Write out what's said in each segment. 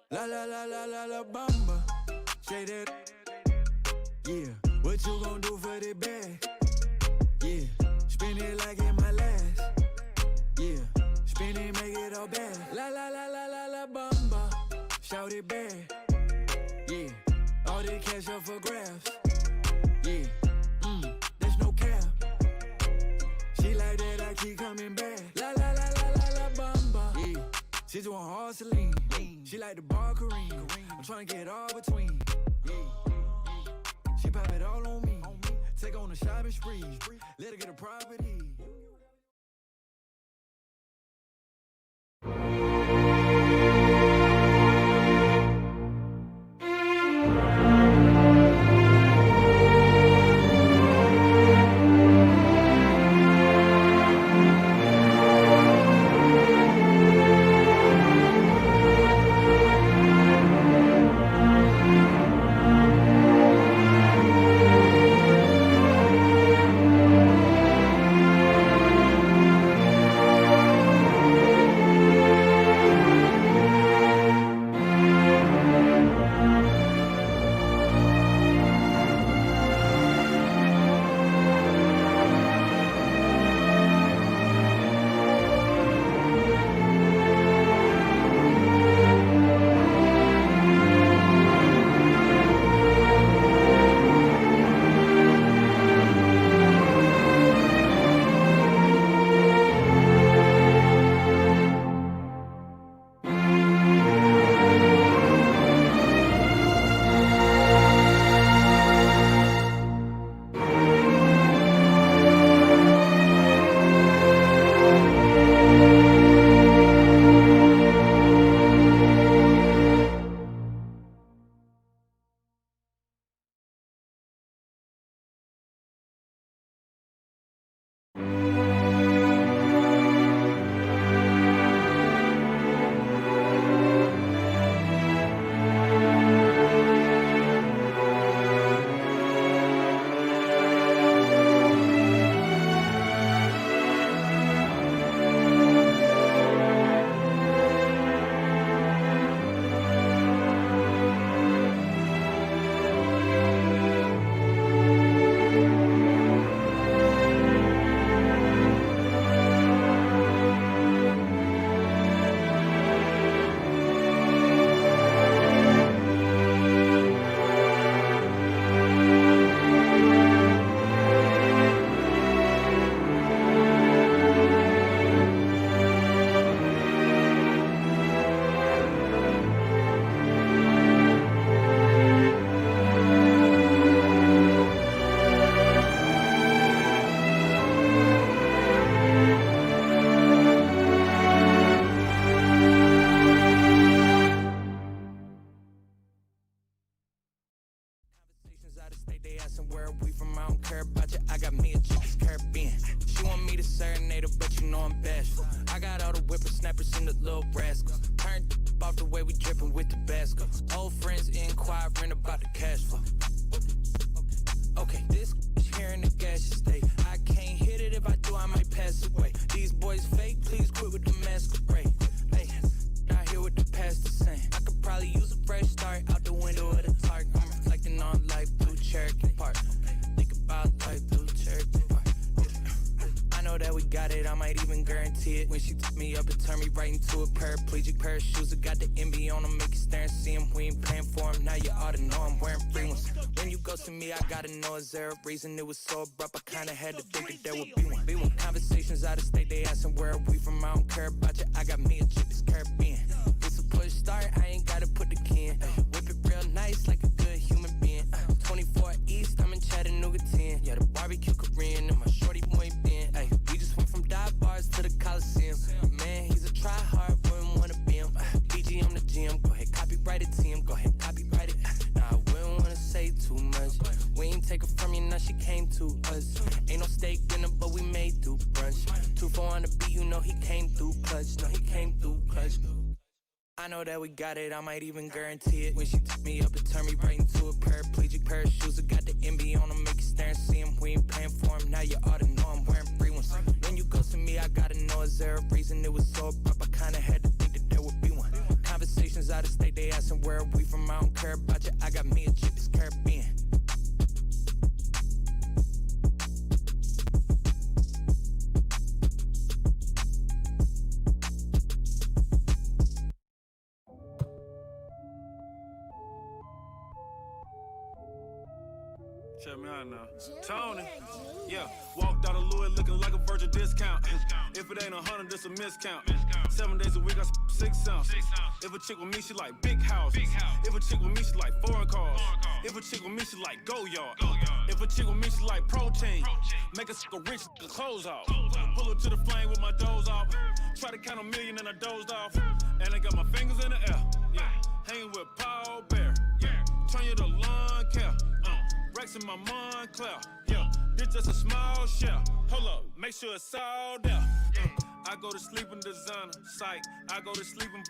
La la la la la la bamba, say that. Yeah, what you gon' do for the bag? Yeah, spin it like in my last. Yeah, spin it, make it all bad. La la la la la la bamba, shout it bad. Yeah, all the cash up for grabs. Yeah, there's no cap. She like that, I keep coming back. La la la la la la bamba. Yeah, she doing hard Celine. She like the bar Kareem. I'm tryna get all between. Yeah, she pop it all on me. Take on a shopping spree. Let her get a property. Reason it was so abrupt, I kinda had to think that there would be one. Conversations out of state, they asking where are we from, I don't care about you, I got me a chick that's Caribbean. It's a push start, I ain't gotta put the key in. Whip it real nice like a good human being. 24 East, I'm in Chattanooga 10. Yeah, the barbecue Korean and my shorty boy Ben. Ay, we just went from dive bars to the Coliseum. Man, he's a try-hard, wouldn't wanna be him. PG on the gym, go ahead, copyright it to him, go ahead, copyright it. Nah, I wouldn't wanna say too much. We ain't take her from you, now she came to us. Ain't no steak dinner, but we made through brunch. 2-4 on the beat, you know he came through clutch. No, he came through clutch. I know that we got it, I might even guarantee it. When she took me up and turned me right into a paraplegic pair of shoes. I got the MB on them, make you stare and see him. We ain't paying for him, now you ought to know I'm wearing free ones. When you go to me, I gotta know, is there a reason it was so abrupt? I kinda had to think that there would be one. Check me out now. Tony, yeah, walked out of Louis looking like a virgin discount. If it ain't 100, it's a miscount. 7 days a week, I 6 ounce. If a chick with me, she like big houses. If a chick with me, she like foreign cars. If a chick with me, she like go yard. If a chick with me, she like protein. Make a sucker rich, the clothes off. Pull her to the flame with my doze off. Try to count a million and I dozed off. And I got my fingers in the air. Yeah, hanging with Paul Bear. Yeah, turn you to lawn care. Rex in my Montclair. Yeah, this just a small shell. Hold up, make sure it's all there. I go to sleep in designer. Psych, I go to sleep in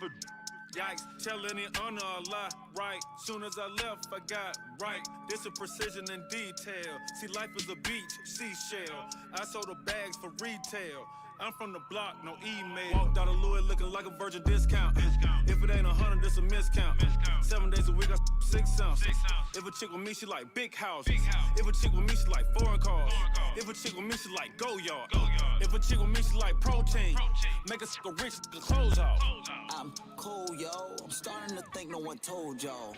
yikes, tell any honor a lie, right? Soon as I left, I got right. This is precision and detail. See, life is a beach, seashell. I sold the bags for retail. I'm from the block, no email. Walked out of Louis looking like a virgin discount. If it ain't 100, it's a miscount. 7 days a week, I 6 ounce. If a chick with me, she like big houses. If a chick with me, she like foreign cars. If a chick with me, she like go yard. If a chick with me, she like protein. Make a sucker rich, the clothes off. I'm cool, yo. I'm starting to think no one told y'all.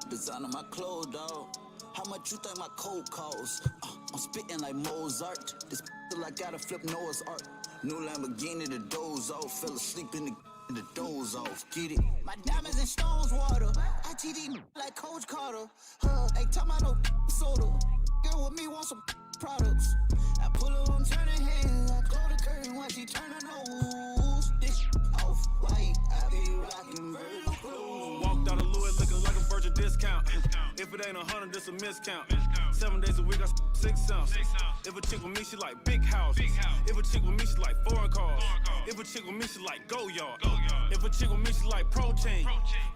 Designing my clothes, dog. How much you think my coat costs? I'm spitting like Mozart. This till I gotta flip Noah's Ark. New Lamborghini, the doze off. Fell asleep in the doze off. Get it? My diamonds and stones water. ITD like Coach Carter. Ain't talking about no soda. Girl with me want some products. I pull her on turning head. I close the curtain when she turn her nose. This off white. I be rocking Virgil clothes. Walked out of Louis looking like a virgin discount. If it ain't 100, it's a miscount. 7 days a week, I 6 ounce. If a chick with me, she like big houses. If a chick with me, she like foreign cars. If a chick with me, she like go yard. If a chick with me, she like protein.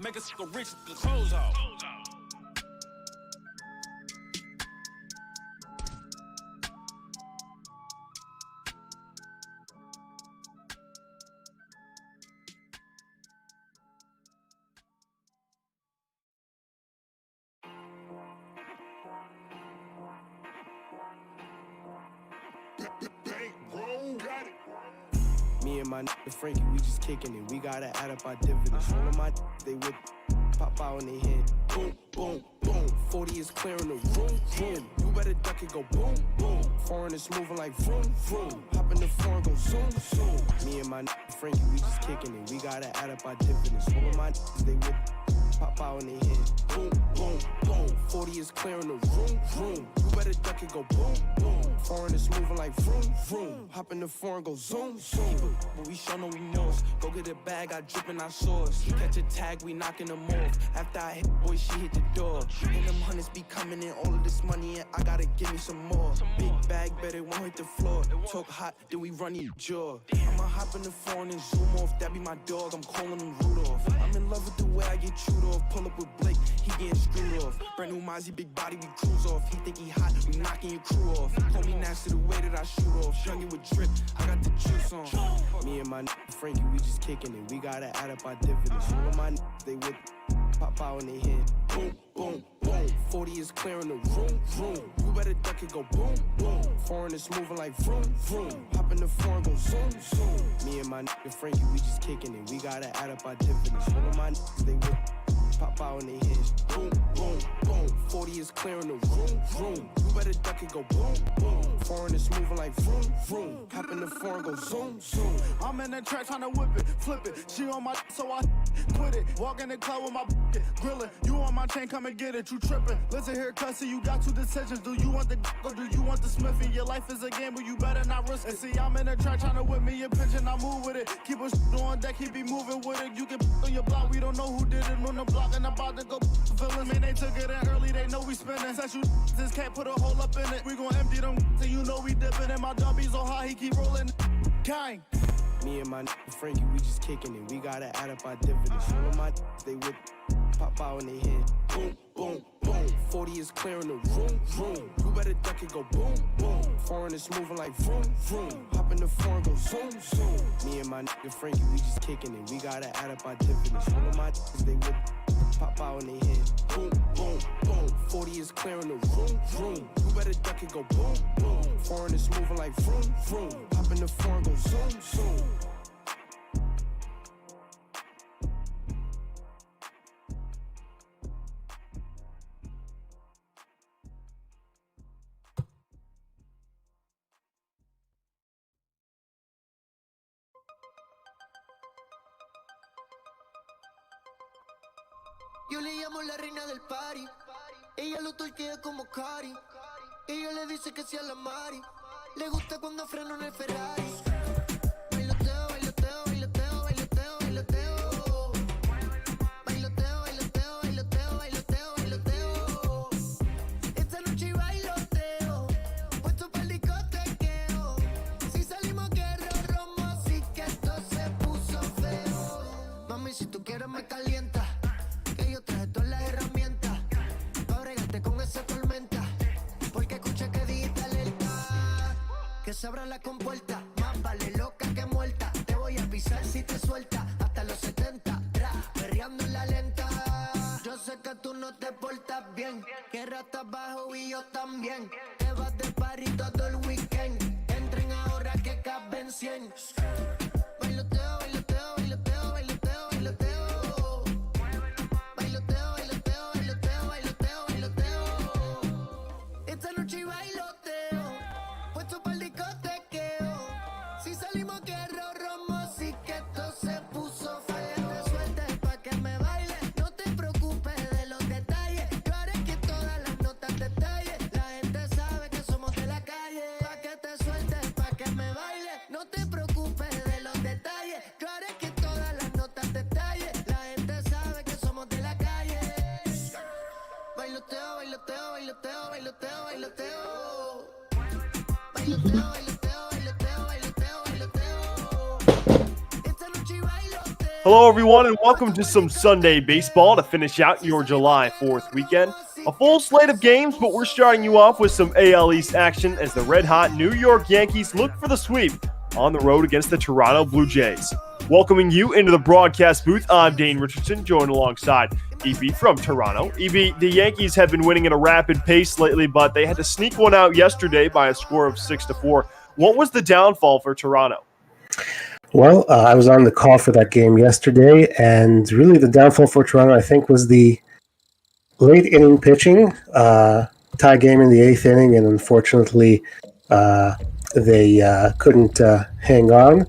Make a sucker rich, the clothes off. Me and my nigga Frankie, we just kicking it. We gotta add up our dividends. All of my they with pop out in their head. Boom, boom, boom. 40 is clearing the room, room. You better duck it, go boom, boom. Foreign is moving like vroom, vroom. Hop in the foreign, go zoom, zoom. Me and my nigga Frankie, we just kicking it. We gotta add up our dividends. All of my they with pop out in their head. Boom, boom, boom. 40 is clearing the room, room. You better duck it, go boom, boom. Foreign is moving like vroom, vroom. Hop in the foreign, go zoom, zoom. But we show no remorse. Go get a bag, I drip and I sauce. Catch a tag, we knocking them off. After I hit, boy, she hit the door. And them hundreds be coming in, all of this money, and I gotta give me some more. Big bag, bet it won't hit the floor. Talk hot, then we run your jaw. I'ma hop in the foreign and zoom off. That be my dog, I'm calling him Rudolph. I'm in love with the way I get chewed off. Pull up with Blake, he getting screwed off. Brand new Mozzie, big body, we cruise off. He think he hot, we knocking your crew off. Call me nasty the way that I shoot off. Youngin' with drip, I got the juice on. Me and my nigga Frankie, we just kicking it. We gotta add up our dividends. All of my niggas, they with pop out in their head. Boom, boom, boom. 40 is clearing the room, room. You better duck it, go boom, boom. Foreign is moving like vroom, vroom. Hop in the foreign, go zoom, zoom. Me and my nigga Frankie, we just kicking it. We gotta add up our dividends. All of my niggas, they with pop out in their head. Boom, boom, boom. 40 is clearing the room, room. You better duck it, go boom, boom. Foreign is moving like vroom, vroom. Hop in the foreign, go zoom, zoom. I'm in the track trying to whip it, flip it. She on my so I quit it. Walk in the club with my grillin'. You on my chain, come and get it. You trippin'. Listen here, cussy, you got two decisions. Do you want the or do you want the Smithy? Your life is a gamble, you better not risk it. See, I'm in the track trying to whip me a pigeon. I move with it. Keep us on deck, he be moving with it. You can on your block, we don't know who did it on the block. And about to go villains. Man, they took it in early, they know we spinning. Said you this can't put a hole up in it. We gon' empty them, so you know we dipping. And my dumb so high, he keep rolling. Gang. Me and my nigga Frankie, we just kicking it. We gotta add up our dividends. All of my they with pop out in their head. Boom, boom, boom. 40 is clearing the room, room. You better duck it, go boom, boom. Foreign is moving like vroom, vroom. Hop in the foreign, go zoom, zoom. Me and my nigga Frankie, we just kicking it. We gotta add up our dividends. All of my they with pop out in their head. Boom, boom, boom. 40 is clearing the room, room. You better duck it, go boom, boom. Foreign is moving like vroom, vroom. Hop in the foreign, go zoom, zoom. Yo le llamo la reina del party. Ella lo torquea como Cari. Ella le dice que sea la Mari. Le gusta cuando freno en el Ferrari. Bailoteo, bailoteo, bailoteo, bailoteo, bailoteo. Bailoteo, bailoteo, bailoteo, bailoteo, bailoteo. Esta noche bailoteo. Puesto pa'l discotequeo. Si salimos guerra, romo, así que esto se puso feo. Mami, si tú quieres me calienta. Que yo traje todas las herramientas. Pa' bregarte con esa tormenta. Porque escuché que dijiste alerta. Que se abra la compuerta. Más vale loca que muerta. Te voy a pisar si te suelta. Hasta los 70. Perreando en la lenta. Yo sé que tú no te portas bien. Que ratas bajo y yo también. Te vas de party todo el weekend. Entren ahora que caben 100. Bailoteo, bailoteo, bailoteo, bailoteo, bailoteo. Bailoteo, bailoteo, bailoteo, bailoteo, bailoteo. Esta noche bailoteo. Puesto pa'l discotequeo. Si salimos guerra, romo, así que esto se puso feo. Te sueltes pa' que me baile. No te preocupes de los detalles. Yo haré que todas las notas detalles. La gente sabe que somos de la calle. Pa' que te sueltes, pa' que me baile. No te preocupes de los detalles. Yo haré que todas las notas detalles. La gente sabe que somos de la calle. Bailoteo, bailoteo, bailoteo, bailoteo, bailoteo. Bailoteo, bailoteo, bailoteo, bailoteo, bailoteo. Esta noche bailoteo. Hello, everyone, and welcome to some Sunday baseball to finish out your July 4th weekend. A full slate of games, but we're starting you off with some AL East action as the red-hot New York Yankees look for the sweep on the road against the Toronto Blue Jays. Welcoming you into the broadcast booth, I'm Dane Richardson, joined alongside EB from Toronto. EB, the Yankees have been winning at a rapid pace lately, but they had to sneak one out yesterday by a score of 6-4. What was the downfall for Toronto? Well, I was on the call for that game yesterday, and really the downfall for Toronto, I think, was the late inning pitching, tie game in the 8th inning, and unfortunately they couldn't hang on,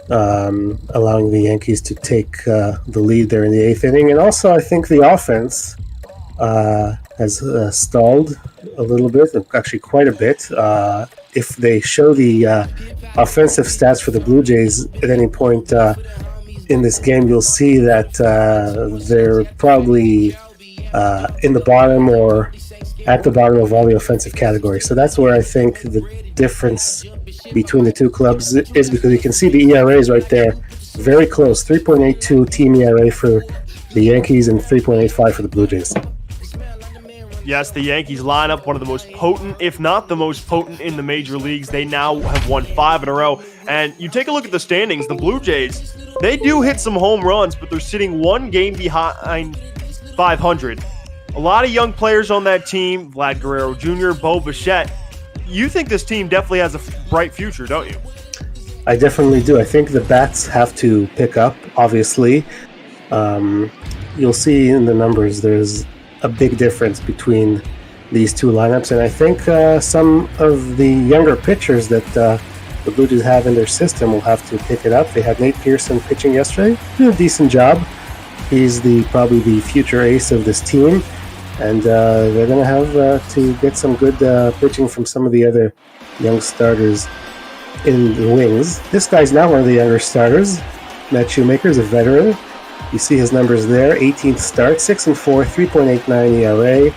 allowing the Yankees to take the lead there in the 8th inning. And also, I think the offense has stalled a little bit, actually quite a bit. If they show the offensive stats for the Blue Jays at any point in this game, you'll see that they're probably in the bottom or at the bottom of all the offensive categories. So that's where I think the difference between the two clubs is, because you can see the ERAs right there, very close, 3.82 team ERA for the Yankees and 3.85 for the Blue Jays. Yes, the Yankees lineup, one of the most potent, if not the most potent in the major leagues. They now have won 5 in a row. And you take a look at the standings, the Blue Jays, they do hit some home runs, but they're sitting one game behind 500. A lot of young players on that team, Vlad Guerrero Jr., Bo Bichette. You think this team definitely has a bright future, don't you? I definitely do. I think the bats have to pick up, obviously. You'll see in the numbers there's a big difference between these two lineups, and I think some of the younger pitchers that the Blue Jays have in their system will have to pick it up. They had Nate Pearson pitching yesterday, did a decent job. He's probably the future ace of this team, and they're going to have to get some good pitching from some of the other young starters in the wings. This guy's not one of the younger starters. Matt Shoemaker is a veteran. You see his numbers there, 18th start, 6-4, 3.89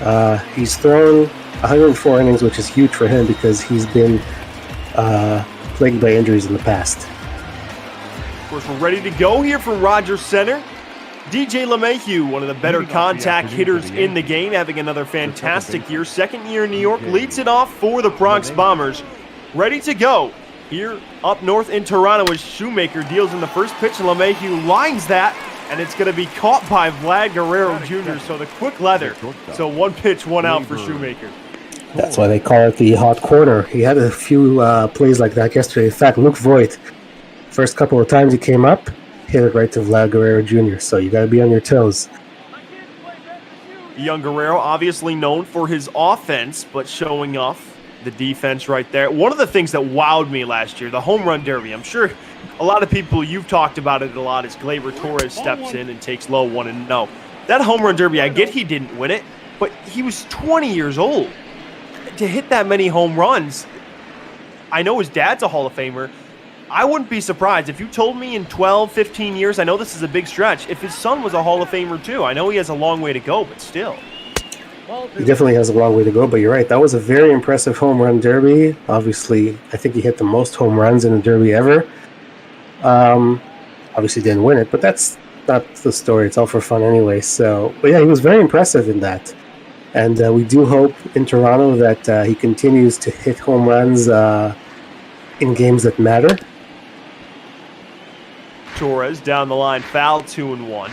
ERA. He's thrown 104 innings, which is huge for him because he's been plagued by injuries in the past. Of course, we're ready to go here from Rogers Center. DJ LeMahieu, one of the better contact hitters in the game, having another fantastic year. Second year in New York, leads it off for the Bronx Bombers. Ready to go here up north in Toronto as Shoemaker deals in the first pitch, and LeMahieu lines that, and it's going to be caught by Vlad Guerrero Jr., so the quick leather. So 1 pitch, 1 out for Shoemaker. That's why they call it the hot corner. He had a few plays like that yesterday. In fact, Luke Voigt, first couple of times he came up, hit it right to Vlad Guerrero Jr., so you got to be on your toes. Young Guerrero, obviously known for his offense, but showing off the defense right there. One of the things that wowed me last year, the home run derby. I'm sure a lot of people, you've talked about it a lot, as Gleyber Torres steps in and takes low 1-0. That home run derby, I get he didn't win it, but he was 20 years old. To hit that many home runs, I know his dad's a Hall of Famer. I wouldn't be surprised if you told me in 12, 15 years, I know this is a big stretch, if his son was a Hall of Famer too. I know he has a long way to go, but still. He definitely has a long way to go, but you're right. That was a very impressive home run derby. Obviously, I think he hit the most home runs in a derby ever. Obviously didn't win it, but that's not the story. It's all for fun anyway. So, but yeah, he was very impressive in that. And we do hope in Toronto that he continues to hit home runs in games that matter. Torres down the line, foul 2-1.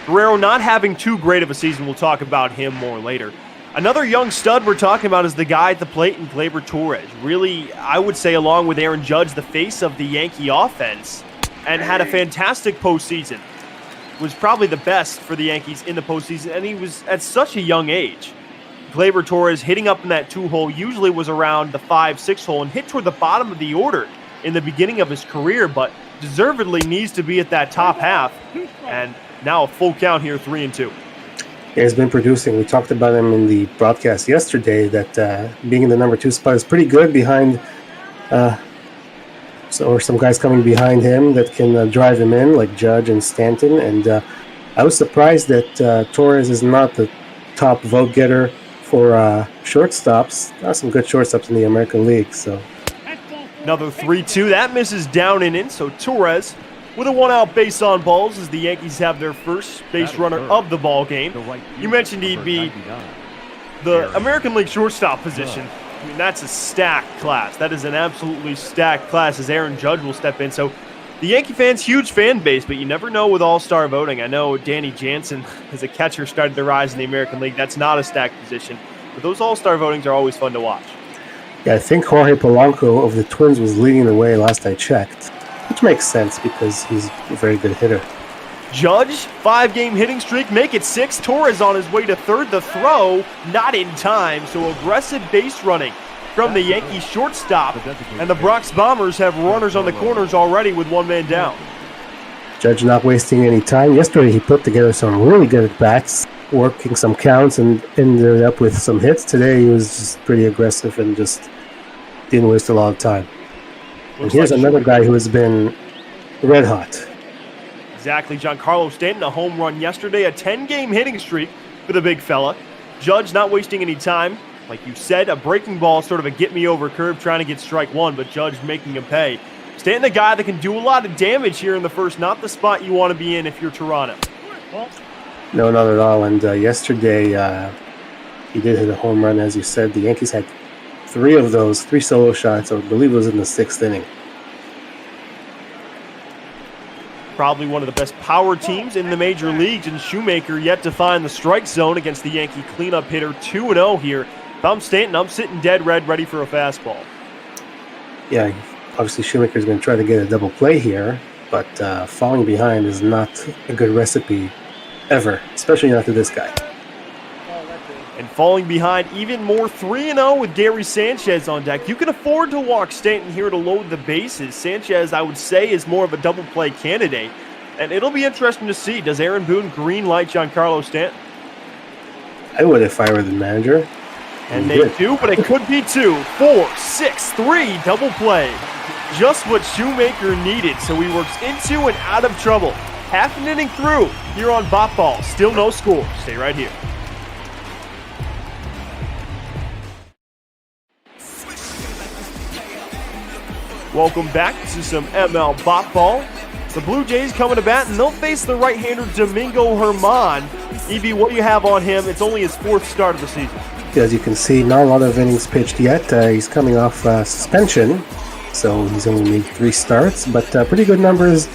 Guerrero not having too great of a season. We'll talk about him more later. Another young stud we're talking about is the guy at the plate in Gleyber Torres. Really, I would say, along with Aaron Judge, the face of the Yankee offense, and had a fantastic postseason. Was probably the best for the Yankees in the postseason, and he was at such a young age. Gleyber Torres hitting up in that 2-hole usually was around the 5-6 hole and hit toward the bottom of the order in the beginning of his career, but deservedly needs to be at that top half. And now a full count here, 3-2. Yeah, he's been producing. We talked about him in the broadcast yesterday that being in the number 2 spot is pretty good behind or some guys coming behind him that can drive him in, like Judge and Stanton. And I was surprised that Torres is not the top vote getter for shortstops. There are some good shortstops in the American League. So another 3-2. That misses down and in. So Torres with a one-out base on balls as the Yankees have their first base runner of the ball game. You mentioned he'd be the American League shortstop position. I mean, that's a stacked class. That is an absolutely stacked class as Aaron Judge will step in. So the Yankee fans, huge fan base, but you never know with all-star voting. I know Danny Jansen, as a catcher, started to rise in the American League. That's not a stacked position. But those all-star votings are always fun to watch. Yeah, I think Jorge Polanco of the Twins was leading the way last I checked, which makes sense because he's a very good hitter. Judge, 5-game hitting streak, make it 6. Torres on his way to third. The throw, not in time, so aggressive base running from the Yankees shortstop. And the Bronx Bombers have runners on the corners already with one man down. Judge not wasting any time. Yesterday he put together some really good at-bats, working some counts and ended up with some hits. Today he was just pretty aggressive and just didn't waste a lot of time. And here's another guy who has been red hot. Exactly. Giancarlo Stanton, a home run yesterday, a 10-game hitting streak for the big fella. Judge not wasting any time. Like you said, a breaking ball, sort of a get-me-over curve, trying to get strike one, but Judge making him pay. Stanton, a guy that can do a lot of damage here in the first, not the spot you want to be in if you're Toronto. No, not at all. And yesterday he did hit a home run, as you said. The Yankees had 3 of those, 3 solo shots. I believe it was in the 6th inning. Probably one of the best power teams in the major leagues, and Shoemaker yet to find the strike zone against the Yankee cleanup hitter. 2-0 here. If I'm Stanton, I'm sitting dead red, ready for a fastball. Yeah, obviously Shoemaker's going to try to get a double play here, but falling behind is not a good recipe ever, especially not to this guy. And falling behind even more, 3-0 with Gary Sanchez on deck. You can afford to walk Stanton here to load the bases. Sanchez, I would say, is more of a double play candidate. And it'll be interesting to see, does Aaron Boone green light Giancarlo Stanton? I would if I were the manager. And they do, but it could be 2, 4, 6, 3, double play. Just what Shoemaker needed, so he works into and out of trouble. Half an inning through here on Bop Ball. Still no score. Stay right here. Welcome back to some ML Bop Ball. The Blue Jays coming to bat, and they'll face the right-hander Domingo Germán. EB, what do you have on him? It's only his 4th start of the season. As you can see, not a lot of innings pitched yet. He's coming off suspension, so he's only made 3 starts, but pretty good numbers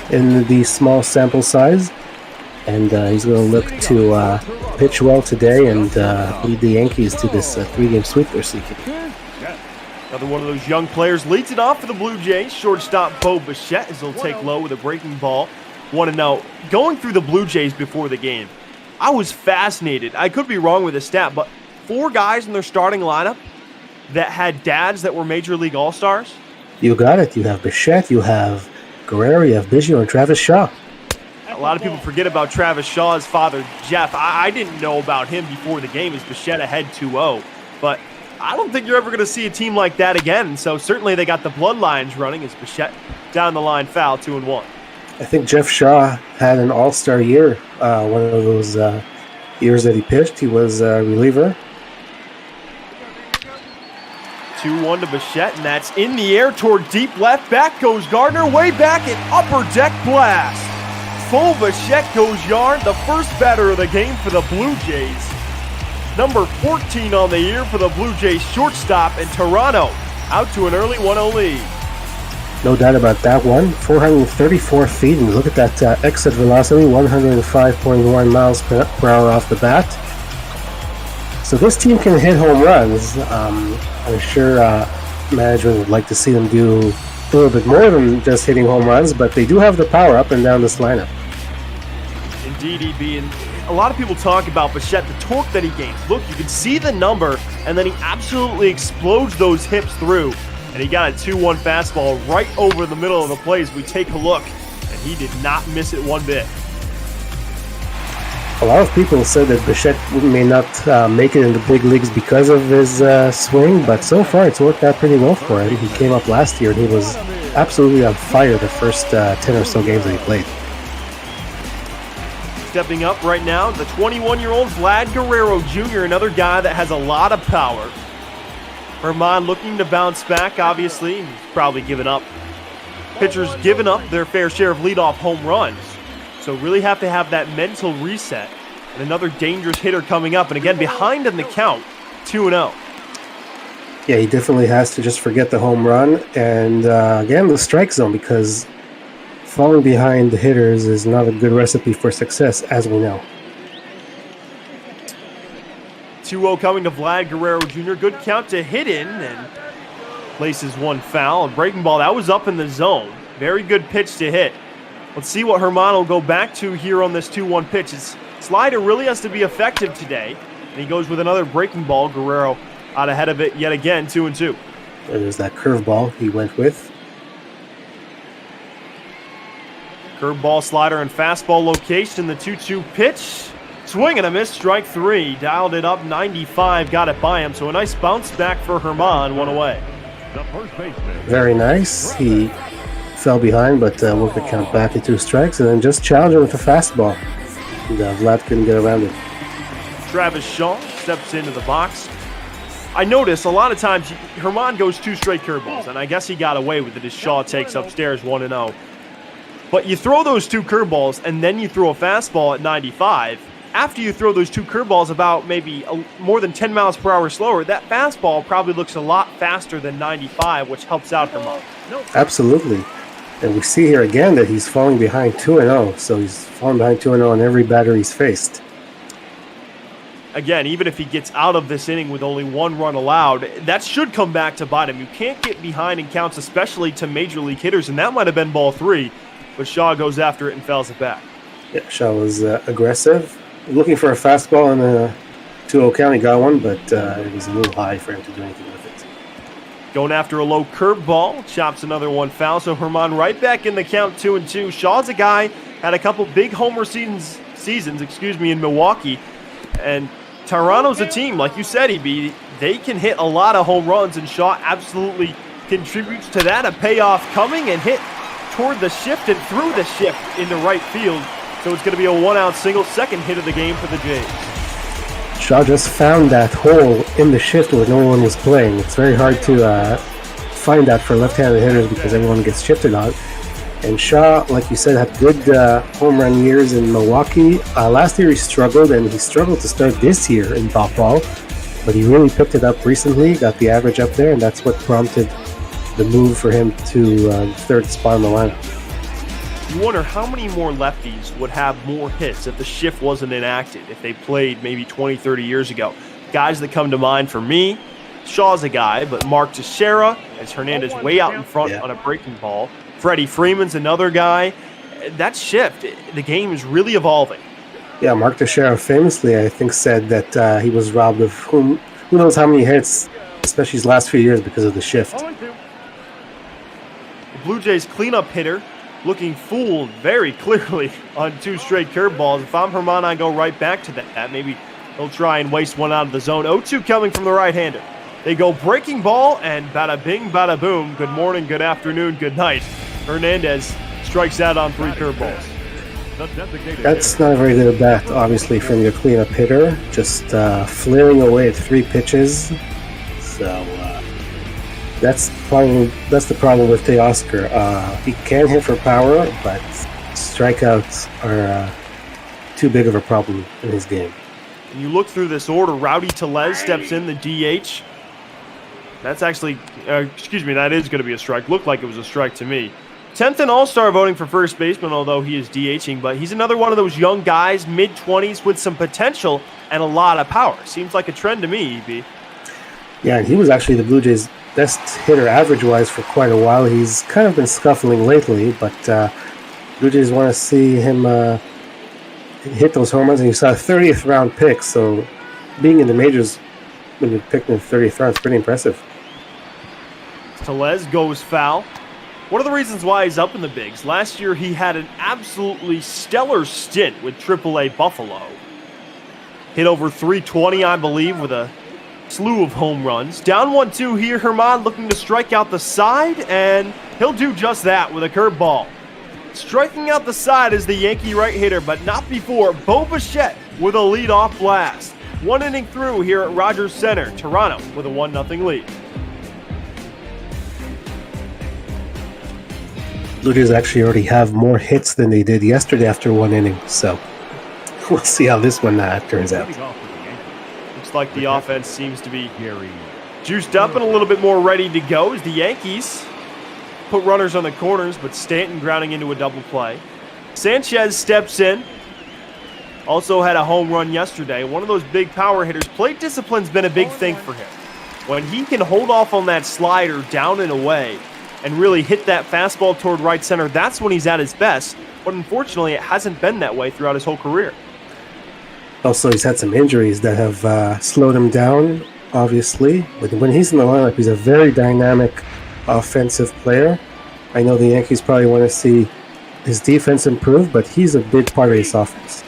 in the small sample size. And he's going to look to pitch well today and lead the Yankees to this 3-game sweep they're seeking. Another one of those young players leads it off for the Blue Jays. Shortstop Bo Bichette as he'll take low with a breaking ball. Want to know, going through the Blue Jays before the game, I was fascinated. I could be wrong with the stat, but 4 guys in their starting lineup that had dads that were Major League All-Stars? You got it. You have Bichette, you have Guerrero, you have Biggio, and Travis Shaw. A lot of people forget about Travis Shaw's father, Jeff. I didn't know about him before the game as Bichette ahead 2-0. But I don't think you're ever going to see a team like that again. So certainly they got the bloodlines running as Bichette down the line foul 2-1. I think Jeff Shaw had an all-star year. One of those years that he pitched, he was a reliever. 2-1 to Bichette, and that's in the air toward deep left. Back goes Gardner, way back, an upper deck blast. Full Bichette goes yard, the first batter of the game for the Blue Jays. Number 14 on the year for the Blue Jays shortstop, and Toronto out to an early 1-0 lead. No doubt about that one. 434 feet, and look at that exit velocity, 105.1 miles per hour off the bat. So this team can hit home runs. I'm sure management would like to see them do a little bit more than just hitting home runs, but they do have the power up and down this lineup. Indeed, EB, and a lot of people talk about Bichette, the torque that he gains. Look, you can see the number, and then he absolutely explodes those hips through, and he got a 2-1 fastball right over the middle of the play as we take a look, and he did not miss it one bit. A lot of people said that Bichette may not make it in the big leagues because of his swing, but so far it's worked out pretty well for him. He came up last year and he was absolutely on fire the first 10 or so games that he played. Stepping up right now, the 21-year-old Vlad Guerrero Jr., another guy that has a lot of power. Herman looking to bounce back, obviously. He's probably given up. Pitchers giving up their fair share of leadoff home runs. So really have to have that mental reset. And another dangerous hitter coming up. And again, behind in the count, 2-0. Yeah, he definitely has to just forget the home run. And again, the strike zone, because falling behind the hitters is not a good recipe for success, as we know. 2-0 coming to Vlad Guerrero Jr. Good count to hit in and places one foul. A breaking ball, that was up in the zone. Very good pitch to hit. Let's see what Herman will go back to here on this 2-1 pitch. His slider really has to be effective today. And he goes with another breaking ball. Guerrero out ahead of it yet again, 2-2. There's that curveball he went with. Curveball, slider, and fastball location. The 2-2 pitch. Swing and a miss, strike three. Dialed it up, 95, got it by him. So a nice bounce back for Herman, one away. Very nice. He fell behind, but worked the count back to 2 strikes, and then just challenged him with a fastball. And Vlad couldn't get around it. Travis Shaw steps into the box. I notice a lot of times Herman goes 2 straight curveballs, and I guess he got away with it as Shaw takes upstairs 1-0. But you throw those 2 curveballs, and then you throw a fastball at 95. After you throw those 2 curveballs about maybe more than 10 miles per hour slower, that fastball probably looks a lot faster than 95, which helps out Herman. Absolutely. And we see here again that he's falling behind 2-0, so he's falling behind 2-0 on every batter he's faced. Again, even if he gets out of this inning with only 1 run allowed, that should come back to bite him. You can't get behind in counts, especially to major league hitters, and that might have been ball 3, but Shaw goes after it and fouls it back. Yeah, Shaw was aggressive, looking for a fastball in a 2-0 count. He got one, but it was a little high for him to do anything with it. Going after a low curveball, chops another one foul, so Herman right back in the count, 2-2. Shaw's a guy, had a couple big homer seasons in Milwaukee, and Toronto's a team, like you said, EB, they can hit a lot of home runs, and Shaw absolutely contributes to that. A payoff coming and hit toward the shift and through the shift into right field, so it's going to be a 1-out single, second hit of the game for the Jays. Shaw just found that hole in the shift where no one was playing. It's very hard to find that for left-handed hitters because everyone gets shifted on. And Shaw, like you said, had good home run years in Milwaukee. Last year he struggled, and he struggled to start this year in top ball. But he really picked it up recently, got the average up there, and that's what prompted the move for him to third spot in the lineup. You wonder how many more lefties would have more hits if the shift wasn't enacted, if they played maybe 20, 30 years ago. Guys that come to mind for me, Shaw's a guy, but Mark Teixeira, as Hernandez way out in front on a breaking ball. Freddie Freeman's another guy. That shift, the game is really evolving. Yeah, Mark Teixeira famously, I think, said that he was robbed of who knows how many hits, especially his last few years because of the shift. The Blue Jays cleanup hitter looking fooled very clearly on 2 straight curveballs. If I'm Herman, I go right back to that. Maybe he'll try and waste one out of the zone. 0-2 coming from the right-hander. They go breaking ball, and bada bing, bada boom. Good morning, good afternoon, good night. Hernandez strikes out on 3 curveballs. That's not a very good at bat, obviously, from your cleanup hitter. Just flaring away at 3 pitches. So that's the problem with Teoscar. He can hit for power, but strikeouts are too big of a problem in his game. And you look through this order, Rowdy Tellez steps in, the DH. That's actually, that is going to be a strike. Looked like it was a strike to me. 10th in All-Star voting for first baseman, although he is DHing, but he's another one of those young guys, mid-20s, with some potential and a lot of power. Seems like a trend to me, EB. Yeah, and he was actually the Blue Jays' best hitter average-wise for quite a while. He's kind of been scuffling lately, but Blue Jays want to see him hit those home runs, and you saw a 30th round pick, so being in the majors when you picked in the 30th round is pretty impressive. Tellez goes foul. One of the reasons why he's up in the bigs, last year he had an absolutely stellar stint with AAA Buffalo. Hit over 320, I believe, with a slew of home runs. Down 1-2 here, Herman looking to strike out the side, and he'll do just that with a curveball. Striking out the side is the Yankee right hitter, but not before Bo Bichette with a leadoff blast. 1 inning through here at Rogers Center. Toronto with a 1-0 lead. Blue Jays actually already have more hits than they did yesterday after 1 inning, so we'll see how this one turns out. Looks like the offense seems to be juiced up and a little bit more ready to go as the Yankees put runners on the corners, but Stanton grounding into a double play. Sanchez steps in. Also had a home run yesterday. One of those big power hitters. Plate discipline's been a big thing for him. When he can hold off on that slider down and away and really hit that fastball toward right center, that's when he's at his best. But unfortunately, it hasn't been that way throughout his whole career. Also, he's had some injuries that have slowed him down, obviously. But when he's in the lineup, he's a very dynamic offensive player. I know the Yankees probably want to see his defense improve, but he's a big part of this offense.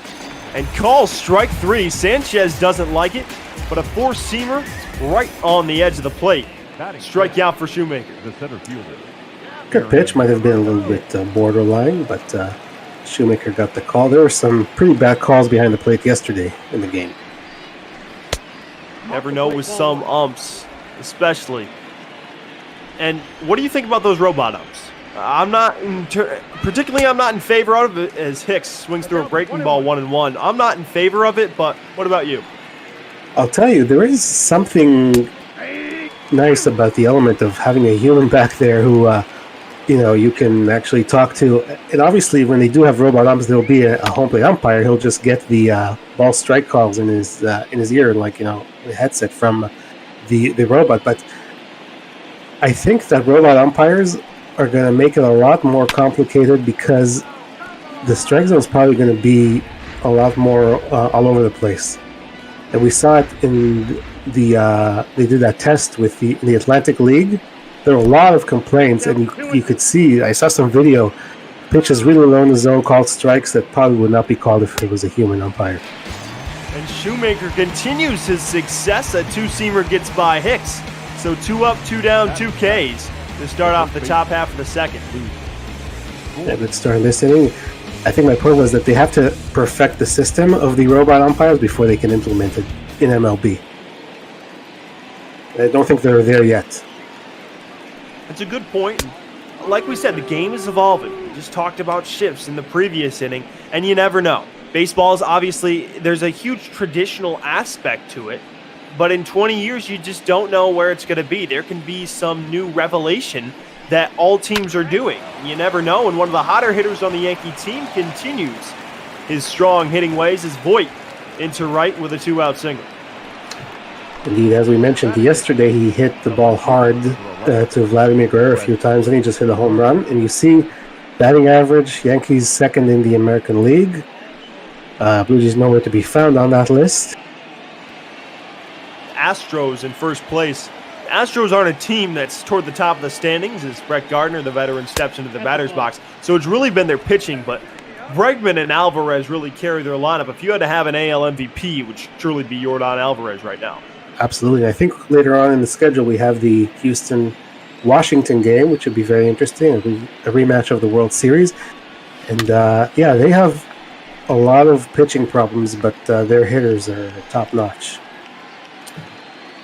And calls strike 3. Sanchez doesn't like it, but a four-seamer right on the edge of the plate. Strike out for Shoemaker. The center fielder. Good pitch, might have been a little bit borderline, but Shoemaker got the call. There were some pretty bad calls behind the plate yesterday in the game. Never know with some umps, especially. And what do you think about those robot umps? I'm not in favor of it as Hicks swings through a breaking ball 1-1. I'm not in favor of it, but what about you? I'll tell you, there is something nice about the element of having a human back there who, you can actually talk to. And obviously, when they do have robot umps, there'll be a home plate umpire. He'll just get the ball strike calls in his ear, like the headset from the robot. But I think that robot umpires are going to make it a lot more complicated because the strike zone is probably going to be a lot more all over the place. And we saw it in they did that test with the Atlantic League. There were a lot of complaints, and you could see, I saw some video, pitches really low in the zone called strikes that probably would not be called if it was a human umpire. And Shoemaker continues his success. A two-seamer gets by Hicks. So 2 up, 2 down, 2 Ks to start off the top half of the second. Yeah, good start in this inning. I think my point was that they have to perfect the system of the robot umpires before they can implement it in MLB. I don't think they're there yet. That's a good point. Like we said, the game is evolving. We just talked about shifts in the previous inning, and you never know. Baseball is obviously, there's a huge traditional aspect to it, but in 20 years, you just don't know where it's going to be. There can be some new revelation that all teams are doing. You never know, and one of the hotter hitters on the Yankee team continues his strong hitting ways as Voit into right with a 2-out single. Indeed, as we mentioned yesterday, he hit the ball hard to Vladimir Guerrero a few times, and he just hit a home run. And you see batting average, Yankees second in the American League. Blue Jays nowhere to be found on that list. Astros in first place The Astros aren't a team that's toward the top of the standings as Brett Gardner, the veteran, steps into the batter's box. So it's really been their pitching, but Bregman and Alvarez really carry their lineup. If you had to have an AL MVP, it would surely be Yordan Alvarez right now. Absolutely. I think later on in the schedule we have the Houston-Washington game, which would be very interesting, a rematch of the World Series. And, they have a lot of pitching problems, but their hitters are top-notch.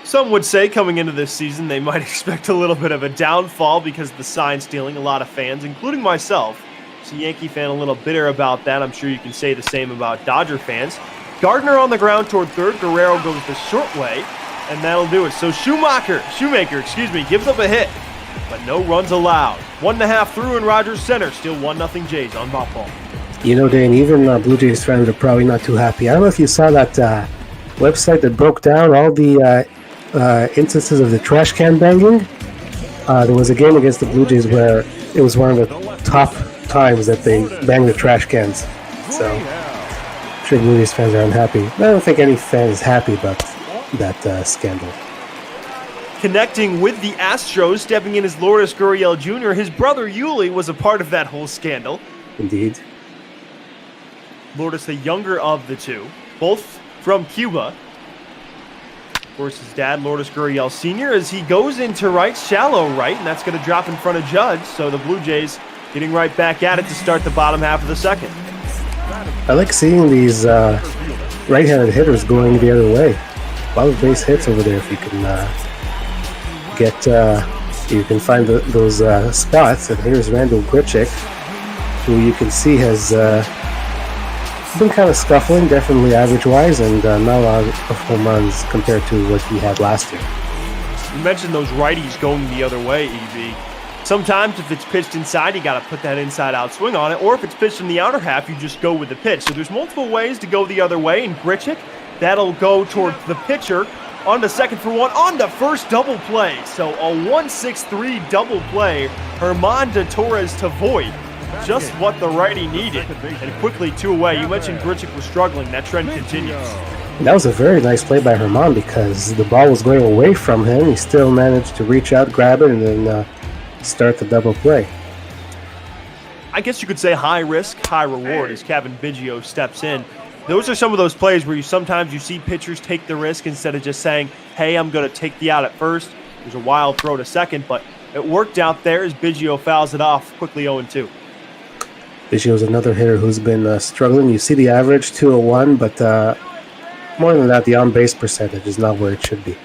Some would say coming into this season they might expect a little bit of a downfall because of the sign stealing. A lot of fans, including myself, as a Yankee fan, a little bitter about that. I'm sure you can say the same about Dodger fans. Gardner on the ground toward third. Guerrero goes the short way, and that'll do it. So Shoemaker, gives up a hit, but no runs allowed. 1.5 through in Rogers Center. Still 1-0 Jays on ball. You know, Dane, even Blue Jays fans are probably not too happy. I don't know if you saw that website that broke down all the instances of the trash can banging. There was a game against the Blue Jays where it was one of the top times that they banged the trash cans. So I'm sure Blue Jays fans are unhappy. I don't think any fan is happy about that scandal. Connecting with the Astros, stepping in as Lourdes Gurriel Jr., his brother Yuli was a part of that whole scandal. Indeed. Lourdes, the younger of the two, both from Cuba. Of course, his dad, Lourdes Gurriel Sr., as he goes into right, shallow right, and that's going to drop in front of Judge. So the Blue Jays getting right back at it to start the bottom half of the second. I like seeing these right-handed hitters going the other way. A lot of base hits over there if you can you can find those spots. And here's Randall Grichuk, who you can see has been kind of scuffling, definitely average-wise, and not a lot of home runs compared to what he had last year. You mentioned those righties going the other way, EB. Sometimes if it's pitched inside, you got to put that inside-out swing on it, or if it's pitched in the outer half, you just go with the pitch. So there's multiple ways to go the other way, and Grichuk, that'll go toward the pitcher, on to second for one, on to first, double play. So a 1-6-3 double play, Germán de Torres to Voit. Just what the righty needed, and quickly 2 away. You mentioned Grichuk was struggling. That trend continues. That was a very nice play by Germán because the ball was going away from him. He still managed to reach out, grab it, and then start the double play. I guess you could say high risk, high reward as Cavan Biggio steps in. Those are some of those plays where sometimes you see pitchers take the risk instead of just saying, hey, I'm going to take the out at first. There's a wild throw to second, but it worked out there as Biggio fouls it off quickly 0-2. Biggio's another hitter who's been struggling. You see the average, 201, but more than that, the on-base percentage is not where it should be.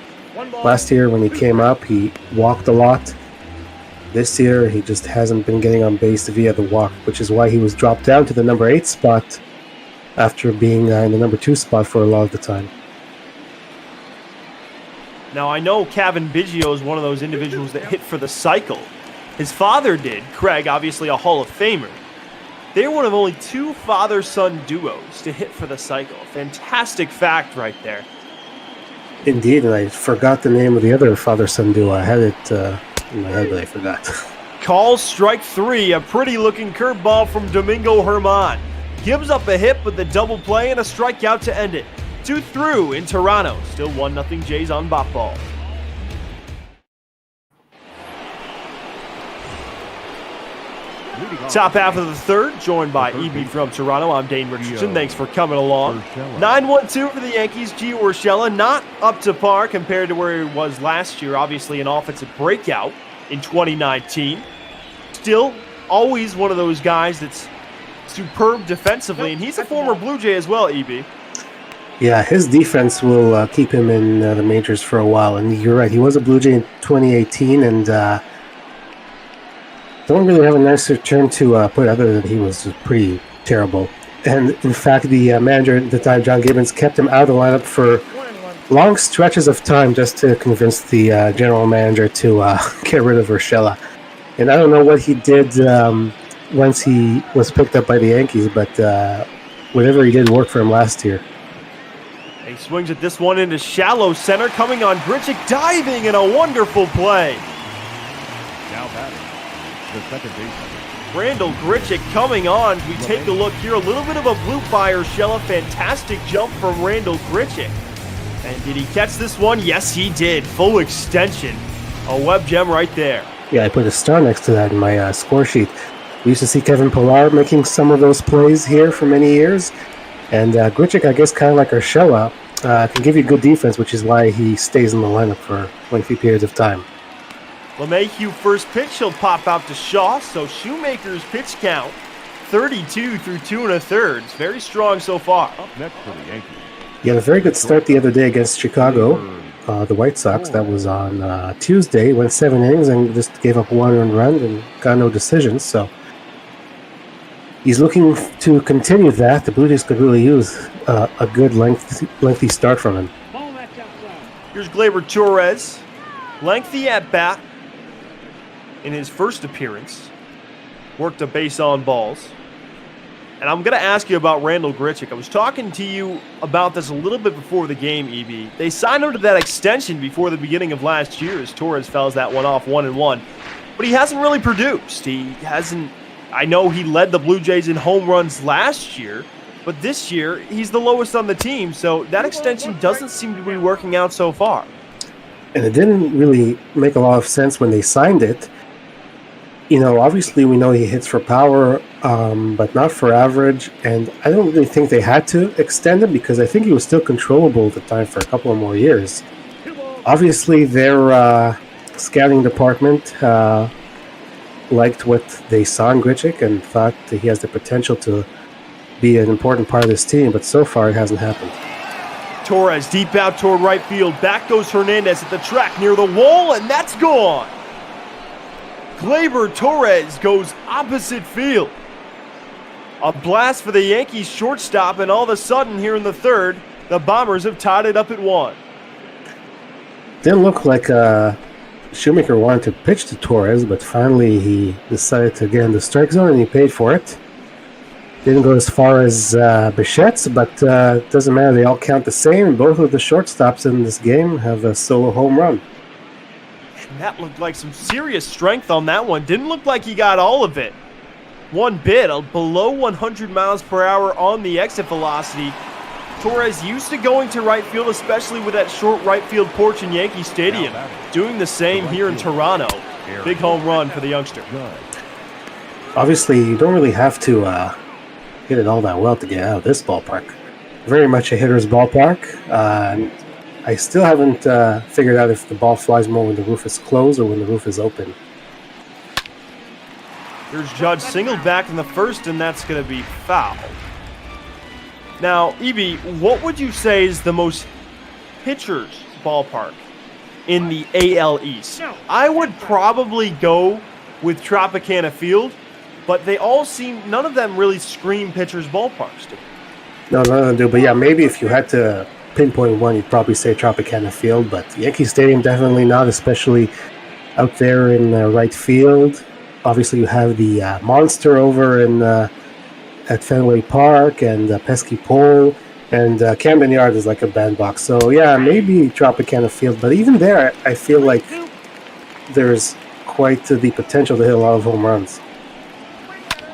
Last year when he came up, he walked a lot. This year, he just hasn't been getting on base via the walk, which is why he was dropped down to the number 8 spot after being in the number 2 spot for a lot of the time. Now, I know Cavan Biggio is one of those individuals that hit for the cycle. His father did. Craig, obviously a Hall of Famer. They're one of only 2 father-son duos to hit for the cycle. Fantastic fact right there. Indeed, and I forgot the name of the other father-son duo. I had it in my head, but I forgot. Calls strike 3, a pretty-looking curveball from Domingo Germán. Gives up a hit with the double play and a strikeout to end it. 2 through in Toronto. Still 1-0 Jays on bop ball. Top half of the third, joined by EB from Toronto. I'm Dane Richardson. Thanks for coming along. 9-1-2 for the Yankees. G. Urshela not up to par compared to where he was last year. Obviously an offensive breakout in 2019. Still always one of those guys that's superb defensively, and he's a former Blue Jay as well, EB. Yeah, his defense will keep him in the majors for a while. And you're right, he was a Blue Jay in 2018, and don't really have a nicer term to put other than he was pretty terrible. And in fact, the manager at the time, John Gibbons, kept him out of the lineup for long stretches of time just to convince the general manager to get rid of Urshela. And I don't know what he did once he was picked up by the Yankees, but whatever he did worked for him last year. He swings at this one into shallow center, coming on Grichuk, diving, and a wonderful play. Now batting, the second baseman. Randall Grichuk coming on. We take a look here. A little bit of a bloop by Urshela. Fantastic jump from Randall Grichuk. And did he catch this one? Yes, he did. Full extension. A web gem right there. Yeah, I put a star next to that in my score sheet. We used to see Kevin Pillar making some of those plays here for many years. And Grichuk, I guess, kind of like Urshela, can give you good defense, which is why he stays in the lineup for lengthy periods of time. LeMahieu first pitch, he'll pop out to Shaw. So Shoemaker's pitch count, 32 through 2 1/3. Very strong so far. Up next for the Yankees. He had a very good start the other day against Chicago, the White Sox. That was on Tuesday. Went 7 innings and just gave up 1 earned run and got no decisions. So he's looking to continue that. The Blue Jays could really use a good lengthy start from him. Here's Gleyber Torres. Lengthy at bat in his first appearance. Worked a base on balls. And I'm going to ask you about Randal Grichuk. I was talking to you about this a little bit before the game, EB. They signed him to that extension before the beginning of last year as Torres fouls that one off 1-1. But he hasn't really produced. He hasn't. I know he led the Blue Jays in home runs last year, but this year he's the lowest on the team. So that extension doesn't seem to be working out so far. And it didn't really make a lot of sense when they signed it. You know, obviously we know he hits for power, but not for average. And I don't really think they had to extend him because I think he was still controllable at the time for a couple of more years. Obviously, their scouting department liked what they saw in Grichuk and thought that he has the potential to be an important part of this team, but so far it hasn't happened. Torres deep out toward right field. Back goes Hernandez at the track near the wall, and that's gone. Gleyber Torres goes opposite field. A blast for the Yankees shortstop, and all of a sudden here in the third, the Bombers have tied it up at 1. Didn't look like Shoemaker wanted to pitch to Torres, but finally he decided to get in the strike zone and he paid for it. Didn't go as far as Bichette's, but it doesn't matter. They all count the same. Both of the shortstops in this game have a solo home run. And that looked like some serious strength on that one. Didn't look like he got all of it. One bit, below 100 miles per hour on the exit velocity. Torres used to going to right field, especially with that short right field porch in Yankee Stadium. Doing the same here in Toronto. Big home run for the youngster. Obviously, you don't really have to hit it all that well to get out of this ballpark. Very much a hitter's ballpark. I still haven't figured out if the ball flies more when the roof is closed or when the roof is open. Here's Judge singled back in the first, and that's going to be foul. Now, EB, what would you say is the most pitcher's ballpark in the AL East? I would probably go with Tropicana Field, but they all seem, none of them really scream pitcher's ballparks to me. No, none of them do. But yeah, maybe if you had to pinpoint one, you'd probably say Tropicana Field, but Yankee Stadium definitely not, especially out there in right field. Obviously, you have the monster over in at Fenway Park and Pesky Pole, and Camden Yard is like a bandbox. So yeah, maybe Tropicana Field, but even there, I feel like there's quite the potential to hit a lot of home runs.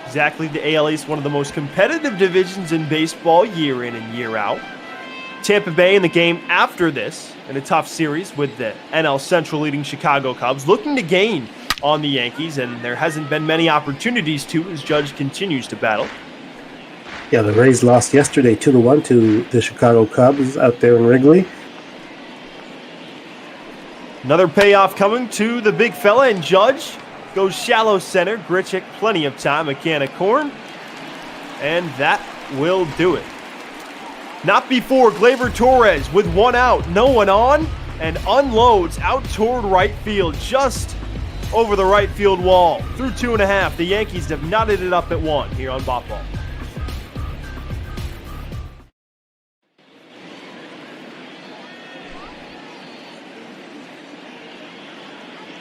Exactly, the AL East, one of the most competitive divisions in baseball year in and year out. Tampa Bay in the game after this, in a tough series with the NL Central leading Chicago Cubs, looking to gain on the Yankees, and there hasn't been many opportunities to as Judge continues to battle. Yeah, the Rays lost yesterday 2-1 to the Chicago Cubs out there in Wrigley. Another payoff coming to the big fella, and Judge goes shallow center. Grichuk, plenty of time, a can of corn, and that will do it. Not before Gleyber Torres with 1 out, no one on, and unloads out toward right field, just over the right field wall. Through 2.5, the Yankees have knotted it up at 1 here on Bop Ball.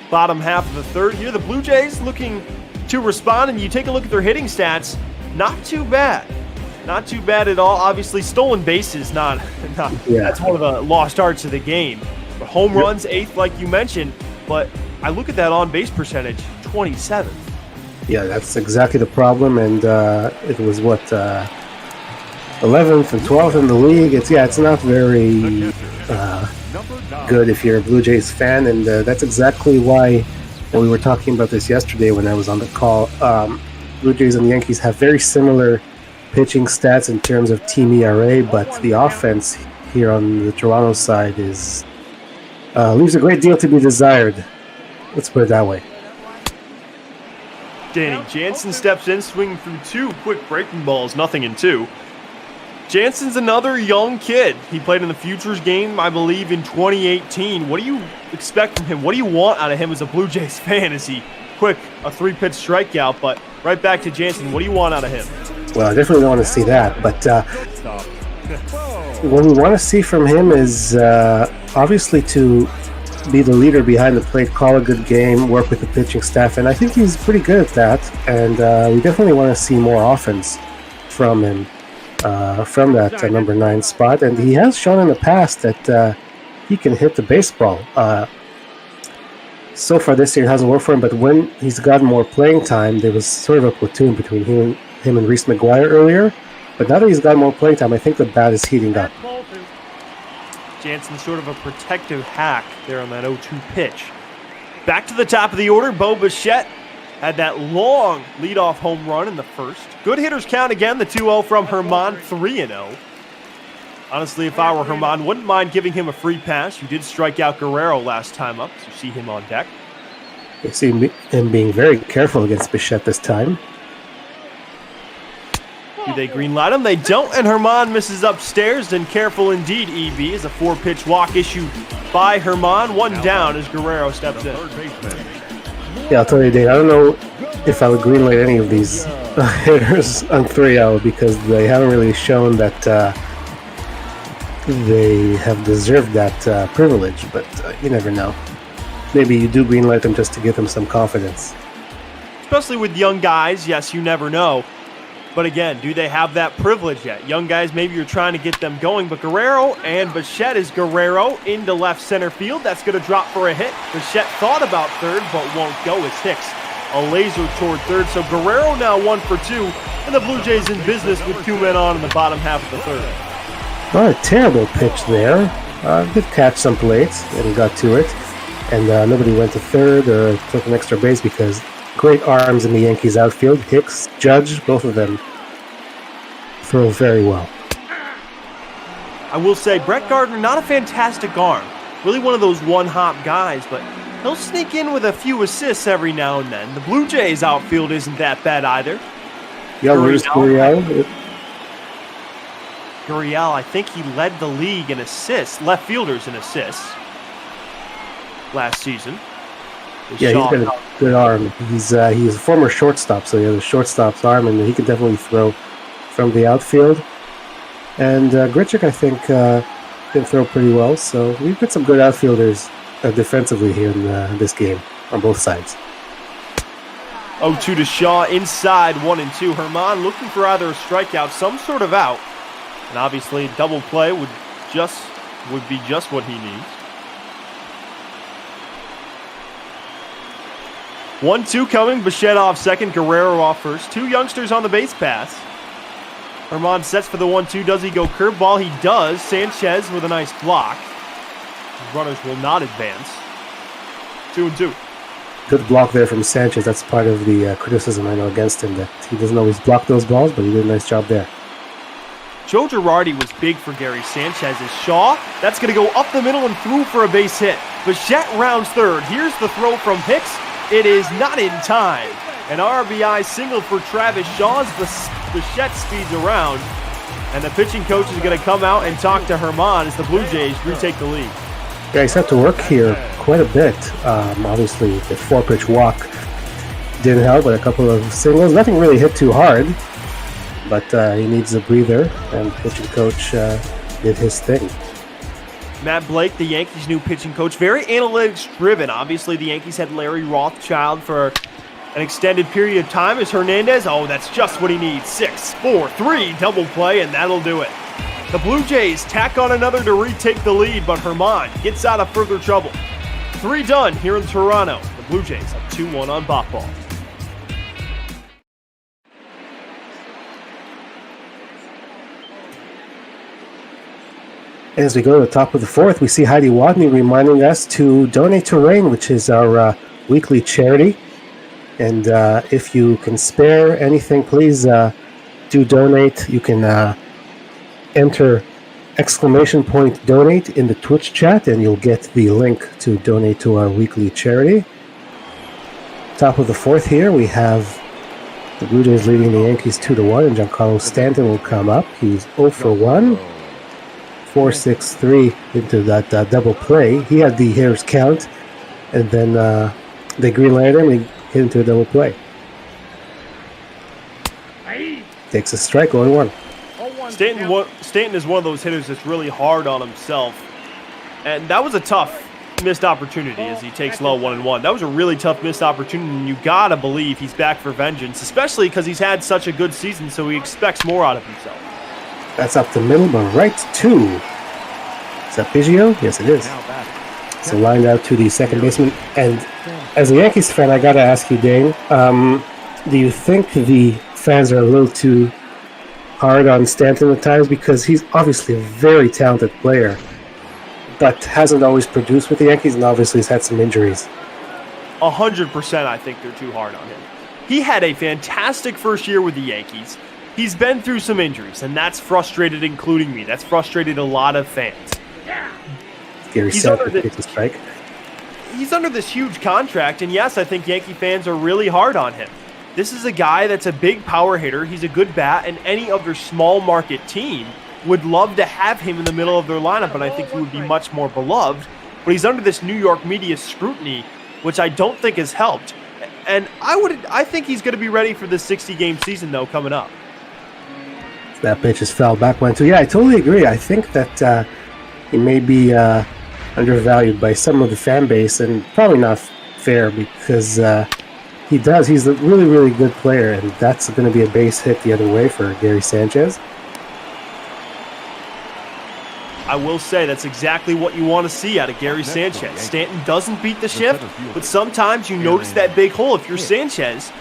Bottom half of the third here, the Blue Jays looking to respond, and you take a look at their hitting stats, not too bad. Not too bad at all. Obviously, stolen bases, not that's one of the lost arts of the game. But home runs, 8th, like you mentioned. But I look at that on-base percentage, 27th. Yeah, that's exactly the problem. And it was 11th and 12th in the league. It's not very good if you're a Blue Jays fan, and that's exactly why we were talking about this yesterday when I was on the call. Blue Jays and the Yankees have very similar pitching stats in terms of team ERA, but the offense here on the Toronto side is leaves a great deal to be desired. Let's put it that way. Danny Jansen steps in, swinging through 2 quick breaking balls, nothing in 2. Jansen's another young kid. He played in the Futures game, I believe, in 2018. What do you expect from him? What do you want out of him as a Blue Jays fan? Is he quick, a 3-pitch strikeout? But right back to Jansen, what do you want out of him? Well, I definitely don't want to see that, but what we want to see from him is obviously to be the leader behind the plate, call a good game, work with the pitching staff, and I think he's pretty good at that, and we definitely want to see more offense from him, from that number 9 spot, and he has shown in the past that he can hit the baseball. So far this year it hasn't worked for him, but when he's gotten more playing time, there was sort of a platoon between him and Reese McGuire earlier, but now that he's got more playing time, I think the bat is heating up. Jansen's sort of a protective hack there on that 0-2 pitch. Back to the top of the order, Bo Bichette had that long leadoff home run in the first. Good hitters count again, the 2-0 from Herman, 3-0. Honestly, if I were Herman, wouldn't mind giving him a free pass. You did strike out Guerrero last time up, so you see him on deck. You see him being very careful against Bichette this time. Do they green light him? They don't, and Herman misses upstairs, and careful indeed, EB, is a 4-pitch walk issued by Herman. 1 down as Guerrero steps in. Yeah, I'll tell you, Dave, I don't know if I would green light any of these hitters on 3-0 because they haven't really shown that they have deserved that privilege, but you never know. Maybe you do green light them just to give them some confidence. Especially with young guys, yes, you never know. But again, do they have that privilege yet? Young guys, maybe you're trying to get them going, but Guerrero and Bichette is Guerrero into left center field. That's going to drop for a hit. Bichette thought about third, but won't go as Hicks a laser toward third. So Guerrero now 1 for 2, and the Blue Jays in business with 2 men on in the bottom half of the third. Not a terrible pitch there. Did catch some plates and got to it. And nobody went to third or took an extra base because great arms in the Yankees outfield. Hicks, Judge, both of them throw very well. I will say, Brett Gardner, not a fantastic arm. Really one of those one-hop guys, but he'll sneak in with a few assists every now and then. The Blue Jays outfield isn't that bad either. Yeah, where's Gurriel? Gurriel, I think he led the league in assists, left fielders in assists last season. Yeah, he's got a good arm. He's a former shortstop, so he has a shortstop's arm, and he can definitely throw from the outfield. And Grichuk, I think, can throw pretty well. So we've got some good outfielders defensively here in this game on both sides. 0-2 to Shaw, inside 1-2. Herman looking for either a strikeout, some sort of out, and obviously a double play would be just what he needs. 1-2 coming. Bichette off second, Guerrero off first. 2 youngsters on the base pass. Herman sets for the 1-2. Does he go curveball? He does. Sanchez with a nice block. His runners will not advance. 2-2. Good block there from Sanchez. That's part of the criticism I know against him, that he doesn't always block those balls, but he did a nice job there. Joe Girardi was big for Gary Sanchez. As Shaw, that's going to go up the middle and through for a base hit. Bichette rounds third. Here's the throw from Hicks. It is not in time. An RBI single for Travis Shaw as Bichette speeds around. And the pitching coach is going to come out and talk to Herman as the Blue Jays retake the lead. Yeah, he's had to work here quite a bit. Obviously, the 4-pitch walk didn't help, but a couple of singles. Nothing really hit too hard, but he needs a breather, and the pitching coach did his thing. Matt Blake, the Yankees' new pitching coach, very analytics-driven. Obviously, the Yankees had Larry Rothschild for an extended period of time. As Hernandez, that's just what he needs. 6, 4, 3, double play, and that'll do it. The Blue Jays tack on another to retake the lead, but Herman gets out of further trouble. 3 done here in Toronto. The Blue Jays up 2-1 on Botball. As we go to the top of the fourth, we see Heidi Wadney reminding us to donate to RAIN, which is our weekly charity. And if you can spare anything, please do donate. You can enter !donate in the Twitch chat, and you'll get the link to donate to our weekly charity. Top of the fourth here, we have the Blue Jays leading the Yankees 2-1, and Giancarlo Stanton will come up. He's 0 for 1. 4-6-3 into that double play. He had the hitters count, and then they green-lighted him and he hit into a double play. Takes a strike, 0-1. Stanton is one of those hitters that's really hard on himself, and that was a tough missed opportunity as he takes low 1-1. That was a really tough missed opportunity, and you gotta believe he's back for vengeance, especially because he's had such a good season, so he expects more out of himself. That's up the middle, but right to. Is that Biggio? Yes, it is. So lined out to the second baseman. And as a Yankees fan, I got to ask you, Dane, do you think the fans are a little too hard on Stanton at times? Because he's obviously a very talented player, but hasn't always produced with the Yankees, and obviously has had some injuries. 100% I think they're too hard on him. He had a fantastic first year with the Yankees. He's been through some injuries, and that's frustrated, including me. That's frustrated a lot of fans. Gary Sanchez takes a strike. He's under this huge contract, and yes, I think Yankee fans are really hard on him. This is a guy that's a big power hitter. He's a good bat, and any other small market team would love to have him in the middle of their lineup, and I think he would be much more beloved. But he's under this New York media scrutiny, which I don't think has helped. And I think he's going to be ready for this 60-game season, though, coming up. That pitch is fouled back 1-2. Yeah, I totally agree. I think that he may be undervalued by some of the fan base, and probably not fair, because he's a really, really good player, and that's going to be a base hit the other way for Gary Sanchez. I will say that's exactly what you want to see out of Gary Sanchez. Stanton doesn't beat the shift, but sometimes you notice that big hole. If you're Sanchez,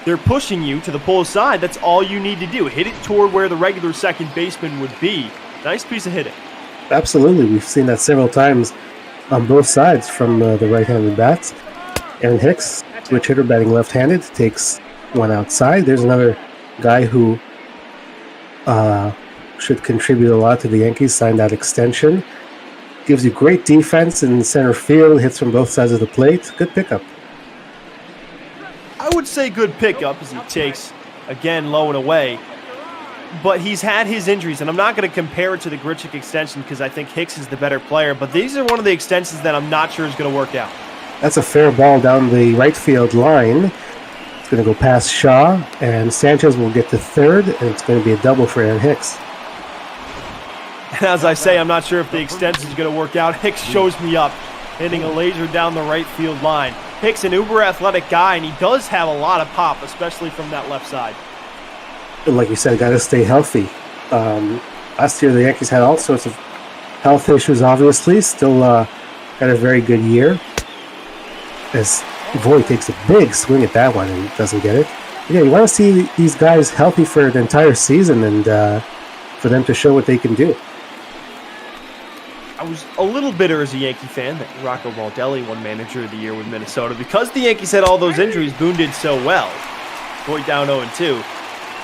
they're pushing you to the pull side. That's all you need to do. Hit it toward where the regular second baseman would be. Nice piece of hitting. Absolutely. We've seen that several times on both sides from the right-handed bats. Aaron Hicks, switch hitter, batting left-handed, takes one outside. There's another guy who should contribute a lot to the Yankees, signed that extension. Gives you great defense in center field, hits from both sides of the plate. Good pickup. I would say good pickup as he takes, again, low and away. But he's had his injuries, and I'm not going to compare it to the Grichuk extension because I think Hicks is the better player, but these are one of the extensions that I'm not sure is going to work out. That's a fair ball down the right field line. It's going to go past Shaw, and Sanchez will get to third, and it's going to be a double for Aaron Hicks. And as I say, I'm not sure if the extension is going to work out. Hicks shows me up, hitting a laser down the right field line. Hicks, an uber-athletic guy, and he does have a lot of pop, especially from that left side. Like you said, got to stay healthy. Last year, the Yankees had all sorts of health issues, obviously. Still had a very good year. As Voit takes a big swing at that one and doesn't get it. Yeah, you want to see these guys healthy for the entire season and for them to show what they can do. I was a little bitter as a Yankee fan that Rocco Baldelli won Manager of the Year with Minnesota. Because the Yankees had all those injuries, Boone did so well. Voit down 0-2.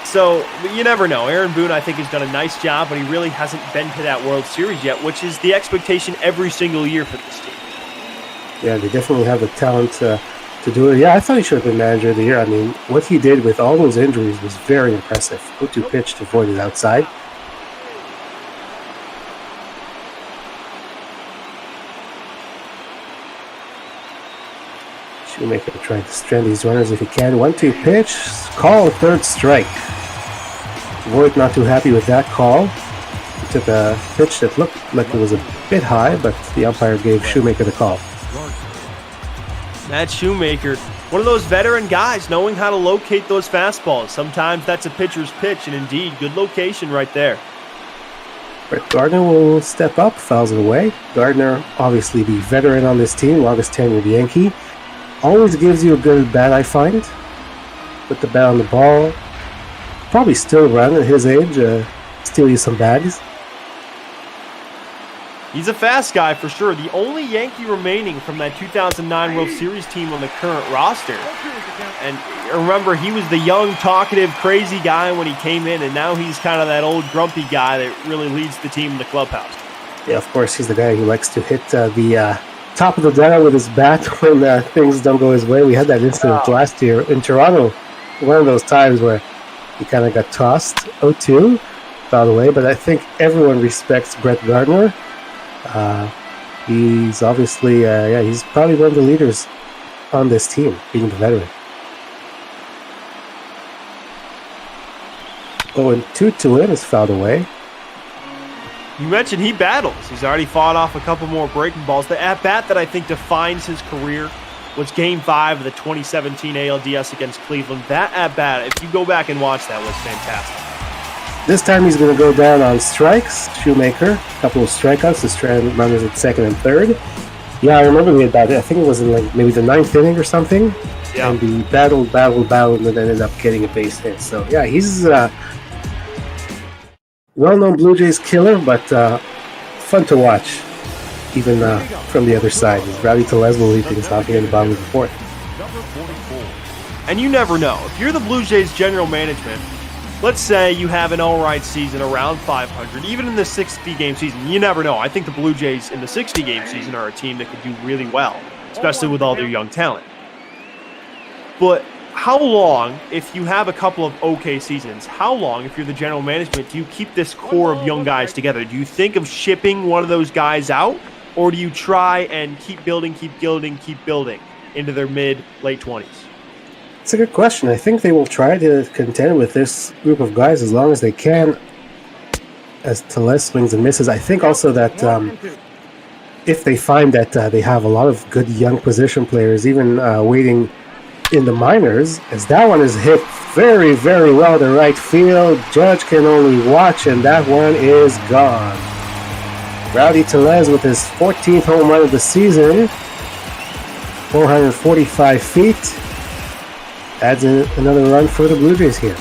So, you never know. Aaron Boone, I think, has done a nice job, but he really hasn't been to that World Series yet, which is the expectation every single year for this team. Yeah, they definitely have the talent to do it. Yeah, I thought he should have been Manager of the Year. I mean, what he did with all those injuries was very impressive. 0-2 pitch to Voit is outside. Shoemaker trying to strand these runners if he can. 1-2 pitch, call, third strike. Voit not too happy with that call. He took a pitch that looked like it was a bit high, but the umpire gave Shoemaker the call. Matt Shoemaker, one of those veteran guys knowing how to locate those fastballs. Sometimes that's a pitcher's pitch, and indeed, good location right there. Brett Gardner will step up, fouls it away. Gardner, obviously the veteran on this team, longest tenured Yankee. Always gives you a good bat, I find. Put the bat on the ball. Probably still run at his age. Steal you some bags. He's a fast guy for sure. The only Yankee remaining from that 2009 World Series team on the current roster. And remember, he was the young, talkative, crazy guy when he came in, and now he's kind of that old, grumpy guy that really leads the team in the clubhouse. Yeah, of course, he's the guy who likes to hit the top of the dial with his bat when things don't go his way. We had that incident last year in Toronto. One of those times where he kind of got tossed 0-2, by the way. But I think everyone respects Brett Gardner. He's obviously, he's probably one of the leaders on this team, being the veteran. 0-2 to win is fouled away. You mentioned he battles. He's already fought off a couple more breaking balls. The at-bat that I think defines his career was Game 5 of the 2017 ALDS against Cleveland. That at-bat, if you go back and watch that, was fantastic. This time he's going to go down on strikes. Shoemaker, a couple of strikeouts. The strand runners at second and third. Yeah, I remember the at-bat. I think it was in like maybe the 9th inning or something. Yeah. And he battled, and then ended up getting a base hit. So, yeah, he's well-known Blue Jays killer, but fun to watch, even from the other side. As Rowdy Tellez will lead things off here in the bottom of the fourth. And you never know. If you're the Blue Jays general management, let's say you have an all-right season around 500, even in the 60-game season. You never know. I think the Blue Jays in the 60-game season are a team that could do really well, especially with all their young talent. But how long, if you have a couple of okay seasons, how long, if you're the general management, do you keep this core of young guys together? Do you think of shipping one of those guys out, or do you try and keep building into their late 20s? It's a good question. I think they will try to contend with this group of guys as long as they can, as Tellez swings and misses. I think also that if they find that they have a lot of good young position players, even waiting in the minors, as that one is hit very, very well to right field. Judge can only watch, and that one is gone. Rowdy Tellez with his 14th home run of the season, 445 feet, adds another run for the Blue Jays here.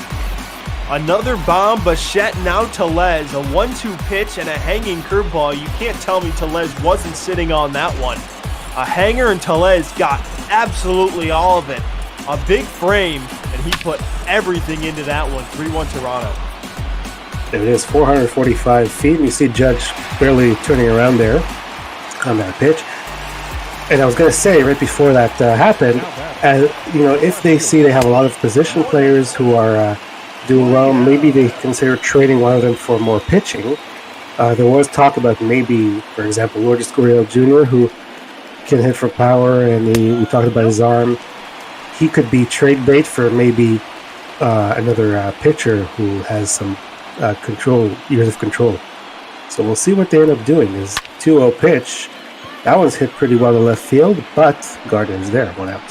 Another bomb, Bichette, now Tellez, a 1-2 pitch and a hanging curveball. You can't tell me Tellez wasn't sitting on that one. A hanger, and Tellez got absolutely all of it. A big frame, and he put everything into that one. 3-1 Toronto. There it is, 445 feet. And you see Judge barely turning around there on that pitch. And I was going to say, right before that happened, if they see they have a lot of position players who are doing well, maybe they consider trading one of them for more pitching. There was talk about maybe, for example, Lourdes Gurriel Jr., who can hit for power, and we talked about his arm. He could be trade bait for maybe another pitcher who has some years of control. So we'll see what they end up doing. Is 2-0 pitch. That one's hit pretty well to left field, but Gardner's there, one out.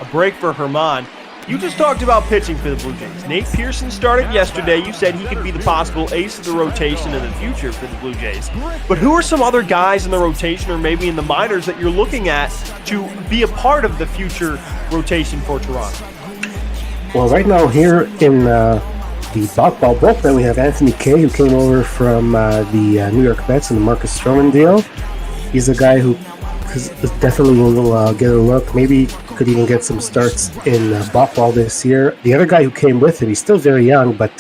A break for Herman. You just talked about pitching for the Blue Jays. Nate Pearson started yesterday. You said he could be the possible ace of the rotation in the future for the Blue Jays. But who are some other guys in the rotation or maybe in the minors that you're looking at to be a part of the future rotation for Toronto? Well, right now here in the Ball bullpen, we have Anthony Kay, who came over from the New York Mets in the Marcus Stroman deal. He's a guy who definitely will get a look. Maybe could even get some starts in Ball this year. The other guy who came with him, he's still very young, but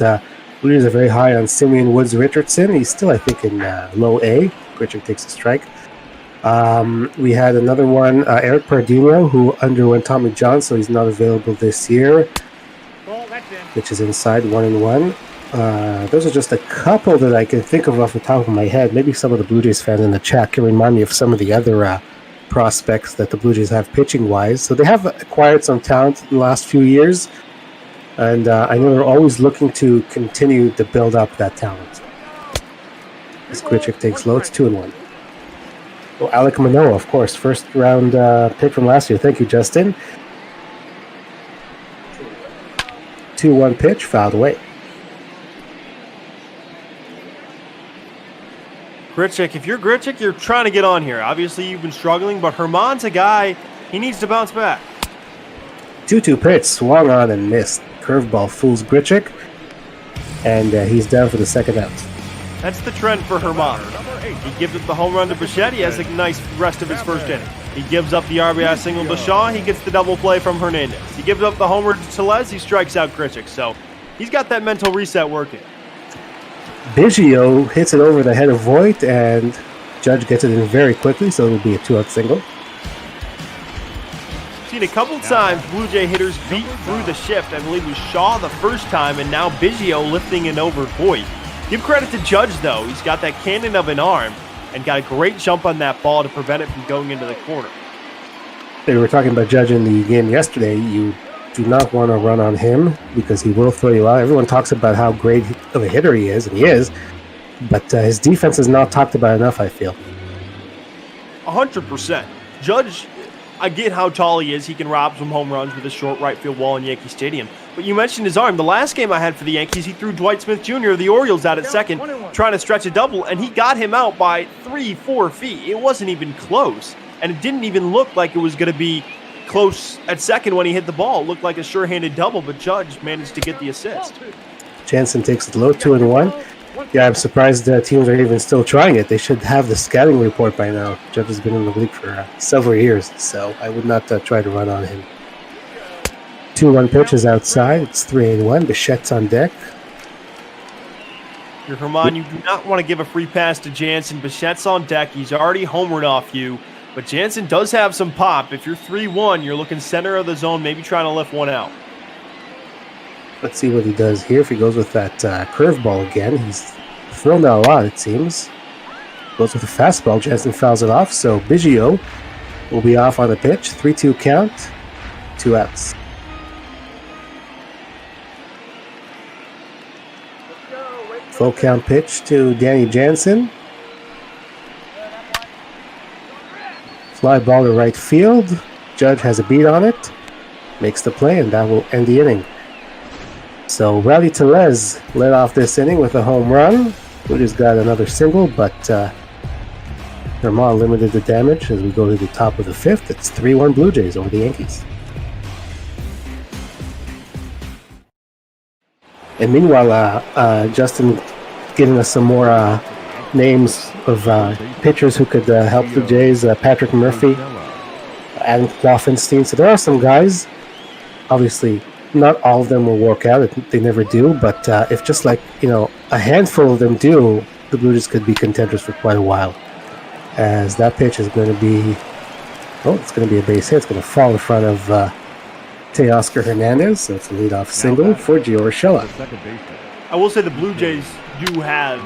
Blue Jays are very high on Simeon Woods Richardson. He's still, I think, in low A. Richard takes a strike. We had another one, Eric Pardino, who underwent Tommy John, so he's not available this year, which is inside 1-1. Those are just a couple that I can think of off the top of my head. Maybe some of the Blue Jays fans in the chat can remind me of some of the other prospects that the Blue Jays have pitching-wise. So they have acquired some talent in the last few years, and I know they're always looking to continue to build up that talent. As Grichuk takes low, it's 2-1. Oh, Alek Manoah, of course, first-round pick from last year. Thank you, Justin. 2-1 pitch, fouled away. Grichuk, if you're Grichuk, you're trying to get on here. Obviously, you've been struggling, but Herman's a guy, he needs to bounce back. 2-2 pitch, swung on and missed. Curveball fools Grichuk, and he's down for the second out. That's the trend for Herman. He gives up the home run to Bichette. He has a nice rest of his first inning. He gives up the RBI single to Shaw. He gets the double play from Hernandez. He gives up the homer to Tellez. He strikes out Grichuk. So he's got that mental reset working. Biggio hits it over the head of Voit, and Judge gets it in very quickly, so it'll be a 2-out single. Seen a couple times Blue Jay hitters beat through the shift. I believe it was Shaw the first time, and now Biggio lifting it over Voit. Give credit to Judge, though. He's got that cannon of an arm and got a great jump on that ball to prevent it from going into the corner. They were talking about Judge in the game yesterday. You do not want to run on him because he will throw you out. Everyone talks about how great of a hitter he is, and he is, but his defense is not talked about enough, I feel. 100%. Judge, I get how tall he is. He can rob some home runs with a short right field wall in Yankee Stadium. But you mentioned his arm. The last game I had for the Yankees, he threw Dwight Smith Jr. of the Orioles out at second, trying to stretch a double, and he got him out by 3-4 feet. It wasn't even close, and it didn't even look like it was going to be close at second when he hit the ball. It looked like a sure-handed double, but Judge managed to get the assist. Jansen takes it low, 2-1. Yeah, I'm surprised teams are even still trying it. They should have the scouting report by now. Judge has been in the league for several years, so I would not try to run on him. 2-1 pitch is outside. It's 3-1. Bichette's on deck. You're Herman, you do not want to give a free pass to Jansen. Bichette's on deck. He's already homered off you, but Jansen does have some pop. If you're 3-1, you're looking center of the zone, maybe trying to lift one out. Let's see what he does here. If he goes with that curveball again, he's thrown out a lot, it seems. Goes with a fastball. Jansen fouls it off, so Biggio will be off on the pitch. 3-2 count, 2 outs. Full count pitch to Danny Jansen. Fly ball to right field. Judge has a beat on it. Makes the play, and that will end the inning. So Rowdy Tellez led off this inning with a home run. We just got another single, but Herman limited the damage as we go to the top of the fifth. It's 3-1 Blue Jays over the Yankees. And meanwhile, Justin giving us some more names of pitchers who could help the Jays. Patrick Murphy, Adam Kloffenstein. So there are some guys. Obviously, not all of them will work out. They never do. But if just like, a handful of them do, the Blue Jays could be contenders for quite a while. As that pitch is going to be, it's going to be a base hit. It's going to fall in front of Teoscar Hernandez. So it's a leadoff single for Gio Urshela. I will say the Blue Jays do have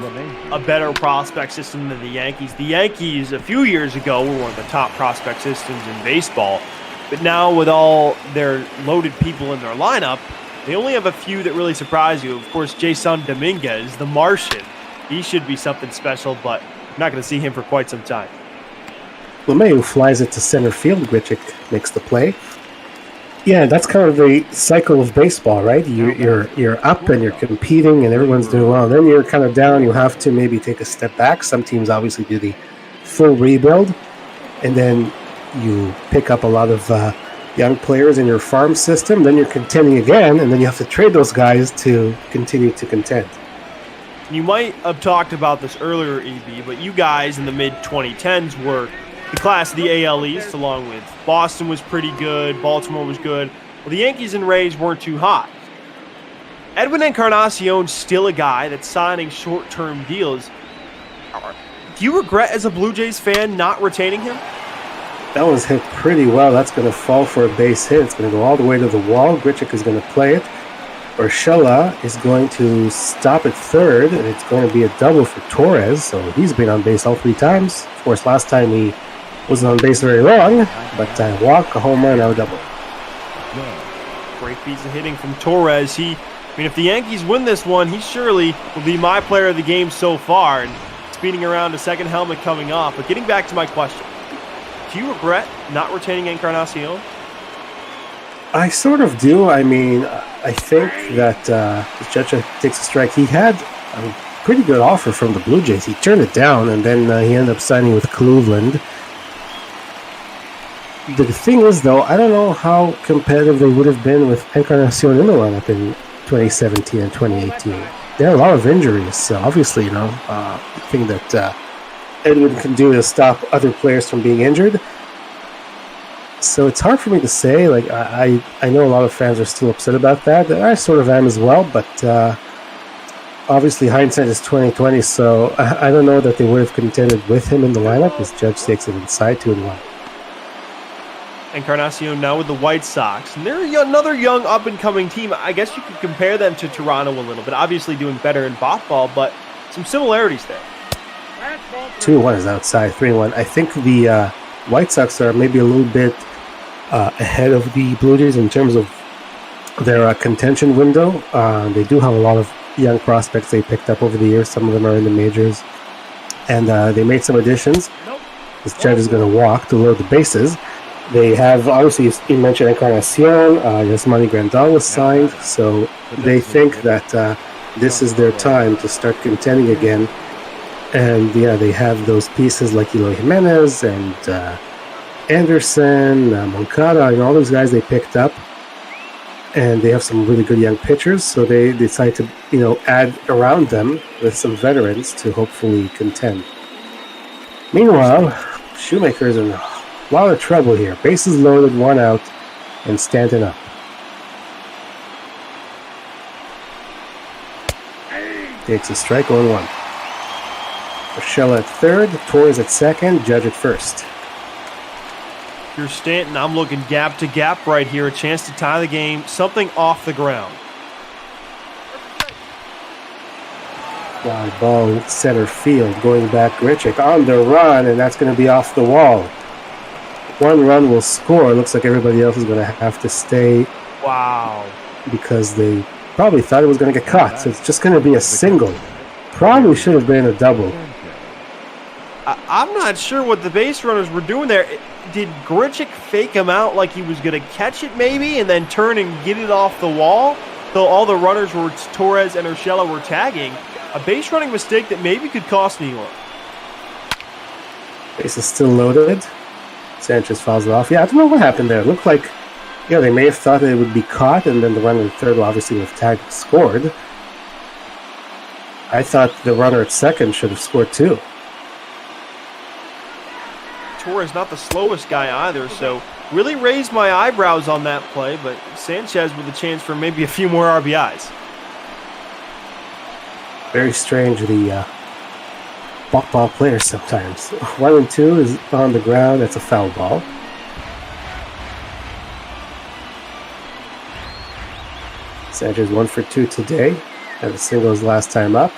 a better prospect system than the Yankees. The Yankees, a few years ago, were one of the top prospect systems in baseball. But now with all their loaded people in their lineup, they only have a few that really surprise you. Of course, Jason Dominguez, the Martian. He should be something special, but I'm not going to see him for quite some time. LeMahieu flies it to center field. Grichuk makes the play. Yeah, that's kind of the cycle of baseball, right? You're up and you're competing and everyone's doing well. Then you're kind of down. You have to maybe take a step back. Some teams obviously do the full rebuild, and then you pick up a lot of young players in your farm system. Then you're contending again, and then you have to trade those guys to continue to contend. You might have talked about this earlier, EB, but you guys in the mid-2010s were the class of the AL East, along with Boston was pretty good, Baltimore was good. Well, the Yankees and Rays weren't too hot. Edwin Encarnacion's still a guy that's signing short-term deals. Do you regret, as a Blue Jays fan, not retaining him? That one's hit pretty well. That's going to fall for a base hit. It's going to go all the way to the wall. Grichuk is going to play it. Urshela is going to stop at third, and it's going to be a double for Torres. So he's been on base all 3 times. Of course, last time he wasn't on base very long, but a walk, a home run, now a double. Great piece of hitting from Torres. If the Yankees win this one, he surely will be my player of the game so far, and speeding around a second helmet coming off. But getting back to my question, do you regret not retaining Encarnacion? I sort of do. I think that if Judge takes a strike, he had a pretty good offer from the Blue Jays. He turned it down, and then he ended up signing with Cleveland. The thing is, though, I don't know how competitive they would have been with Encarnacion in the lineup in 2017 and 2018. There are a lot of injuries, so obviously, I think that Edwin can do to stop other players from being injured. So it's hard for me to say. Like I know a lot of fans are still upset about that. I sort of am as well, but obviously hindsight is 2020. So I don't know that they would have contended with him in the lineup as Judge takes it inside 2-1. Encarnacion now with the White Sox, and they're another young up-and-coming team. I guess you could compare them to Toronto a little bit. Obviously doing better in ball, but some similarities there. 2-1 is outside, 3-1. I think the White Sox are maybe a little bit ahead of the Blue Jays in terms of their contention window. They do have a lot of young prospects they picked up over the years. Some of them are in the majors. And they made some additions. This Judge is going to walk to load the bases. They have, obviously, you mentioned Encarnacion. Yasmani Grandal was signed. So they think that this is their time to start contending again. And yeah, they have those pieces like Eloy Jimenez and Anderson, Moncada, and all those guys they picked up. And they have some really good young pitchers. So they decide to, add around them with some veterans to hopefully contend. Meanwhile, Shoemaker's in a lot of trouble here. Bases loaded, 1 out, and Stanton up. Takes a strike, 0-1. Urshela at third, Torres at second, Judge at first. Here's Stanton. I'm looking gap to gap right here. A chance to tie the game. Something off the ground. Fly ball center field, going back Grichuk on the run, and that's going to be off the wall. 1 run will score. Looks like everybody else is going to have to stay. Wow. Because they probably thought it was going to get caught. So it's just going to be a single. Probably should have been a double. I'm not sure what the base runners were doing there. Did Grichuk fake him out like he was going to catch it maybe and then turn and get it off the wall? Though all the runners were Torres and Urshela were tagging. A base running mistake that maybe could cost New York. Base is still loaded. Sanchez fouls it off. Yeah, I don't know what happened there. It looked like, they may have thought it would be caught, and then the runner at third obviously would have tagged and scored. I thought the runner at second should have scored too. Torres not the slowest guy either, so really raised my eyebrows on that play, but Sanchez with a chance for maybe a few more RBIs. Very strange, the ball players sometimes. 1 and 2 is on the ground. That's a foul ball. Sanchez 1 for 2 today. Had a single his last time up.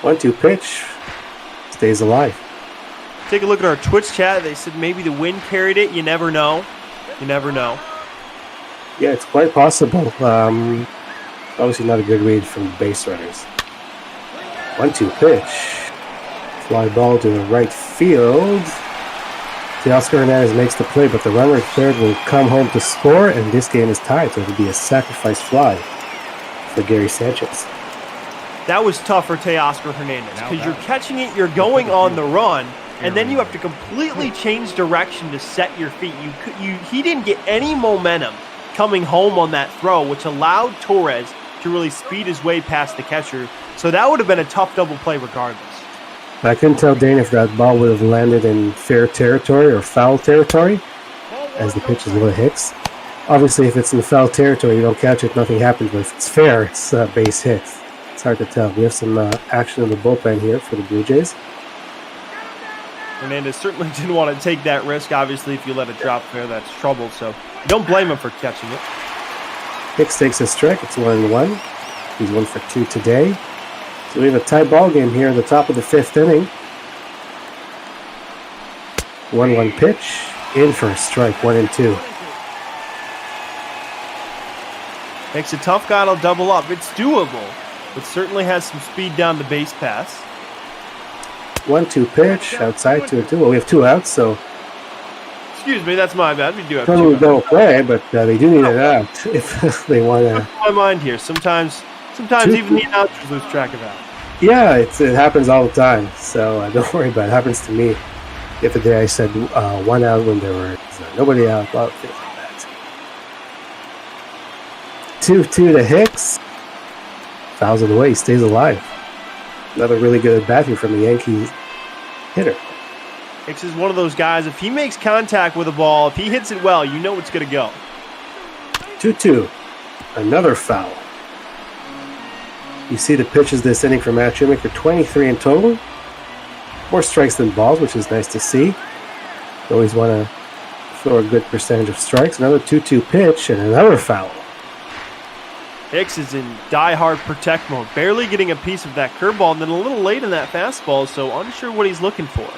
1-2 pitch. Stays alive. Take a look at our Twitch chat. They said maybe the wind carried it. You never know. You never know. Yeah, it's quite possible. Obviously not a good read from the base runners. 1-2 pitch. Fly ball to the right field. Teoscar Hernandez makes the play, but the runner at third will come home to score, and this game is tied, so it'll be a sacrifice fly for Gary Sanchez. That was tough for Teoscar Hernandez because you're catching it, you're going on the run, and then you have to completely change direction to set your feet. He didn't get any momentum coming home on that throw, which allowed Torres to really speed his way past the catcher. So that would have been a tough double play regardless. I couldn't tell Dane if that ball would have landed in fair territory or foul territory, as the pitch is Will Hicks. Obviously, if it's in foul territory, you don't catch it, nothing happens. But if it's fair, it's base hit. It's hard to tell. We have some action in the bullpen here for the Blue Jays. Hernandez certainly didn't want to take that risk. Obviously, if you let it drop fair, that's trouble. So don't blame him for catching it. Hicks takes a strike. It's 1-1. He's 1 for 2 today. So we have a tie ball game here in the top of the 5th inning. 1-1 pitch. In for a strike. 1-2. Makes a tough guy to double up. It's doable, but certainly has some speed down the base pass. 1-2 pitch. Outside 2-2. Well, we have 2 outs, so. Excuse me, that's my bad. We do have totally don't play, but they do need it out if they want to. My mind here. Sometimes even the announcers lose track of that. Yeah, it happens all the time. So don't worry about it. It happens to me. The other day I said 1 out when there was nobody out. Well, things like that. 2-2 to Hicks. Fouls it away. He stays alive. Another really good at bat here from the Yankees hitter. Hicks is one of those guys, if he makes contact with a ball, if he hits it well, you know it's going to go. 2-2. Another foul. You see the pitches this inning from Matt Shoemaker, 23 in total. More strikes than balls, which is nice to see. You always want to throw a good percentage of strikes. Another 2-2 pitch and another foul. Hicks is in die-hard protect mode, barely getting a piece of that curveball, and then a little late in that fastball, so unsure what he's looking for.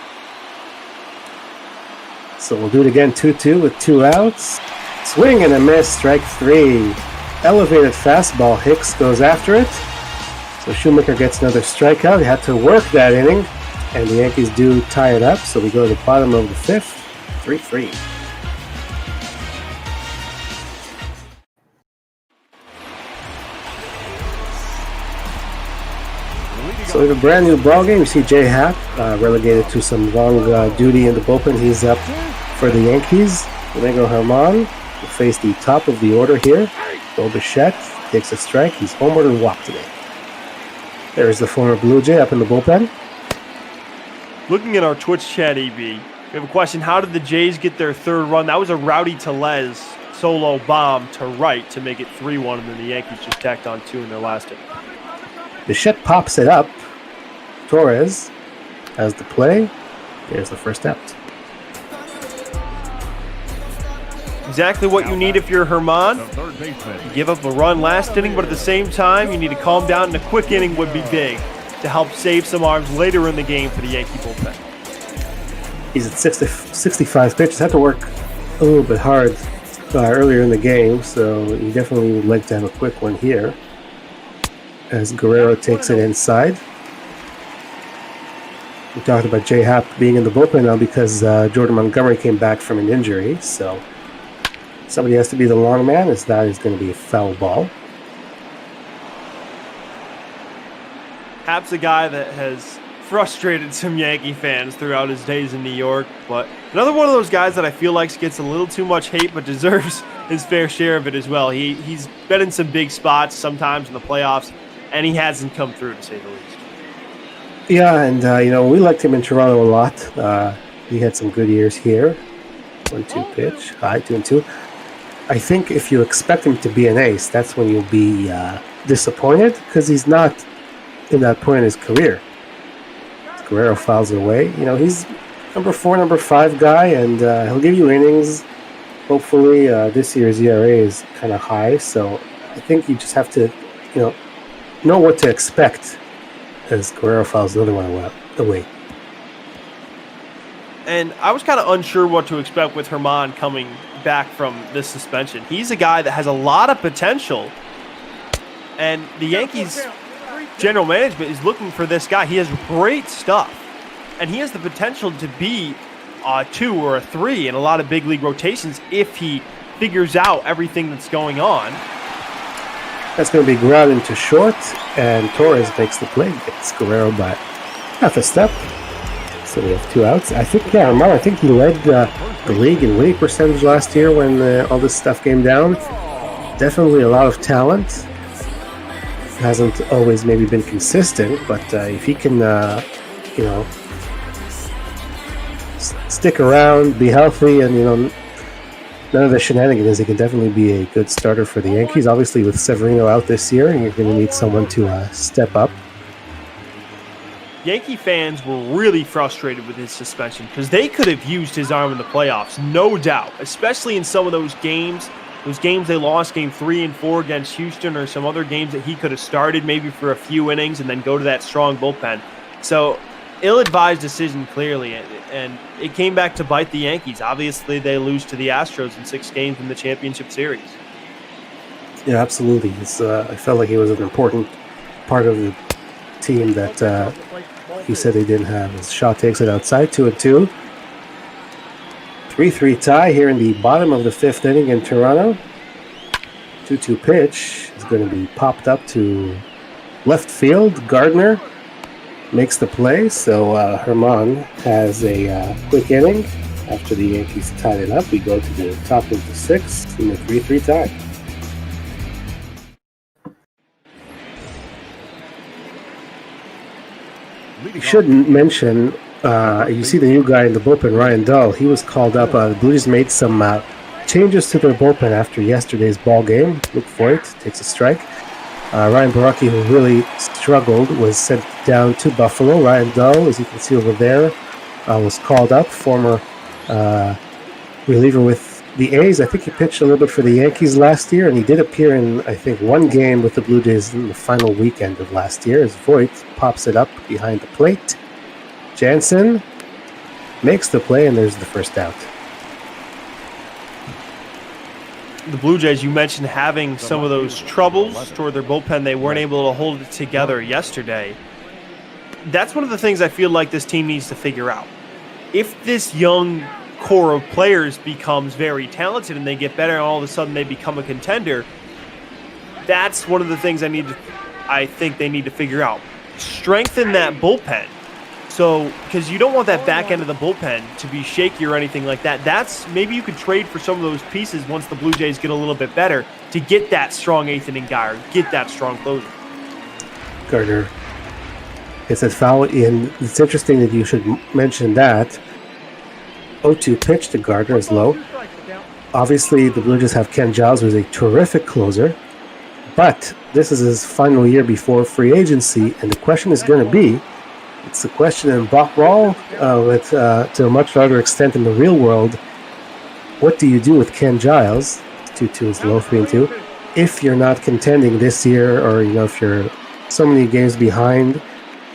So we'll do it again, 2-2 with 2 outs. Swing and a miss, strike 3. Elevated fastball, Hicks goes after it. So Shoemaker gets another strikeout. He had to work that inning, and the Yankees do tie it up. So we go to the bottom of the 5th, 3-3. So we have a brand new ball game. You see J Happ relegated to some long duty in the bullpen. He's up for the Yankees. Domingo Germán will face the top of the order here. Bill Bichette takes a strike. He's homered and walked today. There's the former Blue Jay up in the bullpen. Looking at our Twitch chat, EB, we have a question. How did the Jays get their third run? That was a Rowdy Tellez solo bomb to right to make it 3-1, and then the Yankees just tacked on 2 in their last inning. Bichette pops it up. Torres has the play. There's the first out. Exactly what you need if you're Germán. You give up a run last inning, but at the same time, you need to calm down, and a quick inning would be big to help save some arms later in the game for the Yankee bullpen. He's at 65 pitches. Had to work a little bit hard earlier in the game, so you definitely would like to have a quick one here. As Guerrero takes it inside. We talked about J Happ being in the bullpen now because Jordan Montgomery came back from an injury, so somebody has to be the long man, as that is going to be a foul ball. Happ's a guy that has frustrated some Yankee fans throughout his days in New York, but another one of those guys that I feel like gets a little too much hate but deserves his fair share of it as well. He's been in some big spots sometimes in the playoffs, and he hasn't come through, to say the least. Yeah, and we liked him in Toronto a lot. He had some good years here. 1-2 pitch, high 2-2. I think if you expect him to be an ace, that's when you'll be disappointed, because he's not in that point in his career. Guerrero fouls it away. He's number 4, number 5 guy, and he'll give you innings. Hopefully, this year's ERA is kind of high, so I think you just have to, know what to expect as Guerrero fouls another one away. And I was kind of unsure what to expect with Germán coming back from this suspension. He's a guy that has a lot of potential, and the Yankees general management is looking for this guy. He has great stuff, and he has the potential to be a 2 or a 3 in a lot of big league rotations if he figures out everything that's going on. That's going to be grounded into short, and Torres makes the play. Gets Guerrero by half a step. So we have 2 outs. I think he led the league in winning percentage last year when all this stuff came down. Definitely a lot of talent. Hasn't always maybe been consistent, but if he can, stick around, be healthy, and none of the shenanigans, he can definitely be a good starter for the Yankees. Obviously, with Severino out this year, you're going to need someone to step up. Yankee fans were really frustrated with his suspension because they could have used his arm in the playoffs, no doubt, especially in some of those games they lost, game 3 and 4 against Houston, or some other games that he could have started maybe for a few innings and then go to that strong bullpen. So, ill-advised decision, clearly, and it came back to bite the Yankees. Obviously, they lose to the Astros in 6 games in the championship series. Yeah, absolutely. I felt like he was an important part of the team that he said they didn't have. As Shaw takes it outside, 2-2. 3-3 tie here in the bottom of the 5th inning in Toronto. 2-2 pitch is going to be popped up to left field. Gardner makes the play, so Germán has a quick inning. After the Yankees tied it up, we go to the top of the 6th in the 3-3 tie. should mention, you see the new guy in the bullpen, Ryan Dull. He was called up. The Blue Jays made some changes to their bullpen after yesterday's ball game. Look for it. Takes a strike. Ryan Baraki, who really struggled, was sent down to Buffalo. Ryan Dull, as you can see over there, was called up. Former reliever with the A's. I think he pitched a little bit for the Yankees last year, and he did appear in, I think, one game with the Blue Jays in the final weekend of last year, as Voigt pops it up behind the plate. Jansen makes the play, and there's the first out. The Blue Jays, you mentioned having some of those troubles toward their bullpen. They weren't able to hold it together yesterday. That's one of the things I feel like this team needs to figure out. If this young core of players becomes very talented and they get better and all of a sudden they become a contender, that's one of the things I think they need to figure out. Strengthen that bullpen. So, because you don't want that back end of the bullpen to be shaky or anything like that. That's, maybe you could trade for some of those pieces once the Blue Jays get a little bit better to get that strong eighth inning guy or get that strong closer. Gardner gets a foul in. It's interesting that you should mention that. 0-2 pitch to Gardner is low. Obviously, the Blue Jays have Ken Giles, who's a terrific closer. But this is his final year before free agency, and the question is going to be, it's a question in baseball, to a much larger extent in the real world. What do you do with Ken Giles? 2-2 is low, 3-2. If you're not contending this year, or if you're so many games behind,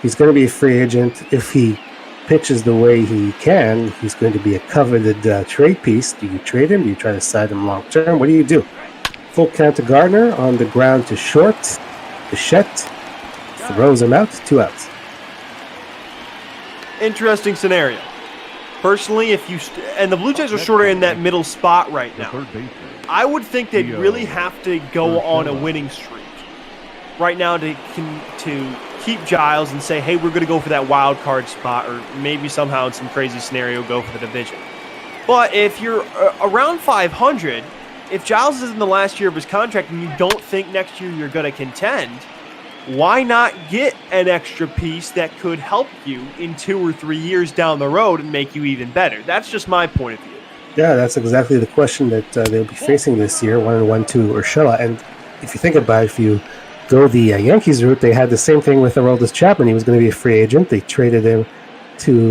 he's going to be a free agent. If he pitches the way he can, he's going to be a coveted trade piece. Do you trade him? Do you try to side him long term? What do you do? Full count to Gardner, on the ground to short. Bichette throws him out, 2 outs. Interesting scenario. Personally, if you and the Blue Jays are sort of in that middle spot right now, I would think they'd really have to go on a winning streak right now to keep Giles and say, hey, we're going to go for that wild card spot, or maybe somehow in some crazy scenario go for the division. But if you're around 500, if Giles is in the last year of his contract and you don't think next year you're going to contend, why not get an extra piece that could help you in 2 or 3 years down the road and make you even better? That's just my point of view. Yeah, that's exactly the question that they'll be facing this year, 1-1-2 Urshela. And if you think about it, if you go the Yankees route, they had the same thing with Aroldis Chapman. He was going to be a free agent. They traded him to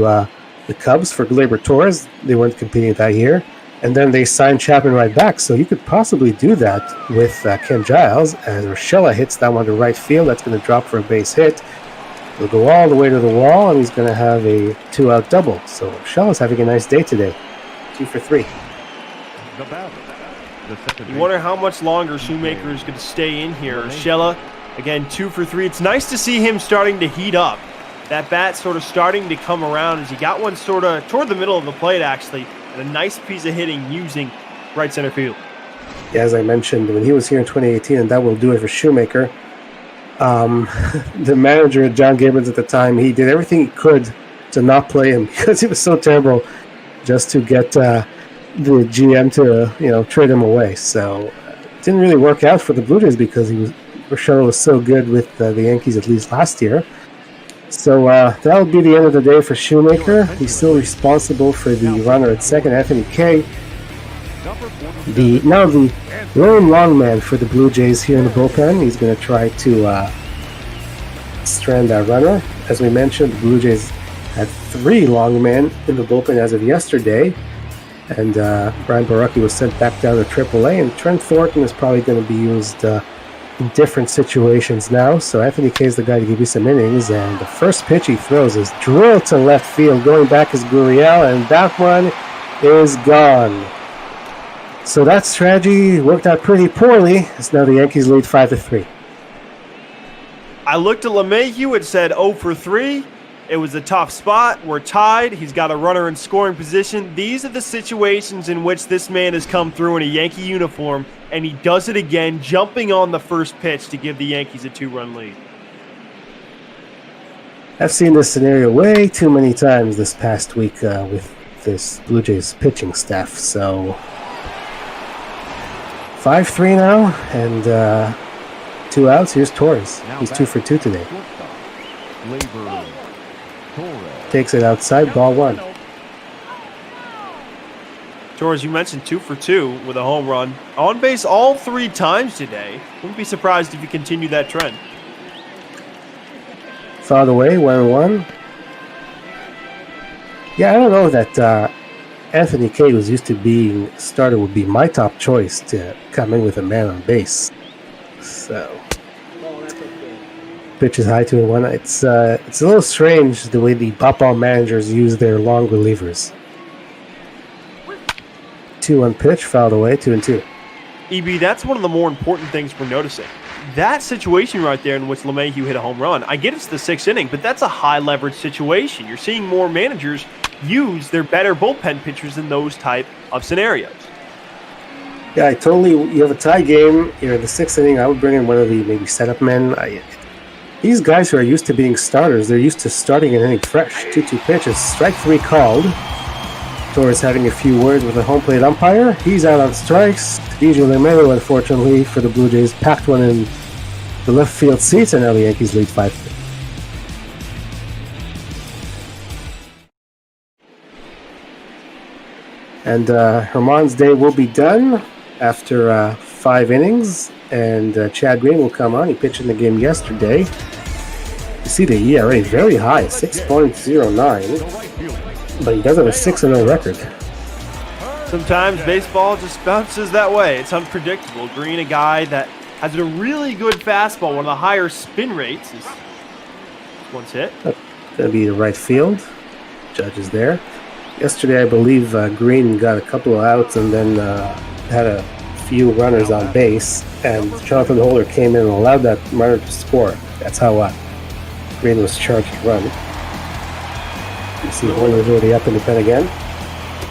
the Cubs for Gleyber Torres. They weren't competing that year. And then they signed Chapman right back. So you could possibly do that with Ken Giles. As Urshela hits that one to right field, that's going to drop for a base hit. He'll go all the way to the wall, and he's going to have a 2-out double. So Urshela's having a nice day today. 2 for 3. You wonder how much longer Shoemaker is going to stay in here. Urshela, again, 2 for 3. It's nice to see him starting to heat up. That bat sort of starting to come around as he got one sort of toward the middle of the plate, actually. A nice piece of hitting using right center field. Yeah, as I mentioned, when he was here in 2018, and that will do it for Shoemaker, the manager, John Gibbons at the time, he did everything he could to not play him because he was so terrible, just to get the GM to trade him away. So it didn't really work out for the Blue Jays because Urshela was so good with the Yankees, at least last year. So that'll be the end of the day for Shoemaker. He's still responsible for the runner at second, Anthony Kay. The lone long man for the Blue Jays here in the bullpen. He's going to try to strand that runner. As we mentioned, the Blue Jays had 3 long men in the bullpen as of yesterday. And Brian Baraki was sent back down to AAA. And Trent Thornton is probably going to be used in different situations now. So Anthony Kay is the guy to give you some innings, and the first pitch he throws is drilled to left field. Going back is Gurriel, and that one is gone. So that strategy worked out pretty poorly, as now the Yankees lead 5-3. I looked at LeMahieu, it said 0 for 3. It was a tough spot. We're tied. He's got a runner in scoring position. These are the situations in which this man has come through in a Yankee uniform, and he does it again, jumping on the first pitch to give the Yankees a 2-run lead. I've seen this scenario way too many times this past week with this Blue Jays pitching staff. So 5-3 now, and 2 outs. Here's Torres. He's 2 for 2 today. Takes it outside, ball one. Torres, you mentioned 2 for 2 with a home run. On base all 3 times today. Wouldn't be surprised if you continue that trend. Fouled away, 1-1. Yeah, I don't know that Anthony Kay was used to being starter would be my top choice to come in with a man on base. So pitch is high, 2-1. It's a little strange the way the pop-ball managers use their long relievers. 2-1 pitch, fouled away, 2-2. EB, that's one of the more important things we're noticing. That situation right there in which LeMahieu hit a home run, I get it's the 6th inning, but that's a high-leverage situation. You're seeing more managers use their better bullpen pitchers in those type of scenarios. Yeah, you have a tie game, you're in the 6th inning, I would bring in one of the maybe setup men. These guys who are used to being starters, they're used to starting an inning fresh. 2-2 pitches, strike 3 called. Torres having a few words with the home plate umpire. He's out on strikes. DJ LeMahieu, unfortunately for the Blue Jays, packed one in the left field seats, and now the Yankees lead 5-3. And Herman's day will be done after 5 innings, and Chad Green will come on. He pitched in the game yesterday. You see the ERA very high, 6.09, but he does have a 6-0 record. Sometimes baseball just bounces that way. It's unpredictable. Green, a guy that has a really good fastball, one of the higher spin rates. Once hit. That'll be the right field. Judge is there. Yesterday, I believe Green got a couple of outs and then had a few runners on base, and Jonathan Holder came in and allowed that runner to score. That's how Green was charged to run. You see Holder's already up in the pen again.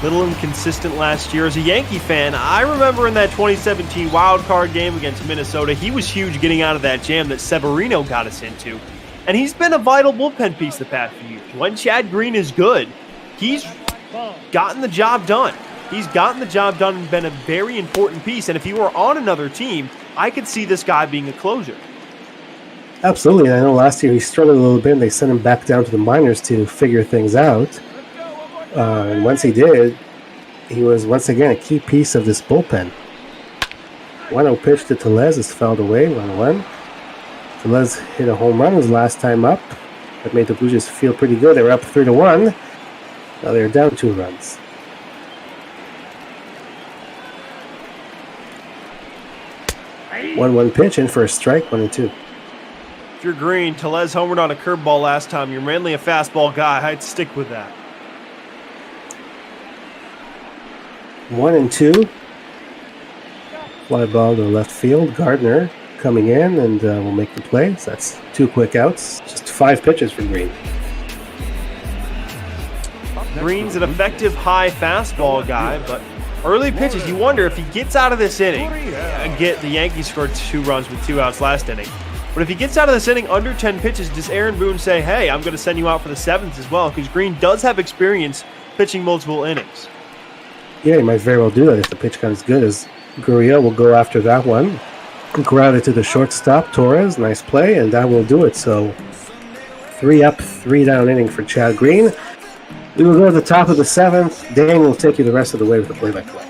Little inconsistent last year. As a Yankee fan, I remember in that 2017 wild card game against Minnesota, he was huge getting out of that jam that Severino got us into. And he's been a vital bullpen piece the past few years. When Chad Green is good, he's gotten the job done. He's gotten the job done and been a very important piece. And if he were on another team, I could see this guy being a closer. Absolutely. I know last year he struggled a little bit, and they sent him back down to the minors to figure things out. And once he did, he was once again a key piece of this bullpen. 1-0 pitch to Tellez is fouled away, 1-1. Tellez hit a home run his last time up. That made the Blue Jays feel pretty good. They were up 3-1. Now they're down 2 runs. One pitch in for a strike, 1-2. If you're Green, Tellez homered on a curveball last time. You're mainly a fastball guy. I'd stick with that. 1-2. Fly ball to left field. Gardner coming in and will make the play. So that's 2 quick outs. Just 5 pitches for Green. Green's an effective high fastball guy, but early pitches, you wonder if he gets out of this inning. The Yankees scored 2 runs with 2 outs last inning. But if he gets out of this inning under 10 pitches, does Aaron Boone say, hey, I'm going to send you out for the 7th as well? Because Green does have experience pitching multiple innings. Yeah, he might very well do that if the pitch comes good, as Gurriel will go after that one. Grounded to the shortstop, Torres, nice play, and that will do it. So 3 up, 3 down inning for Chad Green. We will go to the top of the 7th. Dan will take you the rest of the way with the play-by-play.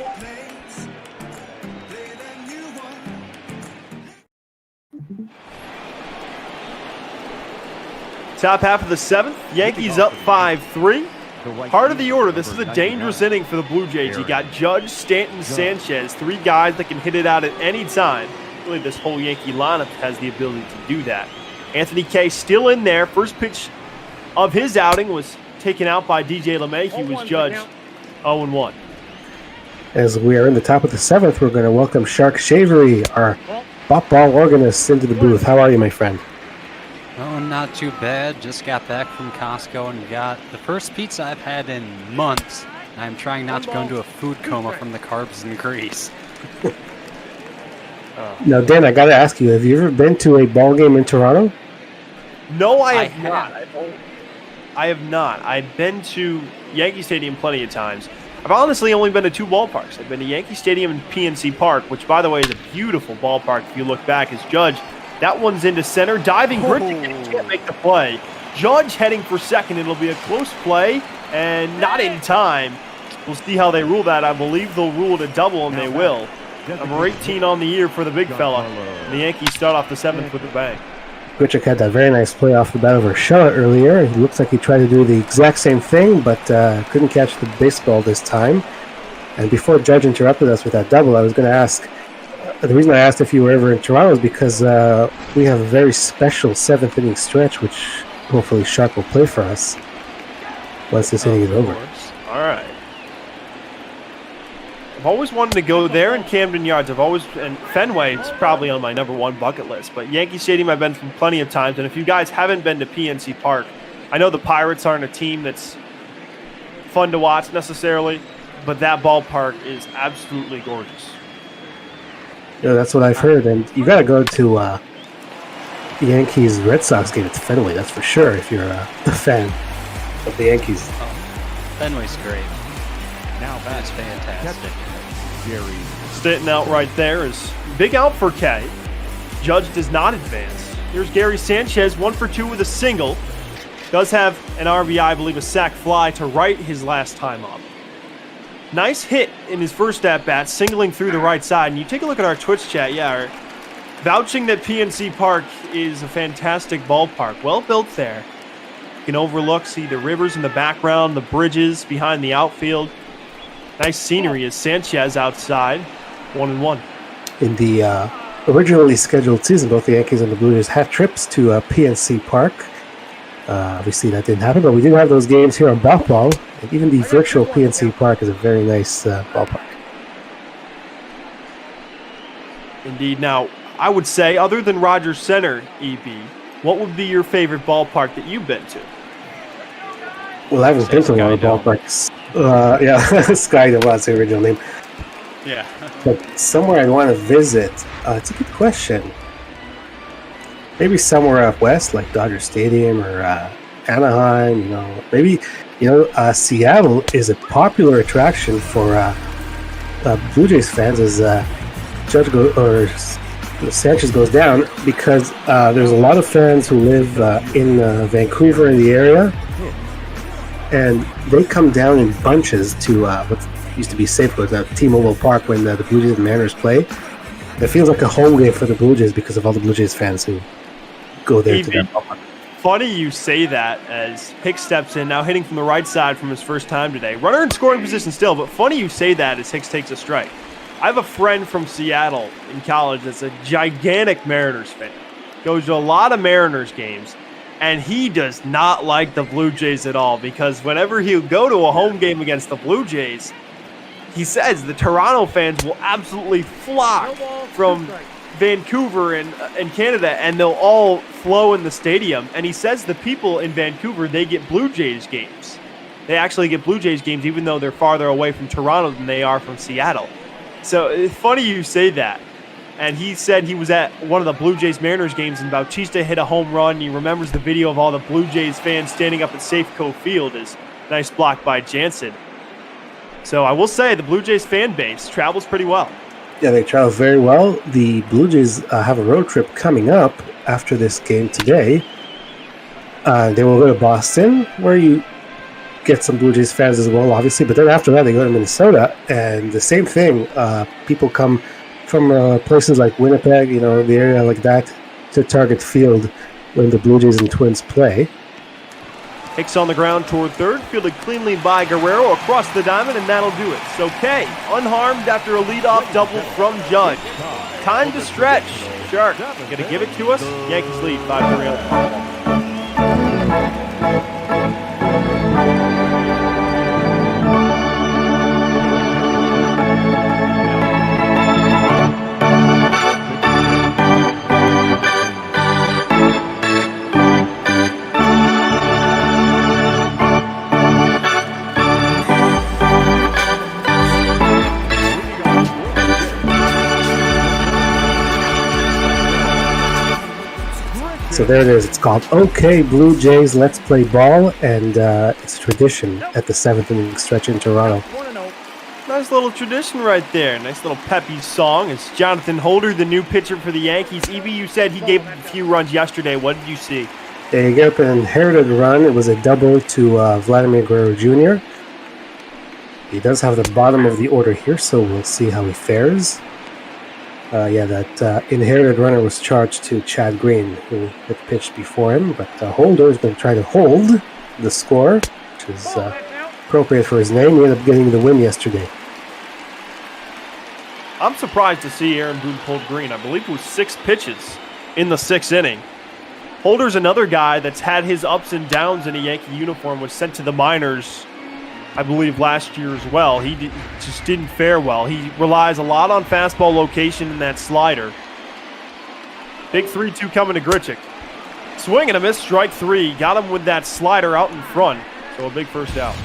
Top half of the 7th, Yankees up 5-3. Heart of the order, this is a dangerous inning for the Blue Jays. You got Judge, Stanton, Sanchez, 3 guys that can hit it out at any time. Really, this whole Yankee lineup has the ability to do that. Anthony Kay still in there. First pitch of his outing was taken out by DJ LeMahieu, was judged 0-1. As we are in the top of the 7th, we're going to welcome Shark Shavery, our pop ball organist, into the booth. How are you, my friend? Oh, not too bad. Just got back from Costco and got the first pizza I've had in months. I'm trying not to go into a food coma from the carbs and grease. Now, Dan, I got to ask you, have you ever been to a ball game in Toronto? No, I have not. I have not. I've been to Yankee Stadium plenty of times. I've honestly only been to 2 ballparks. I've been to Yankee Stadium and PNC Park, which, by the way, is a beautiful ballpark if you look back as Judge. That one's into center. Diving Greinke can't make the play. Judge heading for second. It'll be a close play and not in time. We'll see how they rule that. I believe they'll rule it a double, and they will. Number 18 on the year for the big fella. And the Yankees start off the 7th with a bang. Grichuk had that very nice play off the bat over Shaw earlier. It looks like he tried to do the exact same thing, but couldn't catch the baseball this time. And before Judge interrupted us with that double, I was going to ask, the reason I asked if you were ever in Toronto is because we have a very special 7th inning stretch, which hopefully Sharp will play for us once this inning is over. All right. I've always wanted to go there in Camden Yards. And Fenway is probably on my number 1 bucket list. But Yankee Stadium I've been from plenty of times. And if you guys haven't been to PNC Park, I know the Pirates aren't a team that's fun to watch necessarily, but that ballpark is absolutely gorgeous. Yeah, that's what I've heard. And you got to go to the Yankees Red Sox game at Fenway, that's for sure, if you're a fan of the Yankees. Fenway's great. Now that's fantastic. Sitting out right there is big out for K. Judge does not advance. Here's Gary Sanchez, 1 for 2 with a single. Does have an RBI, I believe a sac fly to right his last time up. Nice hit in his first at-bat, singling through the right side. And you take a look at our Twitch chat, vouching that PNC Park is a fantastic ballpark. Well built there. You can overlook, see the rivers in the background, the bridges behind the outfield. Nice scenery as Sanchez outside, 1-1. In the originally scheduled season, both the Yankees and the Blue Jays had trips to PNC Park. Obviously, that didn't happen, but we do have those games here on Ball. And even the virtual PNC Park is a very nice ballpark. Indeed. Now, I would say, other than Rogers Center, EB, what would be your favorite ballpark that you've been to? Well, I haven't been to a lot of ballparks. Sky Dome was the original name. Yeah. But somewhere I want to visit, it's a good question. Maybe somewhere out west, like Dodger Stadium or Anaheim, Maybe, Seattle is a popular attraction for Blue Jays fans as Sanchez goes down, because there's a lot of fans who live in Vancouver, in the area, and they come down in bunches to what used to be Safeco, T-Mobile Park, when the Blue Jays and Mariners play. It feels like a home game for the Blue Jays because of all the Blue Jays fans who go there to that ballpark. Funny you say that as Hicks steps in, now hitting from the right side from his first time today. Runner in scoring position still, but funny you say that as Hicks takes a strike. I have a friend from Seattle in college that's a gigantic Mariners fan. Goes to a lot of Mariners games, and he does not like the Blue Jays at all, because whenever he'll go to a home game against the Blue Jays, he says the Toronto fans will absolutely flock from Vancouver and Canada, and they'll all flow in the stadium. And he says the people in Vancouver, they get Blue Jays games. They actually get Blue Jays games even though they're farther away from Toronto than they are from Seattle. So it's funny you say that. And he said he was at one of the Blue Jays Mariners games and Bautista hit a home run. He remembers the video of all the Blue Jays fans standing up at Safeco Field. Is nice block by Jansen. So I will say the Blue Jays fan base travels pretty well. Yeah, they travel very well. The Blue Jays have a road trip coming up after this game today. They will go to Boston, where you get some Blue Jays fans as well, obviously. But then after that, they go to Minnesota, and the same thing. People come from places like Winnipeg, the area like that, to Target Field when the Blue Jays and Twins play. Hicks on the ground toward third, fielded cleanly by Guerrero across the diamond, and that'll do it. So K, unharmed after a leadoff double from Judge. Time to stretch. Shark, gonna give it to us. Yankees lead 5-3. So there it is. It's called OK Blue Jays, Let's Play Ball, and it's a tradition at the 7th inning stretch in Toronto. Nice little tradition right there. Nice little peppy song. It's Jonathan Holder, the new pitcher for the Yankees. EB, you said he gave a few runs yesterday. What did you see? They get up an inherited run. It was a double to Vladimir Guerrero Jr. He does have the bottom of the order here, so we'll see how he fares. That inherited runner was charged to Chad Green, who had pitched before him, but Holder is going to try to hold the score, which is appropriate for his name. He ended up getting the win yesterday. I'm surprised to see Aaron Boone pulled Green. I believe it was 6 pitches in the 6th inning. Holder's another guy that's had his ups and downs in a Yankee uniform, was sent to the minors, I believe, last year as well. He just didn't fare well. He relies a lot on fastball location and that slider. Big 3-2 coming to Grichuk. Swing and a miss, strike 3. Got him with that slider out in front. So a big first out.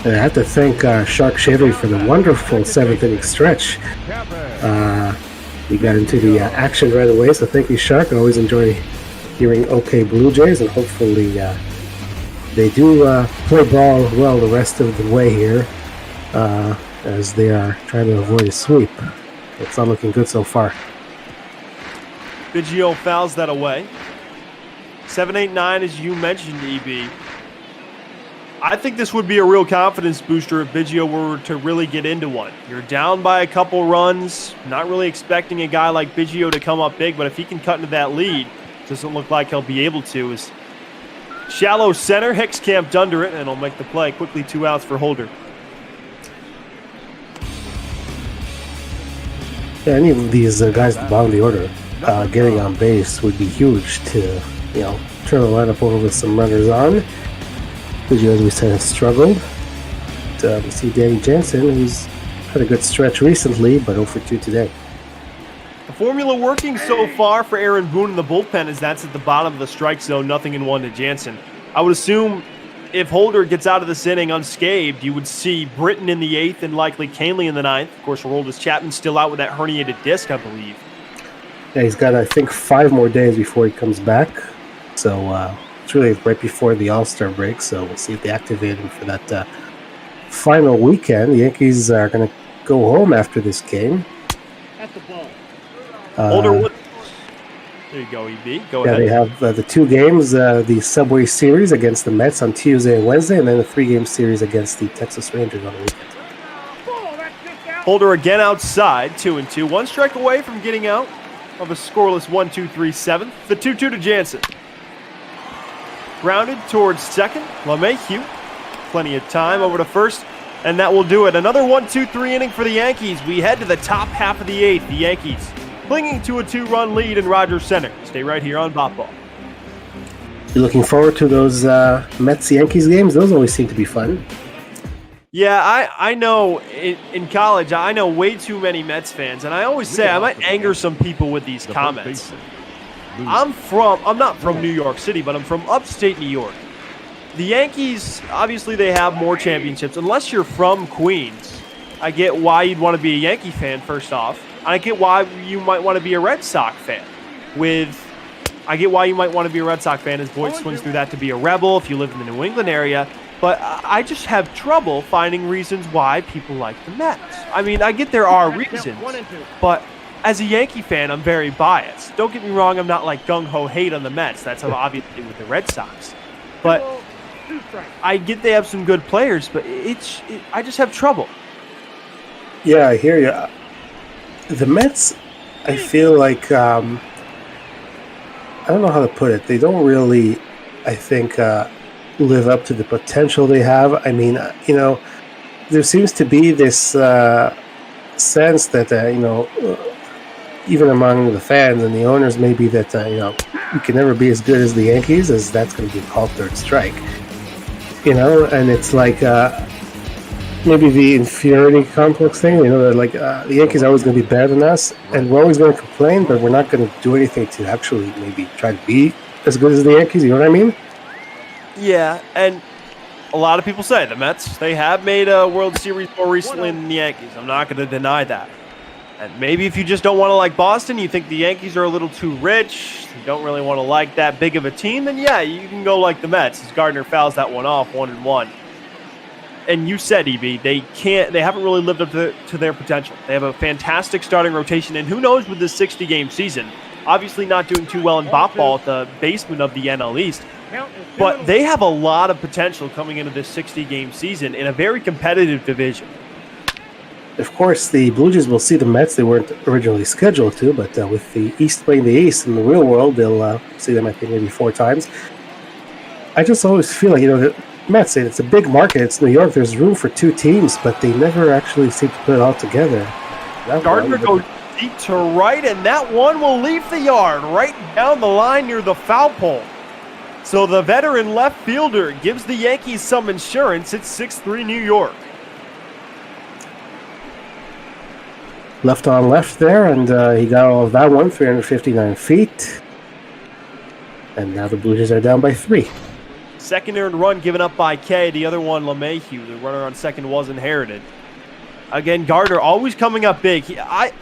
I have to thank Shark Chevy for the wonderful 7th inning stretch. We got into the action right away, so thank you, Shark. I always enjoy hearing OK Blue Jays, and hopefully they do play ball well the rest of the way here, as they are trying to avoid a sweep. It's not looking good so far. Biggio fouls that away. 7-8-9, as you mentioned, EB. I think this would be a real confidence booster if Biggio were to really get into one. You're down by a couple runs, not really expecting a guy like Biggio to come up big, but if he can cut into that lead, doesn't look like he'll be able to. Is shallow center, Hicks camped under it, and he'll make the play. Quickly 2 outs for Holder. Yeah, any of these guys at the bottom of the order getting on base would be huge to, turn the lineup over with some runners on. Biggio, as we said, has struggled. We see Danny Jansen, who's had a good stretch recently, but 0 for 2 today. The formula working so far for Aaron Boone in the bullpen is that's at the bottom of the strike zone, 0-1 to Jansen. I would assume if Holder gets out of this inning unscathed, you would see Britton in the 8th and likely Canley in the 9th. Of course, Aroldis Chapman still out with that herniated disc, I believe. Yeah, he's got, I think, 5 more days before he comes back. So it's really right before the All-Star break, so we'll see if they activate him for that final weekend. The Yankees are going to go home after this game. At the ball. Holder, there you go, EB. Go ahead. They have the 2 games, the Subway Series against the Mets on Tuesday and Wednesday, and then a 3-game series against the Texas Rangers on the weekend. Holder again outside, 2-2. 1 strike away from getting out of a scoreless 1-2-3 7th. The 2-2 to Jansen. Grounded towards second. LeMahieu. Plenty of time over to first, and that will do it. Another 1-2-3 inning for the Yankees. We head to the top half of the 8th. The Yankees clinging to a 2-run lead in Rogers Center. Stay right here on Bop Ball. You looking forward to those Mets-Yankees games? Those always seem to be fun. Yeah, I know in college, I know way too many Mets fans, and I always say I might anger some people with these comments. I'm not from New York City, but I'm from upstate New York. The Yankees, obviously they have more championships. Unless you're from Queens, I get why you'd want to be a Yankee fan, first off. I get why you might want to be a Red Sox fan. I get why you might want to be a Red Sox fan, as Boyd swings through that to be a Rebel if you live in the New England area. But I just have trouble finding reasons why people like the Mets. I mean, I get there are reasons, but as a Yankee fan, I'm very biased. Don't get me wrong, I'm not like gung-ho hate on the Mets. That's obviously with the Red Sox. But I get they have some good players, but I just have trouble. Yeah, I hear you. The Mets, I feel like, I don't know how to put it. They don't really, I think, live up to the potential they have. I mean, there seems to be this sense that, even among the fans and the owners, maybe that, you can never be as good as the Yankees, as that's going to be called third strike. And it's like maybe the inferiority complex thing, that like the Yankees are always going to be better than us, and we're always going to complain, but we're not going to do anything to actually maybe try to be as good as the Yankees, you know what I mean? Yeah, and a lot of people say the Mets, they have made a World Series more recently than the Yankees. I'm not going to deny that. And maybe if you just don't want to like Boston, you think the Yankees are a little too rich, you don't really want to like that big of a team, then yeah, you can go like the Mets, as Gardner fouls that one off 1-1. And you said, EB, they haven't really lived up to their potential. They have a fantastic starting rotation, and who knows with this 60-game season, obviously not doing too well in Bop Ball at the basement of the NL East, but they have a lot of potential coming into this 60-game season in a very competitive division. Of course, the Blue Jays will see the Mets. They weren't originally scheduled to, but with the East playing the East in the real world, they'll see them, I think, maybe 4 times. I just always feel like, the Mets, it's a big market. It's New York. There's room for 2 teams, but they never actually seem to put it all together. Gardner goes deep to right, and that one will leave the yard right down the line near the foul pole. So the veteran left fielder gives the Yankees some insurance. It's 6-3 New York. Left on left there, and he got all of that one, 359 feet. And now the Blue Jays are down by 3. Second earned run given up by K. The other one, LeMahieu. The runner on second was inherited. Again, Gardner always coming up big. I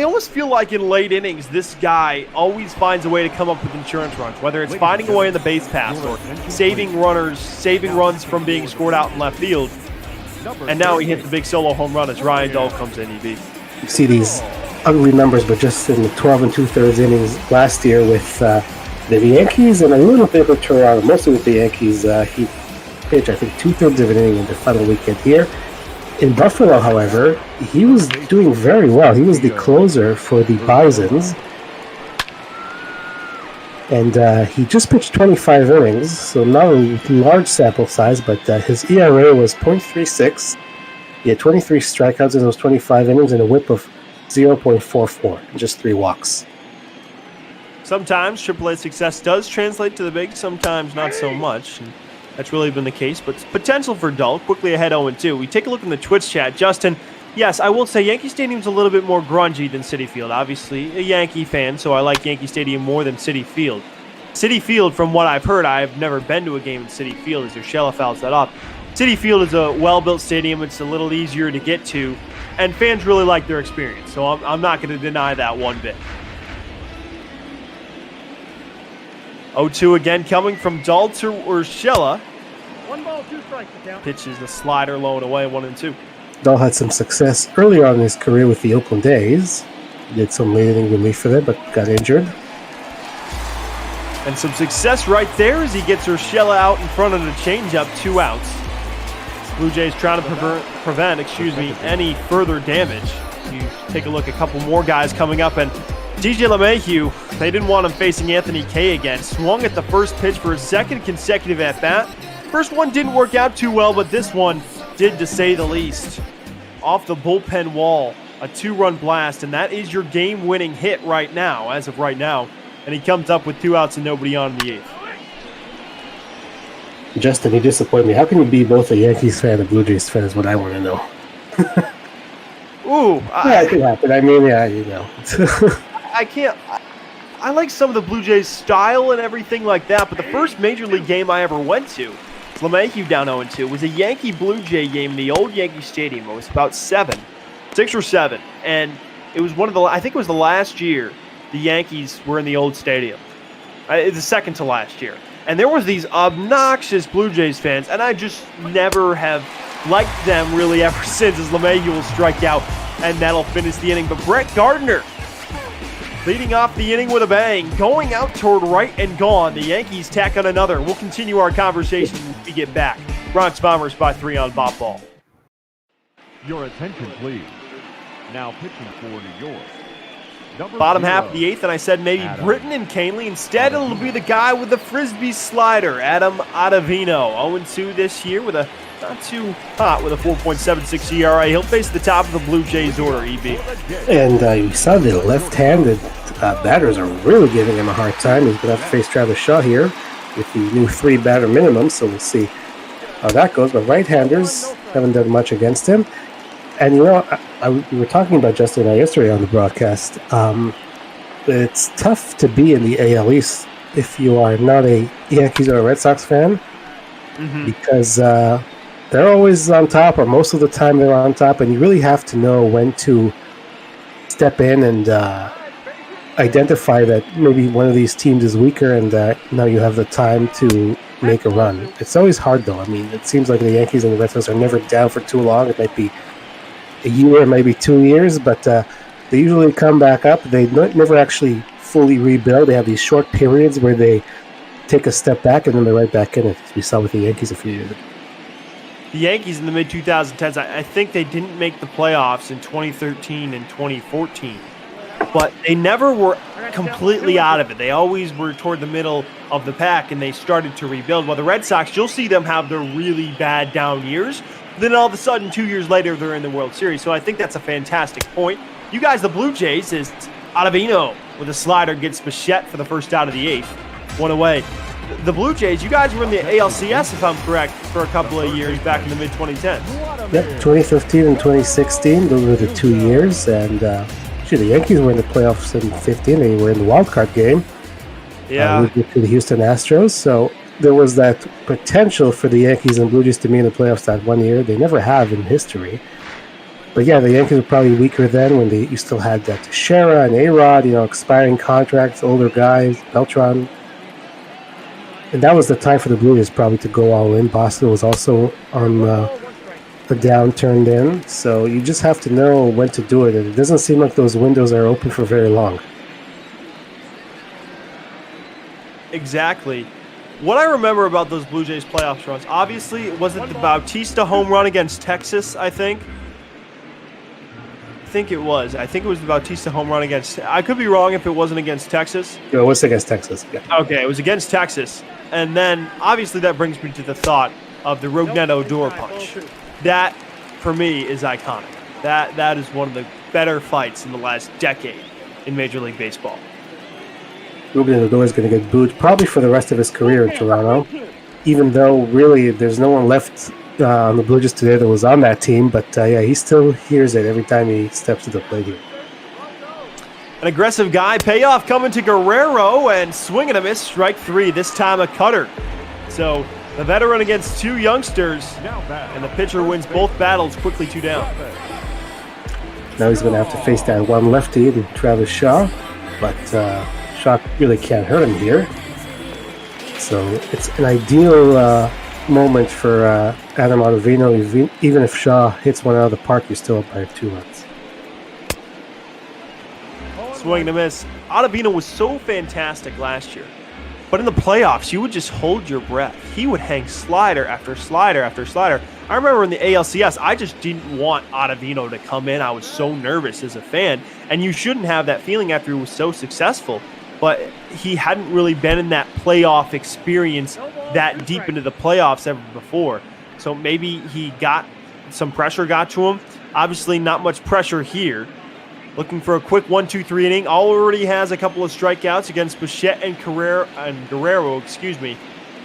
almost feel like in late innings, this guy always finds a way to come up with insurance runs, whether it's finding a way in the base paths or saving runs from being scored out in left field. And now he hits a big solo home run as Ryan Dahl comes in, EB. You see these ugly numbers, but just in the 12 2/3 innings last year with the Yankees and a little bit of Toronto, mostly with the Yankees, he pitched, I think, 2/3 of an inning in the final weekend here. In Buffalo, however, he was doing very well. He was the closer for the Bisons. And he just pitched 25 innings, so not a large sample size, but his ERA was .36. He had 23 strikeouts in those 25 innings and a whip of 0.44, just 3 walks. Sometimes AAA success does translate to the big, sometimes not so much. And that's really been the case, but potential for Dahl. Quickly ahead 0-2. We take a look in the Twitch chat. Justin, yes, I will say Yankee Stadium's a little bit more grungy than Citi Field. Obviously, a Yankee fan, so I like Yankee Stadium more than Citi Field. Citi Field, from what I've heard, I've never been to a game in Citi Field, as Urshela fouls that up. Citi Field is a well-built stadium. It's a little easier to get to, and fans really like their experience, so I'm not going to deny that one bit. 0-2 again coming from Dahl to Urshela. 1 ball, 2 strikes. Pitches the slider low and away, 1-2. Dahl had some success earlier on in his career with the Oakland A's. Did some late inning relief for them, but got injured. And some success right there as he gets Urshela out in front of the changeup, 2 outs. Blue Jays trying to prevent any further damage. You take a look, a couple more guys coming up, and DJ LeMahieu, they didn't want him facing Anthony Kay again. Swung at the first pitch for his second consecutive at-bat. First one didn't work out too well, but this one did, to say the least. Off the bullpen wall, a 2-run blast, and that is your game-winning hit right now, as of right now. And he comes up with 2 outs and nobody on in the 8th. Justin, you disappoint me. How can you be both a Yankees fan and a Blue Jays fan is what I want to know. Ooh. Yeah, it can happen. I mean, yeah, you know. I can't. I like some of the Blue Jays' style and everything like that, but the first Major League game I ever went to, LeMahieu down 0-2, was a Yankee-Blue Jay game in the old Yankee Stadium. It was about 6 or 7, and it was I think it was the last year the Yankees were in the old stadium. The second to last year. And there was these obnoxious Blue Jays fans, and I just never have liked them really ever since, as LeMahieu will strike out, and that'll finish the inning. But Brett Gardner leading off the inning with a bang, going out toward right and gone. The Yankees tack on another. We'll continue our conversation when we get back. Bronx Bombers by 3 on Bop Ball. Your attention, please. Now pitching for New York. Bottom half of the 8th, and I said maybe Britton and Canley. Instead, it'll be the guy with the Frisbee slider, Adam Ottavino. 0-2 this year with a not too hot with a 4.76 ERA. He'll face the top of the Blue Jays order, EB. And you saw the left-handed batters are really giving him a hard time. He's going to have to face Travis Shaw here with the new 3-batter minimum, so we'll see how that goes. But right-handers haven't done much against him. And, you know, we were talking about Justin and I yesterday on the broadcast. It's tough to be in the AL East if you are not a Yankees or a Red Sox fan, because they're always on top, or most of the time they're on top, and you really have to know when to step in and identify that maybe one of these teams is weaker and that now you have the time to make a run. It's always hard, though. I mean, it seems like the Yankees and the Red Sox are never down for too long. It might be a year, maybe 2 years, but they usually come back up. They never actually fully rebuild. They have these short periods where they take a step back and then they're right back in it, as we saw with the Yankees a few years ago. The Yankees in the mid-2010s, I think they didn't make the playoffs in 2013 and 2014, but they never were completely out of it. They always were toward the middle of the pack, and they started to rebuild. While the Red Sox, you'll see them have their really bad down years, then all of a sudden, 2 years later, they're in the World Series. So I think that's a fantastic point. You guys, the Blue Jays, is Ottavino with a slider gets Bichette for the first out of the 8th. One away. The Blue Jays, you guys were in the ALCS, if I'm correct, for a couple of years back in the mid-2010s. Yep, 2015 and 2016, those were the 2 years. And the Yankees were in the playoffs in 15. They were in the wild card game. Yeah. To the Houston Astros. So there was that potential for the Yankees and Blue Jays to be in the playoffs that 1 year. They never have in history. But yeah, the Yankees were probably weaker then when you still had that Teixeira and A-Rod, expiring contracts, older guys, Beltran. And that was the time for the Blue Jays probably to go all in. Boston was also on the downturn then. So you just have to know when to do it. And it doesn't seem like those windows are open for very long. Exactly. What I remember about those Blue Jays playoff runs, obviously, was it the Bautista home run against Texas, I think? I think it was. I think it was the Bautista home run against... I could be wrong if it wasn't against Texas. Yeah, it was against Texas. Yeah. Okay, it was against Texas. And then, obviously, that brings me to the thought of the Rougned-Odor punch. That, for me, is iconic. That is one of the better fights in the last decade in Major League Baseball. Rougned-Odor is going to get booed probably for the rest of his career in Toronto, even though really there's no one left on the Blue Jays today that was on that team. But yeah, he still hears it every time he steps to the plate here. An aggressive guy, payoff coming to Guerrero, and swing and a miss, strike 3, this time a cutter. So the veteran against 2 youngsters, and the pitcher wins both battles, quickly 2 down. Now he's going to have to face that one lefty, Travis Shaw, but Shaw really can't hurt him here. So it's an ideal moment for Adam Ottavino. Even if Shaw hits one out of the park, you're still up by 2 runs. Swing and a miss. Ottavino was so fantastic last year, but in the playoffs, you would just hold your breath. He would hang slider after slider after slider. I remember in the ALCS, I just didn't want Ottavino to come in. I was so nervous as a fan, and you shouldn't have that feeling after he was so successful. But he hadn't really been in that playoff experience that deep into the playoffs ever before. So maybe he got some pressure got to him. Obviously not much pressure here. Looking for a quick 1-2-3 inning. Already has a couple of strikeouts against Bichette and Guerrero.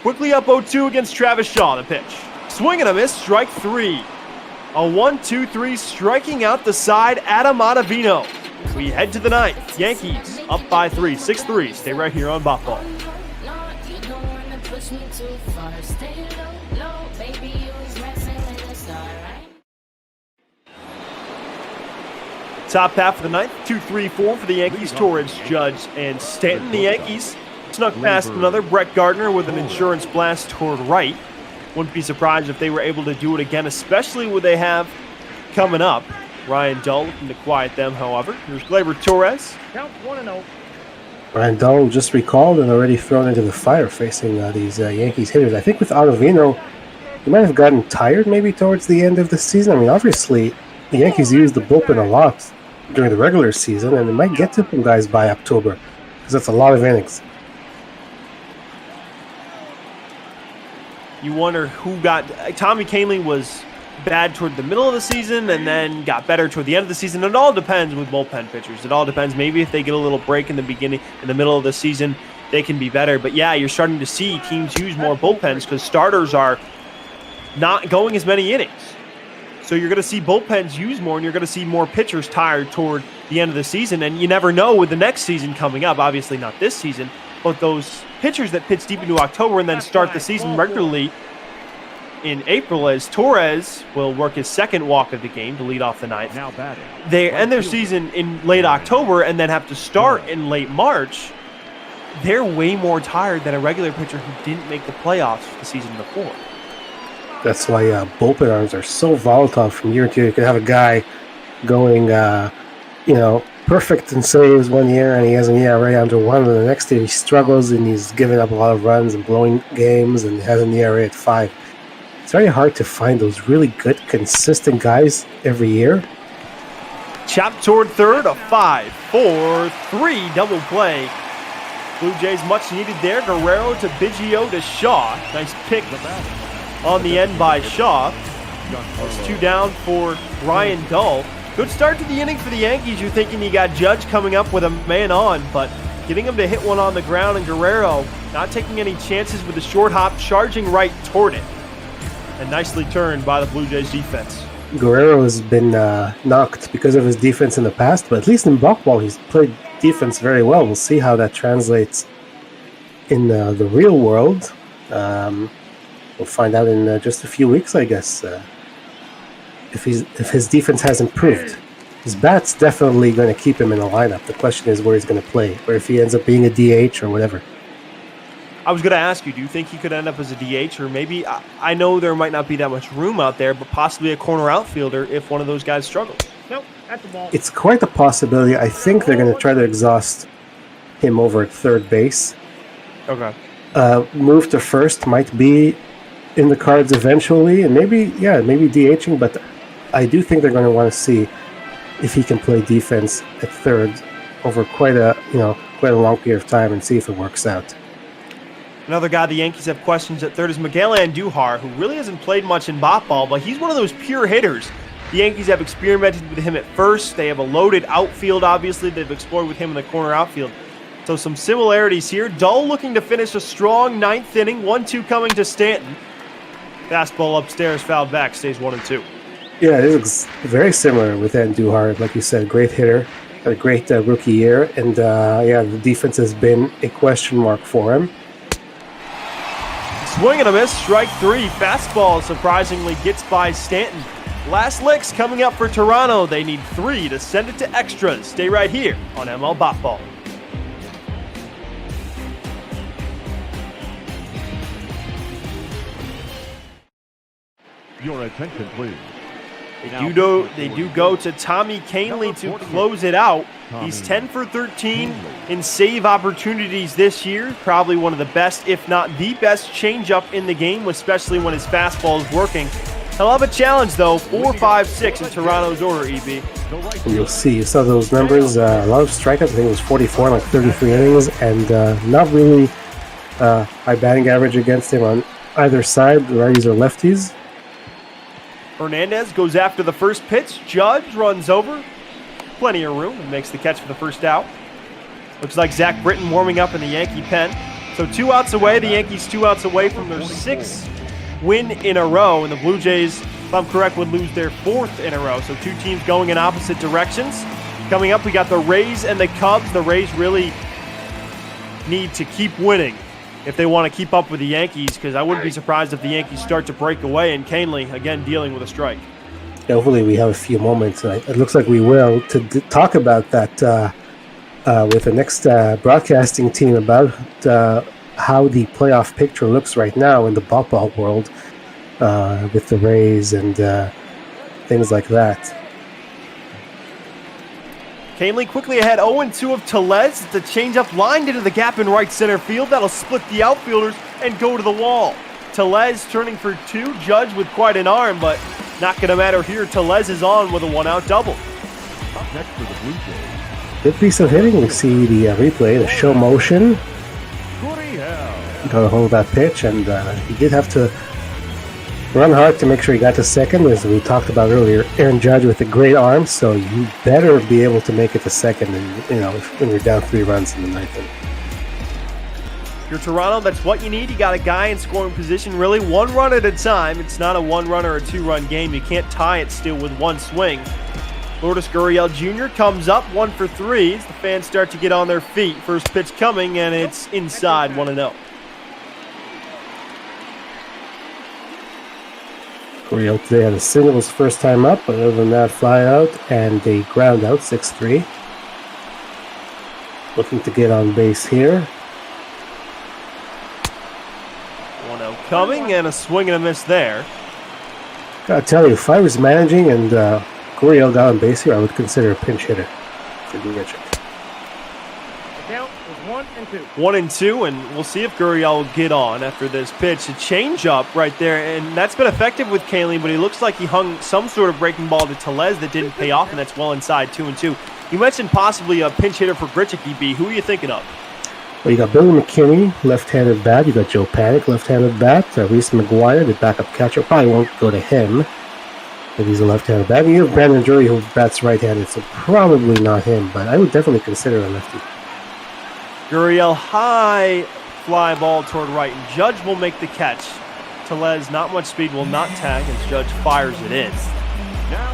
Quickly up 0-2 against Travis Shaw, the pitch. Swing and a miss, strike 3. A 1-2-3 striking out the side, Adam Ottavino. We head to the 9th. Yankees up by 3, 6-3. Stay right here on Bop Ball. Top half of the 9th, 2-3-4 for the Yankees. Torres, Judge, and Stanton. The Yankees snuck past another. Brett Gardner with an insurance blast toward right. Wouldn't be surprised if they were able to do it again, especially what they have coming up. Ryan Dull looking to quiet them, however. Here's Gleyber Torres. Count 1-0. Ryan Dull just recalled and already thrown into the fire facing these Yankees hitters. I think with Ottavino, he might have gotten tired maybe towards the end of the season. I mean, obviously, the Yankees used the bullpen a lot during the regular season, and it might get to some guys by October, because that's a lot of innings. You wonder who got... Tommy Kahnle was bad toward the middle of the season and then got better toward the end of the season. It all depends with bullpen pitchers. It all depends. Maybe if they get a little break in the beginning, in the middle of the season, they can be better. But yeah, you're starting to see teams use more bullpens because starters are not going as many innings. So you're going to see bullpens use more, and you're going to see more pitchers tired toward the end of the season. And you never know with the next season coming up, obviously not this season, but those pitchers that pitch deep into October and then start the season regularly in April, as Torres will work his second walk of the game to lead off the 9th. Now batting. They end their season in late October and then have to start in late March. They're way more tired than a regular pitcher who didn't make the playoffs the season before. That's why bullpen arms are so volatile from year to year. You could have a guy going, perfect in saves one year, and he has an ERA under 1, and the next year he struggles and he's giving up a lot of runs and blowing games and has an ERA at 5. It's very hard to find those really good, consistent guys every year. Chopped toward third, a 5-4-3 double play. Blue Jays much needed there. Guerrero to Biggio to Shaw. Nice pick on the end by Shaw. It's 2 down for Ryan Dull. Good start to the inning for the Yankees. You're thinking you got Judge coming up with a man on, but getting him to hit one on the ground, and Guerrero not taking any chances with the short hop, charging right toward it. And nicely turned by the Blue Jays defense. Guerrero has been knocked because of his defense in the past, but at least in Buckball he's played defense very well. We'll see how that translates in the real world. We'll find out in just a few weeks, I guess, if his defense has improved. His bat's definitely going to keep him in the lineup. The question is where he's going to play, or if he ends up being a DH or whatever. I was going to ask you, do you think he could end up as a DH, or maybe, I know there might not be that much room out there, but possibly a corner outfielder if one of those guys struggles? Nope, at the ball. It's quite a possibility. I think they're going to try to exhaust him over at third base. Okay. Move to first might be in the cards eventually, and maybe DHing, but I do think they're going to want to see if he can play defense at third over quite a long period of time and see if it works out. Another guy the Yankees have questions at third is Miguel Andujar, who really hasn't played much in ball, but he's one of those pure hitters. The Yankees have experimented with him at first. They have a loaded outfield, obviously. They've explored with him in the corner outfield. So some similarities here. Dull looking to finish a strong 9th inning. 1-2 coming to Stanton. Fastball upstairs, fouled back, stays 1-2. Yeah, it looks very similar with Andujar. Like you said, great hitter, a great rookie year. And the defense has been a question mark for him. Swing and a miss, strike 3. Fastball surprisingly gets by Stanton. Last licks coming up for Toronto. They need 3 to send it to extras. Stay right here on ML Ball. Your attention, please. They do go to Tommy Kahnle to close it out. He's 10 for 13 in save opportunities this year. Probably one of the best, if not the best, changeup in the game, especially when his fastball is working. He'll have a challenge, though. 4-5-6 in Toronto's order, EB. You'll see. You saw those numbers. A lot of strikeouts. I think it was 44 in like 33 innings, and not really high batting average against him on either side, righties or lefties. Hernandez goes after the first pitch. Judge runs over. Plenty of room and makes the catch for the first out. Looks like Zach Britton warming up in the Yankee pen. So 2 outs away. The Yankees 2 outs away from their 6th win in a row. And the Blue Jays, if I'm correct, would lose their 4th in a row. So 2 teams going in opposite directions. Coming up, we got the Rays and the Cubs. The Rays really need to keep winning if they want to keep up with the Yankees, because I wouldn't be surprised if the Yankees start to break away, and Kahnle, again, dealing with a strike. Yeah, hopefully we have a few moments. It looks like we will to talk about that with the next broadcasting team about how the playoff picture looks right now in the ball world with the Rays and things like that. Kahnle quickly ahead, 0-2 of Tellez. The changeup lined into the gap in right center field. That'll split the outfielders and go to the wall. Tellez turning for 2. Judge with quite an arm, but not going to matter here. Tellez is on with a 1-out double. Up next for the Blue Jays. Good piece of hitting. We see the replay, the show motion. Got a hold of that pitch, and he did have to run hard to make sure he got to second, as we talked about earlier. Aaron Judge with a great arm, so you better be able to make it to second, and when you're down 3 runs in the 9th inning. You're Toronto, that's what you need. You got a guy in scoring position, really 1 run at a time. It's not a 1-run or a 2-run game. You can't tie it still with 1 swing. Lourdes Gurriel Jr. comes up 1 for 3 as the fans start to get on their feet. First pitch coming, and it's inside, 1-0. Gurriel today had a single his first time up, but other than that, fly out and a ground out, 6-3. Looking to get on base here. 1-0 coming, and a swing and a miss there. Gotta tell you, if I was managing and Gurriel got on base here, I would consider a pinch hitter. for Grichuk. Count is 1-2. 1-2, and we'll see if Gurriel will get on after this pitch. A change-up right there, and that's been effective with Kaline, but he looks like he hung some sort of breaking ball to Tellez that didn't pay off, and that's well inside 2-2. You mentioned possibly a pinch hitter for Grichuk, EB. Who are you thinking of? Well, you got Billy McKinney, left-handed bat. You got Joe Panic, left-handed bat. Reese McGuire, the backup catcher. Probably won't go to him if he's a left-handed bat. You have Brandon Drury, who bats right-handed, so probably not him, but I would definitely consider a lefty. Gurriel, high fly ball toward right, and Judge will make the catch. Tellez, not much speed, will not tag as Judge fires it in.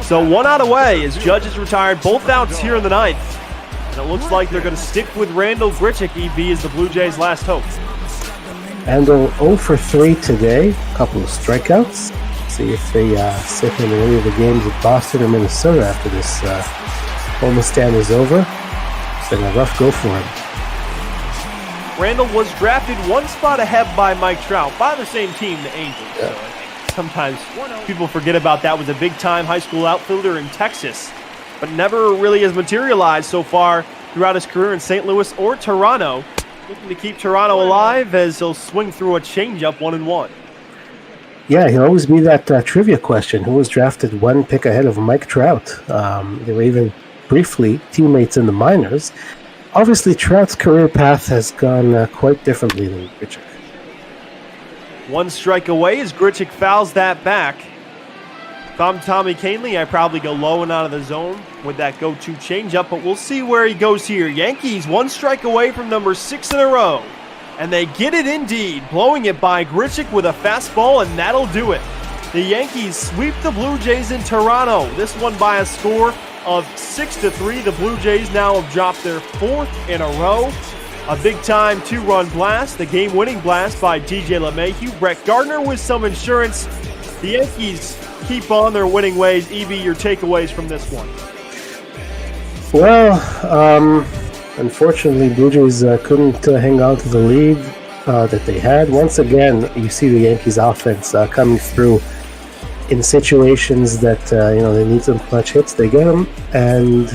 So 1 out away as Judge is retired. Both outs here in the ninth. And it looks like they're going to stick with Randall Grichuk, EB, as the Blue Jays' last hope. Randall 0 for 3 today. A couple of strikeouts. See if they sit him in any of the games at Boston or Minnesota after this homestand is over. It's been a rough go for him. Randall was drafted one spot ahead by Mike Trout, by the same team, the Angels. So I think sometimes people forget about that. Was a big-time high school outfielder in Texas, but never really has materialized so far throughout his career in St. Louis or Toronto. Looking to keep Toronto alive as he'll swing through a changeup 1-1. Yeah, he'll always be that trivia question. Who was drafted one pick ahead of Mike Trout? They were even briefly teammates in the minors. Obviously, Trout's career path has gone quite differently than Grichuk. One strike away as Grichuk fouls that back. If I'm Tommy Kaline, I probably go low and out of the zone with that go-to changeup, but we'll see where he goes here. Yankees 1 strike away from number 6 in a row, and they get it indeed, blowing it by Grichuk with a fastball, and that'll do it. The Yankees sweep the Blue Jays in Toronto. This one by a score of 6-3. The Blue Jays now have dropped their 4th in a row. A big-time 2-run blast, the game-winning blast by DJ LeMahieu. Brett Gardner with some insurance. The Yankees keep on their winning ways. EB, your takeaways from this one? Well, unfortunately, Blue Jays couldn't hang on to the lead that they had. Once again, you see the Yankees offense coming through in situations that they need some clutch hits, they get them. And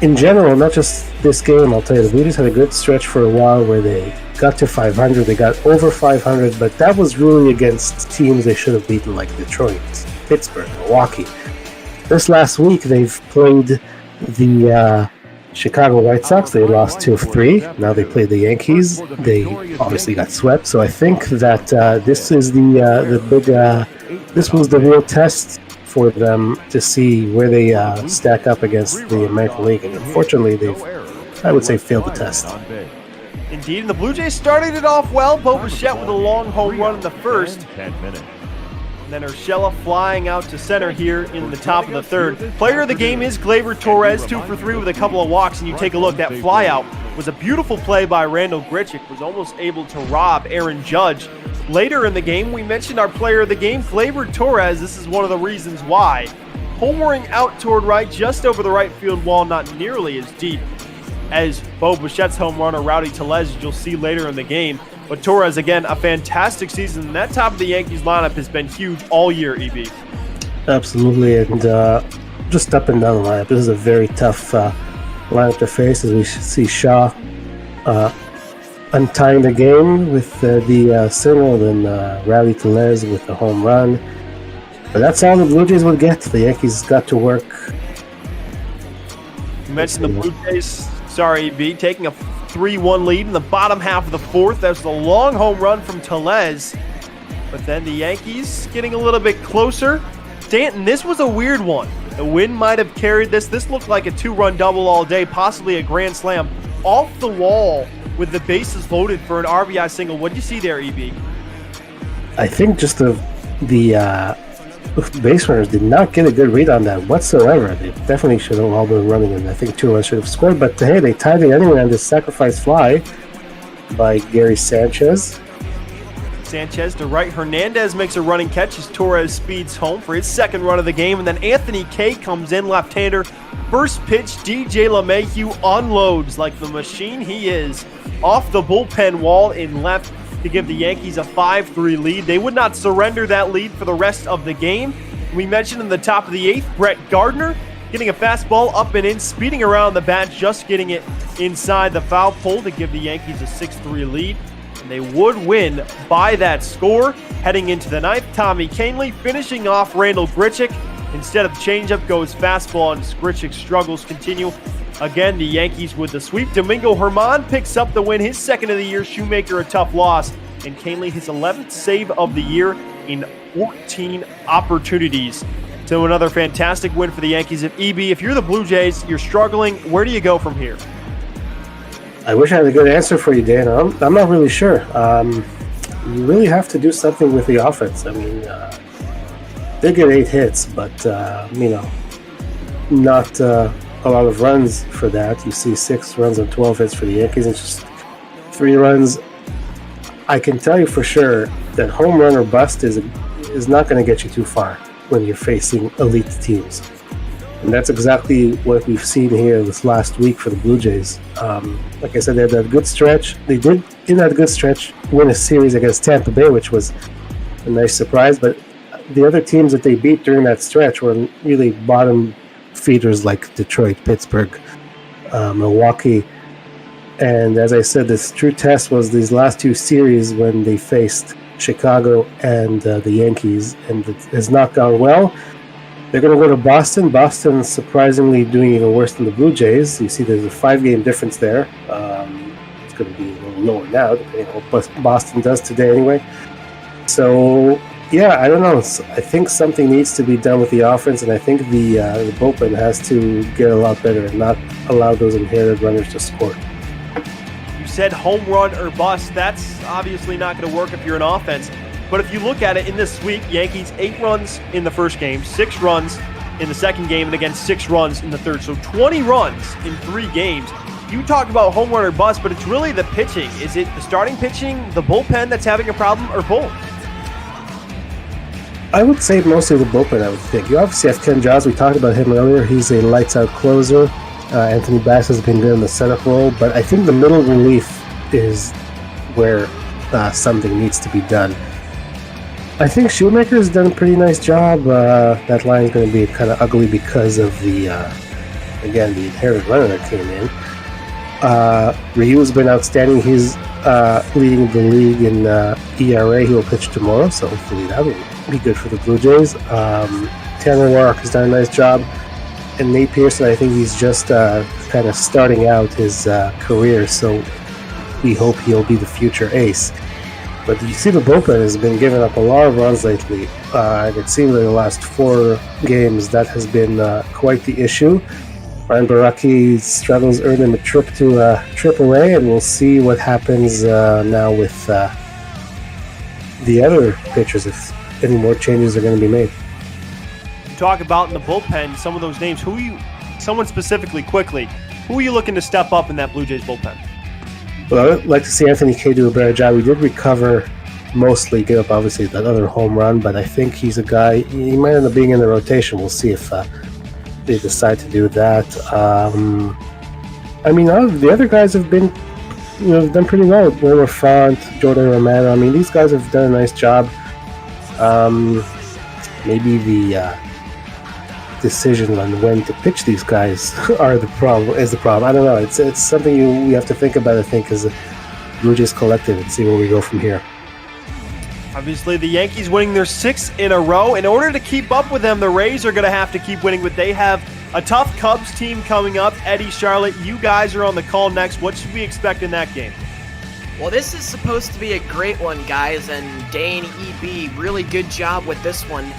in general, not just this game, I'll tell you, the Blue Jays had a good stretch for a while where they got to 500, they got over 500, but that was really against teams they should have beaten, like Detroit, Pittsburgh, Milwaukee. This last week, they've played the Chicago White Sox. They lost 2 of 3. Now they play the Yankees. They obviously got swept. So I think that this is the big. This was the real test for them to see where they stack up against the American League. And unfortunately, they've, I would say, failed the test. Indeed, and the Blue Jays started it off well. Bo Bichette with a long home run in the first. 10 minutes. And then Urshela flying out to center here in the top of the third. Player of the game is Gleyber Torres, 2 for 3 with a couple of walks. And you take a look, that flyout was a beautiful play by Randall Grichuk, was almost able to rob Aaron Judge. Later in the game, we mentioned our player of the game, Gleyber Torres. This is one of the reasons why. Homering out toward right, just over the right field wall, not nearly as deep as Bo Bichette's home runner, Rowdy Tellez, you'll see later in the game. But Torres, again, a fantastic season. And that top of the Yankees lineup has been huge all year, EB. Absolutely, and just up and down the lineup. This is a very tough lineup to face, as we see Shaw untying the game with the single, then Rowdy Tellez with the home run. But that's all the Blue Jays would get. The Yankees got to work. You mentioned the Blue Jays, EB, taking a 3-1 lead in the bottom half of the fourth. That was the long home run from Tellez. But then the Yankees getting a little bit closer. Stanton, this was a weird one. The wind might have carried this. This looked like a 2-run double all day, possibly a grand slam off the wall with the bases loaded for an RBI single. What did you see there, EB? I think just the base runners did not get a good read on that whatsoever. They definitely should have all been running, and I think 2 runs should have scored. But hey, they tied it anyway on this sacrifice fly by Gary Sanchez. Sanchez to right. Hernandez makes a running catch as Torres speeds home for his second run of the game. And then Anthony Kay comes in, left-hander. First pitch, DJ LeMahieu unloads like the machine he is off the bullpen wall in left to give the Yankees a 5-3 lead. They would not surrender that lead for the rest of the game. We mentioned in the top of the 8th, Brett Gardner getting a fastball up and in, speeding around the bat, just getting it inside the foul pole to give the Yankees a 6-3 lead. And they would win by that score. Heading into the ninth, Tommy Kahnle finishing off Randall Grichuk. Instead of changeup goes fastball, and Grichuk's struggles continue. Again, the Yankees with the sweep. Domingo Germán picks up the win, his second of the year. Shoemaker a tough loss. And Kahnle his 11th save of the year in 14 opportunities. So another fantastic win for the Yankees. If you're the Blue Jays, you're struggling, where do you go from here? I wish I had a good answer for you, Dan. I'm not really sure. You really have to do something with the offense. I mean, they get 8 hits, but, not a lot of runs for that. You see 6 runs on 12 hits for the Yankees, and just 3 runs. I can tell you for sure that home run or bust is not going to get you too far when you're facing elite teams. And that's exactly what we've seen here this last week for the Blue Jays. Like I said, they had that good stretch. They did, in that good stretch, win a series against Tampa Bay, which was a nice surprise. But the other teams that they beat during that stretch were really bottom feeders like Detroit, Pittsburgh, Milwaukee. And as I said, this true test was these last 2 series when they faced Chicago and the Yankees, and it has not gone well. They're going to go to Boston. Boston surprisingly doing even worse than the Blue Jays. You see there's a 5-game difference there. It's going to be a little lower now, depending on what Boston does today anyway. So, yeah, I don't know. I think something needs to be done with the offense, and I think the bullpen has to get a lot better and not allow those inherited runners to score. You said home run or bust. That's obviously not going to work if you're an offense. But if you look at it in this sweep, Yankees 8 runs in the first game, 6 runs in the second game, and again 6 runs in the third. So 20 runs in 3 games. You talk about home run or bust, but it's really the pitching. Is it the starting pitching, the bullpen that's having a problem, or both? I would say mostly the bullpen, I would think. You obviously have Ken Giles. We talked about him earlier. He's a lights-out closer. Anthony Bass has been good in the setup role, but I think the middle relief is where something needs to be done. I think Shoemaker has done a pretty nice job. That line is going to be kind of ugly because of the inherited runner that came in. Ryu has been outstanding. He's leading the league in ERA. He will pitch tomorrow, so hopefully that will be good for the Blue Jays. Tanner Warrock has done a nice job. And Nate Pearson, I think he's just kind of starting out his career, so we hope he'll be the future ace. But you see the bullpen has been giving up a lot of runs lately, and it seems like the last 4 games that has been quite the issue. Ryan Baraki struggles earning a trip to AAA, and we'll see what happens now with the other pitchers, if any more changes are going to be made. You talk about in the bullpen some of those names. Someone specifically quickly, who are you looking to step up in that Blue Jays bullpen? Well, I'd like to see Anthony Kay do a better job. We did recover mostly, give up obviously that other home run, but I think he's a guy, he might end up being in the rotation. We'll see if they decide to do that. The other guys have been, done pretty well. Wilmer Font, Jordan Romano. I mean, these guys have done a nice job. Maybe the decision on when to pitch these guys is the problem. I don't know. It's something we have to think about, I think, as a Blue Jays collective, and see where we go from here. Obviously, the Yankees winning their 6th in a row. In order to keep up with them, the Rays are going to have to keep winning, but they have a tough Cubs team coming up. Eddie, Charlotte, you guys are on the call next. What should we expect in that game? Well, this is supposed to be a great one, guys, and Dane, EB, really good job with this one.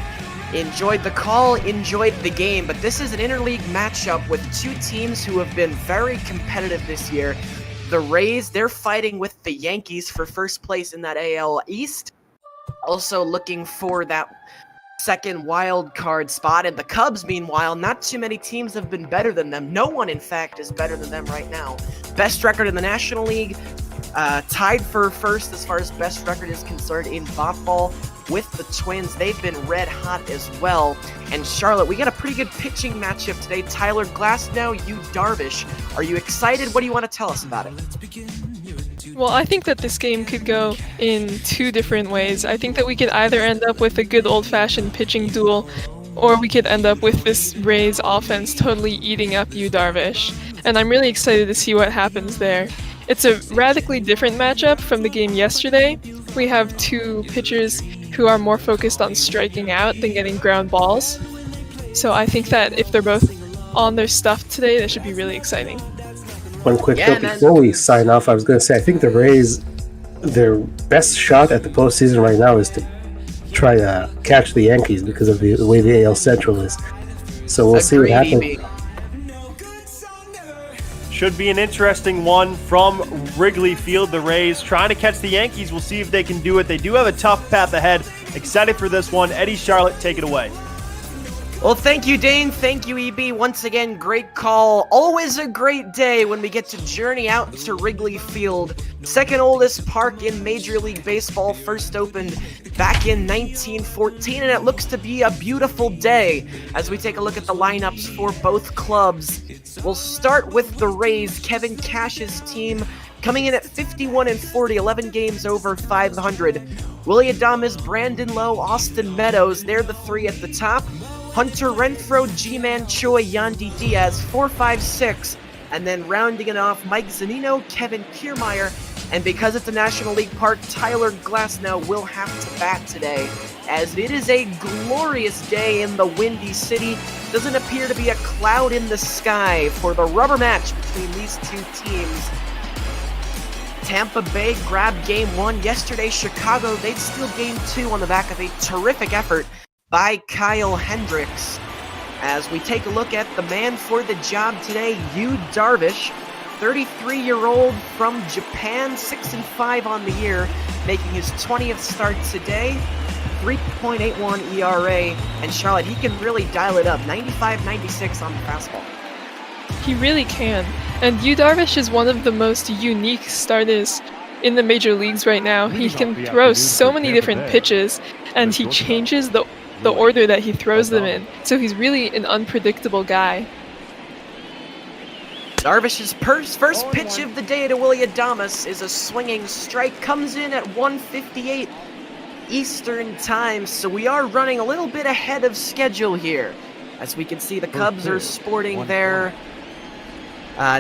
Enjoyed the call, enjoyed the game, but this is an interleague matchup with 2 teams who have been very competitive this year. The Rays, they're fighting with the Yankees for first place in that AL East. Also looking for that second wild card spot. And the Cubs, meanwhile, not too many teams have been better than them. No one, in fact, is better than them right now. Best record in the National League, tied for first as far as best record is concerned in Botball with the Twins. They've been red hot as well. And Charlotte, we got a pretty good pitching matchup today. Tyler Glasnow, you Darvish. Are you excited? What do you want to tell us about it? Well, I think that this game could go in 2 different ways. I think that we could either end up with a good old-fashioned pitching duel or we could end up with this Rays offense totally eating up HOU Darvish. And I'm really excited to see what happens there. It's a radically different matchup from the game yesterday. We have two pitchers who are more focused on striking out than getting ground balls. So I think that if they're both on their stuff today, that should be really exciting. One quick note before we sign off, I was going to say, I think the Rays, their best shot at the postseason right now is to try to catch the Yankees because of the way the AL Central is. So we'll see what happens. Should be an interesting one from Wrigley Field. The Rays trying to catch the Yankees. We'll see if they can do it. They do have a tough path ahead. Excited for this one. Eddie, Charlotte, take it away. Well, thank you, Dane. Thank you, EB. Once again, great call. Always a great day when we get to journey out to Wrigley Field. Second oldest park in Major League Baseball, first opened back in 1914, and it looks to be a beautiful day as we take a look at the lineups for both clubs. We'll start with the Rays. Kevin Cash's team coming in at 51-40, 11 games over 500. Willie Adames, Brandon Lowe, Austin Meadows, they're the three at the top. Hunter Renfroe, G-Man Choi, Yandy Diaz, 4-5-6, and then rounding it off, Mike Zunino, Kevin Kiermaier, and because it's a National League park, Tyler Glasnow will have to bat today, as it is a glorious day in the Windy City. Doesn't appear to be a cloud in the sky for the rubber match between these two teams. Tampa Bay grabbed game one yesterday. Chicago, they'd steal game two on the back of a terrific effort by Kyle Hendricks. As we take a look at the man for the job today, HOU Darvish, 33-year-old from Japan, 6-5 on the year, making his 20th start today, 3.81 ERA, and Charlotte, he can really dial it up, 95-96 on the fastball. He really can, and HOU Darvish is one of the most unique starters in the major leagues right now. He can throw so many different pitches, and he changes the order that he throws them in. So he's really an unpredictable guy. Darvish's first pitch of the day to Willie Adames is a swinging strike. Comes in at 1:58 Eastern Time. So we are running a little bit ahead of schedule here. As we can see, the Cubs are sporting their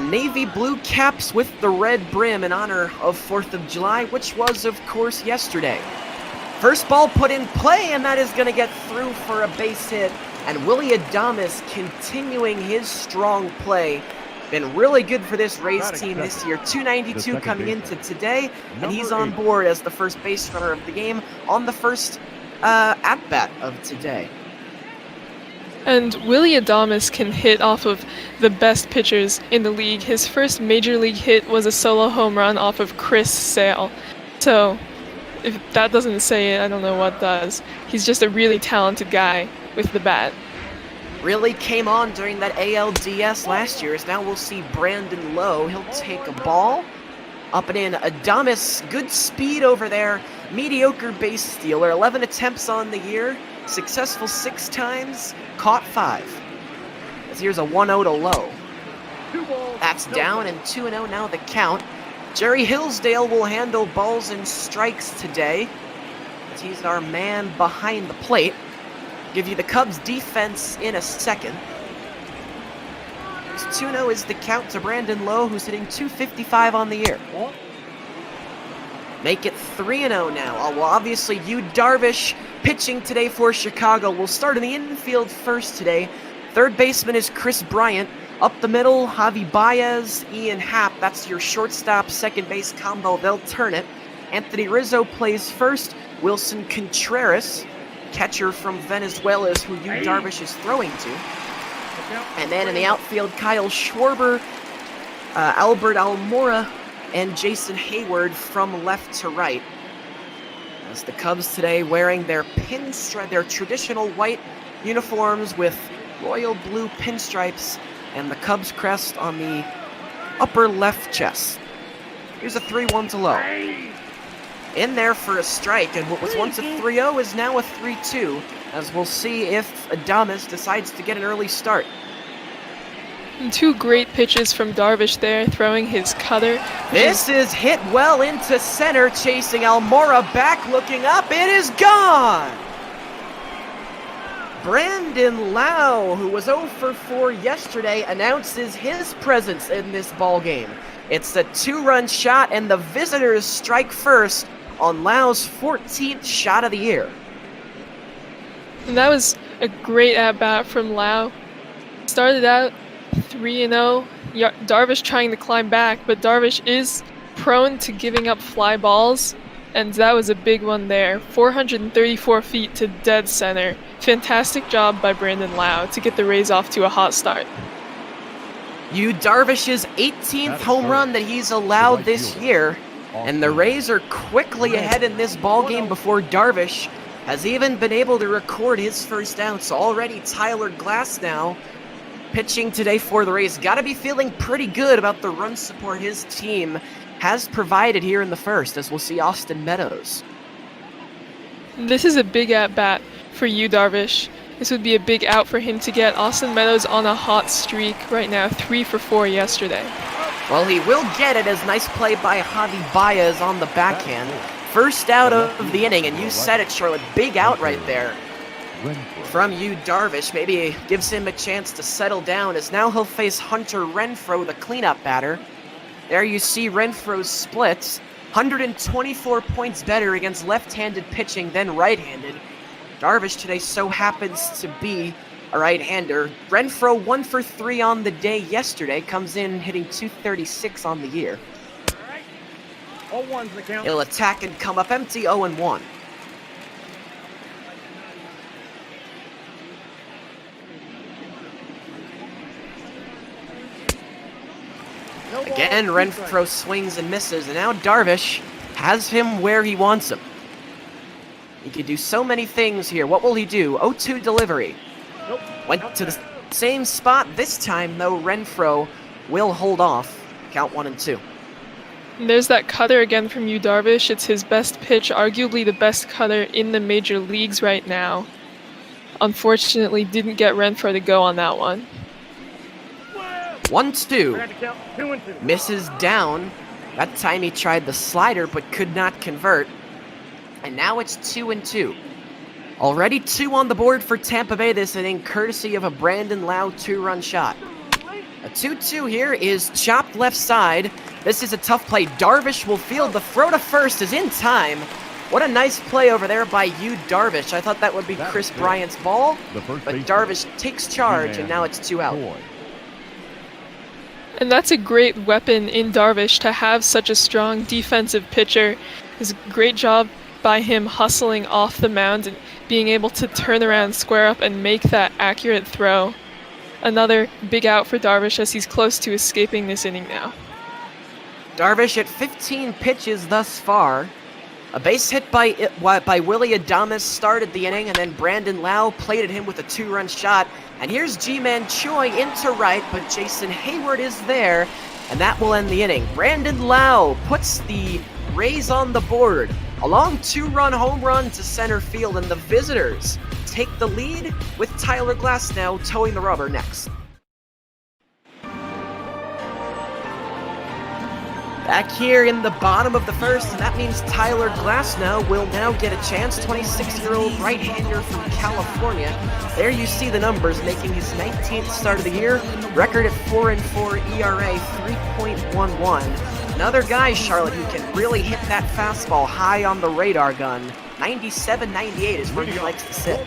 navy blue caps with the red brim in honor of 4th of July, which was, of course, yesterday. First ball put in play, and that is going to get through for a base hit. And Willie Adames continuing his strong play. Been really good for this Rays team this year. 292 coming into today, and he's on board as the first base runner of the game on the first at-bat of today. And Willie Adames can hit off of the best pitchers in the league. His first major league hit was a solo home run off of Chris Sale. So if that doesn't say it, I don't know what does. He's just a really talented guy with the bat. Really came on during that ALDS last year, as now we'll see Brandon Lowe. He'll take a ball. Up and in. Adames, good speed over there. Mediocre base stealer. 11 attempts on the year. Successful 6 times. Caught 5. As here's a 1-0 to Lowe. That's down, and 2-0 now the count. Jerry Hillsdale will handle balls and strikes today, as he's our man behind the plate. Give you the Cubs defense in a second. 2-0 is the count to Brandon Lowe, who's hitting .255 on the year. Make it 3-0 now. Well, obviously, HOU Darvish pitching today for Chicago. We'll start in the infield first today. Third baseman is Chris Bryant. Up the middle, Javi Baez, Ian Happ. That's your shortstop, second base combo. They'll turn it. Anthony Rizzo plays first. Wilson Contreras, catcher from Venezuela, is who HOU Darvish is throwing to. And then in the outfield, Kyle Schwarber, Albert Almora, and Jason Hayward from left to right. As the Cubs today wearing their pinstripe, their traditional white uniforms with royal blue pinstripes and the Cubs crest on the upper left chest. Here's a 3-1 to Lowe. In there for a strike, and what was once a 3-0 is now a 3-2, as we'll see if Adames decides to get an early start. And 2 great pitches from Darvish there, throwing his cutter. This is hit well into center, chasing Almora back, looking up, it is gone! Brandon Lau, who was 0 for 4 yesterday, announces his presence in this ball game. It's a 2-run shot, and the visitors strike first on Lau's 14th shot of the year. And that was a great at-bat from Lau. Started out 3-0. Darvish trying to climb back, but Darvish is prone to giving up fly balls, and that was a big one there. 434 feet to dead center. Fantastic job by Brandon Lau to get the Rays off to a hot start. Yu Darvish's 18th home run that he's allowed this year, and the Rays are quickly ahead in this ballgame before Darvish has even been able to record his first out. So already Tyler Glasnow pitching today for the Rays. Got to be feeling pretty good about the run support his team has provided here in the first, as we'll see Austin Meadows. This is a big at-bat for Yu Darvish. This would be a big out for him to get. Austin Meadows on a hot streak right now, 3 for 4 yesterday. Well, he will get it as nice play by Javi Baez on the backhand. First out of the inning, and you said it, Charlotte. Big out right there from Yu Darvish. Maybe gives him a chance to settle down, as now he'll face Hunter Renfroe, the cleanup batter. There you see Renfroe's splits. 124 points better against left-handed pitching than right-handed. Darvish today so happens to be a right-hander. Renfroe 1 for 3 on the day yesterday, comes in hitting .236 on the year. He'll attack and come up empty, 0-1. Again, Renfroe swings and misses, and now Darvish has him where he wants him. He could do so many things here. What will he do? 0-2 delivery. Went to the same spot this time, though. Renfroe will hold off. Count 1-2. And there's that cutter again from Yu Darvish. It's his best pitch, arguably the best cutter in the major leagues right now. Unfortunately, didn't get Renfroe to go on that one. 1-2. Misses down. That time he tried the slider, but could not convert. And now it's 2-2. Already 2 on the board for Tampa Bay this inning, courtesy of a Brandon Lau 2-run shot. A 2-2 here is chopped left side. This is a tough play. Darvish will field. The throw to first is in time. What a nice play over there by Yu Darvish. I thought that would be Chris Bryant's ball, but Darvish takes charge, and now it's 2 out. And that's a great weapon in Darvish to have such a strong defensive pitcher. It's a great job by him hustling off the mound and being able to turn around, square up, and make that accurate throw. Another big out for Darvish as he's close to escaping this inning now. Darvish at 15 pitches thus far. A base hit by Willie Adames started the inning, and then Brandon Lau plated him with a 2-run shot. And here's Ji-Man Choi into right, but Jason Hayward is there, and that will end the inning. Brandon Lau puts the Rays on the board. A long 2-run home run to center field, and the visitors take the lead with Tyler Glasnow towing the rubber next. Back here in the bottom of the first, and that means Tyler Glasnow will now get a chance. 26-year-old right-hander from California. There you see the numbers, making his 19th start of the year. Record at 4-4, ERA 3.11. Another guy, Charlotte, who can really hit that fastball high on the radar gun. 97-98 is where he likes to sit.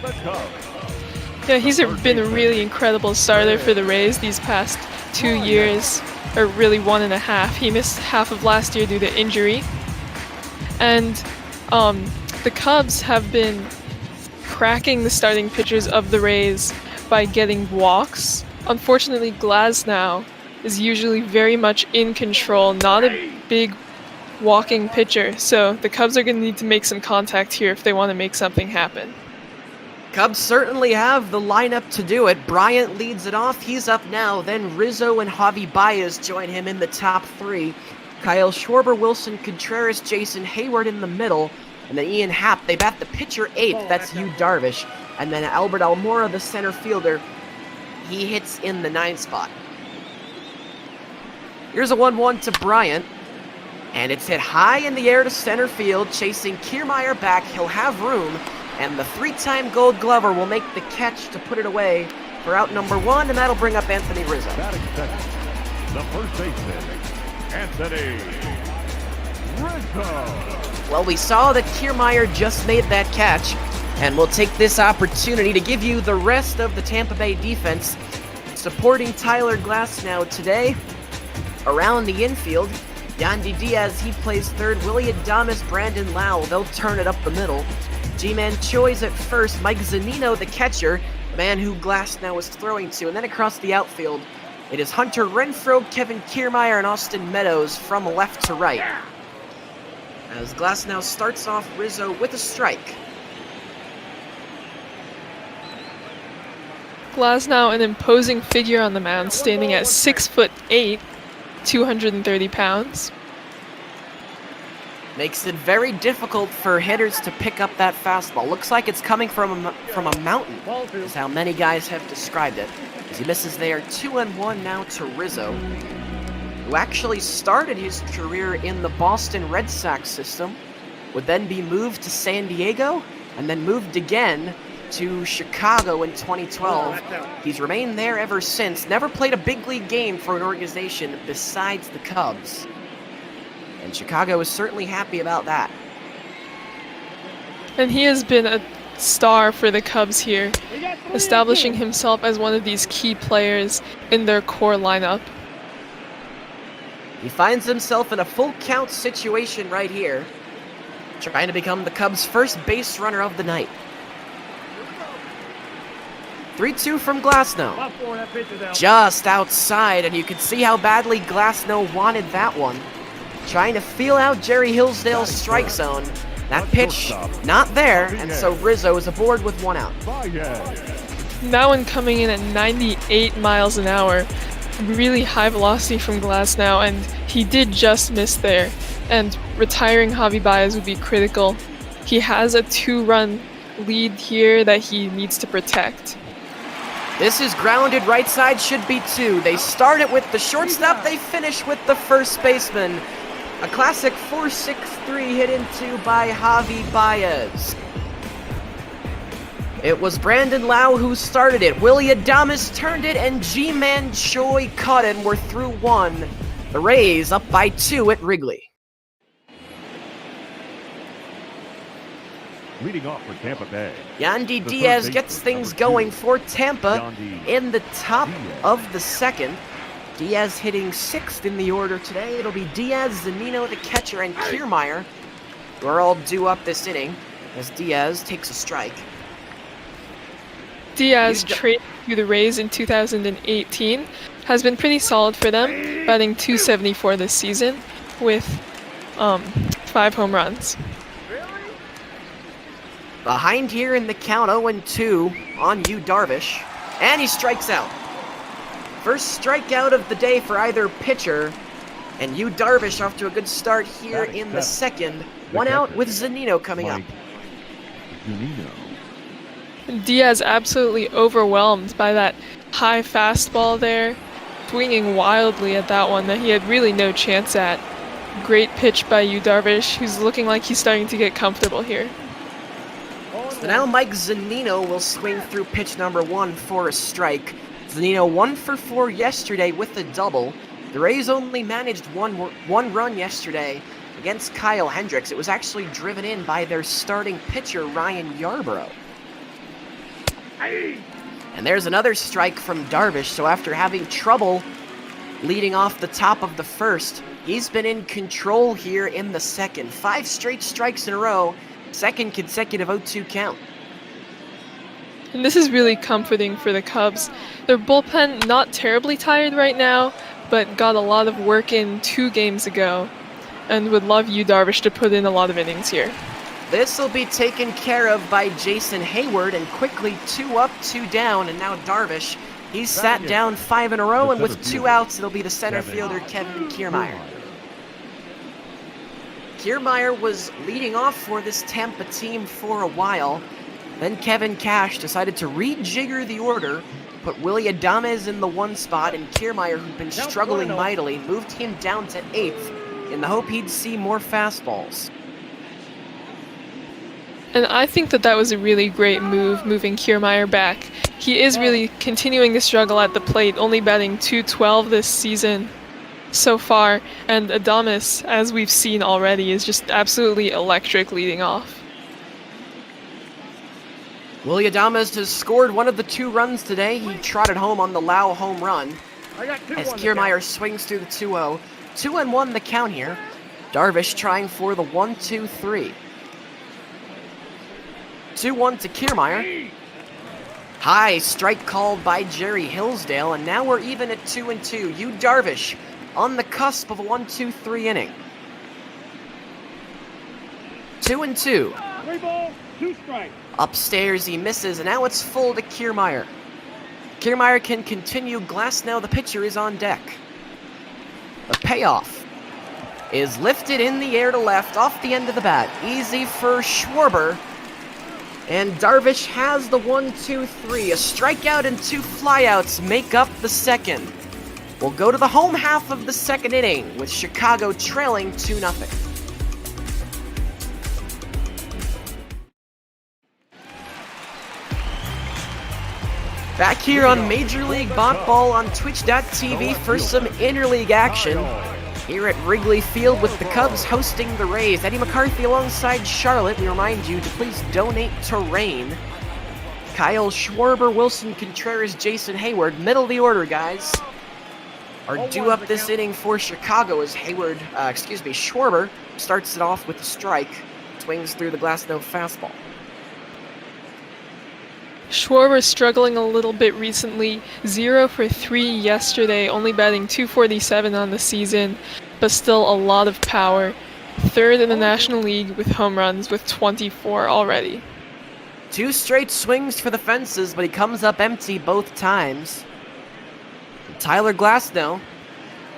Yeah, he's been a really incredible starter for the Rays these past 2 years. Or really 1.5. He missed half of last year due to injury. And the Cubs have been cracking the starting pitchers of the Rays by getting walks. Unfortunately, Glasnow is usually very much in control, not a big walking pitcher. So the Cubs are going to need to make some contact here if they want to make something happen. Cubs certainly have the lineup to do it. Bryant leads it off. He's up now. Then Rizzo and Javi Baez join him in the top 3. Kyle Schwarber, Wilson Contreras, Jason Hayward in the middle. And then Ian Happ. They bat the pitcher 8th. That's Yu Darvish. And then Albert Almora, the center fielder, he hits in the 9th spot. Here's a 1-1 to Bryant. And it's hit high in the air to center field, chasing Kiermaier back. He'll have room. And the 3-time Gold Glover will make the catch to put it away for out number 1, and that'll bring up Anthony Rizzo. Batting second, the first baseman, Anthony Rizzo. Well, we saw that Kiermaier just made that catch, and we'll take this opportunity to give you the rest of the Tampa Bay defense supporting Tyler Glasnow today. Around the infield, Yandy Diaz, he plays third. Willie Adames, Brandon Lau, they'll turn it up the middle. G-Man Choi's at first. Mike Zunino, the catcher, the man who Glasnow was throwing to. And then across the outfield, it is Hunter Renfroe, Kevin Kiermaier, and Austin Meadows from left to right. As Glasnow starts off Rizzo with a strike. Glasnow, an imposing figure on the mound, standing at 6'8", 230 pounds. Makes it very difficult for hitters to pick up that fastball. Looks like it's coming from a mountain, is how many guys have described it. As he misses there, 2-1 now to Rizzo, who actually started his career in the Boston Red Sox system, would then be moved to San Diego, and then moved again to Chicago in 2012. He's remained there ever since, never played a big league game for an organization besides the Cubs. And Chicago is certainly happy about that. And he has been a star for the Cubs here, establishing himself as one of these key players in their core lineup. He finds himself in a full count situation right here, trying to become the Cubs' first base runner of the night. 3-2 from Glasnow. Just outside, and you can see how badly Glasnow wanted that one. Trying to feel out Jerry Hillsdale's strike zone. That pitch, not there, and so Rizzo is aboard with 1 out. That one coming in at 98 miles an hour. Really high velocity from Glasnow, and he did just miss there. And retiring Javi Baez would be critical. He has a 2-run lead here that he needs to protect. This is grounded right side, should be 2. They start it with the shortstop, they finish with the first baseman. A classic 4-6-3 hit into by Javi Baez. It was Brandon Lau who started it. Willie Adames turned it, and G-Man Choi caught it, and we're through 1. The Rays up by 2 at Wrigley. Leading off for Tampa Bay, Yandy Diaz gets things going for Tampa in the top of the second. Diaz hitting 6th in the order today. It'll be Diaz, Zunino, the catcher, and Kiermaier, who are all due up this inning as Diaz takes a strike. Diaz, traded to the Rays in 2018, has been pretty solid for them, batting .274 this season with 5 home runs. Behind here in the count, 0-2 on HOU Darvish, and he strikes out. First strikeout of the day for either pitcher, and HOU Darvish off to a good start here in the second. 1 out with Zunino coming up. Diaz absolutely overwhelmed by that high fastball there, swinging wildly at that one that he had really no chance at. Great pitch by HOU Darvish, who's looking like he's starting to get comfortable here. So now Mike Zunino will swing through pitch number 1 for a strike. Zunino 1 for 4 yesterday with a double. The Rays only managed one run yesterday against Kyle Hendricks. It was actually driven in by their starting pitcher, Ryan Yarbrough. And there's another strike from Darvish, so after having trouble leading off the top of the first, he's been in control here in the second. 5 straight strikes in a row, second consecutive 0-2 count. And this is really comforting for the Cubs. Their bullpen not terribly tired right now, but got a lot of work in 2 games ago, and would love HOU Darvish to put in a lot of innings here. This will be taken care of by Jason Hayward, and quickly 2 up, 2 down, and now Darvish, he's sat down 5 in a row, and with 2 outs, it'll be the center fielder, Kevin Kiermaier. Kiermaier was leading off for this Tampa team for a while. Then Kevin Cash decided to rejigger the order, put Willie Adames in the 1 spot, and Kiermaier, who'd been struggling mightily, moved him down to 8th in the hope he'd see more fastballs. And I think that was a really great move, moving Kiermaier back. He is really continuing to struggle at the plate, only batting .212 this season so far, and Adames, as we've seen already, is just absolutely electric leading off. Willie Adames has scored one of the 2 runs today. He trotted home on the Lau home run as Kiermaier swings through the 2-0. 2-1 the count here. Darvish trying for the 1-2-3. 2-1 to Kiermaier. High strike called by Jerry Hillsdale, and now we're even at 2-2. HOU Darvish on the cusp of a 1-2-3 inning. 2-2. 3 balls, 2 strikes. Upstairs he misses, and now it's full to Kiermaier. Kiermaier can continue. Glasnow, the pitcher, is on deck. The payoff is lifted in the air to left, off the end of the bat. Easy for Schwarber. And Darvish has the 1-2-3. A strikeout and 2 flyouts make up the second. We'll go to the home half of the second inning with Chicago trailing 2-0. Back here on Major League Ball on Twitch.tv for some interleague action. Here at Wrigley Field with the Cubs hosting the Rays. Eddie McCarthy alongside Charlotte. We remind you to please donate to RAIN. Kyle Schwarber, Wilson Contreras, Jason Hayward. Middle of the order, guys. Are due up this inning for Chicago as Schwarber starts it off with a strike. Swings through the Glasnow fastball. Schwarber struggling a little bit recently, 0 for 3 yesterday, only batting .247 on the season, but still a lot of power. 3rd in the National League with home runs with 24 already. 2 straight swings for the fences, but he comes up empty both times. Tyler Glasnow,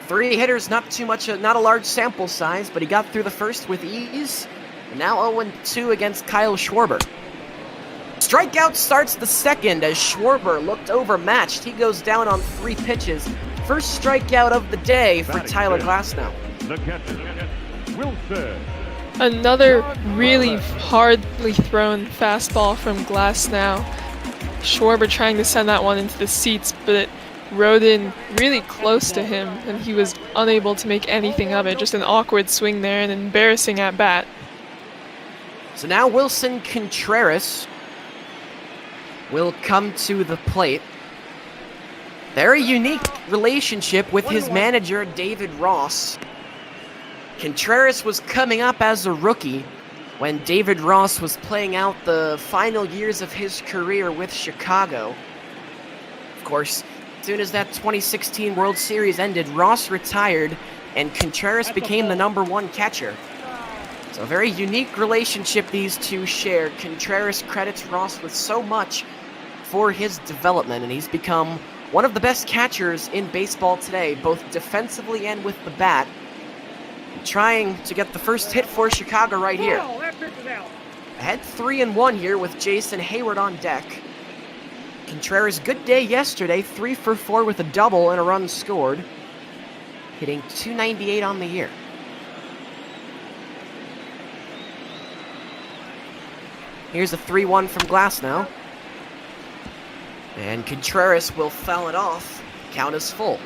3 hitters, not a large sample size, but he got through the first with ease. And now 0-2 against Kyle Schwarber. Strikeout starts the second as Schwarber looked overmatched. He goes down on 3 pitches. First strikeout of the day for Tyler Glasnow. The catcher, Wilson. Another really hardly thrown fastball from Glasnow. Schwarber trying to send that one into the seats, but it rode in really close to him, and he was unable to make anything of it. Just an awkward swing there, and embarrassing at bat. So now Wilson Contreras will come to the plate. Very unique relationship with his manager, David Ross. Contreras was coming up as a rookie when David Ross was playing out the final years of his career with Chicago. Of course, as soon as that 2016 World Series ended, Ross retired and Contreras became the #1 catcher. So a very unique relationship these two share. Contreras credits Ross with so much for his development, and he's become one of the best catchers in baseball today, both defensively and with the bat. Trying to get the first hit for Chicago right here. Ahead 3-1 here with Jason Hayward on deck. Contreras, good day yesterday, 3 for 4 with a double and a run scored, hitting .298 on the year. Here's a 3-1 from Glasnow. And Contreras will foul it off. Count is full.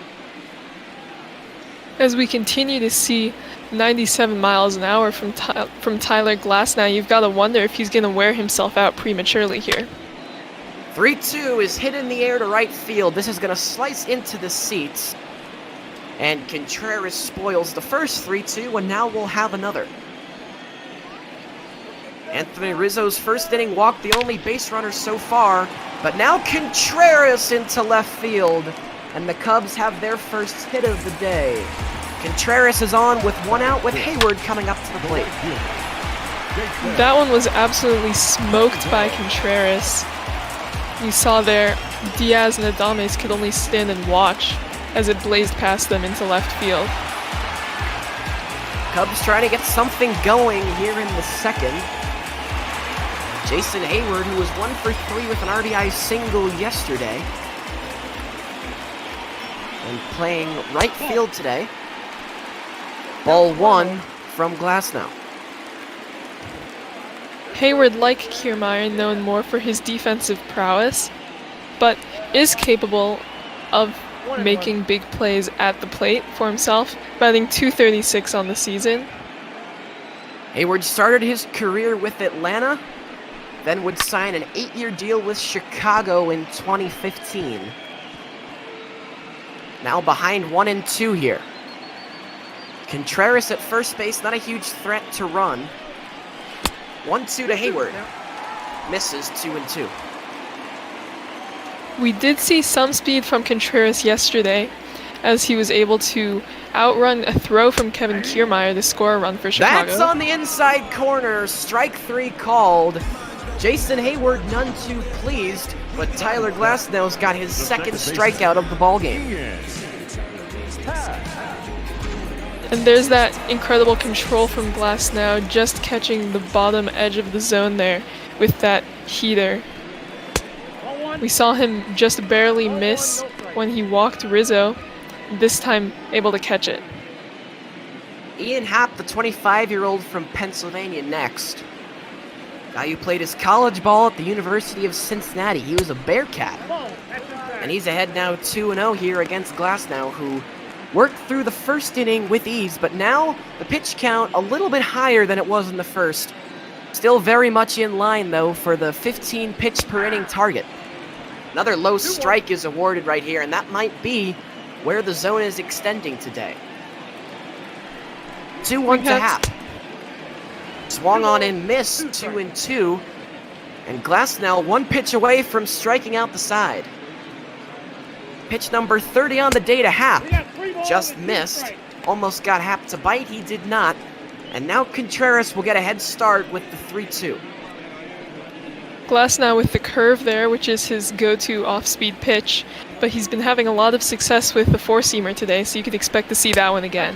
As we continue to see 97 miles an hour from Tyler Glasnow, you've got to wonder if he's going to wear himself out prematurely here. 3-2 is hit in the air to right field. This is going to slice into the seats. And Contreras spoils the first 3-2, and now we'll have another. Anthony Rizzo's first inning walk, the only base runner so far. But now Contreras into left field. And the Cubs have their first hit of the day. Contreras is on with 1 out with Hayward coming up to the plate. That one was absolutely smoked by Contreras. You saw there, Diaz and Adames could only stand and watch as it blazed past them into left field. Cubs trying to get something going here in the second. Jason Hayward, who was 1 for 3 with an RBI single yesterday, and playing right field today. Ball 1 from Glasnow. Hayward, like Kiermaier, known more for his defensive prowess, but is capable of making big plays at the plate for himself, batting .236 on the season. Hayward started his career with Atlanta, then would sign an 8-year deal with Chicago in 2015. Now behind 1-2 here. Contreras at first base, not a huge threat to run. 1-2 to Hayward. Misses 2-2. We did see some speed from Contreras yesterday, as he was able to outrun a throw from Kevin Kiermaier to score a run for Chicago. That's on the inside corner. Strike 3 called. Jason Hayward none too pleased, but Tyler Glasnow's got his second strikeout of the ballgame. And there's that incredible control from Glasnow, just catching the bottom edge of the zone there with that heater. We saw him just barely miss when he walked Rizzo, this time able to catch it. Ian Happ, the 25-year-old from Pennsylvania, next. Guy who played his college ball at the University of Cincinnati. He was a Bearcat. And he's ahead now 2-0 here against Glasnow, who worked through the first inning with ease, but now the pitch count a little bit higher than it was in the first. Still very much in line, though, for the 15 pitch per inning target. Another low strike is awarded right here, and that might be where the zone is extending today. 2-1 to Happ. Swung on and missed, 2-2. And Glasnow one pitch away from striking out the side. Pitch number 30 on the day to Happ. Just missed. Almost got Happ to bite. He did not. And now Contreras will get a head start with the 3-2. Glasnow with the curve there, which is his go-to off-speed pitch, but he's been having a lot of success with the four-seamer today, so you could expect to see that one again.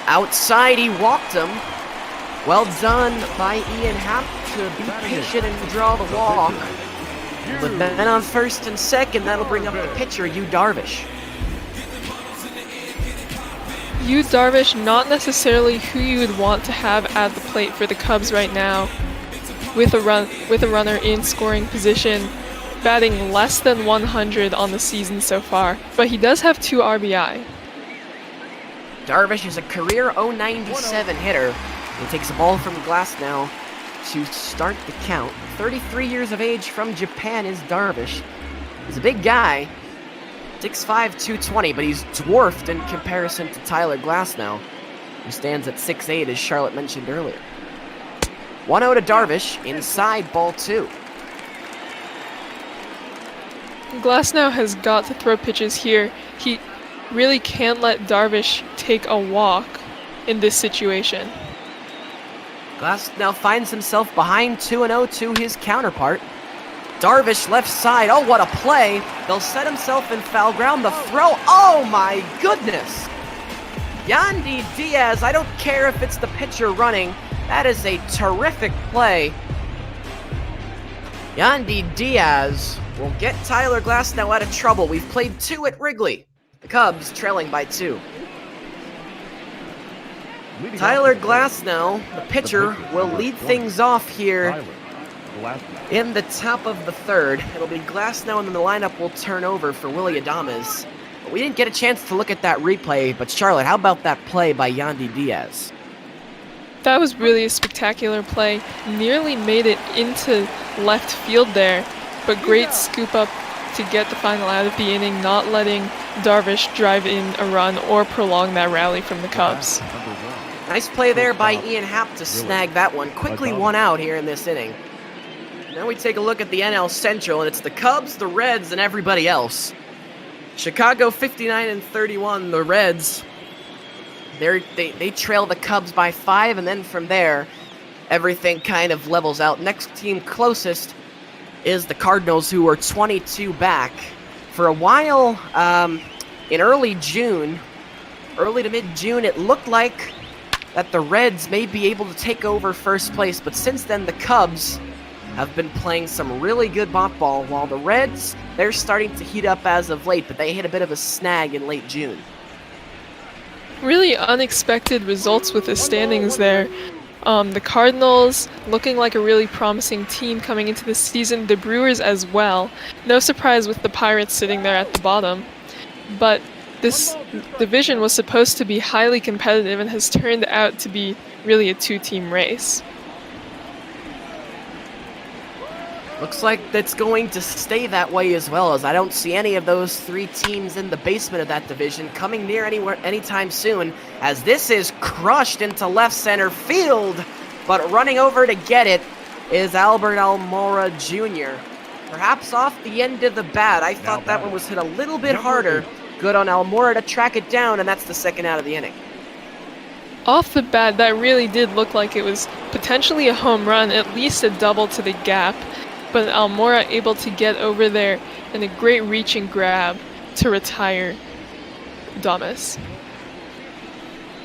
Outside, he walked him. Well done by Ian Happ to be patient and draw the walk. But then on first and second, that'll bring up the pitcher, HOU Darvish. HOU Darvish, not necessarily who you would want to have at the plate for the Cubs right now, with a runner in scoring position, batting less than 100 on the season so far, but he does have 2 RBI. Darvish is a career .097 hitter. He takes a ball from Glasnow to start the count. 33 years of age from Japan is Darvish. He's a big guy, 6'5", 220, but he's dwarfed in comparison to Tyler Glasnow, who stands at 6'8", as Charlotte mentioned earlier. 1-0 to Darvish, inside ball 2. Glasnow has got to throw pitches here. He really can't let Darvish take a walk in this situation. Glasnow finds himself behind 2-0 to his counterpart. Darvish left side, oh what a play. They'll set himself in foul ground, the throw, oh my goodness. Yandy Diaz, I don't care if it's the pitcher running, that is a terrific play. Yandy Diaz will get Tyler Glasnow out of trouble. We've played 2 at Wrigley. The Cubs trailing by 2. Tyler Glasnow, the pitcher, will lead things off here in the top of the 3rd. It'll be Glasnow, and then the lineup will turn over for Willy Adames. But we didn't get a chance to look at that replay, but Charlotte, how about that play by Yandy Diaz? That was really a spectacular play. Nearly made it into left field there, but great scoop up to get the final out of the inning, not letting Darvish drive in a run or prolong that rally from the Cubs. Nice play there by Ian Happ to snag that one. Quickly 1 out here in this inning. Now we take a look at the NL Central, and it's the Cubs, the Reds, and everybody else. Chicago 59-31, the Reds, they trail the Cubs by 5, and then from there, everything kind of levels out. Next team closest is the Cardinals, who are 22 back. For a while, in early to mid-June, it looked like that the Reds may be able to take over first place, but since then the Cubs have been playing some really good ball, while the Reds, they're starting to heat up as of late, but they hit a bit of a snag in late June. Really unexpected results with the standings there. The Cardinals looking like a really promising team coming into the season. The Brewers as well. No surprise with the Pirates sitting there at the bottom. But this division was supposed to be highly competitive and has turned out to be really a two-team race. Looks like that's going to stay that way as well, as I don't see any of those three teams in the basement of that division coming near anywhere anytime soon, as this is crushed into left center field, but running over to get it is Albert Almora Jr. Perhaps off the end of the bat. I thought that one was hit a little bit harder. Good on Almora to track it down, and that's the second out of the inning. Off the bat, that really did look like it was potentially a home run, at least a double to the gap. But Almora able to get over there and a great reach and grab to retire Damas.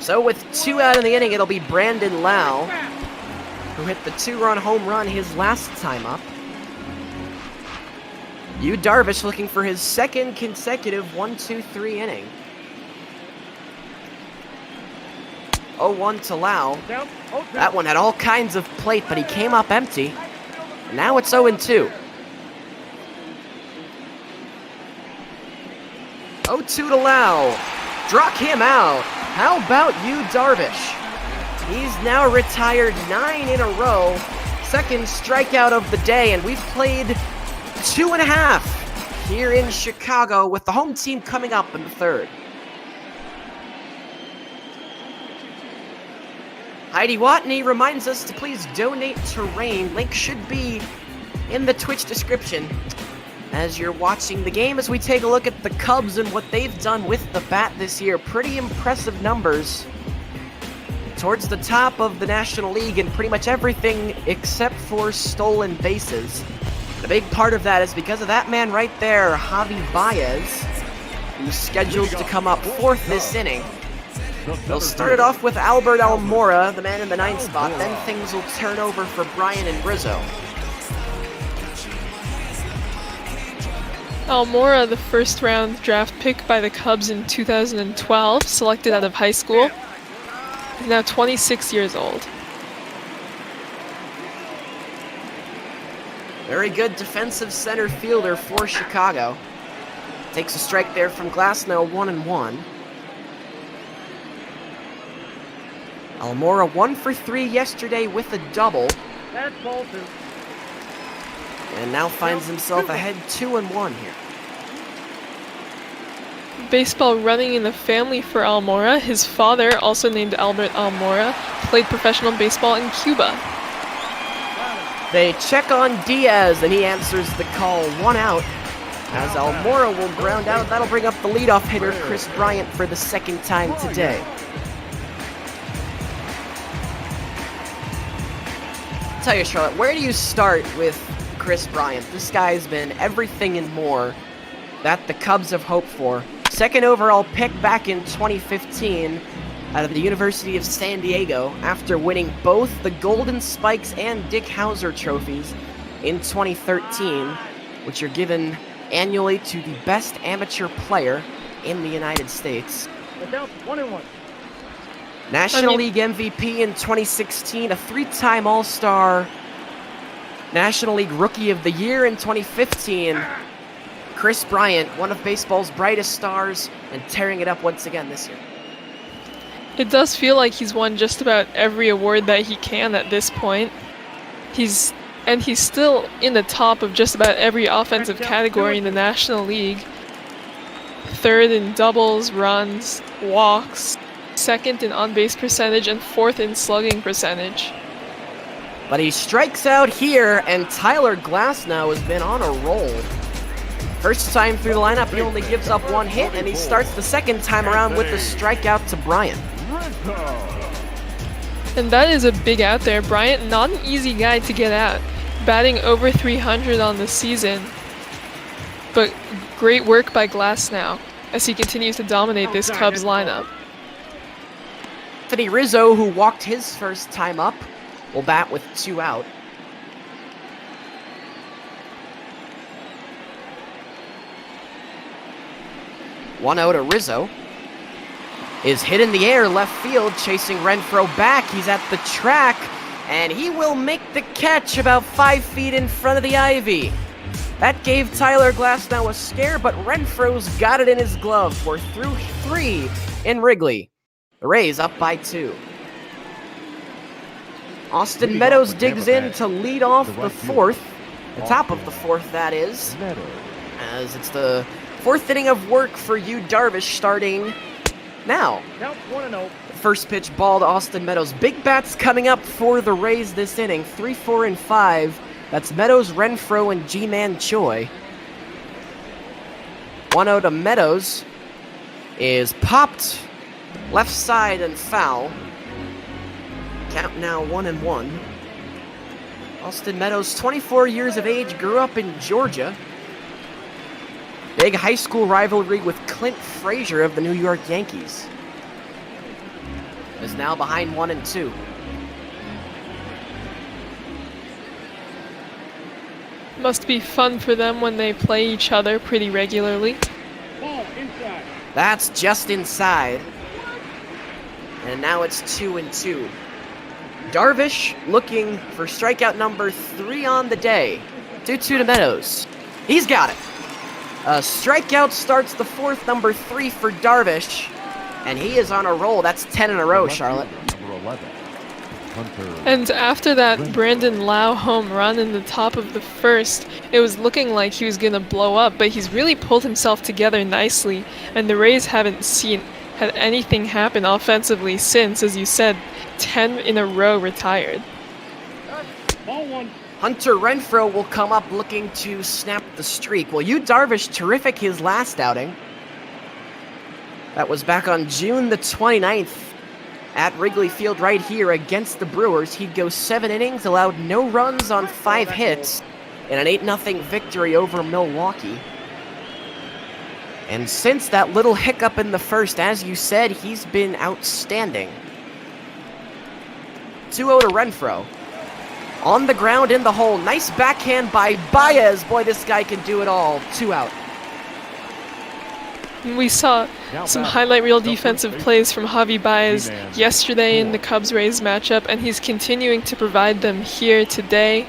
So with 2 out in the inning, it'll be Brandon Lau, who hit the 2-run home run his last time up. HOU Darvish looking for his second consecutive 1-2-3 inning. 0-1 to Lau. That one had all kinds of plate, but he came up empty. Now it's 0-2. 0-2 to Lau. Struck him out. How about HOU Darvish? He's now retired 9 in a row. Second strikeout of the day, and we've played 2.5 here in Chicago with the home team coming up in the third. Heidi Watney reminds us to please donate to Rain. Link should be in the Twitch description as you're watching the game, as we take a look at the Cubs and what they've done with the bat this year. Pretty impressive numbers towards the top of the National League in pretty much everything except for stolen bases. A big part of that is because of that man right there, Javi Baez, who's scheduled to come up fourth this inning. They'll start it off with Albert Almora, the man in the 9th spot. Then things will turn over for Brian and Rizzo. Almora, the first-round draft pick by the Cubs in 2012, selected out of high school. He's now 26 years old. Very good defensive center fielder for Chicago. Takes a strike there from Glasnow, 1-1. Almora 1 for 3 yesterday with a double. That's Bolton. And now finds himself ahead 2-1 here. Baseball running in the family for Almora. His father, also named Albert Almora, played professional baseball in Cuba. They check on Diaz, and he answers the call. 1 out. As Almora will ground out, that'll bring up the leadoff hitter, Chris Bryant, for the second time today. I'll tell you, Charlotte, where do you start with Chris Bryant? This guy's been everything and more that the Cubs have hoped for. Second overall pick back in 2015 out of the University of San Diego after winning both the Golden Spikes and Dick Hauser trophies in 2013, which are given annually to the best amateur player in the United States. National League MVP in 2016, a 3-time All-Star, National League Rookie of the Year in 2015. Chris Bryant, one of baseball's brightest stars, and tearing it up once again this year. It does feel like he's won just about every award that he can at this point. He's still in the top of just about every offensive category in the National League. Third in doubles, runs, walks, second in on-base percentage, and fourth in slugging percentage. But he strikes out here, and Tyler Glasnow has been on a roll. First time through the lineup, he only gives up 1 hit, and he starts the second time around with a strikeout to Bryant. And that is a big out there. Bryant, not an easy guy to get out. Batting over 300 on the season. But great work by Glasnow as he continues to dominate this Cubs lineup. Anthony Rizzo, who walked his first time up, will bat with 2 out. One out to Rizzo. is hit in the air left field, chasing Renfroe back. He's at the track, and he will make the catch about 5 feet in front of the ivy. That gave Tyler Glasnow a scare, but Renfroe's got it in his glove. We're through 3 in Wrigley. The Rays up by 2. Austin Meadows digs in to lead off the 4th. The top of the 4th, that is. As it's the 4th inning of work for Yu Darvish starting now. First pitch ball to Austin Meadows. Big bats coming up for the Rays this inning. 3, 4, and 5. That's Meadows, Renfroe, and Ji-Man Choi. 1-0 to Meadows is popped left side and foul. Count now 1-1. Austin Meadows, 24 years of age, grew up in Georgia. Big high school rivalry with Clint Frazier of the New York Yankees. Is now behind 1-2. Must be fun for them when they play each other pretty regularly. That's just inside. And now it's 2-2. Darvish looking for strikeout number 3 on the day. 2-2 to Meadows. He's got it. A strikeout starts the 4th, number 3 for Darvish. And he is on a roll. That's 10 in a row, Charlotte. And after that Brandon Lau home run in the top of the 1st, it was looking like he was going to blow up, but he's really pulled himself together nicely, and the Rays haven't had anything happen offensively since, as you said, 10 in a row retired. Hunter Renfroe will come up looking to snap the streak. Well, Yu Darvish, terrific his last outing. That was back on June the 29th. At Wrigley Field right here against the Brewers. He'd go 7 innings, allowed no runs on 5 hits, in an 8-0 victory over Milwaukee. And since that little hiccup in the 1st, as you said, he's been outstanding. 2-0 to Renfroe. On the ground in the hole. Nice backhand by Baez. Boy, this guy can do it all. 2 out. We saw some highlight reel defensive plays from Javi Baez yesterday in the Cubs-Rays matchup, and he's continuing to provide them here today.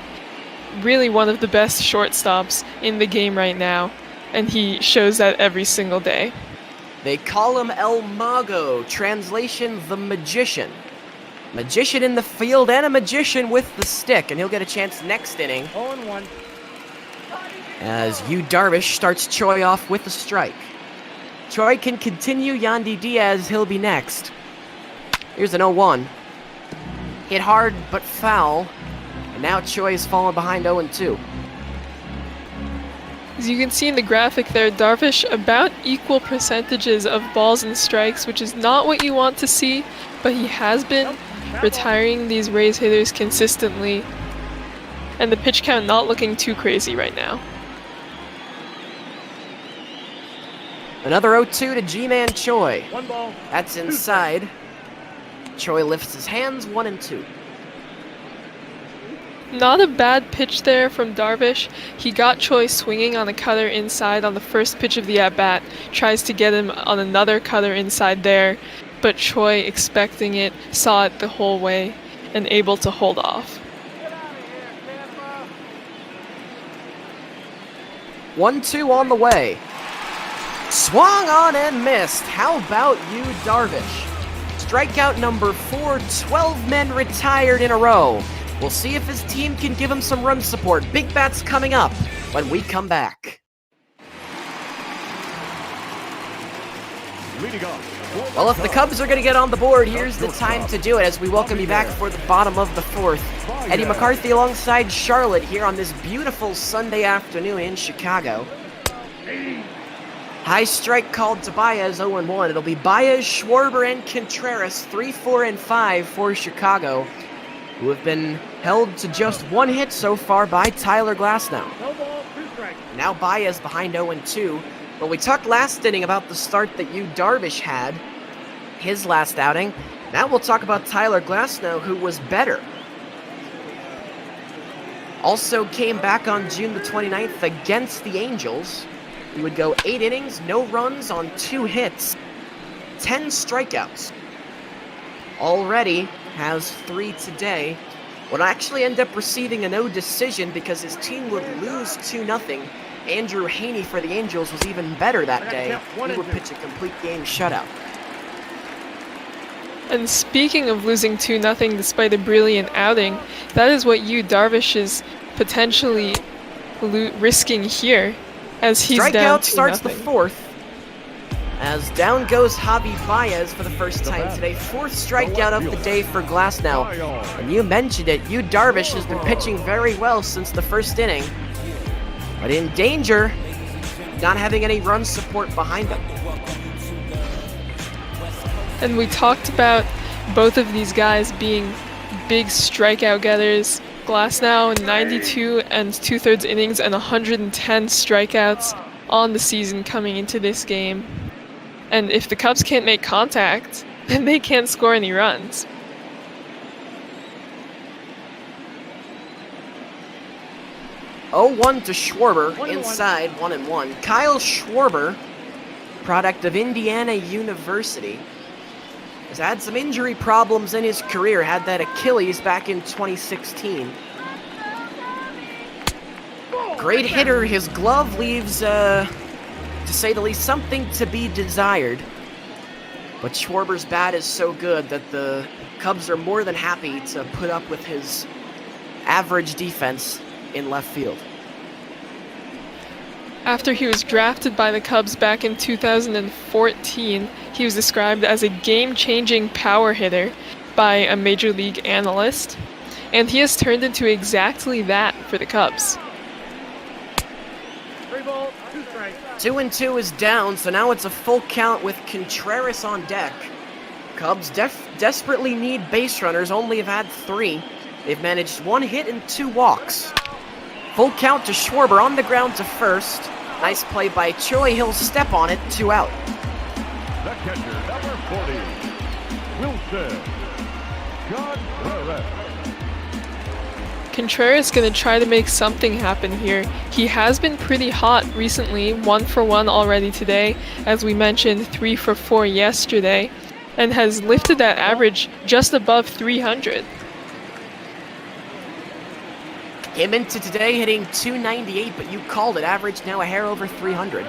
Really one of the best shortstops in the game right now, and he shows that every single day. They call him El Mago, translation, the magician. Magician in the field and a magician with the stick, and he'll get a chance next inning. 0-1. As Yu Darvish starts Choi off with a strike. Choi can continue. Yandy Diaz, he'll be next. Here's an 0-1. Hit hard, but foul. And now Choi has fallen behind 0-2. As you can see in the graphic there, Darvish about equal percentages of balls and strikes, which is not what you want to see, but he has been retiring these Rays hitters consistently. And the pitch count not looking too crazy right now. Another 0-2 to Ji-Man Choi. 1 ball. That's inside. Choi lifts his hands, 1-2. Not a bad pitch there from Darvish. He got Choi swinging on a cutter inside on the first pitch of the at-bat. Tries to get him on another cutter inside there, but Choi, expecting it, saw it the whole way and able to hold off. 1-2 on the way. Swung on and missed. How about you, Darvish? Strikeout number 4, 12 men retired in a row. We'll see if his team can give him some run support. Big bats coming up when we come back. Well, if the Cubs are going to get on the board, here's the time to do it as we welcome you back for the bottom of the 4th. Eddie McCarthy alongside Charlotte here on this beautiful Sunday afternoon in Chicago. High strike called to Baez, 0-1. It'll be Baez, Schwarber, and Contreras, 3, 4, and 5 for Chicago, who have been held to just 1 hit so far by Tyler Glasnow. Now Baez behind 0-2. Well, we talked last inning about the start that Yu Darvish had, his last outing. Now we'll talk about Tyler Glasnow, who was better. Also came back on June the 29th against the Angels. He would go 8 innings, no runs on 2 hits. 10 strikeouts. Already has 3 today. Would actually end up receiving a no decision because his team would lose 2-0. Andrew Haney for the Angels was even better that day. He would pitch a complete game shutout. And speaking of losing 2-0 despite a brilliant outing, that is what Darvish is potentially risking here, as he's down 2-0. Strikeout starts the 4th. As down goes Javi Baez for the first time today. 4th strikeout of the day for Glasnow. And you mentioned it, Darvish has been pitching very well since the first inning. But in danger, not having any run support behind him. And we talked about both of these guys being big strikeout getters. Glasnow 92 and 2/3 innings and 110 strikeouts on the season coming into this game. And if the Cubs can't make contact, then they can't score any runs. Oh, 1 to Schwarber, inside 1-1. Kyle Schwarber, product of Indiana University, has had some injury problems in his career. Had that Achilles back in 2016. Great hitter. His glove leaves, to say the least, something to be desired. But Schwarber's bat is so good that the Cubs are more than happy to put up with his average defense in left field. After he was drafted by the Cubs back in 2014, he was described as a game-changing power hitter by a major league analyst, and he has turned into exactly that for the Cubs. 2-2 is down, so now it's a full count with Contreras on deck. Cubs desperately need base runners, only have had 3. They've managed 1 hit and 2 walks. Full count to Schwarber on the ground to first. Nice play by Choi. He'll step on it, 2 out. The catcher, number 40, Wilson Contreras. Contreras going to try to make something happen here. He has been pretty hot recently, 1 for 1 already today, as we mentioned, 3 for 4 yesterday, and has lifted that average just above 300. Came into today hitting 298, but you called it. Average now a hair over 300.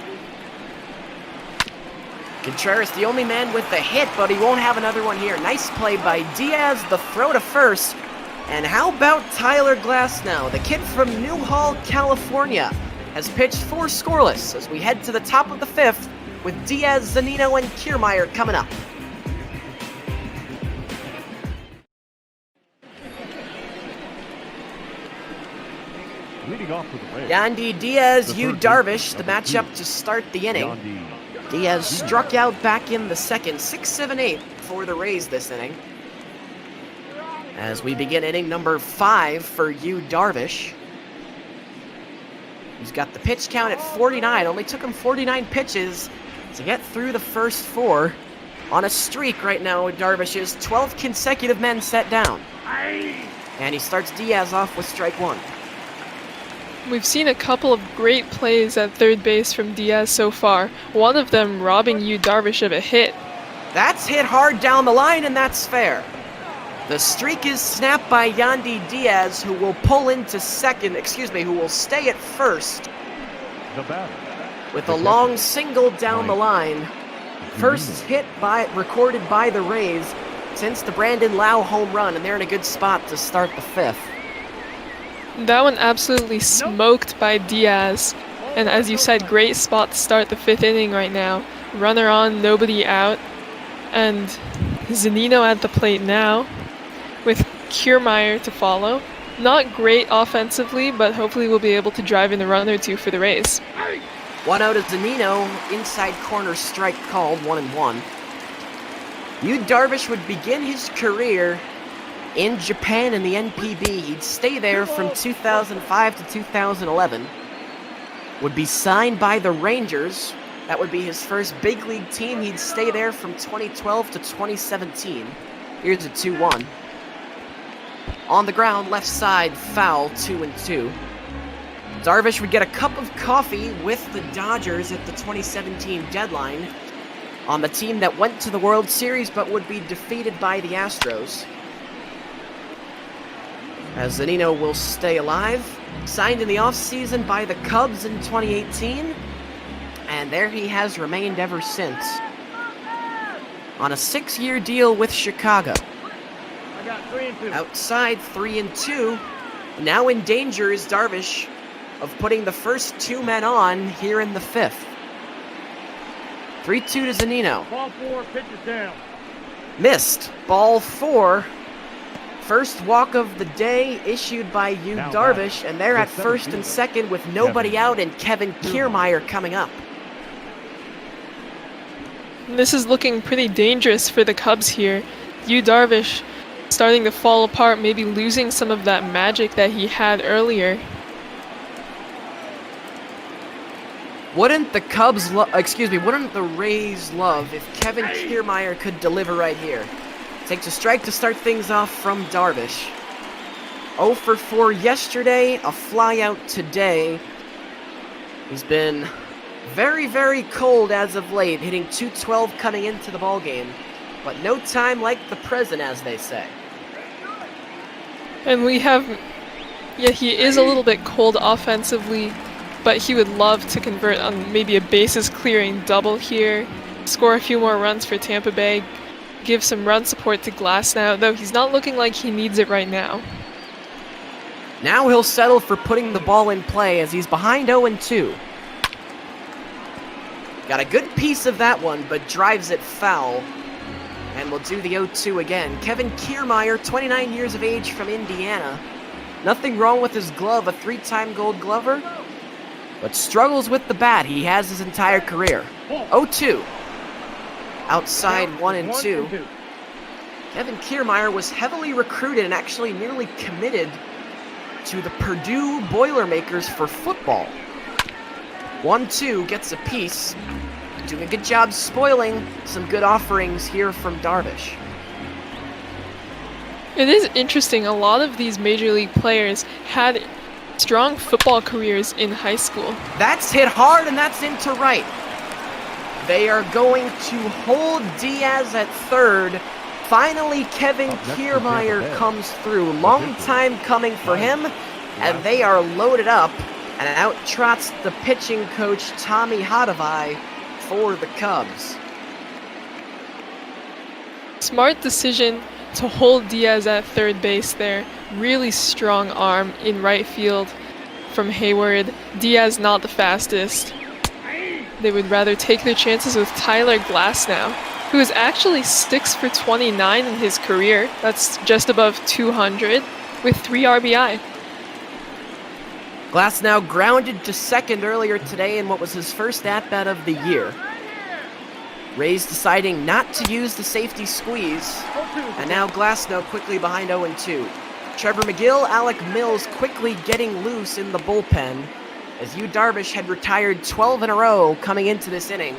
Contreras, the only man with the hit, but he won't have another one here. Nice play by Diaz, the throw to first. And how about Tyler Glasnow? The kid from Newhall, California, has pitched 4 scoreless as we head to the top of the 5th with Diaz, Zunino, and Kiermaier coming up. Leading off with the Rays, Yandy Diaz, the HOU third Darvish, the baseman, matchup to start the inning. Yandy Diaz struck out back in the second, 6-7-8 for the Rays this inning. As we begin inning number 5 for HOU Darvish. He's got the pitch count at 49. Only took him 49 pitches to get through the first 4. On a streak right now with Darvish is 12 consecutive men set down. And he starts Diaz off with strike 1. We've seen a couple of great plays at third base from Diaz so far, one of them robbing HOU Darvish of a hit. That's hit hard down the line, and that's fair. The streak is snapped by Yandy Diaz, who will pull into second, who will stay at first. The batter, with a long single down the line. First hit recorded by the Rays since the Brandon Lau home run, and they're in a good spot to start the 5th. That one absolutely smoked by Diaz. And as you said, great spot to start the 5th inning right now. Runner on, nobody out. And Zunino at the plate now, with Kiermaier to follow. Not great offensively, but hopefully we'll be able to drive in a run or 2 for the Rays. 1 out of Zunino, inside corner strike called, 1-1. HOU Darvish would begin his career in Japan in the NPB. He'd stay there from 2005 to 2011. Would be signed by the Rangers. That would be his first big league team. He'd stay there from 2012 to 2017. Here's a 2-1. On the ground, left side, foul, 2-2. Darvish would get a cup of coffee with the Dodgers at the 2017 deadline. on the team that went to the World Series but would be defeated by the Astros. As Zunino will stay alive, signed in the offseason by the Cubs in 2018, and there he has remained ever since, on a 6-year deal with Chicago. Outside 3-2, now in danger is Darvish of putting the first 2 men on here in the 5th. 3-2 to Zunino. Ball 4, pitch it down. Missed. Ball 4. First walk of the day issued by HOU Darvish, and they're at first and second with nobody out and Kevin Kiermaier coming up. This is looking pretty dangerous for the Cubs here. HOU Darvish starting to fall apart, maybe losing some of that magic that he had earlier. Wouldn't the wouldn't the Rays love if Kevin Kiermaier could deliver right here? Takes a strike to start things off from Darvish. 0 for 4 yesterday, a flyout today. He's been very, very cold as of late, hitting .212 coming into the ballgame. But no time like the present, as they say. And we have, yeah, he is a little bit cold offensively, but he would love to convert on maybe a bases clearing double here, score a few more runs for Tampa Bay, give some run support to Glasnow, though he's not looking like he needs it right now. Now he'll settle for putting the ball in play as he's behind 0-2. Got a good piece of that one, but drives it foul. And we'll do the 0-2 again. Kevin Kiermaier, 29 years of age from Indiana. Nothing wrong with his glove, a 3-time Gold Glover, but struggles with the bat he has his entire career. 0-2. Outside 1-2. Kevin Kiermaier was heavily recruited and actually nearly committed to the Purdue Boilermakers for football. 1-2 gets a piece. Doing a good job spoiling some good offerings here from Darvish. It is interesting, a lot of these major league players had strong football careers in high school. That's hit hard and that's into right. They are going to hold Diaz at third. Finally, Kevin Kiermaier comes through. Long time coming for him, and they are loaded up, and out trots the pitching coach, Tommy Hadavai, for the Cubs. Smart decision to hold Diaz at third base there. Really strong arm in right field from Hayward. Diaz not the fastest. They would rather take their chances with Tyler Glasnow, who is actually 6 for 29 in his career. That's just above 200 with 3 RBI. Glasnow grounded to second earlier today in what was his first at-bat of the year. Rays deciding not to use the safety squeeze, and now Glasnow quickly behind 0-2. Trevor McGill, Alec Mills quickly getting loose in the bullpen, as HOU Darvish had retired 12 in a row coming into this inning,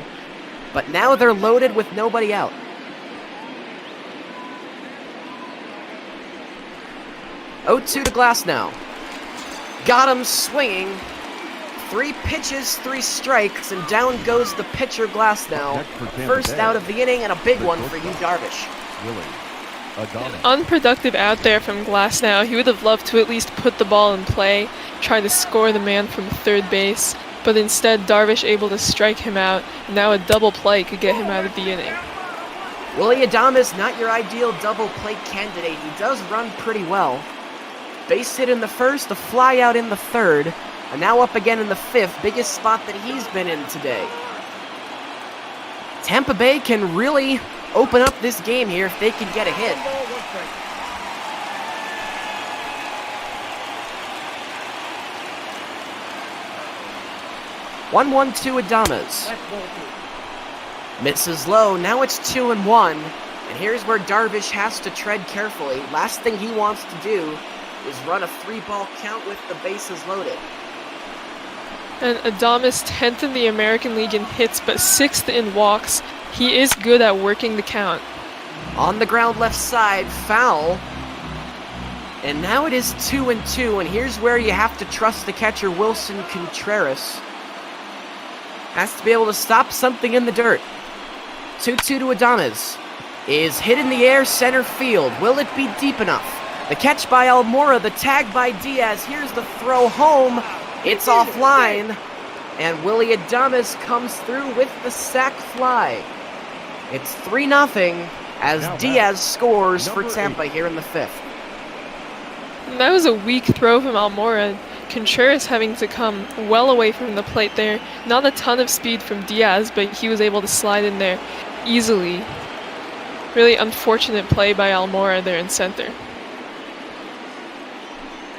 but now they're loaded with nobody out. 0-2 to Glasnow. Got him swinging. 3 pitches, 3 strikes, and down goes the pitcher Glasnow. First out of the inning, and a big one for HOU Darvish. Unproductive out there from Glasnow. He would have loved to at least put the ball in play, try to score the man from third base, but instead Darvish able to strike him out. Now a double play could get him out of the inning. Willie Adames, not your ideal double play candidate. He does run pretty well. Base hit in the first, a fly out in the third, and now up again in the 5th, biggest spot that he's been in today. Tampa Bay can really open up this game here if they can get a hit. (1-1-2) Adames. Misses low, now it's 2-1, and here's where Darvish has to tread carefully. Last thing he wants to do is run a 3-ball count with the bases loaded. And Adames 10th in the American League in hits, but 6th in walks. He is good at working the count. On the ground left side, foul. And now it is 2-2, and here's where you have to trust the catcher, Wilson Contreras. Has to be able to stop something in the dirt. 2-2 to Adames. Is hit in the air, center field. Will it be deep enough? The catch by Almora, the tag by Diaz. Here's the throw home. It's offline. And Willie Adames comes through with the sac fly. It's 3-0 as Diaz scores for Tampa here in the 5th. That was a weak throw from Almora. Contreras having to come well away from the plate there. Not a ton of speed from Diaz, but he was able to slide in there easily. Really unfortunate play by Almora there in center.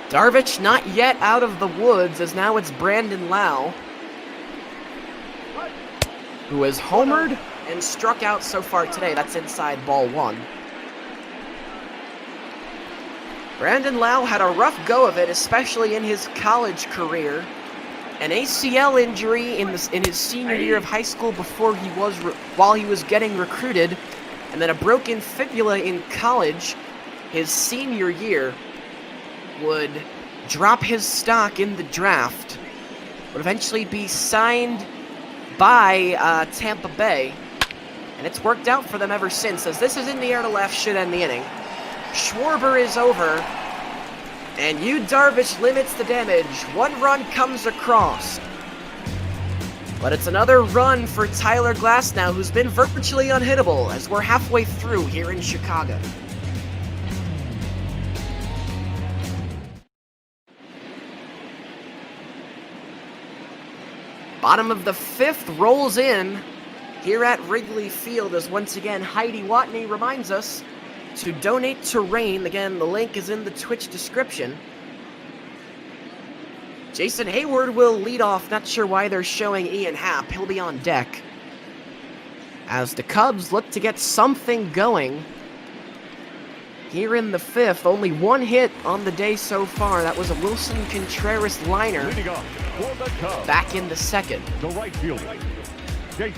Darvish not yet out of the woods, as now it's Brandon Lau, who has homered and struck out so far today. That's inside ball 1. Brandon Lau had a rough go of it, especially in his college career. An ACL injury in his senior year of high school while he was getting recruited, and then a broken fibula in college his senior year would drop his stock in the draft, would eventually be signed by Tampa Bay, and it's worked out for them ever since, as this is in the air to left, should end the inning. Schwarber is over, and Yu Darvish limits the damage. 1 run comes across. But it's another run for Tyler Glasnow, who's been virtually unhittable, as we're halfway through here in Chicago. Bottom of the 5th rolls in here at Wrigley Field, as once again Heidi Watney reminds us to donate to Rain. Again, the link is in the Twitch description. Jason Hayward will lead off. Not sure why they're showing Ian Happ. He'll be on deck as the Cubs look to get something going here in the 5th. Only 1 hit on the day so far. That was a Wilson Contreras liner back in the 2nd. The right fielder.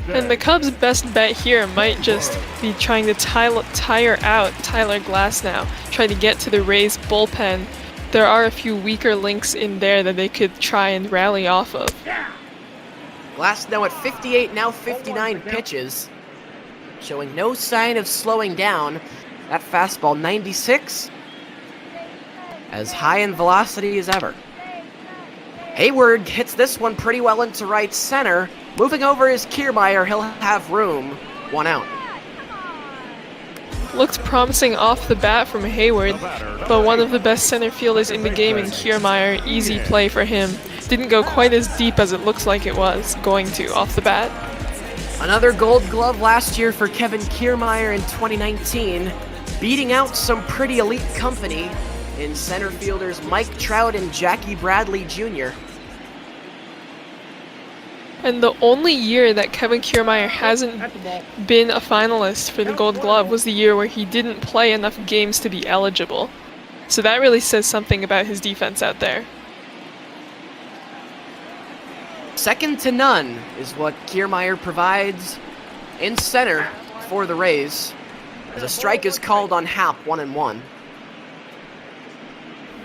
And the Cubs' best bet here might just be trying to tire out Tyler Glasnow, try to get to the Rays bullpen. There are a few weaker links in there that they could try and rally off of. Glasnow at 58, now 59 pitches, showing no sign of slowing down. That fastball 96, as high in velocity as ever. Hayward hits this one pretty well into right center. Moving over is Kiermaier. He'll have room. 1 out. Looked promising off the bat from Hayward, but one of the best center fielders in the game in Kiermaier. Easy play for him. Didn't go quite as deep as it looks like it was going to off the bat. Another Gold Glove last year for Kevin Kiermaier in 2019, beating out some pretty elite company in center fielders Mike Trout and Jackie Bradley Jr. And the only year that Kevin Kiermaier hasn't been a finalist for the Gold Glove was the year where he didn't play enough games to be eligible. So that really says something about his defense out there. Second to none is what Kiermaier provides in center for the Rays, as a strike is called on Happ, 1-1.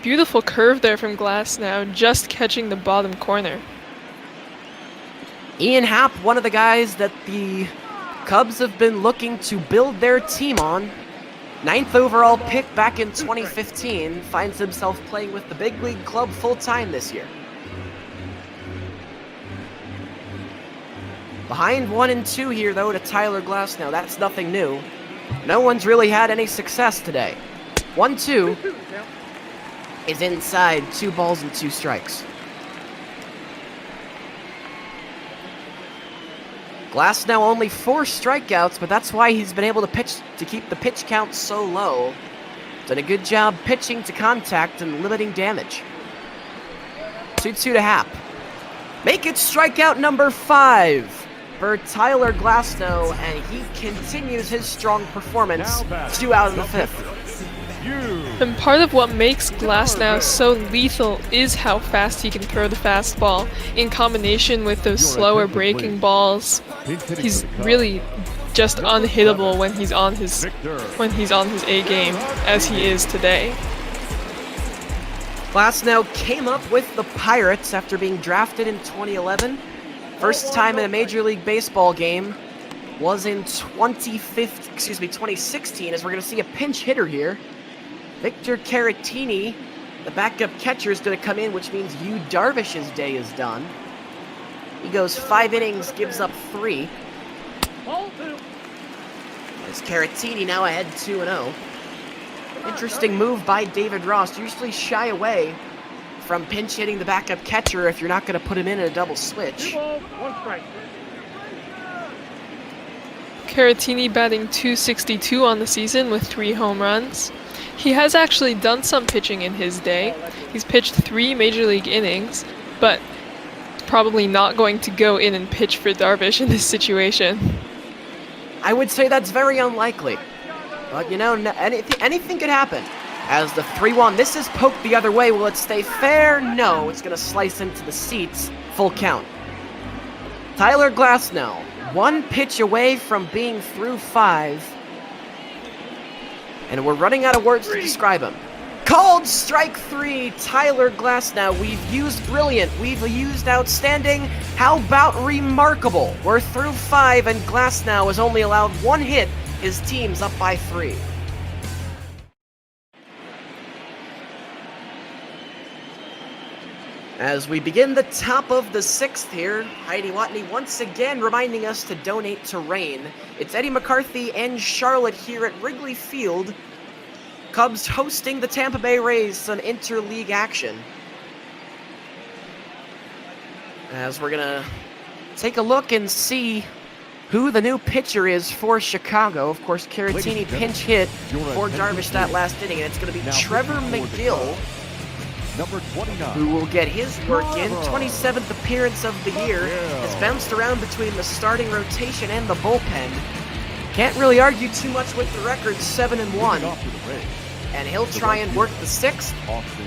Beautiful curve there from Glasnow, just catching the bottom corner. Ian Happ, one of the guys that the Cubs have been looking to build their team on. 9th overall pick back in 2015, finds himself playing with the big league club full-time this year. Behind 1-2 here, though, to Tyler Glasnow. That's nothing new. No one's really had any success today. 1-2 is inside, 2 balls and 2 strikes. Glasnow only 4 strikeouts, but that's why he's been able to keep the pitch count so low. Done a good job pitching to contact and limiting damage. 2-2 to Happ. Make it strikeout number 5 for Tyler Glasnow, and he continues his strong performance. 2 out in the 5th. And part of what makes Glasnow so lethal is how fast he can throw the fastball in combination with those slower breaking balls. He's really just unhittable when he's on his A game, as he is today. Glasnow came up with the Pirates after being drafted in 2011. First time in a Major League Baseball game was in 2016, as we're going to see a pinch hitter here. Victor Caratini, the backup catcher, is going to come in, which means HOU Darvish's day is done. He goes 5 innings, gives up 3. As Caratini now ahead 2-0. Interesting move by David Ross. Usually shy away from pinch hitting the backup catcher if you're not going to put him in a double switch. Caratini batting .262 on the season with 3 home runs. He has actually done some pitching in his day. He's pitched 3 major league innings, but probably not going to go in and pitch for Darvish in this situation. I would say that's very unlikely. But, you know, anything could happen. As the 3-1, this is poked the other way. Will it stay fair? No, it's going to slice into the seats. Full count. Tyler Glasnow, 1 pitch away from being through 5. And we're running out of words to describe him. Called strike 3, Tyler Glasnow. We've used brilliant. We've used outstanding. How about remarkable? We're through 5, and Glasnow has only allowed 1 hit. His team's up by 3. As we begin the top of the 6th here, Heidi Watney once again reminding us to donate to RAIN. It's Eddie McCarthy and Charlotte here at Wrigley Field. Cubs hosting the Tampa Bay Rays, some interleague action. As we're gonna take a look and see who the new pitcher is for Chicago. Of course, Caratini pinch hit for Darvish that last inning, and it's gonna be Trevor McGill, number 29, who will get his work in. 27th appearance of the year. Has bounced around between the starting rotation and the bullpen. Can't really argue too much with the record, 7-1. And he'll try and work the 6th.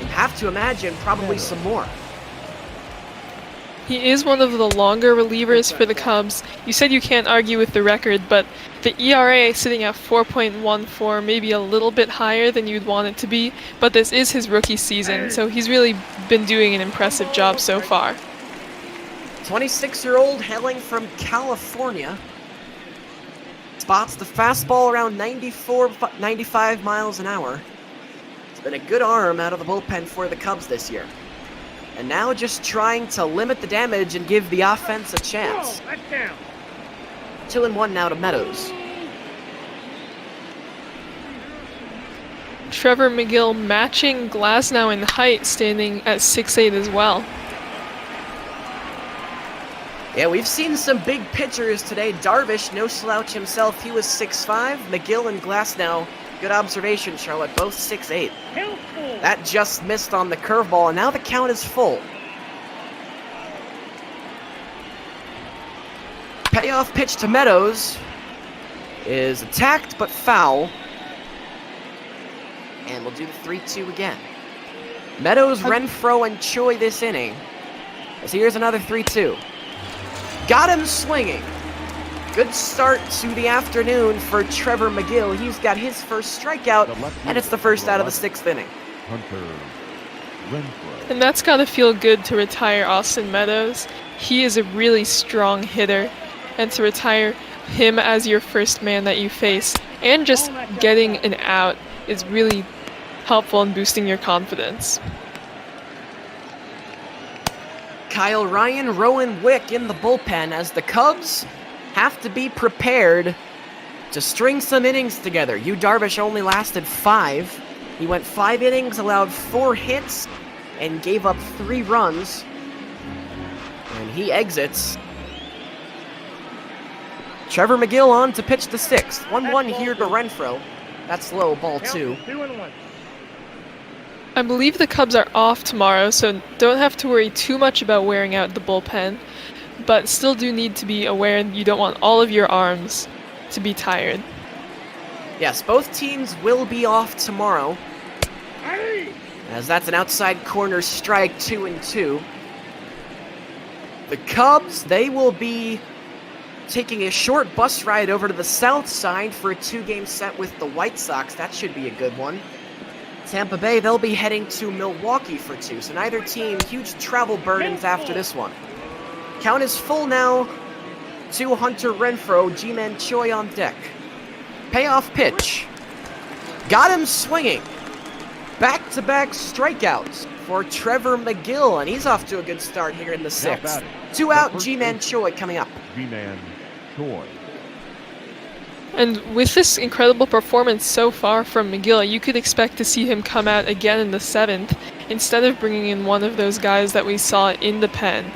Have to imagine probably some more. He is one of the longer relievers for the Cubs. You said you can't argue with the record, but the ERA sitting at 4.14, maybe a little bit higher than you'd want it to be, but this is his rookie season, so he's really been doing an impressive job so far. 26-year-old hailing from California. Spots the fastball around 95 miles an hour. It's been a good arm out of the bullpen for the Cubs this year. And now just trying to limit the damage and give the offense a chance. 2-1 now to Meadows. Trevor McGill matching Glasnow in height, standing at 6'8" as well. Yeah, we've seen some big pitchers today. Darvish, no slouch himself, he was 6'5". McGill and Glasnow, good observation, Charlotte, both 6'8". That just missed on the curveball, and now the count is full. Payoff pitch to Meadows is attacked but foul. And we'll do the 3-2 again. Meadows, Renfroe, and Choi this inning. As here's another 3-2. Got him swinging. Good start to the afternoon for Trevor McGill. He's got his first strikeout, and it's the first out of the 6th inning. And that's got to feel good to retire Austin Meadows. He is a really strong hitter, and to retire him as your first man that you face, and just getting an out, is really helpful in boosting your confidence. Kyle Ryan, Rowan Wick in the bullpen as the Cubs have to be prepared to string some innings together. HOU Darvish only lasted 5. He went 5 innings, allowed 4 hits, and gave up 3 runs. And he exits. Trevor McGill on to pitch the 6th. 1-1 here to Renfroe. That's low, ball 2. I believe the Cubs are off tomorrow, so don't have to worry too much about wearing out the bullpen, but still do need to be aware you don't want all of your arms to be tired. Yes, both teams will be off tomorrow, as that's an outside corner strike, 2-2. The Cubs, they will be taking a short bus ride over to the south side for a 2-game set with the White Sox. That should be a good one. Tampa Bay, they'll be heading to Milwaukee for 2, so neither team, huge travel burdens after this one. Count is full now 0-2 Hunter Renfroe, G-Man Choi on deck. Payoff pitch. Got him swinging. Back-to-back strikeouts for Trevor McGill, and he's off to a good start here in the 6th. 2 out, G-Man Choi coming up. G-Man Choi. And with this incredible performance so far from McGill, you could expect to see him come out again in the 7th, instead of bringing in one of those guys that we saw in the pen.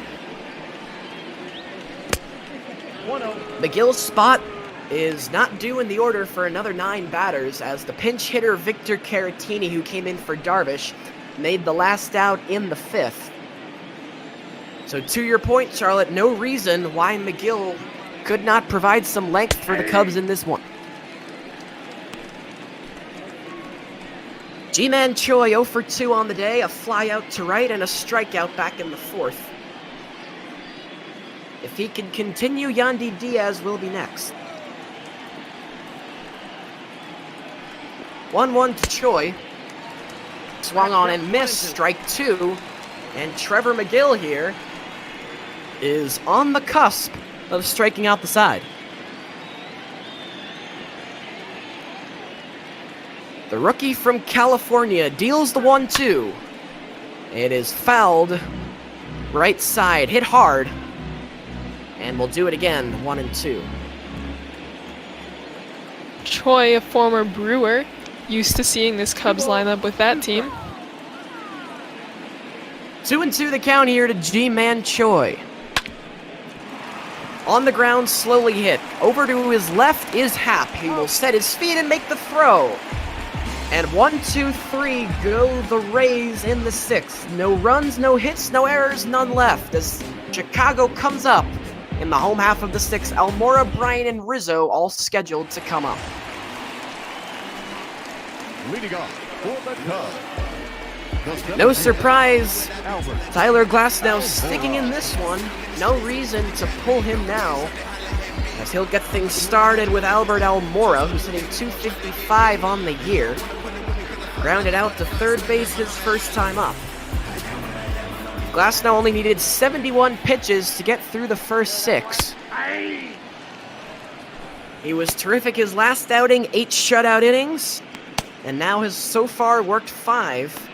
McGill's spot is not due in the order for another 9 batters, as the pinch hitter Victor Caratini, who came in for Darvish, made the last out in the 5th. So to your point, Charlotte, no reason why McGill could not provide some length for the Cubs in this one. G-Man Choi 0 for 2 on the day, a fly out to right and a strikeout back in the 4th. If he can continue, Yandy Diaz will be next. 1-1 to Choi. Swung on and missed, strike 2. And Trevor McGill here is on the cusp of striking out the side. The rookie from California deals the 1-2. It is fouled. Right side, hit hard. And we'll do it again, 1-2. Choi, a former Brewer, used to seeing this Cubs lineup with that team. 2-2 the count here to G-Man Choi. On the ground, slowly hit. Over to his left is Happ. He will set his feet and make the throw. And 1-2-3 go the Rays in the 6th. No runs, no hits, no errors, none left. As Chicago comes up in the home half of the 6th, Almora, Bryan, and Rizzo all scheduled to come up. Leading off for the Cubs. No surprise, Tyler Glasnow sticking in this one. No reason to pull him now, as he'll get things started with Albert Almora, who's hitting .255 on the year. Grounded out to third base his first time up. Glasnow only needed 71 pitches to get through the first 6. He was terrific his last outing, 8 shutout innings, and now has so far worked 5.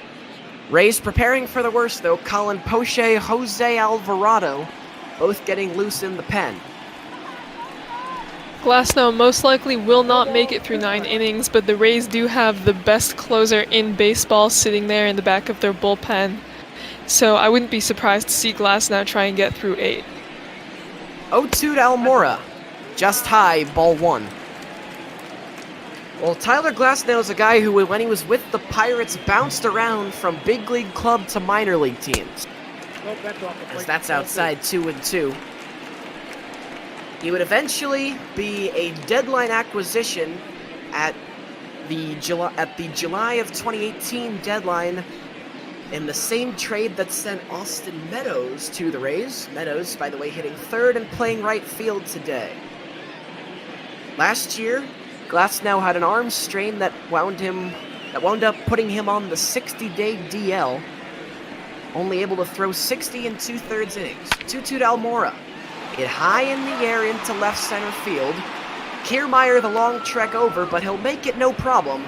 Rays preparing for the worst, though. Colin Poche, Jose Alvarado, both getting loose in the pen. Glasnow most likely will not make it through 9 innings, but the Rays do have the best closer in baseball sitting there in the back of their bullpen. So I wouldn't be surprised to see Glasnow try and get through 8. 0-2 to Almora. Just high, ball 1. Well, Tyler Glasnow is a guy who, when he was with the Pirates, bounced around from big league club to minor league teams. As that's outside 2-2. He would eventually be a deadline acquisition at the July of 2018 deadline in the same trade that sent Austin Meadows to the Rays. Meadows, by the way, hitting third and playing right field today. Last year, Glasnow had an arm strain that wound up putting him on the 60-day DL, only able to throw 60 2/3 innings. 2-2 to Almora. Hit high in the air into left center field. Kiermaier the long trek over, but he'll make it no problem.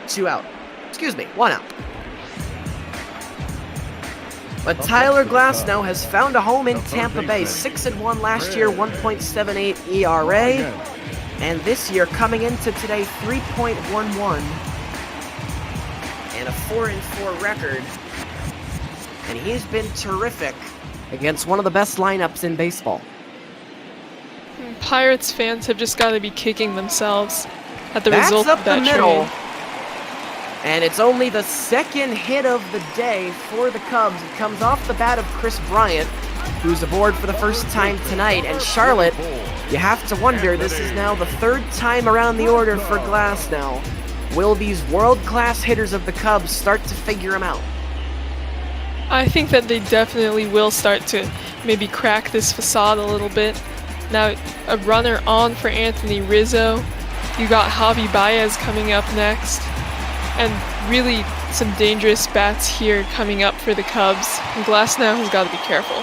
2 out. 1 out. But Tyler Glasnow has found a home in Tampa Bay. 6-1 last year, 1.78 ERA. And this year, coming into today, 3.11 and a 4-4 record. And he's been terrific against one of the best lineups in baseball. Pirates fans have just got to be kicking themselves at the result up of that the middle. trade. And it's only the second hit of the day for the Cubs. It comes off the bat of Chris Bryant, who's aboard for the first time tonight. And Charlotte, you have to wonder, this is now the 3rd time around the order for Glasnow. Will these world-class hitters of the Cubs start to figure him out? I think that they definitely will start to maybe crack this facade a little bit. Now, a runner on for Anthony Rizzo. You got Javi Baez coming up next. And really some dangerous bats here coming up for the Cubs. And Glasnow has got to be careful.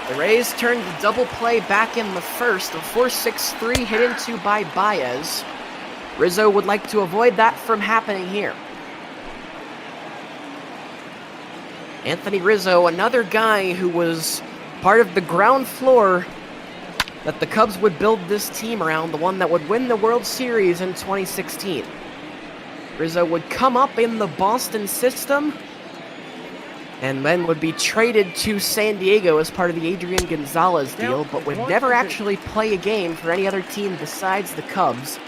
The Rays turned the double play back in the first. A 4-6-3 hit into by Baez. Rizzo would like to avoid that from happening here. Anthony Rizzo, another guy who was part of the ground floor that the Cubs would build this team around, the one that would win the World Series in 2016. Rizzo would come up in the Boston system and then would be traded to San Diego as part of the Adrian Gonzalez deal, but would never actually play a game for any other team besides the Cubs.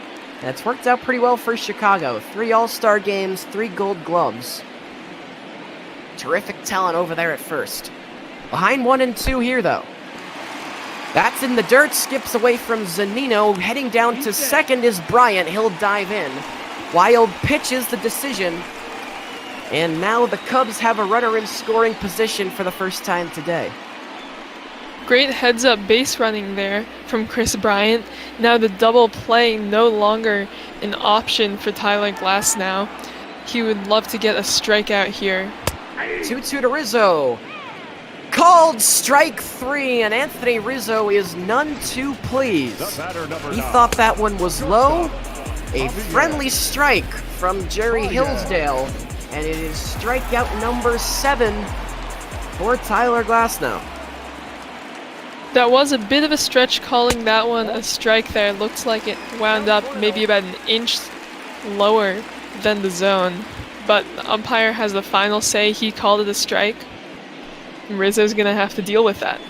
And it's worked out pretty well for Chicago. 3 All-Star games, 3 Gold Gloves. Terrific talent over there at first. Behind 1 and 2 here, though. That's in the dirt, skips away from Zunino. Heading down to second is Bryant. He'll dive in. Wild pitches the decision. And now the Cubs have a runner in scoring position for the first time today. Great heads-up base running there from Chris Bryant. Now the double play no longer an option for Tyler Glasnow. He would love to get a strikeout here. 2-2 to Rizzo. Called strike 3, and Anthony Rizzo is none too pleased. He thought that one was low. A friendly strike from Jerry Hillsdale, and it is strikeout number 7 for Tyler Glasnow. That was a bit of a stretch calling that one a strike there. Looks like it wound up maybe about an inch lower than the zone. But the umpire has the final say. He called it a strike. And Rizzo's going to have to deal with that.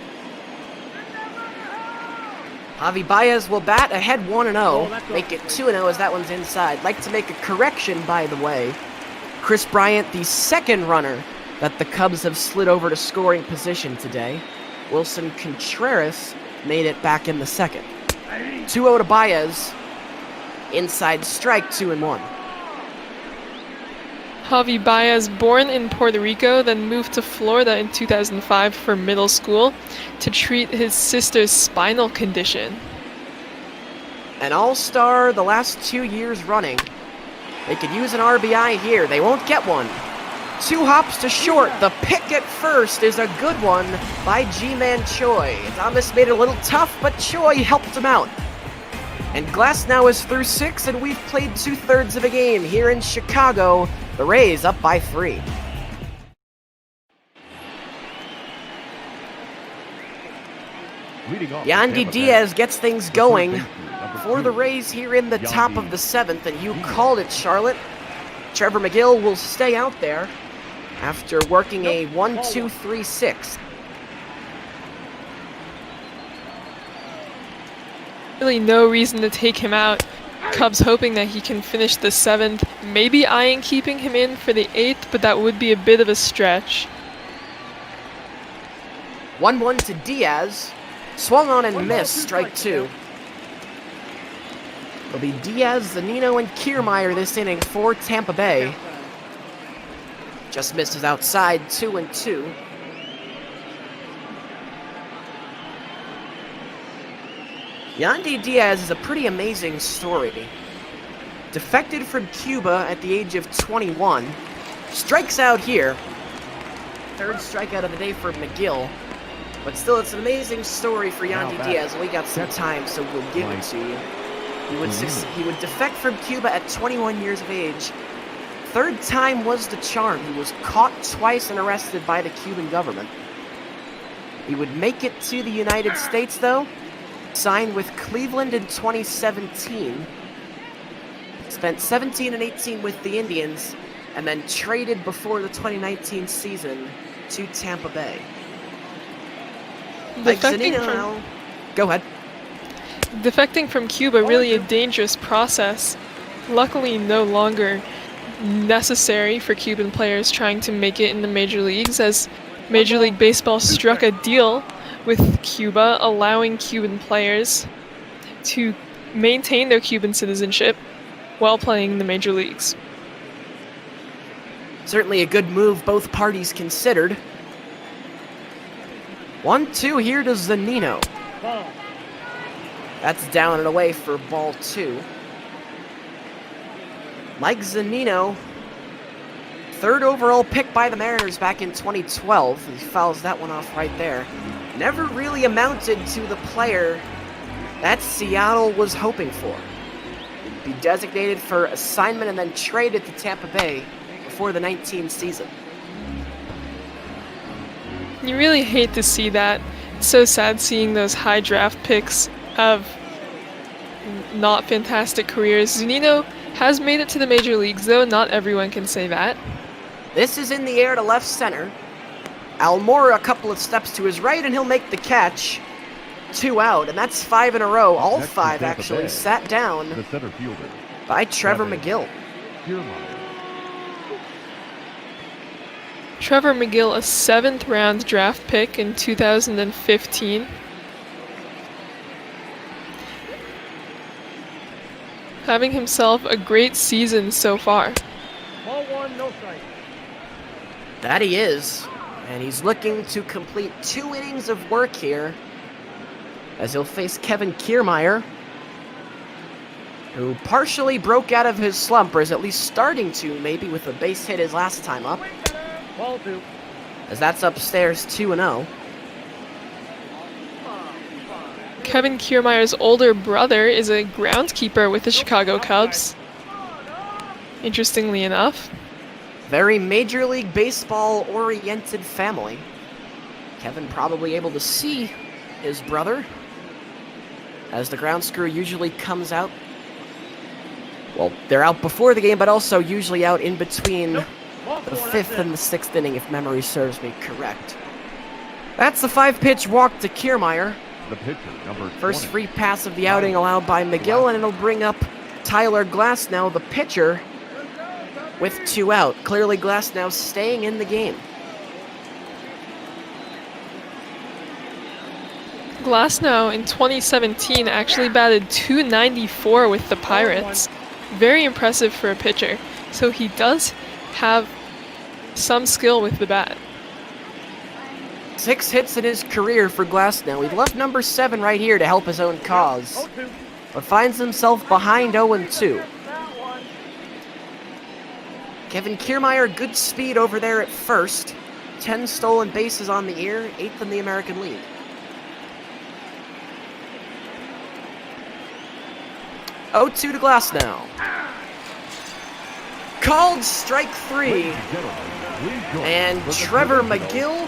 Javi Baez will bat ahead 1-0. Make it 2-0 as that one's inside. Like to make a correction, by the way. Chris Bryant, the second runner that the Cubs have slid over to scoring position today. Wilson Contreras made it back in the second. 2-0 to Baez. Inside strike, 2-1. Javi Baez, born in Puerto Rico, then moved to Florida in 2005 for middle school to treat his sister's spinal condition. An all-star the last 2 years running. They could use an RBI here. They won't get one. 2 hops to short. The pick at first is a good one by G-Man Choi. Thomas made it a little tough, but Choi helped him out. And Glasnow is through 6, and we've played 2/3 of a game here in Chicago. The Rays up by 3. Yandy Diaz gets things going for the Rays here in the top of the 7th, and you called it, Charlotte. Trevor McGill will stay out there after working a 1-2-3-6. Really no reason to take him out. Cubs hoping that he can finish the 7th, maybe eyeing keeping him in for the 8th, but that would be a bit of a stretch. 1-1 to Diaz. Swung on and missed, strike 2. It'll be Diaz, Zunino, and Kiermaier this inning for Tampa Bay. Just misses outside, 2-2. Yandy Diaz is a pretty amazing story. Defected from Cuba at the age of 21. Strikes out here. 3rd strikeout of the day for McGill. But still, it's an amazing story for Yandy Diaz. We got some time, so we'll give it to you. He would defect from Cuba at 21 years of age. 3rd time was the charm. He was caught twice and arrested by the Cuban government. He would make it to the United States, though. Signed with Cleveland in 2017. Spent 17 and 18 with the Indians, and then traded before the 2019 season to Tampa Bay. Go ahead. Defecting from Cuba, really a dangerous process. Luckily, no longer necessary for Cuban players trying to make it in the major leagues, as Major League Baseball struck a deal with Cuba, allowing Cuban players to maintain their Cuban citizenship while playing in the major leagues. Certainly a good move both parties considered. 1-2 here to Zunino. That's down and away for ball 2. Mike Zunino, 3rd overall pick by the Mariners back in 2012. He fouls that one off right there. never really amounted to the player that Seattle was hoping for. Be designated for assignment and then traded to Tampa Bay before the 19 season. You really hate to see that. It's so sad seeing those high draft picks of not fantastic careers. Zunino has made it to the major leagues, though. Not everyone can say that. This is in the air to left center. Almora a couple of steps to his right, and he'll make the catch. 2 out, and that's 5 in a row. All 5 actually sat down The center fielder. by Trevor McGill. Trevor McGill, a 7th round draft pick in 2015. Having himself a great season so far. Ball 1, no strike. That he is, and he's looking to complete 2 innings of work here as he'll face Kevin Kiermaier, who partially broke out of his slump, or is at least starting to, maybe with a base hit his last time up. Ball 2. As that's upstairs 2-0. Kevin Kiermaier's older brother is a groundskeeper with the Chicago Cubs. Interestingly enough. Very Major League Baseball-oriented family. Kevin probably able to see his brother as the ground screw usually comes out. Well, they're out before the game, but also usually out in between the 5th and the 6th inning, if memory serves me correct. That's the 5-pitch walk to Kiermaier. The pitcher, number First 20. free pass of the outing allowed by McGill, and it'll bring up Tyler Glasnow, the pitcher, with 2 out. Clearly Glasnow staying in the game. Glasnow in 2017 actually batted .294 with the Pirates. Very impressive for a pitcher. So he does have some skill with the bat. 6 hits in his career for Glasnow. He left number 7 right here to help his own cause, but finds himself behind 0-2. Kevin Kiermaier, good speed over there at first. 10 stolen bases on the year, 8th in the American League. .0-2 to Glasnow. Called strike 3. And Trevor McGill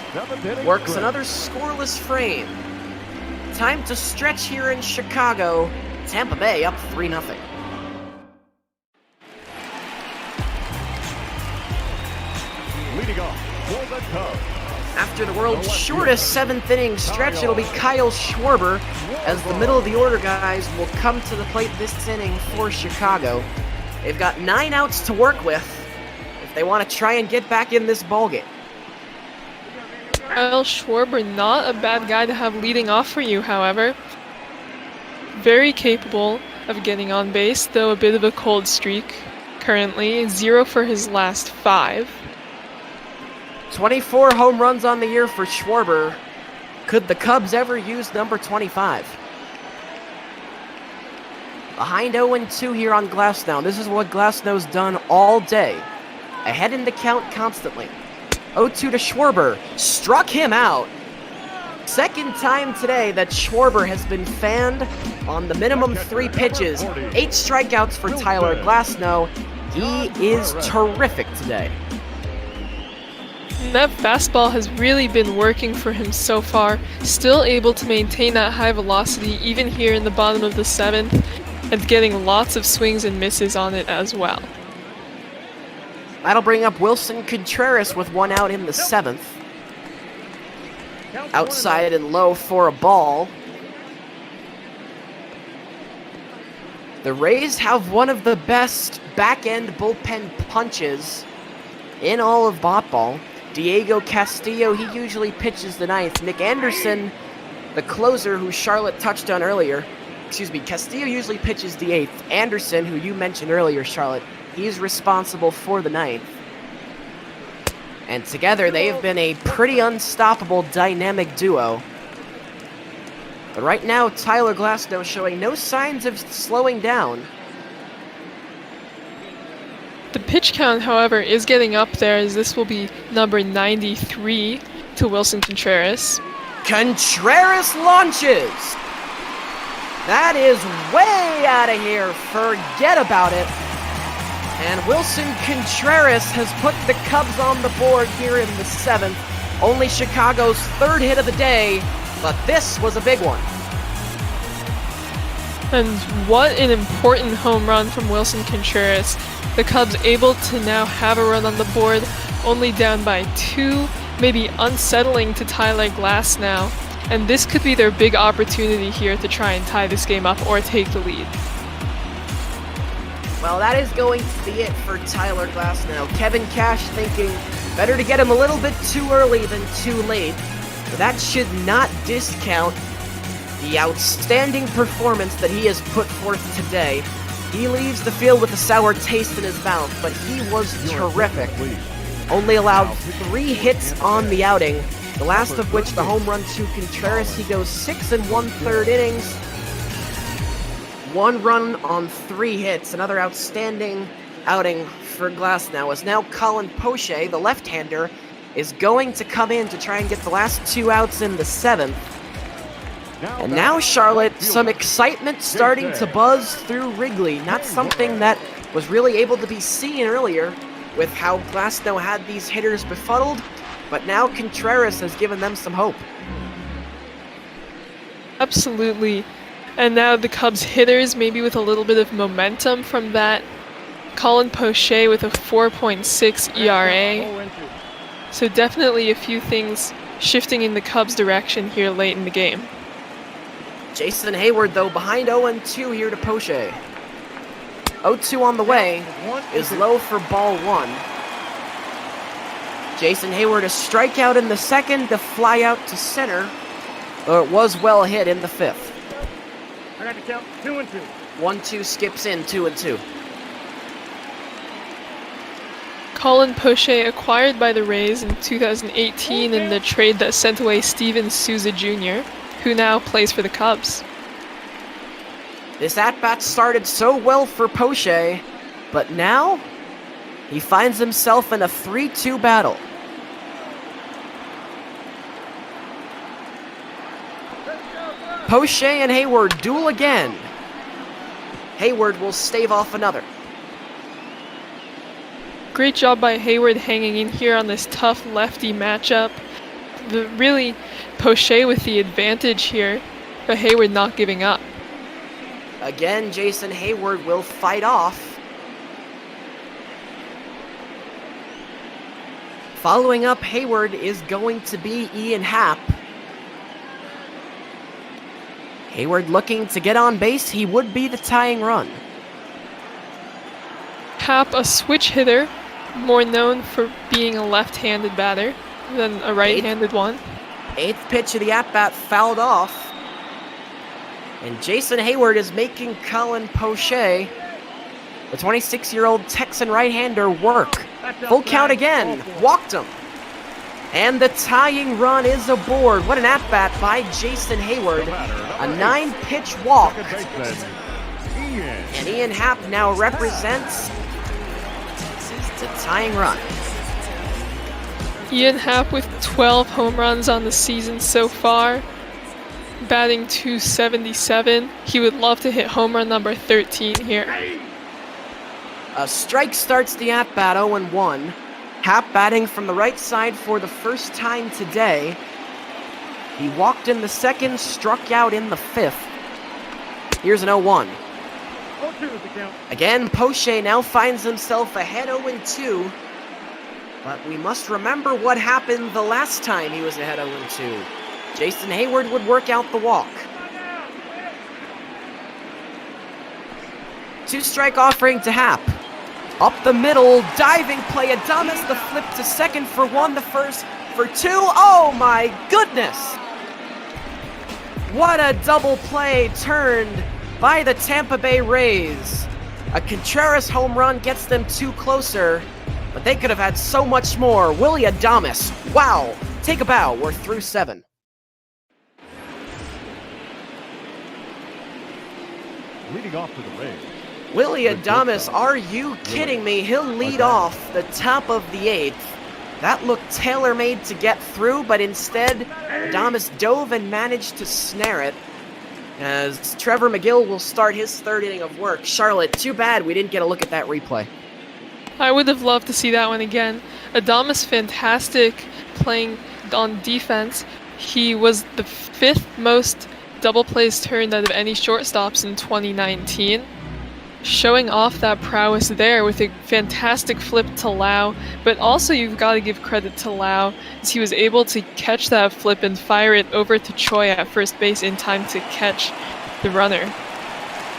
works another scoreless frame. Time to stretch here in Chicago. Tampa Bay up 3-0. Leading off for the Cubs. After the world's shortest 7th inning stretch, it'll be Kyle Schwarber as the middle of the order guys will come to the plate this inning for Chicago. They've got 9 outs to work with if they want to try and get back in this ballgame. Kyle Schwarber, not a bad guy to have leading off for you, however. Very capable of getting on base, though a bit of a cold streak currently. 0 for his last 5. 24 home runs on the year for Schwarber. Could the Cubs ever use number 25? Behind 0-2 here on Glasnow. This is what Glasnow's done all day. Ahead in the count constantly. 0-2 to Schwarber. Struck him out. Second time today that Schwarber has been fanned on the minimum 3 pitches. 8 strikeouts for Tyler Glasnow. He is terrific today. That fastball has really been working for him so far. Still able to maintain that high velocity even here in the bottom of the 7th, and getting lots of swings and misses on it as well. That'll bring up Wilson Contreras with 1 out in the 7th. Outside and low for a ball. The Rays have one of the best back-end bullpen punches in all of Botball. Diego Castillo, he usually pitches the 9th. Nick Anderson, the closer who Charlotte touched on earlier. Castillo usually pitches the 8th. Anderson, who you mentioned earlier, Charlotte, he's responsible for the 9th. And together they have been a pretty unstoppable dynamic duo. But right now, Tyler Glasnow showing no signs of slowing down. The pitch count, however, is getting up there, as this will be number 93 to Wilson Contreras. Contreras launches. That is way out of here. Forget about it. And Wilson Contreras has put the Cubs on the board here in the 7th. Only Chicago's 3rd hit of the day, but this was a big one. And what an important home run from Wilson Contreras. The Cubs able to now have a run on the board, only down by 2, maybe unsettling to Tyler Glasnow. And this could be their big opportunity here to try and tie this game up or take the lead. Well, that is going to be it for Tyler Glasnow. Kevin Cash thinking better to get him a little bit too early than too late. But that should not discount the outstanding performance that he has put forth today. He leaves the field with a sour taste in his mouth, but he was terrific. Only allowed 3 hits on the outing, the last of which the home run to Contreras. He goes 6 1/3 innings, 1 run on 3 hits. Another outstanding outing for Glasnow, as now Colin Poche, the left-hander, is going to come in to try and get the last 2 outs in the 7th. And now, Charlotte, some excitement starting to buzz through Wrigley. Not something that was really able to be seen earlier with how Glasnow had these hitters befuddled, but now Contreras has given them some hope. Absolutely. And now the Cubs hitters, maybe with a little bit of momentum from that. Colin Poche with a 4.6 ERA. So definitely a few things shifting in the Cubs' direction here late in the game. Jason Hayward, though, behind 0-2 here to Poche. 0-2 on the way is low for ball 1. Jason Hayward, a strikeout in the 2nd, to fly out to center. Though it was well hit in the 5th. I got to count 2-2. 1-2 skips in, 2-2. Colin Poche acquired by the Rays in 2018 in the trade that sent away Steven Souza Jr., who now plays for the Cubs. This at-bat started so well for Poche, but now he finds himself in a 3-2 battle. Poche and Hayward duel again. Hayward will stave off another. Great job by Hayward hanging in here on this tough lefty matchup. Really, Poche with the advantage here, but Hayward not giving up. Again, Jason Hayward will fight off. Following up Hayward is going to be Ian Happ. Hayward looking to get on base. He would be the tying run. Happ, a switch hitter, more known for being a left-handed batter than a right-handed one. 8th pitch of the at-bat fouled off. And Jason Hayward is making Colin Poche, the 26-year-old Texan right-hander, work. Full count again. Walked him. And the tying run is aboard. What an at-bat by Jason Hayward. A 9-pitch walk. And Ian Happ now represents the tying run. Ian Happ with 12 home runs on the season so far, batting .277. He would love to hit home run number 13 here. A strike starts the at-bat, 0-1. Happ batting from the right side for the first time today. He walked in the 2nd, struck out in the 5th. Here's an 0-1. Again, Poche now finds himself ahead 0-2. But we must remember what happened the last time he was ahead 0-2. Jason Hayward would work out the walk. 2-strike offering to Happ. Up the middle, diving play. Adames the flip to 2nd for 1, the 1st for 2. Oh my goodness! What a double play turned by the Tampa Bay Rays. A Contreras home run gets them 2 closer, but they could have had so much more. Willy Adames, wow! Take a bow, we're through 7. Leading off for the Rays. Willy Adames, are you kidding me? He'll lead off the top of the 8th That looked tailor-made to get through, but instead, Adames dove and managed to snare it. As Trevor McGill will start his third inning of work. Charlotte, too bad we didn't get a look at that replay. I would have loved to see that one again. Adames fantastic playing on defense. He was the 5th most double plays turned out of any shortstops in 2019. Showing off that prowess there with a fantastic flip to Lau, but also you've got to give credit to Lau as he was able to catch that flip and fire it over to Choi at first base in time to catch the runner.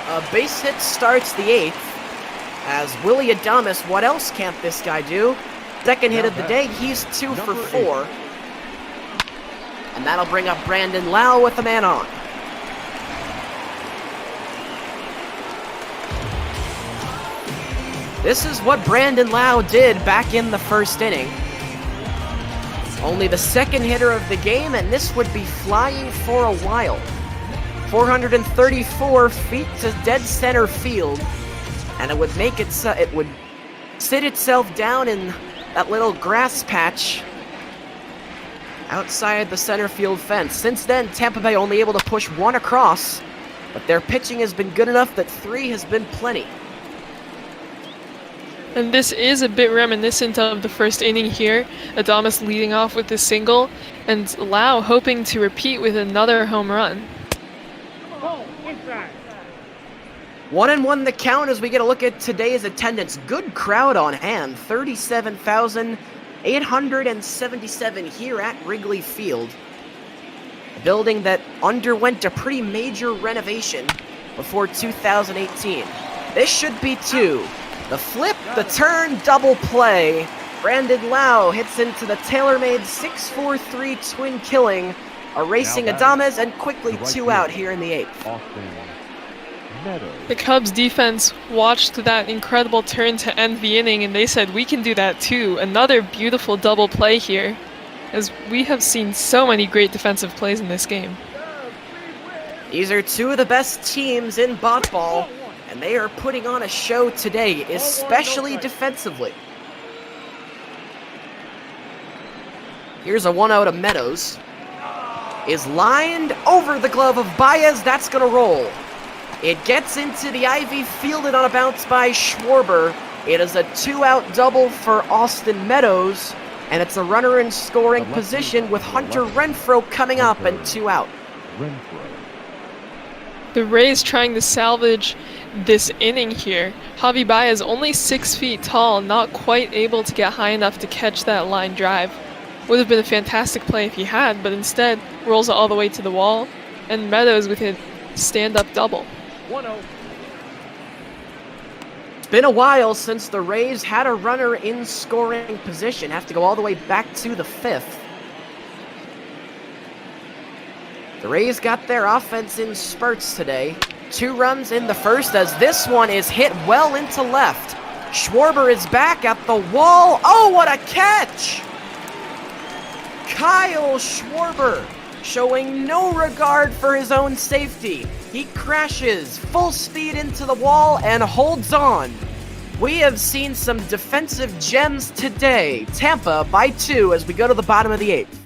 A base hit starts the 8th as Willie Adames, what else can't this guy do? Second hit of the day, he's 2 for 4. And that'll bring up Brandon Lau with a man on. This is what Brandon Lau did back in the first inning. Only the second hitter of the game, and this would be flying for a while. 434 feet to dead center field, and it would make it would sit itself down in that little grass patch outside the center field fence. Since then, Tampa Bay only able to push 1 across, but their pitching has been good enough that 3 has been plenty. And this is a bit reminiscent of the first inning here. Adames leading off with a single, and Lau hoping to repeat with another home run. 1-1 the count as we get a look at today's attendance. Good crowd on hand, 37,877 here at Wrigley Field. A building that underwent a pretty major renovation before 2018. This should be 2. The flip, the turn, double play. Brandon Lau hits into the tailor-made 6-4-3 twin killing, erasing Adames, and quickly 2 out here in the 8th. The Cubs defense watched that incredible turn to end the inning, and they said, we can do that too. Another beautiful double play here, as we have seen so many great defensive plays in this game. These are 2 of the best teams in ball, and they are putting on a show today, especially defensively. Here's a 1 out of Meadows. Is lined over the glove of Baez. That's going to roll. It gets into the ivy, fielded on a bounce by Schwarber. It is a 2-out double for Austin Meadows, and it's a runner in scoring position with Hunter Renfroe coming up and 2 out. The Rays trying to salvage this inning here. Javi Baez only 6 feet tall, not quite able to get high enough to catch that line drive. Would have been a fantastic play if he had, but instead rolls it all the way to the wall, and Meadows with a stand-up double. 1-0. It's been a while since the Rays had a runner in scoring position. Have to go all the way back to the 5th. The Rays got their offense in spurts today. 2 runs in the first as this one is hit well into left. Schwarber is back at the wall. Oh, what a catch! Kyle Schwarber showing no regard for his own safety. He crashes full speed into the wall and holds on. We have seen some defensive gems today. Tampa by 2 as we go to the bottom of the 8th.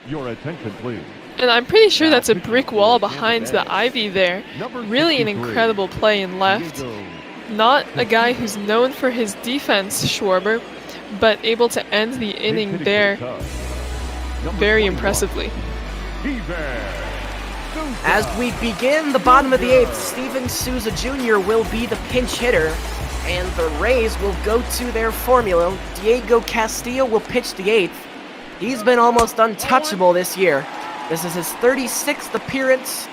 Your attention, please. And I'm pretty sure that's a brick wall behind the ivy there. Really an incredible play in left. Not a guy who's known for his defense, Schwarber, but able to end the inning there very impressively. As we begin the bottom of the 8th, Steven Souza Jr. will be the pinch hitter, and the Rays will go to their formula. Diego Castillo will pitch the 8th. He's been almost untouchable this year. This is his 36th appearance,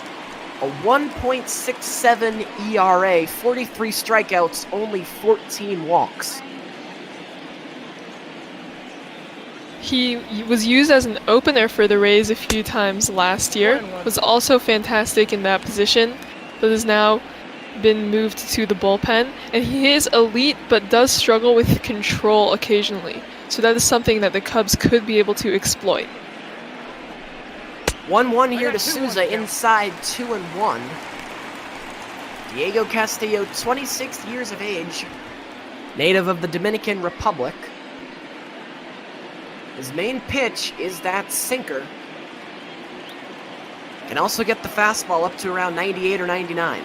a 1.67 ERA, 43 strikeouts, only 14 walks. He was used as an opener for the Rays a few times last year, was also fantastic in that position, but has now been moved to the bullpen, and he is elite but does struggle with control occasionally, so that is something that the Cubs could be able to exploit. 1-1 here to Souza, inside 2-1. Diego Castillo, 26 years of age, native of the Dominican Republic. His main pitch is that sinker. Can also get the fastball up to around 98 or 99.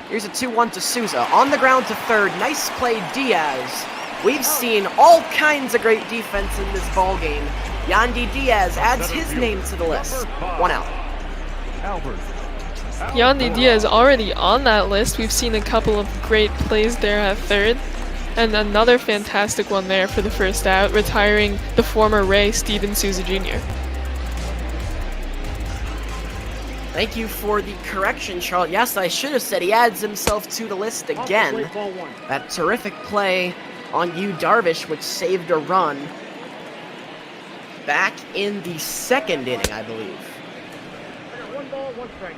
Here's a 2-1 to Souza. On the ground to third. Nice play, Diaz. We've seen all kinds of great defense in this ballgame. Yandy Diaz adds his name to the list. 1 out. Yandy Diaz already on that list. We've seen a couple of great plays there at third. And another fantastic one there for the first out, retiring the former Ray, Steven Souza Jr. Thank you for the correction, Charlotte. Yes, I should have said he adds himself to the list again. That terrific play on HOU Darvish, which saved a run back in the second inning, I believe. 1 ball, 1 strike.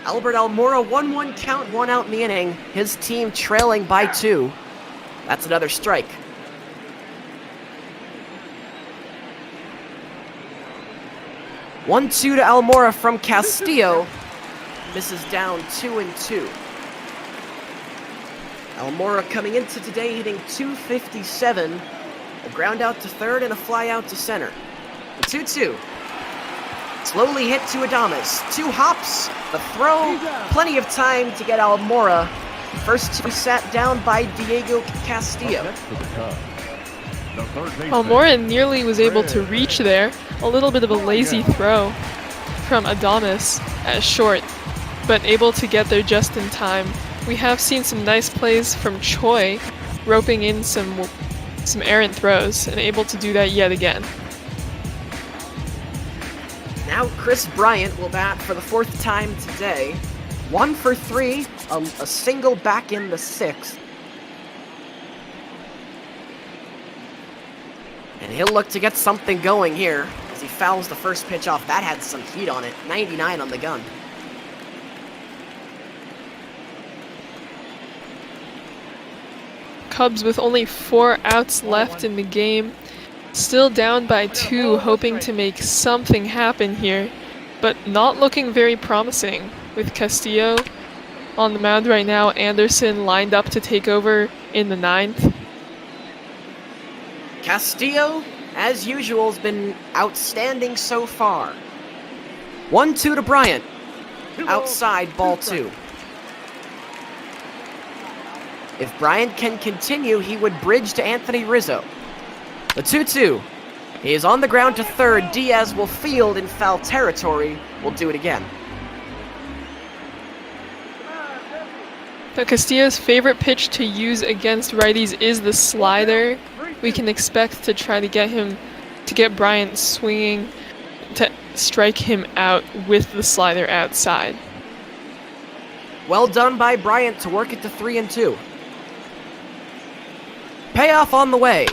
Albert Almora, 1-1 count, 1 out in the inning. His team trailing by 2. That's another strike. One-two to Almora from Castillo. Misses down 2-2. Almora coming into today hitting .257. A ground out to third and a fly out to center. The 2-2. Slowly hit to Adames. 2 hops. The throw. Plenty of time to get Almora. First 2 sat down by Diego Castillo. Almora nearly was able to reach there. A little bit of a lazy throw from Adames at short, but able to get there just in time. We have seen some nice plays from Choi, roping in some errant throws, and able to do that yet again. Now Chris Bryant will bat for the 4th time today. 1 for 3, a single back in the 6th. And he'll look to get something going here as he fouls the first pitch off. That had some heat on it. 99 on the gun. Cubs with only 4 outs left in the game. Still down by 2, hoping to make something happen here, but not looking very promising. With Castillo on the mound right now, Anderson lined up to take over in the 9th. Castillo, as usual, has been outstanding so far. 1-2 to Bryant. Outside, ball 2. If Bryant can continue, he would bridge to Anthony Rizzo. The 2-2. He is on the ground to third. Diaz will field in foul territory. We'll do it again. Now Castillo's favorite pitch to use against righties is the slider. We can expect to try to get Bryant swinging to strike him out with the slider outside. Well done by Bryant to work it to 3-2. Payoff on the way.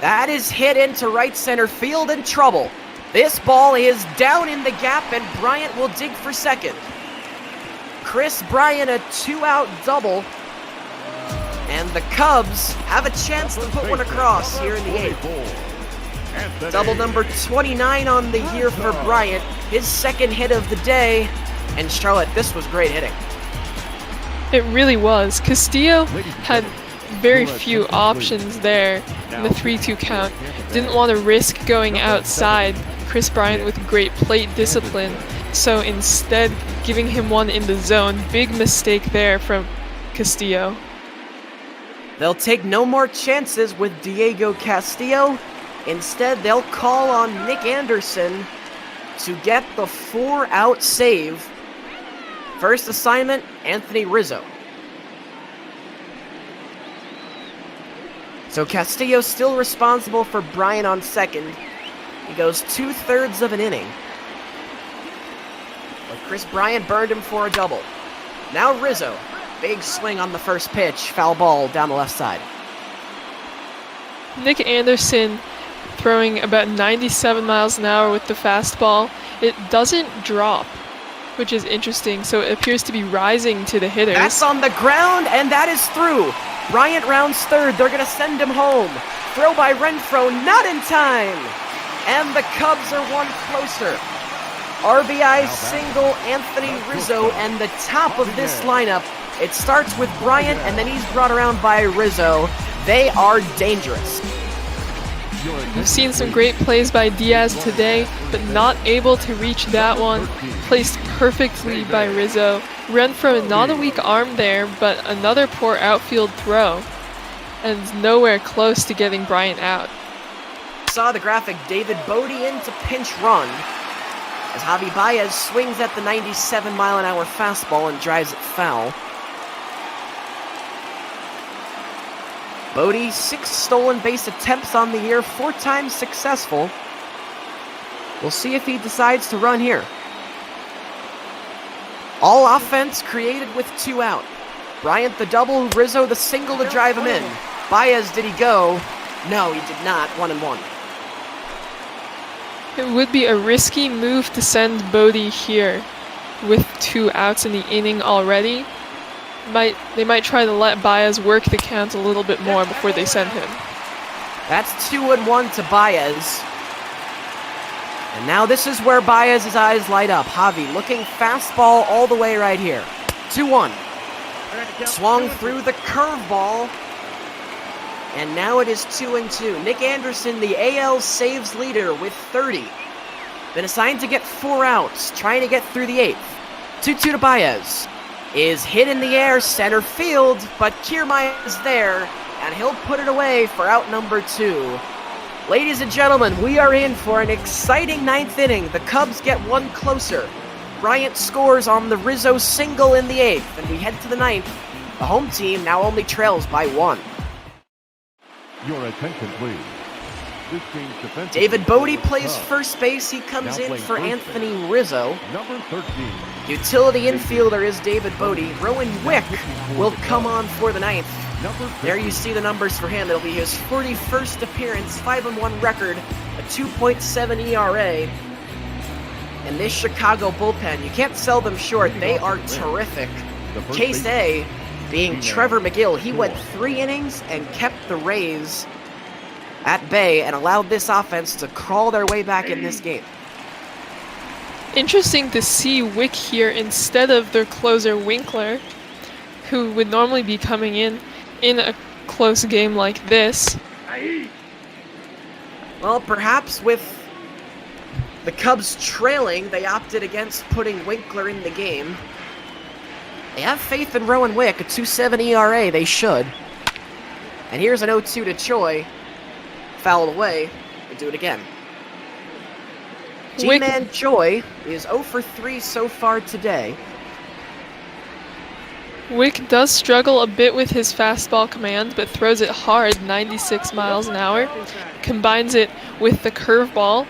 That is hit into right center field in trouble. This ball is down in the gap and Bryant will dig for second. Chris Bryant, a 2-out double. And the Cubs have a chance to put one across here in the 8th. Double number 29 on the year for Bryant. His 2nd hit of the day. And Charlotte, this was great hitting. It really was. Castillo had very few options there in the 3-2 count. Didn't want to risk going outside. Chris Bryant with great plate discipline. So instead, giving him one in the zone. Big mistake there from Castillo. They'll take no more chances with Diego Castillo. Instead, they'll call on Nick Anderson to get the 4-out save. First assignment, Anthony Rizzo. So Castillo still responsible for Bryant on second. He goes 2/3 of an inning. But Chris Bryant burned him for a double. Now Rizzo. Big swing on the first pitch. Foul ball down the left side. Nick Anderson throwing about 97 miles an hour with the fastball. It doesn't drop, which is interesting, so it appears to be rising to the hitters. That's on the ground, and that is through. Bryant rounds third. They're going to send him home. Throw by Renfroe, not in time. And the Cubs are one closer. RBI single, Anthony Rizzo, and the top of this lineup. It starts with Bryant, and then he's brought around by Rizzo. They are dangerous. We've seen some great plays by Diaz today, but not able to reach that one. Placed perfectly by Rizzo. Run from not a weak arm there, but another poor outfield throw. And nowhere close to getting Bryant out. Saw the graphic, David Bodie into pinch run as Javi Baez swings at the 97-mile-an-hour fastball and drives it foul. Bodie, 6 stolen base attempts on the year, 4 times successful. We'll see if he decides to run here. All offense created with 2 out. Bryant the double, Rizzo the single to drive him in. Baez, did he go? No, he did not. 1-1. It would be a risky move to send Bodie here with 2 outs in the inning already. They might try to let Baez work the count a little bit more before they send him. That's 2-1 to Baez. And now this is where Baez's eyes light up. Javi looking fastball all the way right here. 2-1. Swung through the curveball. And now it is 2-2. Nick Anderson, the AL saves leader with 30. Been assigned to get 4 outs, trying to get through the 8th. 2-2 to Baez. Is hit in the air, center field, but Kiermaier is there, and he'll put it away for out number 2. Ladies and gentlemen, we are in for an exciting 9th inning. The Cubs get 1 closer. Bryant scores on the Rizzo single in the 8th, and we head to the 9th. The home team now only trails by 1. Your attention, please. This game's defensive David Bodie plays first base. He comes in for Anthony Rizzo. Number 13. Utility infielder is David Bodie. Rowan Wick will come on for the 9th. There you see the numbers for him. It'll be his 41st appearance, 5-1 record, a 2.7 ERA. And this Chicago bullpen, you can't sell them short. They are terrific. Case A being Trevor McGill. He went 3 innings and kept the Rays at bay and allowed this offense to crawl their way back in this game. Interesting to see Wick here instead of their closer Winkler, who would normally be coming in a close game like this. Well, perhaps with the Cubs trailing, they opted against putting Winkler in the game. They have faith in Rowan Wick, a 2.7 ERA, they should. And here's an 0-2 to Choi. Fouled away, and do it again. G-Man Choi is 0 for 3 so far today. Wick does struggle a bit with his fastball command, but throws it hard, 96 miles an hour. Combines it with the curveball.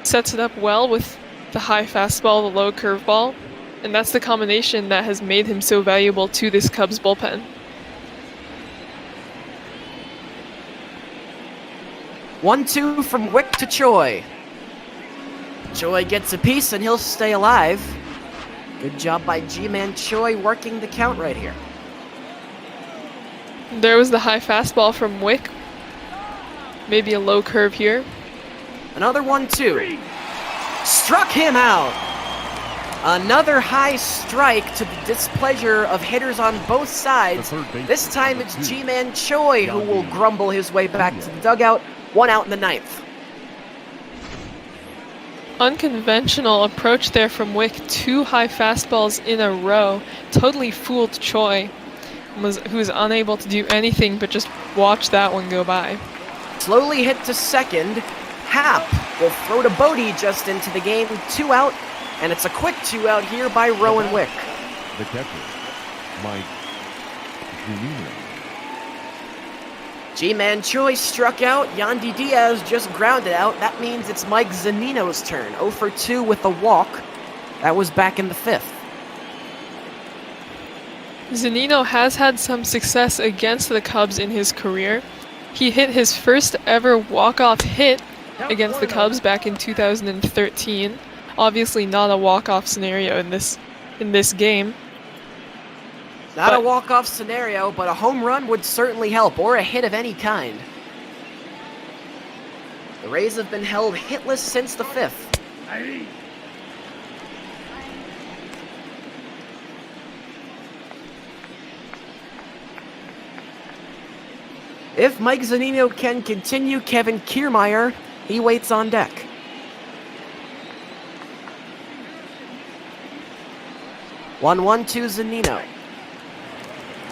Sets it up well with the high fastball, the low curveball. And that's the combination that has made him so valuable to this Cubs bullpen. 1-2 from Wick to Choi. Choi gets a piece and he'll stay alive. Good job by G-Man Choi working the count right here. There was the high fastball from Wick. Maybe a low curve here. Another 1-2. Struck him out. Another high strike to the displeasure of hitters on both sides. This time it's G-Man Choi who will grumble his way back to the dugout. 1 out in the 9th. Unconventional approach there from Wick. 2 high fastballs in a row. Totally fooled Choi, who was unable to do anything but just watch that one go by. Slowly hit to second. Happ will throw to Bodie just into the game. 2 out, and it's a quick 2 out here by Rowan Wick. The catcher, Mike Zunino. G-Man Choi struck out. Yandy Diaz just grounded out. That means it's Mike Zunino's turn. 0 for 2 with a walk. That was back in the 5th. Zunino has had some success against the Cubs in his career. He hit his first ever walk-off hit against the Cubs back in 2013. Obviously not a walk-off scenario in this game. Not a walk-off scenario, but a home run would certainly help, or a hit of any kind. The Rays have been held hitless since the 5th. If Mike Zunino can continue, Kevin Kiermaier, he waits on deck. One to Zunino.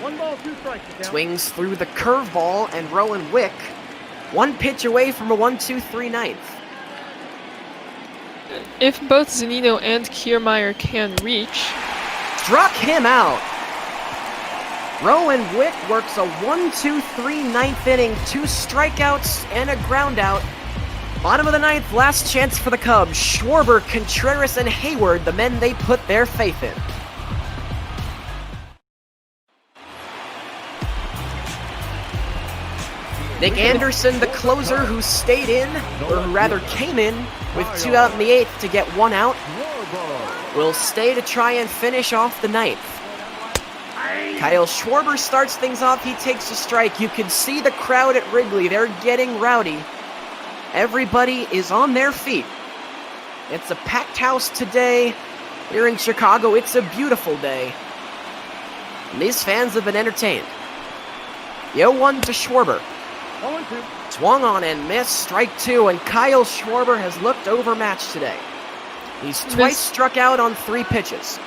1 ball, 2 strikes. Swings through the curveball, and Rowan Wick, one pitch away from a 1-2-3 ninth. If both Zunino and Kiermaier can reach, Struck him out. Rowan Wick works a 1-2-3 ninth inning, 2 strikeouts and a ground out. Bottom of the ninth, last chance for the Cubs. Schwarber, Contreras, and Hayward, the men they put their faith in. Nick Anderson, the closer who stayed in, or who rather came in, with 2 out in the 8th to get 1 out, will stay to try and finish off the 9th. Kyle Schwarber starts things off, he takes a strike. You can see the crowd at Wrigley, they're getting rowdy. Everybody is on their feet. It's a packed house today. Here in Chicago, it's a beautiful day. And these fans have been entertained. 0-1 to Schwarber. Swung on and missed, strike 2, and Kyle Schwarber has looked overmatched today. He's twice struck out on 3 pitches.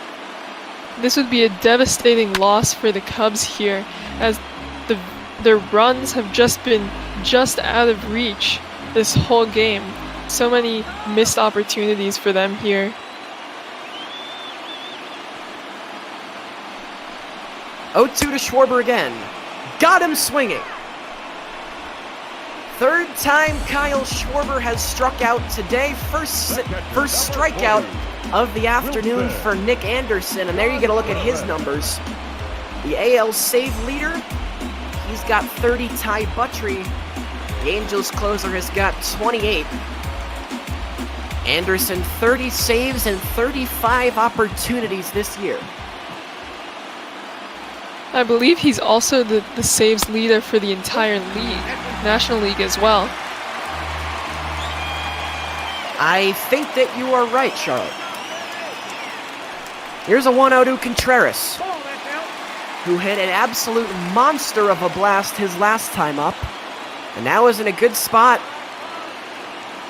This would be a devastating loss for the Cubs here, as their runs have just been just out of reach this whole game. So many missed opportunities for them here. 0-2 to Schwarber again. Got him swinging. 3rd time Kyle Schwarber has struck out today. First strikeout of the afternoon for Nick Anderson, and there you get a look at his numbers. The AL save leader, he's got 30. Ty Buttrey, the Angels closer, has got 28. Anderson, 30 saves and 35 opportunities this year. I believe he's also the saves leader for the entire league, National League as well. I think that you are right, Charlotte. Here's a 1-0 to Contreras, who hit an absolute monster of a blast his last time up, and now is in a good spot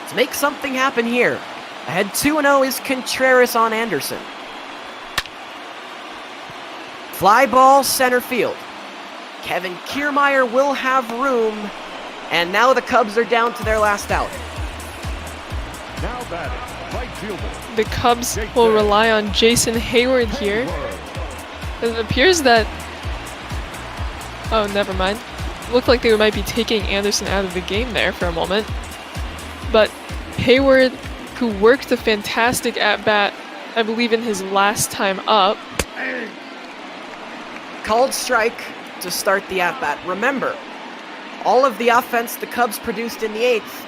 to make something happen here. Ahead 2-0 is Contreras on Anderson. Fly ball center field. Kevin Kiermaier will have room, and now the Cubs are down to their last out. Now batting, right fielder. The Cubs will rely on Jason Hayward here. It appears that... Oh, never mind. Looked like they might be taking Anderson out of the game there for a moment. But Hayward, who worked a fantastic at-bat, I believe in his last time up. Called strike to start the at-bat. Remember, all of the offense the Cubs produced in the 8th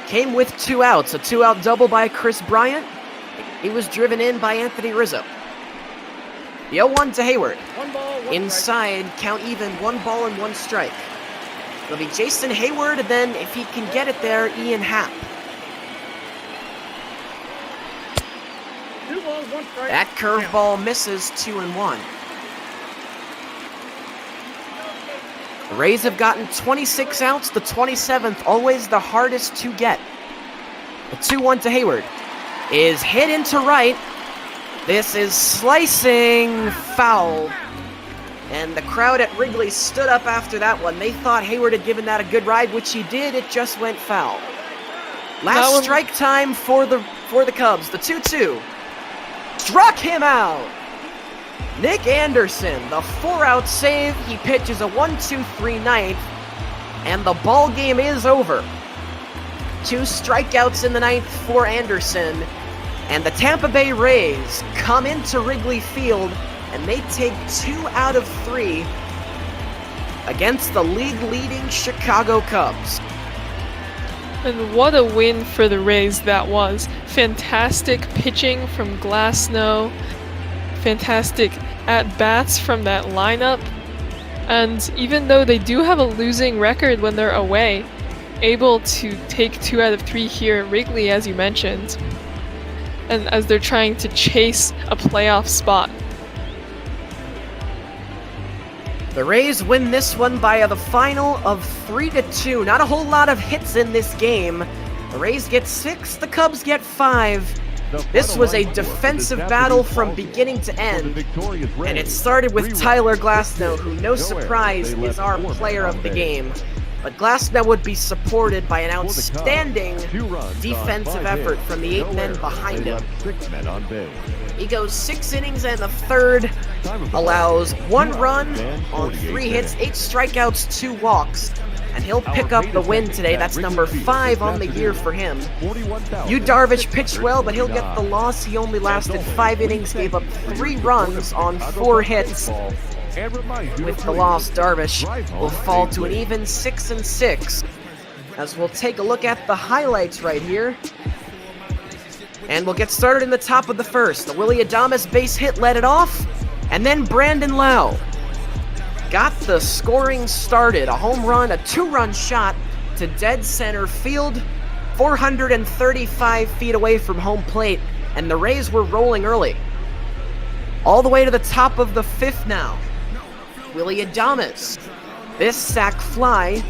came with 2 outs. A 2-out double by Chris Bryant. He was driven in by Anthony Rizzo. The 0-1 to Hayward. Inside, count even, 1 ball and 1 strike. It'll be Jason Hayward, and then if he can get it there, Ian Happ. 2 balls, 1 strike. That curveball misses, 2-1. The Rays have gotten 26 outs, the 27th, always the hardest to get. The 2-1 to Hayward is hit into right. This is slicing foul. And the crowd at Wrigley stood up after that one. They thought Hayward had given that a good ride, which he did. It just went foul. Last strike time for the Cubs. The 2-2. Struck him out. Nick Anderson, the 4-out save. He pitches a 1-2-3 ninth, and the ball game is over. 2 strikeouts in the 9th for Anderson, and the Tampa Bay Rays come into Wrigley Field, and they take 2 out of 3 against the league-leading Chicago Cubs. And what a win for the Rays that was. Fantastic pitching from Glasnow. Fantastic at-bats from that lineup, and even though they do have a losing record when they're away, able to take 2 out of 3 here at Wrigley, as you mentioned, and as they're trying to chase a playoff spot. The Rays win this one by the final of 3-2. Not a whole lot of hits in this game. The Rays get 6, the Cubs get 5. This was a defensive battle from beginning to end, and it started with Tyler Glasnow, who, no surprise, is our player of the game. But Glasnow would be supported by an outstanding defensive effort from the 8 men behind him. He goes 6 innings and a third, allows 1 run on 3 hits, 8 strikeouts, 2 walks. And he'll pick up the win today. That's number 5 on the year for him. HOU Darvish pitched well, but he'll get the loss. He only lasted 5 innings, gave up 3 runs on 4 hits. With the loss, Darvish will fall to an even 6-6. As we'll take a look at the highlights right here. And we'll get started in the top of the first. The Willy Adames base hit led it off, and then Brandon Lau got the scoring started. A home run, a 2-run shot to dead center field, 435 feet away from home plate, and the Rays were rolling early. All the way to the top of the 5th now. Willy Adames. This sac fly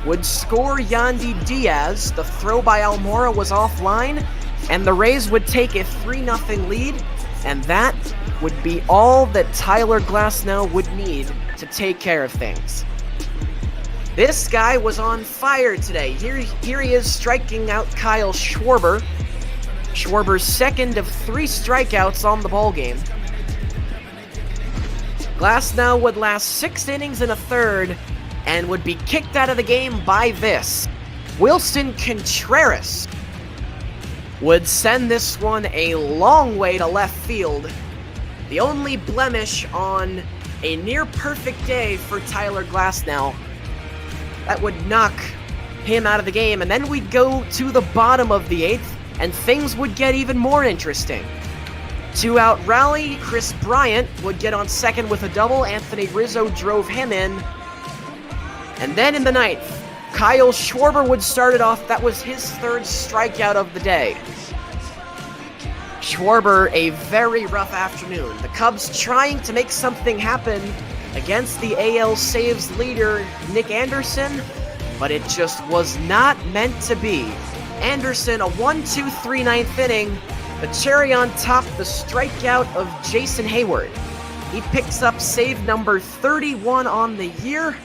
would score Yandy Diaz. The throw by Almora was offline, and the Rays would take a 3-0 lead, and that would be all that Tyler Glasnow would need to take care of things. This guy was on fire today. Here he is striking out Kyle Schwarber. Schwarber's second of 3 strikeouts on the ballgame. Glasnow would last 6 innings and a third and would be kicked out of the game by this. Wilson Contreras would send this one a long way to left field. The only blemish on a near-perfect day for Tyler Glasnow. That would knock him out of the game, and then we'd go to the bottom of the 8th, and things would get even more interesting. 2-out rally, Chris Bryant would get on second with a double. Anthony Rizzo drove him in. And then in the 9th, Kyle Schwarber would start it off. That was his 3rd strikeout of the day. Schwarber, a very rough afternoon. The Cubs trying to make something happen against the AL saves leader, Nick Anderson, but it just was not meant to be. Anderson, a 1-2-3 9th inning. The cherry on top, the strikeout of Jason Hayward. He picks up save number 31 on the year.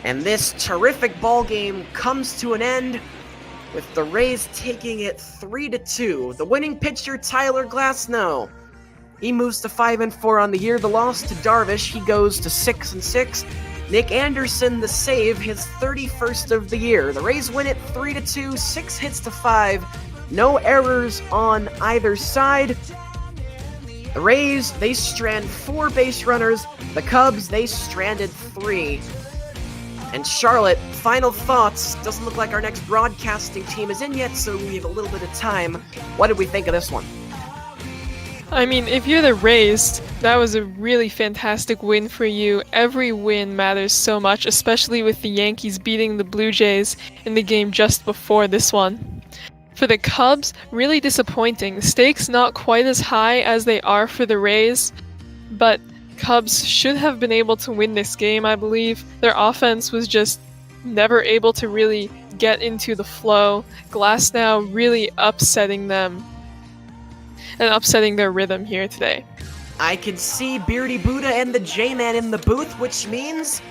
And this terrific ball game comes to an end with the Rays taking it 3-2. The winning pitcher, Tyler Glasnow, he moves to 5-4 on the year. The loss to Darvish, he goes to 6-6. Nick Anderson, the save, his 31st of the year. The Rays win it 3-2, 6 hits to 5. No errors on either side. The Rays, they strand 4 base runners. The Cubs, they stranded 3. And Charlotte, final thoughts. Doesn't look like our next broadcasting team is in yet, so we have a little bit of time. What did we think of this one? I mean, if you're the Rays, that was a really fantastic win for you. Every win matters so much, especially with the Yankees beating the Blue Jays in the game just before this one. For the Cubs, really disappointing. Stakes not quite as high as they are for the Rays, but Cubs should have been able to win this game, I believe. Their offense was just never able to really get into the flow. Glasnow really upsetting them and upsetting their rhythm here today. I can see Beardy Buddha and the J-Man in the booth, which means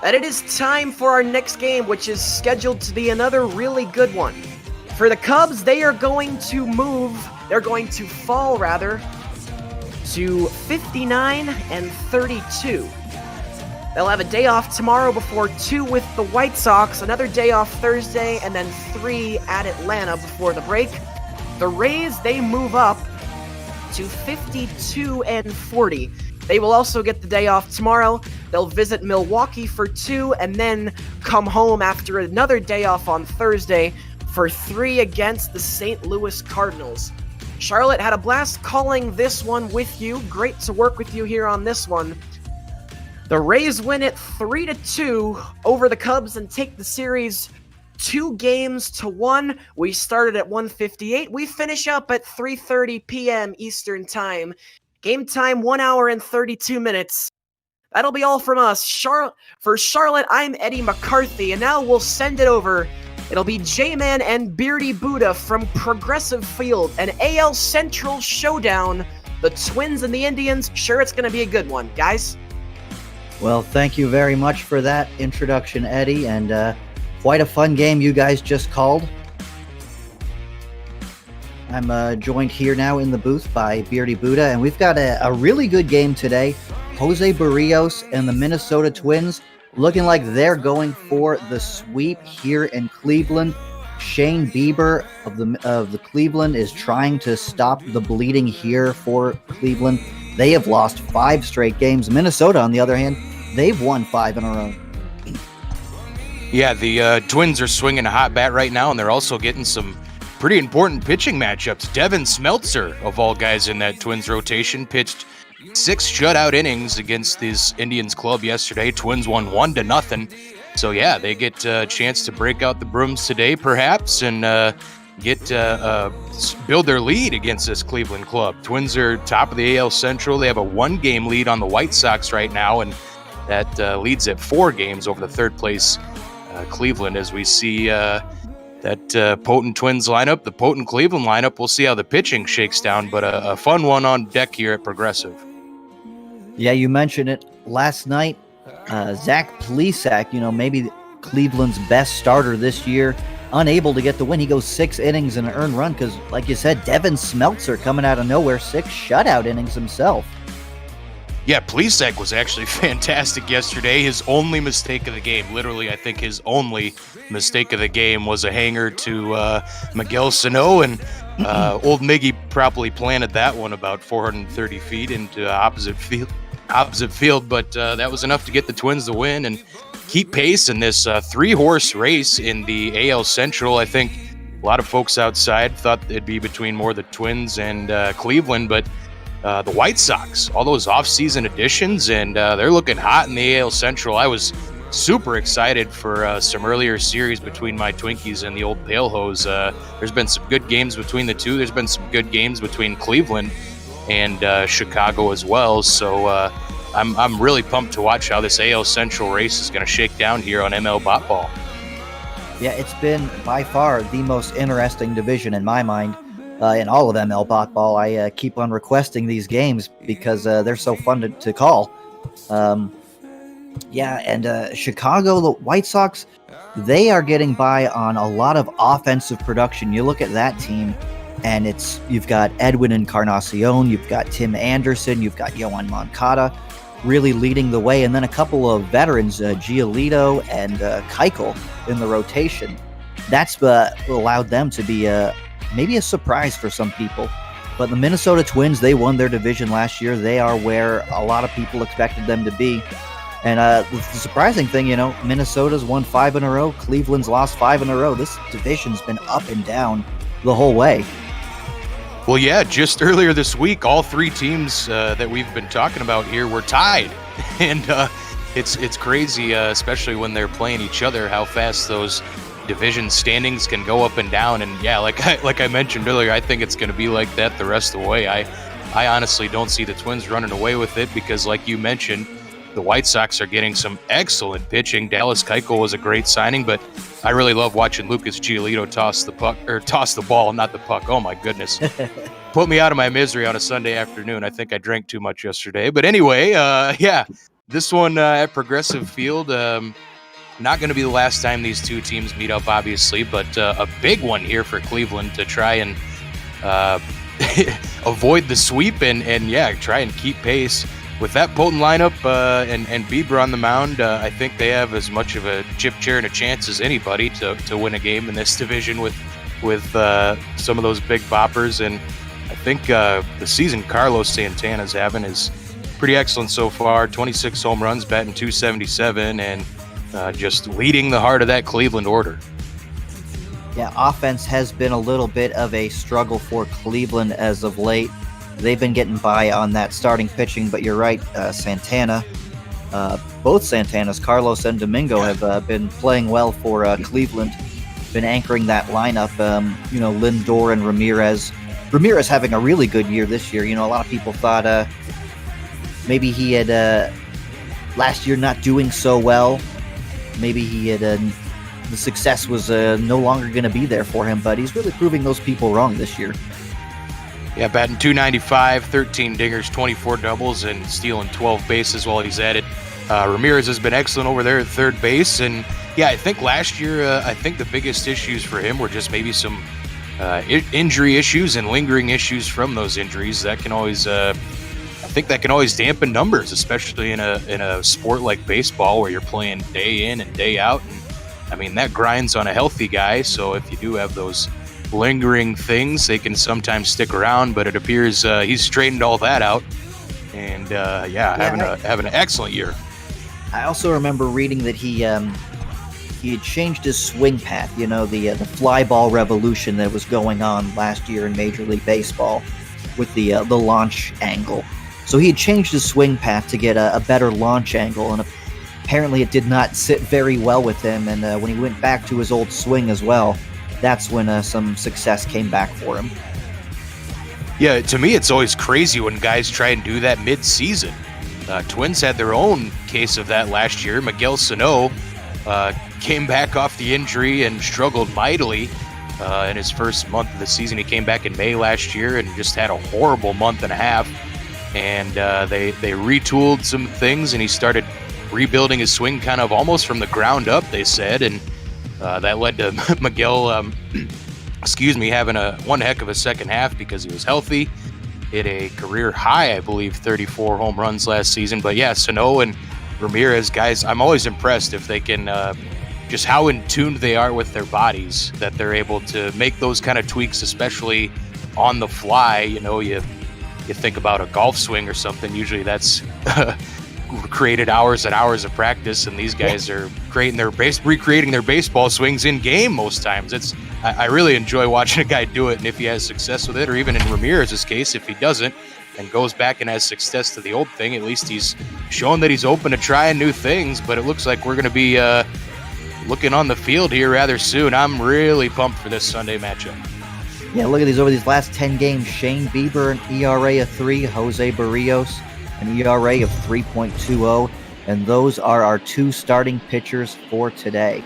that it is time for our next game, which is scheduled to be another really good one. For the Cubs, they are going to fall to 59-32. They'll have a day off tomorrow before 2 with the White Sox, another day off Thursday, and then 3 at Atlanta before the break. The Rays, they move up to 52-40. They will also get the day off tomorrow. They'll visit Milwaukee for 2, and then come home after another day off on Thursday for 3 against the St. Louis Cardinals. Charlotte, had a blast calling this one with you. Great to work with you here on this one. The Rays win it 3-2 over the Cubs and take the series 2-1. We started at 1:58. We finish up at 3:30 p.m. Eastern Time. Game time, 1 hour and 32 minutes. That'll be all from us. For Charlotte, I'm Eddie McCarthy, and now we'll send it over. It'll be J-Man and Beardy Buddha from Progressive Field, an AL Central showdown. The Twins and the Indians. Sure, it's going to be a good one, guys. Well, thank you very much for that introduction, Eddie, and quite a fun game you guys just called. I'm joined here now in the booth by Beardy Buddha, and we've got a really good game today. Jose Berrios and the Minnesota Twins looking like they're going for the sweep here in Cleveland. Shane Bieber of the Cleveland is trying to stop the bleeding here for Cleveland. They have lost 5 straight games. Minnesota, on the other hand, they've won 5 in a row. Yeah, the Twins are swinging a hot bat right now, and they're also getting some pretty important pitching matchups. Devin Smeltzer, of all guys in that Twins rotation, pitched 6 shutout innings against this Indians club yesterday. Twins won 1-0. So yeah, they get a chance to break out the brooms today, perhaps, and build their lead against this Cleveland club. Twins are top of the AL Central. They have a 1-game lead on the White Sox right now, and that leads at 4 games over the third place Cleveland. As we see that potent Twins lineup, the potent Cleveland lineup, we'll see how the pitching shakes down, but a fun one on deck here at Progressive. Yeah, you mentioned it last night. Zach Plesac, maybe Cleveland's best starter this year, unable to get the win. He goes 6 innings and an earned run because, like you said, Devin Smeltzer coming out of nowhere, 6 shutout innings himself. Yeah, Plesac was actually fantastic yesterday. His only mistake of the game, literally, I think his only mistake of the game was a hanger to Miguel Sano, and old Miggy probably planted that one about 430 feet into opposite field, but that was enough to get the Twins the win and keep pace in this 3-horse race in the AL Central. I think a lot of folks outside thought it'd be between more the Twins and Cleveland, but the White Sox, all those off-season additions, and they're looking hot in the AL Central. I was super excited for some earlier series between my Twinkies and the old Pale Hose. There's been some good games between the two. There's been some good games between Cleveland and Chicago as well. So I'm really pumped to watch how this AL Central race is going to shake down here on ML Bot Ball. Yeah, it's been by far the most interesting division in my mind. In all of ML Bot Ball, I keep on requesting these games because they're so fun to call. Chicago, the White Sox, they are getting by on a lot of offensive production. You look at that team, and you've got Edwin Encarnacion, you've got Tim Anderson, you've got Yohan Moncada really leading the way, and then a couple of veterans, Giolito and Keuchel in the rotation. That's allowed them to be maybe a surprise for some people. But the Minnesota Twins, they won their division last year. They are where a lot of people expected them to be. And the surprising thing, Minnesota's won 5 in a row. Cleveland's lost 5 in a row. This division's been up and down the whole way. Well, yeah, just earlier this week, all 3 teams that we've been talking about here were tied. And it's crazy, especially when they're playing each other, how fast those division standings can go up and down. And yeah, like I mentioned earlier, I think it's going to be like that the rest of the way. I honestly don't see the Twins running away with it because, like you mentioned, the White Sox are getting some excellent pitching. Dallas Keuchel was a great signing, but I really love watching Lucas Giolito toss the ball, not the puck. Oh my goodness. Put me out of my misery on a Sunday afternoon. I think I drank too much yesterday. But anyway, this one at Progressive Field, not going to be the last time these two teams meet up, obviously, but a big one here for Cleveland to try and avoid the sweep and try and keep pace. With that potent lineup and Bieber on the mound, I think they have as much of a chip chair and a chance as anybody to win a game in this division with some of those big boppers. And I think the season Carlos Santana's having is pretty excellent so far. 26 home runs, batting .277, and just leading the heart of that Cleveland order. Yeah, offense has been a little bit of a struggle for Cleveland as of late. They've been getting by on that starting pitching, but you're right, Santana. Both Santanas, Carlos and Domingo, have been playing well for Cleveland, been anchoring that lineup. Lindor and Ramirez. Ramirez having a really good year this year. A lot of people thought maybe he had last year not doing so well. Maybe he had the success was no longer going to be there for him, but he's really proving those people wrong this year. Yeah, batting .295, 13 dingers, 24 doubles, and stealing 12 bases while he's at it. Ramirez has been excellent over there at third base, and yeah, I think last year, I think the biggest issues for him were just maybe some injury issues and lingering issues from those injuries. That can always, I think that can always dampen numbers, especially in a sport like baseball where you're playing day in and day out. And I mean, that grinds on a healthy guy. So if you do have those lingering things, they can sometimes stick around. But it appears he's straightened all that out, and having an excellent year. I also remember reading that he had changed his swing path. You know, the fly ball revolution that was going on last year in Major League Baseball with the launch angle. So he had changed his swing path to get a better launch angle, and apparently it did not sit very well with him. And when he went back to his old swing as well, that's when some success came back for him. Yeah, to me, it's always crazy when guys try and do that mid-season. Twins had their own case of that last year. Miguel Sano came back off the injury and struggled mightily in his first month of the season. He came back in May last year and just had a horrible month and a half. And they retooled some things, and he started rebuilding his swing kind of almost from the ground up, they said. And that led to Miguel, having one heck of a second half because he was healthy. Hit a career high, I believe, 34 home runs last season. But yeah, Sano and Ramirez, guys, I'm always impressed if they can just how in tune they are with their bodies, that they're able to make those kind of tweaks, especially on the fly. You know, you think about a golf swing or something, usually that's created hours and hours of practice, and these guys are recreating their baseball swings in game most times. I really enjoy watching a guy do it, and if he has success with it, or even in Ramirez's case, if he doesn't and goes back and has success to the old thing, at least he's shown that he's open to trying new things. But it looks like we're going to be looking on the field here rather soon. I'm really pumped for this Sunday matchup. Yeah, look at these over these last 10 games. Shane Bieber, an ERA of 3. Jose Berrios, an ERA of 3.20. And those are our two starting pitchers for today.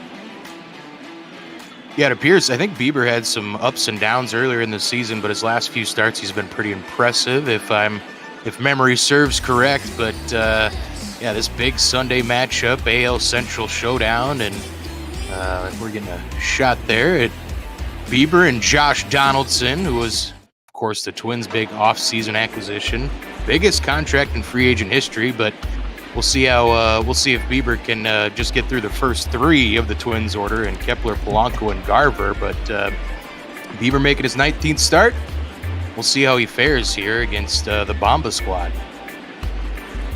Yeah, it appears, I think Bieber had some ups and downs earlier in the season, but his last few starts, he's been pretty impressive if memory serves correct. But this big Sunday matchup, AL Central showdown, and we're getting a shot there at Bieber and Josh Donaldson, who was, of course, the Twins' big offseason acquisition, biggest contract in free agent history. But we'll see if Bieber can just get through the first three of the Twins order, and Kepler, Polanco, and Garver. But Bieber making his 19th start. We'll see how he fares here against the Bomba squad.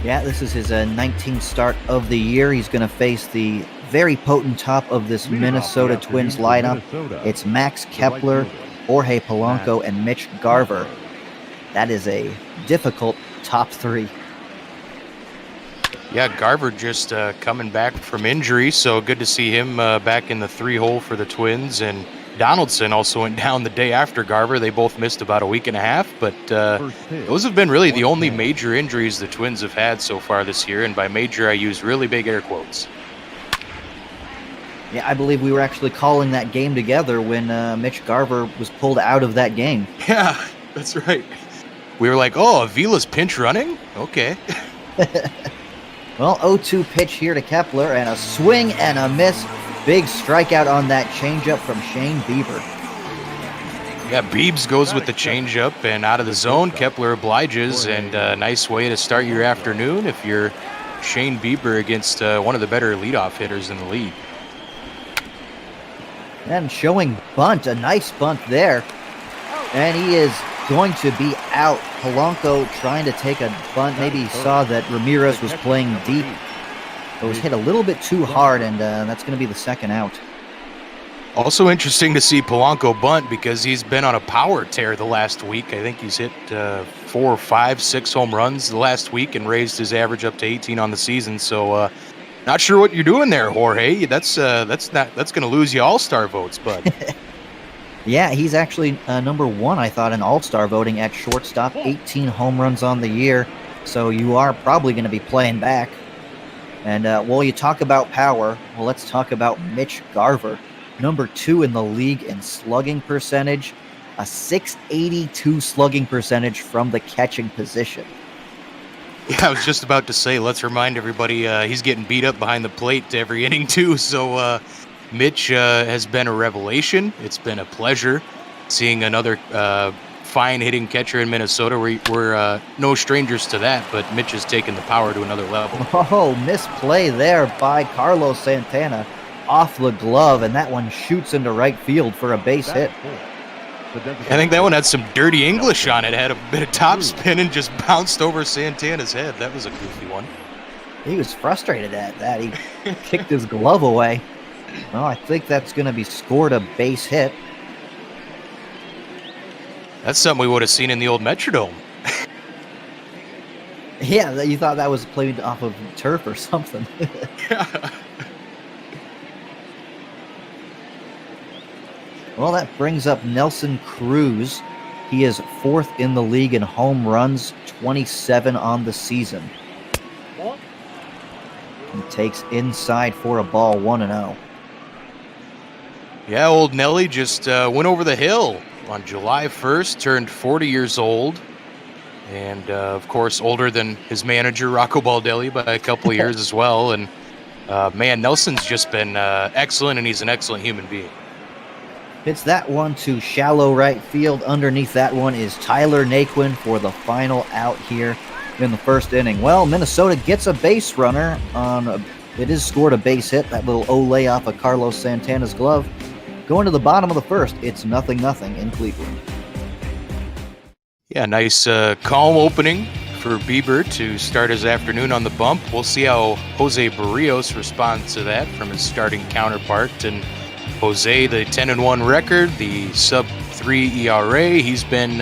Yeah, this is his 19th start of the year. He's going to face the very potent top of this Minnesota Twins lineup. It's Max Kepler, Jorge Polanco, and Mitch Garver. That is a difficult top three. Yeah, Garver just coming back from injury, so good to see him back in the 3-hole for the Twins. And Donaldson also went down the day after Garver. They both missed about a week and a half, but those have been really the only major injuries the Twins have had so far this year, and by major I use really big air quotes. Yeah, I believe we were actually calling that game together when Mitch Garver was pulled out of that game. Yeah, that's right. We were like, oh, Avila's pinch running? Okay. Well, 0-2 pitch here to Kepler, and a swing and a miss. Big strikeout on that changeup from Shane Bieber. Yeah, Biebs goes with the changeup, and out of the zone, Kepler obliges, and a nice way to start your afternoon if you're Shane Bieber against one of the better leadoff hitters in the league. And showing bunt, a nice bunt there. And he is going to be out. Polanco trying to take a bunt. Maybe he saw that Ramirez was playing deep. It was hit a little bit too hard, and that's going to be the second out. Also interesting to see Polanco bunt because he's been on a power tear the last week. I think he's hit 4, 5, 6 home runs the last week and raised his average up to 18 on the season. So not sure what you're doing there, Jorge. That's going to lose you all-star votes, bud. Yeah, he's actually number 1, I thought, in all-star voting at shortstop. 18 home runs on the year. So you are probably going to be playing back. And while you talk about power, well, let's talk about Mitch Garver, number 2 in the league in slugging percentage, a .682 slugging percentage from the catching position. Yeah, I was just about to say, let's remind everybody he's getting beat up behind the plate every inning too. So Mitch has been a revelation. It's been a pleasure seeing another fine hitting catcher in Minnesota. We're no strangers to that, but Mitch has taken the power to another level. Oh, misplay there by Carlos Santana off the glove, and that one shoots into right field for a base hit. I think that one had some dirty English on it. Had a bit of top spin and just bounced over Santana's head. That was a goofy one. He was frustrated at that. He kicked his glove away. Well, I think that's going to be scored a base hit. That's something we would have seen in the old Metrodome. Yeah, you thought that was played off of turf or something. Well, that brings up Nelson Cruz. He is 4th in the league in home runs, 27 on the season. He takes inside for a ball, 1-0. Yeah, old Nelly just went over the hill on July 1st, turned 40 years old. And, of course, older than his manager, Rocco Baldelli, by a couple of years as well. And, man, Nelson's just been excellent, and he's an excellent human being. Hits that one to shallow right field. Underneath that one is Tyler Naquin for the final out here in the first inning. Well, Minnesota gets a base runner on it is scored a base hit. That little Olay off of Carlos Santana's glove. Going to the bottom of the first, it's 0-0 in Cleveland. Yeah, nice calm opening for Bieber to start his afternoon on the bump. We'll see how Jose Berrios responds to that from his starting counterpart. And Jose, the 10-1 record, the sub-3 ERA. He's been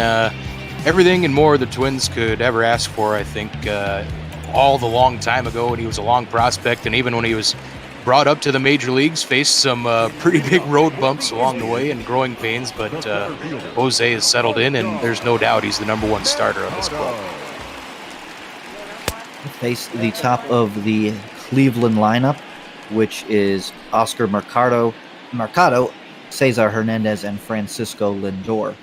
everything and more the Twins could ever ask for, I think, all the long time ago when he was a long prospect. And even when he was brought up to the major leagues, faced some pretty big road bumps along the way and growing pains. But Jose has settled in, and there's no doubt he's the number 1 starter on this club. Face the top of the Cleveland lineup, which is Oscar Mercado, Cesar Hernandez, and Francisco Lindor.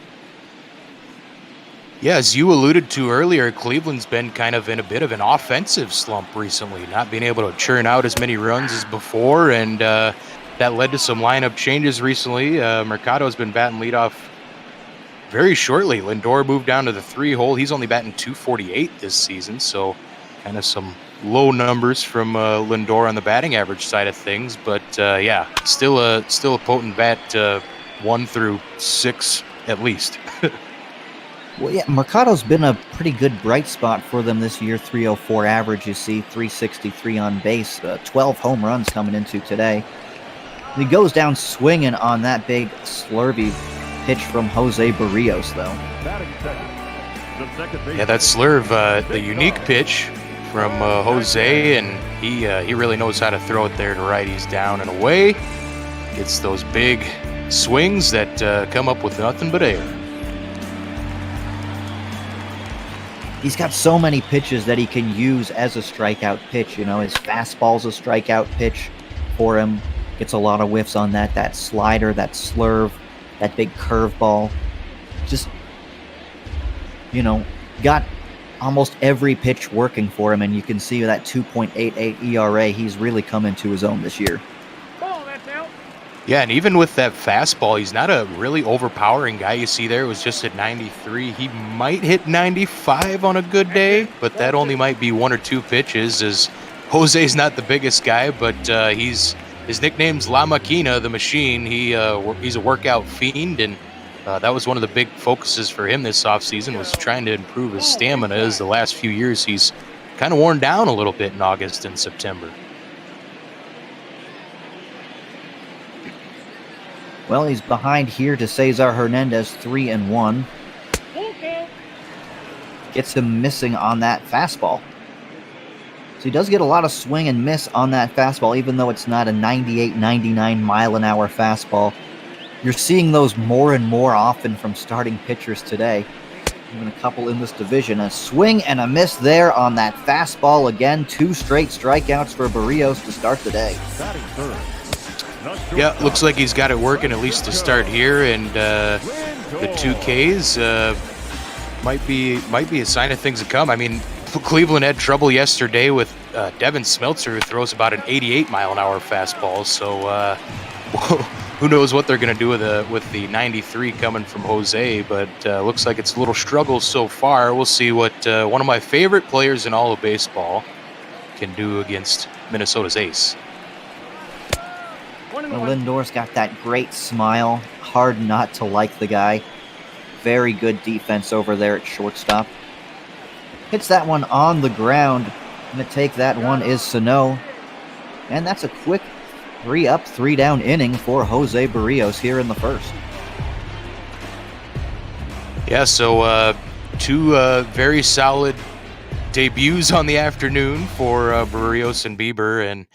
Yeah, as you alluded to earlier, Cleveland's been kind of in a bit of an offensive slump recently, not being able to churn out as many runs as before, and that led to some lineup changes recently. Mercado's been batting leadoff very shortly. Lindor moved down to the 3 hole. He's only batting .248 this season, so kind of some low numbers from Lindor on the batting average side of things, but yeah, still a potent bat 1 through 6 at least. Well, yeah, Mercado's been a pretty good bright spot for them this year. .304 average, you see, .363 on base, 12 home runs coming into today. He goes down swinging on that big slurvy pitch from Jose Berrios, though. Yeah, that slurve, the unique pitch from Jose, and he really knows how to throw it there to righties down and away. Gets those big swings that come up with nothing but air. He's got so many pitches that he can use as a strikeout pitch. You know, his fastball's a strikeout pitch for him. Gets a lot of whiffs on that slider, that slurve, that big curveball. Just, you know, got almost every pitch working for him, and you can see that 2.88 ERA, he's really come into his own this year. Yeah, and even with that fastball, he's not a really overpowering guy. You see there, it was just at 93. He might hit 95 on a good day, but that only might be 1 or 2 pitches, as Jose's not the biggest guy, but his nickname's La Maquina, the machine. He's a workout fiend, and that was one of the big focuses for him this offseason, was trying to improve his stamina, as the last few years he's kind of worn down a little bit in August and September. Well, he's behind here to Cesar Hernandez, 3-1. Gets him missing on that fastball. So he does get a lot of swing and miss on that fastball, even though it's not a 98, 99 mile-an-hour fastball. You're seeing those more and more often from starting pitchers today. Even a couple in this division. A swing and a miss there on that fastball again. 2 straight strikeouts for Berrios to start the day. Yeah, looks like he's got it working at least to start here, and the 2 Ks might be a sign of things to come. I mean, Cleveland had trouble yesterday with Devin Smeltzer, who throws about an 88-mile-an-hour fastball. So who knows what they're going to do with the 93 coming from Jose? But looks like it's a little struggle so far. We'll see what one of my favorite players in all of baseball can do against Minnesota's ace. Lindor's got that great smile. Hard not to like the guy. Very good defense over there at shortstop. Hits that one on the ground. Going to take that one is Sano. And that's a quick 3-up, 3-down inning for Jose Berrios here in the first. Yeah, so 2 very solid debuts on the afternoon for Berrios and Bieber, and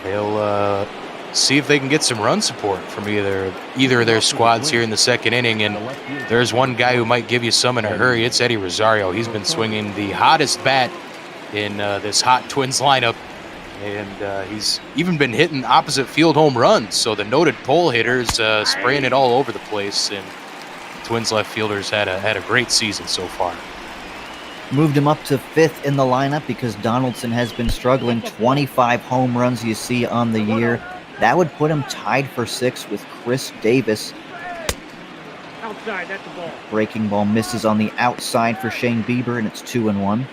they'll see if they can get some run support from either of their squads here in the second inning. And there's one guy who might give you some in a hurry. It's Eddie Rosario. He's been swinging the hottest bat in this hot Twins lineup, and he's even been hitting opposite field home runs. So the noted pole hitters spraying it all over the place, and Twins left fielders had a great season so far. Moved him up to 5th in the lineup because Donaldson has been struggling. 25 home runs you see on the year. That would put him tied for 6th with Chris Davis. Outside, that's the ball. Breaking ball misses on the outside for Shane Bieber, and it's 2-1.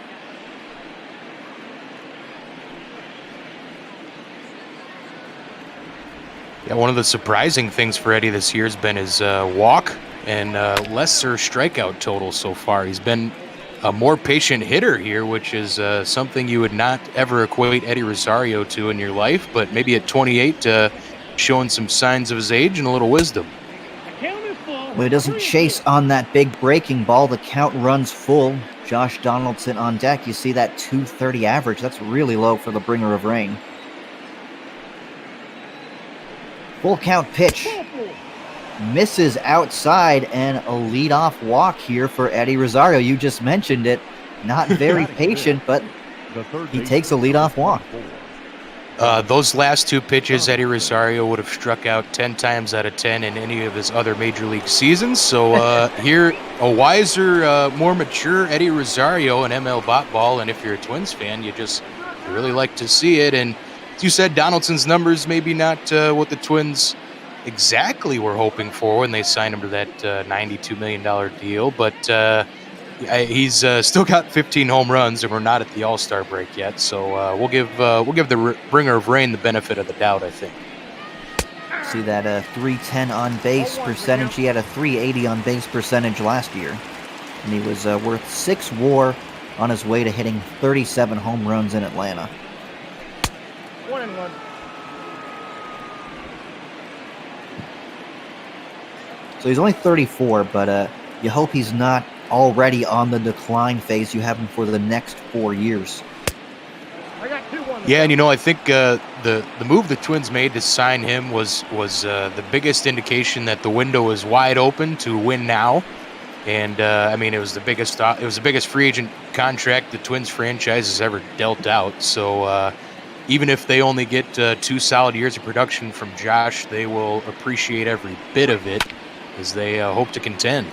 Yeah, one of the surprising things for Eddie this year has been his walk and lesser strikeout total so far. He's been a more patient hitter here, which is something you would not ever equate Eddie Rosario to in your life, but maybe at 28 showing some signs of his age and a little wisdom. Well, he doesn't chase on that big breaking ball. The count runs full. Josh Donaldson on deck. You see that 230 average. That's really low for the bringer of rain. Full count pitch. Misses outside, and a leadoff walk here for Eddie Rosario. You just mentioned it. Not very patient, but he takes a leadoff walk. Those last 2 pitches, Eddie Rosario would have struck out 10 times out of 10 in any of his other major league seasons. So here, a wiser, more mature Eddie Rosario in ML Bot Ball. And if you're a Twins fan, you really like to see it. And as you said, Donaldson's numbers maybe not what the Twins exactly were hoping for when they signed him to that $92 million deal, but he's still got 15 home runs, and we're not at the All-Star break yet. So we'll give the bringer of rain the benefit of the doubt, I think. See that 310 on base percentage. He had a 380 on base percentage last year, and he was worth 6 WAR on his way to hitting 37 home runs in Atlanta. 1-1. So he's only 34, but you hope he's not already on the decline phase. You have him for the next 4 years. Yeah, and I think the move the Twins made to sign him was the biggest indication that the window was wide open to win now. And I mean, it was the biggest free agent contract the Twins franchise has ever dealt out. So even if they only get 2 solid years of production from Josh, they will appreciate every bit of it as they hope to contend.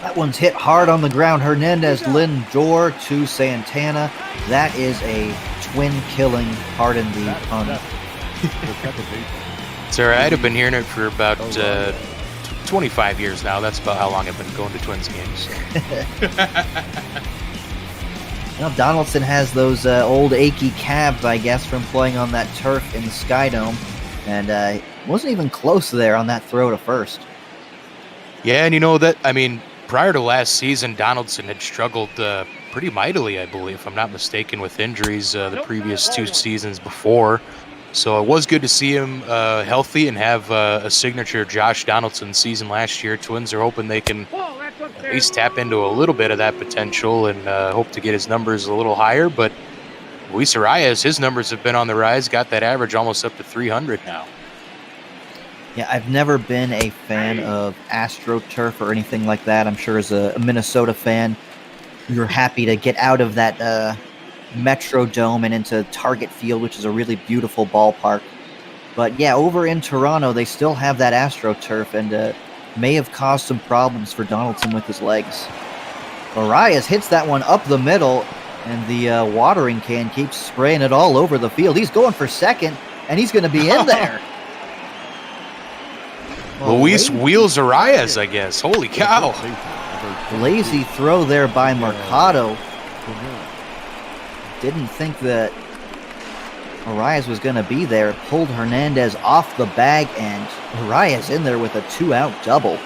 That one's hit hard on the ground. Hernandez, Lindor to Santana. That is a twin killing, pardon the pun. It's all right. I've been hearing it for about 25 years now. That's about how long I've been going to Twins games. Donaldson has those old achy calves, I guess, from playing on that turf in the Skydome. And wasn't even close there on that throw to first. Yeah, and prior to last season, Donaldson had struggled pretty mightily, I believe, if I'm not mistaken, with injuries the previous 2 seasons before. So it was good to see him healthy and have a signature Josh Donaldson season last year. Twins are hoping they can at least tap into a little bit of that potential and hope to get his numbers a little higher. But Luis Arias, his numbers have been on the rise, got that average almost up to 300 now. Yeah, I've never been a fan of AstroTurf or anything like that. I'm sure as a Minnesota fan, you're happy to get out of that Metro Dome and into Target Field, which is a really beautiful ballpark. But yeah, over in Toronto, they still have that AstroTurf and may have caused some problems for Donaldson with his legs. Arias hits that one up the middle, and the watering can keeps spraying it all over the field. He's going for second, and he's going to be in there. Luis wheels Arias, I guess. Holy cow. Lazy throw there by Mercado. Didn't think that Arias was going to be there. Pulled Hernandez off the bag, and Arias in there with a 2-out double.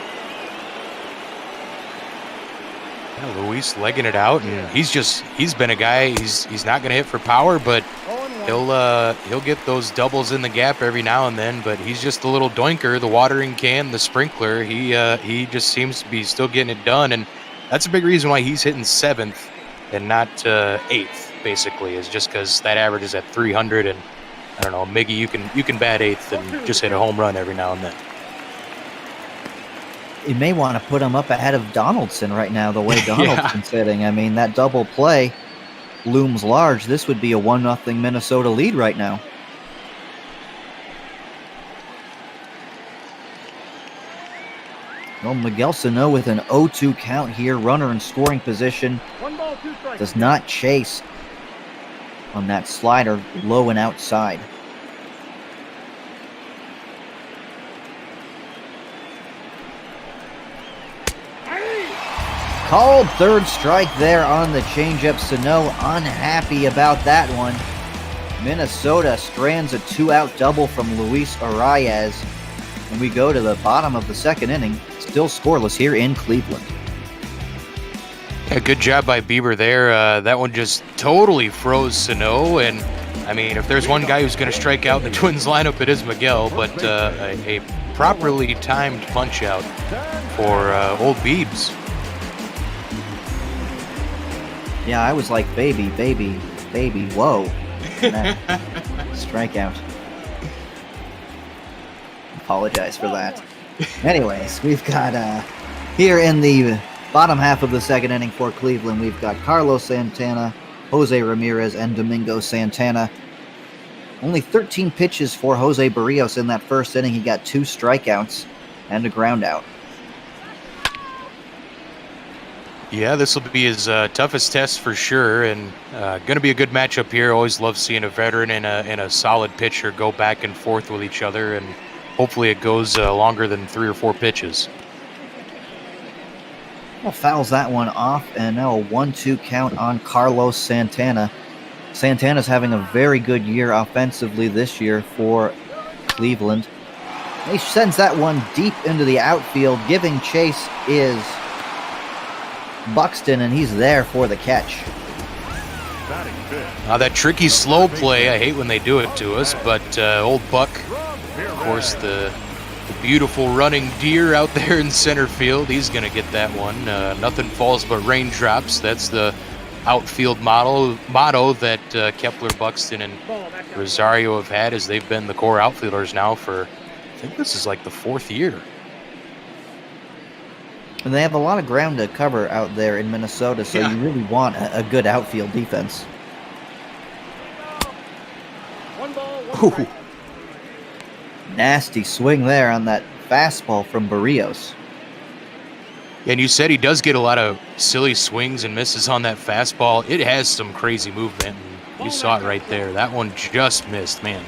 Yeah, Luis legging it out, and he's been a guy, he's not going to hit for power, but he'll get those doubles in the gap every now and then, but he's just a little doinker, the watering can, the sprinkler. He just seems to be still getting it done, and that's a big reason why he's hitting 7th and not 8th, basically, is just because that average is at 300, and I don't know, Miggy, you can bat 8th and just hit a home run every now and then. You may want to put him up ahead of Donaldson right now, the way Donaldson's hitting. I mean, that double play looms large. This would be a 1-0 Minnesota lead right now. Well, Miguel Sano with an 0-2 count here. Runner in scoring position. 1 ball, 2 strikes. Does not chase on that slider, low and outside. Called third strike there on the changeup. Sano unhappy about that one. Minnesota strands a 2-out double from Luis Arias. And we go to the bottom of the second inning. Still scoreless here in Cleveland. Yeah, good job by Bieber there. That one just totally froze Sano. And, I mean, if there's one guy who's going to strike out in the Twins lineup, it is Miguel. But a properly timed punch-out for old Biebs. Yeah, I was like, baby, whoa. Strikeout. Apologize for that. Anyways, we've got, here in the bottom half of the second inning for Cleveland, we've got Carlos Santana, Jose Ramirez, and Domingo Santana. Only 13 pitches for Jose Berrios in that first inning. He got 2 strikeouts and a ground out. Yeah, this will be his toughest test for sure, and going to be a good matchup here. Always love seeing a veteran and a solid pitcher go back and forth with each other, and hopefully it goes longer than 3 or 4 pitches. Well, fouls that one off, and now a 1-2 count on Carlos Santana. Santana's having a very good year offensively this year for Cleveland. He sends that one deep into the outfield. Giving chase is Buxton, and he's there for the catch. That tricky slow play, I hate when they do it to us, but old Buck, of course, the beautiful running deer out there in center field, he's going to get that one. Nothing falls but raindrops. That's the outfield motto that Kepler, Buxton, and Rosario have had, as they've been the core outfielders now for, I think this is like the 4th year. And they have a lot of ground to cover out there in Minnesota, so you really want a good outfield defense. 1 ball, 1 strike. Nasty swing there on that fastball from Berrios. And you said he does get a lot of silly swings and misses on that fastball. It has some crazy movement, and you saw it right there. That one just missed, man.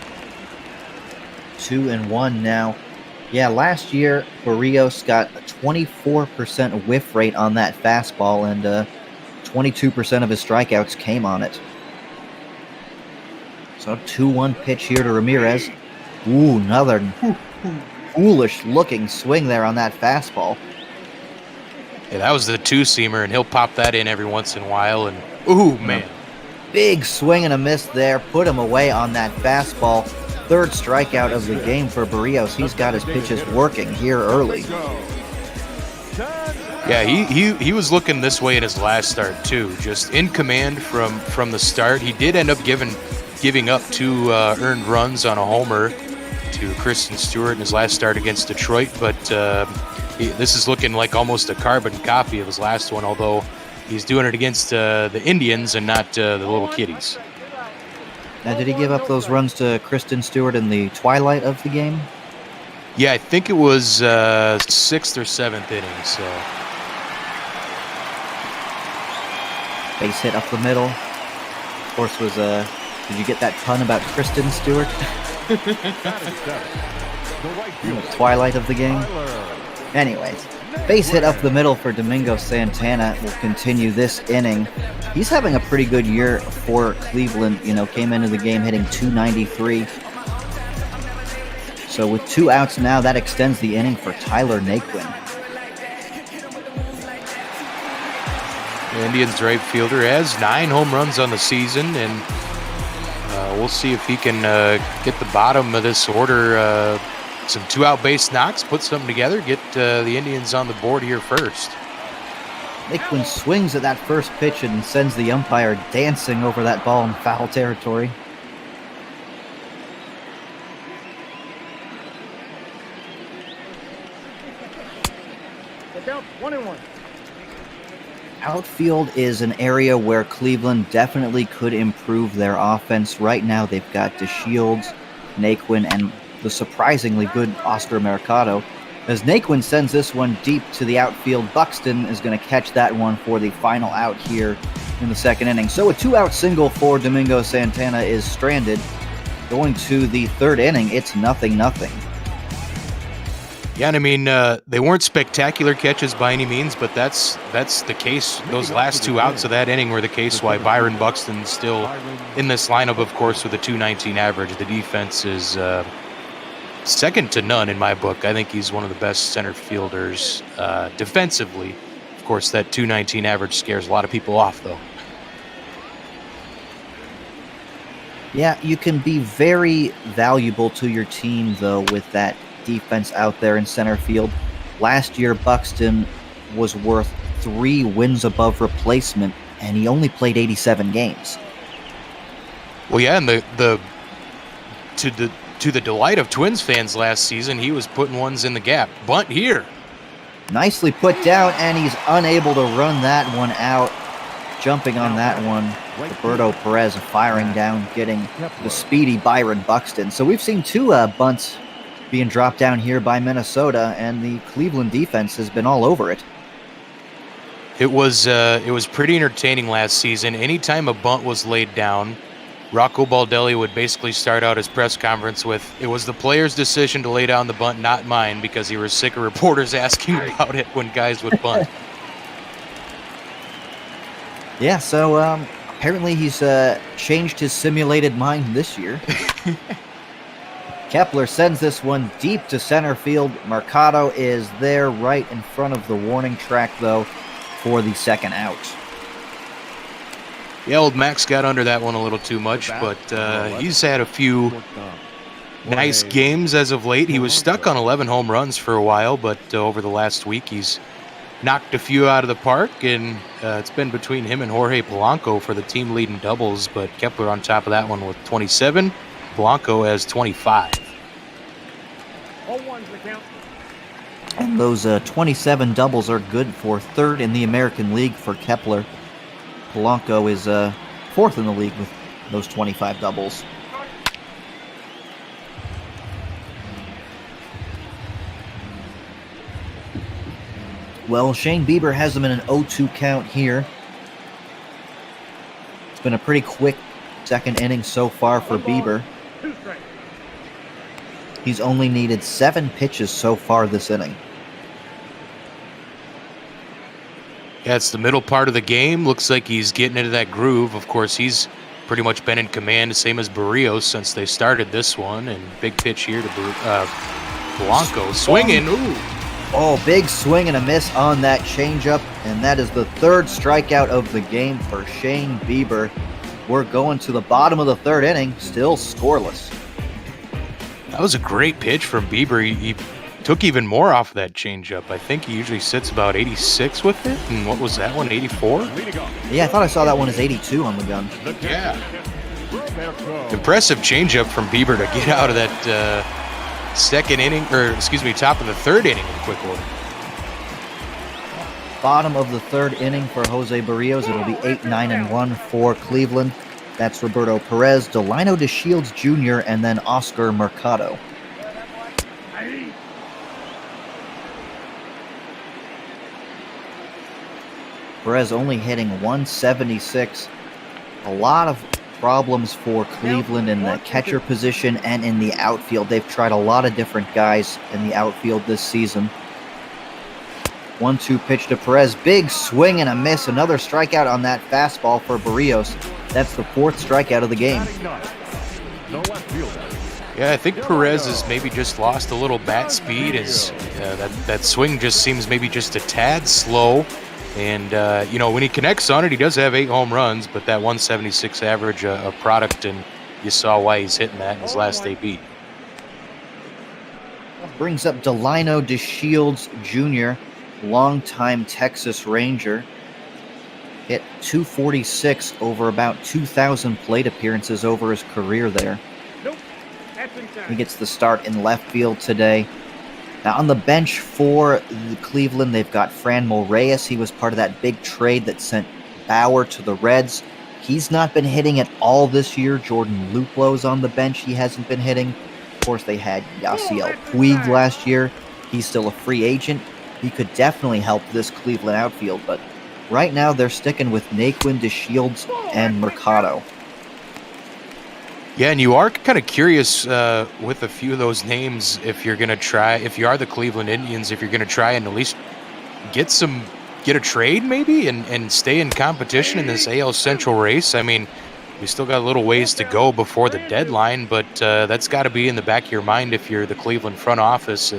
2-1 now. Yeah, last year, Berrios got a 24% whiff rate on that fastball, and 22% of his strikeouts came on it. So 2-1 pitch here to Ramirez. Ooh, another foolish-looking swing there on that fastball. Yeah, that was the 2-seamer, and he'll pop that in every once in a while, and ooh, man. Big swing and a miss there. Put him away on that fastball. 3rd strikeout of the game for Berrios. He's got his pitches working here early. Yeah, he was looking this way in his last start too. Just in command from the start. He did end up giving up 2 earned runs on a homer to Kristen Stewart in his last start against Detroit, but this is looking like almost a carbon copy of his last one, although he's doing it against the Indians and not the Little Kitties. Now, did he give up those runs to Kristen Stewart in the twilight of the game? Yeah, I think it was 6th or 7th inning, so. Base hit up the middle. Of course, did you get that pun about Kristen Stewart? In the twilight of the game? Anyways, base hit up the middle for Domingo Santana will continue this inning. He's having a pretty good year for Cleveland. Came into the game hitting .293. So with 2 outs now, that extends the inning for Tyler Naquin. The Indians' right fielder has 9 home runs on the season, and we'll see if he can get the bottom of this order. Some 2-out base knocks, put something together, get the Indians on the board here first. Naquin swings at that first pitch and sends the umpire dancing over that ball in foul territory. Look out, 1-1. Outfield is an area where Cleveland definitely could improve their offense. Right now, they've got DeShields, Naquin, and the surprisingly good Oscar Mercado. As Naquin sends this one deep to the outfield, Buxton is going to catch that one for the final out here in the second inning. So a 2-out single for Domingo Santana is stranded. Going to the third inning, it's 0-0. Yeah, and I mean, they weren't spectacular catches by any means, but that's the case. Those last 2 outs of that inning were the case why Byron Buxton's still in this lineup, of course, with a .219 average. The defense is second to none in my book. I think he's one of the best center fielders defensively. Of course, that .219 average scares a lot of people off, though. Yeah, you can be very valuable to your team, though, with that defense out there in center field. Last year, Buxton was worth 3 wins above replacement, and he only played 87 games. Well, yeah, and to the delight of Twins fans last season, he was putting ones in the gap. Bunt here. Nicely put down, and he's unable to run that one out. Jumping on that one, Roberto Perez firing down, getting the speedy Byron Buxton. So we've seen 2 bunts being dropped down here by Minnesota, and the Cleveland defense has been all over it. It was pretty entertaining last season. Anytime a bunt was laid down, Rocco Baldelli would basically start out his press conference with, "It was the player's decision to lay down the bunt, not mine," because he was sick of reporters asking about it when guys would bunt. Yeah, so apparently he's changed his simulated mind this year. Kepler sends this one deep to center field. Mercado is there right in front of the warning track, though, for the second out. Yeah, old Max got under that one a little too much, but he's had a few nice games as of late. He was stuck on 11 home runs for a while, but over the last week he's knocked a few out of the park, and it's been between him and Jorge Polanco for the team leading doubles, but Kepler on top of that one with 27. Polanco has 25. And those 27 doubles are good for third in the American League for Kepler. Polanco is fourth in the league with those 25 doubles. Well, Shane Bieber has him in an 0-2 count here. It's been a pretty quick second inning so far for Bieber. He's only needed 7 pitches so far this inning. Yeah, it's the middle part of the game. Looks like he's getting into that groove. Of course, he's pretty much been in command, same as Berrios since they started this one. And big pitch here to Polanco. Swinging. Ooh. Oh, big swing and a miss on that changeup. And that is the 3rd strikeout of the game for Shane Bieber. We're going to the bottom of the 3rd inning, still scoreless. That was a great pitch from Bieber. He took even more off of that changeup. I think he usually sits about 86 with it. And what was that one, 84? Yeah, I thought I saw that one as 82 on the gun. Yeah. Impressive changeup from Bieber to get out of that top of the third inning in quick order. Bottom of the third inning for Jose Berrios. It'll be 8-9-1 for Cleveland. That's Roberto Perez, Delino DeShields Jr., and then Oscar Mercado. Perez only hitting 176. A lot of problems for Cleveland in the catcher position and in the outfield. They've tried a lot of different guys in the outfield this season. 1-2 pitch to Perez. Big swing and a miss. Another strikeout on that fastball for Berrios. That's the fourth strikeout of the game. Yeah, I think Perez has maybe just lost a little bat speed. That swing just seems maybe just a tad slow. And, when he connects on it, he does have 8 home runs, but that 176 average a product, and you saw why he's hitting that in his last AB. Brings up Delino DeShields Jr., longtime Texas Ranger. Hit 246 over about 2,000 plate appearances over his career there. He gets the start in left field today. Now on the bench for Cleveland, they've got Franmil Reyes. He was part of that big trade that sent Bauer to the Reds. He's not been hitting at all this year. Jordan Luplo's on the bench. He hasn't been hitting. Of course, they had Yasiel Puig last year. He's still a free agent. He could definitely help this Cleveland outfield, but right now they're sticking with Naquin, DeShields, and Mercado. Yeah, and you are kind of curious with a few of those names if you are the Cleveland Indians, if you're going to try and at least get a trade maybe and stay in competition in this AL Central race. I mean, we still got a little ways to go before the deadline, but that's got to be in the back of your mind if you're the Cleveland front office.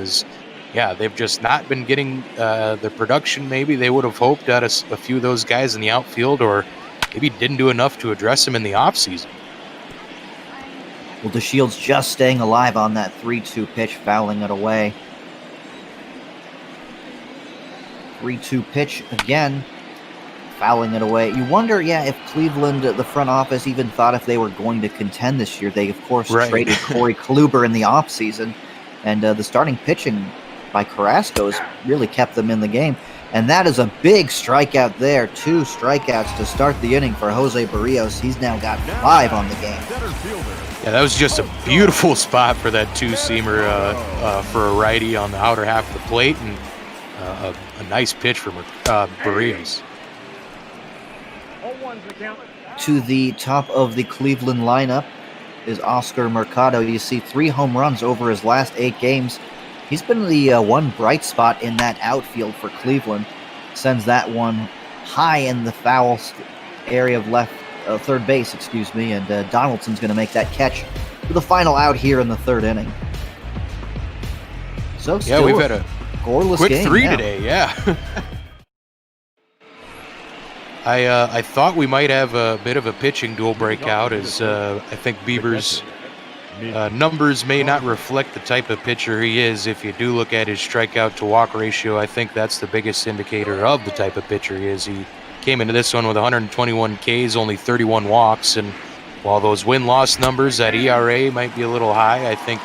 They've just not been getting the production maybe they would have hoped out of a few of those guys in the outfield, or maybe didn't do enough to address them in the offseason. Well, DeShields just staying alive on that 3-2 pitch, fouling it away. 3-2 pitch again, fouling it away. You wonder, if Cleveland, the front office, even thought if they were going to contend this year. They, of course, traded Corey Kluber in the offseason, and the starting pitching by Carrasco's really kept them in the game. And that is a big strikeout there. 2 strikeouts to start the inning for Jose Berrios. He's now got 5 on the game. Yeah, that was just a beautiful spot for that 2-seamer for a righty on the outer half of the plate, and a nice pitch for Berrios. To the top of the Cleveland lineup is Oscar Mercado. You see 3 home runs over his last 8 games. He's been the one bright spot in that outfield for Cleveland. Sends that one high in the foul area of third base, and Donaldson's going to make that catch for the final out here in the 3rd inning. So still we've had a scoreless quick game, 3 today, I thought we might have a bit of a pitching duel breakout, as I think Bieber's numbers may not reflect the type of pitcher he is. If you do look at his strikeout to walk ratio, I think that's the biggest indicator of the type of pitcher he is. He came into this one with 121 Ks, only 31 walks, and while those win-loss numbers, that ERA might be a little high, I think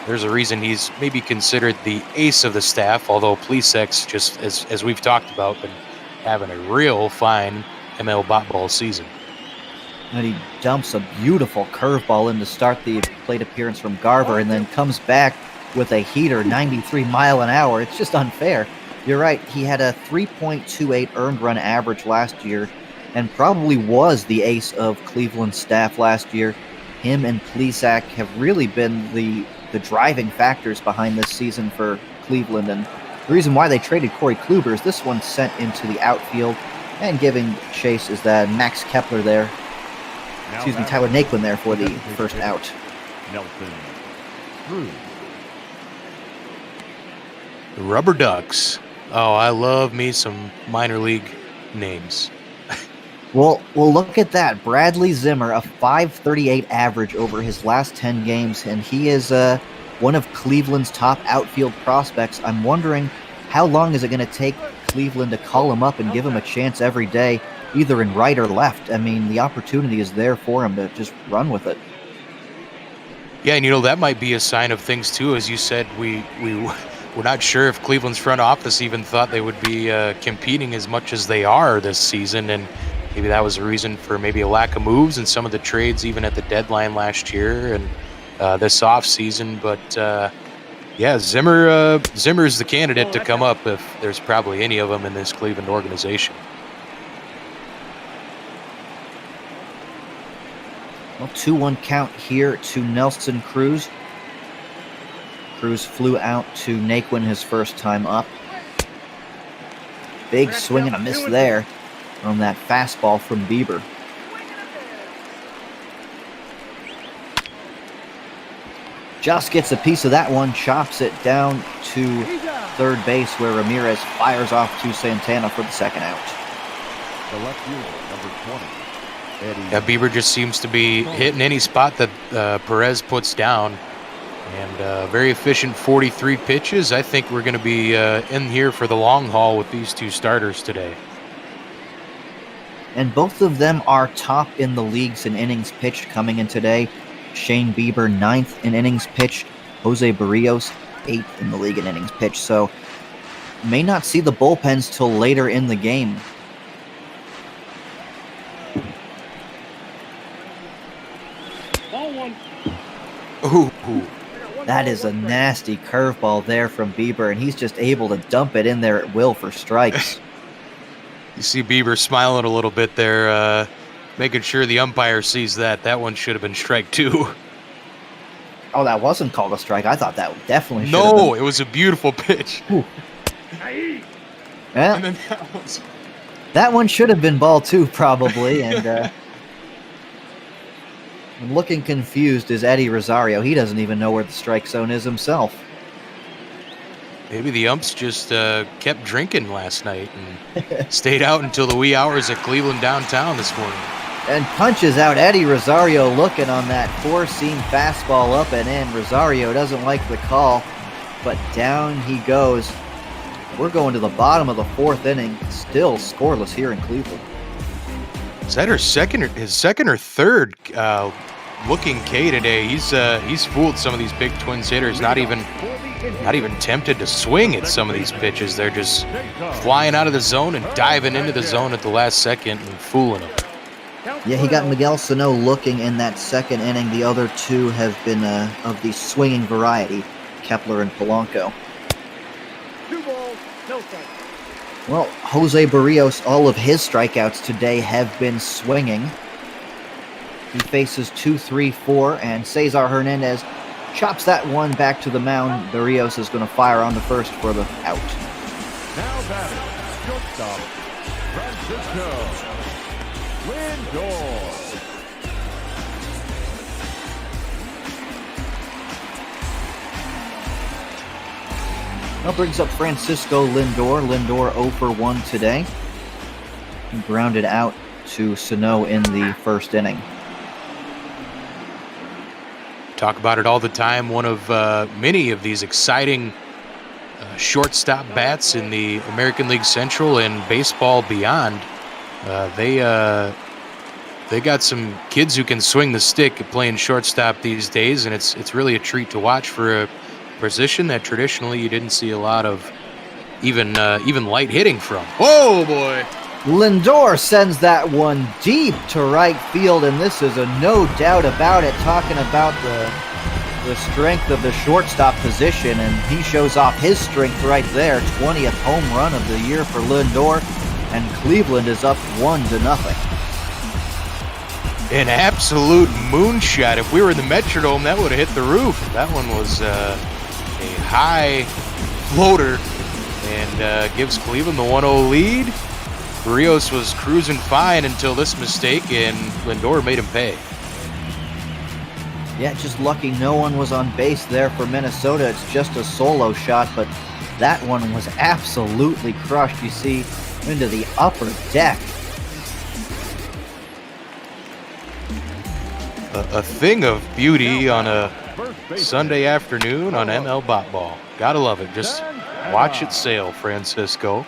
there's a reason he's maybe considered the ace of the staff, although Plesac's, just as we've talked about, been having a real fine ML ball season. And he dumps a beautiful curveball in to start the plate appearance from Garver, and then comes back with a heater, 93 mile an hour. It's just unfair. You're right. He had a 3.28 earned run average last year, and probably was the ace of Cleveland's staff last year. Him and Plesac have really been the driving factors behind this season for Cleveland, and the reason why they traded Corey Kluber is this one sent into the outfield, and giving chase is that Max Kepler there. Tyler Naquin there for the first out. The Rubber Ducks. Oh, I love me some minor league names. Well, look at that. Bradley Zimmer, a 5.38 average over his last 10 games, and he is one of Cleveland's top outfield prospects. I'm wondering, how long is it going to take Cleveland to call him up and give him a chance every day, either in right or left? I mean, the opportunity is there for him to just run with it. Yeah, and that might be a sign of things too. As you said, we're not sure if Cleveland's front office even thought they would be competing as much as they are this season, and maybe that was a reason for maybe a lack of moves in some of the trades even at the deadline last year and this offseason. But yeah, Zimmer's the candidate to come up if there's probably any of them in this Cleveland organization. Well, 2-1 count here to Nelson Cruz. Cruz flew out to Naquin his first time up. Big swing and a miss there on that fastball from Bieber. Just gets a piece of that one, chops it down to third base where Ramirez fires off to Santana for the second out. The left fielder, number 20. Yeah, Bieber just seems to be hitting any spot that Perez puts down. And very efficient 43 pitches. I think we're going to be in here for the long haul with these two starters today. And both of them are top in the leagues in innings pitched coming in today. Shane Bieber, 9th in innings pitched. Jose Berrios, 8th in the league in innings pitched. So may not see the bullpens till later in the game. Ooh. That is a nasty curveball there from Bieber, and he's just able to dump it in there at will for strikes. You see Bieber smiling a little bit there, making sure the umpire sees that. That one should have been strike 2. Oh, that wasn't called a strike. I thought that definitely should have been. No, it was a beautiful pitch. Yeah. And then that one should have been ball 2 probably, and looking confused is Eddie Rosario. He doesn't even know where the strike zone is himself. Maybe the umps just kept drinking last night and stayed out until the wee hours at Cleveland downtown this morning. And punches out Eddie Rosario looking on that four-seam fastball up and in. Rosario doesn't like the call, but down he goes. We're going to the bottom of the 4th inning, still scoreless here in Cleveland. Is that his second or third looking K today? He's fooled some of these big Twins hitters. Not even tempted to swing at some of these pitches. They're just flying out of the zone and diving into the zone at the last second and fooling them. Yeah, he got Miguel Sano looking in that 2nd inning. The other 2 have been of the swinging variety, Kepler and Polanco. 2 balls, no strikes. Well, Jose Berrios, all of his strikeouts today have been swinging. He faces 2-3-4, and Cesar Hernandez chops that one back to the mound. Berrios is going to fire on the first for the out. Now batting, shortstop, Francisco Lindor. That brings up Francisco Lindor. Lindor 0 for 1 today. He grounded out to Sano in the 1st inning. Talk about it all the time. One of many of these exciting shortstop bats in the American League Central and baseball beyond. They got some kids who can swing the stick playing shortstop these days, and it's really a treat to watch for a position that traditionally you didn't see a lot of even light hitting from. Oh boy! Lindor sends that one deep to right field, and this is a no doubt about it. Talking about the strength of the shortstop position, and he shows off his strength right there. 20th home run of the year for Lindor, and Cleveland is up 1-0. An absolute moonshot. If we were in the Metrodome, that would have hit the roof. That one was a high floater and gives Cleveland the 1-0 lead. Berrios was cruising fine until this mistake, and Lindor made him pay. Yeah, just lucky no one was on base there for Minnesota. It's just a solo shot, but that one was absolutely crushed. You see, into the upper deck. A thing of beauty on a Sunday afternoon on ML Bot Ball. Gotta love it. Just watch it sail, Francisco.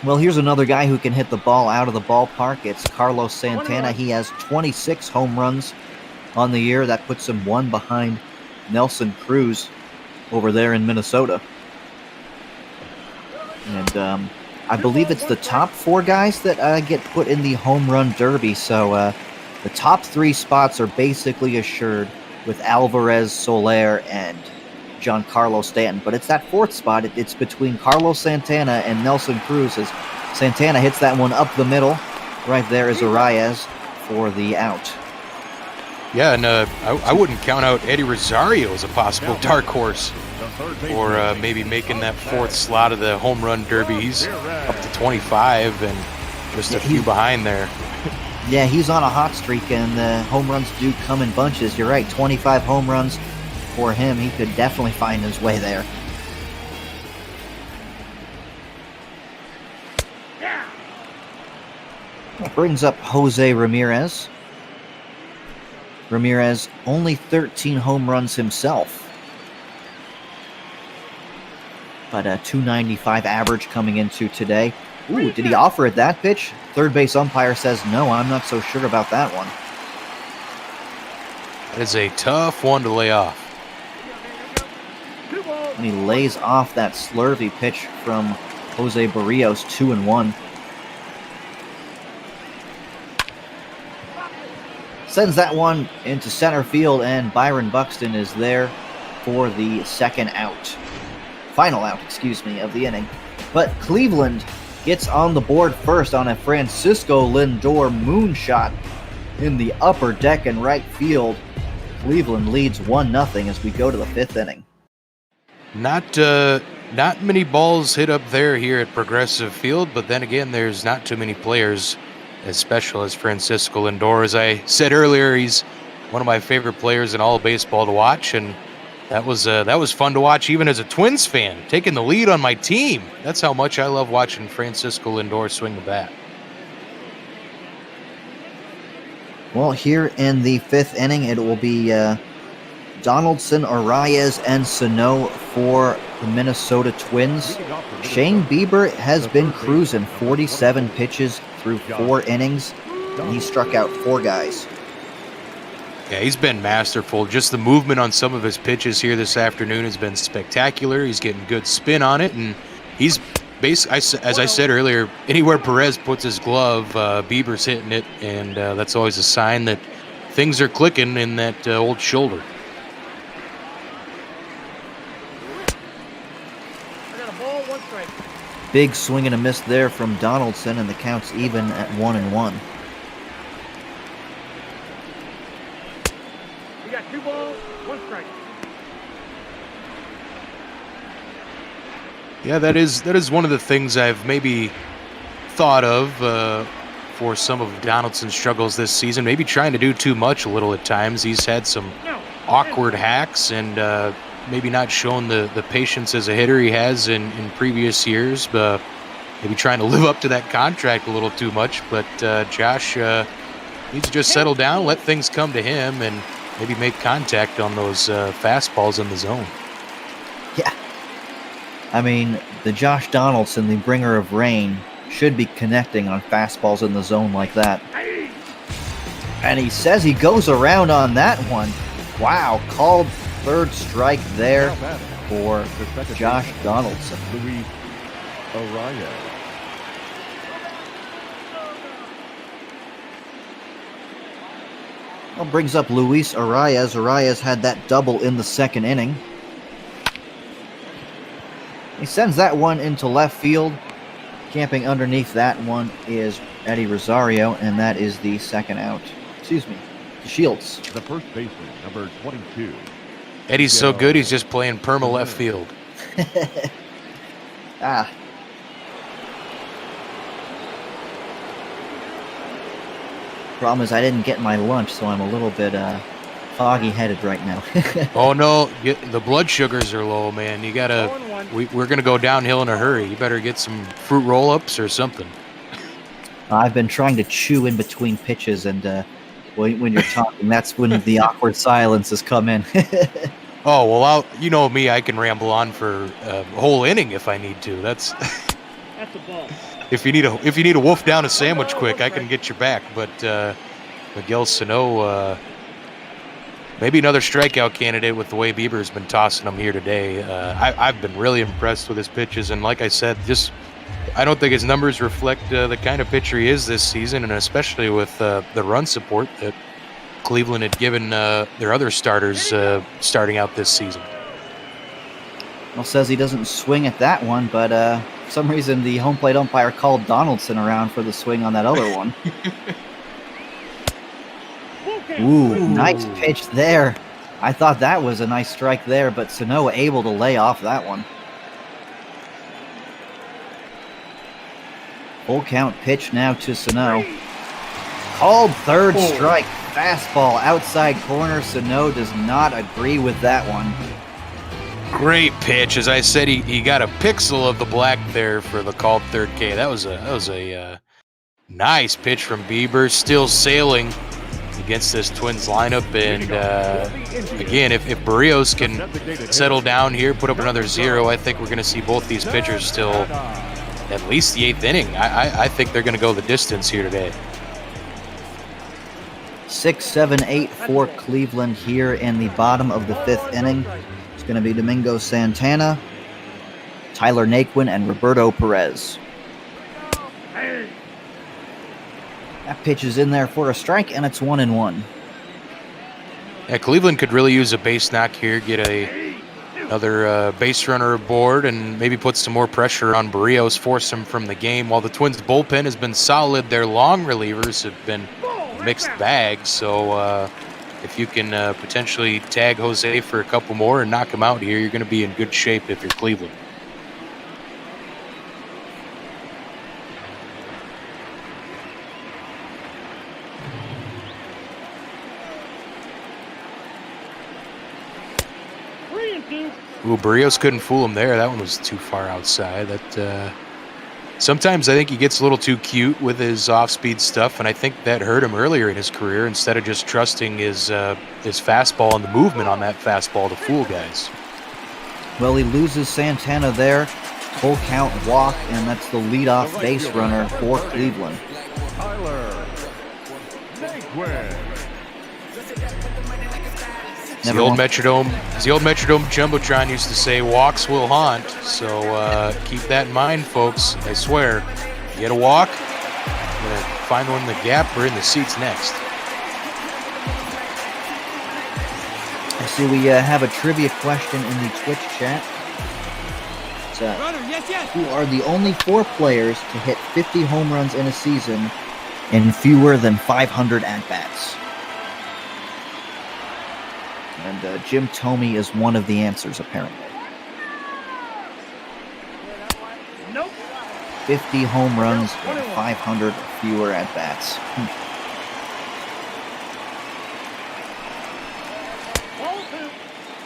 Well, here's another guy who can hit the ball out of the ballpark. It's Carlos Santana. He has 26 home runs on the year. That puts him one behind Nelson Cruz over there in Minnesota. And I believe it's the top 4 guys that get put in the home run derby. So the top 3 spots are basically assured with Alvarez, Soler, and Giancarlo Stanton. But it's that 4th spot. It's between Carlos Santana and Nelson Cruz, as Santana hits that one up the middle. Right there is Arias for the out. Yeah, and I wouldn't count out Eddie Rosario as a possible dark horse, or maybe making that 4th slot of the home run derby. He's up to 25 and just a few behind there. Yeah, he's on a hot streak, and the home runs do come in bunches. You're right, 25 home runs for him. He could definitely find his way there. That brings up Jose Ramirez. Ramirez only 13 home runs himself, but a 295 average coming into today. Ooh, did he offer at that pitch? Third base umpire says no. I'm not so sure about that one. That is a tough one to lay off. And he lays off that slurvy pitch from Jose Berrios, 2-1. Sends that one into center field, and Byron Buxton is there for the final out, of the inning. But Cleveland gets on the board first on a Francisco Lindor moonshot in the upper deck and right field. Cleveland leads 1-0 as we go to the 5th inning. Not many balls hit up here at Progressive Field, but then again, there's not too many players as special as Francisco Lindor. As I said earlier, he's one of my favorite players in all of baseball to watch, and that was fun to watch even as a Twins fan, taking the lead on my team. That's how much I love watching Francisco Lindor swing the bat. Well, here in the 5th inning, it will be Donaldson, Arias, and Sano for the Minnesota Twins. Shane Bieber has been cruising, 47 pitches through 4 innings, and he struck out 4 guys. Yeah, he's been masterful. Just the movement on some of his pitches here this afternoon has been spectacular. He's getting good spin on it, and he's basically, as I said earlier, anywhere Perez puts his glove, Bieber's hitting it, and that's always a sign that things are clicking in that old shoulder. Big swing and a miss there from Donaldson, and the count's even at 1-1. We got 2 balls, 1 strike. Yeah, that is one of the things I've maybe thought of for some of Donaldson's struggles this season. Maybe trying to do too much a little at times. He's had some awkward hacks and maybe not shown the patience as a hitter he has in previous years. Maybe trying to live up to that contract a little too much. But Josh needs to just settle down, let things come to him, and maybe make contact on those fastballs in the zone. Yeah. I mean, the Josh Donaldson, the bringer of rain, should be connecting on fastballs in the zone like that. And he says he goes around on that one. Wow, called third strike there for Josh Donaldson. Luis Arias. Well, brings up Luis Arias. Arias had that double in the 2nd inning. He sends that one into left field. Camping underneath that one is Eddie Rosario, and that is the 2nd out. Shields. The first baseman, number 22. Eddie's so good, he's just playing perma left field. Problem is I didn't get my lunch, so I'm a little bit foggy-headed right now. Oh, no. The blood sugars are low, man. You got to... We're going to go downhill in a hurry. You better get some fruit roll-ups or something. I've been trying to chew in between pitches, and when you're talking, that's when the awkward silences come in. Oh, well, you know me. I can ramble on for a whole inning if I need to. That's a ball. if you need a wolf down a sandwich quick, I can get you back. But Miguel Sano, maybe another strikeout candidate with the way Bieber's been tossing him here today. I've been really impressed with his pitches, and like I said, I don't think his numbers reflect the kind of pitcher he is this season, and especially with the run support that Cleveland had given their other starters starting out this season. Well, says he doesn't swing at that one, but for some reason the home plate umpire called Donaldson around for the swing on that other one. Ooh, nice pitch there. I thought that was a nice strike there, but Sano able to lay off that one. Full count pitch now to Sano. Called third strike. Fastball outside corner. Sano does not agree with that one. Great pitch. As I said, he got a pixel of the black there for the called third K. That was a nice pitch from Bieber. Still sailing against this Twins lineup. And again, if Berrios can settle down here, put up another 0, I think we're going to see both these pitchers still at least the 8th inning. I think they're going to go the distance here today. 6, 7, 8 for Cleveland here in the bottom of the 5th inning. It's going to be Domingo Santana, Tyler Naquin, and Roberto Perez. That pitch is in there for a strike, and it's 1-1. Yeah, Cleveland could really use a base knock here, get another base runner aboard, and maybe put some more pressure on Berrios, force him from the game. While the Twins' bullpen has been solid, their long relievers have been mixed bag. So if you can potentially tag Jose for a couple more and knock him out here, you're going to be in good shape if you're Cleveland. Ooh, Berrios couldn't fool him there. That one was too far outside. That sometimes I think he gets a little too cute with his off-speed stuff, and I think that hurt him earlier in his career instead of just trusting his fastball and the movement on that fastball to fool guys. Well, he loses Santana there. Full count walk, and that's the leadoff base runner for Cleveland. Tyler Naquin. As the old Metrodome Jumbotron used to say, walks will haunt. So keep that in mind, folks. I swear, you get a walk, you're going to find one in the gap or in the seats next. I see we have a trivia question in the Twitch chat. Who are the only 4 players to hit 50 home runs in a season in fewer than 500 at-bats? And Jim Thome is one of the answers, apparently. Nope. 50 home runs and 500 fewer at-bats.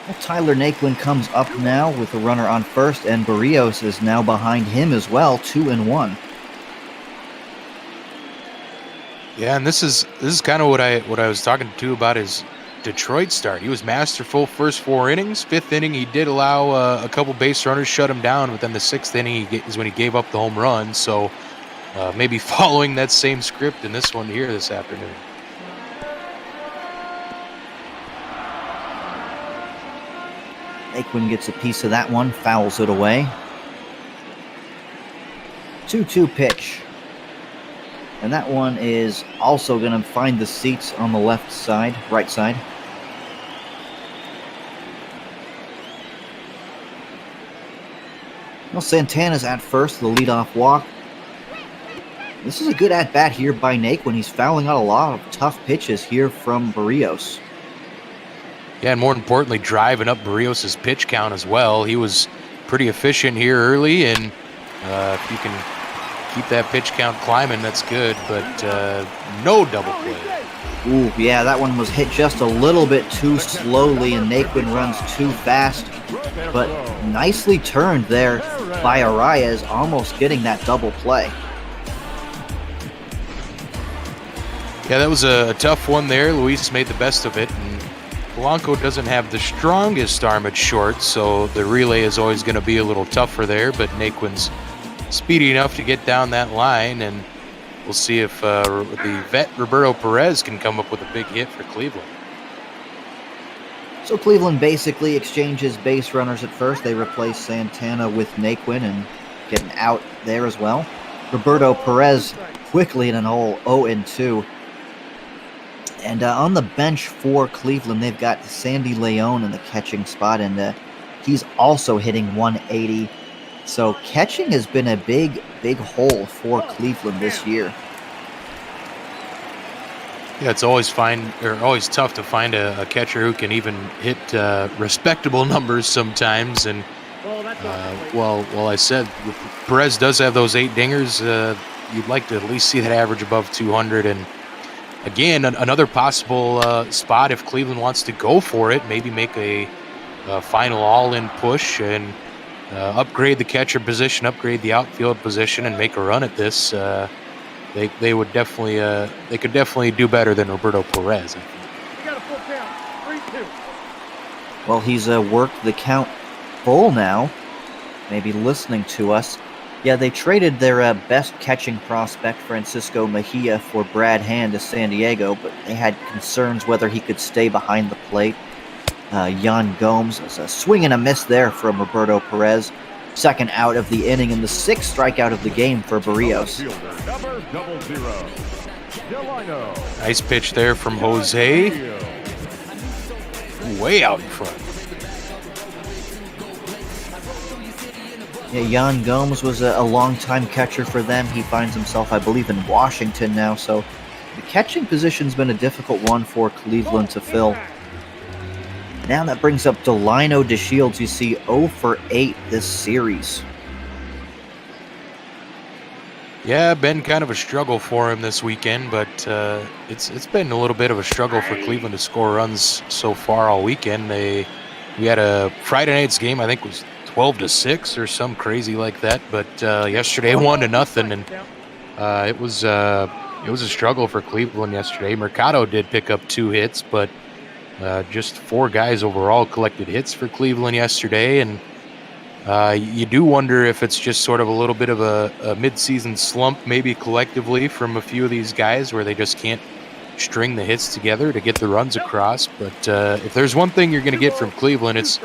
Well, Tyler Naquin comes up now with a runner on first, and Berrios is now behind him as well, 2-1. Yeah, and this is kind of what I was talking to about his Detroit start. He was masterful first 4 innings. 5th inning, he did allow a couple base runners, shut him down, but then the 6th inning is when he gave up the home run. So maybe following that same script in this one here this afternoon. Naquin gets a piece of that one, fouls it away. 2-2 pitch. And that one is also going to find the seats on the left side, right side. Well, Santana's at first, the leadoff walk. This is a good at-bat here by Naquin. He's fouling out a lot of tough pitches here from Berrios. Yeah, and more importantly, driving up Berrios' pitch count as well. He was pretty efficient here early, and if you can keep that pitch count climbing, that's good, but no double play. Ooh, yeah, that one was hit just a little bit too slowly, and Naquin runs too fast. But nicely turned there by Arias, almost getting that double play. Yeah, that was a tough one there. Luis made the best of it, and Polanco doesn't have the strongest arm at short, so the relay is always going to be a little tougher there, but Naquin's speedy enough to get down that line, and we'll see if the vet Roberto Perez can come up with a big hit for Cleveland. So Cleveland basically exchanges base runners at first. They replace Santana with Naquin and get an out there as well. Roberto Perez quickly in an hole, 0-2. And on the bench for Cleveland, they've got Sandy Leon in the catching spot, and he's also hitting 180. So catching has been a big hole for Cleveland this year. Yeah, it's always tough to find a catcher who can even hit respectable numbers sometimes. And well, I said Perez does have those 8 dingers. You'd like to at least see that average above 200. And again, another possible spot if Cleveland wants to go for it, maybe make a final all-in push and upgrade the catcher position, upgrade the outfield position, and make a run at this. They would definitely they could definitely do better than Roberto Perez, I think. You got a full count. 3-2. Well, he's worked the count full now. Maybe listening to us. Yeah, they traded their best catching prospect, Francisco Mejia, for Brad Hand to San Diego, but they had concerns whether he could stay behind the plate. Yan Gomes was a swing and a miss there from Roberto Perez. Second out of the inning and the 6th strikeout of the game for Berrios. Nice pitch there from Jose. Way out in front. Yeah, Yan Gomes was a long-time catcher for them. He finds himself, I believe, in Washington now. So the catching position's been a difficult one for Cleveland to fill. Now that brings up Delino DeShields. You see 0 for 8 this series. Yeah, been kind of a struggle for him this weekend, but it's been a little bit of a struggle for Cleveland to score runs so far all weekend. We had a Friday night's game, I think it was 12-6 or some crazy like that, but yesterday 1-0, and it was a struggle for Cleveland yesterday. Mercado did pick up 2 hits, but just 4 guys overall collected hits for Cleveland yesterday, and you do wonder if it's just sort of a little bit of a mid-season slump, maybe collectively from a few of these guys where they just can't string the hits together to get the runs across. But if there's one thing you're going to get from Cleveland, it's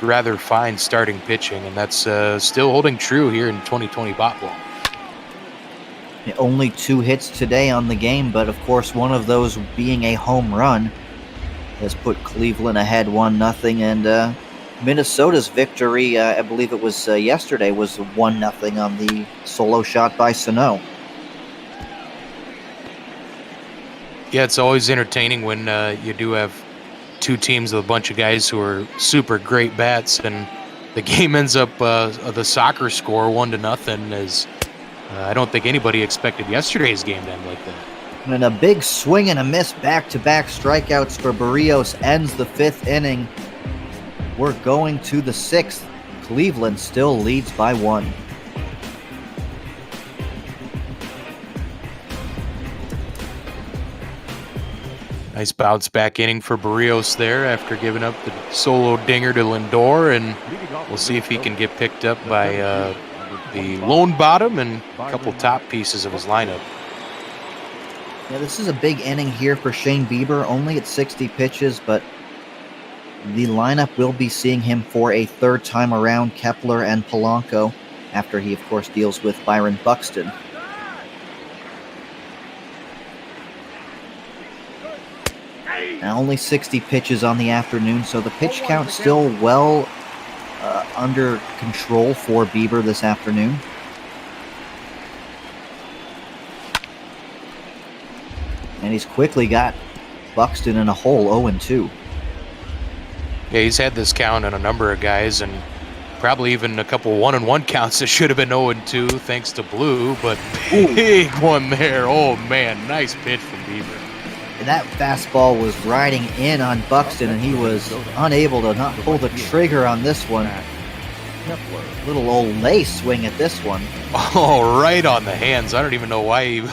rather fine starting pitching, and that's still holding true here in 2020 bot ball. Only 2 hits today on the game, but of course one of those being a home run has put Cleveland ahead 1-0, and Minnesota's victory, I believe it was yesterday, was 1-0 on the solo shot by Sano. Yeah, it's always entertaining when you do have 2 teams with a bunch of guys who are super great bats, and the game ends up the soccer score 1-0, as I don't think anybody expected yesterday's game to end like that. And a big swing and a miss, back-to-back strikeouts for Berrios ends the 5th inning. We're going to the 6th. Cleveland still leads by 1. Nice bounce back inning for Berrios there after giving up the solo dinger to Lindor, and we'll see if he can get picked up by the lone bottom and a couple top pieces of his lineup. Yeah, this is a big inning here for Shane Bieber, only at 60 pitches, but the lineup will be seeing him for a 3rd time around, Kepler and Polanco, after he, of course, deals with Byron Buxton. Now only 60 pitches on the afternoon, so the pitch count still well under control for Bieber this afternoon. And he's quickly got Buxton in a hole, 0-2. Yeah, he's had this count on a number of guys, and probably even a couple 1-1 counts that should have been 0-2 thanks to Blue, but big one there. Oh, man, nice pitch from Bieber. And that fastball was riding in on Buxton, and he was unable to not pull the trigger on this one. Little old lay swing at this one. Oh, right on the hands. I don't even know why he...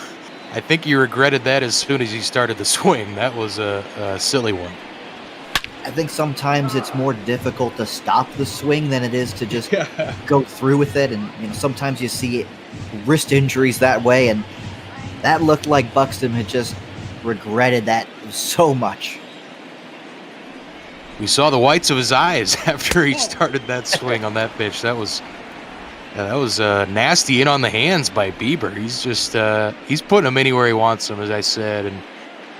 I think he regretted that as soon as he started the swing. That was a silly one. I think sometimes it's more difficult to stop the swing than it is to just go through with it. And sometimes you see wrist injuries that way, and that looked like Buxton had just regretted that so much. We saw the whites of his eyes after he started that swing on that pitch. That was nasty in on the hands by Bieber. He's just he's putting him anywhere he wants him, as I said, and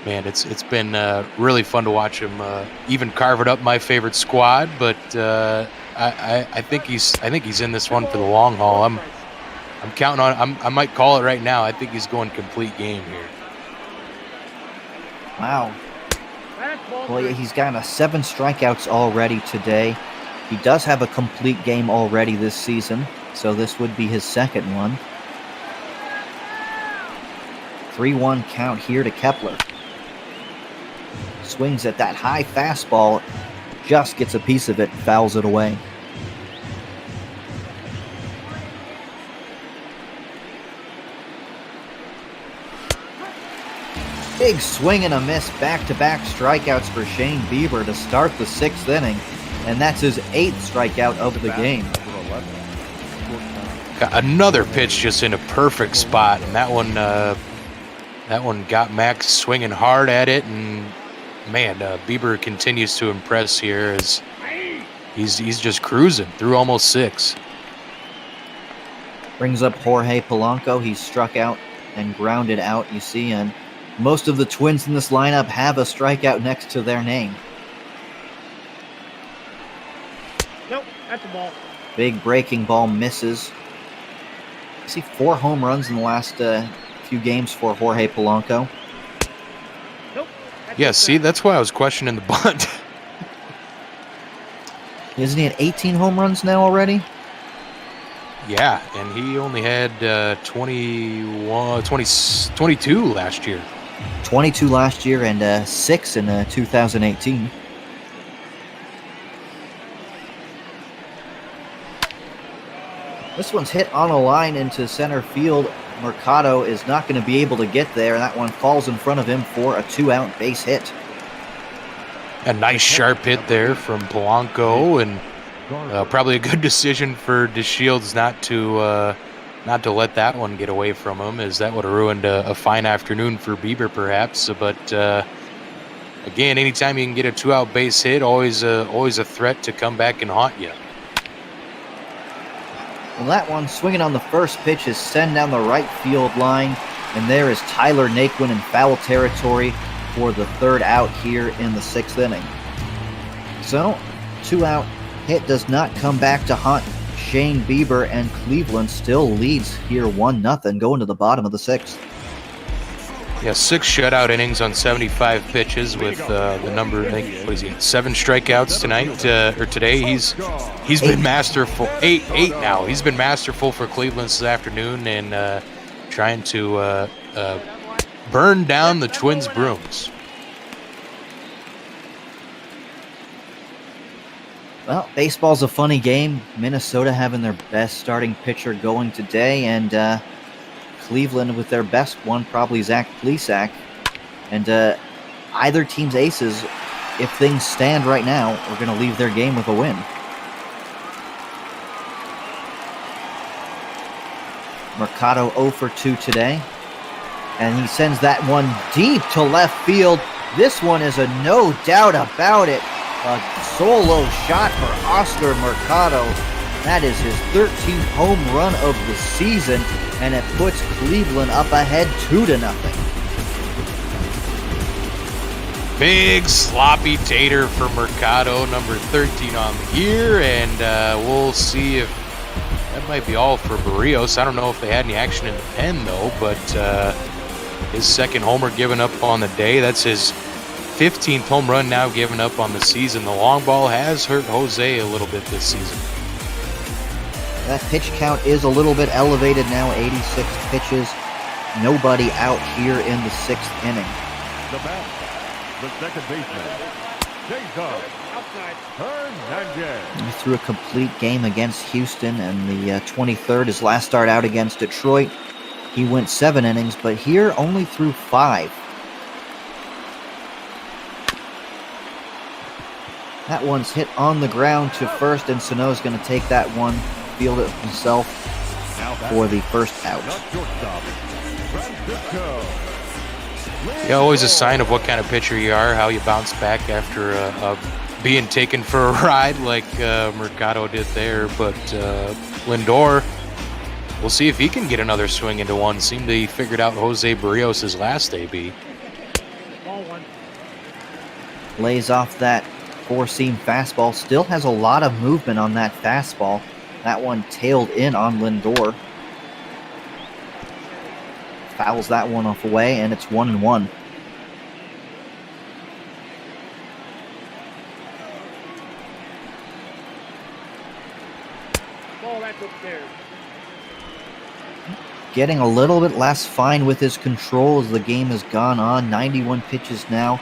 man, it's been really fun to watch him even carve it up my favorite squad. But I think he's in this one for the long haul. I'm counting on. I might call it right now. I think he's going complete game here. Wow. Well, he's gotten 7 strikeouts already today. He does have a complete game already this season, so this would be his second one. 3-1 count here to Kepler. Swings at that high fastball, just gets a piece of it, fouls it away. Big swing and a miss, back-to-back strikeouts for Shane Bieber to start the 6th inning, and that's his 8th strikeout of the game. Got another pitch just in a perfect spot, and that one got Max swinging hard at it, and man, Bieber continues to impress here as he's just cruising through almost 6. Brings up Jorge Polanco. He's struck out and grounded out, you see, and most of the Twins in this lineup have a strikeout next to their name. Nope, that's a ball. Big breaking ball misses. I see 4 home runs in the last few games for Jorge Polanco. Yeah, see, that's why I was questioning the bunt. Isn't he at 18 home runs now already? Yeah, and he only had 22 last year. 22 last year and 6 in 2018. This one's hit on a line into center field. Mercado is not going to be able to get there, and that one falls in front of him for a 2-out base hit. A nice sharp hit there from Polanco, and probably a good decision for DeShields not to let that one get away from him, as that would have ruined a fine afternoon for Bieber perhaps. But again, anytime you can get a 2-out base hit, always a threat to come back and haunt you. Well, that one swinging on the first pitch is sent down the right field line, and there is Tyler Naquin in foul territory for the 3rd out here in the 6th inning. So, 2-out hit does not come back to haunt Shane Bieber, and Cleveland still leads here 1-0 going to the bottom of the 6th. Yeah, 6 shutout innings on 75 pitches with the number, I think, what is he, 7 strikeouts tonight or today. He's been masterful. 8 now. He's been masterful for Cleveland this afternoon and trying to burn down the Twins' brooms. Well, baseball's a funny game. Minnesota having their best starting pitcher going today, and Cleveland with their best one, probably Zach Plesac. And either team's aces, if things stand right now, are going to leave their game with a win. Mercado 0 for 2 today. And he sends that one deep to left field. This one is a no doubt about it. A solo shot for Oscar Mercado. That is his 13th home run of the season, and it puts Cleveland up ahead 2-0. Big sloppy tater for Mercado, number 13 on the year, and we'll see if that might be all for Berrios. I don't know if they had any action in the pen, though, but his 2nd homer given up on the day. That's his 15th home run now given up on the season. The long ball has hurt Jose a little bit this season. That pitch count is a little bit elevated now, 86 pitches. Nobody out here in the 6th inning. The bat, the second baseman, Jacob Hernandez. He threw a complete game against Houston, and the 23rd, his last start out against Detroit. He went 7 innings, but here only threw 5. That one's hit on the ground to first, and Sano's going to take that one, field it himself for the first out. Yeah, always a sign of what kind of pitcher you are, how you bounce back after being taken for a ride like Mercado did there. But Lindor, we'll see if he can get another swing into one. Seemed he figured out Jose Berrios' last AB. Lays off that four-seam fastball. Still has a lot of movement on that fastball. That one tailed in on Lindor. Fouls that one off away, and it's 1-1. Getting a little bit less fine with his control as the game has gone on. 91 pitches now.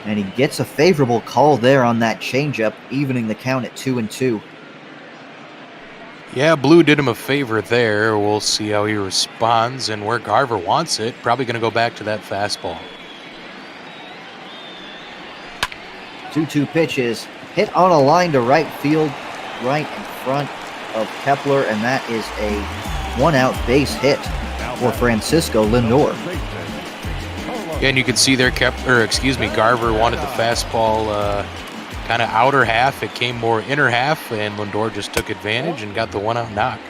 And he gets a favorable call there on that changeup, evening the count at 2-2. Yeah, Blue did him a favor there. We'll see how he responds, and where Garver wants it, probably going to go back to that fastball. 2-2 pitches. Hit on a line to right field, right in front of Kepler, and that is a one-out base hit for Francisco Lindor. Yeah, and you can see there, Garver wanted the fastball kind of outer half. It came more inner half, and Lindor just took advantage and got the one-out knock.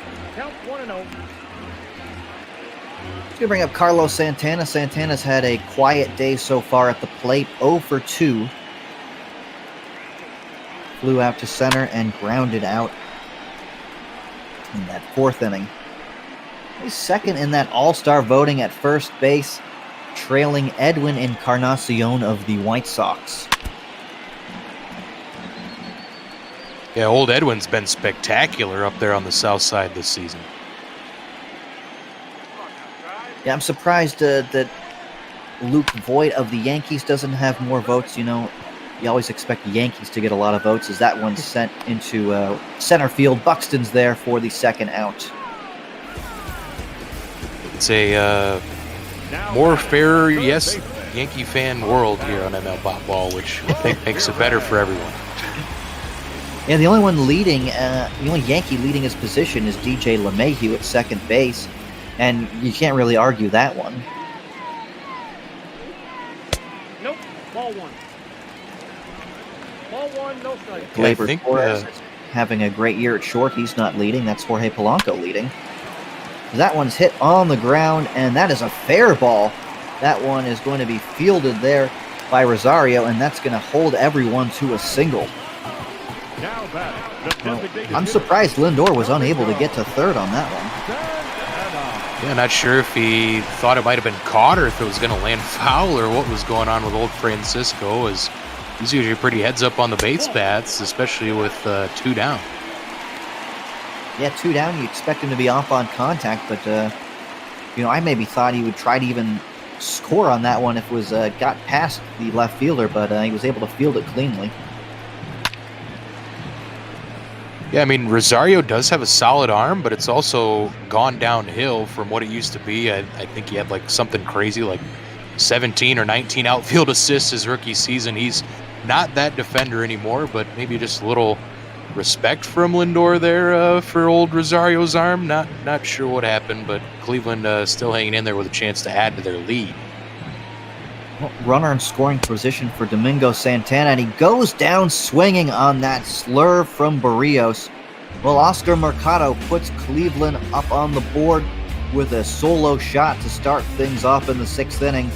Let's bring up Carlos Santana. Santana's had a quiet day so far at the plate, 0 for 2. Flew out to center and grounded out in that fourth inning. He's second in that all-star voting at first base, trailing Edwin Encarnacion of the White Sox. Yeah, old Edwin's been spectacular up there on the south side this season. Yeah, I'm surprised that Luke Voigt of the Yankees doesn't have more votes. You know, you always expect the Yankees to get a lot of votes, as that one's sent into center field. Buxton's there for the second out. It's a more fair, Yankee fan world here on ML Pop Ball, which I think makes it better for everyone. Yeah, the only one leading, the only Yankee leading his position is DJ LeMahieu at second base, and you can't really argue that one. Nope, ball one. Ball one, no strike. Gleyber Torres is having a great year at short. He's not leading. That's Jorge Polanco leading. That one's hit on the ground, and that is a fair ball. That one is going to be fielded there by Rosario, and that's going to hold everyone to a single. I'm surprised Lindor was unable to get to third on that one. Yeah, not sure if he thought it might have been caught or if it was going to land foul or what was going on with old Francisco, as he's usually pretty heads up on the base paths, especially with 2 down. Yeah, 2 down, you expect him to be off on contact, but, I maybe thought he would try to even score on that one if it was got past the left fielder, but he was able to field it cleanly. Yeah, I mean, Rosario does have a solid arm, but it's also gone downhill from what it used to be. I think he had like something crazy, like 17 or 19 outfield assists his rookie season. He's not that defender anymore, but maybe just a little respect from Lindor there for old Rosario's arm. Not sure what happened, but Cleveland still hanging in there with a chance to add to their lead. Well, runner in scoring position for Domingo Santana, and he goes down swinging on that slurve from Berrios. Well, Oscar Mercado puts Cleveland up on the board with a solo shot to start things off in the 6th inning.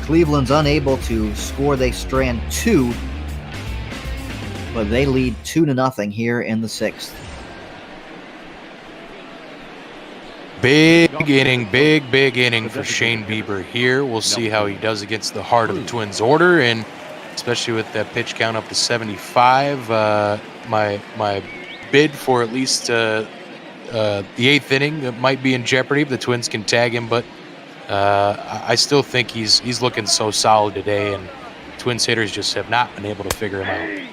Cleveland's unable to score. They strand 2, but they lead 2-0 here in the 6th. Big inning for Shane Bieber here. We'll see how he does against the heart of the Twins order, and especially with that pitch count up to 75. My bid for at least the 8th inning might be in jeopardy if the Twins can tag him, but I still think he's looking so solid today, and Twins hitters just have not been able to figure him out.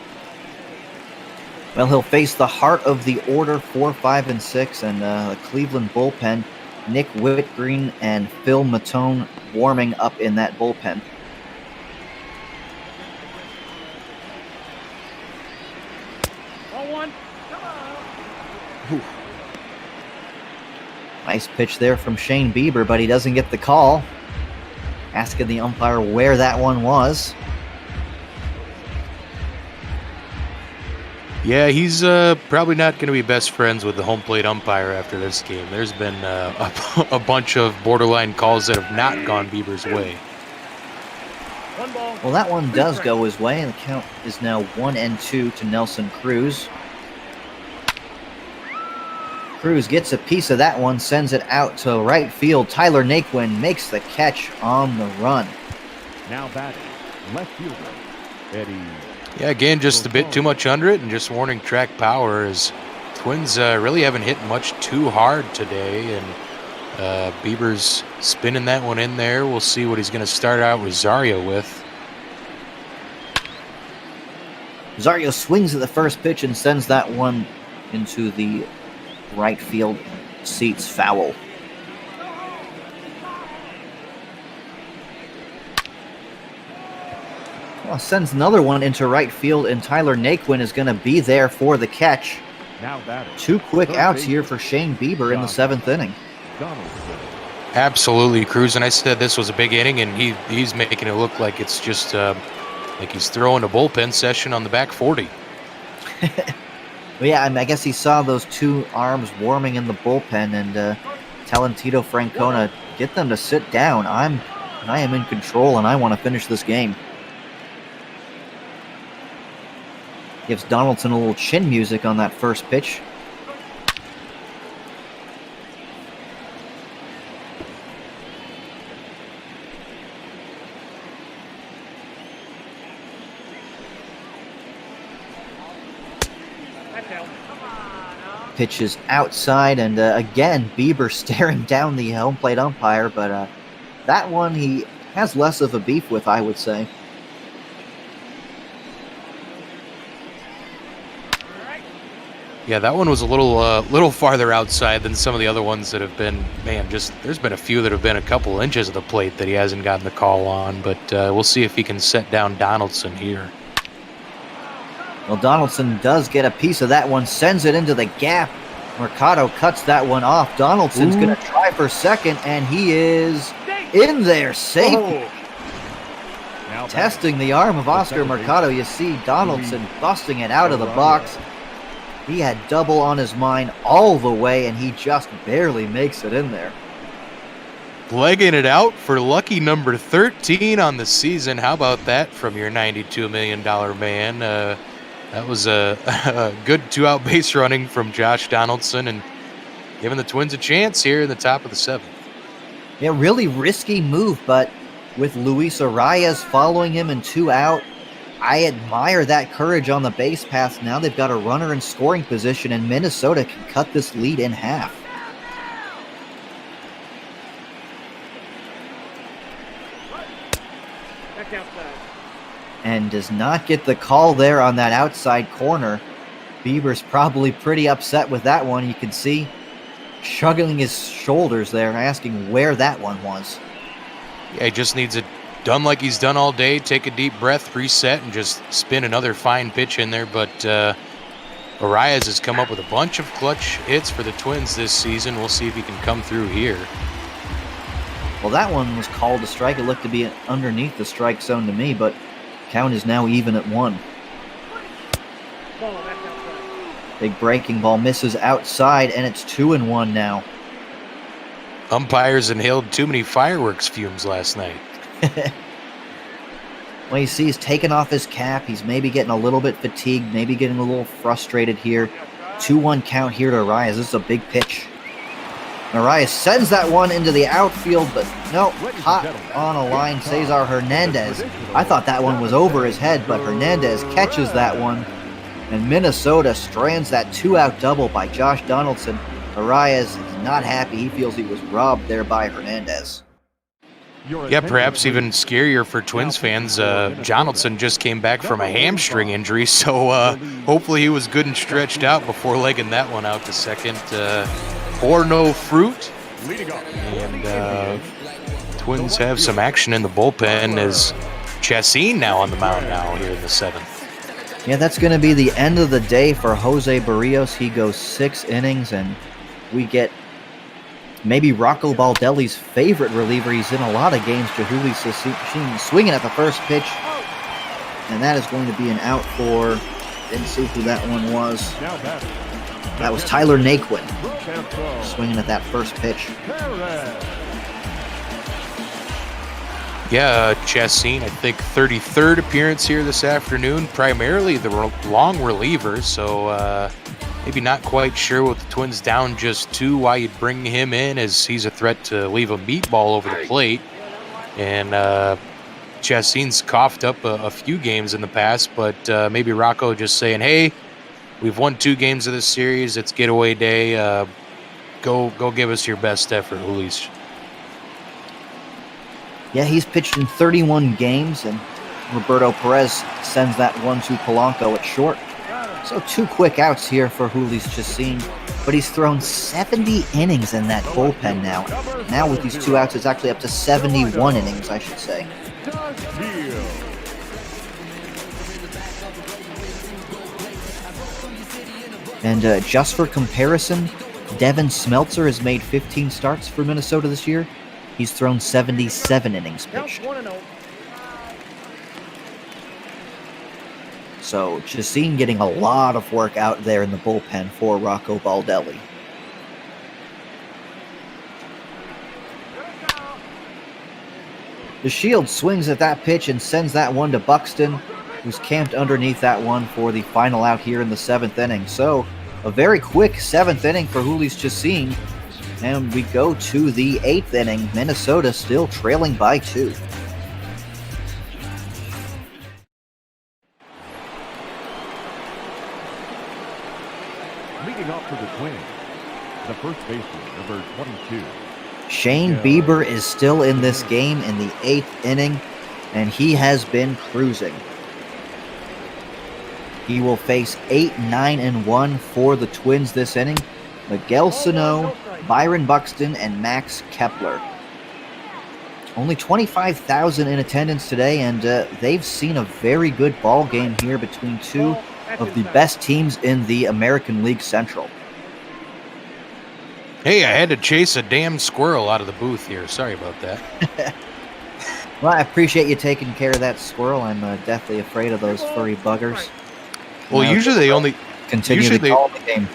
Well, he'll face the heart of the order, 4, 5, and 6, and the Cleveland bullpen. Nick Whitgreen and Phil Matone warming up in that bullpen. Nice pitch there from Shane Bieber, but he doesn't get the call. Asking the umpire where that one was. Yeah, he's probably not going to be best friends with the home plate umpire after this game. There's been a bunch of borderline calls that have not gone Bieber's way. Well, that one does go his way, and the count is now 1-2 to Nelson Cruz. Cruz gets a piece of that one, sends it out to right field. Tyler Naquin makes the catch on the run. Now batting, left fielder, Eddie. Yeah, again, just a bit too much under it, and just warning track power as Twins really haven't hit much too hard today, and Bieber's spinning that one in there. We'll see what he's going to start out Rosario with. Rosario swings at the first pitch and sends that one into the right field seats foul. Well, sends another one into right field, and Tyler Naquin is going to be there for the catch. Now two quick outs here for Shane Bieber in the 7th inning. Absolutely, Cruz, and I said this was a big inning, and he's making it look like it's just like he's throwing a bullpen session on the back 40. Well, yeah, I guess he saw those two arms warming in the bullpen and telling Tito Francona, get them to sit down. I am in control, and I want to finish this game. Gives Donaldson a little chin music on that first pitch. Pitch is outside, and again, Bieber staring down the home plate umpire, but that one he has less of a beef with, I would say. Yeah, that one was a little farther outside than some of the other ones that have been, there's been a few that have been a couple inches of the plate that he hasn't gotten the call on, but we'll see if he can set down Donaldson here. Well, Donaldson does get a piece of that one, sends it into the gap. Mercado cuts that one off. Donaldson's going to try for second, and he is in there, safe. Testing the arm of Oscar Mercado. You see Donaldson busting it out of the box. He had double on his mind all the way, and he just barely makes it in there. Legging it out for lucky number 13 on the season. How about that from your $92 million man? That was a good two-out base running from Josh Donaldson and giving the Twins a chance here in the top of the 7th. Yeah, really risky move, but with Luis Arias following him and 2 out, I admire that courage on the base paths. Now they've got a runner in scoring position, and Minnesota can cut this lead in half. And does not get the call there on that outside corner. Bieber's probably pretty upset with that one. You can see shuggling his shoulders there, asking where that one was. Yeah, he just needs it done like he's done all day. Take a deep breath, reset, and just spin another fine pitch in there. But Arias has come up with a bunch of clutch hits for the Twins this season. We'll see if he can come through here. Well, that one was called a strike. It looked to be underneath the strike zone to me, but count is now even at 1. Big breaking ball misses outside, and it's 2-1 now. Umpires inhaled too many fireworks fumes last night. Well, you see he's taking off his cap. He's maybe getting a little bit fatigued, maybe getting a little frustrated here. 2-1 count here to Arias. This is a big pitch. Arias sends that one into the outfield, but no, hot on a line, Cesar Hernandez. I thought that one was over his head, but Hernandez catches that one, and Minnesota strands that 2-out double by Josh Donaldson. Arias is not happy. He feels he was robbed there by Hernandez. Yeah, perhaps even scarier for Twins fans. Donaldson just came back from a hamstring injury, so hopefully he was good and stretched out before legging that one out to second. Or no fruit. And Twins have some action in the bullpen as Chassin now on the mound now here in the 7th. Yeah, that's going to be the end of the day for Jose Berrios. He goes 6 innings, and we get maybe Rocco Baldelli's favorite reliever. He's in a lot of games, HOU WSN, swinging at the first pitch. And that is going to be an out for, didn't see who that one was. That was Tyler Naquin, swinging at that first pitch. Yeah, Chassin, I think 33rd appearance here this afternoon, primarily the long reliever, so maybe not quite sure with the Twins down just 2 why you'd bring him in, as he's a threat to leave a meatball over the plate. And Chassin's coughed up a few games in the past, but maybe Rocco just saying, hey, we've won 2 games of this series, it's getaway day, go give us your best effort, Julio. Yeah, he's pitched in 31 games, and Roberto Perez sends that one to Polanco at short. So 2 quick outs here for Jhoulys Chacin, but he's thrown 70 innings in that bullpen now. Now with these 2 outs, it's actually up to 71 innings, I should say. And just for comparison, Devin Smeltzer has made 15 starts for Minnesota this year. He's thrown 77 innings pitched. So Chacin getting a lot of work out there in the bullpen for Rocco Baldelli. The Shield swings at that pitch and sends that one to Buxton, who's camped underneath that one for the final out here in the 7th inning. So a very quick 7th inning for Jhoulys Chacin. And we go to the 8th inning. Minnesota still trailing by 2. Leading off for the Twins, the first baseman, number 22. Shane Bieber is still in this game in the 8th inning, and he has been cruising. He will face 8, 9, and 1 for the Twins this inning. Miguel Sano, Byron Buxton, and Max Kepler. Only 25,000 in attendance today, and they've seen a very good ball game here between 2 of the best teams in the American League Central. Hey, I had to chase a damn squirrel out of the booth here. Sorry about that. Well, I appreciate you taking care of that squirrel. I'm deathly afraid of those furry buggers. Well, usually they only continue to call the game.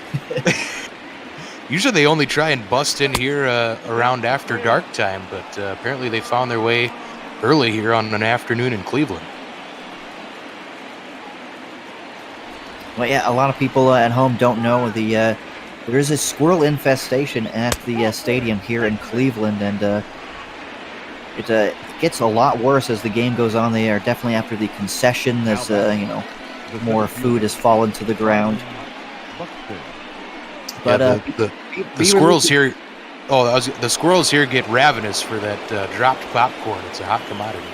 Usually they only try and bust in here around after dark time, but apparently they found their way early here on an afternoon in Cleveland. Well, yeah, a lot of people at home don't know there is a squirrel infestation at the stadium here in Cleveland, and it gets a lot worse as the game goes on. They are definitely after the concession as more food has fallen to the ground. But the squirrels here, the squirrels here get ravenous for that dropped popcorn. It's a hot commodity.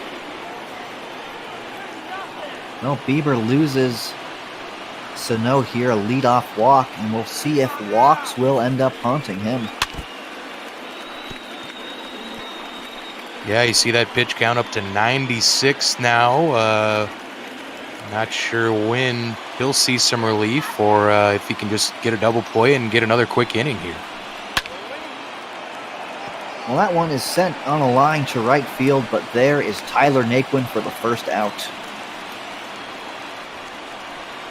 No, Bieber loses Sano here, a leadoff walk, and we'll see if walks will end up haunting him. Yeah, you see that pitch count up to 96 now. Not sure when he'll see some relief, or if he can just get a double play and get another quick inning here. Well, that one is sent on a line to right field, but there is Tyler Naquin for the first out.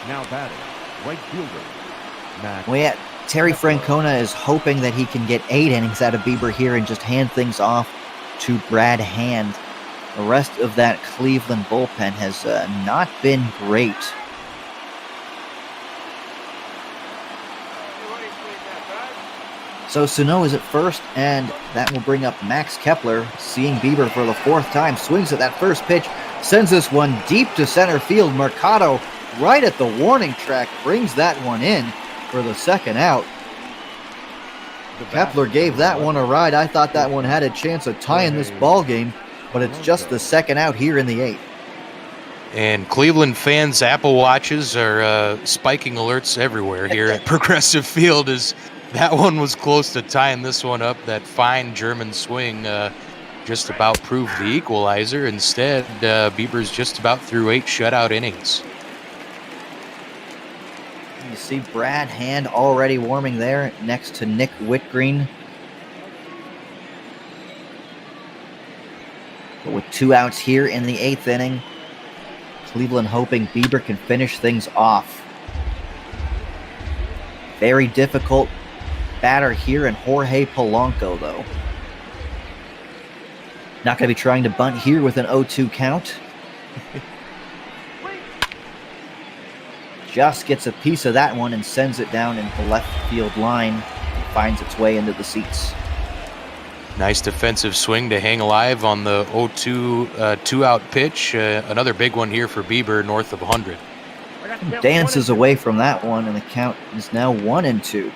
Now batting, right fielder, Max. Well, yeah, Terry Francona is hoping that he can get 8 innings out of Bieber here and just hand things off to Brad Hand. The rest of that Cleveland bullpen has not been great. So Sano is at first, and that will bring up Max Kepler, seeing Bieber for the 4th time. Swings at that first pitch, sends this one deep to center field. Mercado right at the warning track brings that one in for the 2nd out. Kepler gave that one a ride. I thought that one had a chance of tying this ball game, but it's just the 2nd out here in the 8th. And Cleveland fans' Apple Watches are spiking alerts everywhere here at Progressive Field, as that one was close to tying this one up. That fine German swing just about proved the equalizer. Instead, Bieber's just about through 8 shutout innings. You see Brad Hand already warming there next to Nick Whitgreen. But with 2 outs here in the 8th inning, Cleveland hoping Bieber can finish things off. Very difficult batter here in Jorge Polanco, though. Not going to be trying to bunt here with an 0-2 count. Just gets a piece of that one and sends it down into the left field line. It finds its way into the seats. Nice defensive swing to hang alive on the 0-2 2-out pitch. Another big one here for Bieber, north of 100. Dances away from that one, and the count is now 1-2.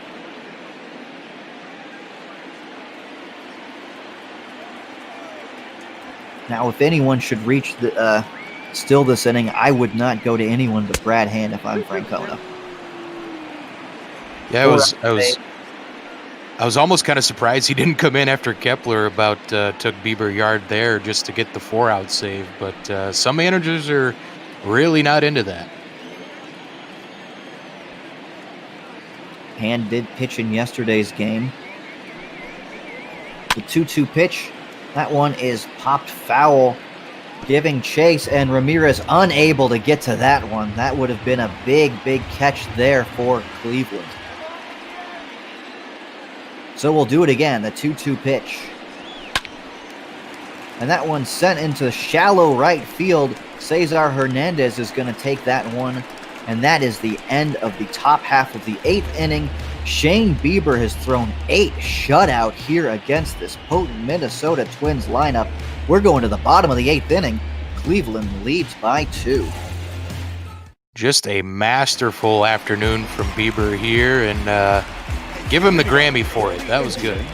Now, if anyone should reach the still this inning, I would not go to anyone but Brad Hand if I'm Francona. Yeah, I was almost kind of surprised he didn't come in after Kepler took Bieber yard there just to get the 4-out save, but some managers are really not into that. Hand did pitch in yesterday's game. The 2-2 pitch, that one is popped foul, giving chase, and Ramirez unable to get to that one. That would have been a big, big catch there for Cleveland. So we'll do it again, the 2-2 pitch. And that one sent into shallow right field. Cesar Hernandez is going to take that one. And that is the end of the top half of the 8th inning. Shane Bieber has thrown 8 shutout here against this potent Minnesota Twins lineup. We're going to the bottom of the 8th inning. Cleveland leads by 2. Just a masterful afternoon from Bieber here, and give him the Grammy for it. That was good.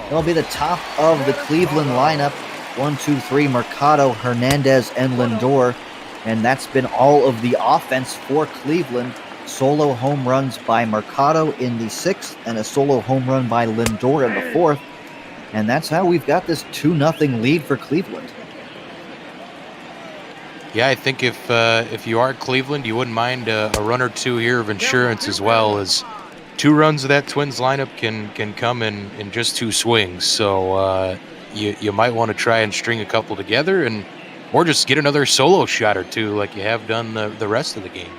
It'll be the top of the Cleveland lineup. 1, 2, 3, Mercado, Hernandez, and Lindor. And that's been all of the offense for Cleveland. Solo home runs by Mercado in the 6th and a solo home run by Lindor in the 4th. And that's how we've got this 2-0 lead for Cleveland. Yeah, I think if you are Cleveland, you wouldn't mind a run or two here of insurance as well, as 2 runs of that Twins lineup can come in just 2 swings. So you might want to try and string a couple together, or just get another solo shot or 2 like you have done the rest of the game.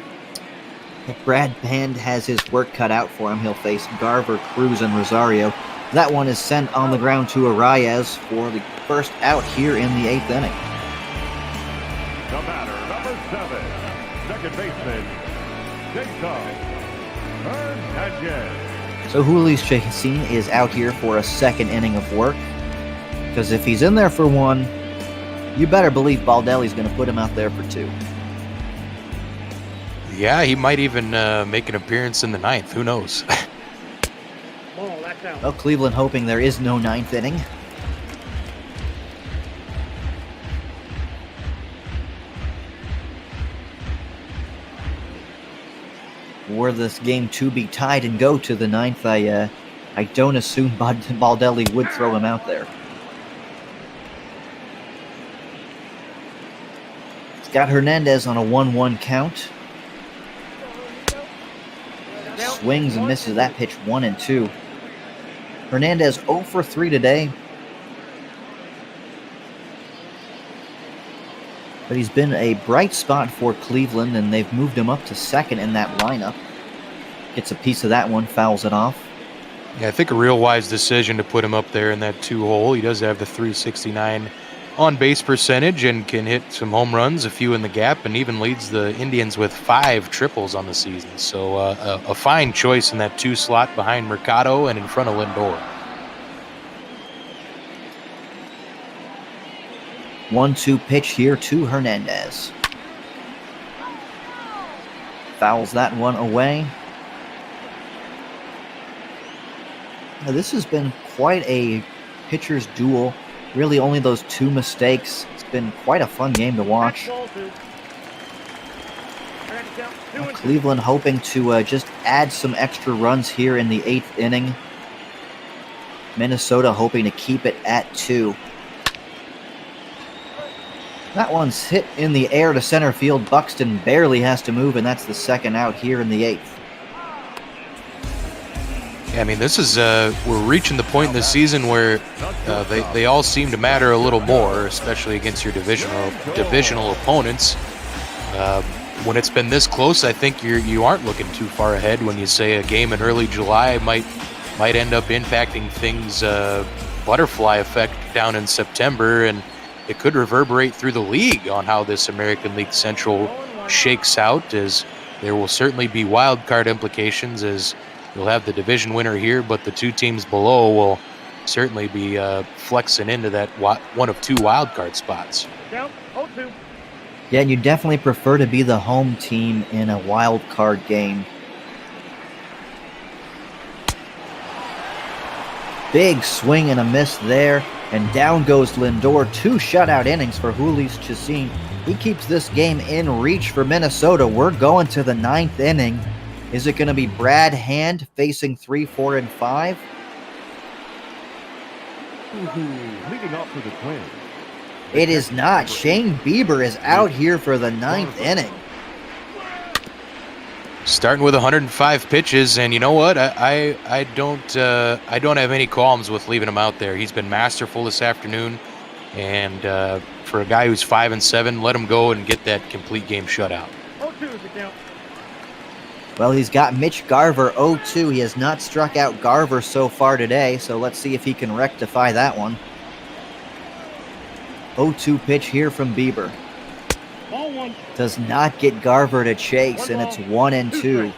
If Brad Hand has his work cut out for him, he'll face Garver, Cruz, and Rosario. That one is sent on the ground to Arias for the first out here in the 8th inning. The batter, number 7, second baseman, Jason Hernandez. So Julio Chacin is out here for a 2nd inning of work, because if he's in there for 1, you better believe Baldelli's going to put him out there for 2. Yeah, he might even make an appearance in the 9th. Who knows? Well, Cleveland hoping there is no 9th inning. Were this game to be tied and go to the 9th, I don't assume Baldelli would throw him out there. It's got Hernandez on a 1-1 count. Swings and misses that pitch 1-2. Hernandez 0 for 3 today. But he's been a bright spot for Cleveland, and they've moved him up to 2nd in that lineup. Gets a piece of that one, fouls it off. Yeah, I think a real wise decision to put him up there in that 2-hole. He does have the .369 on-base percentage and can hit some home runs, a few in the gap, and even leads the Indians with 5 triples on the season. So a fine choice in that 2 slot behind Mercado and in front of Lindor. 1-2 pitch here to Hernandez. Fouls that one away. Now, this has been quite a pitcher's duel. Really only those 2 mistakes. It's been quite a fun game to watch. Cleveland hoping to just add some extra runs here in the 8th inning. Minnesota hoping to keep it at 2. That one's hit in the air to center field. Buxton barely has to move, and that's the second out here in the 8th. Yeah, I mean, this is we're reaching the point in the season where they all seem to matter a little more, especially against your divisional opponents. When it's been this close, I think you aren't looking too far ahead when you say a game in early July might end up impacting things, butterfly effect down in September, and it could reverberate through the league on how this American League Central shakes out, as there will certainly be wild card implications, as you'll have the division winner here, but the two teams below will certainly be flexing into that one of two wild card spots. Down, 0-2. Yeah, and you definitely prefer to be the home team in a wild card game. Big swing and a miss there, and down goes Lindor. 2 shutout innings for HOU WSN. He keeps this game in reach for Minnesota. We're going to the 9th inning. Is it going to be Brad Hand facing 3, 4, and 5? Leading off for the Twins. It is not. Shane Bieber is out here for the 9th inning. Starting with 105 pitches, and you know what? I don't have any qualms with leaving him out there. He's been masterful this afternoon, and for a guy who's 5-7, let him go and get that complete game shutout. 0-2 is the count. Well, he's got Mitch Garver 0-2. He has not struck out Garver so far today, so let's see if he can rectify that one. 0-2 pitch here from Bieber. Ball 1. Does not get Garver to chase, and it's 1-2.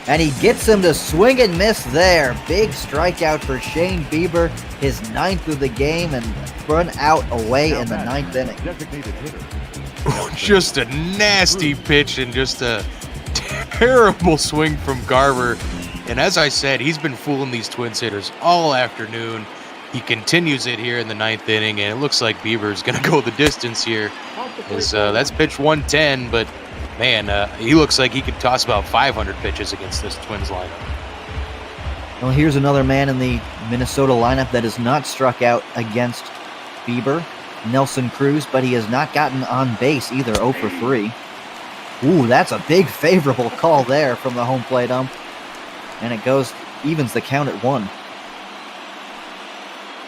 And he gets him to swing and miss there. Big strikeout for Shane Bieber, his 9th of the game, and run out away in the 9th inning. Just a nasty pitch and just a terrible swing from Garver. And as I said, he's been fooling these Twins hitters all afternoon. He continues it here in the 9th inning, and it looks like Bieber's going to go the distance here. That's pitch 110, but man, he looks like he could toss about 500 pitches against this Twins lineup. Well, here's another man in the Minnesota lineup that has not struck out against Bieber, Nelson Cruz, but he has not gotten on base either, 0 for 3. Ooh, that's a big favorable call there from the home plate ump. And it evens the count at 1.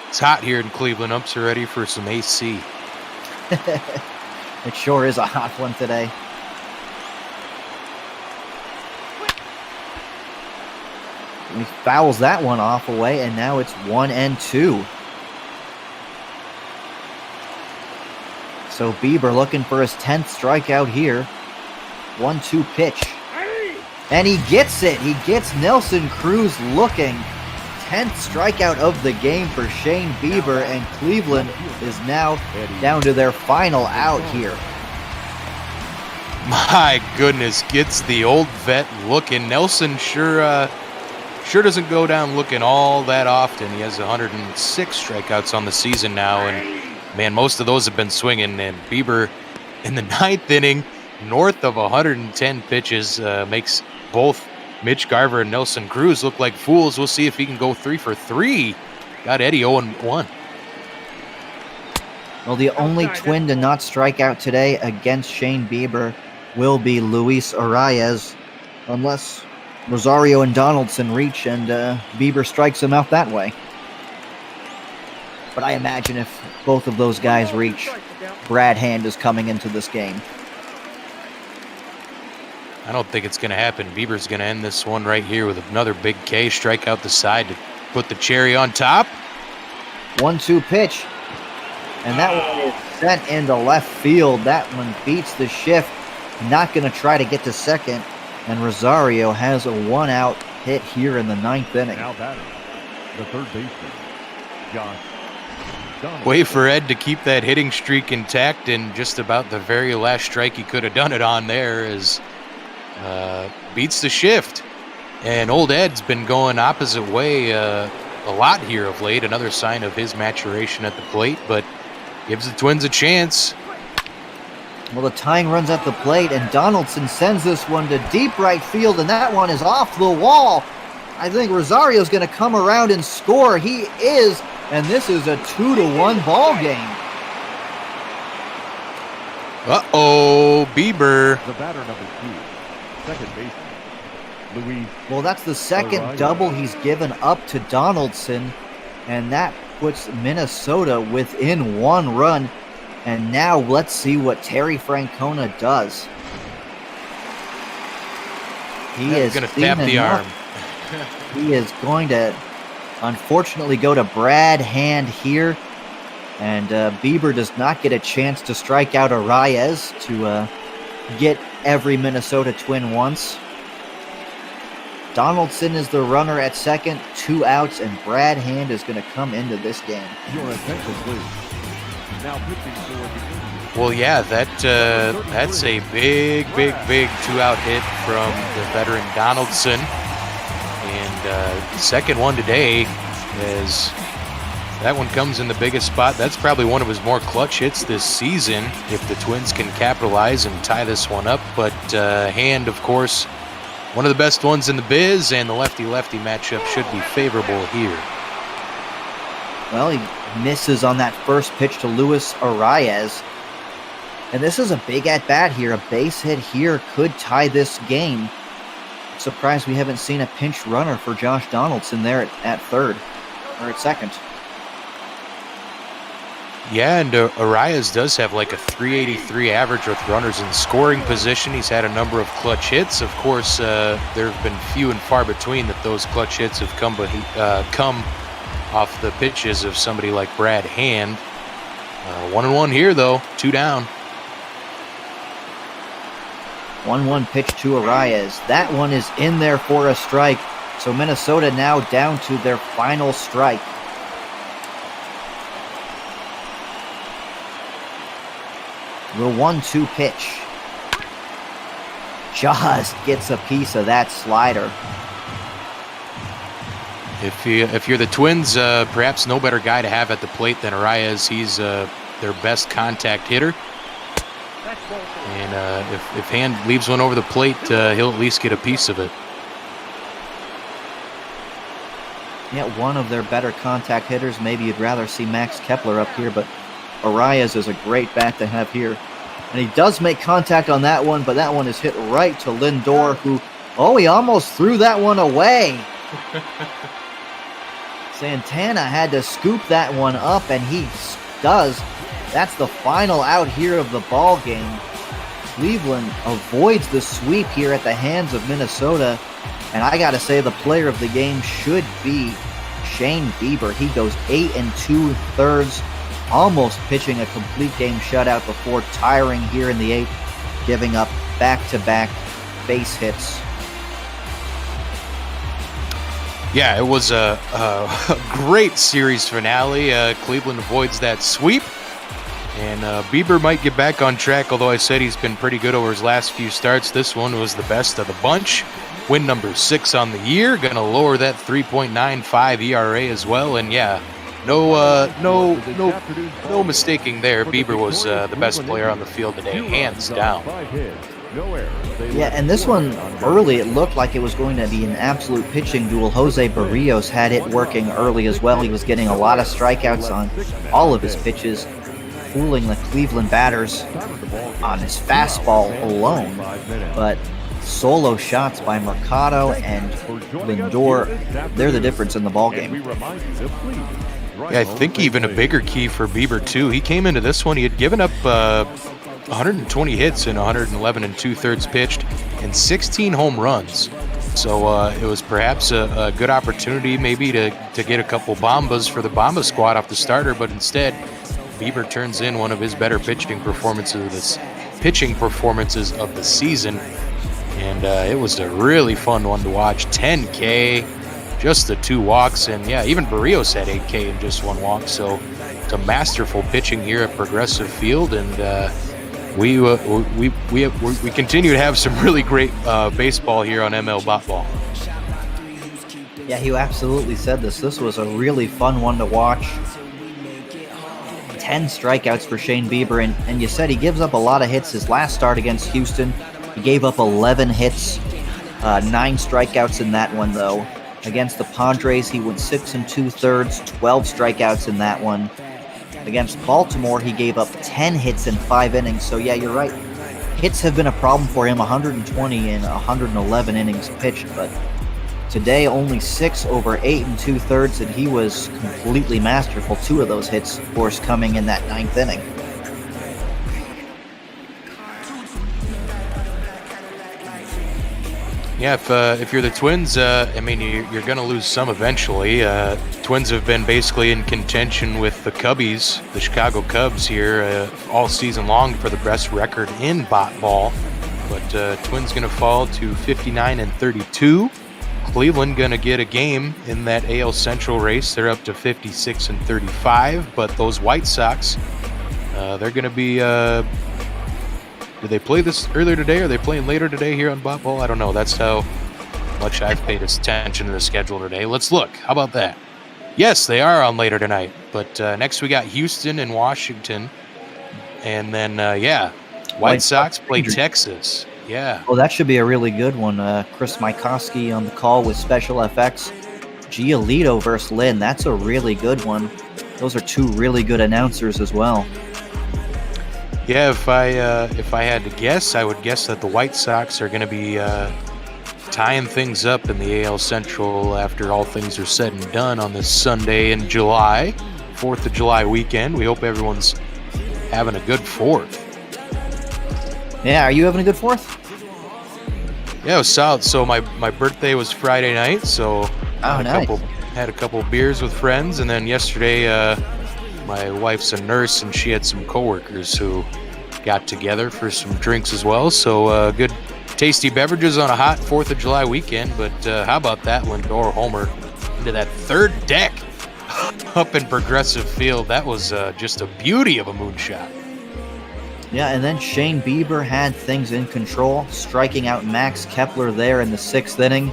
It's hot here in Cleveland. Umps are ready for some AC. It sure is a hot one today. He fouls that one off away, and now it's 1-2. So Bieber looking for his 10th strikeout here. 1-2 pitch. And he gets it. He gets Nelson Cruz looking. 10th strikeout of the game for Shane Bieber, and Cleveland is now down to their final out here. My goodness, gets the old vet looking. Nelson sure doesn't go down looking all that often. He has 106 strikeouts on the season now, and man, most of those have been swinging. And Bieber in the 9th inning, north of 110 pitches, makes both Mitch Garver and Nelson Cruz look like fools. We'll see if he can go 3 for 3. Got Eddie 0-1. Well, the only Twin to not strike out today against Shane Bieber will be Luis Arias, unless Rosario and Donaldson reach and Bieber strikes him out that way. But I imagine if both of those guys reach, Brad Hand is coming into this game. I don't think it's going to happen. Bieber's going to end this one right here with another big K, strike out the side to put the cherry on top. 1-2 pitch. And that one is sent into left field. That one beats the shift. Not going to try to get to second. And Rosario has a 1-out hit here in the 9th inning. Now batting, the third baseman, Josh. Wait for Ed to keep that hitting streak intact, and just about the very last strike he could have done it on there is beats the shift. And old Ed's been going opposite way a lot here of late. Another sign of his maturation at the plate, but gives the Twins a chance. Well, the tying runs at the plate, and Donaldson sends this one to deep right field, and that one is off the wall. I think Rosario's going to come around and score. He is, and this is a 2-1 ball game. Uh-oh, Bieber. The batter number 2, second baseman, Luis. Well, that's the second double he's given up to Donaldson, and that puts Minnesota within 1 run. And now let's see what Terry Francona does. He is going to tap the arm. He is going to, unfortunately, go to Brad Hand here. And Bieber does not get a chance to strike out Arias to get every Minnesota Twin once. Donaldson is the runner at second, 2 outs, and Brad Hand is going to come into this game. Your attention, please. Now pitching for the Well, yeah, that's a big 2-out hit from the veteran Donaldson. And second one today, as that one comes in the biggest spot. That's probably one of his more clutch hits this season if the Twins can capitalize and tie this one up. But Hand, of course, one of the best ones in the biz, and the lefty-lefty matchup should be favorable here. Well, he misses on that first pitch to Luis Arias. And this is a big at-bat here. A base hit here could tie this game. Surprised we haven't seen a pinch runner for Josh Donaldson there at third, or at second. Yeah, and Arias does have like a 383 average with runners in scoring position. He's had a number of clutch hits. Of course, there have been few and far between that those clutch hits have come off the pitches of somebody like Brad Hand. 1-1 here, though. 2 down. 1-1 pitch to Arias. That one is in there for a strike. So Minnesota now down to their final strike. The 1-2 pitch. Just gets a piece of that slider. If you're the Twins, perhaps no better guy to have at the plate than Arias. He's their best contact hitter. And if Hand leaves one over the plate, he'll at least get a piece of it. Yeah, one of their better contact hitters. Maybe you'd rather see Max Kepler up here, but Arias is a great bat to have here. And he does make contact on that one, but that one is hit right to Lindor, who, he almost threw that one away. Santana had to scoop that one up, and he does. That's the final out here of the ball game. Cleveland avoids the sweep here at the hands of Minnesota. And I got to say, the player of the game should be Shane Bieber. He goes 8 2/3, almost pitching a complete game shutout before tiring here in the 8th, giving up back-to-back base hits. Yeah, it was a great series finale. Cleveland avoids that sweep. And Bieber might get back on track, although I said he's been pretty good over his last few starts. This one was the best of the bunch. Win number 6 on the year. Going to lower that 3.95 ERA as well. And yeah, no mistaking there. Bieber was the best player on the field today, hands down. Yeah, and this one, early, it looked like it was going to be an absolute pitching duel. Jose Berrios had it working early as well. He was getting a lot of strikeouts on all of his pitches, fooling the Cleveland batters on his fastball alone. But solo shots by Mercado and Lindor, they're the difference in the ballgame. Yeah, I think even a bigger key for Bieber, too. He came into this one, he had given up 120 hits in 111 2/3 pitched and 16 home runs. So it was perhaps a good opportunity maybe to get a couple bombas for the Bomba squad off the starter, but instead Bieber turns in one of his better pitching performances of the season. And it was a really fun one to watch. 10K, just the 2 walks, and yeah, even Berrios had 8K in just 1 walk. So it's a masterful pitching here at Progressive Field, and we continue to have some really great baseball here on ML Bot Ball. Yeah, you absolutely said this. This was a really fun one to watch. 10 strikeouts for Shane Bieber, and you said he gives up a lot of hits. His last start against Houston, he gave up 11 hits, 9 strikeouts in that one, though. Against the Padres, he went 6 2/3, 12 strikeouts in that one. Against Baltimore, he gave up 10 hits in 5 innings. So yeah, you're right. Hits have been a problem for him, 120 in 111 innings pitched, but today only 6 over 8 2/3, and he was completely masterful. 2 of those hits, of course, coming in that 9th inning. Yeah, if you're the Twins, I mean, you're going to lose some eventually. Twins have been basically in contention with the Cubbies, the Chicago Cubs here, all season long for the best record in bot ball. But Twins going to fall to 59-32. Cleveland going to get a game in that AL Central race. They're up to 56-35. But those White Sox, they're going to be... did they play this earlier today? Or are they playing later today here on Bot Ball? I don't know. That's how much I've paid attention to the schedule today. Let's look. How about that? Yes, they are on later tonight. But next we got Houston and Washington. And then, White Sox play Texas. Yeah. Oh, that should be a really good one. Chris Mikoski on the call with Special FX. Giolito versus Lynn. That's a really good one. Those are 2 really good announcers as well. Yeah, if I had to guess, I would guess that the White Sox are going to be tying things up in the AL Central after all things are said and done on this Sunday in July, 4th of July weekend. We hope everyone's having a good 4th. Yeah, are you having a good 4th? Yeah, it was solid. So my birthday was Friday night, so had a couple beers with friends, and then yesterday my wife's a nurse, and she had some coworkers who got together for some drinks as well. So good, tasty beverages on a hot 4th of July weekend. But how about that Lindor homer into that 3rd deck up in Progressive Field? That was just a beauty of a moonshot. Yeah, and then Shane Bieber had things in control, striking out Max Kepler there in the 6th inning.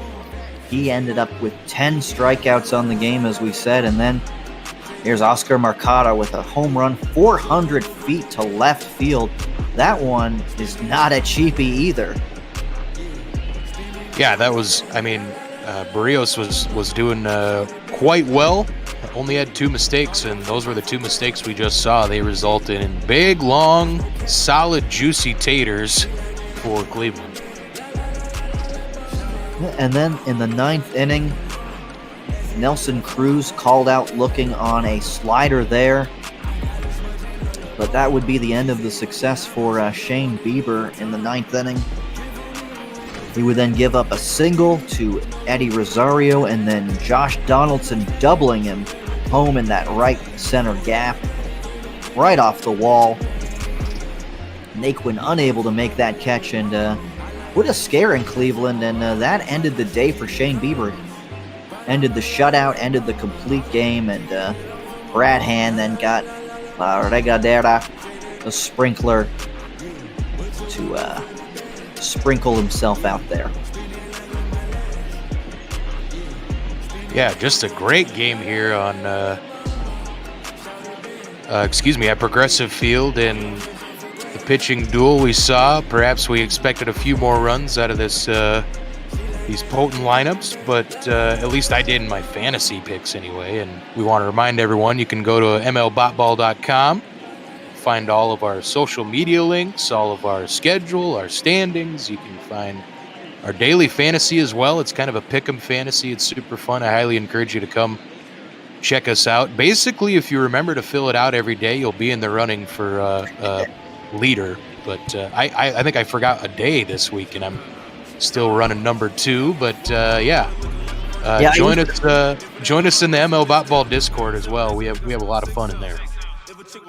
He ended up with 10 strikeouts on the game, as we said, and then here's Oscar Mercado with a home run 400 feet to left field. That one is not a cheapie either. Yeah, that was, I mean, Berrios was doing quite well. Only had 2 mistakes, and those were the 2 mistakes we just saw. They resulted in big, long, solid, juicy taters for Cleveland. And then in the 9th inning, Nelson Cruz called out looking on a slider there. But that would be the end of the success for Shane Bieber in the 9th inning. He would then give up a single to Eddie Rosario, and then Josh Donaldson doubling him home in that right center gap, right off the wall. Naquin unable to make that catch, and what a scare in Cleveland, and that ended the day for Shane Bieber. Ended the shutout, ended the complete game, and Brad Hand then got Regadera, the sprinkler, to sprinkle himself out there. Yeah, just a great game here on, at Progressive Field. In the pitching duel we saw, perhaps we expected a few more runs out of this these potent lineups, but at least I did in my fantasy picks anyway. And we want to remind everyone, you can go to mlbotball.com, find all of our social media links, all of our schedule, our standings. You can find our daily fantasy as well. It's kind of a pick'em fantasy. It's super fun. I highly encourage you to come check us out. Basically, if you remember to fill it out every day, you'll be in the running for leader. But I think I forgot a day this week, and I'm still running number 2. But join us in the ML Botball Discord as well. We have a lot of fun in there.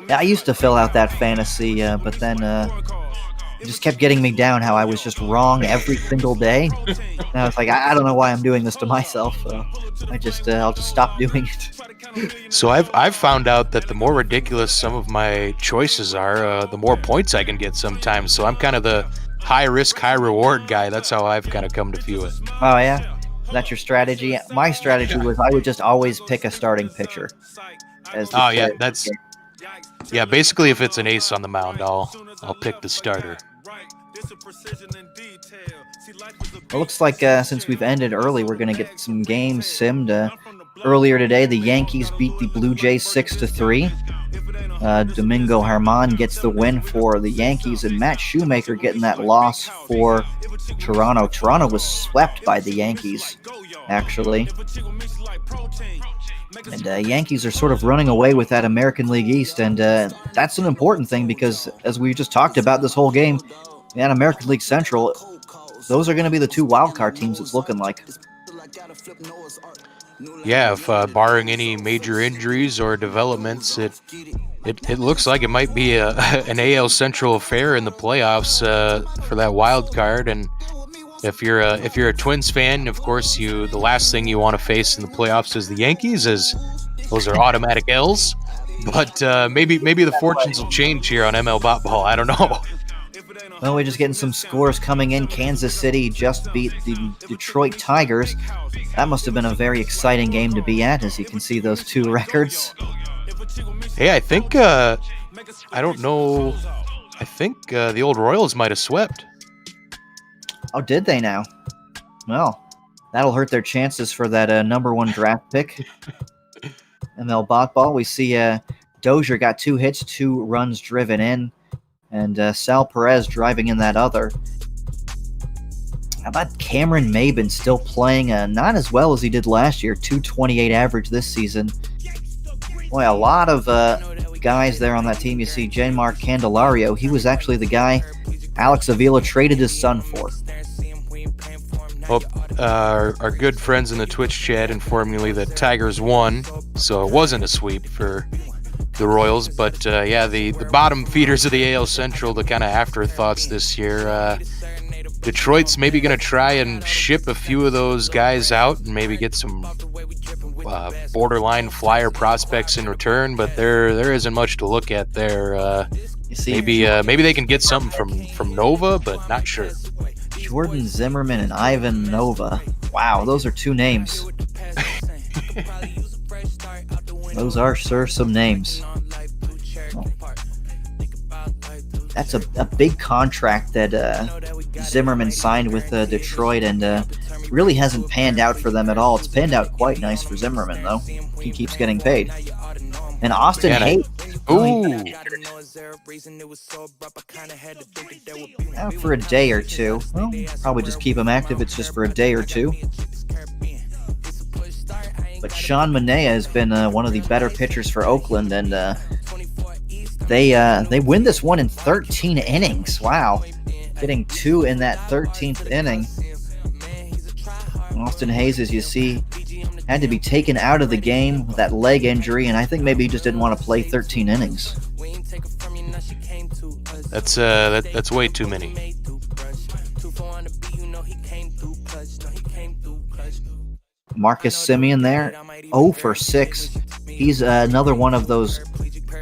Yeah, I used to fill out that fantasy, but then it just kept getting me down how I was just wrong every single day. And I was like, I don't know why I'm doing this to myself. I'll just stop doing it. So I've found out that the more ridiculous some of my choices are, the more points I can get sometimes. So I'm kind of the high risk, high reward guy. That's how I've kind of come to view it. Oh yeah, that's your strategy. My strategy was I would just always pick a starting pitcher. Basically, if it's an ace on the mound, I'll pick the starter. It looks like since we've ended early, we're going to get some games simmed. Earlier today, the Yankees beat the Blue Jays 6-3. Domingo Germán gets the win for the Yankees, and Matt Shoemaker getting that loss for Toronto. Toronto was swept by the Yankees, actually. And Yankees are sort of running away with that American League East, and that's an important thing because, as we just talked about this whole game, that American League Central, those are going to be the two wildcard teams it's looking like. Yeah, if barring any major injuries or developments, it looks like it might be an AL Central affair in the playoffs for that wild card. And if you're a Twins fan, of course, the last thing you want to face in the playoffs is the Yankees, as those are automatic L's. But maybe the fortunes will change here on ML Bot Ball. I don't know. Well, we're just getting some scores coming in. Kansas City just beat the Detroit Tigers. That must have been a very exciting game to be at, as you can see those two records. Hey, I think, I don't know, I think the old Royals might have swept. Oh, did they now? Well, that'll hurt their chances for that #1 draft pick. ML Bot Ball, we see Dozier got 2 hits, 2 runs driven in. And Sal Perez driving in that other. How about Cameron Maben still playing not as well as he did last year, 228 average this season. Boy, a lot of guys there on that team. You see Janmar Candelario. He was actually the guy Alex Avila traded his son for. Well, our good friends in the Twitch chat informed me that Tigers won, so it wasn't a sweep for the Royals, but yeah, the bottom feeders of the AL Central, the kind of afterthoughts this year. Detroit's maybe going to try and ship a few of those guys out and maybe get some borderline flyer prospects in return, but there isn't much to look at there. You see, maybe they can get something from Nova, but not sure. Jordan Zimmerman and Ivan Nova. Wow, those are 2 names. Those are, sir, some names. That's a big contract that Zimmerman signed with Detroit, and really hasn't panned out for them at all. It's panned out quite nice for Zimmerman, though. He keeps getting paid. And Austin Hayes. Out for a day or two. Well, probably just keep him active. It's just for a day or two. But Sean Manaea has been one of the better pitchers for Oakland, and they win this one in 13 innings. Wow. Getting 2 in that 13th inning. Austin Hayes, as you see, had to be taken out of the game with that leg injury, and I think maybe he just didn't want to play 13 innings. That's way too many. Marcus Semien there, 0 for 6. He's another one of those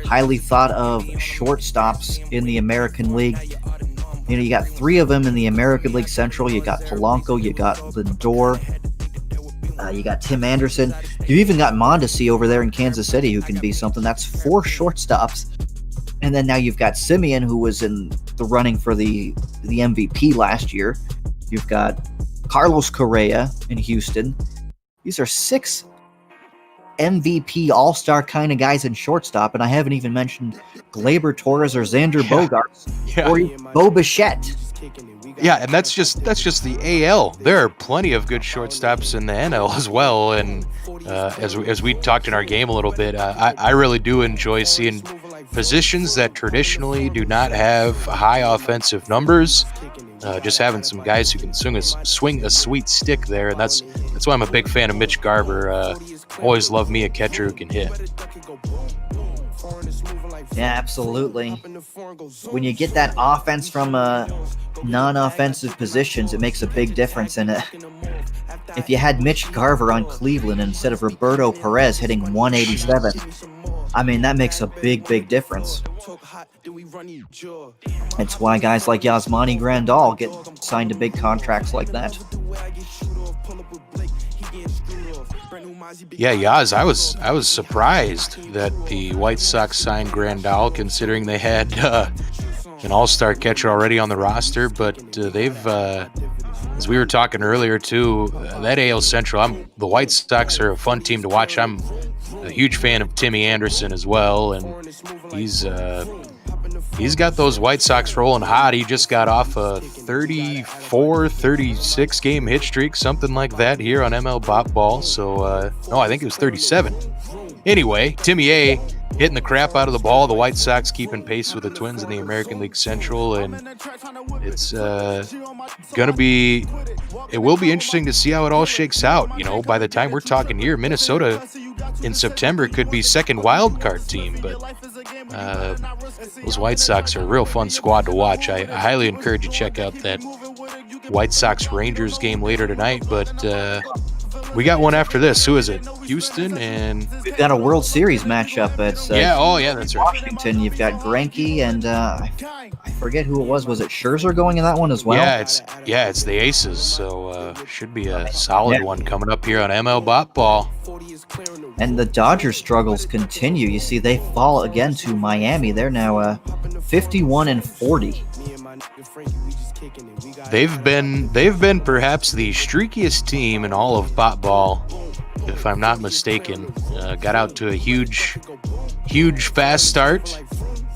highly thought of shortstops in the American League. You know, you got 3 of them in the American League Central. You got Polanco, you got Lindor, you got Tim Anderson. You've even got Mondesi over there in Kansas City who can be something. That's 4 shortstops. And then now you've got Semien, who was in the running for the MVP last year. You've got Carlos Correa in Houston. These are 6 MVP all-star kind of guys in shortstop, and I haven't even mentioned Gleyber Torres or Xander Bogaerts or Bo Bichette. Yeah, and that's just the AL. There are plenty of good shortstops in the NL as well, and as we talked in our game a little bit, I really do enjoy seeing positions that traditionally do not have high offensive numbers. Just having some guys who can swing a sweet stick there, and that's why I'm a big fan of Mitch Garver. Always love me a catcher who can hit. Yeah, absolutely. When you get that offense from non-offensive positions, it makes a big difference. And if you had Mitch Garver on Cleveland instead of Roberto Perez hitting 187, I mean, that makes a big, big difference. It's why guys like Yasmani Grandal get signed to big contracts like that. Yeah, Yaz, I was surprised that the White Sox signed Grandal, considering they had an all-star catcher already on the roster, but they've as we were talking earlier too, that AL Central, the White Sox are a fun team to watch. I'm a huge fan of Timmy Anderson as well, and he's got those White Sox rolling hot. He just got off a 36 game hit streak, something like that here on ML Bop Ball. So, no, I think it was 37. Anyway, Timmy A hitting the crap out of the ball. The White Sox keeping pace with the Twins in the American League Central, and it's it will be interesting to see how it all shakes out. You know, by the time we're talking here, Minnesota in September could be second wild card team, but those White Sox are a real fun squad to watch. I highly encourage you to check out that White Sox Rangers game later tonight, but we got one after this. Who is it? Houston, and we've got a World Series matchup. It's that's right. Washington. You've got Greinke and I forget who it was. Was it Scherzer going in that one as well? Yeah, it's the Aces. So should be a solid one coming up here on ML Bop Ball. And the Dodgers struggles continue. You see, they fall again to Miami. They're now 51-40. They've been perhaps the streakiest team in all of Bop Ball, if I'm not mistaken. Got out to a huge fast start.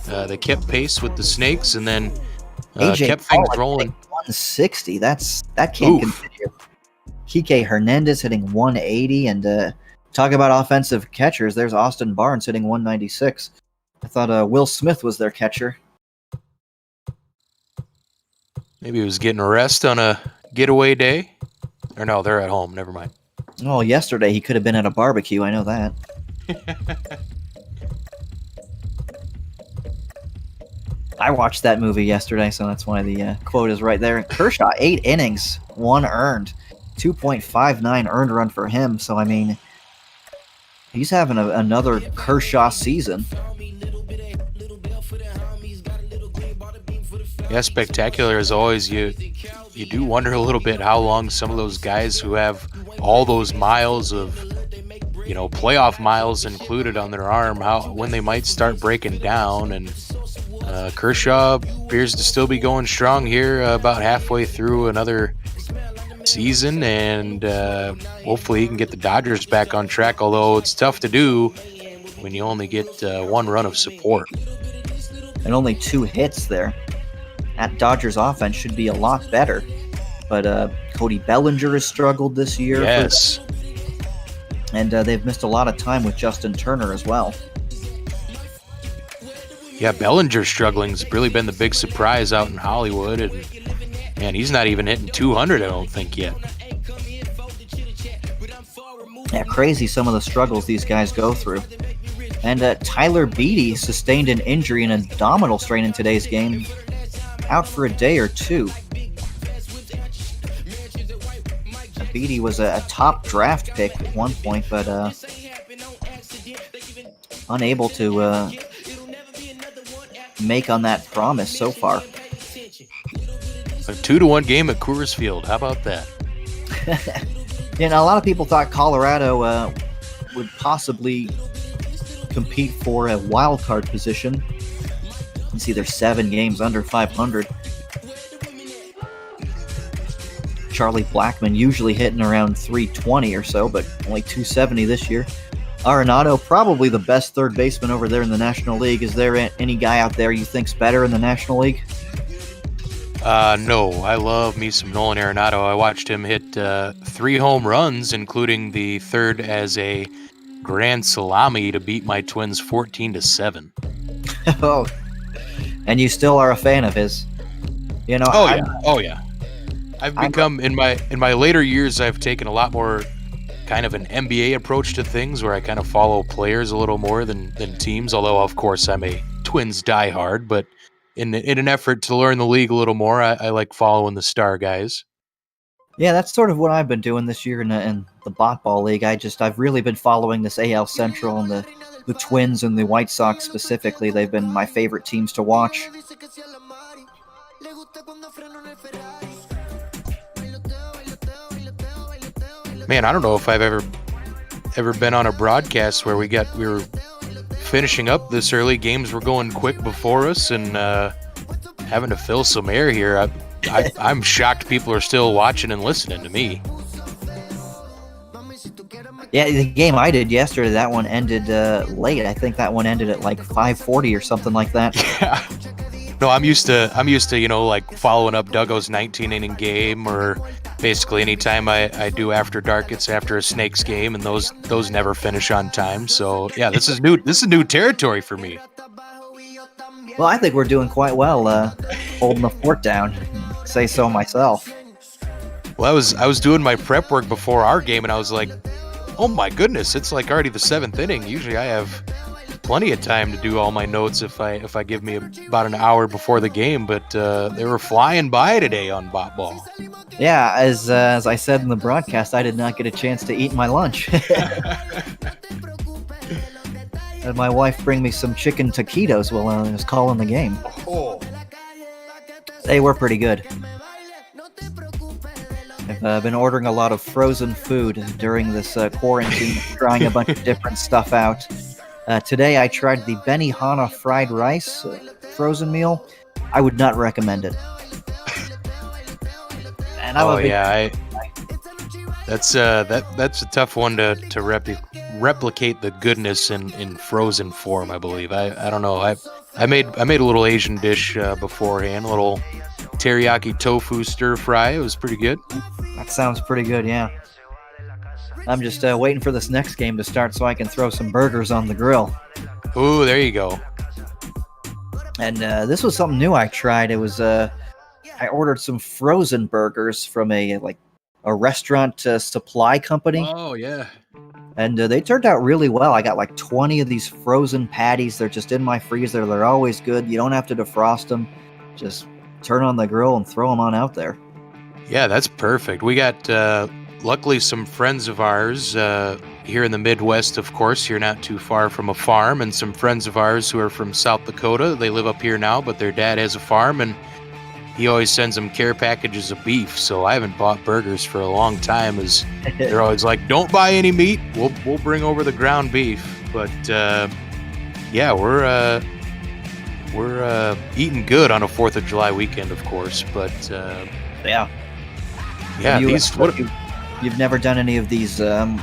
They kept pace with the Snakes, and then kept things rolling. 160. That can't continue. Kike Hernandez hitting 180, and talk about offensive catchers. There's Austin Barnes hitting 196. I thought Will Smith was their catcher. Maybe he was getting a rest on a getaway day. Or no, they're at home. Never mind. Oh, yesterday he could have been at a barbecue. I know that. I watched that movie yesterday, so that's why the quote is right there. Kershaw, 8 innings, 1 earned, 2.59 earned run for him. So, I mean, he's having another Kershaw season. Yeah, spectacular as always. You do wonder a little bit how long some of those guys who have all those miles of, playoff miles included on their arm, when they might start breaking down. And Kershaw appears to still be going strong here, about halfway through another season, and hopefully he can get the Dodgers back on track, although it's tough to do when you only get 1 run of support. And only 2 hits there. That Dodgers offense should be a lot better. But Cody Bellinger has struggled this year. Yes. And they've missed a lot of time with Justin Turner as well. Yeah, Bellinger struggling's really been the big surprise out in Hollywood. And man, he's not even hitting 200, I don't think, yet. Yeah, crazy some of the struggles these guys go through. And Tyler Beede sustained an injury and an abdominal strain in today's game. Out for a day or two. Beede was a top draft pick at one point, but unable to make on that promise so far. A 2-1 game at Coors Field. How about that? A lot of people thought Colorado would possibly compete for a wild card position. You see, they're 7 games under 500. Charlie Blackmon usually hitting around 320 or so, but only 270 this year. Arenado, probably the best third baseman over there in the National League. Is there any guy out there you think's better in the National League? No, I love me some Nolan Arenado. I watched him hit 3 home runs, including the third as a grand salami to beat my Twins 14-7. Oh, and you still are a fan of his. Oh yeah. I've become in my later years, I've taken a lot more kind of an NBA approach to things, where I kind of follow players a little more than teams. Although of course I'm a Twins diehard, but in an effort to learn the league a little more, I like following the star guys. Yeah, that's sort of what I've been doing this year in the Bot Ball League. I've really been following this AL Central and the Twins and the White Sox specifically. They've been my favorite teams to watch. Man, I don't know if I've ever been on a broadcast where we were finishing up this early. Games were going quick before us, and having to fill some air here. I'm shocked people are still watching and listening to me. Yeah, the game I did yesterday, that one ended late. I think that one ended at like 5:40 or something like that. Yeah. No, I'm used to like following up Duggo's 19-inning game, or basically anytime I do After Dark, it's after a Snakes game, and those never finish on time. So yeah, this is new territory for me. Well, I think we're doing quite well holding the fort down. Say so myself. Well, I was doing my prep work before our game, and I was like, oh my goodness, it's like already the 7th inning. Usually I have plenty of time to do all my notes if I give me about an hour before the game, but they were flying by today on Bot Ball. Yeah, as I said in the broadcast, I did not get a chance to eat my lunch. Had my wife bring me some chicken taquitos while I was calling the game. Oh. They were pretty good. I've been ordering a lot of frozen food during this quarantine, trying a bunch of different stuff out. Today I tried the Benihana fried rice frozen meal. I would not recommend it. And that's a tough one to replicate the goodness in frozen form. I believe. I don't know. I made a little Asian dish beforehand, a little teriyaki tofu stir fry. It was pretty good. That sounds pretty good, yeah. I'm just waiting for this next game to start so I can throw some burgers on the grill. Ooh, there you go. And this was something new I tried. It was I ordered some frozen burgers from a restaurant supply company. Oh yeah. And they turned out really well. I got like 20 of these frozen patties. They're just in my freezer. They're always good. You don't have to defrost them. Just turn on the grill and throw them on out there. Yeah, that's perfect. We got, luckily, some friends of ours here in the Midwest, of course. You're not too far from a farm, and some friends of ours who are from South Dakota. They live up here now, but their dad has a farm, and he always sends them care packages of beef. So I haven't bought burgers for a long time, as they're always like, don't buy any meat. We'll bring over the ground beef. But, yeah, we're eating good on a 4th of July weekend, of course. But, yeah. Yeah, you've never done any of these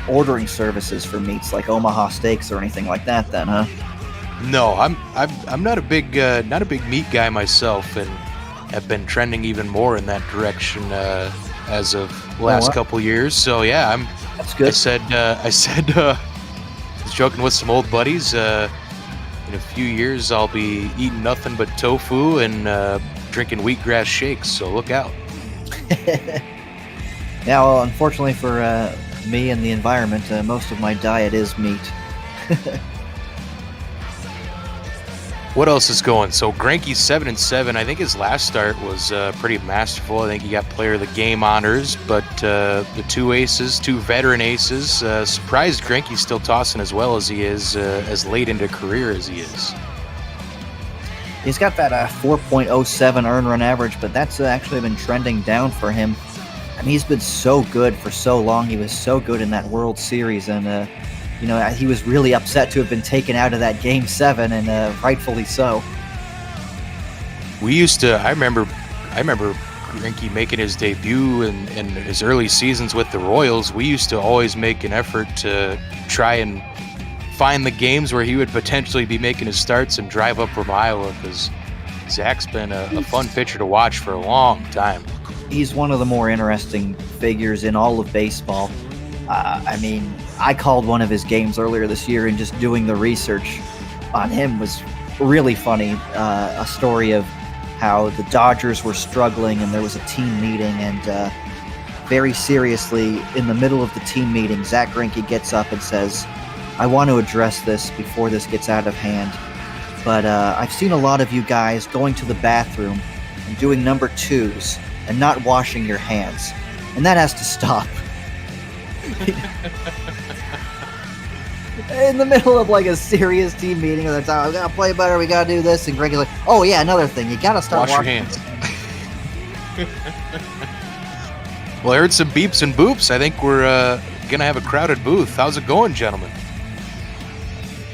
ordering services for meats like Omaha Steaks or anything like that, then, huh? No, I'm not a big meat guy myself, and have been trending even more in that direction as of last couple years. So yeah, that's good. I was joking with some old buddies. In a few years, I'll be eating nothing but tofu and drinking wheatgrass shakes. So look out. Yeah, well, unfortunately for me and the environment, most of my diet is meat. What else is going? So Greinke's 7-7. I think his last start was pretty masterful. I think he got player of the game honors, but the two veteran aces, surprised Greinke's still tossing as well as he is, as late into career as he is. He's got that 4.07 earn run average, but that's actually been trending down for him. I mean, he's been so good for so long. He was so good in that World Series, and he was really upset to have been taken out of that Game 7, and rightfully so. I remember Greinke making his debut in his early seasons with the Royals. We used to always make an effort to try and find the games where he would potentially be making his starts and drive up from Iowa, because Zach's been a fun pitcher to watch for a long time. He's one of the more interesting figures in all of baseball. I mean, I called one of his games earlier this year, and just doing the research on him was really funny. A story of how the Dodgers were struggling, and there was a team meeting, and very seriously, in the middle of the team meeting, Zach Greinke gets up and says, I want to address this before this gets out of hand, but I've seen a lot of you guys going to the bathroom and doing number 2s and not washing your hands, and that has to stop. In the middle of like a serious team meeting, they're talking, we gotta play better, we gotta do this, and Greinke's like, oh yeah, another thing, you gotta start washing your hands. Well, I heard some beeps and boops. I think we're gonna have a crowded booth. How's it going, gentlemen?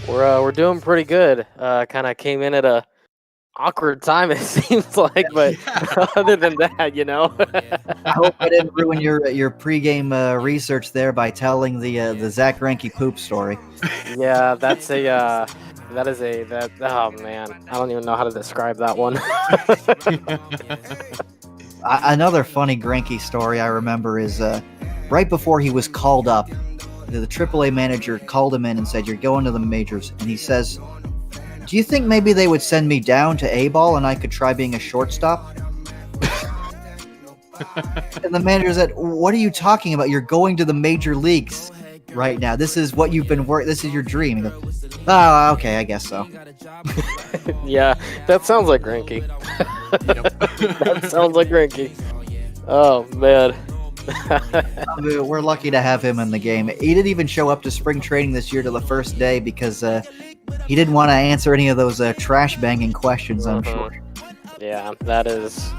We're doing pretty good. Kind of came in at a awkward time, it seems like. But other than that, you know. I hope I didn't ruin your pregame research there by telling the Zach Greinke poop story. Yeah, that oh man, I don't even know how to describe that one. Another funny Greinke story I remember is right before he was called up, the AAA manager called him in and said, "You're going to the majors," and he says, "Do you think maybe they would send me down to A-ball and I could try being a shortstop?" And the manager said, "What are you talking about? You're going to the major leagues right now. This is what you've been this is your dream." He goes, "Oh, okay, I guess so." Yeah, that sounds like Greinke. That sounds like Greinke. Oh, man. We're lucky to have him in the game. He didn't even show up to spring training this year to the first day because he didn't want to answer any of those trash banging questions, I'm sure. Yeah, that is.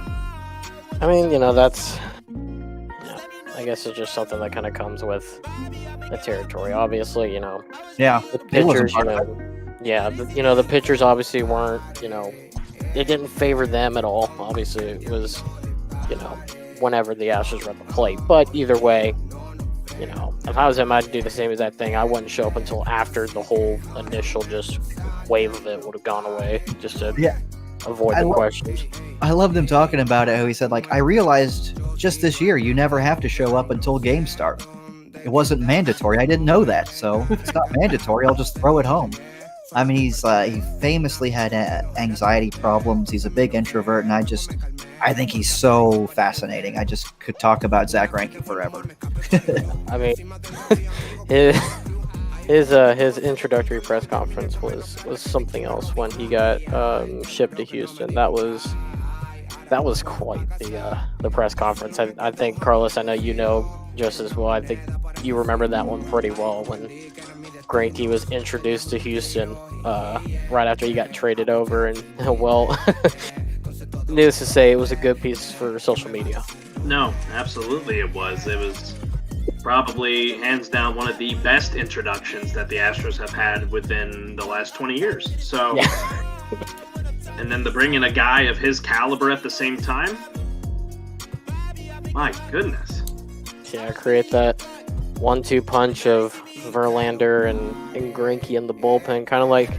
I mean, you know, that's. Yeah, I guess it's just something that kind of comes with the territory. Obviously, you know. Yeah. The pitchers, you know. Yeah, you know, the pitchers obviously weren't, you know, it didn't favor them at all. Obviously, it was, you know, whenever the Astros were at the plate. But either way, you know, if I was him, I'd do the same as that thing. I wouldn't show up until after the whole initial just wave of it would have gone away, just to avoid the questions. I loved him talking about it, how he said, like, I realized just this year you never have to show up until games start. It wasn't mandatory. I didn't know that, so it's not mandatory. I'll just throw it home. I mean, he famously had anxiety problems. He's a big introvert, and I think he's so fascinating. I just could talk about Zach Greinke forever. I mean, his introductory press conference was something else when he got shipped to Houston. That was quite the press conference. I think, Carlos, I know you know just as well. I think you remember that one pretty well when Greinke was introduced to Houston right after he got traded over, and well, needless to say, it was a good piece for social media. No, absolutely it was. It was probably hands down one of the best introductions that the Astros have had within the last 20 years. So, and then to bring in a guy of his caliber at the same time, my goodness. Yeah, create that 1-2 punch of Verlander and Greinke in the bullpen, kind of like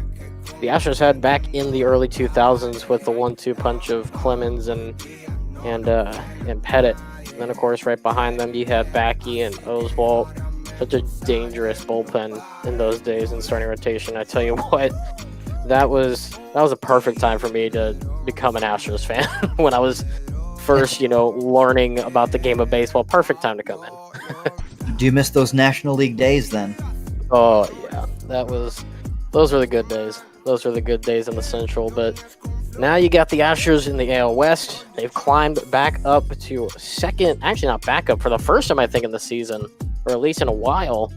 the Astros had back in the early 2000s with the 1-2 punch of Clemens and Pettit. And then, of course, right behind them, you had Backey and Oswalt. Such a dangerous bullpen in those days in starting rotation. I tell you what, that was a perfect time for me to become an Astros fan when I was first, learning about the game of baseball. Perfect time to come in. Do you miss those National League days then? Oh yeah, those were the good days. Those were the good days in the Central. But now you got the Astros in the AL West. They've climbed back up to second. Actually, not back up for the first time I think in the season, or at least in a while.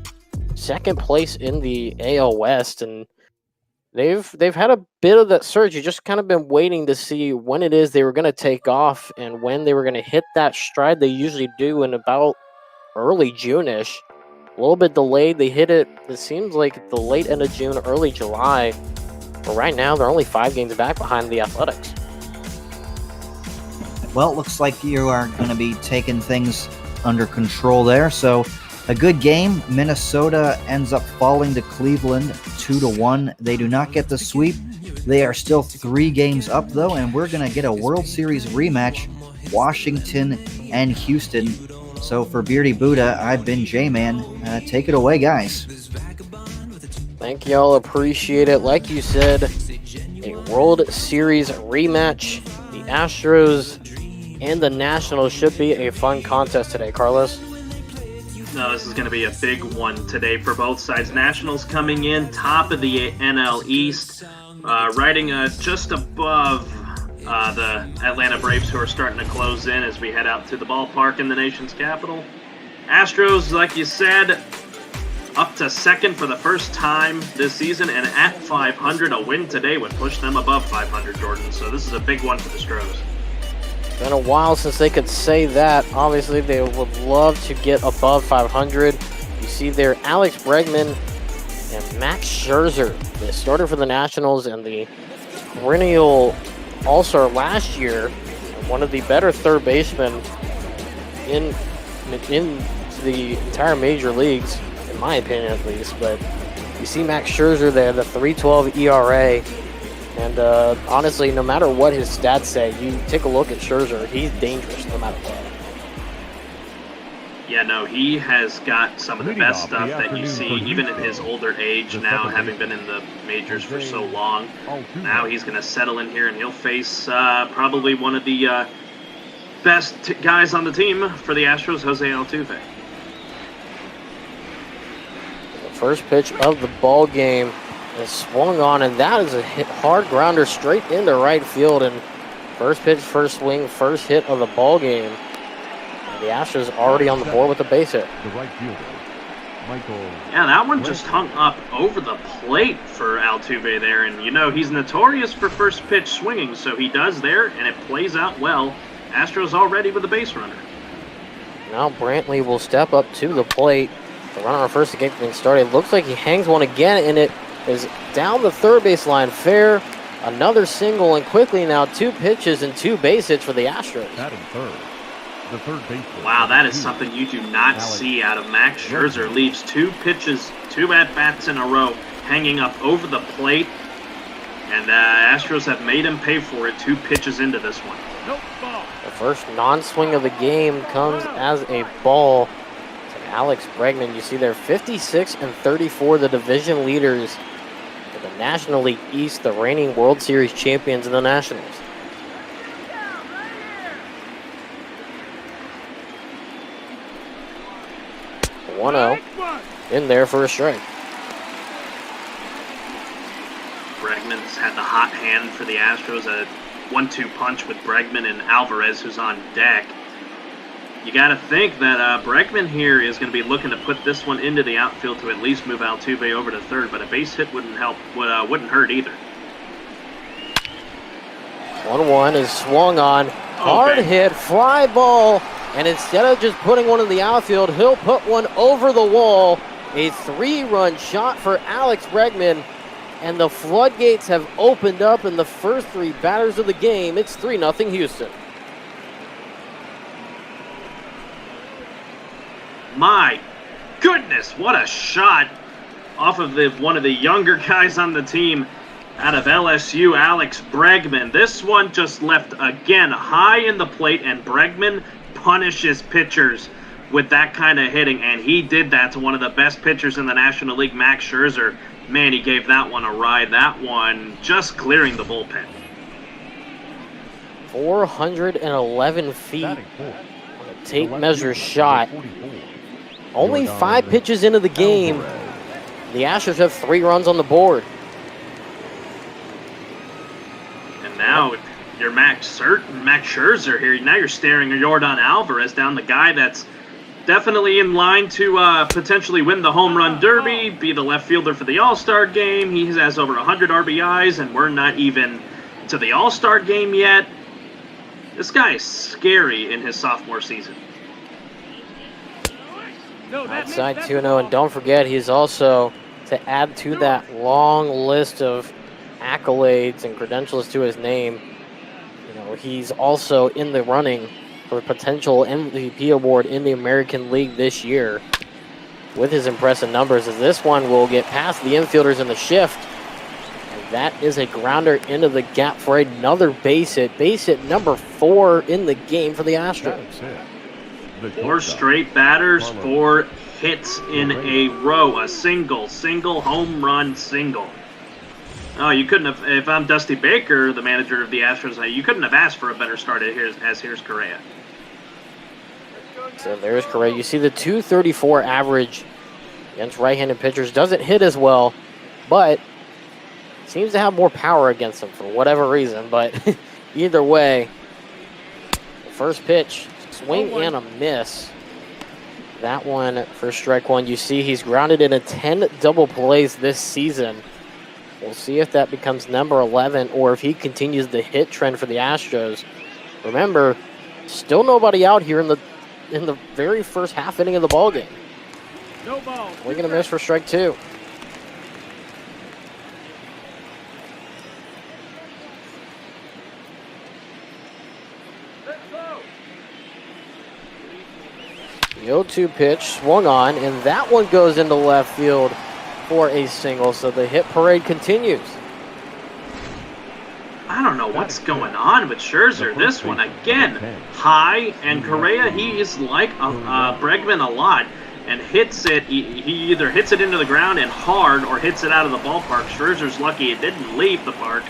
Second place in the AL West, and they've had a bit of that surge. You just kind of been waiting to see when it is they were going to take off and when they were going to hit that stride. They usually do in about early June-ish. A little bit delayed. They hit it seems like the late end of June, early July. But right now, they're only 5 games back behind the Athletics. Well, it looks like you are going to be taking things under control there. So, a good game. Minnesota ends up falling to Cleveland 2-1. They do not get the sweep. They are still 3 games up, though, and we're going to get a World Series rematch, Washington and Houston. So for Beardy Buddha, I've been J-Man. Take it away, guys. Thank y'all. Appreciate it. Like you said, a World Series rematch. The Astros and the Nationals should be a fun contest today, Carlos. No, this is going to be a big one today for both sides. Nationals coming in top of the NL East, riding just above the Atlanta Braves, who are starting to close in as we head out to the ballpark in the nation's capital. Astros, like you said, up to second for the first time this season, and at 500. A win today would push them above 500, Jordan. So this is a big one for the Stros. Been a while since they could say that. Obviously, they would love to get above 500. You see there, Alex Bregman and Max Scherzer, the starter for the Nationals, and the perennial All-Star last year, one of the better third basemen in the entire major leagues, in my opinion at least. But you see Max Scherzer there, the 3.12 ERA. And honestly, no matter what his stats say, you take a look at Scherzer, he's dangerous no matter what. Yeah, no, he has got some of the best stuff that you see, even in his older age now, having been in the majors for so long. Now he's going to settle in here, and he'll face probably one of the best guys on the team for the Astros, Jose Altuve. The first pitch of the ball game is swung on, and that is a hard grounder straight into right field. And first pitch, first swing, first hit of the ball game. The Astros already on the board with a base hit. The right fielder, Michael. Yeah, that one just hung up over the plate for Altuve there. And, you know, he's notorious for first pitch swinging, so he does there, and it plays out well. Astros already with a base runner. Now Brantley will step up to the plate. The runner on first to get things started. Looks like he hangs one again, and it is down the third base line fair. Another single, and quickly now 2 pitches and 2 base hits for the Astros. Batting third. The third baseman. Wow, that is something you do not see out of Max Scherzer. Leaves 2 pitches, 2 at-bats in a row, hanging up over the plate. And Astros have made him pay for it 2 pitches into this one. The first non-swing of the game comes as a ball to Alex Bregman. You see there 56 and 34, the division leaders of the National League East, the reigning World Series champions in the Nationals. In there for a strike. Bregman's had the hot hand for the Astros, a 1-2 punch with Bregman and Alvarez, who's on deck. You got to think that Bregman here is going to be looking to put this one into the outfield to at least move Altuve over to third, but a base hit wouldn't help, wouldn't hurt either. 1-1 is swung on, hard hit, fly ball. And instead of just putting one in the outfield, he'll put one over the wall. A 3-run shot for Alex Bregman. And the floodgates have opened up in the first 3 batters of the game. It's 3-0 Houston. My goodness, what a shot off of one of the younger guys on the team out of LSU, Alex Bregman. This one just left again high in the plate, and Bregman punishes pitchers with that kind of hitting, and he did that to one of the best pitchers in the National League, Max Scherzer. Man, he gave that one a ride. That one just clearing the bullpen. 411 feet on a tape measure shot. Only 5 pitches into the game. The Astros have 3 runs on the board. And now you're Max Scherzer here. Now you're staring at Yordan Alvarez down, the guy that's definitely in line to potentially win the home run derby, be the left fielder for the All-Star game. He has over 100 RBIs, and we're not even to the All-Star game yet. This guy is scary in his sophomore season. Outside 2-0, and don't forget, he's also, to add to that long list of accolades and credentials to his name, he's also in the running for a potential MVP award in the American League this year with his impressive numbers, as this one will get past the infielders in the shift. And that is a grounder into the gap for another base hit. Base hit number 4 in the game for the Astros. 4 straight batters, 4 hits in a row. A single, home run, single. Oh, you couldn't have, if I'm Dusty Baker, the manager of the Astros, you couldn't have asked for a better start here's Correa. So there's Correa. You see the 234 average against right-handed pitchers. Doesn't hit as well, but seems to have more power against them for whatever reason. But either way, first pitch, swing and a miss. That one for strike 1. You see he's grounded into 10 double plays this season. We'll see if that becomes number 11 or if he continues the hit trend for the Astros. Remember, still nobody out here in the very first half inning of the ballgame. No ball. We're going to miss for strike 2. 0-2 pitch, swung on, and that one goes into left field for a single, so the hit parade continues. I don't know what's going on with Scherzer. This one, again, high, and Correa, he is like Bregman a lot, and hits it. He either hits it into the ground and hard or hits it out of the ballpark. Scherzer's lucky it didn't leave the park.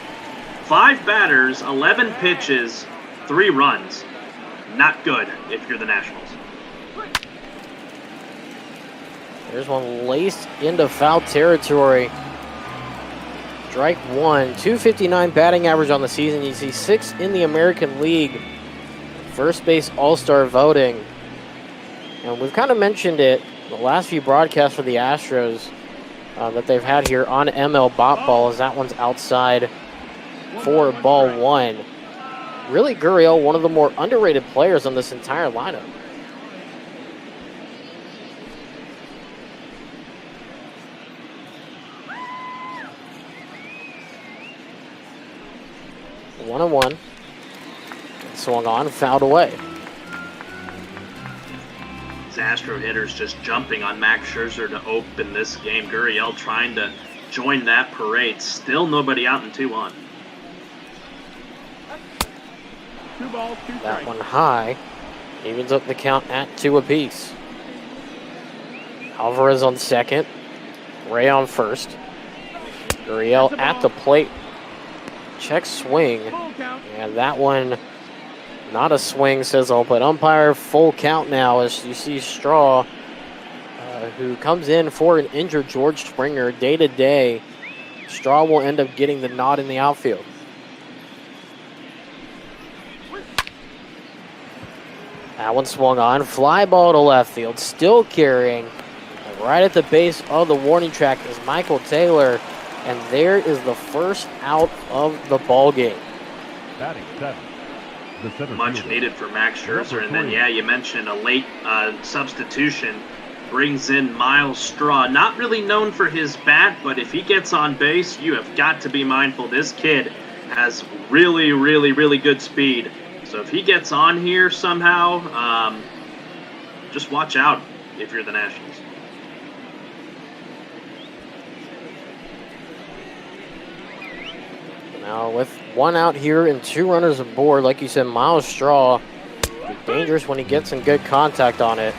5 batters, 11 pitches, 3 runs. Not good if you're the Nationals. There's one laced into foul territory. Strike one. 259 batting average on the season. You see 6th in the American League. First base all-star voting. And we've kind of mentioned it the last few broadcasts for the Astros that they've had here on ML Bot Ball, as that one's outside for ball 1. Really, Gurriel, one of the more underrated players on this entire lineup. One and one. Swung on, fouled away. These Astro hitters just jumping on Max Scherzer to open this game. Gurriel trying to join that parade. Still nobody out and 2-1. That one high. Evens up the count at 2 apiece. Alvarez on second. Ray on first. Gurriel at the plate. Check swing. And that one, not a swing, says open umpire. Full count now as you see Straw, who comes in for an injured George Springer day to day. Straw will end up getting the nod in the outfield. That one swung on. Fly ball to left field. Still carrying. And right at the base of the warning track is Michael Taylor. And there is the first out of the ball game. Batting 7. Much needed for Max Scherzer. And then, yeah, you mentioned a late substitution. Brings in Miles Straw. Not really known for his bat, but if he gets on base, you have got to be mindful. This kid has really, really, really good speed. So if he gets on here somehow, just watch out if you're the Nationals. Now with 1 out here and 2 runners aboard, like you said, Miles Straw, dangerous when he gets in good contact on it.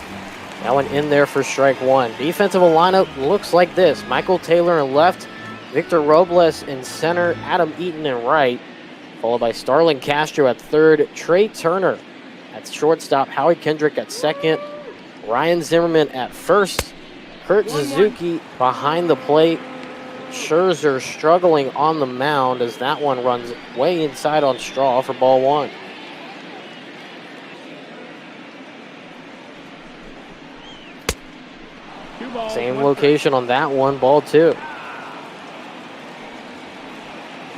That one in there for strike 1. Defensive lineup looks like this. Michael Taylor in left, Victor Robles in center, Adam Eaton in right, followed by Starlin Castro at third, Trey Turner at shortstop, Howie Kendrick at second, Ryan Zimmerman at first, Kurt Suzuki behind the plate, Scherzer struggling on the mound as that one runs way inside on Straw for ball 1. Same location on that one, ball 2.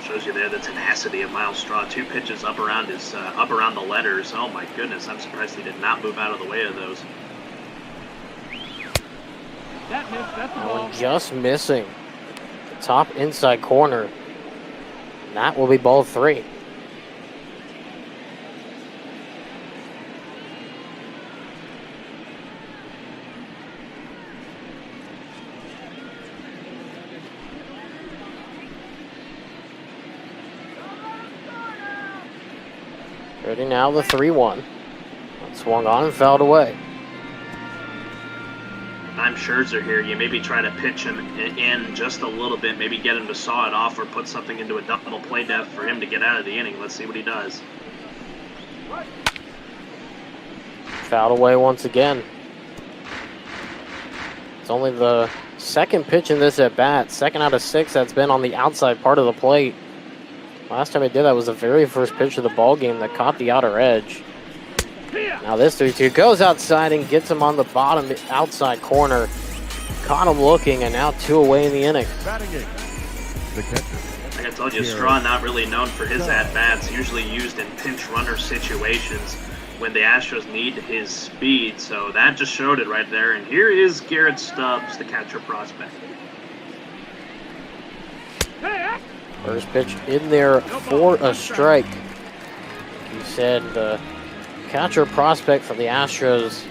Shows you there the tenacity of Miles Straw. 2 pitches up around his up around the letters. Oh my goodness, I'm surprised he did not move out of the way of those. That one just missing the top inside corner. And that will be ball 3. Ready now, the 3-1. Swung on and fouled away. I'm Scherzer here. You maybe try to pitch him in just a little bit, maybe get him to saw it off or put something into a double play depth for him to get out of the inning. Let's see what he does. Fouled away once again. It's only the second pitch in this at bat, 2nd out of 6 that's been on the outside part of the plate. Last time he did that was the very first pitch of the ball game that caught the outer edge. Now this 3-2 goes outside and gets him on the bottom outside corner. Caught him looking, and now 2 away in the inning. Like I told you, Straw not really known for his at-bats, usually used in pinch runner situations when the Astros need his speed. So that just showed it right there. And here is Garrett Stubbs, the catcher prospect. First pitch in there for a strike. Like you said, the catcher prospect for the Astros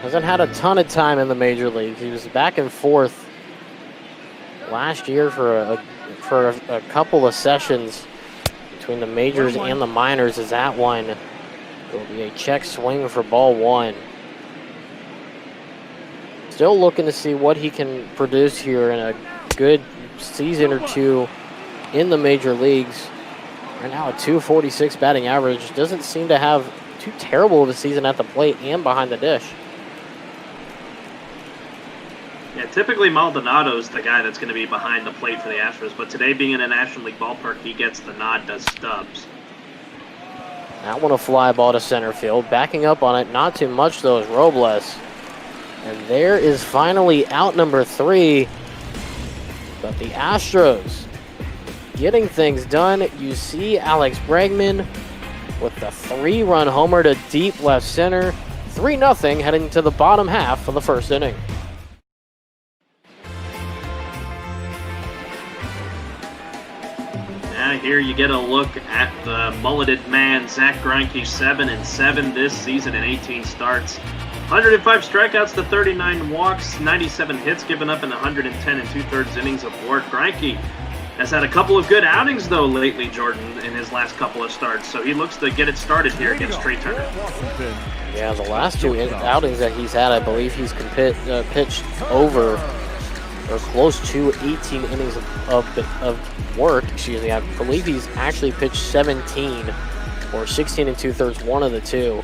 Hasn't had a ton of time in the major leagues. He was back and forth last year for a couple of sessions between the majors and the minors. As that one will be a check swing for ball one. Still looking to see what he can produce here in a good season or two in the major leagues. Right now a 246 batting average. Doesn't seem to have too terrible of a season at the plate and behind the dish. Yeah, typically Maldonado's the guy that's going to be behind the plate for the Astros, but today being in a National League ballpark, he gets the nod, does Stubbs. That one a fly ball to center field. Backing up on it, not too much though, is Robles. And there is finally out number 3. But the Astros getting things done. You see Alex Bregman with the 3-run homer to deep left center. 3-0 heading to the bottom half of the first inning. Now here you get a look at the mulleted man, Zach Greinke, 7-7 this season in 18 starts. 105 strikeouts to 39 walks, 97 hits given up in 110 2/3 innings of work. Greinke has had a couple of good outings, though, lately, Jordan, in his last couple of starts. So he looks to get it started here against Trey Turner. Yeah, the last 2 outings that he's had, I believe he's pitched over or close to 18 innings of work. Excuse me, I believe he's actually pitched 17 or 16 2/3, one of the two.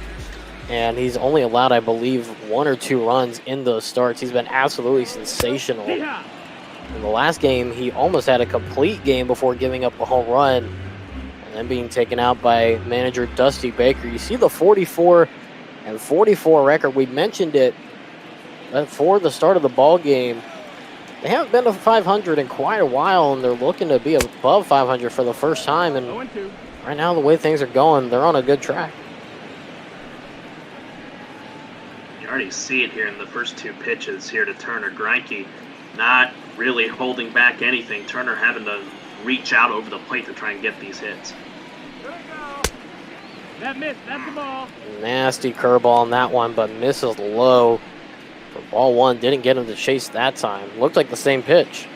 And he's only allowed, I believe, 1 or 2 runs in those starts. He's been absolutely sensational. In the last game, he almost had a complete game before giving up a home run and then being taken out by manager Dusty Baker. You see the 44 record. We mentioned it before the start of the ball game. They haven't been to 500 in quite a while, and they're looking to be above 500 for the first time. And right now, the way things are going, they're on a good track. You already see it here in the first 2 pitches here to Turner. Greinke not really holding back anything. Turner having to reach out over the plate to try and get these hits. That miss, that's the ball. Nasty curveball on that one, but misses low for ball one. Didn't get him to chase that time. Looked like the same pitch.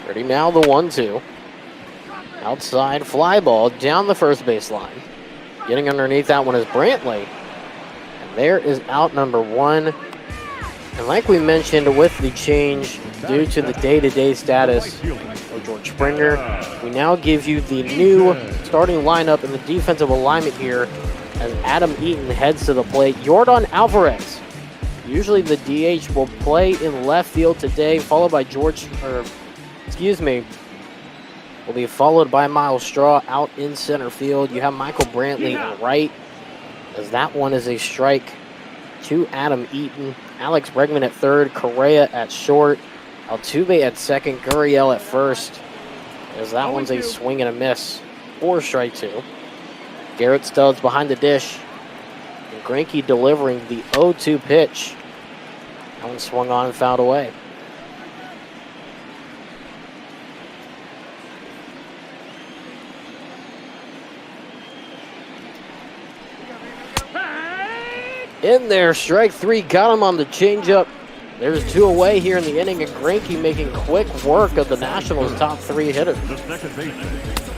Ready now, the 1-2. Outside fly ball down the first baseline. Getting underneath that one is Brantley. And there is out number 1. And like we mentioned with the change due to the day-to-day status of George Springer, we now give you the new starting lineup in the defensive alignment here as Adam Eaton heads to the plate. Yordan Alvarez, usually the DH, will play in left field today, followed by will be followed by Miles Straw out in center field. You have Michael Brantley in right, as that one is a strike to Adam Eaton. Alex Bregman at third, Correa at short, Altuve at second, Gurriel at first, as that one's a swing and a miss for strike 2. Garrett Stubbs behind the dish, and Greinke delivering the 0-2 pitch. That one swung on and fouled away. In there, strike 3, got him on the changeup. There's 2 away here in the inning, and Greinke making quick work of the Nationals' top 3 hitters.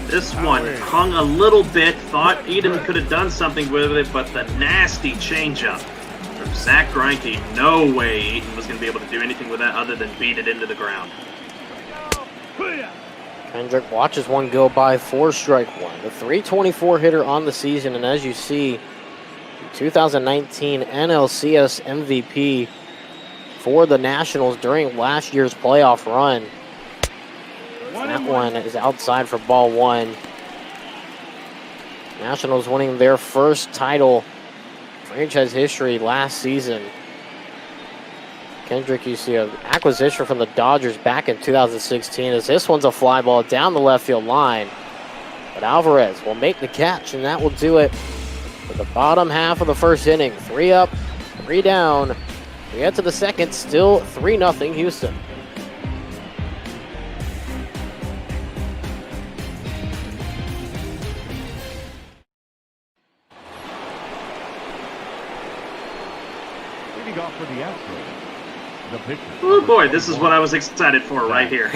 This one hung a little bit, thought Eden could have done something with it, but the nasty changeup from Zach Greinke, no way Eden was going to be able to do anything with that other than beat it into the ground. Kendrick watches one go by for strike 1. The 324 hitter on the season, and as you see, 2019 NLCS MVP for the Nationals during last year's playoff run. That one is outside for ball 1. Nationals winning their first title franchise history last season. Kendrick, you see an acquisition from the Dodgers back in 2016, as this one's a fly ball down the left field line. But Alvarez will make the catch, and that will do it for the bottom half of the first inning. 3 up, 3 down. We get to the second, still 3-0 Houston. Leading off for the Astros, the pitcher. Oh boy, this is what I was excited for right here.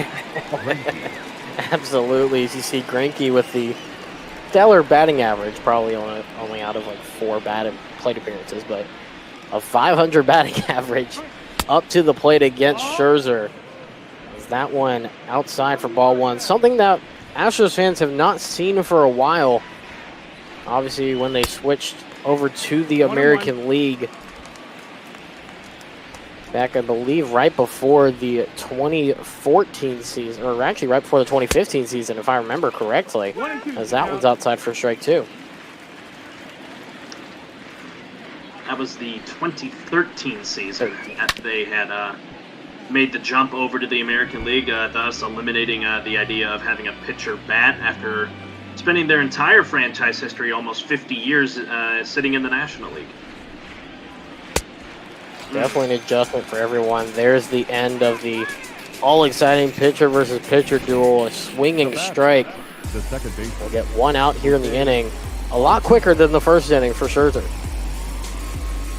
Absolutely. As you see Greinke with the stellar batting average, probably only out of like 4 plate appearances, but a .500 batting average up to the plate against Scherzer. Is that one outside for ball 1? Something that Astros fans have not seen for a while. Obviously, when they switched over to the American League back, I believe, right before the 2014 season, or actually right before the 2015 season, if I remember correctly, as that one's outside for strike 2. That was the 2013 season that they had made the jump over to the American League, thus eliminating the idea of having a pitcher bat after spending their entire franchise history, almost 50 years, sitting in the National League. Definitely an adjustment for everyone. There's the end of the all-exciting pitcher versus pitcher duel. A swinging strike. The second base. We'll get one out here in the inning. A lot quicker than the first inning for Scherzer.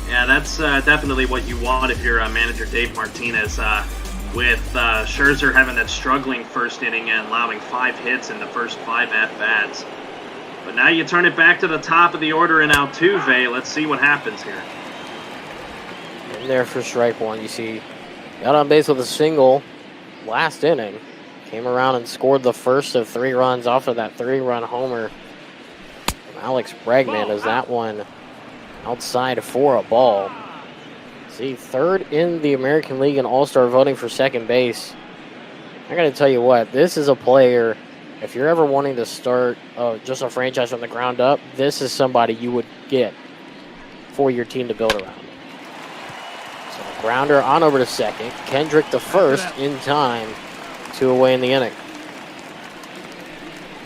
Yeah, that's definitely what you want if you're manager Dave Martinez. With Scherzer having that struggling first inning and allowing 5 hits in the first 5 at-bats. But now you turn it back to the top of the order in Altuve. Let's see what happens here. In there for strike 1, you see, got on base with a single last inning. Came around and scored the first of 3 runs off of that 3-run homer from Alex Bregman. As that one outside for a ball. See, 3rd in the American League and All-Star voting for second base. I got to tell you what, this is a player, if you're ever wanting to start just a franchise from the ground up, this is somebody you would get for your team to build around. So grounder on over to second. Kendrick to first in time. 2 away in the inning.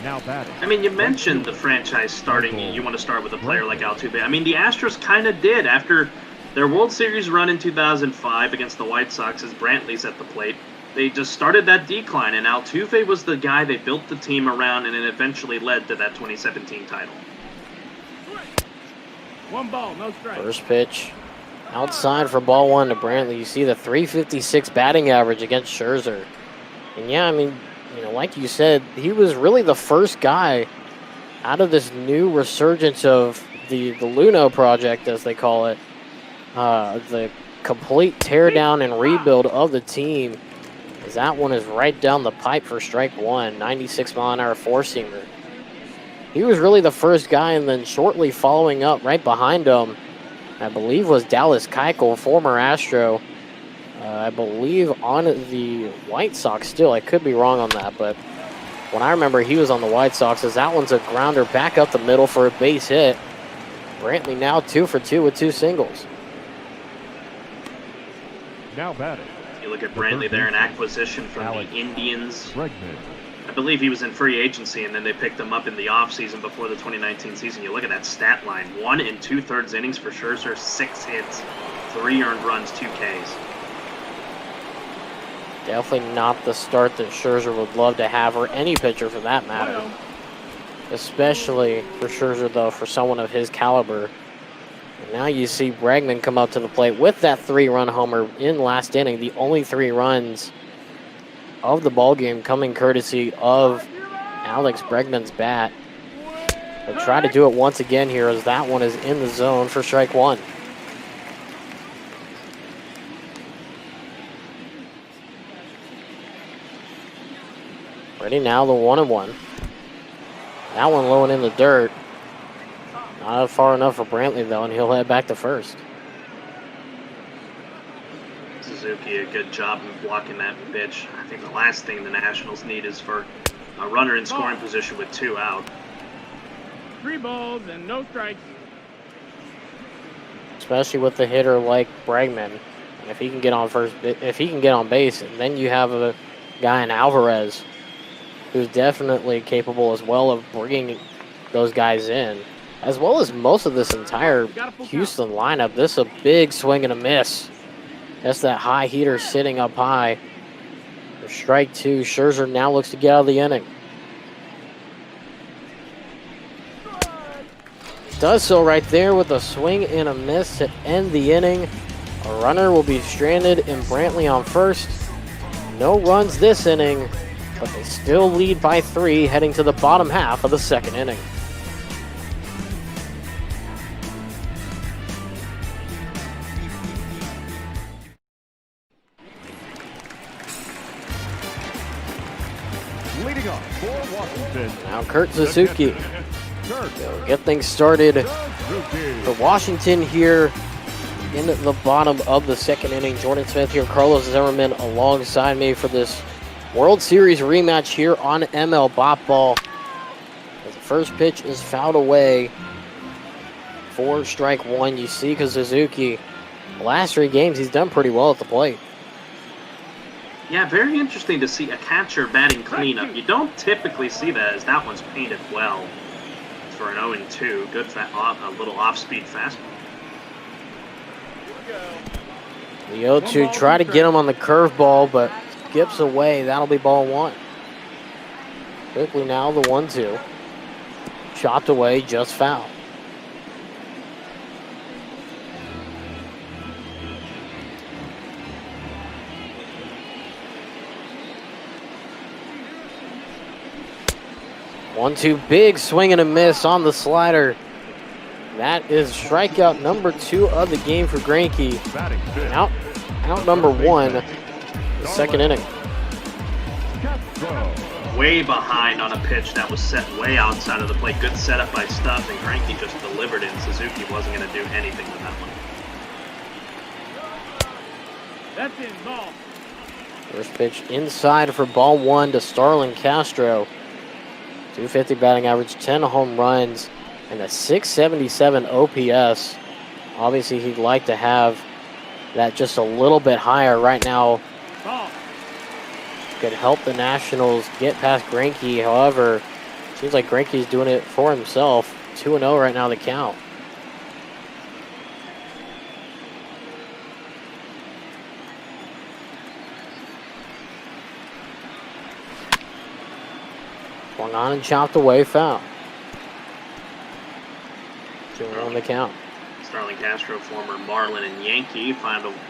Now batting. I mean, you mentioned the franchise starting. You want to start with a player like Altuve. I mean, the Astros kind of did after their World Series run in 2005 against the White Sox as Brantley's at the plate. They just started that decline, and Altuve was the guy they built the team around, and it eventually led to that 2017 title. 1 ball, no strike. First pitch outside for ball 1 to Brantley. You see the .356 batting average against Scherzer. And yeah, I mean, you know, like you said, he was really the first guy out of this new resurgence of the Luno project, as they call it. The complete teardown and rebuild of the team, as that one is right down the pipe for strike 1, 96-mile-an-hour four-seamer. He was really the first guy, and then shortly following up right behind him, I believe, was Dallas Keuchel, former Astro. I believe on the White Sox still. I could be wrong on that, but when I remember he was on the White Sox, as that one's a grounder back up the middle for a base hit. Brantley now 2 for 2 with 2 singles. Now batting. You look at Brantley there, an acquisition from the Indians. Bregman. I believe he was in free agency, and then they picked him up in the offseason before the 2019 season. You look at that stat line. 1 2/3 innings for Scherzer, 6 hits, 3 earned runs, 2 Ks. Definitely not the start that Scherzer would love to have, or any pitcher for that matter. Especially for Scherzer, though, for someone of his caliber. And now you see Bregman come up to the plate with that 3-run homer in last inning. The only 3 runs of the ballgame coming courtesy of Alex Bregman's bat. They'll try to do it once again here, as that one is in the zone for strike 1. Ready now, the 1-1. That one low and in the dirt. Not far enough for Brantley, though, and he'll head back to first. Suzuki, a good job in blocking that pitch. I think the last thing the Nationals need is for a runner in scoring position with 2 out. 3 balls and no strikes. Especially with a hitter like Bregman. And if he can get on base, and then you have a guy in Alvarez who's definitely capable as well of bringing those guys in, as well as most of this entire Houston lineup. This is a big swing and a miss. That's that high heater sitting up high. For strike 2, Scherzer now looks to get out of the inning. Does so right there with a swing and a miss to end the inning. A runner will be stranded in Brantley on first. No runs this inning, but they still lead by 3 heading to the bottom half of the second inning. Leading up for Washington. Now Kurt Suzuki. They'll get things started for Washington here in the bottom of the second inning. Jordan Smith here, Carlos Zimmerman alongside me for this World Series rematch here on ML Bop Ball. As the first pitch is fouled away for strike 1. You see, because Suzuki, the last 3 games, he's done pretty well at the plate. Yeah, very interesting to see a catcher batting cleanup. You don't typically see that, as that one's painted well for an 0-2. Good, a little off-speed fastball. The 0-2 try to get him on the curveball, but skips away. That'll be ball 1. Quickly now the 1-2. Chopped away, just foul. One-two, big swing and a miss on the slider. That is strikeout number 2 of the game for Greinke. Out number 1, the second inning. Way behind on a pitch that was set way outside of the plate. Good setup by Stuff, and Greinke just delivered it, and Suzuki wasn't going to do anything with that one. That's in ball. First pitch inside for ball 1 to Starlin Castro. 250 batting average, 10 home runs, and a 677 OPS. Obviously, he'd like to have that just a little bit higher right now. Could help the Nationals get past Greinke. However, seems like Greinke's doing it for himself. 2-0 right now, the count. Swung on and chopped away, foul. 2-0 on the count. Starlin Castro, former Marlin and Yankee,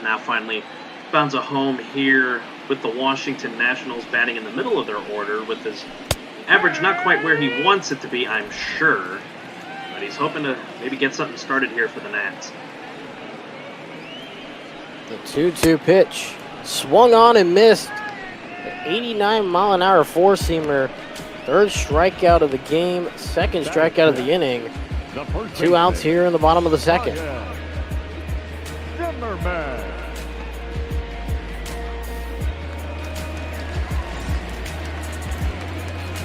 now finally finds a home here with the Washington Nationals, batting in the middle of their order with his average not quite where he wants it to be, I'm sure. But he's hoping to maybe get something started here for the Nats. The 2-2 pitch. Swung on and missed. The 89-mile-an-hour four-seamer. Third strikeout of the game, second strikeout of the inning. 2 outs here in the bottom of the second.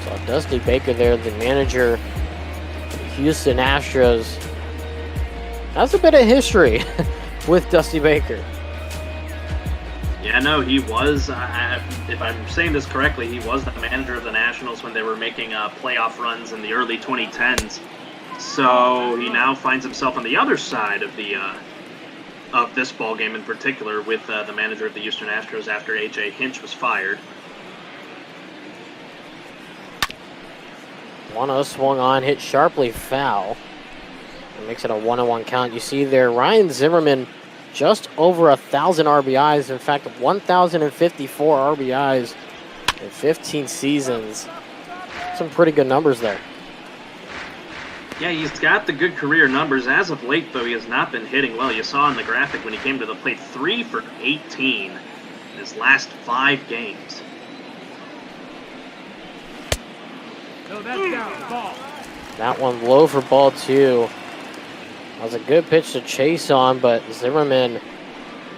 So Dusty Baker there, the manager of the Houston Astros. That's a bit of history with Dusty Baker. Yeah, no, he was, if I'm saying this correctly, he was the manager of the Nationals when they were making playoff runs in the early 2010s. So he now finds himself on the other side of the of this ball game in particular with the manager of the Houston Astros after A.J. Hinch was fired. 1-0 swung on, hit sharply foul. It makes it a 1-1 count. You see there, Ryan Zimmerman just over 1,000 RBIs. In fact, 1,054 RBIs in 15 seasons. Some pretty good numbers there. Yeah, he's got the good career numbers. As of late, though, he has not been hitting well. You saw in the graphic when he came to the plate, 3 for 18 in his last 5 games. No, that's down. Ball. That one low for ball 2. That was a good pitch to chase on, but Zimmerman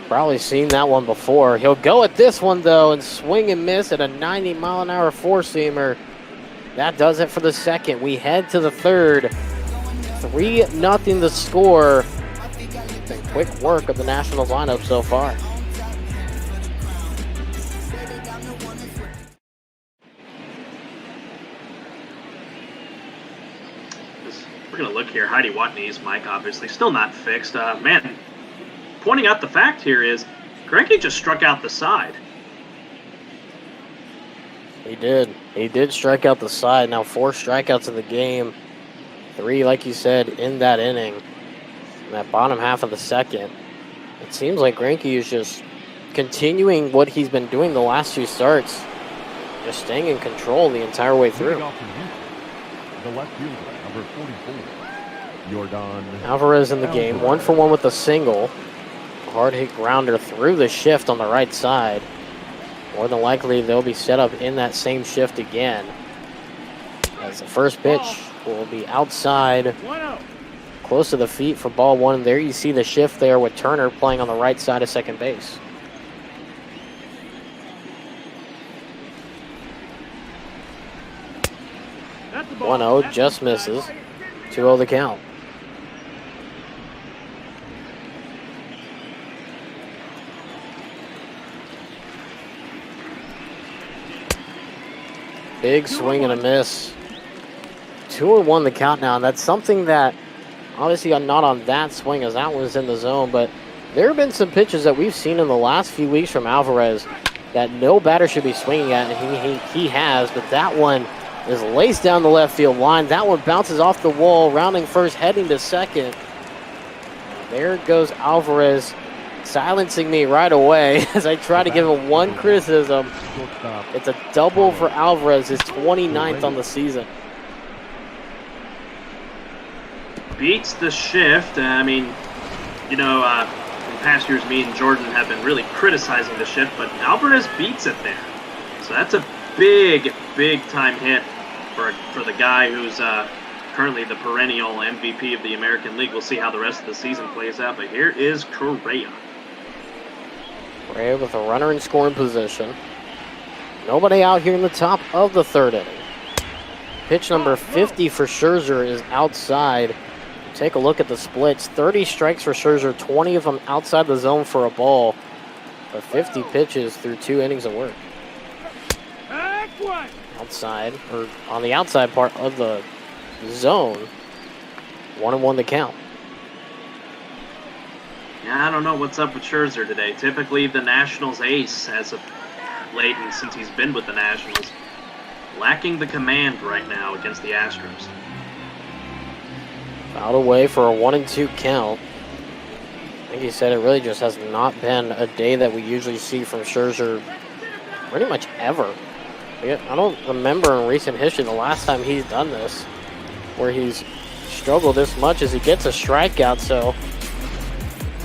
probably seen that one before. He'll go at this one, though, and swing and miss at a 90-mile-an-hour four-seamer. That does it for the second. We head to the third. 3-0 the score. It's been quick work of the Nationals lineup so far. We're going to look here. Heidi Watney's mic, obviously, still not fixed. Man, pointing out the fact here is Greinke just struck out the side. He did. He did strike out the side. Now 4 strikeouts in the game. 3, like you said, in that inning. In that bottom half of the second. It seems like Greinke is just continuing what he's been doing the last two starts. Just staying in control the entire way through. The left fielder, number 44, Jordan Alvarez in the game, 1 for 1 with a single. A hard hit grounder through the shift on the right side. More than likely, they'll be set up in that same shift again. As the first pitch will be outside, close to the feet for ball 1. There you see the shift there with Turner playing on the right side of second base. 1-0, just misses. 2-0 the count. Big swing and a miss. 2-1 the count now, and that's something that obviously not on that swing as that was in the zone, but there have been some pitches that we've seen in the last few weeks from Alvarez that no batter should be swinging at, and he has, but that one is laced down the left field line. That one bounces off the wall, rounding first, heading to second. There goes Alvarez, silencing me right away as I try to give him one criticism. It's a double for Alvarez, his 29th on the season. Beats the shift. I mean, you know, in past years, me and Jordan have been really criticizing the shift, but Alvarez beats it there. So that's a big, big time hit for the guy who's currently the perennial MVP of the American League. We'll see how the rest of the season plays out, but here is Correa. Correa with a runner in scoring position. Nobody out here in the top of the third inning. Pitch number 50 for Scherzer is outside. Take a look at the splits. 30 strikes for Scherzer, 20 of them outside the zone for a ball. But 50 pitches through 2 innings of work. Outside, or on the outside part of the zone. 1-1 the count. Yeah, I don't know what's up with Scherzer today. Typically the Nationals ace as of late, and since he's been with the Nationals, lacking the command right now against the Astros. Fouled away for a 1-2 count. Like you said, it really just has not been a day that we usually see from Scherzer pretty much ever. I don't remember in recent history the last time he's done this, where he's struggled this much as he gets a strikeout, so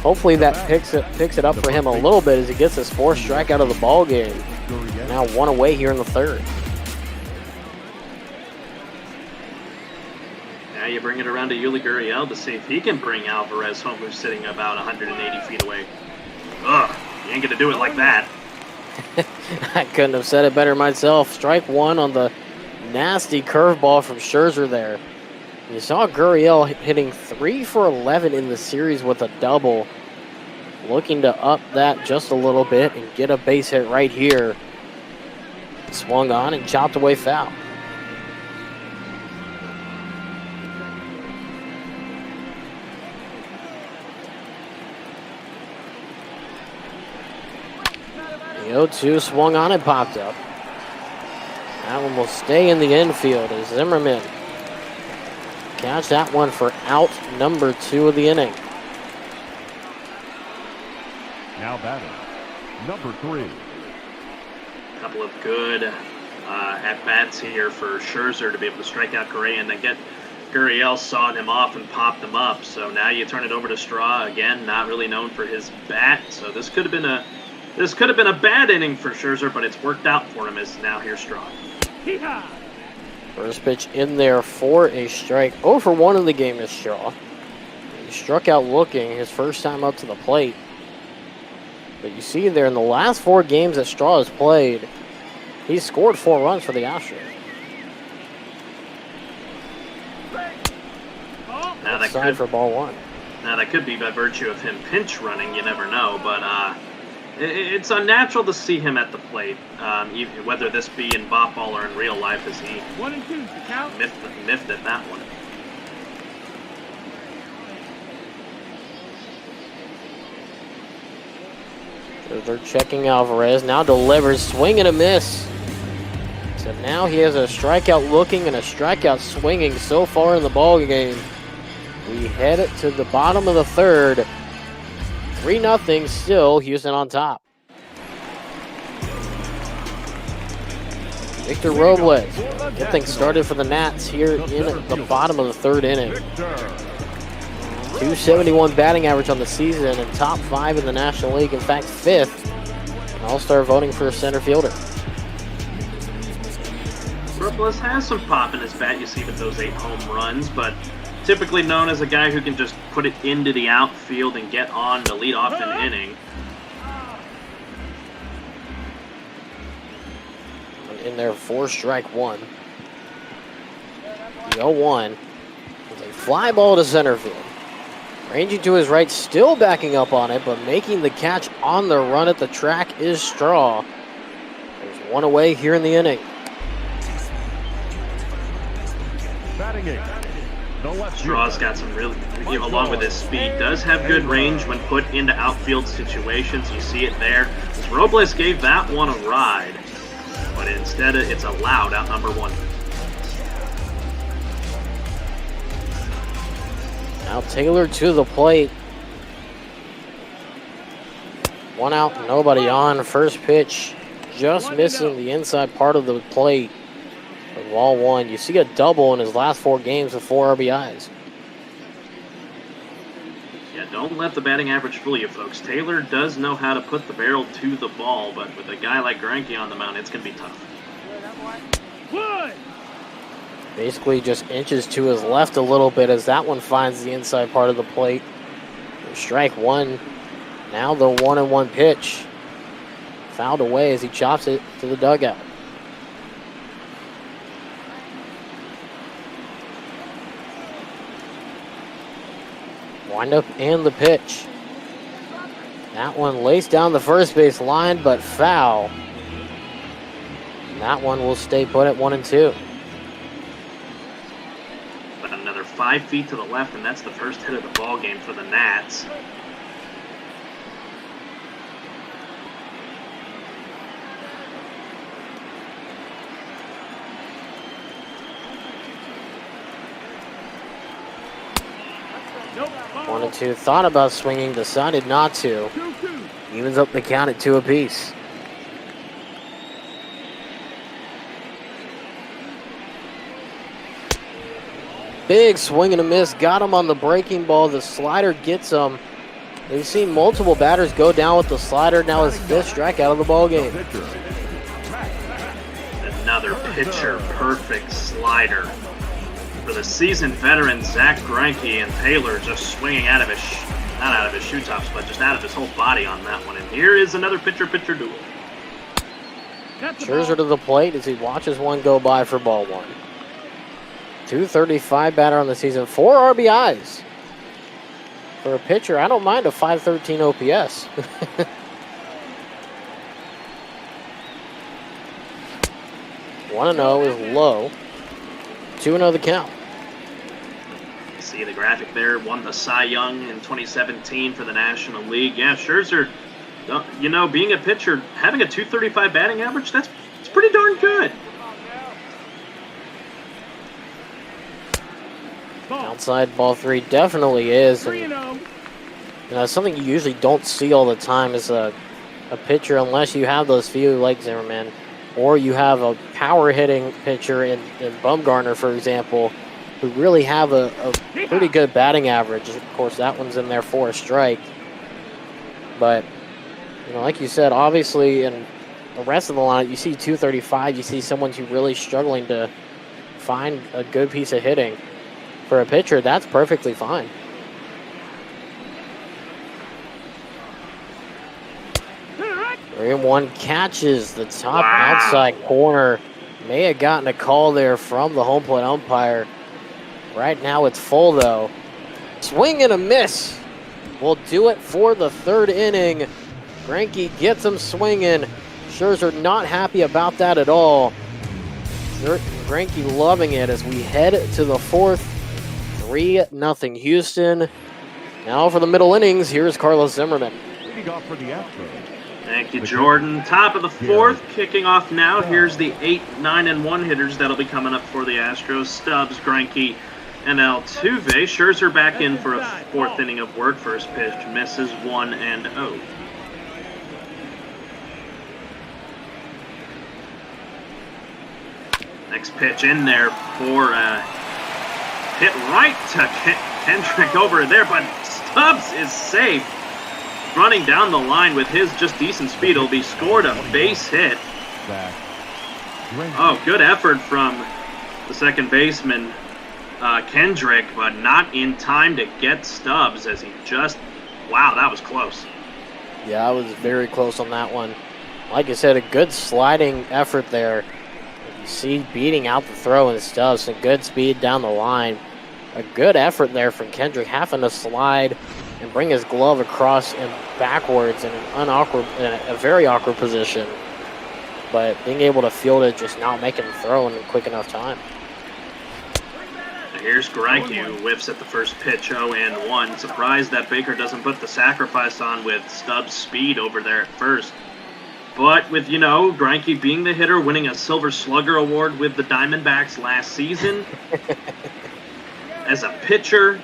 hopefully that picks it up for him a little bit as he gets his 4th strikeout of the ball game. Now 1 away here in the 3rd. Now you bring it around to Yuli Gurriel to see if he can bring Alvarez home, who's sitting about 180 feet away. Ugh, you ain't gonna do it like that. I couldn't have said it better myself. Strike 1 on the nasty curveball from Scherzer there. You saw Gurriel hitting 3 for 11 in the series with a double. Looking to up that just a little bit and get a base hit right here. Swung on and chopped away foul. The 0-2 swung on and popped up. That one will stay in the infield as Zimmerman catch that one for out number 2 of the inning. Now batting, number 3. A couple of good at-bats here for Scherzer to be able to strike out Correa and then get Gurriel sawing him off and popped him up. So now you turn it over to Straw, again, not really known for his bat. So this could have been a bad inning for Scherzer, but it's worked out for him as now here's Straw. First pitch in there for a strike. 0 for 1 in the game is Straw. He struck out looking his first time up to the plate. But you see there in the last 4 games that Straw has played, he's scored 4 runs for the Astros. Now that Side for ball 1. Now that could be by virtue of him pinch running, you never know, but it's unnatural to see him at the plate, even whether this be in bop ball or in real life, as he 1-2, count. miffed at that one. They're checking Alvarez, now delivers, swing and a miss. So now he has a strikeout looking and a strikeout swinging so far in the ball game. We head it to the bottom of the 3rd. 3-0, still Houston on top. Victor Robles, get things started for the Nats here in the bottom of the third inning. 271 batting average on the season and top 5 in the National League. In fact, 5th in All-Star voting for a center fielder. Robles has some pop in his bat, you see, with those 8 home runs, but typically known as a guy who can just put it into the outfield and get on to lead off an inning. In there, 4-1. The 0-1 with a fly ball to center field. Ranging to his right, still backing up on it, but making the catch on the run at the track is Straw. There's one away here in the inning. Straw's got some really, along with his speed, does have good range when put into outfield situations. You see it there. Robles gave that one a ride, but instead it's allowed out number 1. Now Taylor to the plate. 1 out, nobody on. First pitch just missing the inside part of the plate. With ball 1. You see a double in his last 4 games with 4 RBIs. Yeah, don't let the batting average fool you, folks. Taylor does know how to put the barrel to the ball, but with a guy like Greinke on the mound, it's going to be tough. Basically just inches to his left a little bit as that one finds the inside part of the plate. Strike 1. Now the 1-1 pitch. Fouled away as he chops it to the dugout. Windup and the pitch. That one laced down the first base line, but foul. And that one will stay put at 1-2. But another 5 feet to the left, and that's the first hit of the ball game for the Nats. One and 2, thought about swinging, decided not to. Evens up the count at 2 apiece. Big swing and a miss, got him on the breaking ball. The slider gets him. We've seen multiple batters go down with the slider. Now his 5th strikeout of the ball game. Another pitcher perfect slider. For the seasoned veterans, Zach Greinke and Taylor just swinging out of his, not out of his shoe tops, but just out of his whole body on that one. And here is another pitcher-pitcher duel. Scherzer to the plate as he watches one go by for ball 1. 235 batter on the season, 4 RBIs. For a pitcher, I don't mind a 513 OPS. 1-0 is low. 2-0 the count. You see the graphic there, won the Cy Young in 2017 for the National League. Yeah, Scherzer, you know, being a pitcher, having a 235 batting average, it's pretty darn good. Outside ball 3 definitely is. And, you know, something you usually don't see all the time is a pitcher, unless you have those few like Zimmerman, or you have a power-hitting pitcher in Bumgarner, for example, who really have a pretty good batting average. Of course, that one's in there for a strike. But, you know, like you said, obviously in the rest of the line, you see 235, you see someone who's really struggling to find a good piece of hitting. For a pitcher, that's perfectly fine. One catches the top outside corner. May have gotten a call there from the home plate umpire. Right now it's full though. Swing and a miss. Will do it for the 3rd inning. Greinke gets him swinging. Scherzer not happy about that at all. Greinke loving it as we head to the 4th. 3-0 Houston. Now for the middle innings, here's Carlos Zimmerman. Leading off for the Astros. Thank you, Jordan. Top of the 4th, kicking off now. Here's the 8, 9, and 1 hitters that'll be coming up for the Astros. Stubbs, Greinke, Altuve. Scherzer back in for a fourth inning of work. First pitch misses, 1-0. Next pitch in there for hit right to Kendrick over there, but Stubbs is safe. Running down the line with his just decent speed. He'll be scored a base hit. Oh, good effort from the second baseman, Kendrick, but not in time to get Stubbs as he just, wow, that was close. Yeah, I was very close on that one. Like I said, a good sliding effort there. You see beating out the throw and Stubbs, some good speed down the line. A good effort there from Kendrick, having to slide and bring his glove across and backwards in a very awkward position. But being able to field it, just not making the throw in a quick enough time. Here's Greinke, who whiffs at the first pitch, 0-1. Surprised that Baker doesn't put the sacrifice on with Stubbs' speed over there at first. But with, Greinke being the hitter, winning a Silver Slugger award with the Diamondbacks last season, as a pitcher,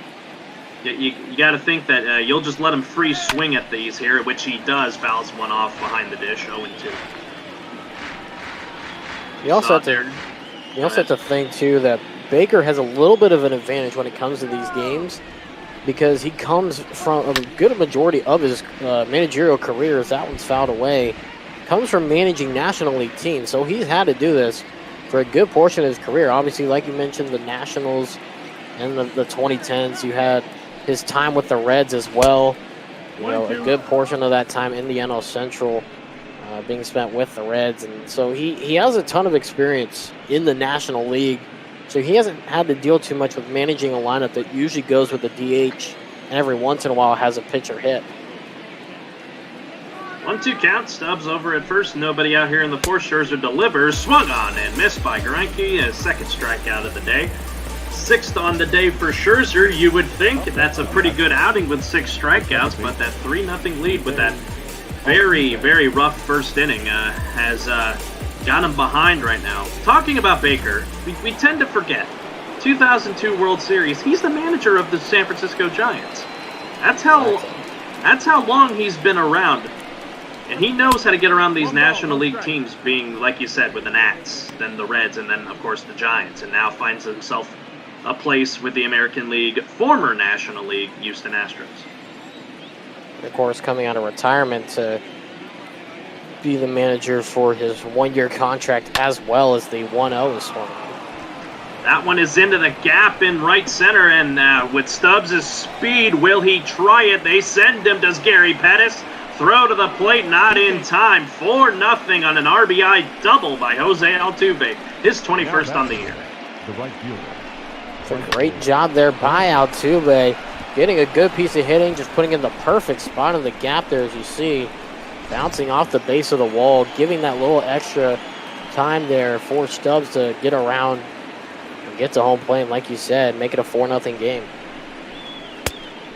you got to think that you'll just let him free swing at these here, which he does, fouls one off behind the dish, 0-2. You also have to think, too, that Baker has a little bit of an advantage when it comes to these games because he comes from a good majority of his managerial career, as that one's fouled away, comes from managing National League teams. So he's had to do this for a good portion of his career. Obviously, like you mentioned, the Nationals and the 2010s, you had his time with the Reds as well. A good portion of that time in the NL Central being spent with the Reds. And so he has a ton of experience in the National League. So he hasn't had to deal too much with managing a lineup that usually goes with the DH and every once in a while has a pitcher hit. 1-2 count. Stubbs over at first. Nobody out here in the fourth. Scherzer delivers. Swung on and missed by Greinke. A second strikeout of the day. Sixth on the day for Scherzer. You would think that's a pretty good outing with 6 strikeouts, but that 3-0 lead with that very, very rough first inning has got him behind right now. Talking about Baker, we tend to forget. 2002 World Series, he's the manager of the San Francisco Giants. That's how long he's been around. And he knows how to get around these National League teams, being, like you said, with the Nats, then the Reds, and then, of course, the Giants. And now finds himself a place with the American League, former National League, Houston Astros. Of course, coming out of retirement to be the manager for his 1-year contract as well as the 1-0 swung. That one is into the gap in right center, and with Stubbs' speed, will he try it? They send him. Does Gary Pettis throw to the plate? Not in time. 4-0 on an RBI double by Jose Altuve, his 21st on the year. It's a great job there by Altuve, getting a good piece of hitting, just putting in the perfect spot in the gap there, as you see, bouncing off the base of the wall, giving that little extra time there for Stubbs to get around and get to home plate, and like you said, make it a 4-0 game.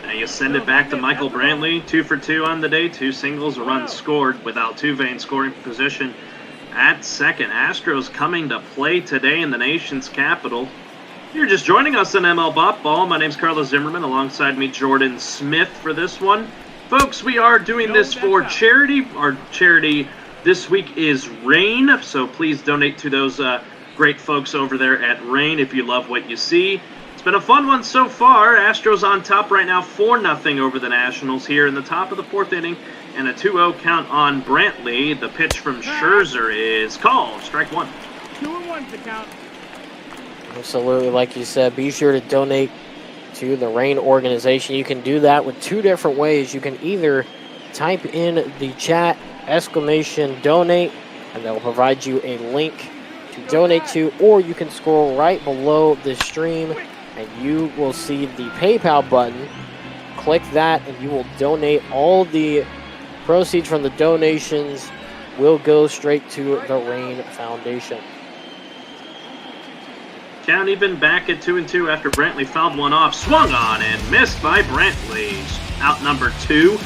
Now you send it back to Michael Brantley, 2 for 2 on the day, 2 singles, a run scored with Altuve in scoring position at second. Astros coming to play today in the nation's capital. You're just joining us on ML Bop Ball. My name's Carlos Zimmerman, alongside me Jordan Smith for this one. Folks, we are doing this for charity. Our charity this week is RAIN, so please donate to those great folks over there at RAIN if you love what you see. It's been a fun one so far. Astros on top right now, 4-0 over the Nationals here in the top of the 4th inning, and a 2-0 count on Brantley. The pitch from Scherzer is called. Strike 1. 2-1 to count. Absolutely, like you said, be sure to donate to the RAIN organization. You can do that with 2 different ways. You can either type in the chat !donate, and they'll provide you a link to donate to, or you can scroll right below the stream and you will see the PayPal button. Click that and you will donate. All the proceeds from the donations will go straight to the RAIN Foundation. Count even back at 2-2 after Brantley fouled one off. Swung on and missed by Brantley. Out number 2.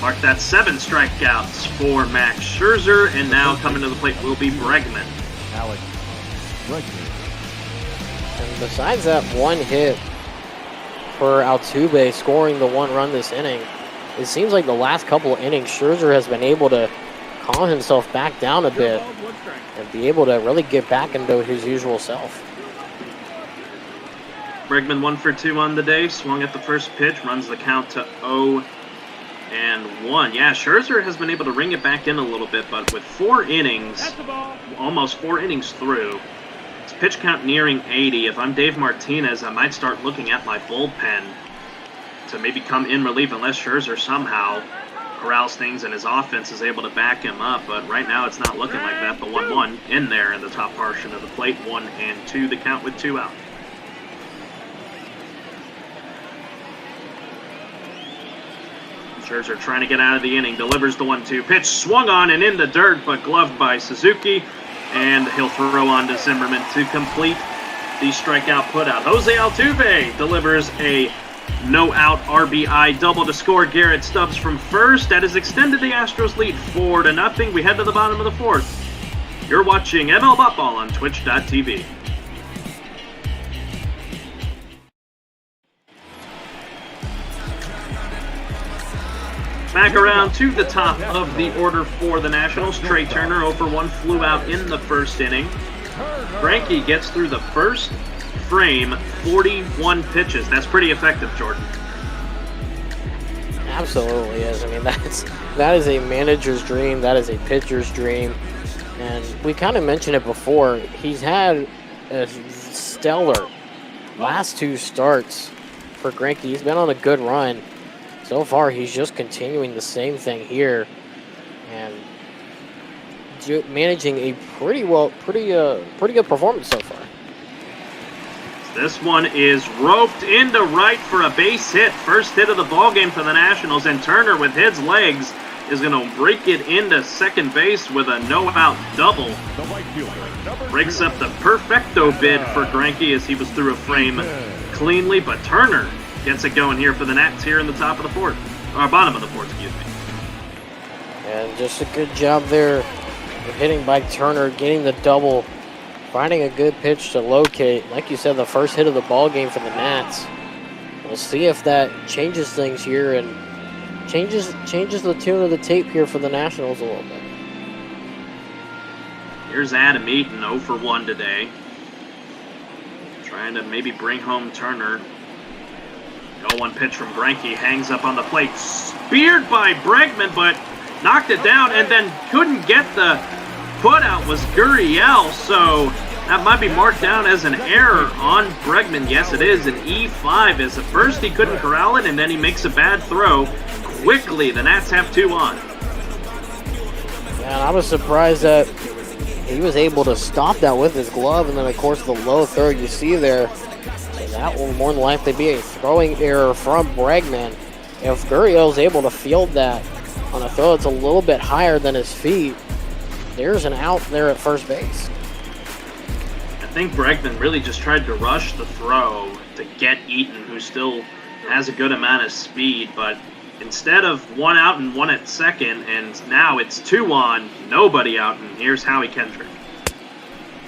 Mark that 7 strikeouts for Max Scherzer. And now coming to the plate will be Bregman. Alex Bregman. And besides that one hit per Altuve, scoring the 1 run this inning. It seems like the last couple of innings, Scherzer has been able to calm himself back down a bit and be able to really get back into his usual self. Bregman 1 for 2 on the day, swung at the first pitch, runs the count to 0-1. Yeah, Scherzer has been able to ring it back in a little bit, but with 4 innings, almost 4 innings through, his pitch count nearing 80. If I'm Dave Martinez, I might start looking at my bullpen to maybe come in relief unless Scherzer somehow corrals things and his offense is able to back him up. But right now it's not looking like that. The 1-1 in there in the top portion of the plate. 1-2, the count with 2 out. Scherzer trying to get out of the inning, delivers the 1-2 pitch, swung on and in the dirt, but gloved by Suzuki, and he'll throw on to Zimmerman to complete the strikeout putout. Jose Altuve delivers a no-out RBI double to score Garrett Stubbs from first. That has extended the Astros lead 4-0. We head to the bottom of the 4th. You're watching ML Botball on Twitch.tv. Back around to the top of the order for the Nationals. Trey Turner 0 for 1 flew out in the first inning. Greinke gets through the first frame, 41 pitches. That's pretty effective, Jordan. Absolutely is. I mean, that is a manager's dream. That is a pitcher's dream. And we kind of mentioned it before. He's had a stellar last 2 starts for Greinke. He's been on a good run. So far, he's just continuing the same thing here and managing a pretty good performance so far. This one is roped into right for a base hit. First hit of the ballgame for the Nationals, and Turner with his legs is going to break it into second base with a no-out double. Breaks up the perfecto bid for Greinke as he was through a frame cleanly, but Turner gets it going here for the Nats here in the top of the 4th, or bottom of the 4th, excuse me. And just a good job there hitting by Turner, getting the double, finding a good pitch to locate. Like you said, the first hit of the ball game for the Nats. We'll see if that changes things here and changes the tune of the tape here for the Nationals a little bit. Here's Adam Eaton 0 for 1 today. Trying to maybe bring home Turner. 0-1 pitch from Greinke, hangs up on the plate, speared by Bregman, but knocked it down and then couldn't get the putout was Gurriel, so that might be marked down as an error on Bregman. Yes, it is an E5, as at first he couldn't corral it and then he makes a bad throw. Quickly, the Nats have 2 on. Yeah, and I was surprised that he was able to stop that with his glove, and then of course the low throw you see there. That will more than likely be a throwing error from Bregman. If Gurriel's able to field that on a throw that's a little bit higher than his feet, there's an out there at first base. I think Bregman really just tried to rush the throw to get Eaton, who still has a good amount of speed, but instead of 1 out and 1 at second, and now it's 2 on, nobody out, and here's Howie Kendrick.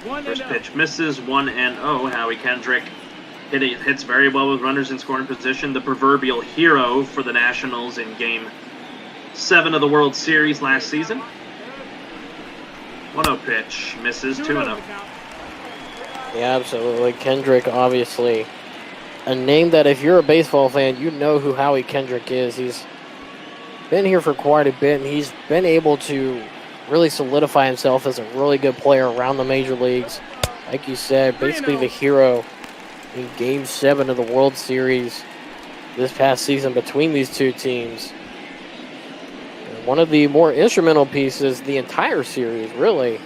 First pitch misses, 1-0. Howie Kendrick hits very well with runners in scoring position. The proverbial hero for the Nationals in Game 7 of the World Series last season. 1-0 pitch, misses, 2-0. Yeah, absolutely. Kendrick, obviously, a name that if you're a baseball fan, you know who Howie Kendrick is. He's been here for quite a bit, and he's been able to really solidify himself as a really good player around the major leagues. Like you said, basically the hero in Game 7 of the World Series this past season between these 2 teams. And one of the more instrumental pieces the entire series, really,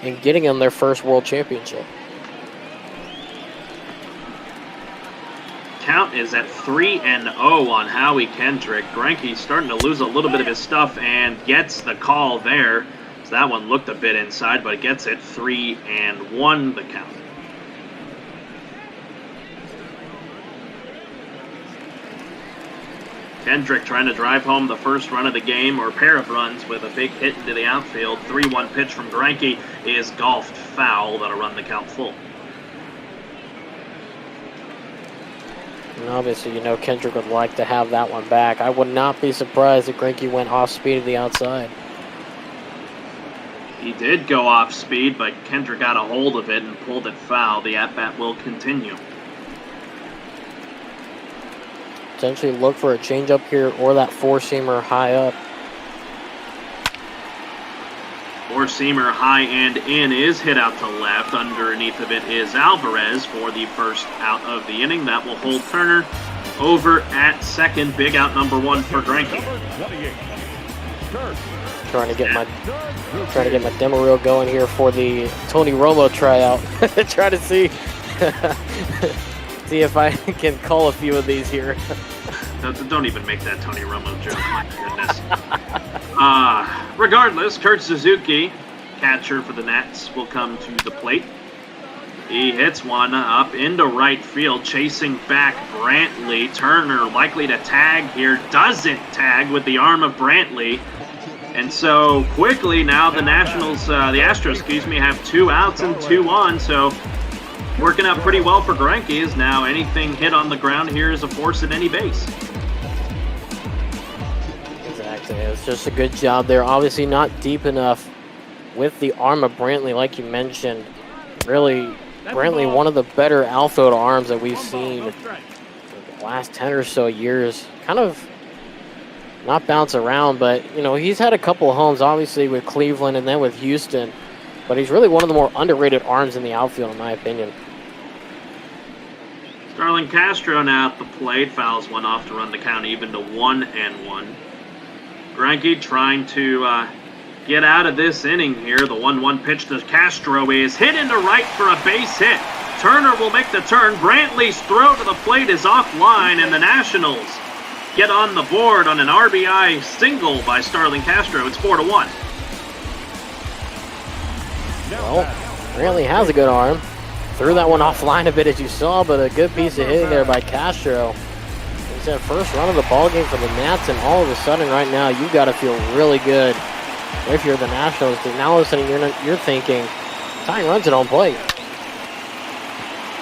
in getting them their first World Championship. Count is at 3-0 on Howie Kendrick. Greinke's starting to lose a little bit of his stuff and gets the call there. So that one looked a bit inside, but it gets it 3-1 the count. Kendrick trying to drive home the first run of the game, or pair of runs, with a big hit into the outfield. 3-1 pitch from Greinke is golfed foul. That'll run the count full. And obviously, you know, Kendrick would like to have that one back. I would not be surprised if Greinke went off speed to the outside. He did go off speed, but Kendrick got a hold of it and pulled it foul. The at-bat will continue. Potentially look for a changeup here or that four-seamer high up. Four-seamer high and in is hit out to left. Underneath of it is Alvarez for the first out of the inning. That will hold Turner over at second. Big out number one for Greinke. Trying to get my demo reel going here for the Tony Romo tryout. Try to see if I can call a few of these here. Don't even make that Tony Romo joke. My goodness. Regardless, Kurt Suzuki, catcher for the Nats, will come to the plate. He hits one up into right field, chasing back Brantley. Turner likely to tag here, doesn't tag with the arm of Brantley. And so quickly now the Astros, have 2 outs and 2 on. So working out pretty well for Greinke is now anything hit on the ground here is a force at any base. Exactly. It's just a good job there. Obviously not deep enough with the arm of Brantley, like you mentioned. Really, Brantley, one of the better outfield arms that we've seen in the last 10 or so years. Kind of not bounce around, but, you know, he's had a couple of homes, obviously, with Cleveland and then with Houston. But he's really one of the more underrated arms in the outfield, in my opinion. Starlin Castro now at the plate. Fouls one off to run the count even to 1-1. Greinke trying to get out of this inning here. The 1-1 pitch to Castro is hit into right for a base hit. Turner will make the turn. Brantley's throw to the plate is offline, and the Nationals get on the board on an RBI single by Starlin Castro. It's 4-1. Well, Brantley has a good arm. Threw that one offline a bit, as you saw, but a good piece of hitting there by Castro. It's that first run of the ballgame for the Nats, and all of a sudden right now you've got to feel really good if you're the Nationals, because now all of a sudden you're thinking, tying runs at home plate.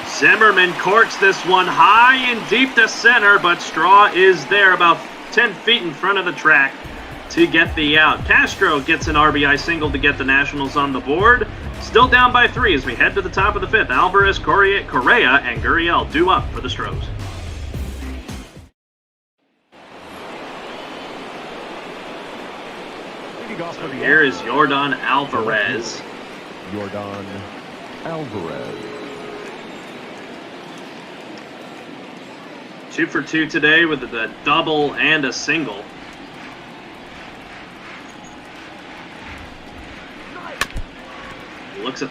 Zimmerman courts this one high and deep to center, but Straw is there about 10 feet in front of the track to get the out. Castro gets an RBI single to get the Nationals on the board. Still down by 3 as we head to the top of the 5th. Alvarez, Correa, and Gurriel due up for the Stros. So here is Yordan Alvarez. Yordan Alvarez. 2 for 2 today with a double and a single. Looks at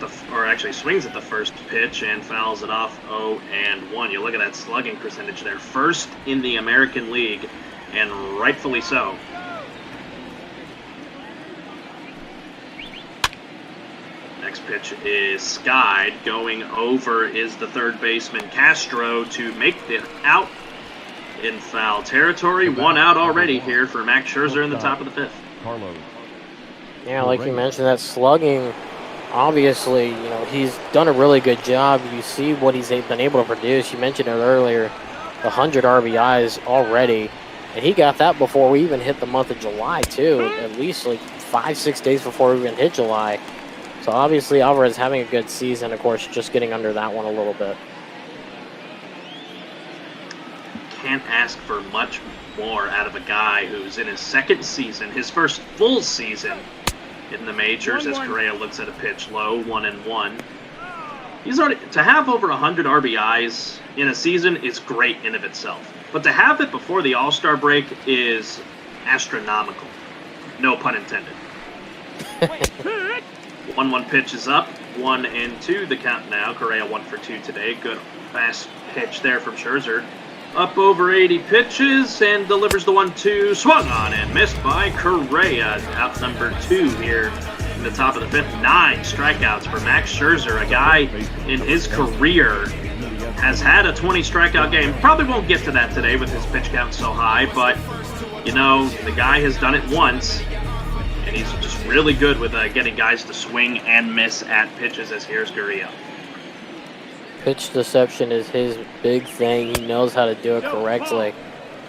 swings at the first pitch and fouls it off 0-1. You look at that slugging percentage there. First in the American League, and rightfully so. Next pitch is skied. Going over is the third baseman Castro to make the out in foul territory. 1 out already here for Max Scherzer in the top of the 5th. Yeah, like you mentioned, that slugging, obviously, you know, he's done a really good job. You see what he's been able to produce. You mentioned it earlier, 100 RBIs already. And he got that before we even hit the month of July, too. At least like 5-6 days before we even hit July. So obviously Alvarez having a good season, of course, just getting under that one a little bit. Can't ask for much more out of a guy who's in his second season, his first full season in the majors, as Correa looks at a pitch low, 1-1. He's already, to have over 100 RBIs in a season is great in of itself. But to have it before the All-Star break is astronomical. No pun intended. 1-1 pitch is up, 1-2 the count now. Correa 1 for 2 today. Good fast pitch there from Scherzer. Up over 80 pitches and delivers the 1-2. Swung on and missed by Correa. Out number 2 here in the top of the 5th. 9 strikeouts for Max Scherzer, a guy in his career has had a 20 strikeout game. Probably won't get to that today with his pitch count so high, but you know, the guy has done it once, and he's just really good with getting guys to swing and miss at pitches, as here's Gurriel. Pitch deception is his big thing. He knows how to do it correctly.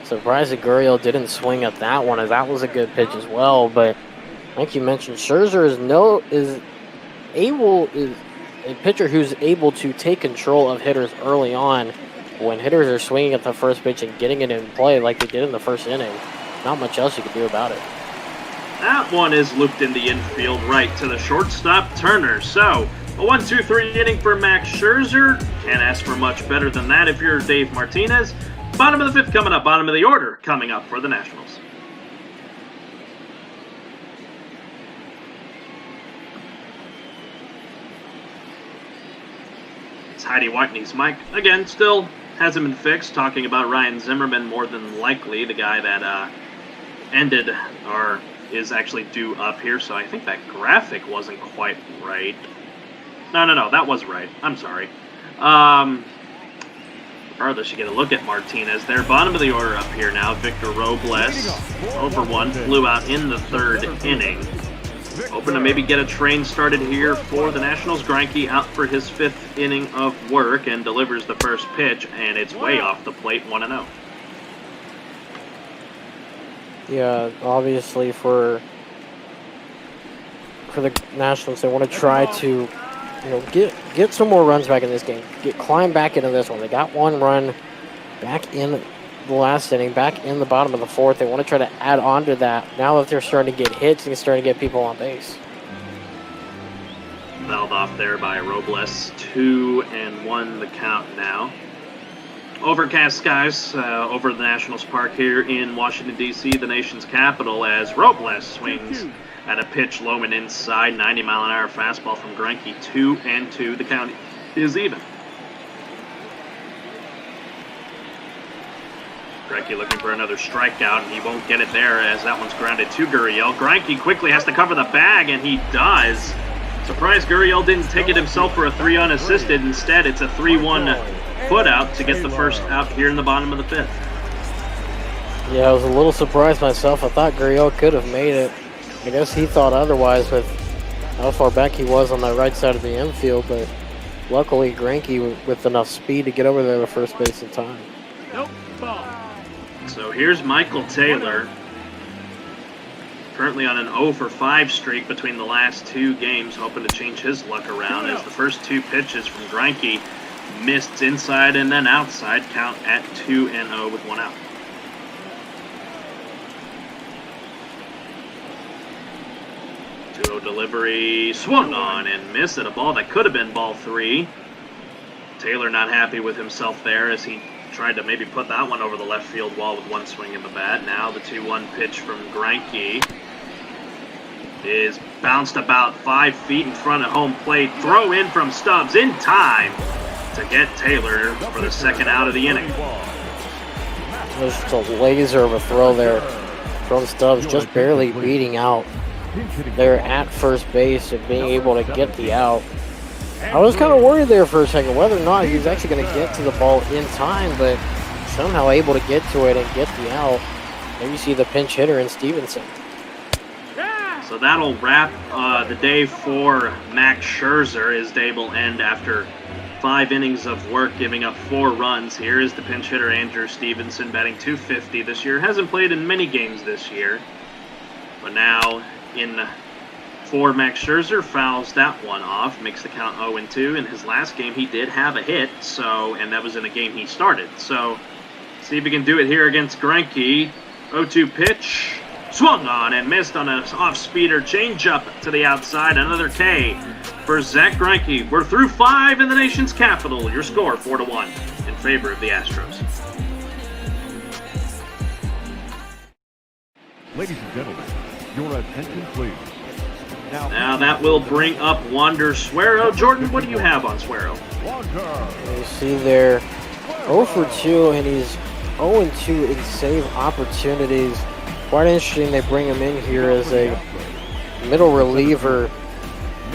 Surprised that Gurriel didn't swing at that one, as that was a good pitch as well. But like you mentioned, Scherzer is a pitcher who's able to take control of hitters early on. When hitters are swinging at the first pitch and getting it in play like they did in the first inning, not much else you can do about it. That one is looped in the infield right to the shortstop, Turner. So, a 1-2-3 inning for Max Scherzer. Can't ask for much better than that if you're Dave Martinez. Bottom of the fifth coming up, bottom of the order coming up for the Nationals. It's Heidi Whitney's mic. Again, still hasn't been fixed. Talking about Ryan Zimmerman, more than likely the guy that ended or is actually due up here. So I think that graphic wasn't quite right. No, that was right. I'm sorry. Regardless, you get a look at Martinez there. Bottom of the order up here now. Victor Robles, 0-for-1, flew out in the third inning. Hoping to maybe get a train started here for the Nationals. Greinke out for his fifth inning of work and delivers the first pitch, and it's way off the plate, 1-0. Yeah, obviously for the Nationals, they want to try to get some more runs back in this game. Climb back into this one. They got one run back in the last inning, back in the bottom of the fourth. They want to try to add on to that. Now that they're starting to get hits and starting to get people on base. Fouled off there by Robles. 2-1 the count now. Overcast skies over the Nationals Park here in Washington, D.C., the nation's capital, as Robles swings at a pitch low and inside, 90-mile-an-hour fastball from Greinke, 2-2. The count is even. Greinke looking for another strikeout, and he won't get it there as that one's grounded to Gurriel. Greinke quickly has to cover the bag, and he does. Surprised Gurriel didn't take it himself for a 3 unassisted. Instead, it's a 3-1 put out to get the first out here in the bottom of the fifth. Yeah, I was a little surprised myself. I thought Gurriel could have made it. I guess he thought otherwise with how far back he was on the right side of the infield, but luckily Greinke with enough speed to get over there to first base in time. So here's Michael Taylor, currently on an 0-for-5 streak between the last 2 games, hoping to change his luck around as the first 2 pitches from Greinke missed inside and then outside, count at 2-0 with 1 out. 2-0 delivery, swung on and missed at a ball that could have been ball 3. Taylor not happy with himself there as he tried to maybe put that one over the left field wall with 1 swing of the bat. Now the 2-1 pitch from Greinke is bounced about 5 feet in front of home plate. Throw in from Stubbs in time to get Taylor for the second out of the inning. There's just a laser of a throw there from Stubbs, just barely beating out there at first base and being able to get the out. I was kind of worried there for a second whether or not he was actually going to get to the ball in time, but somehow able to get to it and get the out. There you see the pinch hitter in Stevenson. So that'll wrap the day for Max Scherzer. His day will end after 5 innings of work, giving up 4 runs. Here is the pinch hitter Andrew Stevenson, batting .250 this year. Hasn't played in many games this year, but now in for Max Scherzer, fouls that one off, makes the count 0-2. In his last game, he did have a hit, and that was in a game he started. So, see if he can do it here against Greinke. 0-2 pitch, swung on and missed on an off-speeder changeup to the outside. Another K for Zach Greinke. We're through 5 in the nation's capital. Your score 4-1 in favor of the Astros. Ladies and gentlemen, your attention please. Now that will bring up Wander Suero. Jordan, what do you have on Suero? You see there 0-for-2, and he's 0-2 in save opportunities. Quite interesting they bring him in here as a middle reliever.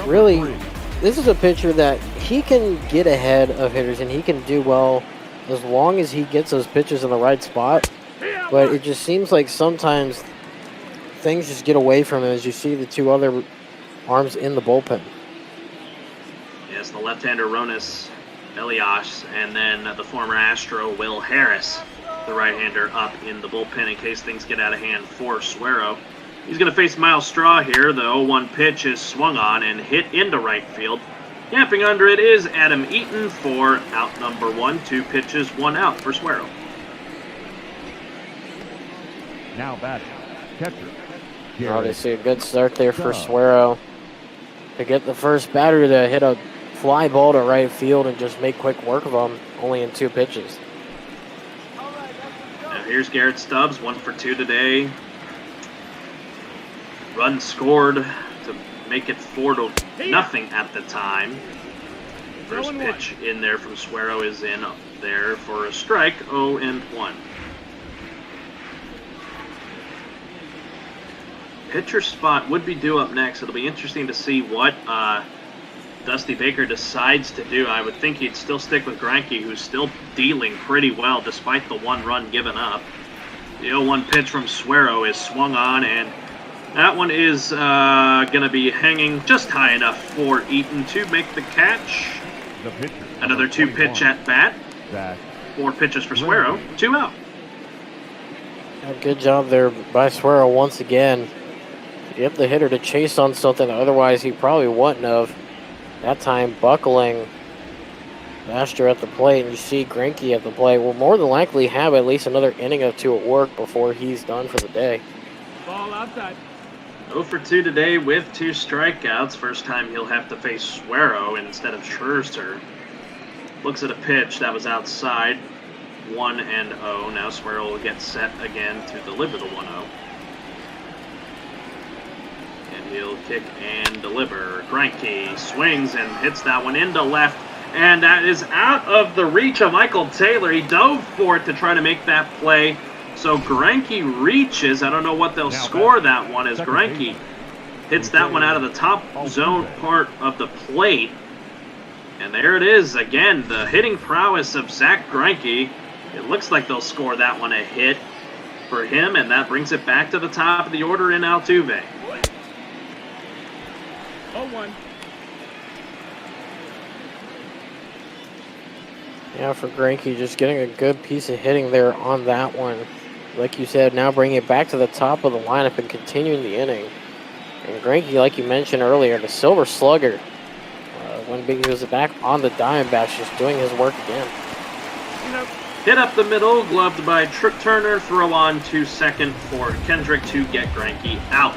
Really, this is a pitcher that he can get ahead of hitters and he can do well as long as he gets those pitches in the right spot. But it just seems like sometimes things just get away from him as you see the 2 other arms in the bullpen. Yes, the left-hander Ronis Berrios, and then the former Astro, Will Harris, the right-hander, up in the bullpen in case things get out of hand for Suero. He's going to face Miles Straw here. The 0-1 pitch is swung on and hit into right field. Camping under it is Adam Eaton for out number 1. 2 pitches, 1 out for Suero. Now batting, catcher. Obviously a good start there for Suero to get the first batter to hit a fly ball to right field and just make quick work of them, only in 2 pitches. Now here's Garrett Stubbs, 1 for 2 today. Run scored to make it 4-0 at the time. First pitch in there from Suero is in there for a strike, 0-1. Pitcher spot would be due up next. It'll be interesting to see what Dusty Baker decides to do. I would think he'd still stick with Greinke, who's still dealing pretty well despite the 1 run given up. The 0-1 pitch from Suero is swung on, and that one is going to be hanging just high enough for Eaton to make the catch. Another 2-pitch at bat. 4 pitches for Suero, 2 out. Good job there by Suero once again. Get the hitter to chase on something otherwise he probably wouldn't have. That time buckling Master at the plate, and you see Greinke at the plate will more than likely have at least another inning or 2 at work before he's done for the day. Ball outside. 0 for 2 today with 2 strikeouts. First time he'll have to face Suero instead of Scherzer. Looks at a pitch that was outside. 1-0. Now Suero will get set again to deliver the 1-0. And he'll kick and deliver. Greinke swings and hits that one into left. And that is out of the reach of Michael Taylor. He dove for it to try to make that play. So Greinke reaches. I don't know what they'll score that one as Greinke hits that one out of the top zone part of the plate. And there it is again, the hitting prowess of Zach Greinke. It looks like they'll score that one a hit for him, and that brings it back to the top of the order in Altuve. 0-1. Yeah, for Greinke, just getting a good piece of hitting there on that one. Like you said, now bringing it back to the top of the lineup and continuing the inning. And Greinke, like you mentioned earlier, the Silver Slugger, when he was back on the Diamondbacks, just doing his work again. Hit up the middle, gloved by Turner, throw on to second for Kendrick to get Greinke out.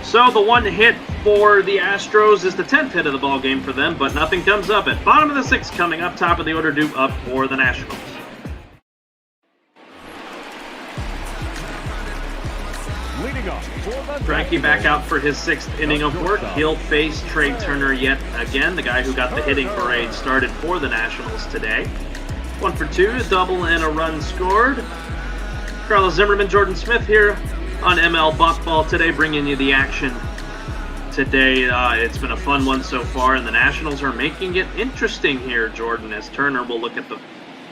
So the 1 hit for the Astros is the 10th hit of the ball game for them, but nothing comes of it. Bottom of the 6th coming up, top of the order due up for the Nationals. Greinke back out for his 6th inning of work. He'll face Trey Turner yet again, the guy who got the hitting parade started for the Nationals today. 1 for 2, a double and a run scored. Carlos Zimmerman, Jordan Smith here on ML Bop Ball today, bringing you the action today. It's been a fun one so far, and the Nationals are making it interesting here, Jordan, as Turner will look at the...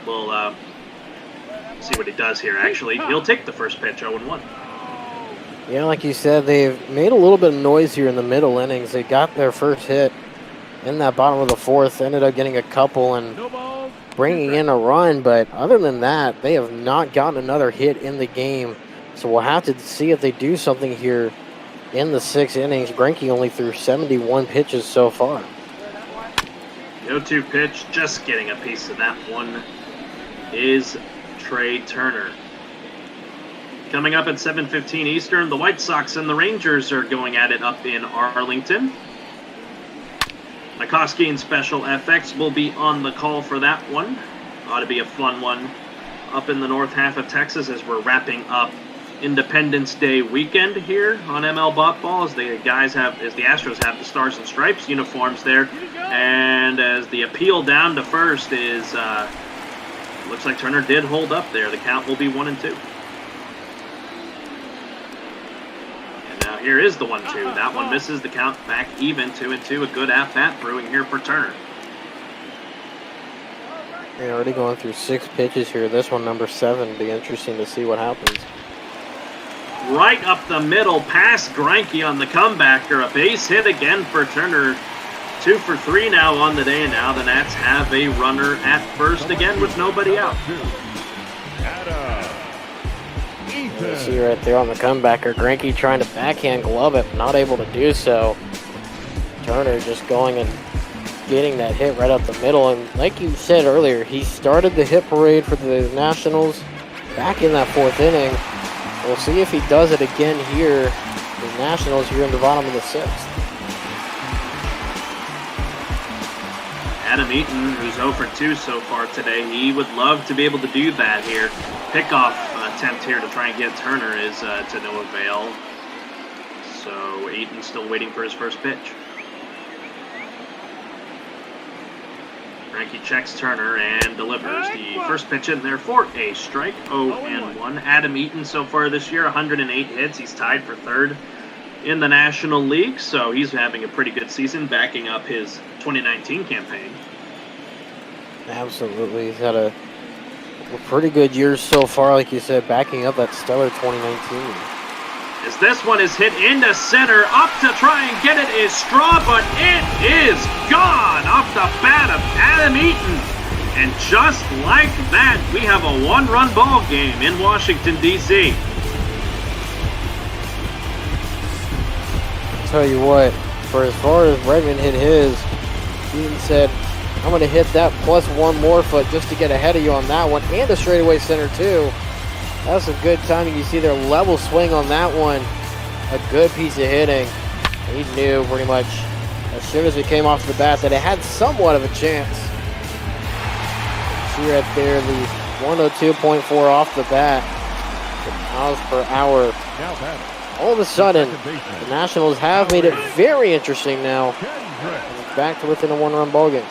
We'll see what he does here, actually. He'll take the first pitch, 0-1. Yeah, like you said, they've made a little bit of noise here in the middle innings. They got their first hit in that bottom of the 4th, ended up getting a couple and bringing in a run, but other than that, they have not gotten another hit in the game. So we'll have to see if they do something here in the 6 innings. Greinke only threw 71 pitches so far. The 0-2 pitch, just getting a piece of that one, is Trey Turner. Coming up at 7:15 Eastern, the White Sox and the Rangers are going at it up in Arlington. McCoskey and Special FX will be on the call for that one. Ought to be a fun one up in the north half of Texas as we're wrapping up Independence Day weekend here on ML Bop Ball, as the Astros have the Stars and Stripes uniforms there, and as the appeal down to first is looks like Turner did hold up there. The count will be 1-2. And now here is the 1-2. That one misses, the count back even, 2-2. A good at-bat brewing here for Turner. They're already going through 6 pitches here. This one, number 7, be interesting to see what happens. Right up the middle, past Greinke on the comebacker. A base hit again for Turner 2 for 3 now on the day. Now the Nats have a runner at first again with nobody out. You see right there on the comebacker, Greinke trying to backhand glove it, not able to do so. Turner just going and getting that hit right up the middle. And like you said earlier, he started the hit parade for the Nationals back in that 4th inning. We'll see if he does it again here. The Nationals here in the bottom of the 6th. Adam Eaton, who's 0 for 2 so far today, he would love to be able to do that here. Pickoff attempt here to try and get Turner is to no avail. So Eaton's still waiting for his first pitch. Greinke checks Turner and delivers the first pitch in there for a strike. 0-1. Adam Eaton so far this year, 108 hits. He's tied for 3rd in the National League, so he's having a pretty good season, backing up his 2019 campaign. Absolutely. He's had a pretty good year so far, like you said, backing up that stellar 2019. As this one is hit into center, up to try and get it is Straw, but it is gone off the bat of Adam Eaton. And just like that, we have a 1-run ball game in Washington, D.C. Tell you what, for as far as Redmond hit his, Eaton said, I'm going to hit that plus 1 more foot just to get ahead of you on that one, and a straightaway center too. That's some good timing. You see their level swing on that one. A good piece of hitting. He knew pretty much as soon as it came off the bat that it had somewhat of a chance. See right there, the 102.4 off the bat. Miles per hour. All of a sudden, the Nationals have made it very interesting now. And back to within a 1-run ballgame.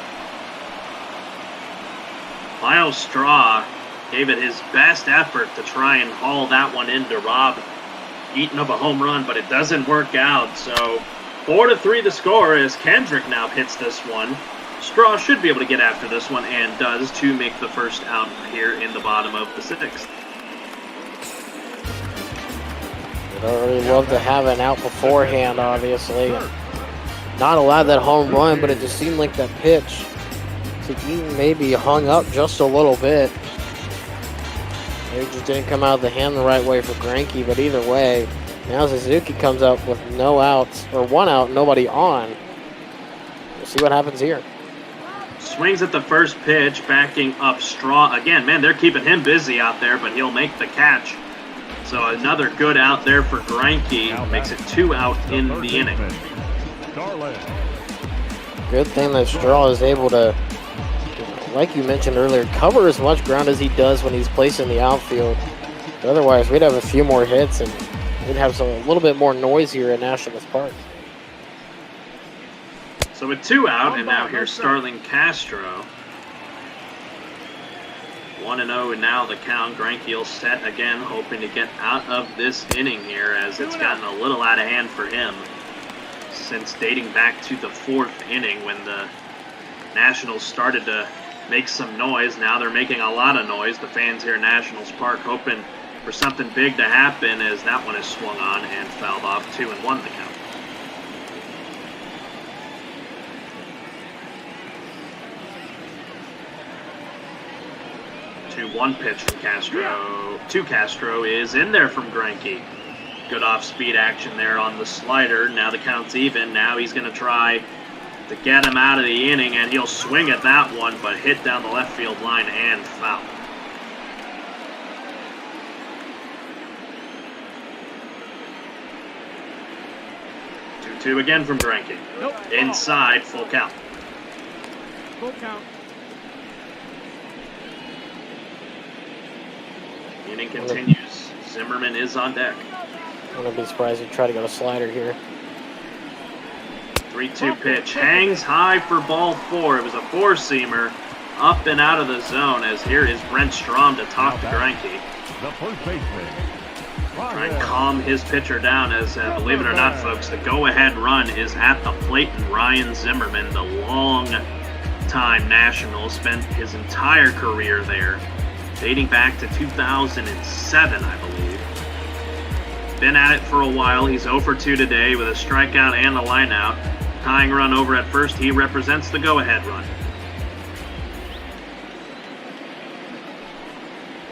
Miles Straw gave it his best effort to try and haul that one in to rob Eaton of a home run, but it doesn't work out. So 4-3 the score as Kendrick now hits this one. Straw should be able to get after this one and does to make the first out here in the bottom of the 6th. I'd already love to have an out beforehand, obviously. Not allow that home run, but it just seemed like that pitch to Eaton maybe hung up just a little bit. Maybe just didn't come out of the hand the right way for Greinke, but either way, now Suzuki comes up with no outs, or 1 out, nobody on. We'll see what happens here. Swings at the first pitch, backing up Straw. Again, man, they're keeping him busy out there, but he'll make the catch. So another good out there for Greinke. Makes it 2 out in the inning. Good thing that Straw is able to, like you mentioned earlier, cover as much ground as he does when he's placed in the outfield. But otherwise, we'd have a few more hits and we'd have a little bit more noise here at Nationals Park. So with 2 out, and now here's Starling Castro. 1-0, and now the count. Greinke will set again, hoping to get out of this inning here as it's gotten a little out of hand for him since dating back to the 4th inning when the Nationals started to make some noise. Now they're making a lot of noise. The fans here at Nationals Park hoping for something big to happen as that one is swung on and fouled off. 2-1 the count. 2-1 pitch from Castro. To Castro is in there from Greinke. Good off-speed action there on the slider. Now the count's even. Now he's going to try to get him out of the inning, and he'll swing at that one, but hit down the left field line and foul. Two again from Greinke. Inside, full count. Full count. Inning continues. Zimmerman is on deck. I wouldn't be surprised if he tried to go to slider here. 3-2 pitch. Hangs high for ball 4. It was a 4-seamer. Up and out of the zone as here is Brent Strom to talk to Greinke. The first baseman. Try and calm his pitcher down as, believe it or not, folks, the go-ahead run is at the plate, and Ryan Zimmerman, the long-time National, spent his entire career there, dating back to 2007, I believe. Been at it for a while. He's 0 for 2 today with a strikeout and a lineout. tying run over at first. He represents the go-ahead run.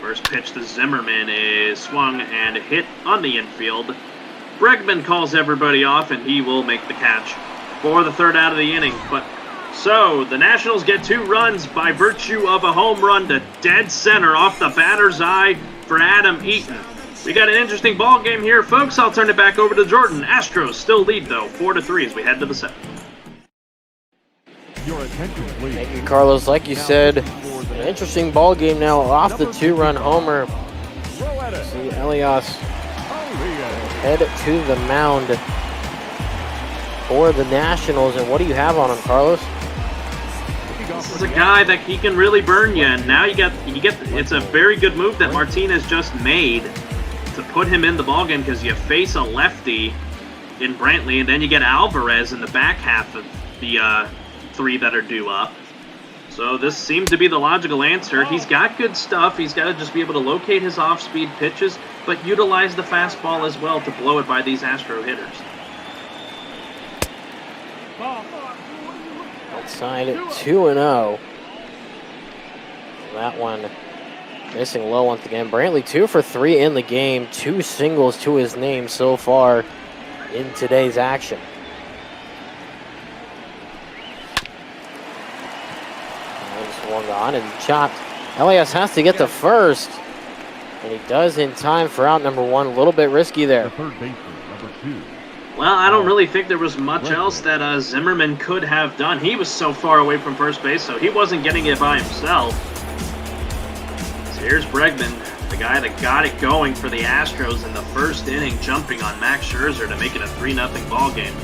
First pitch to Zimmerman is swung and hit on the infield. Bregman calls everybody off, and he will make the catch for the third out of the inning. But so the Nationals get 2 runs by virtue of a home run to dead center off the batter's eye for Adam Eaton. We got an interesting ball game here, folks. I'll turn it back over to Jordan. Astros still lead, though, 4-3 as we head to the 7th. Your attention, please. Thank you, Carlos. Like you said, an interesting ball game now off the 2-run homer. See Elias head to the mound for the Nationals. And what do you have on him, Carlos? This is a guy that he can really burn you. And now you get. It's a very good move that Martinez just made to put him in the ballgame, because you face a lefty in Brantley, and then you get Alvarez in the back half of the 3 that are due up. So this seemed to be the logical answer. He's got good stuff. He's got to just be able to locate his off-speed pitches, but utilize the fastball as well to blow it by these Astro hitters. Outside 2-0. That one missing low once again. Brantley 2 for 3 in the game. 2 singles to his name so far in today's action. Swung on and chopped. Elias has to get to first, and he does in time for out number 1. A little bit risky there. The third baseman, number 2. Well, I don't really think there was much else that Zimmerman could have done. He was so far away from first base, so he wasn't getting it by himself. So here's Bregman, the guy that got it going for the Astros in the first inning, jumping on Max Scherzer to make it a 3-0 ball game.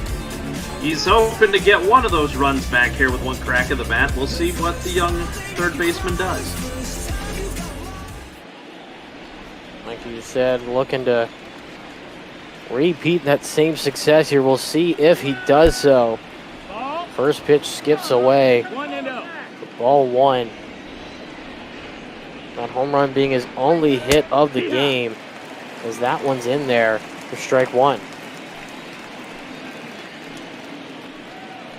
He's hoping to get one of those runs back here with one crack of the bat. We'll see what the young third baseman does. Like you said, looking to repeat that same success here. We'll see if he does so. First pitch skips away. Ball 1. That home run being his only hit of the game, as that one's in there for strike 1.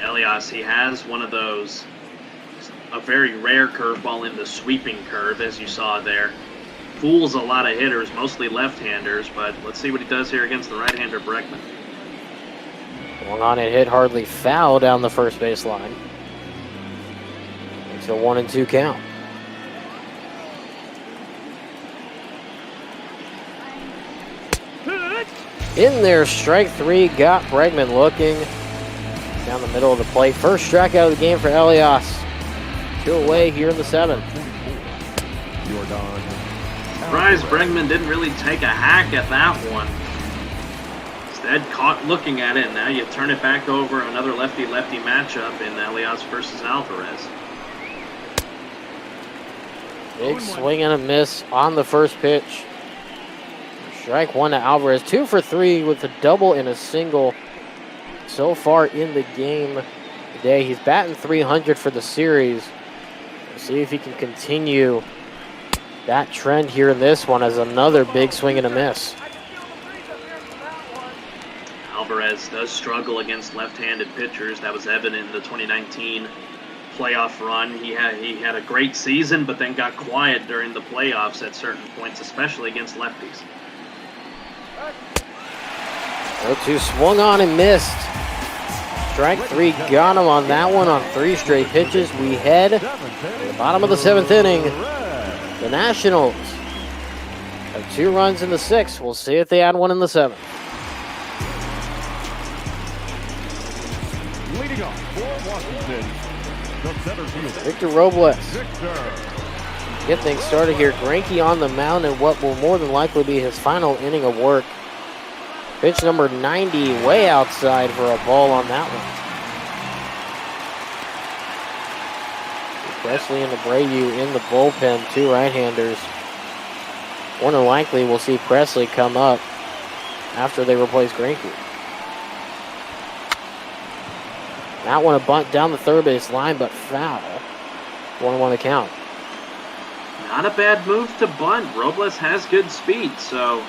Elias, he has one of those, a very rare curveball in the sweeping curve, as you saw there. Fools a lot of hitters, mostly left-handers, but let's see what he does here against the right-hander Bregman. Swung on and hit hardly foul down the first base line. Makes it a 1-2 count. In there, strike 3, got Bregman looking down the middle of the plate. First strikeout of the game for Elias. 2 away here in the 7th. Surprised Bregman didn't really take a hack at that one. Instead, caught looking at it, and now you turn it back over. Another lefty-lefty matchup in Elias versus Alvarez. Big swing and a miss on the first pitch. Strike 1 to Alvarez. 2 for 3 with a double and a single so far in the game today. He's batting .300 for the series. We'll see if he can continue that trend here in this one, as another big swing and a miss. Alvarez does struggle against left-handed pitchers. That was evident in the 2019 playoff run. He had a great season, but then got quiet during the playoffs at certain points, especially against lefties. 0-2 swung on and missed. Strike 3 got him on that one on 3 straight pitches. We head to the bottom of the 7th inning. The Nationals have 2 runs in the 6th. We'll see if they add 1 in the 7th. Leading off for Washington, the center fielder, Victor Robles. Get things started here. Greinke on the mound in what will more than likely be his final inning of work. Pitch number 90, way outside for a ball on that one. Presley and Abreu in the bullpen, 2 right-handers. More than likely, we'll see Presley come up after they replace Greinke. That one a bunt down the third base line, but foul. 1-1 the count. Not a bad move to bunt. Robles has good speed, so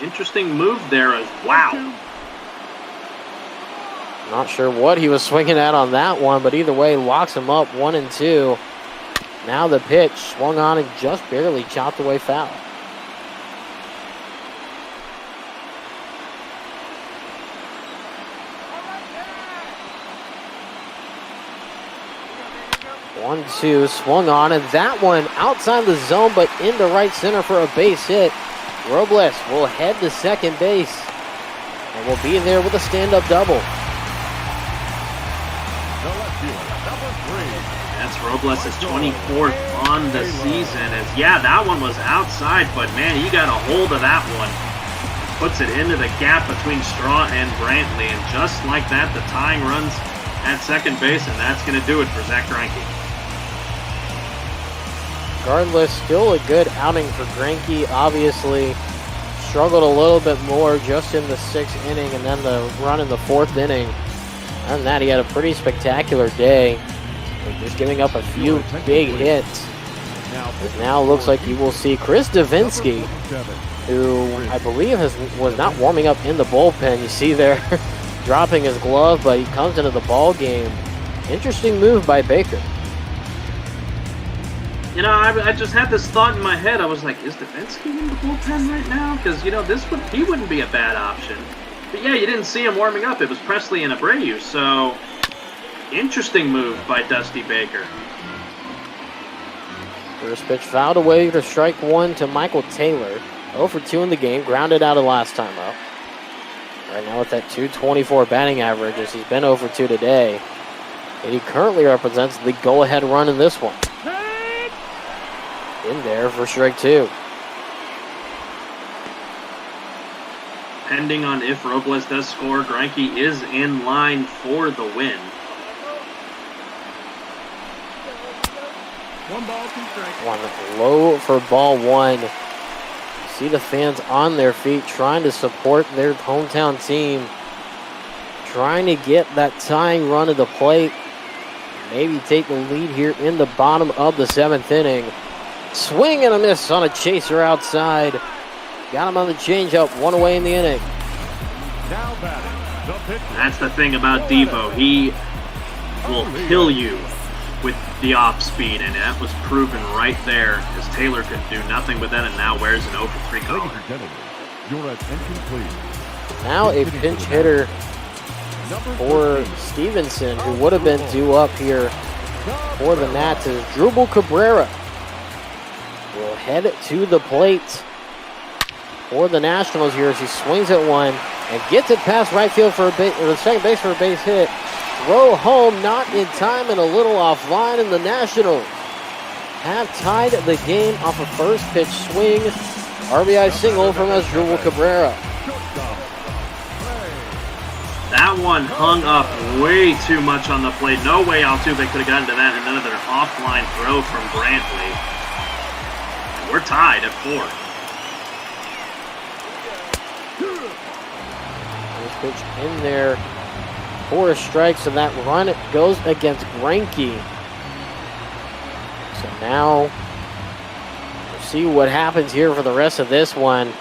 interesting move there as wow. Not sure what he was swinging at on that one, but either way, locks him up 1-2. Now the pitch swung on and just barely chopped away foul. One, two, swung on, and that one outside the zone, but into right center for a base hit. Robles will head to second base, and will be there with a stand-up double. That's Robles' 24th on the season. Yeah, that one was outside, but man, he got a hold of that one. Puts it into the gap between Straw and Brantley, and just like that, the tying runs at second base, and that's going to do it for Zach Greinke. Regardless, still a good outing for Greinke. Obviously, struggled a little bit more just in the 6th inning and then the run in the 4th inning. Other than that, he had a pretty spectacular day. Just giving up a few big hits. It now looks like you will see Chris Davinsky, who I believe was not warming up in the bullpen. You see there dropping his glove, but he comes into the ball game. Interesting move by Baker. You know, I just had this thought in my head. I was like, is Davinsky in the bullpen right now? Because, you know, he wouldn't be a bad option. But yeah, you didn't see him warming up. It was Presley and Berrios. So, interesting move by Dusty Baker. First pitch fouled away to strike one to Michael Taylor. 0 for 2 in the game, grounded out of last time up. Right now with that .224 batting average, as he's been 0 for 2 today. And he currently represents the go-ahead run in this one. In there for strike 2. Pending on if Robles does score, Greinke is in line for the win. 1 ball, 2 strikes. One low for ball 1. See the fans on their feet trying to support their hometown team. Trying to get that tying run at the plate. Maybe take the lead here in the bottom of the 7th inning. Swing and a miss on a chaser outside. Got him on the changeup, 1 away in the inning. That's the thing about Devo. He will kill you with the off speed, and that was proven right there, as Taylor could do nothing with that, and now wears an 0 for 3 collar. Your attention, please. Now a pinch hitter for Stevenson, who would have been due up here for the Nats, is Drupal Cabrera. Will head to the plate for the Nationals here as he swings at one and gets it past right field for the second base for a base hit. Throw home, not in time and a little offline, and the Nationals have tied the game off a first pitch swing. RBI single from Drupal Cabrera. That one hung up way too much on the plate. No way Altuve could have gotten to that, and another offline throw from Brantley. We're tied at 4. This pitch in there. 4 strikes, and that run goes against Greinke. So now we'll see what happens here for the rest of this one.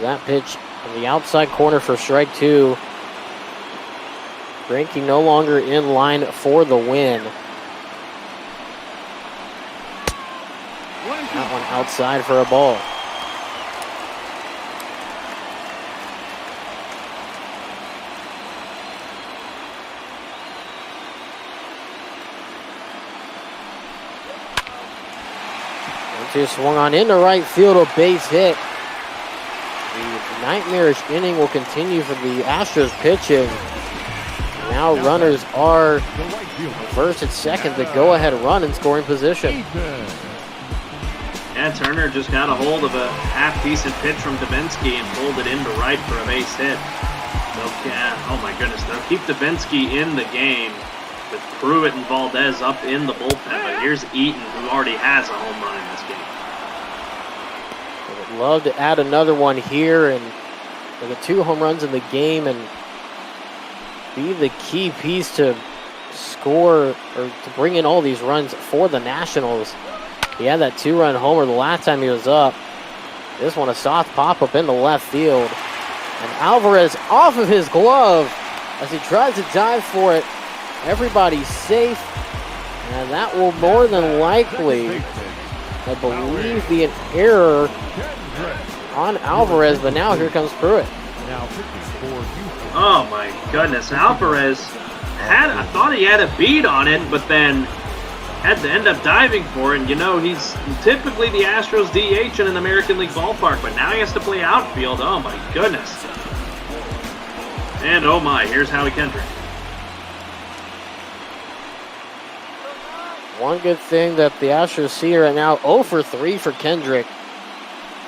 That pitch on the outside corner for strike 2. Greinke no longer in line for the win. That one outside for a ball. One-two swung on into right field, a base hit. The nightmarish inning will continue for the Astros pitching. Now runners are first and second, the go-ahead run in scoring position. Yeah, Turner just got a hold of a half-decent pitch from Davinsky and pulled it into right for a base hit. Oh my goodness, they'll keep Davinsky in the game with Pruitt and Valdez up in the bullpen. But here's Eaton, who already has a home run in this game. I would love to add another one here and with the 2 home runs in the game and be the key piece to score or to bring in all these runs for the Nationals. He had that 2-run homer the last time he was up. This one a soft pop-up into left field. And Alvarez off of his glove as he tries to dive for it. Everybody's safe. And that will more than likely, I believe, be an error on Alvarez. But now here comes Pruitt. Oh my goodness, Alvarez I thought he had a beat on it, but then had to end up diving for it. And you know, he's typically the Astros DH in an American League ballpark, but now he has to play outfield. Oh my goodness. And oh my, here's Howie Kendrick. One good thing that the Astros see right now, 0 for 3 for Kendrick.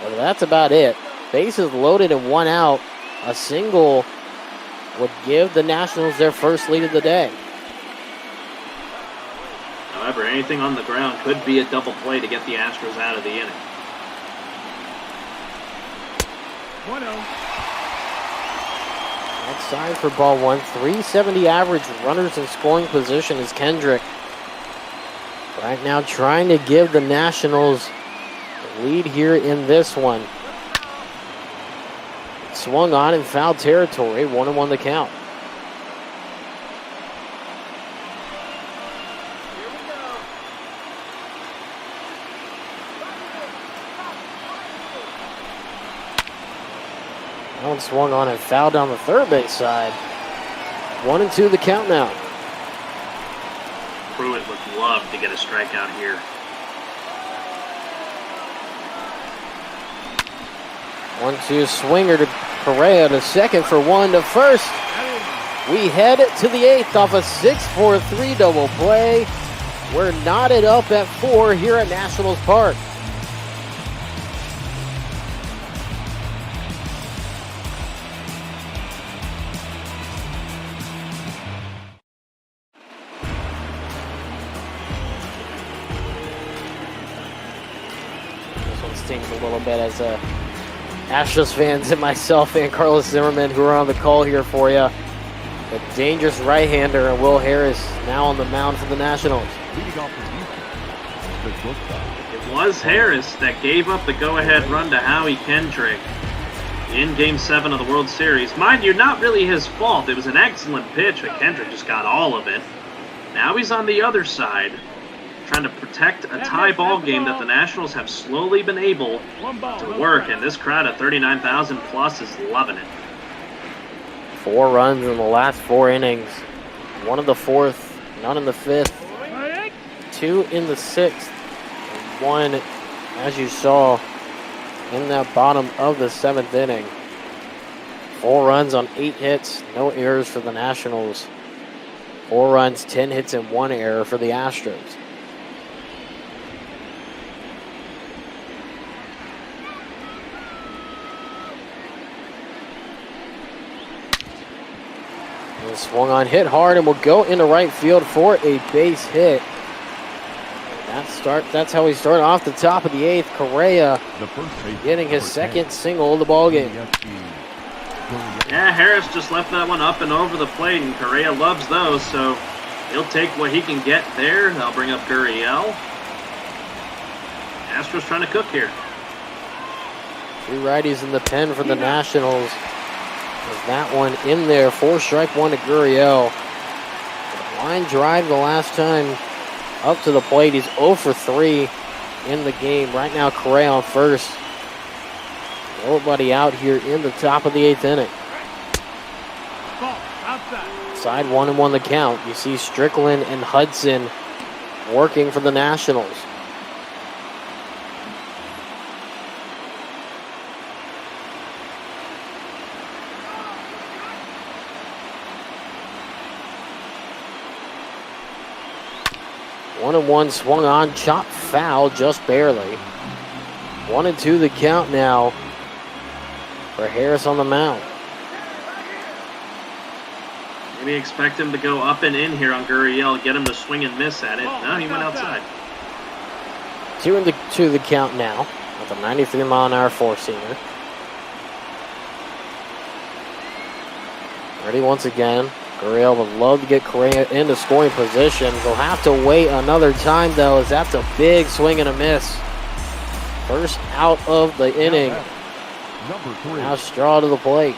But that's about it. Bases loaded and 1 out. A single would give the Nationals their first lead of the day. However, anything on the ground could be a double play to get the Astros out of the inning. 1-0. Outside for ball one. 370 average runners in scoring position is Kendrick. Right now trying to give the Nationals the lead here in this one. Swung on in foul territory. 1-1 the count. Allen swung on and fouled down the third base side. 1-2 the count now. Pruitt would love to get a strikeout here. 1-2 swinger to Correa to second for 1 to first. We head to the 8th off a 6-4-3 double play. We're knotted up at 4 here at Nationals Park. This one stings a little bit as Astros fans and myself and Carlos Zimmerman, who are on the call here for you. A dangerous right-hander, and Will Harris now on the mound for the Nationals. It was Harris that gave up the go-ahead run to Howie Kendrick in Game 7 of the World Series. Mind you, not really his fault. It was an excellent pitch, but Kendrick just got all of it. Now he's on the other side, trying to protect a tie ball game that the Nationals have slowly been able to work, and this crowd at 39,000 plus is loving it. 4 runs in the last 4 innings. 1 in the 4th, none in the 5th, 2 in the 6th, and 1, as you saw, in that bottom of the 7th inning. 4 runs on 8 hits, no errors for the Nationals. 4 runs, 10 hits, and 1 error for the Astros. Swung on, hit hard, and will go into right field for a base hit. That's how we start off the top of the 8th. Correa getting his second single of the ballgame. Yeah, Harris just left that one up and over the plate, and Correa loves those, so he'll take what he can get there. They'll bring up Gurriel. Astros trying to cook here. 2 righties in the pen for the Nationals. There's that one in there. 4 strike 1 to Gurriel. Line drive the last time up to the plate. He's 0 for 3 in the game. Right now, Correa on first. Nobody out here in the top of the 8th inning. Side 1-1 the count. You see Strickland and Hudson working for the Nationals. One swung on, chopped foul, just barely. 1-2 the count now for Harris on the mound. Maybe expect him to go up and in here on Gurriel, get him to swing and miss at it. No, he went outside. 2-2 the count now with a 93-mile-an-hour 4-seamer. Ready once again. Gurriel would love to get Correa into scoring position. They'll have to wait another time, though, as that's a big swing and a miss. First out of the inning. Now Straw to the plate.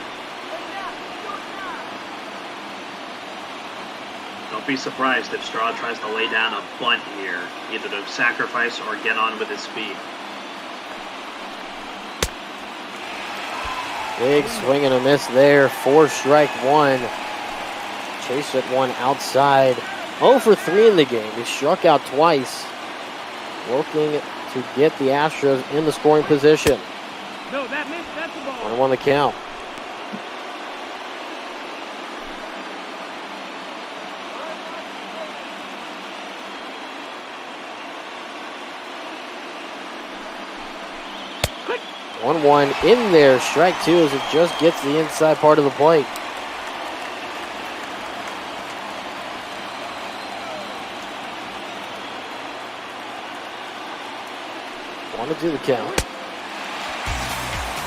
be surprised if Straw tries to lay down a bunt here, either to sacrifice or get on with his speed. Big swing and a miss there for strike one. Chase it one outside. 0 for 3 in the game. He struck out twice. Working to get the Astros in the scoring position. No, that's the ball. 1-1 the count. Quick. 1-1 in there. Strike two as it just gets the inside part of the plate. One to do the count.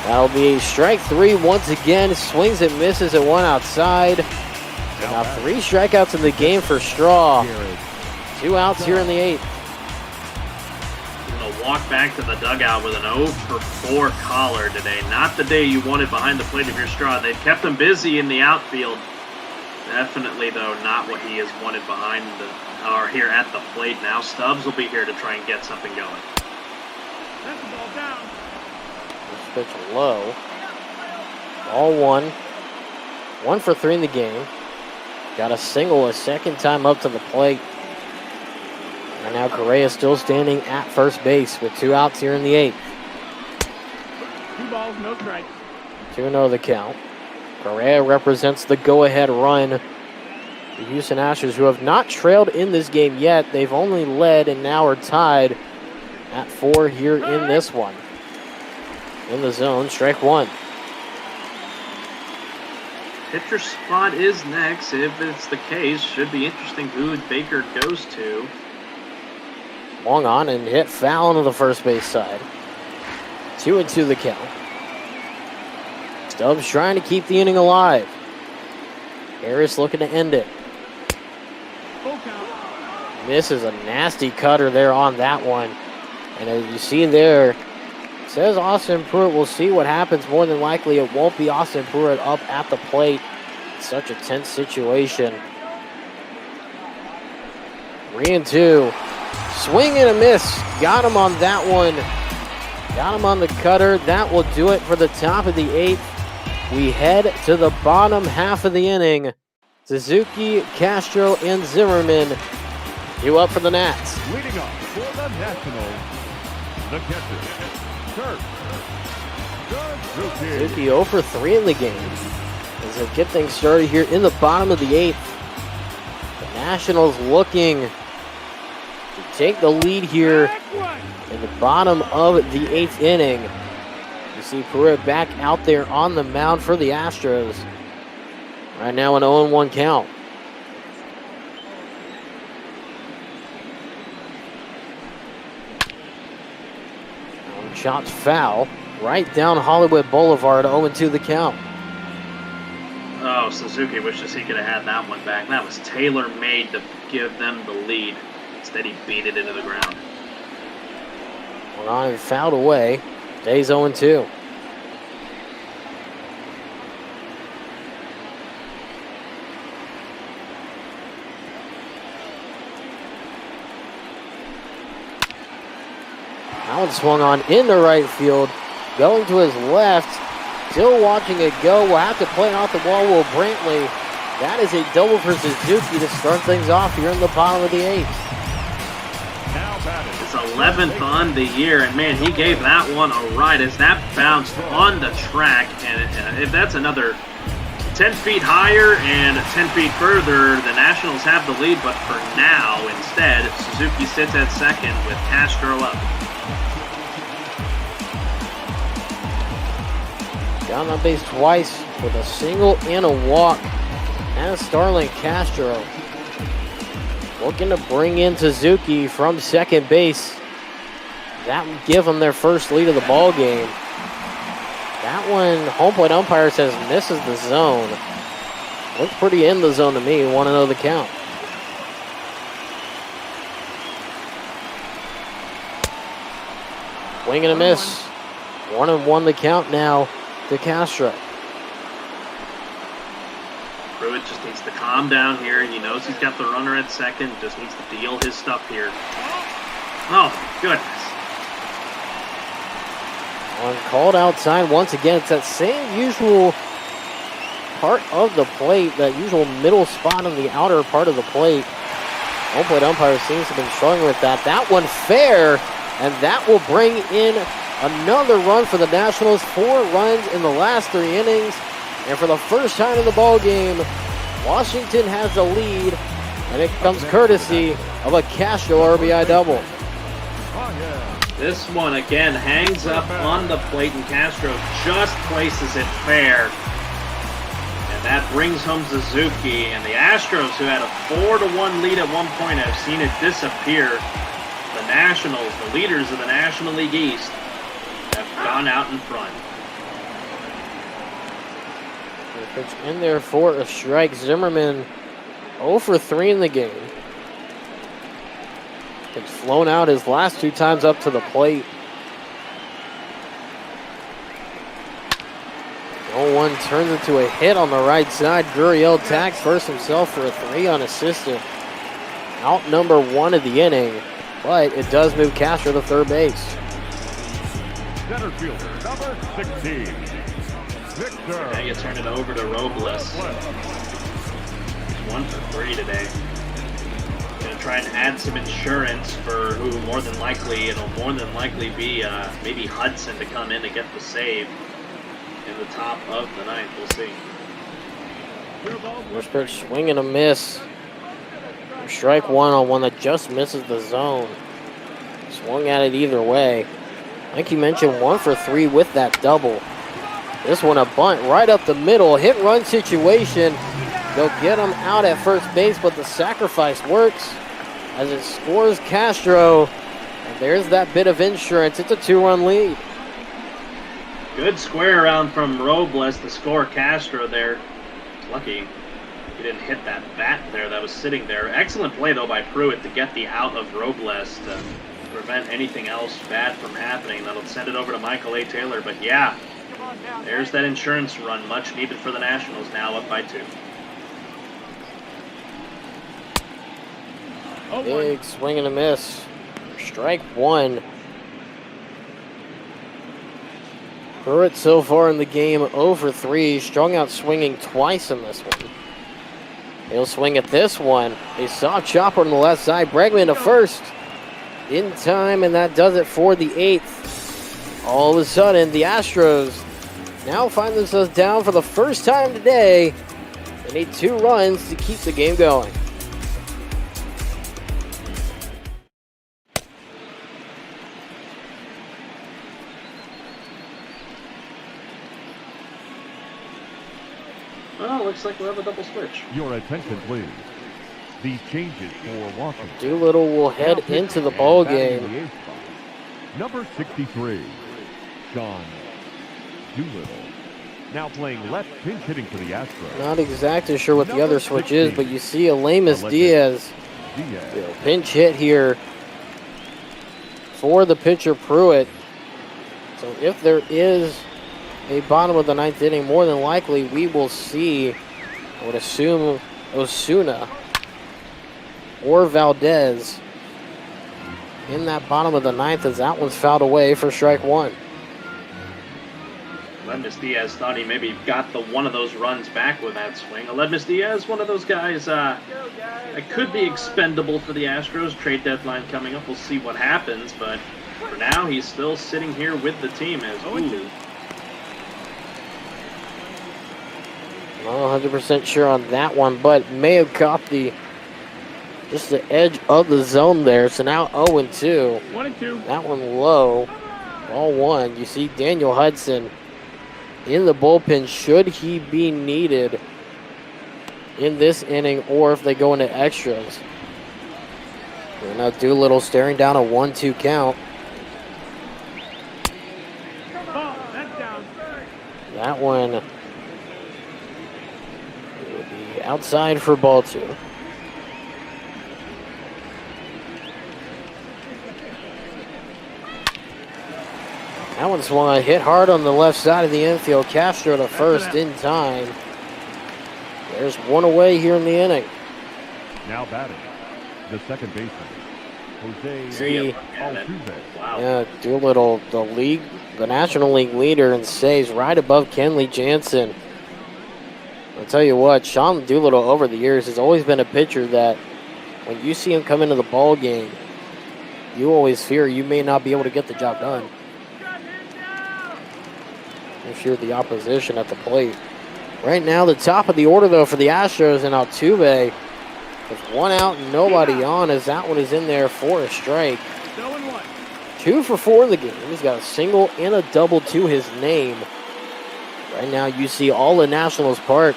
That'll be strike three once again. Swings and misses at one outside. Now 3 strikeouts in the game for Straw. 2 outs here in the 8th. Gonna walk back to the dugout with an 0 for 4 collar today. Not the day you wanted behind the plate of your Straw. They've kept him busy in the outfield. Definitely, though, not what he has wanted behind or here at the plate. Now Stubbs will be here to try and get something going. That's the ball down. This pitch low. Ball 1. 1 for 3 in the game. Got a single a second time up to the plate. And now Correa still standing at first base with 2 outs here in the 8th. 2 balls, no strikes. 2-0 the count. Correa represents the go-ahead run. The Houston Astros, who have not trailed in this game yet, they've only led and now are tied at 4 here in this one. In the zone, strike 1. Pitcher spot is next. If it's the case, should be interesting who Baker goes to. Long on and hit foul into the first base side. 2-2 the count. Stubbs trying to keep the inning alive. Harris looking to end it. Full count. Misses a nasty cutter there on that one. And as you see there, says Austin Pruitt. We'll see what happens. More than likely, it won't be Austin Pruitt up at the plate. It's such a tense situation. 3-2. Swing and a miss. Got him on that one. Got him on the cutter. That will do it for the top of the 8th. We head to the bottom half of the inning. Suzuki, Castro, and Zimmerman. You up for the Nats. Leading off for the Nationals, the catcher, Suzuki 0 for 3 in the game. As they get things started here in the bottom of the 8th. The Nationals looking to take the lead here in the bottom of the 8th inning. You see Pruitt back out there on the mound for the Astros. Right now an 0-1 count. Shots foul right down Hollywood Boulevard. 0-2 the count. Oh, Suzuki wishes he could have had that one back. That was tailor-made to give them the lead. Instead, he beat it into the ground. Went on and fouled away. Day's 0-2. That one swung on into right field. Going to his left. Still watching it go. We'll have to play it off the wall. Will Brantley. That is a double for Suzuki to start things off here in the bottom of the 8th. His 11th on the year, and man, he gave that one a ride as that bounced on the track. And if that's another 10 feet higher and 10 feet further, the Nationals have the lead. But for now, instead, Suzuki sits at second with Castro up. Down on base twice with a single and a walk. And Starling Castro looking to bring in Suzuki from second base. That would give them their first lead of the ball game. That one, home plate umpire says misses the zone. Looks pretty in the zone to me. 1-0 the count. Swing and a miss. 1-1 the count now to Castro. Pruitt just needs to calm down here. He knows he's got the runner at second. Just needs to deal his stuff here. Oh, goodness. One called outside once again. It's that same usual part of the plate, that usual middle spot on the outer part of the plate. Home plate umpire seems to have been struggling with that. That one fair, and that will bring in another run for the Nationals. 4 runs in the last 3 innings. And for the first time in the ball game, Washington has the lead, and it comes courtesy of a Castro RBI double. This one again hangs up on the plate, and Castro just places it fair. And that brings home Suzuki, and the Astros, who had a 4-1 lead at one point, have seen it disappear. The Nationals, the leaders of the National League East, have gone out in front. Pitch in there for a strike. Zimmerman 0 for 3 in the game. It's flown out his last 2 times up to the plate. 0-1 turns into a hit on the right side. Gurriel tags first himself for a 3 unassisted. Out number 1 of the inning, but it does move Castro to third base. Center fielder, number 16. Now you turn it over to Robles. He's 1 for 3 today. Gonna try and add some insurance for who it'll more than likely be maybe Hudson to come in to get the save in the top of the 9th. We'll see. First pitch, swing and a miss. Strike 1 on one that just misses the zone. Swung at it either way. Like you mentioned, 1 for 3 with that double. This one a bunt right up the middle. Hit run situation. They'll get him out at first base, but the sacrifice works as it scores Castro. And there's that bit of insurance. It's a 2-run lead. Good square around from Robles to score Castro there. Lucky he didn't hit that bat there that was sitting there. Excellent play, though, by Pruitt to get the out of Robles to prevent anything else bad from happening. That'll send it over to Michael A. Taylor. But, yeah, there's that insurance run, much needed for the Nationals, now up by 2. Big swing and a miss. Strike 1. Pruitt so far in the game 0 for 3. Strung out swinging twice in this one. He'll swing at this one. A soft chopper on the left side. Bregman to first in time, and that does it for the 8th. All of a sudden, the Astros now find themselves down for the first time today. They need 2 runs to keep the game going. Well, looks like we'll have a double switch. Your attention, please. These changes for Washington. Doolittle will head into the ball game. Number 63, Sean Doolittle. Now playing left pinch hitting for the Astros. Not exactly sure what the other switch is, but you see Alemus Diaz pinch hit here for the pitcher Pruitt. So if there is a bottom of the 9th inning, more than likely we will see, I would assume, Osuna or Valdez in that bottom of the 9th, as that one's fouled away for strike 1. Aledmus Diaz thought he maybe got one of those runs back with that swing. Aledmus Diaz, one of those guys that could be expendable for the Astros. Trade deadline coming up. We'll see what happens, but for now, he's still sitting here with the team as ooh. Not 100% sure on that one, but may have caught just the edge of the zone there. So now 0-2. 1-2. That one low. Ball 1. You see Daniel Hudson in the bullpen should he be needed in this inning, or if they go into extras. And now Doolittle staring down a 1-2 count. That one will be outside for ball 2. That one swung, hit hard on the left side of the infield. Castro to first in time. There's one away here in the inning. Now batting, the second baseman, Jose See, Altuve. yeah, Doolittle, the National League leader in saves, right above Kenley Jansen. I'll tell you what, Sean Doolittle over the years has always been a pitcher that when you see him come into the ball game, you always fear you may not be able to get the job done. You fear the opposition at the plate. Right now, the top of the order, though, for the Astros and Altuve, with one out and nobody on, as that one is in there for a strike. 2 for 4 in the game. He's got a single and a double to his name. Right now, you see all in Nationals Park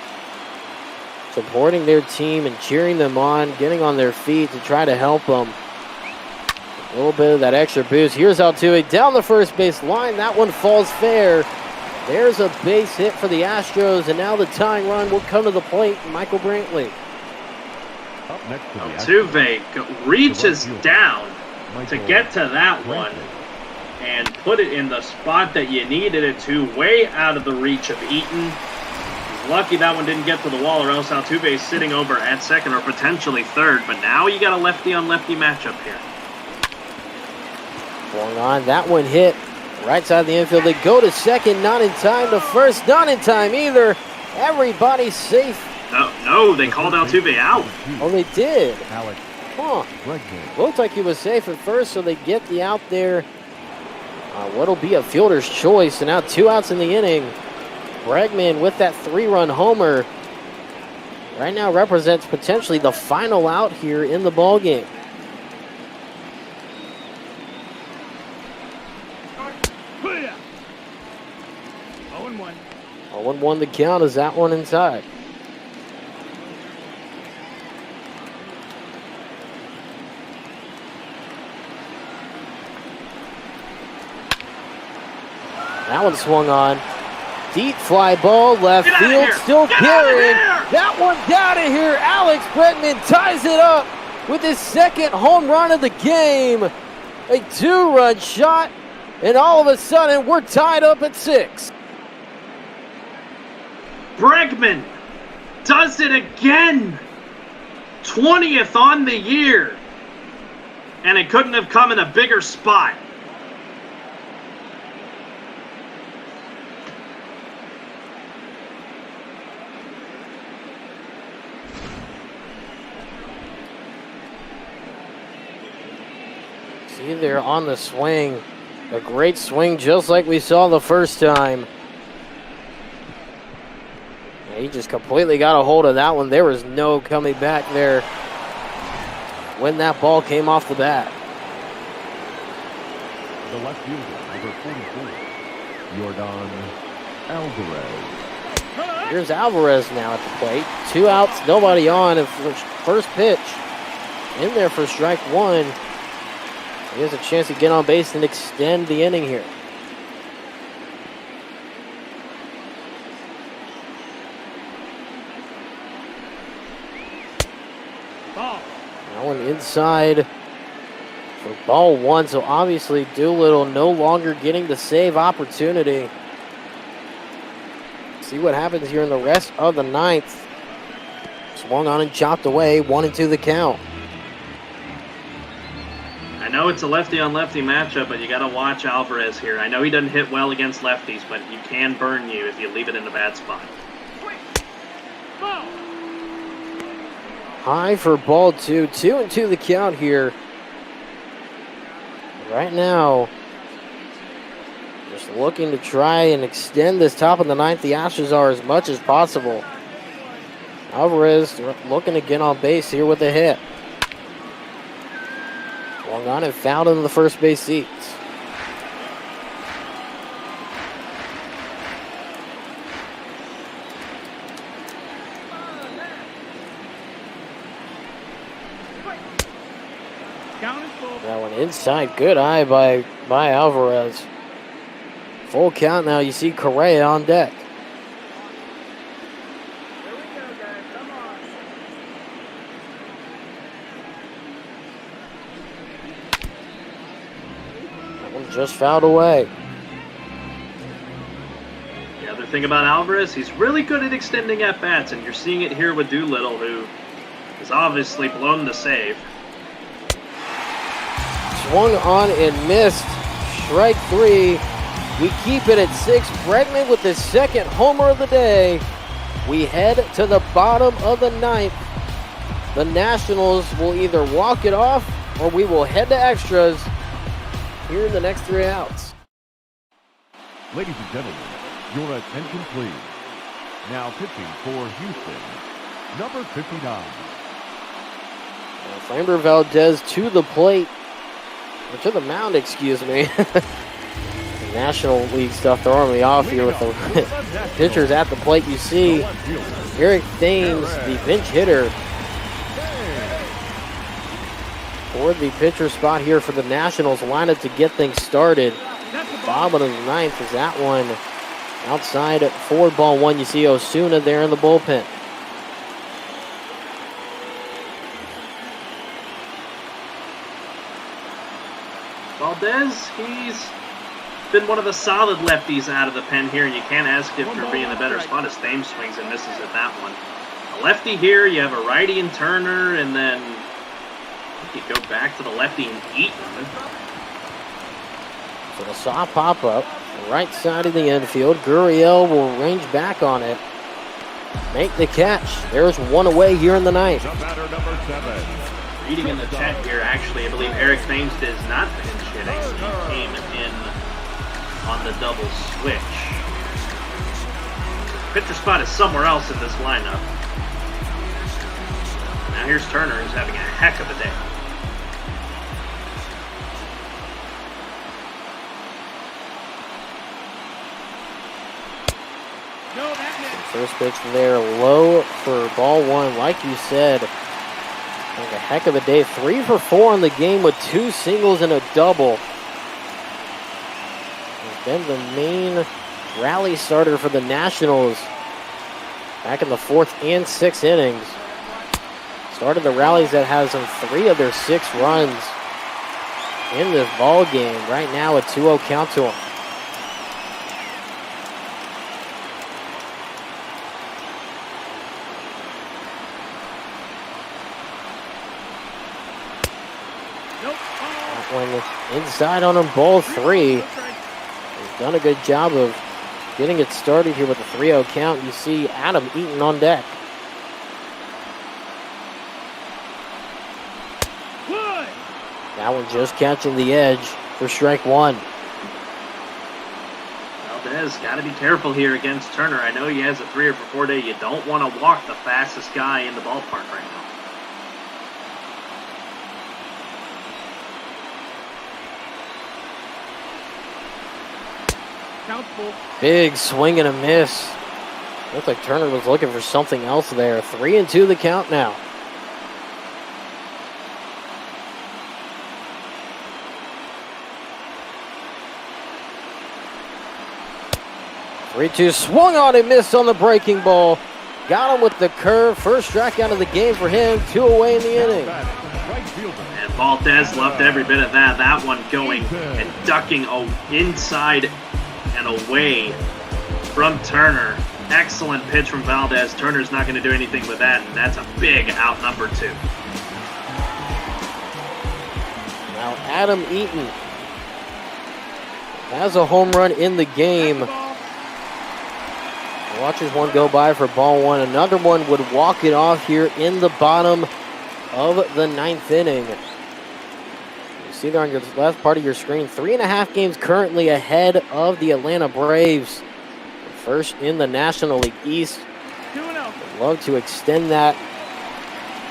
supporting their team and cheering them on, getting on their feet to try to help them. A little bit of that extra boost. Here's Altuve down the first base line. That one falls fair. There's a base hit for the Astros, and now the tying run will come to the plate. Michael Brantley. Altuve reaches down to get to that one and put it in the spot that you needed it to, way out of the reach of Eaton. He's lucky that one didn't get to the wall, or else Altuve is sitting over at second or potentially third. But now you got a lefty-on-lefty matchup here. Going on, that one hit right side of the infield. They go to second, not in time. To first, not in time either. Everybody's safe. No, they called Altuve out. Oh, they did? Huh. Looked like he was safe at first, so they get the out there. What'll be a fielder's choice, and now 2 outs in the inning. Bregman with that 3-run homer right now represents potentially the final out here in the ballgame. Clear. 0-1. 0-1 the count is that one inside. That one swung on. Deep fly ball, left field, still carrying. That one's out of here. Alex Bregman ties it up with his second home run of the game. A 2-run shot, and all of a sudden we're tied up at 6. Bregman does it again. 20th on the year. And it couldn't have come in a bigger spot. See there on the swing. A great swing just like we saw the first time. He just completely got a hold of that one. There was no coming back there when that ball came off the bat. The left fielder, number 44, Yordan Alvarez. Here's Alvarez now at the plate. 2 outs, nobody on. And first pitch in there for strike 1. He has a chance to get on base and extend the inning here. That one inside for ball 1. So obviously Doolittle no longer getting the save opportunity. See what happens here in the rest of the 9th. Swung on and chopped away. 1-2 the count. I know it's a lefty-on-lefty matchup, but you got to watch Alvarez here. I know he doesn't hit well against lefties, but he can burn you if you leave it in a bad spot. High for ball 2. 2-2 the count here. Right now, just looking to try and extend this top of the 9th. The Astros are as much as possible. Alvarez looking to get on base here with a hit. Swung on and fouled into the first base seats. That one inside, good eye by Alvarez. Full count now, you see Correa on deck. The other thing about Alvarez, he's really good at extending at-bats, and you're seeing it here with Doolittle, who is obviously blown the save. Swung on and missed. Strike 3. We keep it at 6. Bregman with his second homer of the day. We head to the bottom of the 9th. The Nationals will either walk it off or we will head to extras here in the next 3 outs. Ladies and gentlemen, your attention please. Now pitching for Houston, number 59. Framber Valdez to the plate. Or to the mound, excuse me. National League stuff throwing me off here with the pitchers at the plate. You see Eric Thames, the pinch hitter, for the pitcher spot here for the Nationals. Lined up to get things started. Bottom of the 9th is that one outside at 4-1. You see Osuna there in the bullpen. Valdez, he's been one of the solid lefties out of the pen here, and you can't ask if you're being the better spot as Thames swings and misses at that one. A lefty here, you have a righty in Turner, and then you go back to the lefty and Eaton. So the soft pop-up, right side of the infield. Gurriel will range back on it. Make the catch. There's one away here in the 9th. Batter number 7. Reading in the chat here, actually, I believe Eric Thames does not pinch hitting. He came in on the double switch. Pitcher spot is somewhere else in this lineup. Now here's Turner, who's having a heck of a day. First pitch there, low for ball 1. Like you said, like a heck of a day. 3 for 4 on the game with 2 singles and a double. He's been the main rally starter for the Nationals back in the 4th and 6th innings. Started the rallies that has them 3 of their 6 runs in this ball game. Right now a 2-0 count to him. One inside on them, ball 3. He's done a good job of getting it started here with the 3-0 count. You see Adam Eaton on deck. That one just catching the edge for strike 1. Valdez got to be careful here against Turner. I know he has a 3 for 4 day. You don't want to walk the fastest guy in the ballpark right now. Big swing and a miss. Looked like Turner was looking for something else there. 3-2 the count now. Three-two swung on and missed on the breaking ball. Got him with the curve. First strikeout of the game for him. 2 away in the inning. And Valdez loved every bit of that. That one going and ducking inside and away from Turner. Excellent pitch from Valdez. Turner's not going to do anything with that, and that's a big out number 2. Now Adam Eaton has a home run in the game. Watches one go by for ball 1. Another one would walk it off here in the bottom of the 9th inning. You see there on your left part of your screen, 3.5 games currently ahead of the Atlanta Braves. First in the National League East. Would love to extend that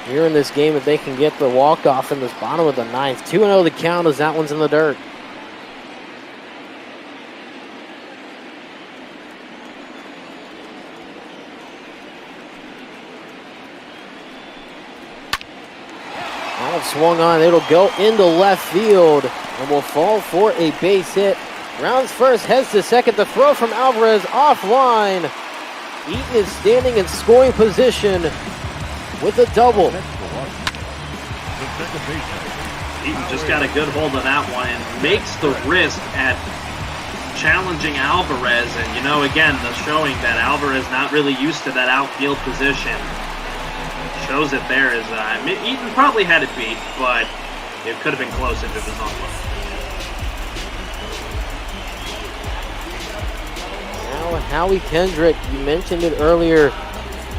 here in this game if they can get the walk-off in this bottom of the 9th. 2-0 the count as that one's in the dirt. Swung on, it'll go into left field and will fall for a base hit. Rounds first, heads to second. The throw from Alvarez offline. Eaton is standing in scoring position with a double. Eaton just got a good hold of that one and makes the risk at challenging Alvarez, and again, the showing that Alvarez not really used to that outfield position. Shows it there as Eaton probably had it beat, but it could have been close if it was on one. Now, Howie Kendrick, you mentioned it earlier,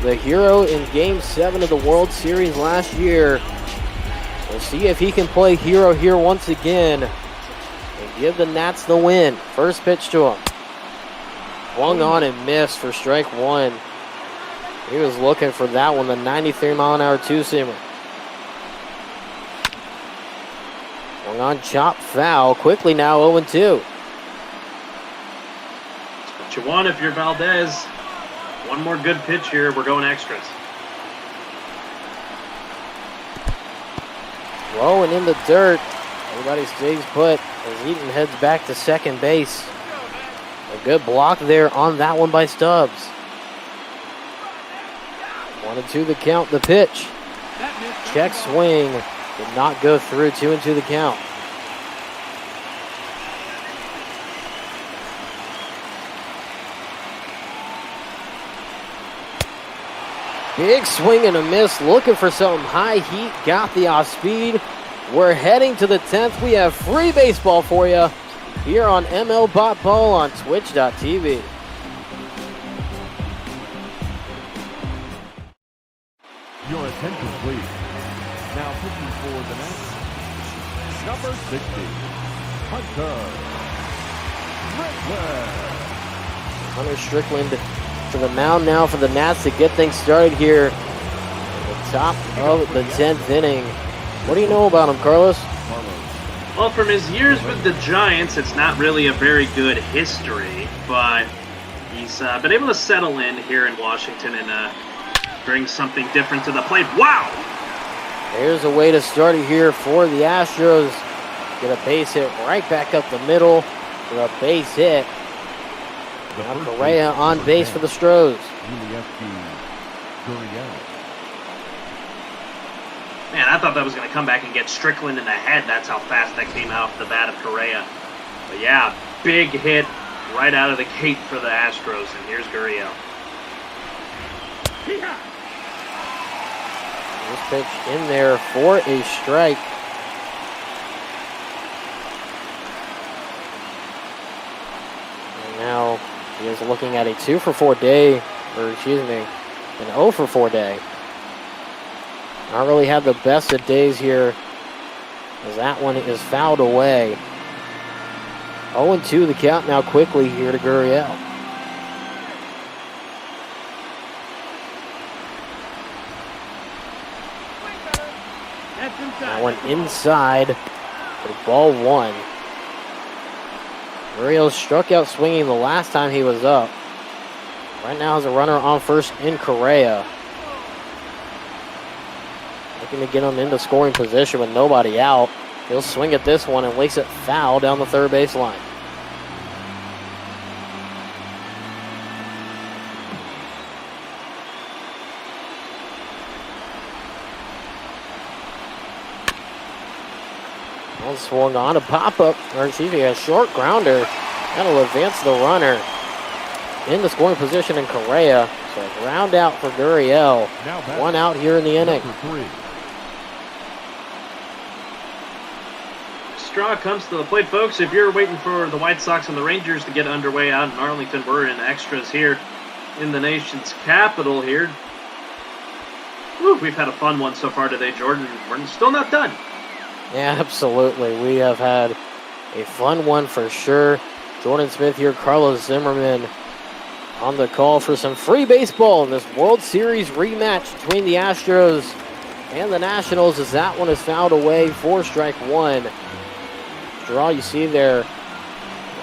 the hero in Game 7 of the World Series last year. We'll see if he can play hero here once again and give the Nats the win. First pitch to him. Swung on and missed for strike one. He was looking for that one, the 93-mile-an-hour two-seamer. Swung on, chop, foul. Quickly now 0-2. What you want if you're Valdez. One more good pitch here. We're going extras. Low and in the dirt. Everybody stays put as Eaton heads back to second base. A good block there on that one by Stubbs. 1-2 the count, the pitch. Check swing. Did not go through. 2-2 the count. Big swing and a miss, looking for something high heat, got the off speed. We're heading to the 10th. We have free baseball for you here on ML Bot Ball on Twitch.tv. Your attention, please. Now pitching for the Nats, number 60, Hunter Strickland to the mound now for the Nats to get things started here at the top of the 10th inning. What do you know about him, Carlos? Well, from his years with the Giants, it's not really a very good history, but he's been able to settle in here in Washington and bring something different to the plate. Wow! There's a way to start it here for the Astros. Get a base hit right back up the middle for a base hit. Now Correa on base for the Stros. Man, I thought that was going to come back and get Strickland in the head. That's how fast that came out of the bat of Correa. But yeah, big hit right out of the gate for the Astros. And here's Gurriel. This pitch in there for a strike. And now he is looking at a 2-for-4 day, or excuse me, an 0-for-4 day. Not really had the best of days here, as that one is fouled away. 0-2 the count now quickly here to Gurriel. That one inside for ball one. Berrios struck out swinging the last time he was up. Right now has a runner on first in Correa. Looking to get him into scoring position with nobody out. He'll swing at this one and lakes it foul down the third baseline. Well, swung on a pop-up, or excuse me, a short grounder. That'll advance the runner into scoring position in Correa. So ground out for Gurriel. One out here in the inning. Straw comes to the plate, folks. If you're waiting for the White Sox and the Rangers to get underway out in Arlington, we're in extras here in the nation's capital here. Woo, we've had a fun one so far today, Jordan. We're still not done. Yeah, absolutely. We have had a fun one for sure. Jordan Smith here, Carlos Zimmerman on the call for some free baseball in this World Series rematch between the Astros and the Nationals, as that one is fouled away for strike one. Draw you see there,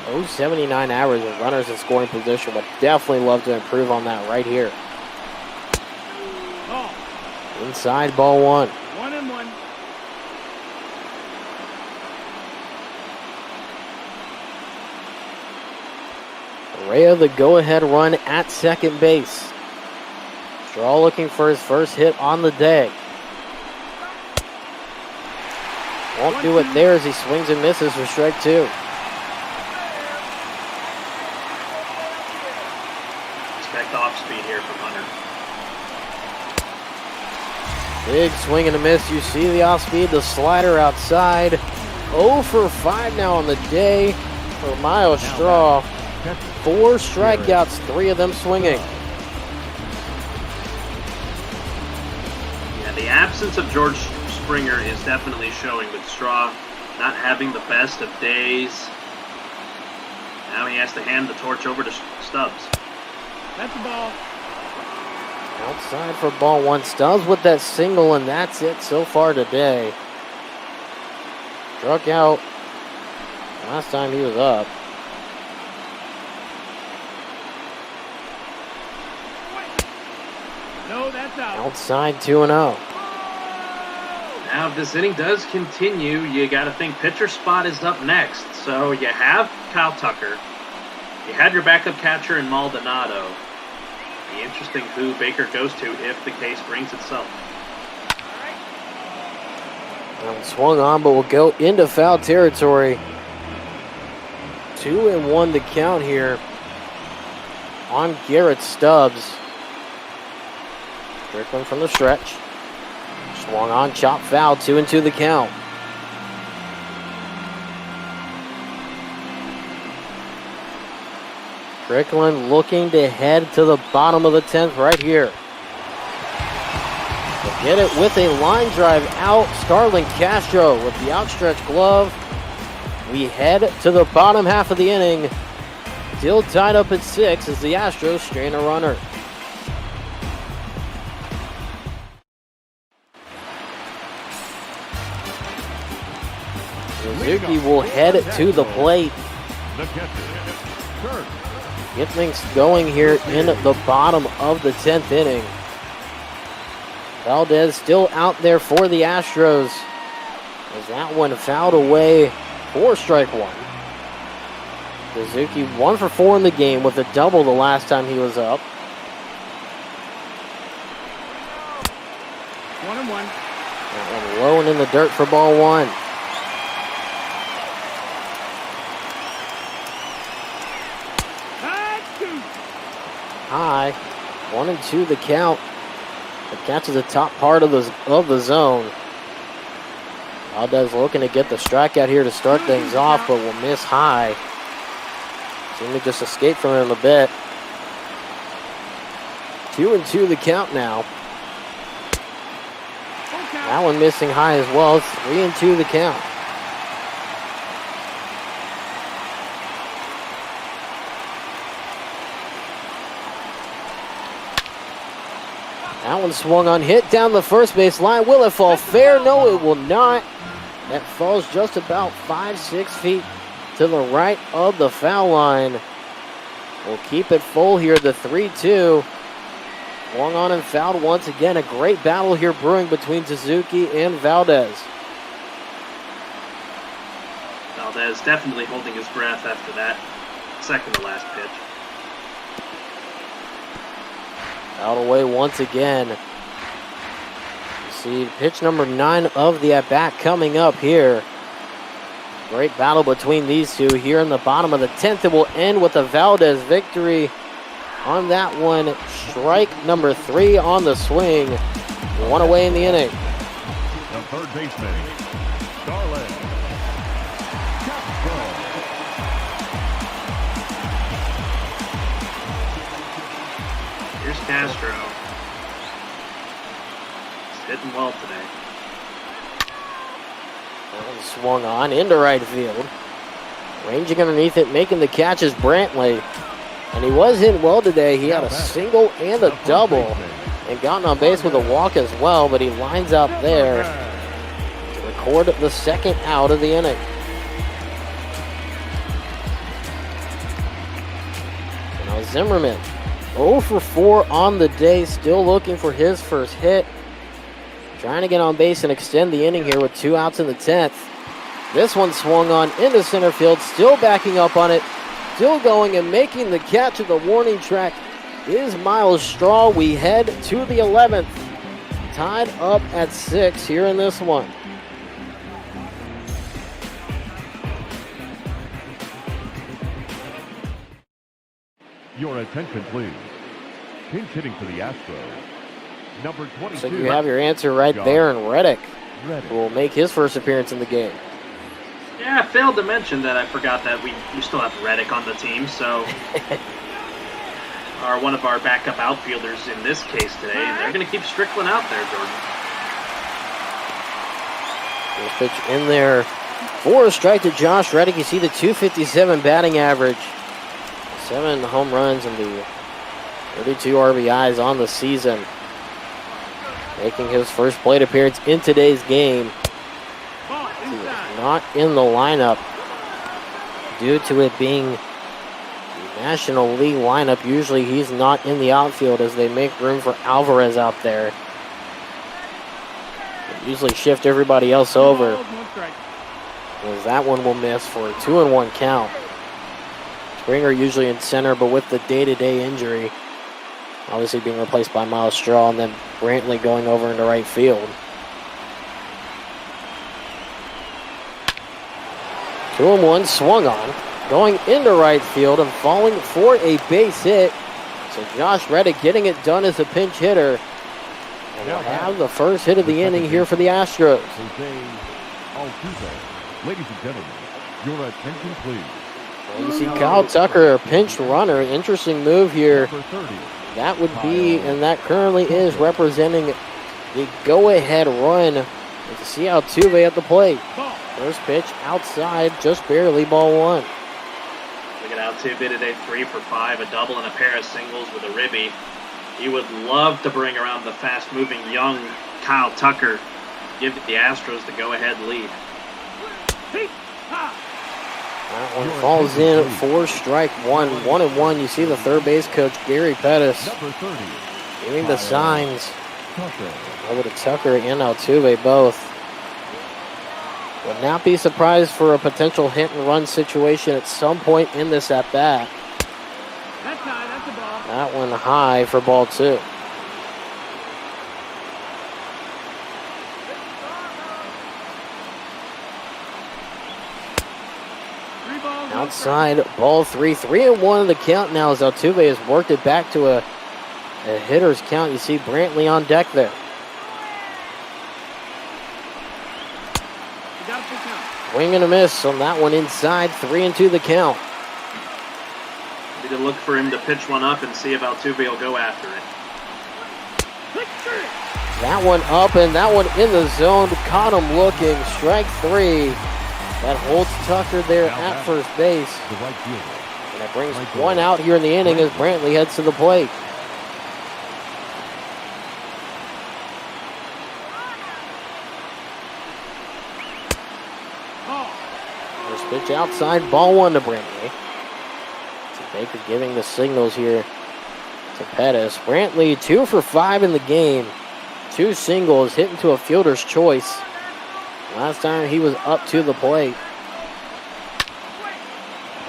0.79 average of runners in scoring position. Would definitely love to improve on that right here. Inside ball one. 1-1. Correa the go-ahead run at second base. Straw looking for his first hit on the day. Won't do it there as he swings and misses for strike two. off speed here from Hunter. Big swing and a miss. You see the off speed, the slider outside. 0 for 5 now on the day for Miles Straw. 4 strikeouts, 3 of them swinging. Yeah, the absence of George Springer is definitely showing with Straw not having the best of days. Now he has to hand the torch over to Stubbs. That's the ball. Outside for ball 1. Stubbs with that single, and that's it so far today. Struck out last time he was up. No, that's out. Outside 2-0. Now, if this inning does continue, you got to think pitcher spot is up next. So you have Kyle Tucker. You had your backup catcher in Maldonado. Be interesting who Baker goes to if the case brings itself. That one swung on, but will go into foul territory. 2-1 the count here on Garrett Stubbs. Strickland from the stretch. Swung on, chop foul, 2-2 the count. Strickland looking to head to the bottom of the 10th right here. They'll get it with a line drive out. Starlin Castro with the outstretched glove. We head to the bottom half of the inning. Still tied up at 6 as the Astros strain a runner. Suzuki will head to the plate. Get things going here in the bottom of the 10th inning. Valdez still out there for the Astros. As that one fouled away for strike 1. Suzuki 1 for 4 in the game with a double the last time he was up. 1-1. That one low and in the dirt for ball 1. High, 1-2 the count. It catches the top part of the zone. Valdez looking to get the strikeout here to start things off, but will miss high. Seemed to just escape from him a bit. 2-2 the count now. That one missing high as well. It's 3-2 the count. That one swung on, hit down the first base line. Will it fall fair? No, it will not. That falls just about 5-6 feet to the right of the foul line. We'll keep it full here, the 3-2. Swung on and fouled once again. A great battle here brewing between Suzuki and Valdez. Valdez definitely holding his breath after that second to last pitch. Out away once again. You see pitch number 9 of the at-bat coming up here. Great battle between these two here in the bottom of the 10th. It will end with a Valdez victory on that one. Strike number 3 on the swing. 1 away in the inning. The third baseman, Starlin Castro. Here's Castro. He's hitting well today. That one swung on into right field. Ranging underneath it, making the catch is Brantley. And he was hitting well today. He had a single and a double. And gotten on base with a walk as well, but he lines out there to record the second out of the inning. Now Zimmerman, 0 for 4 on the day, still looking for his first hit. Trying to get on base and extend the inning here with 2 outs in the 10th. This one swung on into center field, still backing up on it, still going and making the catch at the warning track is Miles Straw. We head to the 11th, tied up at 6 here in this one. Your attention, please. pinch hitting for the Astros, number 22. So you have your answer right there, and Reddick will make his first appearance in the game. Yeah, I failed to mention that I forgot that we still have Reddick on the team, so one of our backup outfielders in this case today, and they're going to keep Strickland out there, Jordan. Pitch in there for a strike to Josh Reddick. You see the .257 batting average, 7 home runs and the 32 RBIs on the season. Making his first plate appearance in today's game. He is not in the lineup due to it being the National League lineup. Usually he's not in the outfield as they make room for Alvarez out there. Usually shift everybody else over, as that one will miss for a 2-1 count. Springer usually in center, but with the day-to-day injury, obviously being replaced by Miles Straw, and then Brantley going over into right field. 2-1 swung on, going into right field and falling for a base hit. So Josh Reddick getting it done as a pinch hitter. And we'll have the first hit of the inning here for the Astros. Ladies and gentlemen, your attention please. You see Kyle Tucker, a pinch runner. Interesting move here. That would be, and that currently is, representing the go-ahead run with CI Altuve at the plate. First pitch outside, just barely, ball 1. Look at Altuve today, 3 for 5, a double and a pair of singles with a ribby. He would love to bring around the fast-moving young Kyle Tucker, give the Astros the go-ahead lead. That one falls in for strike 1. 1-1. You see the third base coach, Gary Pettis, giving the signs over to Tucker and Altuve both. Would not be surprised for a potential hit-and-run situation at some point in this at-bat. That one high for ball 2. Outside, ball 3. 3-1 the count now as Altuve has worked it back to a hitter's count. You see Brantley on deck there. Swing and a miss on that one inside. 3-2 the count. Need to look for him to pitch one up and see if Altuve will go after it. That one up and that one in the zone. Caught him looking. Strike 3. That holds Tucker there at first base. And that brings one out here in the inning as Brantley heads to the plate. First pitch outside, ball 1 to Brantley. Baker giving the signals here to Pettis. Brantley 2 for 5 in the game. 2 singles, hit into a fielder's choice. Last time he was up to the plate.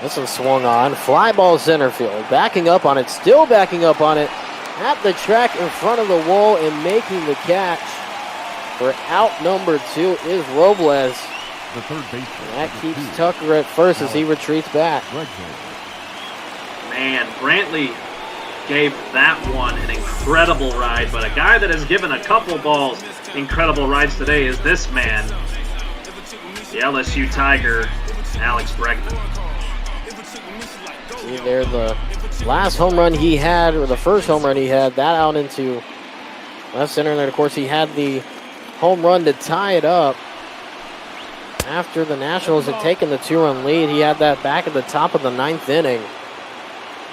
This one swung on. Fly ball center field. Backing up on it. Still backing up on it. At the track in front of the wall and making the catch. For out number 2 is Robles. The third baseman. That keeps Tucker at first as he retreats back. Man, Brantley gave that one an incredible ride, but a guy that has given a couple balls incredible rides today is this man, the LSU Tiger, Alex Bregman. See there the last home run he had, or the first home run he had, that out into left center, and then of course he had the home run to tie it up. After the Nationals had taken the 2-run lead, he had that back at the top of the 9th inning.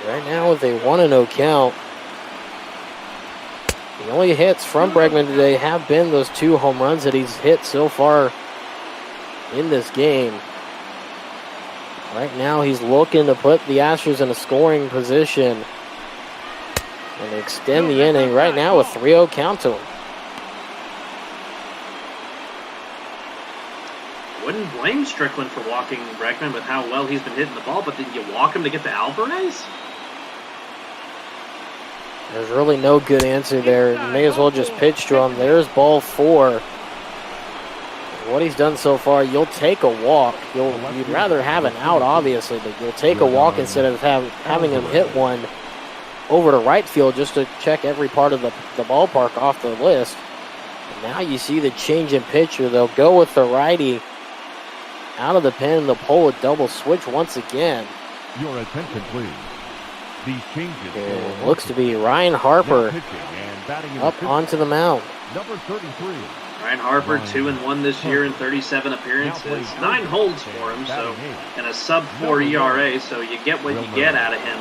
Right now with a 1-0 count. The only hits from Bregman today have been those 2 home runs that he's hit so far in this game. Right now he's looking to put the Astros in a scoring position and extend the inning. Right now a 3-0 count to him. Wouldn't blame Strickland for walking Bregman with how well he's been hitting the ball, but did you walk him to get to Alvarez? There's really no good answer there. You may as well just pitch to him. There's ball 4. What he's done so far, you'll take a walk. You'd rather have an out, obviously, but you'll take a walk instead of having him hit one. over to right field just to check every part of the ballpark off the list. And now you see the change in pitcher. They'll go with the righty out of the pen, and they'll pull a double switch once again. Your attention, please. These changes. It looks to be Ryan Harper up onto the mound. Number 33. Ryan Harper, 2-1 this year in 37 appearances. 9 holds for him, so and a sub-4 ERA, so you get what you get out of him.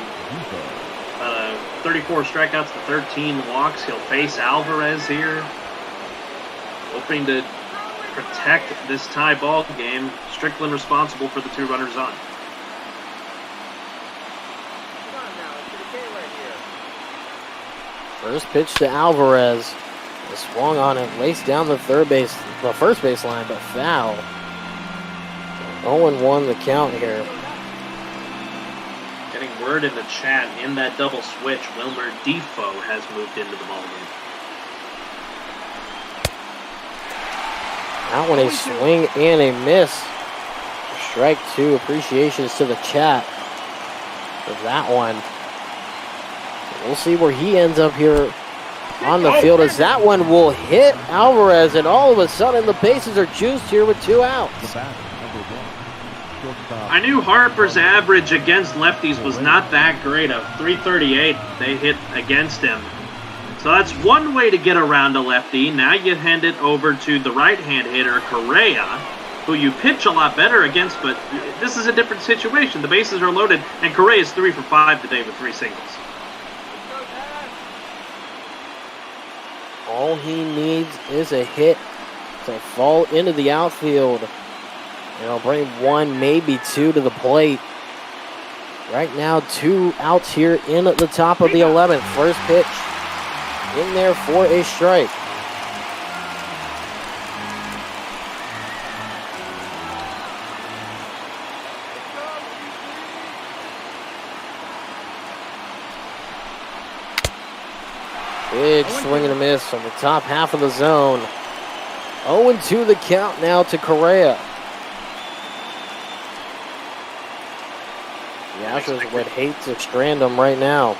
34 strikeouts to 13 walks. He'll face Alvarez here, hoping to protect this tie ball game. Strickland responsible for the 2 runners on. First pitch to Alvarez. He swung on it, raced down the first base line, but foul. 0-1 the count here. Getting word in the chat, in that double switch, Wilmer Defoe has moved into the ballgame. That one a swing and a miss. Strike 2. Appreciations to the chat for that one. We'll see where he ends up here on the field, as that one will hit Alvarez, and all of a sudden the bases are juiced here with 2 outs. I knew Harper's average against lefties was not that great. A 338 they hit against him. So that's one way to get around a lefty. Now you hand it over to the right-hand hitter, Correa, who you pitch a lot better against, but this is a different situation. The bases are loaded, and Correa is 3 for 5 today with 3 singles. All he needs is a hit to fall into the outfield. It'll bring 1, maybe 2 to the plate. Right now, 2 outs here in at the top of the 11th. First pitch in there for a strike. Big swing and a miss on the top half of the zone. 0-2 the count now to Correa. The Astros would hate to strand him right now.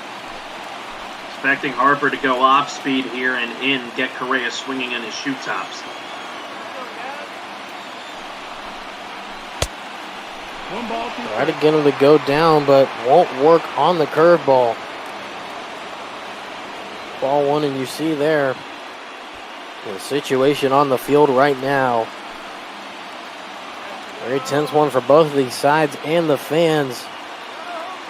Expecting Harper to go off speed here and get Correa swinging in his shoe tops. Try to get him to go down, but won't work on the curveball. Ball 1, and you see there the situation on the field right now. Very tense one for both of these sides, and the fans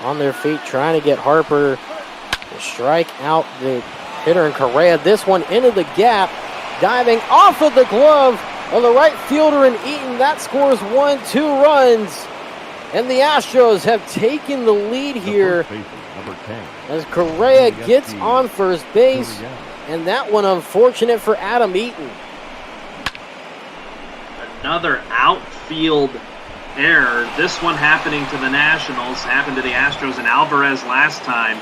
on their feet trying to get Harper to strike out the hitter in Correa. This one into the gap, diving off of the glove of the right fielder in Eaton. That scores 2 runs, and the Astros have taken the lead here as Correa gets on first base, and that one unfortunate for Adam Eaton. Another outfield error. This one happening to the Nationals, happened to the Astros and Alvarez last time.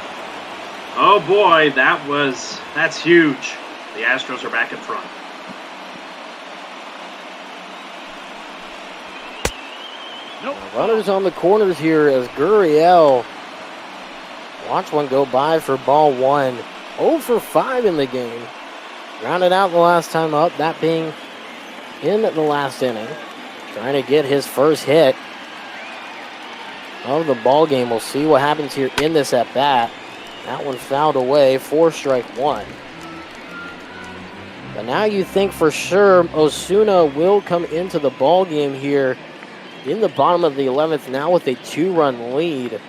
Oh boy, that's huge. The Astros are back in front. Runners on the corners here as Gurriel. Watch one go by for ball 1. 0 for 5 in the game. Grounded out the last time up, that being in the last inning. Trying to get his first hit of the ball game. We'll see what happens here in this at bat. That one fouled away for strike 1. But now you think for sure Osuna will come into the ball game here in the bottom of the 11th, now with a 2-run lead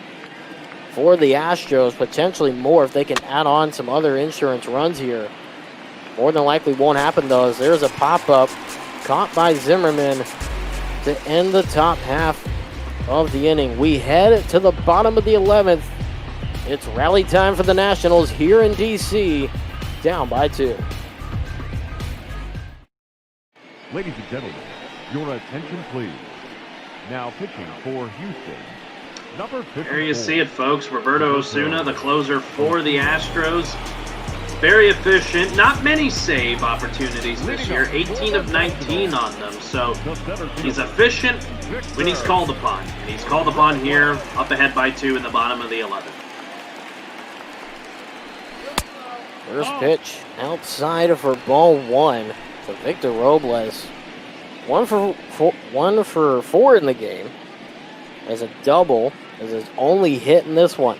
for the Astros. Potentially more if they can add on some other insurance runs here. More than likely won't happen though, as there's a pop-up caught by Zimmerman to end the top half of the inning. We head to the bottom of the 11th. It's rally time for the Nationals here in D.C., down by 2. Ladies and gentlemen, your attention please. Now pitching for Houston, number 54. There you see it, folks. Roberto Osuna, the closer for the Astros. Very efficient. Not many save opportunities this year. 18 of 19 on them. So he's efficient when he's called upon. And he's called upon here, up ahead by 2 in the bottom of the 11th. First pitch outside for ball 1 to Victor Robles. 1 for 4 in the game. As a double, as his only hit in this one.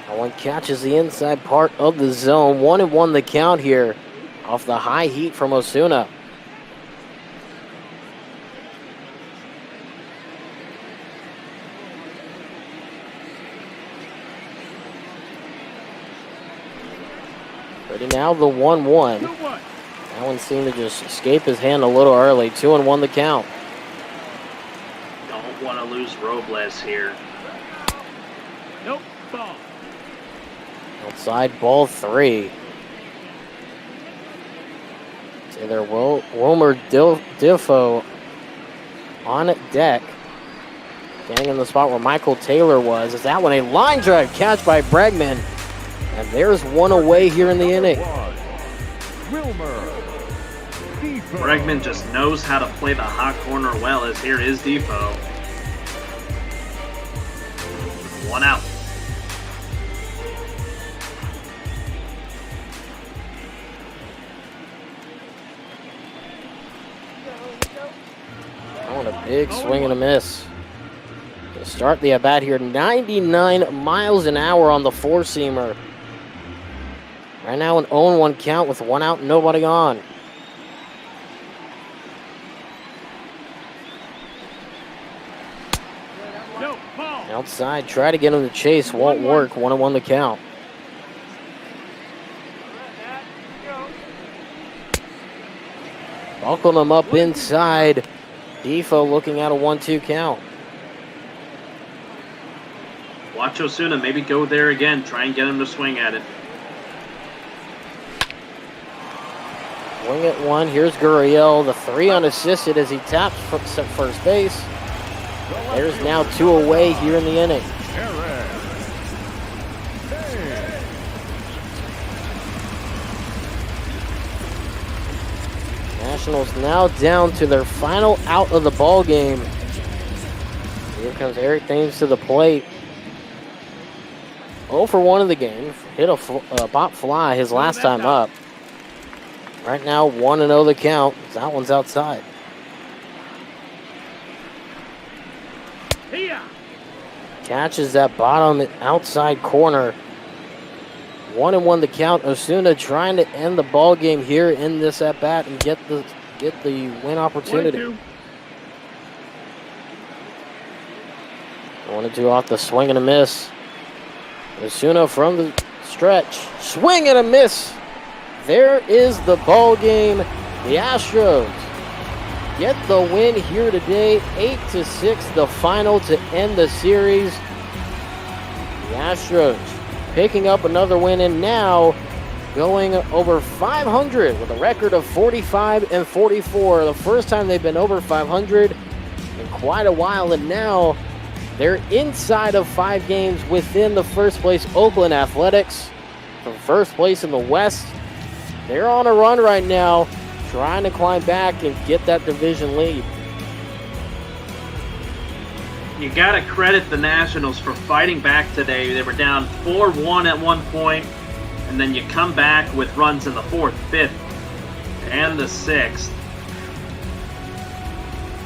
That one catches the inside part of the zone. 1-1 the count here off the high heat from Osuna. Ready now, the 1-1. That one seemed to just escape his hand a little early. 2-1 the count. Don't want to lose Robles here. Nope, ball. Outside ball 3. See there, Wilmer Diffo on deck. Standing in the spot where Michael Taylor was. Is that one a line drive catch by Bregman? And there's one away here in the inning. Bregman just knows how to play the hot corner well, as here is Defoe. 1 out. Oh, and a big swing and a miss. To start the at-bat here, 99 miles an hour on the four-seamer. Right now an 0-1 count with 1 out and nobody on. Outside, try to get him to chase, won't work. 1-1 the count. Buckled him up inside. Defoe looking at a 1-2 count. Watch Osuna, maybe go there again. Try and get him to swing at it. Swing at 1. Here's Gurriel. The 3 unassisted as he taps first base. There's now 2 away here in the inning. Nationals now down to their final out of the ball game. Here comes Eric Thames to the plate. 0 for 1 in the game. Hit a pop fly his last time up. Right now 1-0 the count. That one's outside. Catches that bottom outside corner. 1-1 the count. Osuna trying to end the ball game here in this at bat and get the win opportunity. 1-2 off the swing and a miss. Osuna from the stretch. Swing and a miss. There is the ball game. The Astros get the win here today. 8-6 the final to end the series. The Astros picking up another win and now going over 500 with a record of 45-44. The first time they've been over 500 in quite a while, and now they're inside of 5 games within the first place Oakland Athletics from first place in the West. They're on a run right now, trying to climb back and get that division lead. You got to credit the Nationals for fighting back today. They were down 4-1 at one point, and then you come back with runs in the 4th, 5th, and the 6th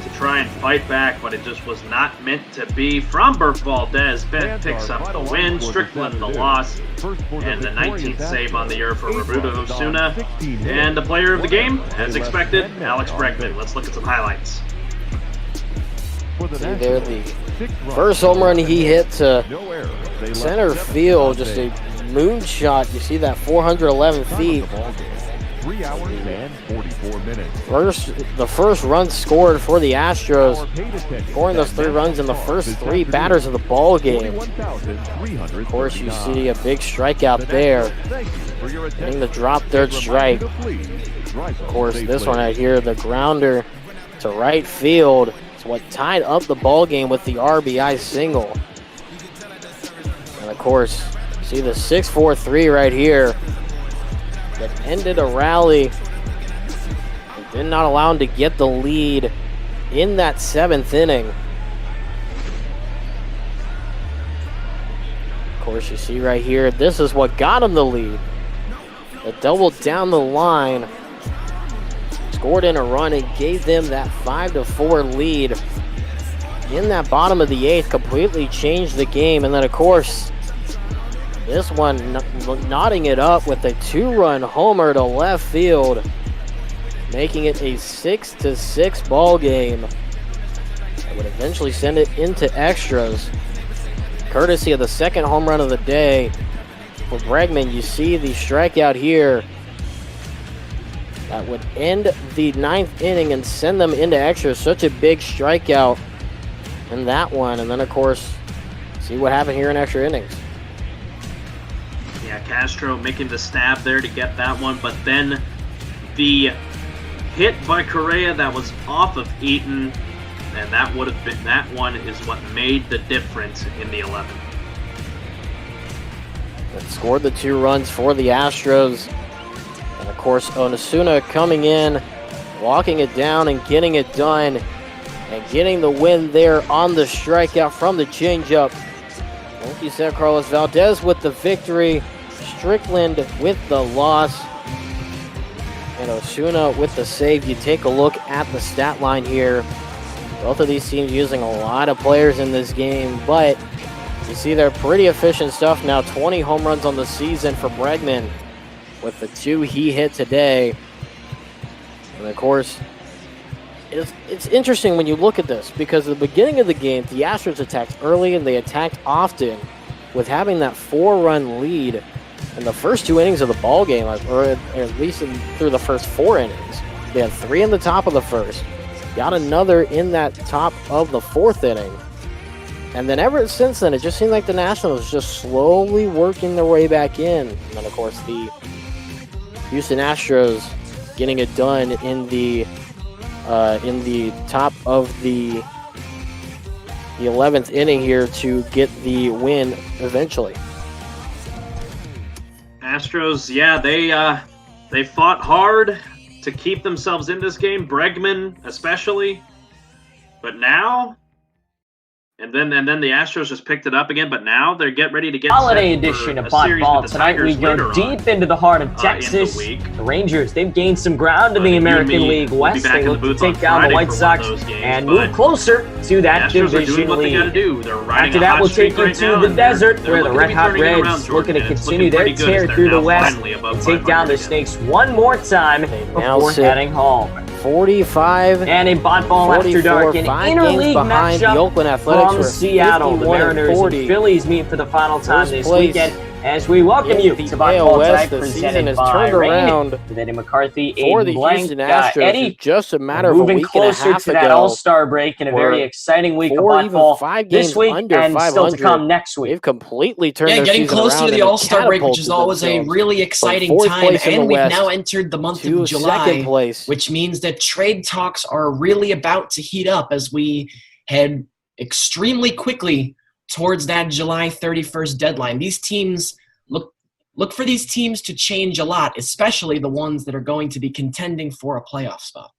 to try and fight back, but it just was not meant to be. From Burke Valdez, Ben picks up the win, Strickland the loss, and the 19th save on the year for Roberto Osuna. And the player of the game, as expected, Alex Bregman. Let's look at some highlights. See there the first home run he hit to center field, just a moonshot. You see that 411 feet. 3 hours and 44 minutes. The first run scored for the Astros, scoring those 3 runs in the first 3 batters of the ball game. Of course, you see a big strikeout there, getting the drop third strike. Of course, this one right here, the grounder to right field, is what tied up the ball game with the RBI single. And of course, see the 6-4-3 right here that ended a rally. did not allow him to get the lead in that 7th inning. Of course, you see right here, this is what got him the lead. A double down the line, scored in a run and gave them that 5-4 lead in that bottom of the 8th, completely changed the game. And then, of course, this one knotting it up with a 2-run homer to left field, making it a 6-6 ball game. That would eventually send it into extras, courtesy of the 2nd home run of the day for Bregman. You see the strikeout here that would end the 9th inning and send them into extras. Such a big strikeout in that one. And then, of course, see what happened here in extra innings. Yeah, Castro making the stab there to get that one, but then the hit by Correa that was off of Eaton, and that would have been, that one is what made the difference in the 11th. That scored the 2 runs for the Astros. And of course, Onasuna coming in, walking it down and getting it done, and getting the win there on the strikeout from the changeup. Like you said, Carlos Valdez with the victory, Strickland with the loss, and Osuna with the save. You take a look at the stat line here. Both of these teams using a lot of players in this game, but you see they're pretty efficient stuff now. 20 home runs on the season for Bregman with the 2 he hit today. And of course, it's interesting when you look at this, because at the beginning of the game, the Astros attacked early and they attacked often, with having that 4-run lead in the first 2 innings of the ball game, or at least through the first 4 innings. They had 3 in the top of the first, got another in that top of the 4th inning. And then ever since then, it just seemed like the Nationals just slowly working their way back in. And then, of course, the Houston Astros getting it done in the top of the 11th inning here to get the win eventually. Astros, yeah, they fought hard to keep themselves in this game, Bregman especially. But now, and then the Astros just picked it up again, but now they're ready to get holiday edition of Bot Ball. Tonight we go deep into the heart of Texas. The Rangers, they've gained some ground in the American League West. They look to take down the White Sox and move closer to that division lead. After that, we'll take you to the desert, where the Red Hot Reds looking to continue their tear through the West and take down the Snakes one more time before heading home. 45 and a Bot Ball After Dark, an interleague behind the Oakland matchup Athletics from Seattle. The Mariners and Phillies meet for the final time this weekend as we welcome you to Bot Ball tonight, presented by Rain, with Eddie McCarthy, for the Blank, Houston Astros. Eddie, just a matter of a week and a half closer to that All-Star break and a very exciting week of Bot Ball this week and still to come next week. They've completely turned their getting season closer around to the and All-Star break, which is always a themselves really exciting from time, 4th place in and the we've West now entered the month to of July, 2nd place. which means that trade talks are really about to heat up as we head extremely quickly towards that July 31st deadline. These teams look for these teams to change a lot, especially the ones that are going to be contending for a playoff spot.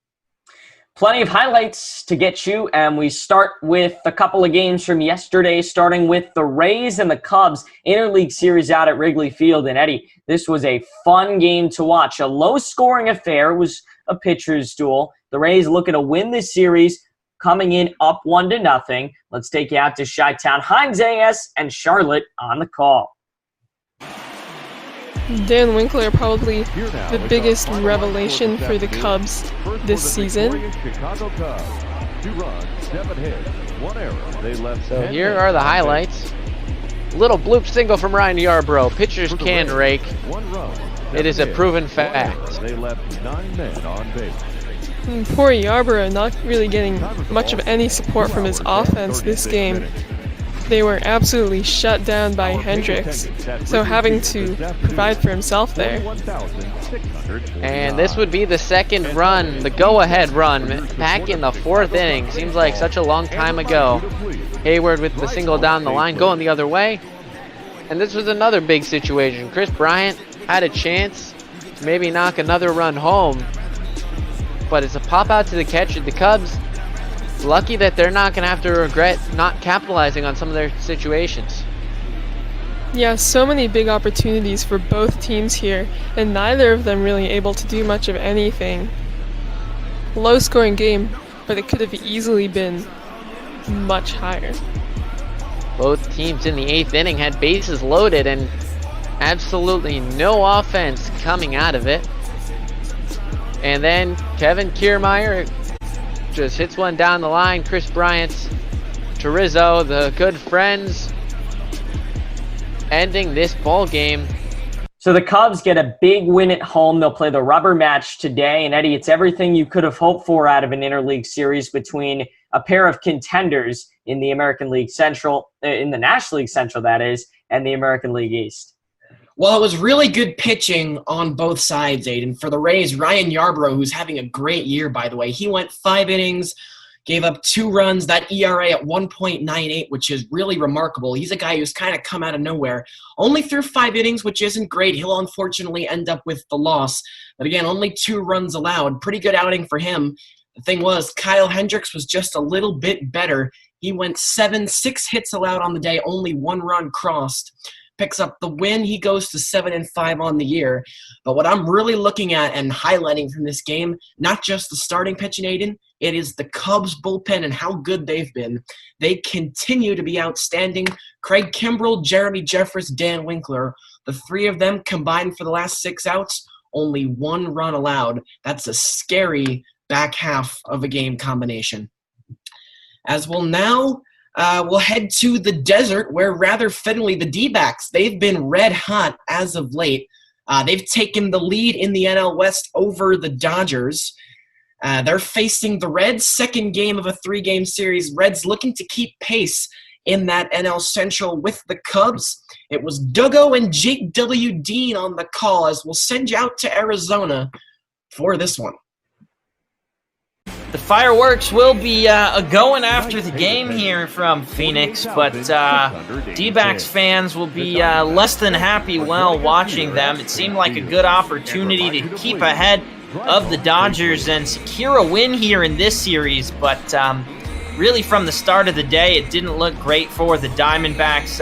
Plenty of highlights to get you, and we start with a couple of games from yesterday, starting with the Rays and the Cubs interleague series out at Wrigley Field. And Eddie, this was a fun game to watch. A low-scoring affair. It was a pitcher's duel. The Rays looking to win this series, coming in up 1-0. Let's take you out to Chi-Town. Hines A.S. and Charlotte on the call. Dan Winkler, probably the biggest revelation for the Cubs this season. So here are the highlights. Little bloop single from Ryan Yarbrough. Pitchers can rake. It is a proven fact. They left 9 men on base. Poor Yarbrough not really getting much of any support from his offense this game. They were absolutely shut down by Hendricks, so having to provide for himself there. And this would be the second run, the go-ahead run, back in the 4th inning. Seems like such a long time ago. Hayward with the single down the line, going the other way. And this was another big situation. Chris Bryant had a chance to maybe knock another run home. but it's a pop out to the catch. The Cubs, lucky that they're not going to have to regret not capitalizing on some of their situations. Yeah, so many big opportunities for both teams here, and neither of them really able to do much of anything. Low scoring game, but it could have easily been much higher. Both teams in the 8th inning had bases loaded and absolutely no offense coming out of it. And then Kevin Kiermaier just hits one down the line. Chris Bryant to Rizzo, the good friends, ending this ball game. So the Cubs get a big win at home. They'll play the rubber match today. And Eddie, it's everything you could have hoped for out of an interleague series between a pair of contenders in the American League Central, in the National League Central, that is, and the American League East. Well, it was really good pitching on both sides, Aiden. For the Rays, Ryan Yarbrough, who's having a great year, by the way. He went 5 innings, gave up 2 runs, that ERA at 1.98, which is really remarkable. He's a guy who's kind of come out of nowhere. Only threw 5 innings, which isn't great. He'll unfortunately end up with the loss. But again, only 2 runs allowed. Pretty good outing for him. The thing was, Kyle Hendricks was just a little bit better. He went 7, 6 hits allowed on the day, only 1 run crossed. Picks up the win. He goes to 7-5 on the year. But what I'm really looking at and highlighting from this game, not just the starting pitching, Aiden, it is the Cubs bullpen and how good they've been. They continue to be outstanding. Craig Kimbrell, Jeremy Jeffress, Dan Winkler, the 3 of them combined for the last 6 outs, only 1 run allowed. That's a scary back half of a game combination. As we'll now, we'll head to the desert where rather fittingly the D-backs, they've been red hot as of late. They've taken the lead in the NL West over the Dodgers. They're facing the Reds, second game of a 3-game series. Reds looking to keep pace in that NL Central with the Cubs. It was Duggo and Jake W. Dean on the call, as we'll send you out to Arizona for this one. The fireworks will be going after the game here from Phoenix, but D-backs fans will be less than happy while watching them. It seemed like a good opportunity to keep ahead of the Dodgers and secure a win here in this series, but really from the start of the day, it didn't look great for the Diamondbacks.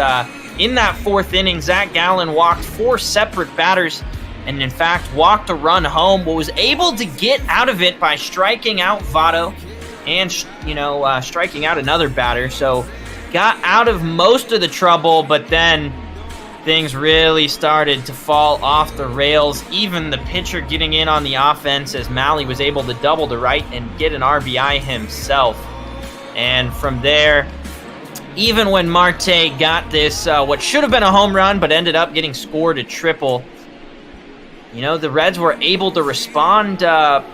In that 4th inning, Zach Gallen walked 4 separate batters and in fact walked a run home, but was able to get out of it by striking out Votto and, striking out another batter. So got out of most of the trouble, but then things really started to fall off the rails. Even the pitcher getting in on the offense as Miley was able to double to right and get an RBI himself. And from there, even when Marte got this, what should have been a home run, but ended up getting scored a triple, the Reds were able to respond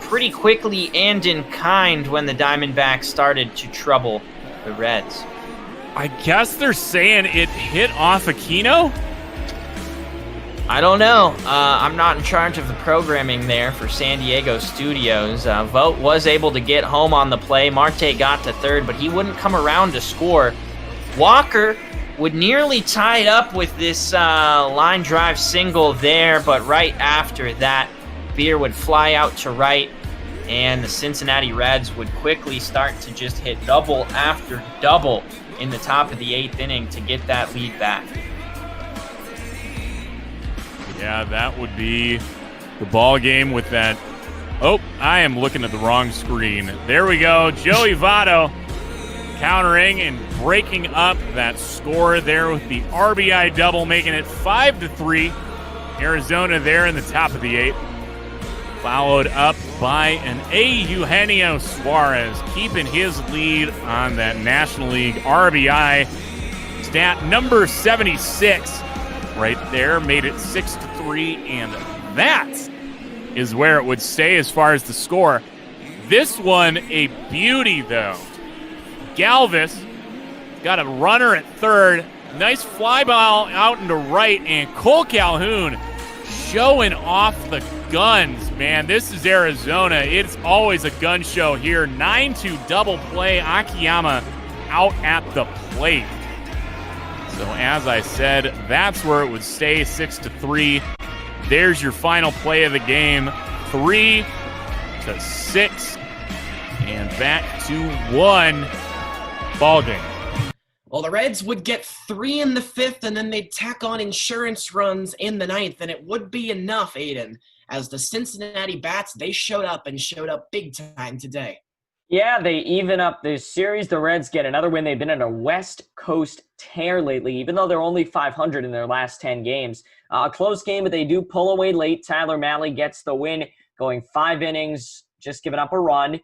pretty quickly and in kind when the Diamondbacks started to trouble the Reds. I guess they're saying it hit off Aquino? I don't know. I'm not in charge of the programming there for San Diego Studios. Vogt was able to get home on the play. Marte got to 3rd, but he wouldn't come around to score. Walker would nearly tie it up with this line drive single there, but right after that, Beer would fly out to right, and the Cincinnati Reds would quickly start to just hit double after double in the top of the 8th inning to get that lead back. Yeah, that would be the ball game with that. Oh, I am looking at the wrong screen. There we go. Joey Votto countering and breaking up that score there with the RBI double, making it 5-3. Arizona there in the top of the 8th. Followed up by an Eugenio Suarez, keeping his lead on that National League RBI stat number 76. Right there, made it 6-3, and that is where it would stay as far as the score. This one, a beauty, though. Galvis got a runner at 3rd. Nice fly ball out into right, and Cole Calhoun showing off the guns. Man, this is Arizona. It's always a gun show here. 9-2 double play. Akiyama out at the plate. So as I said, that's where it would stay, 6-3. There's your final play of the game. 3 to 6 and back to 1 ball game. Well, the Reds would get 3 in the 5th, and then they'd tack on insurance runs in the 9th, and it would be enough, Aiden, as the Cincinnati Bats, they showed up big time today. Yeah, they even up their series. The Reds get another win. They've been in a West Coast tear lately, even though they're only 500 in their last 10 games. A close game, but they do pull away late. Tyler Mahle gets the win, going 5 innings, just giving up a run.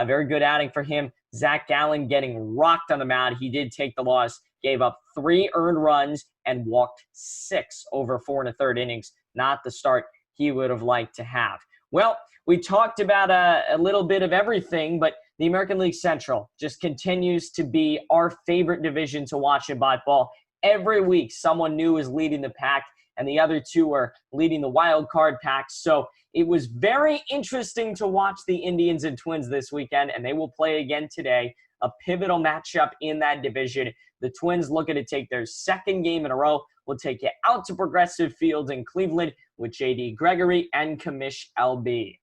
Very good outing for him. Zach Gallen getting rocked on the mound. He did take the loss, gave up 3 earned runs, and walked 6 over 4 1/3 innings. Not the start he would have liked to have. Well, we talked about a little bit of everything, but the American League Central just continues to be our favorite division to watch in ball. Every week, someone new is leading the pack, and the other 2 are leading the wild card pack. So it was very interesting to watch the Indians and Twins this weekend, and they will play again today, a pivotal matchup in that division. The Twins looking to take their 2nd game in a row. We'll take you out to Progressive Field in Cleveland with J.D. Gregory and Commish LB.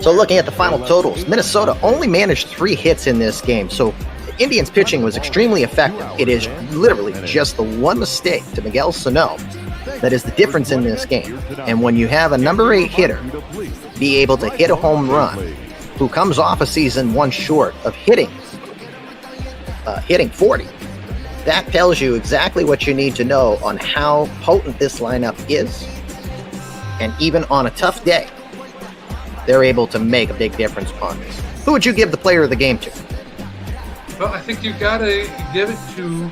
So looking at the final totals, Minnesota only managed 3 hits in this game. So the Indians pitching was extremely effective. It is literally just the one mistake to Miguel Sano that is the difference in this game. And when you have a number 8 hitter be able to hit a home run, who comes off a season 1 short of hitting 40, that tells you exactly what you need to know on how potent this lineup is. And even on a tough day, they're able to make a big difference on this. Who would you give the player of the game to? Well, I think you got to give it to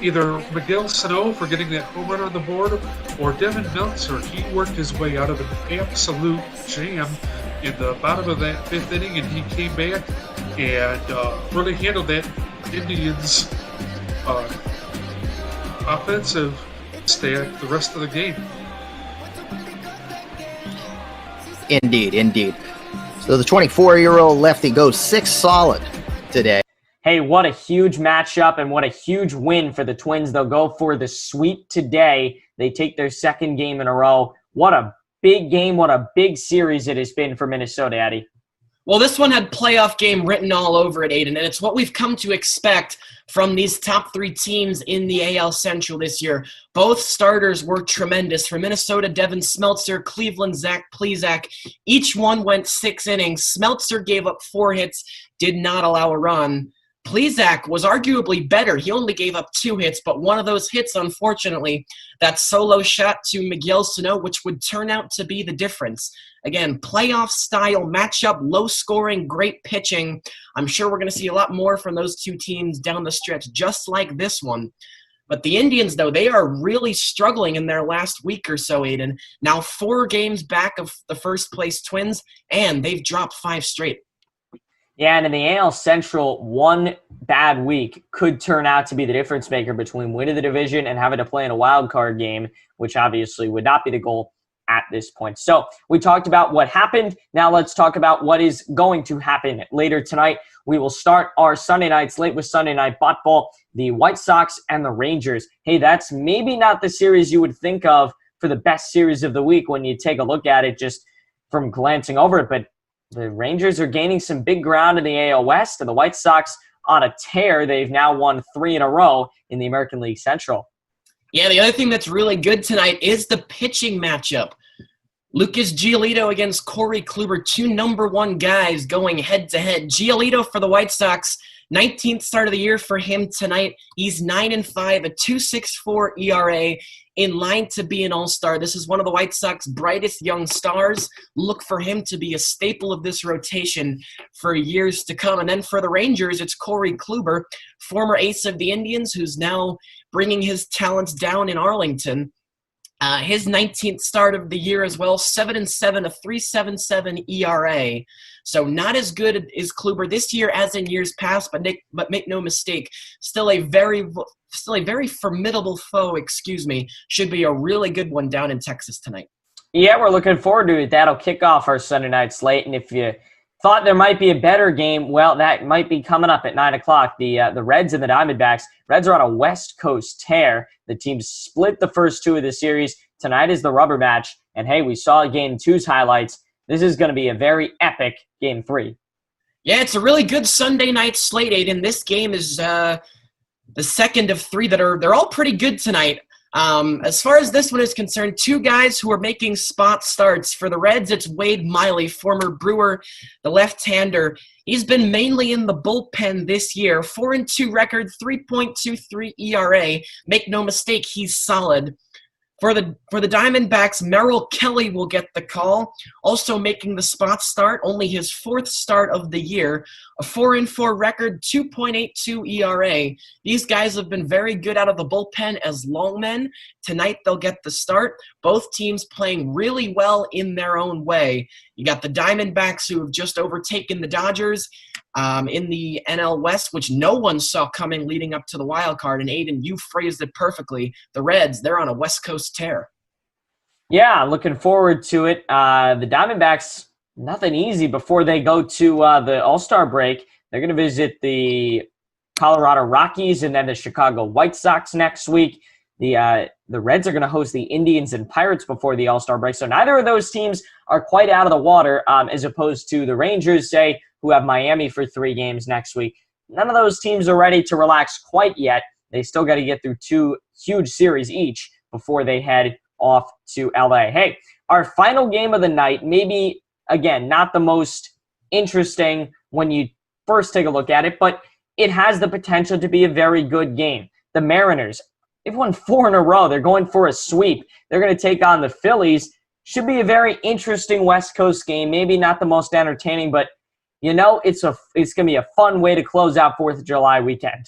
either Miguel Sano for getting that home run on the board or Devin Meltzer. He worked his way out of an absolute jam in the bottom of that 5th inning, and he came back and really handled that Indians offensive stack the rest of the game. Indeed. So the 24-year-old lefty goes 6 solid today. Hey, what a huge matchup and what a huge win for the Twins. They'll go for the sweep today. They take their 2nd game in a row. What a big game. What a big series it has been for Minnesota, Eddie. Well, this one had playoff game written all over it, Aiden, and it's what we've come to expect from these top 3 teams in the AL Central this year. Both starters were tremendous. For Minnesota, Devin Smeltzer, Cleveland, Zach Plesac. Each one went 6 innings. Smeltzer gave up 4 hits, did not allow a run. Plesac was arguably better. He only gave up 2 hits, but one of those hits, unfortunately, that solo shot to Miguel Sano, which would turn out to be the difference. Again, playoff-style matchup, low-scoring, great pitching. I'm sure we're going to see a lot more from those 2 teams down the stretch, just like this one. But the Indians, though, they are really struggling in their last week or so, Aiden. Now 4 games back of the first-place Twins, and they've dropped 5 straight. Yeah, and in the AL Central, 1 bad week could turn out to be the difference maker between winning the division and having to play in a wild card game, which obviously would not be the goal at this point. So we talked about what happened. Now let's talk about what is going to happen later tonight. We will start our Sunday night slate with Sunday Night Ball, the White Sox and the Rangers. Hey, that's maybe not the series you would think of for the best series of the week when you take a look at it just from glancing over it, but the Rangers are gaining some big ground in the AL West, and the White Sox on a tear. They've now won 3 in a row in the American League Central. Yeah, the other thing that's really good tonight is the pitching matchup. Lucas Giolito against Corey Kluber, 2 number 1 guys going head-to-head. Giolito for the White Sox, 19th start of the year for him tonight. He's 9-5, a 2.64 ERA, in line to be an all-star. This is one of the White Sox brightest young stars. Look for him to be a staple of this rotation for years to come. And then for the Rangers, it's Corey Kluber, former ace of the Indians, who's now bringing his talents down in Arlington. His 19th start of the year as well, 7-7, a 3.77 ERA. So not as good as Kluber this year as in years past, but make no mistake, still a very formidable foe, should be a really good one down in Texas tonight. Yeah, we're looking forward to it. That'll kick off our Sunday night slate. And if you thought there might be a better game, well, that might be coming up at 9 o'clock. The Reds and the Diamondbacks. Reds are on a West Coast tear. The teams split the first 2 of the series. Tonight is the rubber match. And hey, we saw Game 2's highlights. This is going to be a very epic Game 3. Yeah, it's a really good Sunday night slate, Aiden. This game is the second of 3 they're all pretty good tonight. As far as this one is concerned, 2 guys who are making spot starts. For the Reds, it's Wade Miley, former Brewer, the left-hander. He's been mainly in the bullpen this year. 4-2 record, 3.23 ERA. Make no mistake, he's solid. For the Diamondbacks, Merrill Kelly will get the call, also making the spot start, only his 4th start of the year. A 4-4 record, 2.82 ERA. These guys have been very good out of the bullpen as longmen. Tonight they'll get the start. Both teams playing really well in their own way. You got the Diamondbacks, who have just overtaken the Dodgers in the NL West, which no one saw coming leading up to the wild card. And Aiden, you phrased it perfectly. The Reds, they're on a West Coast tear. Yeah, looking forward to it. The Diamondbacks, nothing easy before they go to the All-Star break. They're going to visit the Colorado Rockies and then the Chicago White Sox next week. The Reds are going to host the Indians and Pirates before the All-Star break. So neither of those teams are quite out of the water, as opposed to the Rangers, say, who have Miami for 3 games next week. None of those teams are ready to relax quite yet. They still got to get through 2 huge series each before they head off to LA. Hey, our final game of the night, maybe, again, not the most interesting when you first take a look at it, but it has the potential to be a very good game. The Mariners, they've won 4 in a row. They're going for a sweep. They're going to take on the Phillies. Should be a very interesting West Coast game. Maybe not the most entertaining, but you know, it's going to be a fun way to close out 4th of July weekend.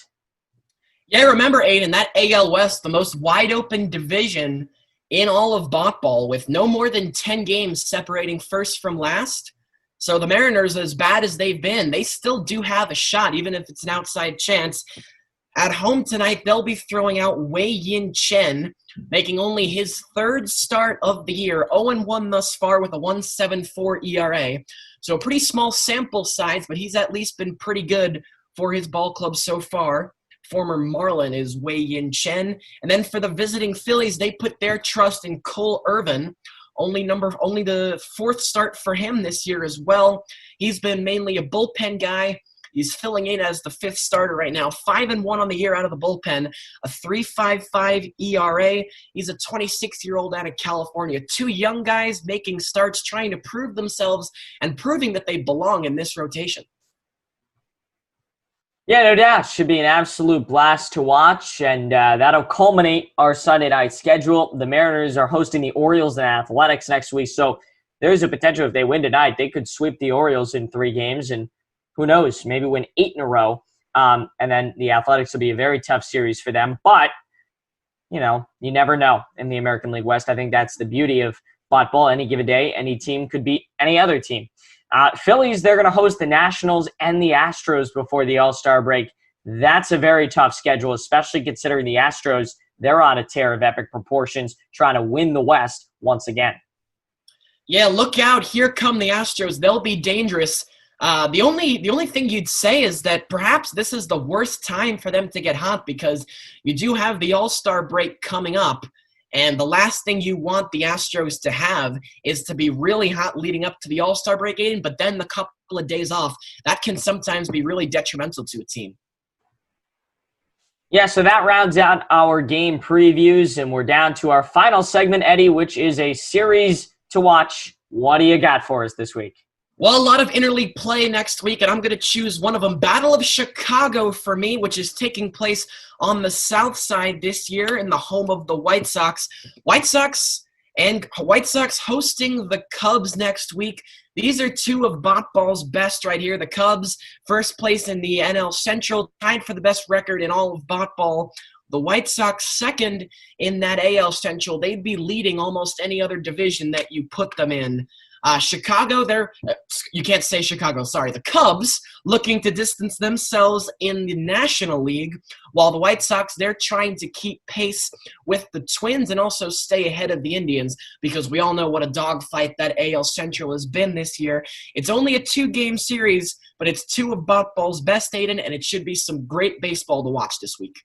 Yeah, remember, Aiden, that AL West, the most wide-open division in all of ball, with no more than 10 games separating first from last. So the Mariners, as bad as they've been, they still do have a shot, even if it's an outside chance. At home tonight, they'll be throwing out Wei-Yin Chen, making only his 3rd start of the year, 0-1 thus far with a 1.74 ERA. So a pretty small sample size, but he's at least been pretty good for his ball club so far. Former Marlin is Wei-Yin Chen. And then for the visiting Phillies, they put their trust in Cole Irvin. Only the 4th start for him this year as well. He's been mainly a bullpen guy. He's filling in as the 5th starter right now. 5-1 on the year out of the bullpen. A 3.55 ERA. He's a 26-year-old out of California. 2 young guys making starts, trying to prove themselves and proving that they belong in this rotation. Yeah, no doubt. Should be an absolute blast to watch, and that'll culminate our Sunday night schedule. The Mariners are hosting the Orioles and Athletics next week, so there's a potential if they win tonight, they could sweep the Orioles in 3 games, and who knows, maybe win 8 in a row. And then the Athletics will be a very tough series for them. But, you know, you never know in the American League West. I think that's the beauty of ball. Any given day, any team could beat any other team. Phillies, they're going to host the Nationals and the Astros before the All-Star break. That's a very tough schedule, especially considering the Astros, they're on a tear of epic proportions, trying to win the West once again. Yeah, look out. Here come the Astros. They'll be dangerous. The only thing you'd say is that perhaps this is the worst time for them to get hot, because you do have the All-Star break coming up, and the last thing you want the Astros to have is to be really hot leading up to the All-Star break, Aiden, but then the couple of days off, that can sometimes be really detrimental to a team. Yeah, so that rounds out our game previews, and we're down to our final segment, Eddie, which is a series to watch. What do you got for us this week? Well, a lot of interleague play next week, and I'm going to choose one of them. Battle of Chicago for me, which is taking place on the south side this year in the home of the White Sox. White Sox hosting the Cubs next week. These are 2 of ball's best right here. The Cubs, first place in the NL Central, tied for the best record in all of ball. The White Sox second in that AL Central. They'd be leading almost any other division that you put them in. Chicago, you can't say Chicago, sorry. The Cubs looking to distance themselves in the National League, while the White Sox, they're trying to keep pace with the Twins and also stay ahead of the Indians, because we all know what a dogfight that AL Central has been this year. It's only a 2-game series, but it's 2 of ball's best, Aiden, and it should be some great baseball to watch this week.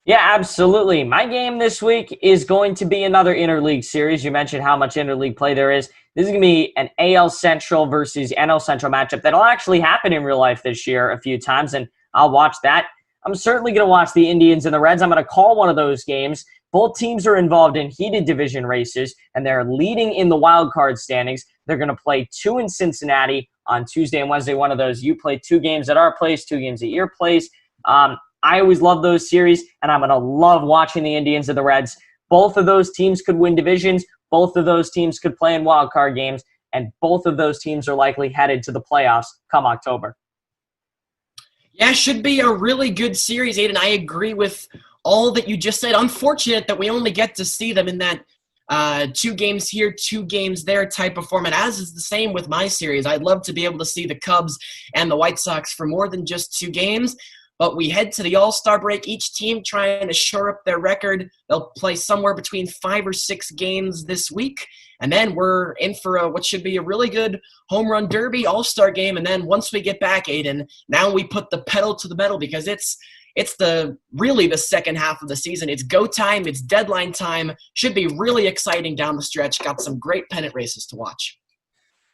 Yeah, absolutely. My game this week is going to be another interleague series. You mentioned how much interleague play there is. This is going to be an AL Central versus NL Central matchup that'll actually happen in real life this year a few times, and I'll watch that. I'm certainly going to watch the Indians and the Reds. I'm going to call one of those games. Both teams are involved in heated division races, and they're leading in the wild card standings. They're going to play 2 in Cincinnati on Tuesday and Wednesday. One of those, you play 2 games at our place, 2 games at your place. I always love those series, and I'm going to love watching the Indians and the Reds. Both of those teams could win divisions. Both of those teams could play in wild card games, and both of those teams are likely headed to the playoffs come October. Yeah, should be a really good series, Aiden. I agree with all that you just said. Unfortunate that we only get to see them in that 2 games here, 2 games there type of format, as is the same with my series. I'd love to be able to see the Cubs and the White Sox for more than just 2 games. But we head to the All-Star break, each team trying to shore up their record. They'll play somewhere between 5 or 6 games this week. And then we're in for what should be a really good home run derby All-Star game. And then once we get back, Aiden, now we put the pedal to the metal because it's really the second half of the season. It's go time. It's deadline time. Should be really exciting down the stretch. Got some great pennant races to watch.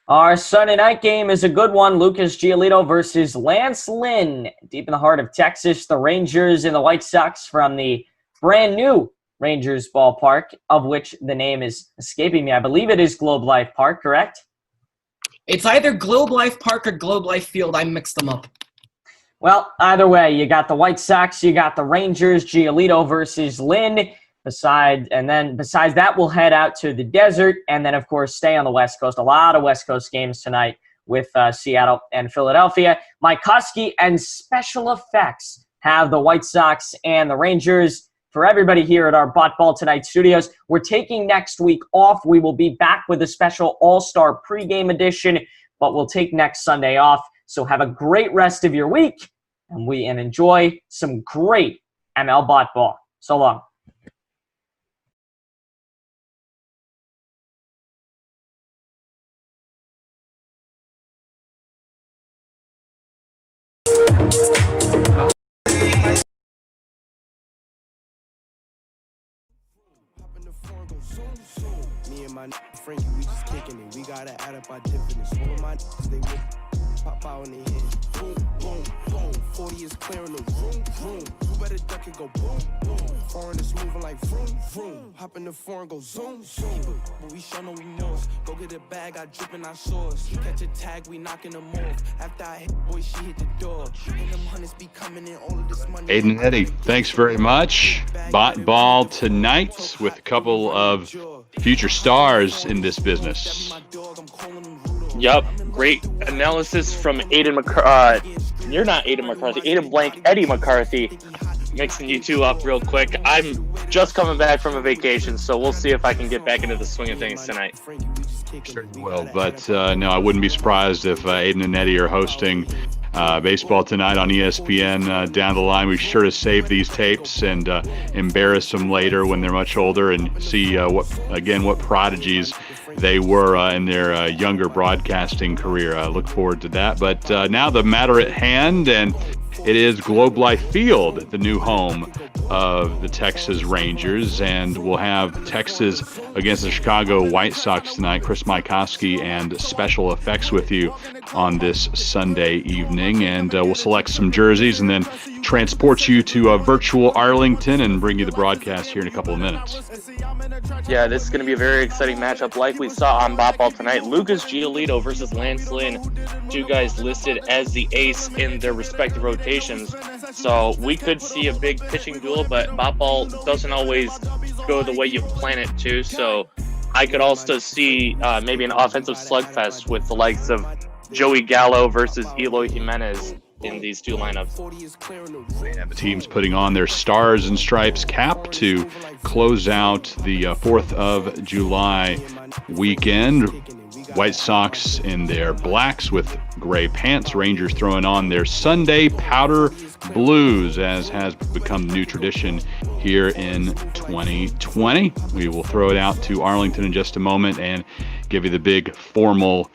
Our Sunday night game is a good one. Lucas Giolito versus Lance Lynn. Deep in the heart of Texas, the Rangers and the White Sox from the brand new Rangers ballpark, of which the name is escaping me. I believe it is Globe Life Park, correct? It's either Globe Life Park or Globe Life Field. I mixed them up. Well, either way, you got the White Sox, you got the Rangers, Giolito versus Lynn. Besides that, we'll head out to the desert and then, of course, stay on the West Coast. A lot of West Coast games tonight with Seattle and Philadelphia. Mike Husky and Special Effects have the White Sox and the Rangers. For everybody here at our Bot Ball Tonight studios, we're taking next week off. We will be back with a special All-Star pregame edition, but we'll take next Sunday off. So have a great rest of your week and enjoy some great ML Bot Ball. So long. Me and my Frankie, we just kicking it. We gotta add up our dividends. All of my they with pop out in the head. Boom, boom, boom. 40 is clearing the room, room. You better duck it, go boom, boom. Foreign is moving like vroom, vroom. Hop in the foreign, go zoom, zoom. But we show no remorse. Go get a bag, I drip in our sauce. Catch a tag, we knocking them off. After I hit, boy, she hit the door. And them hunters be coming in, all of this money. Aiden and Eddie, thanks very much. Bot Ball tonight with a couple of future stars in this business. Yup, great analysis from Aiden McCarthy. You're not Aiden McCarthy, Aiden Blank, Eddie McCarthy. Mixing you two up real quick. I'm just coming back from a vacation, so we'll see if I can get back into the swing of things tonight. Sure you will, but no, I wouldn't be surprised if Aiden and Eddie are hosting baseball tonight on ESPN down the line. We're sure to save these tapes and embarrass them later when they're much older and see what prodigies they were in their younger broadcasting career. I look forward to that. But now the matter at hand, and it is Globe Life Field, the new home of the Texas Rangers, and we'll have Texas against the Chicago White Sox tonight. Chris Mikoski and Special Effects with you on this Sunday evening, and we'll select some jerseys and then transport you to virtual Arlington and bring you the broadcast here in a couple of minutes. Yeah, this is going to be a very exciting matchup like we saw on Bot Ball tonight. Lucas Giolito versus Lance Lynn, 2 guys listed as the ace in their respective rotations. So we could see a big pitching duel, but Bot Ball doesn't always go the way you plan it to. So I could also see maybe an offensive slugfest with the likes of Joey Gallo versus Eloy Jimenez in these 2 lineups. The teams putting on their Stars and Stripes cap to close out the 4th of July weekend. White Sox in their blacks with gray pants. Rangers throwing on their Sunday powder blues, as has become new tradition here in 2020. We will throw it out to Arlington in just a moment and give you the big formal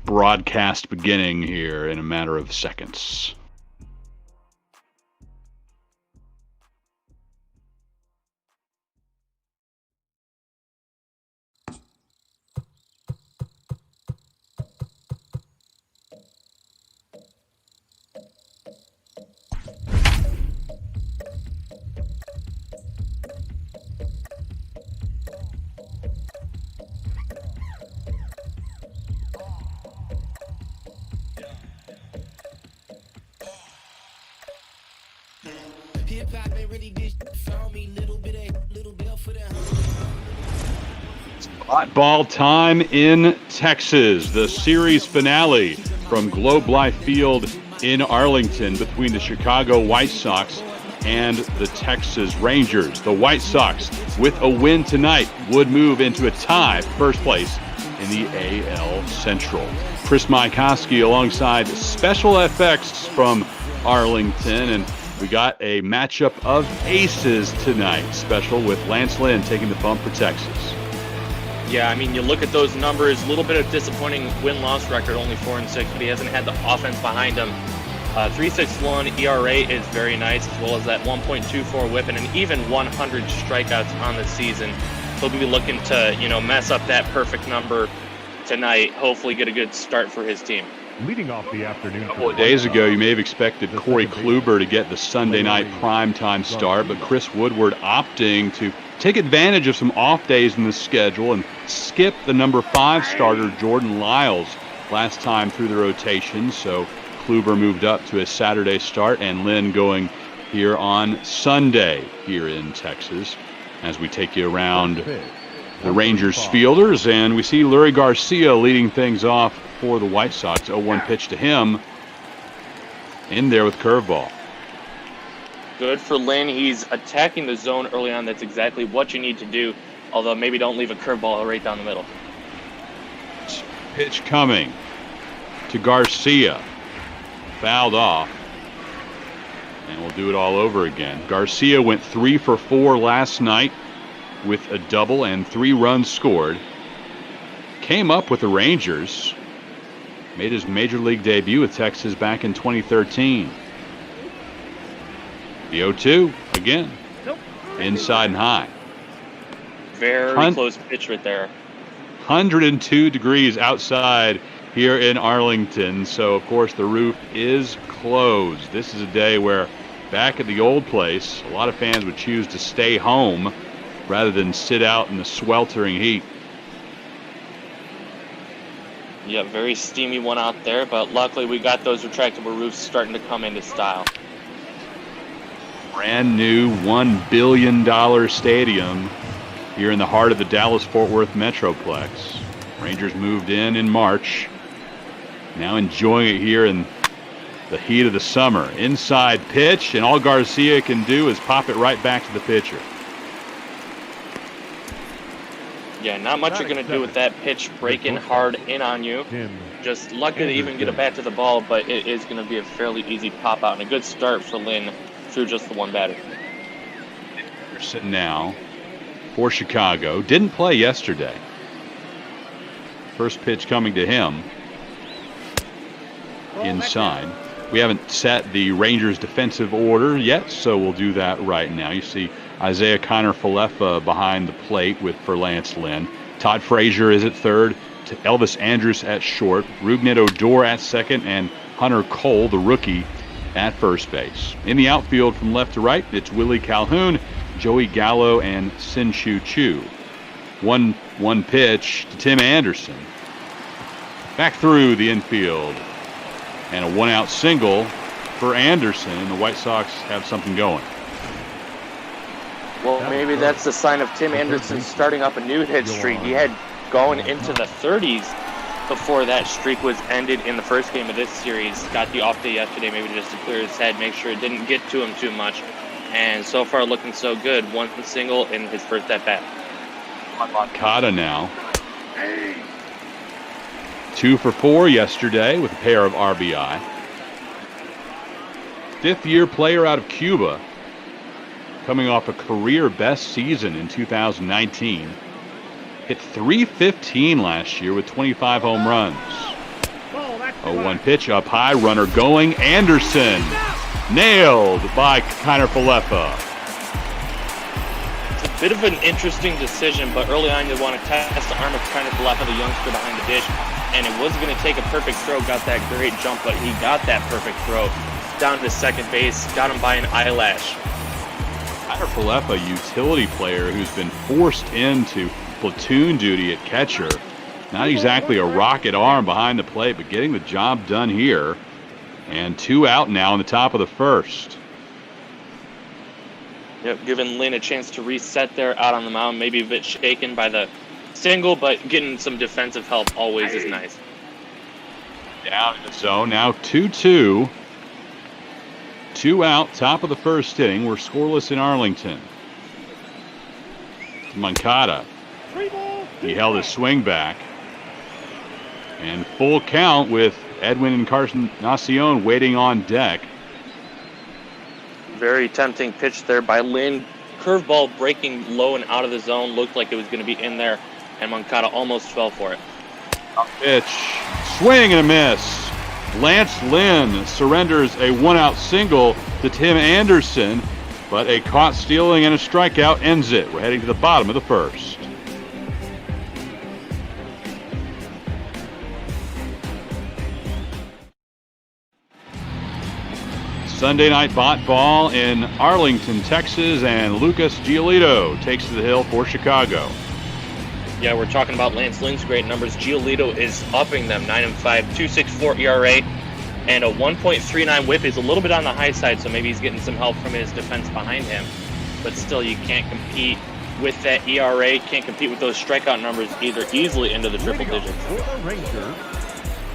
broadcast beginning here in a matter of seconds. Hot ball time in Texas. The series finale from Globe Life Field in Arlington between the Chicago White Sox and the Texas Rangers. The White Sox, with a win tonight, would move into a tie for first place in the AL Central. Chris Maikowski alongside Special FX from Arlington, and we got a matchup of aces tonight. Special with Lance Lynn taking the bump for Texas. Yeah, I mean, you look at those numbers, a little bit of disappointing win-loss record, only 4-6, but he hasn't had the offense behind him. 3.61 ERA is very nice, as well as that 1.24 whip and an even 100 strikeouts on the season. He'll be looking to, mess up that perfect number tonight, hopefully get a good start for his team. Leading off the afternoon. A couple of days ago, you may have expected Corey Kluber to get the Sunday night primetime start, but Chris Woodward opting to take advantage of some off days in the schedule and skip the number 5 starter, Jordan Lyles, last time through the rotation. So Kluber moved up to a Saturday start, and Lynn going here on Sunday here in Texas as we take you around the Rangers fielders. And we see Lurie Garcia leading things off for the White Sox. 0-1 pitch to him. In there with curveball. Good for Lynn. He's attacking the zone early on. That's exactly what you need to do. Although maybe don't leave a curveball right down the middle. Pitch coming to Garcia. Fouled off. And we'll do it all over again. Garcia went 3 for 4 last night with a double and 3 runs scored. Came up with the Rangers. Made his major league debut with Texas back in 2013. The 0-2 again. Inside and high. Very close pitch right there. 102 degrees outside here in Arlington. So, of course, the roof is closed. This is a day where back at the old place, a lot of fans would choose to stay home rather than sit out in the sweltering heat. Yeah, very steamy one out there, but luckily we got those retractable roofs starting to come into style. Brand new $1 billion stadium here in the heart of the Dallas-Fort Worth Metroplex. Rangers moved in March. Now enjoying it here in the heat of the summer. Inside pitch, and all Garcia can do is pop it right back to the pitcher. Yeah, not much you're going to do with that pitch breaking hard in on you. Just lucky to even get a bat to the ball, but it is going to be a fairly easy pop out and a good start for Lynn through just the one batter. Anderson now for Chicago. Didn't play yesterday. First pitch coming to him. Inside. We haven't set the Rangers defensive order yet, so we'll do that right now. You see Isaiah Kiner-Falefa behind the plate for Lance Lynn. Todd Frazier is at third, to Elvis Andrus at short, Rougned Odor at second, and Hunter Cole, the rookie, at first base. In the outfield from left to right, it's Willie Calhoun, Joey Gallo, and Sin-Chu Chu. One pitch to Tim Anderson. Back through the infield. And a 1-out single for Anderson, and the White Sox have something going. Well, maybe that's the sign of Tim Anderson starting up a new hit streak. He had going into the 30s before that streak was ended in the first game of this series. Got the off day yesterday, maybe just to clear his head, make sure it didn't get to him too much. And so far looking so good. 1 single in his first at-bat. Moncada now. 2 for 4 yesterday with a pair of RBI. Fifth-year player out of Cuba, coming off a career best season in 2019. Hit .315 last year with 25 home runs. 0-1 pitch up high, runner going. Anderson nailed by Kiner-Falefa. It's a bit of an interesting decision, but early on you want to test the arm of Kiner-Falefa, the youngster behind the dish. And it was going to take a perfect throw, got that great jump, but he got that perfect throw down to second base, got him by an eyelash. Kiner-Falefa, a utility player who's been forced into platoon duty at catcher. Not exactly a rocket arm behind the plate, but getting the job done here. And 2 out now in the top of the first. Yep, giving Lynn a chance to reset there out on the mound. Maybe a bit shaken by the single, but getting some defensive help always is nice. Down in the zone. Now 2-2. 2 out, top of the first inning. We're scoreless in Arlington. Moncada. He held his swing back. And full count with Edwin Encarnacion waiting on deck. Very tempting pitch there by Lynn. Curveball breaking low and out of the zone. Looked like it was going to be in there, and Moncada almost fell for it. Pitch. Swing and a miss. Lance Lynn surrenders a 1-out single to Tim Anderson, but a caught stealing and a strikeout ends it. We're heading to the bottom of the first. Sunday night bot ball in Arlington, Texas, and Lucas Giolito takes to the hill for Chicago. Yeah, we're talking about Lance Lynn's great numbers. Giolito is upping them, 9-5, 2.64 ERA, and a 1.39 WHIP is a little bit on the high side, so maybe he's getting some help from his defense behind him. But still, you can't compete with that ERA, can't compete with those strikeout numbers either, easily into the triple digits.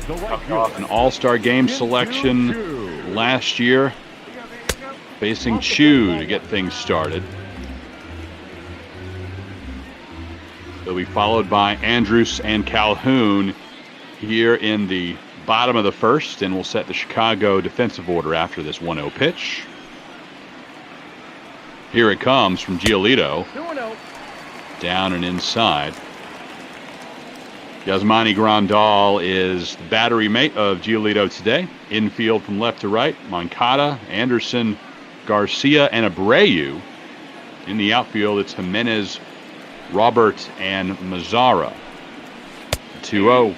An all-star game selection last year, facing Chu to get things started. They'll be followed by Andrus and Calhoun here in the bottom of the first, and we'll set the Chicago defensive order after this 1-0 pitch. Here it comes from Giolito. Down and inside. Yasmani Grandal is the battery mate of Giolito today. Infield from left to right, Moncada, Anderson, Garcia, and Abreu. In the outfield, it's Jimenez, Robert, and Mazzara. 2-0.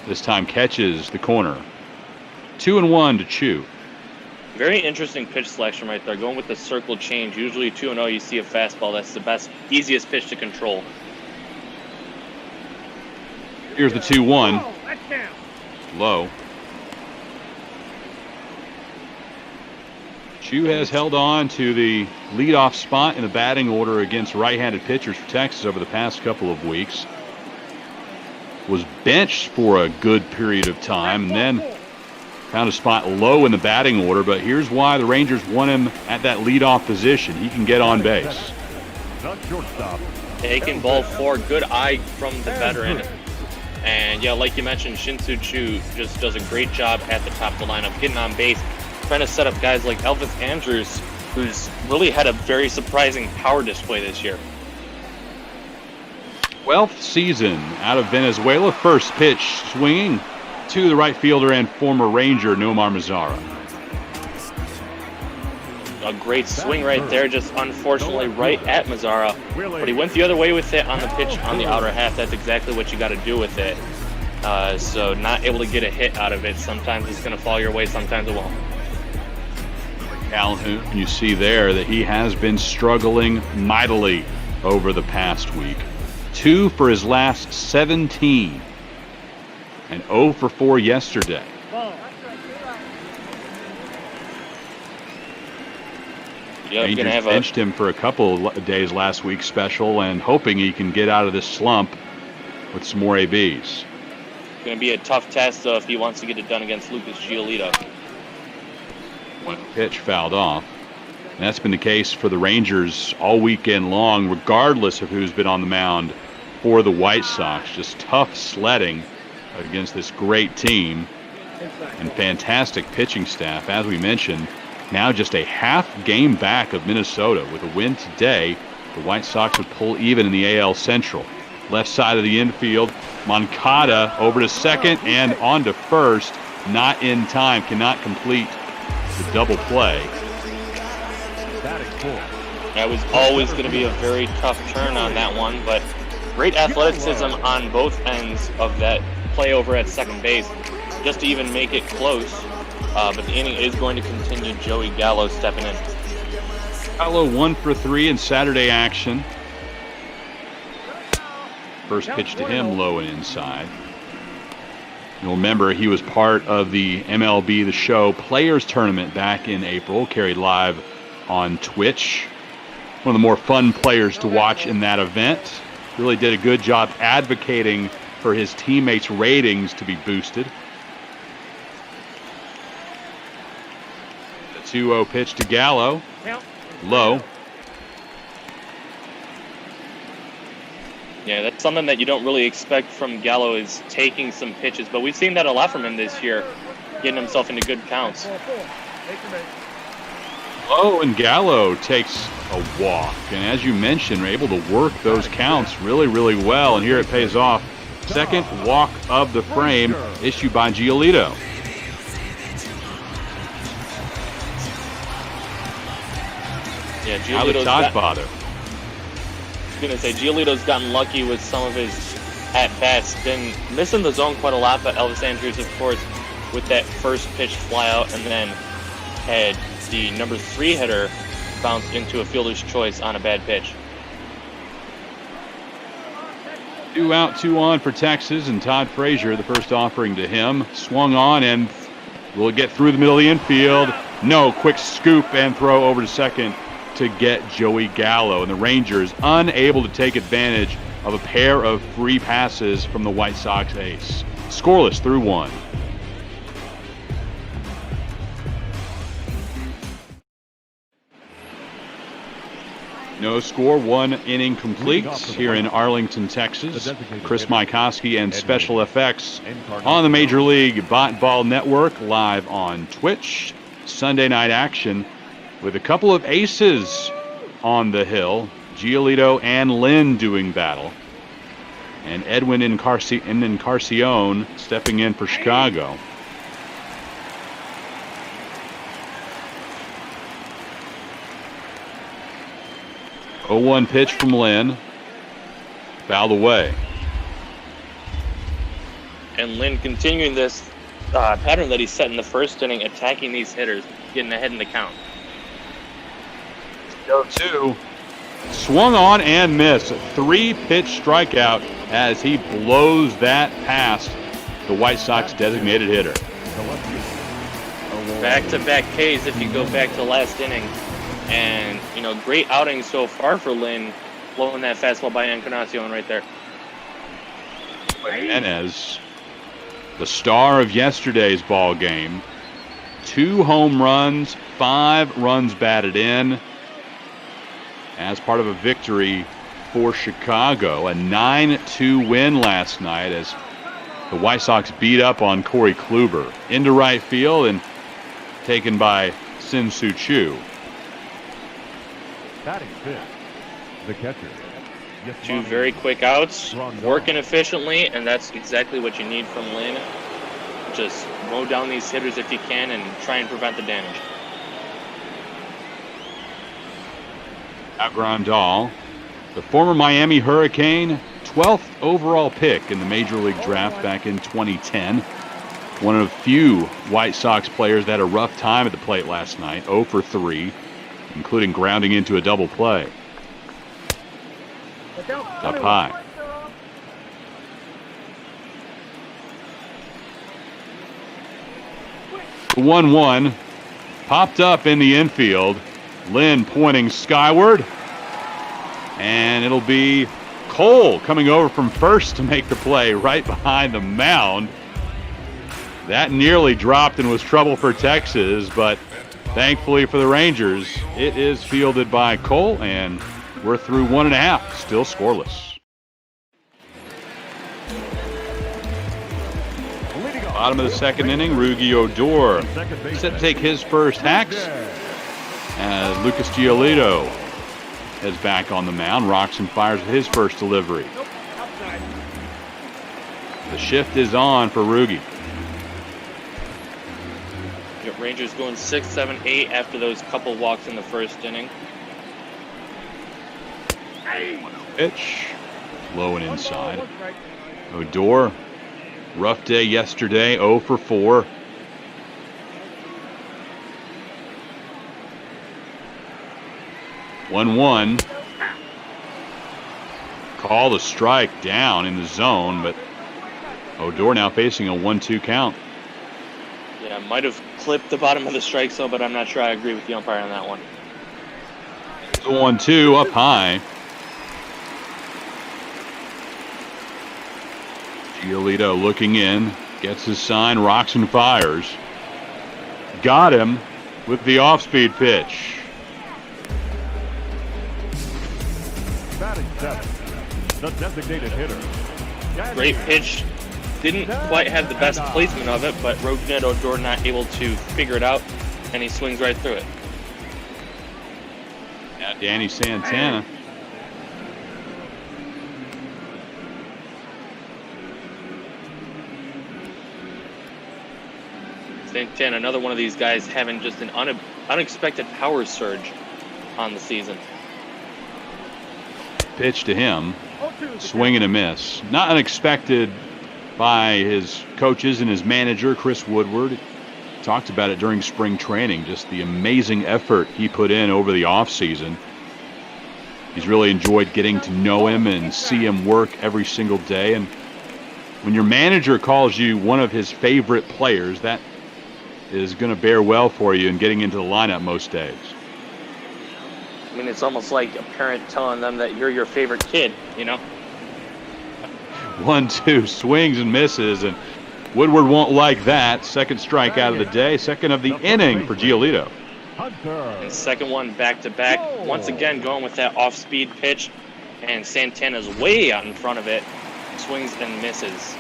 This time catches the corner. 2-1 to Chu. Very interesting pitch selection right there. Going with the circle change. Usually 2-0, you see a fastball. That's the best, easiest pitch to control. Here's the 2-1. Low. Chu has held on to the leadoff spot in the batting order against right-handed pitchers for Texas over the past couple of weeks. Was benched for a good period of time and then found a spot low in the batting order, but here's why the Rangers want him at that leadoff position. He can get on base. Taking ball 4, good eye from the veteran. And yeah, like you mentioned, Shin-Soo Choo just does a great job at the top of the lineup, getting on base, trying to set up guys like Elvis Andrus, who's really had a very surprising power display this year. 12th season out of Venezuela. First pitch swinging to the right fielder and former Ranger Nomar Mazzara. A great swing right there, just unfortunately right at Mazzara. But he went the other way with it on the pitch on the outer half. That's exactly what you got to do with it. So not able to get a hit out of it. Sometimes it's going to fall your way, sometimes it won't. Calhoun, you see there that he has been struggling mightily over the past week. 2 for his last 17 and 0 for 4 yesterday. Yep, Rangers benched him for a couple of days last week special and hoping he can get out of this slump with some more ABs. Going to be a tough test though if he wants to get it done against Lucas Giolito. One pitch fouled off. And that's been the case for the Rangers all weekend long, regardless of who's been on the mound for the White Sox. Just tough sledding against this great team and fantastic pitching staff. As we mentioned, now just a half game back of Minnesota. With a win today, the White Sox would pull even in the AL Central. Left side of the infield, Moncada over to second and on to first. Not in time, cannot complete the double play. That was always going to be a very tough turn on that one, but great athleticism on both ends of that play over at second base just to even make it close. But the inning is going to continue. Joey Gallo stepping in. Gallo 1 for 3 in Saturday action. First pitch to him low and inside. You'll remember he was part of the MLB The Show Players Tournament back in April, carried live on Twitch one of the more fun players to watch in that event. Really did a good job advocating for his teammates' ratings to be boosted. The 2-0 pitch to Gallo. Low. Yeah, that's something that you don't really expect from Gallo, is taking some pitches, but we've seen that a lot from him this year, getting himself into good counts. Low, and Gallo takes a walk, and as you mentioned, able to work those counts really, really well, and here it pays off. Second walk of the frame issued by Giolito. Yeah, Giolito's bother. I was going to say, Giolito's gotten lucky with some of his at-bats. Been missing the zone quite a lot, but Elvis Andrews, of course, with that first pitch fly out, and then had the number 3 hitter bounce into a fielder's choice on a bad pitch. 2 out, 2 on for Texas, and Todd Frazier, the first offering to him, swung on and will get through the middle of the infield. No, quick scoop and throw over to second to get Joey Gallo, and the Rangers unable to take advantage of a pair of free passes from the White Sox ace. Scoreless through 1. No score, 1 inning complete here in Arlington, Texas. Chris Mykoski and Special Effects on the Major League Ball Network, live on Twitch. Sunday night action with a couple of aces on the hill. Giolito and Lynn doing battle. And Edwin Encarnacion stepping in for Chicago. Oh, 0-1 pitch from Lynn. Fouled away. And Lynn continuing this pattern that he set in the first inning, attacking these hitters, getting ahead in the count. 0-2. Swung on and missed. 3-pitch strikeout as he blows that past the White Sox designated hitter. Back-to-back Ks if you go back to last inning. And, you know, great outing so far for Lynn, blowing that fastball by Encarnacion right there. Jimenez, the star of yesterday's ball game. 2 home runs, 5 runs batted in as part of a victory for Chicago. A 9-2 win last night as the White Sox beat up on Corey Kluber into right field and taken by Sin-Soo Choo. Batting fifth, the catcher. 2 very quick outs, working efficiently, and that's exactly what you need from Lynn. Just mow down these hitters if you can and try and prevent the damage. Grandal, the former Miami Hurricane, 12th overall pick in the Major League Draft back in 2010. One of few White Sox players that had a rough time at the plate last night, 0 for 3. Including grounding into a double play. Up high. The 1-1 popped up in the infield. Lynn pointing skyward. And it'll be Cole coming over from first to make the play right behind the mound. That nearly dropped and was trouble for Texas, but thankfully for the Rangers, it is fielded by Cole, and we're through 1.5, still scoreless. Bottom of the second inning, Rugi Odor set to take his first hacks as Lucas Giolito is back on the mound. Rocks and fires with his first delivery. The shift is on for Rugi. Rangers going 6, 7, 8 after those couple walks in the first inning. Pitch, low and inside. Odor, rough day yesterday, 0 for 4. One. Call the strike down in the zone, but Odor now facing a 1-2 count. Yeah, might have clipped the bottom of the strike zone, but I'm not sure I agree with the umpire on that one. The 1-2 up high. Giolito looking in, gets his sign, rocks and fires. Got him with the off-speed pitch. Batting seventh, the designated hitter. Great pitch. Didn't quite have the best placement of it, but Rogan Odor not able to figure it out, and he swings right through it. Now Danny Santana. Santana, another one of these guys having just an unexpected power surge on the season. Pitch to him. Swing and a miss. Not unexpected by his coaches and his manager, Chris Woodward. Talked about it during spring training, just the amazing effort he put in over the offseason. He's really enjoyed getting to know him and see him work every single day. And when your manager calls you one of his favorite players, that is going to bear well for you in getting into the lineup most days. I mean, it's almost like a parent telling them that you're your favorite kid, you know? 1-2, swings and misses, and Woodward won't like that. Second strikeout of the day, second of the inning for Giolito. And second one back-to-back. Once again, going with that off-speed pitch, and Santana's way out in front of it. Swings and misses.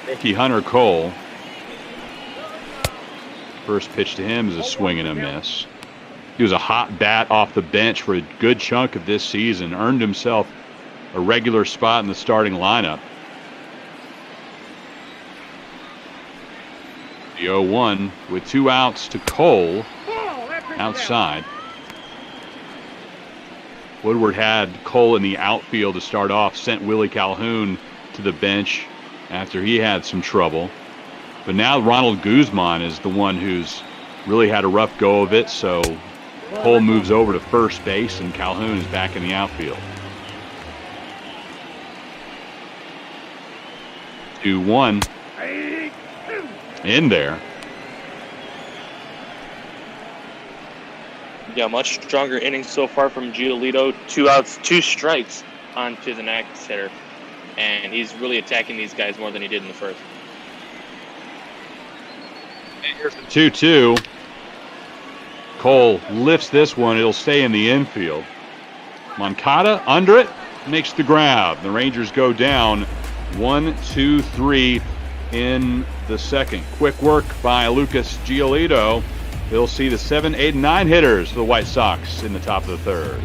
Mickey Hunter Cole. First pitch to him is a swing and a miss. He was a hot bat off the bench for a good chunk of this season. Earned himself a regular spot in the starting lineup. The 0-1 with 2 outs to Cole outside. Woodward had Cole in the outfield to start off, sent Willie Calhoun to the bench after he had some trouble. But now Ronald Guzman is the one who's really had a rough go of it, so Cole moves over to first base and Calhoun is back in the outfield. 2-1 in there. Yeah, much stronger innings so far from Giolito. 2 outs, 2 strikes onto the next hitter. And he's really attacking these guys more than he did in the first. And here's the 2-2. Cole lifts this one. It'll stay in the infield. Moncada under it, makes the grab. The Rangers go down 1-2-3 in the second. Quick work by Lucas Giolito. He'll see the 7, 8, and 9 hitters for the White Sox in the top of the third.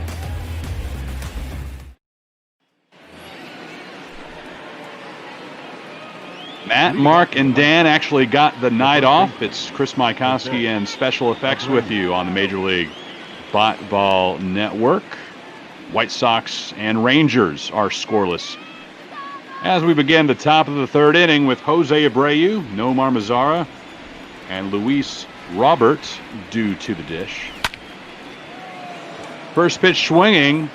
Matt, Mark, and Dan actually got the night off. It's Chris Mykowski and Special Effects with you on the Major League Ball Network. White Sox and Rangers are scoreless as we begin the top of the third inning with Jose Abreu, Nomar Mazara, and Luis Robert due to the dish. First pitch swinging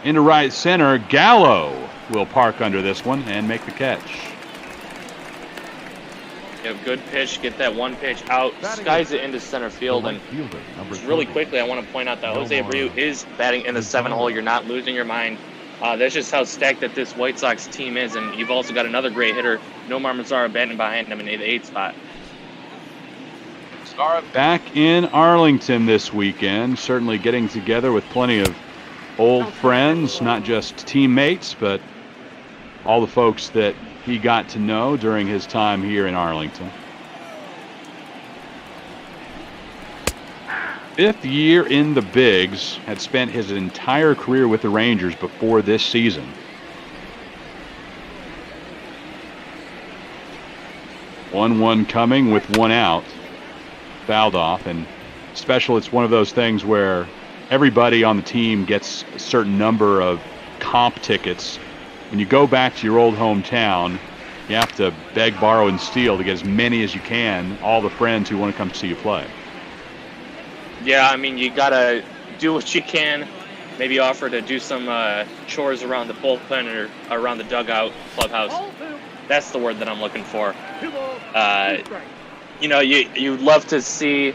into right center. Gallo will park under this one and make the catch. Good pitch, get that one pitch out, skies it into center field, and just really quickly I want to point out that Jose Abreu is batting in the 7 hole. You're not losing your mind. That's just how stacked that this White Sox team is, and you've also got another great hitter, Nomar Mazara, batting behind him in the 8th spot. Mazara back in Arlington this weekend, certainly getting together with plenty of old friends, not just teammates, but all the folks that he got to know during his time here in Arlington. 5th year in the bigs, had spent his entire career with the Rangers before this season. One coming with 1 out, fouled off, and Special, it's one of those things where everybody on the team gets a certain number of comp tickets. When you go back to your old hometown, you have to beg, borrow, and steal to get as many as you can, all the friends who want to come see you play. Yeah, I mean, you got to do what you can. Maybe offer to do some chores around the bullpen or around the dugout clubhouse. That's the word that I'm looking for. You know, you'd love to see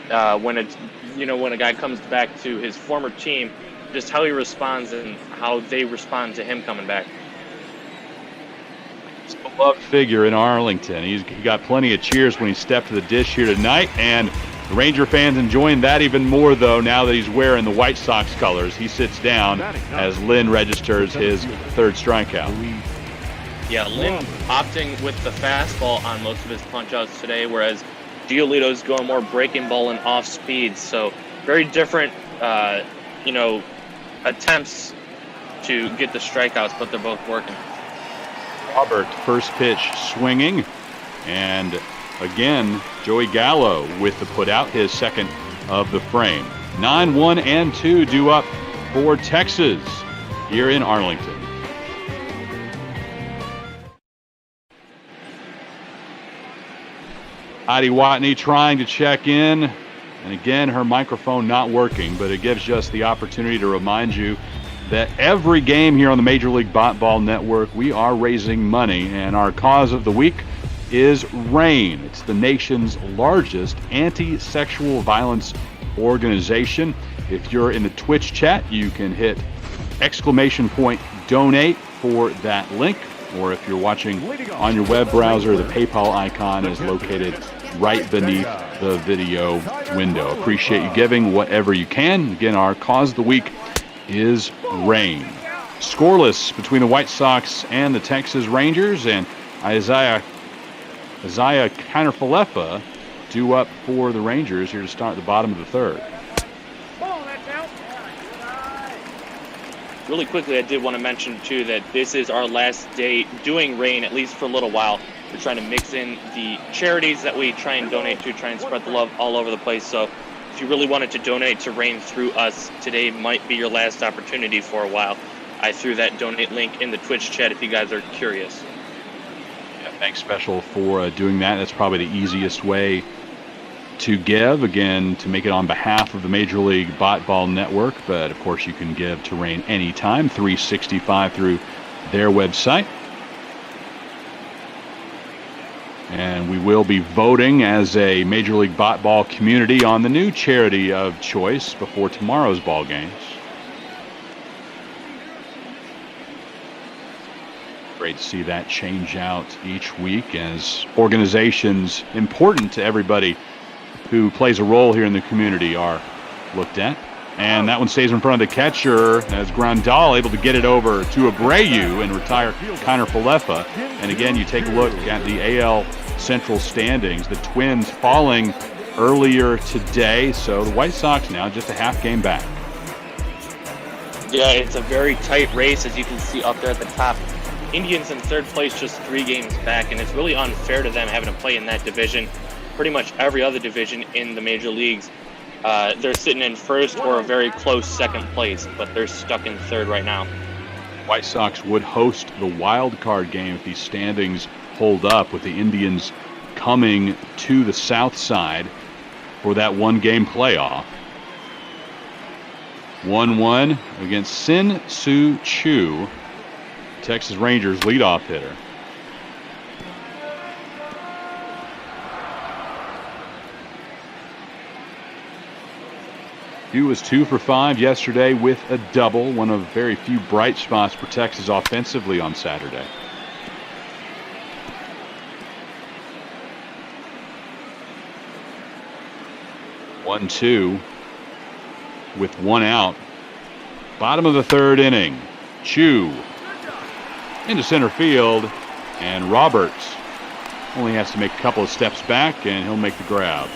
when a when a guy comes back to his former team, just how he responds and how they respond to him coming back. He's a beloved figure in Arlington. He got plenty of cheers when he stepped to the dish here tonight, and the Ranger fans enjoying that even more, though, now that he's wearing the White Sox colors. He sits down as Lynn registers his third strikeout. Yeah, Lynn opting with the fastball on most of his punch-outs today, whereas Giolito's going more breaking ball and off speed. So very different, attempts to get the strikeouts, but they're both working. Robert, first pitch swinging, and again, Joey Gallo with the putout, his second of the frame. 9-1 and 2 due up for Texas here in Arlington. Heidi Watney trying to check in, and again, her microphone not working, but it gives us the opportunity to remind you that every game here on the Major League Ball Network, we are raising money, and our cause of the week is RAIN. It's the nation's largest anti-sexual violence organization. If you're in the Twitch chat, you can hit !donate for that link, or if you're watching on your web browser, the PayPal icon is located right beneath the video window. Appreciate you giving whatever you can. Again, our cause of the week is RAIN. Scoreless between the White Sox and the Texas Rangers, and Isaiah Kiner-Falefa due up for the Rangers here to start the bottom of the third. Really quickly, I did want to mention, too, that this is our last day doing RAIN, at least for a little while. We're trying to mix in the charities that we try and donate to, try and spread the love all over the place. So if you really wanted to donate to RAIN through us, today might be your last opportunity for a while. I threw that donate link in the Twitch chat if you guys are curious. Yeah, thanks special for doing that. That's probably the easiest way to give, again, to make it on behalf of the Major League Ball Network. But, of course, you can give to RAIN anytime, 365 through their website. And we will be voting as a Major League Ball community on the new charity of choice before tomorrow's ball games. Great to see that change out each week as organizations important to everybody who plays a role here in the community are looked at. And that one stays in front of the catcher as Grandal able to get it over to Abreu and retire Kiner-Falefa. And again, you take a look at the AL Central standings. The Twins falling earlier today, so the White Sox now just a half game back. Yeah, it's a very tight race, as you can see up there at the top. Indians in third place, just 3 games back, and it's really unfair to them having to play in that division. Pretty much every other division in the major leagues, they're sitting in first or a very close second place, but they're stuck in third right now. White Sox would host the wild card game if these standings hold up, with the Indians coming to the south side for that one-game playoff. 1-1 against Sin Soo Choo, Texas Rangers leadoff hitter. He was 2 for 5 yesterday with a double, one of very few bright spots for Texas offensively on Saturday. One, 2 with 1 out. Bottom of the third inning. Chu into center field, and Roberts only has to make a couple of steps back, and he'll make the grab.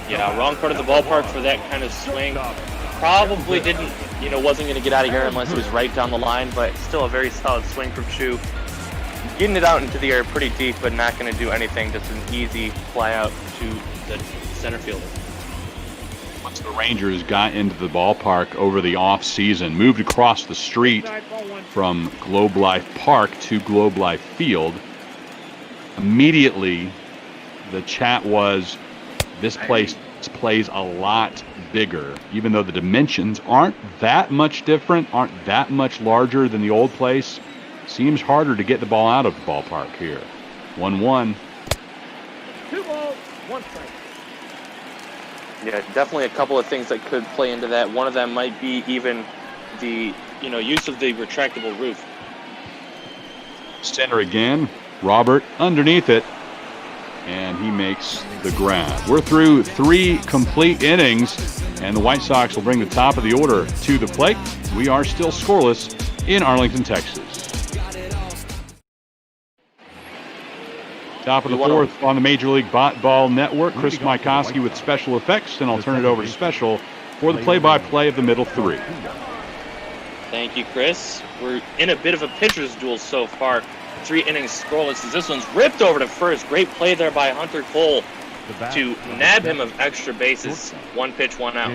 Yeah, wrong part of the ballpark for that kind of swing. Probably didn't, wasn't going to get out of here unless it was right down the line, but still a very solid swing from Chu. Getting it out into the air pretty deep, but not going to do anything. Just an easy fly out to the center fielder. Once the Rangers got into the ballpark over the off-season, moved across the street from Globe Life Park to Globe Life Field, immediately the chat was, this place plays a lot bigger, even though the dimensions aren't that much different, aren't that much larger than the old place. Seems harder to get the ball out of the ballpark here. 1-1. 2 balls, 1 strike. Yeah, definitely a couple of things that could play into that. One of them might be even the use of the retractable roof. Center again, Robert underneath it, and he makes the grab. We're through 3 complete innings, and the White Sox will bring the top of the order to the plate. We are still scoreless in Arlington, Texas. Top of the 4th on the Major League Ball Network. Chris Mikoski with special effects, and I'll turn it over to Special for the play-by-play of the middle 3. Thank you, Chris. We're in a bit of a pitcher's duel so far. 3 innings scoreless as this one's ripped over to first. Great play there by Hunter Cole to nab him of extra bases. 1 pitch, 1 out.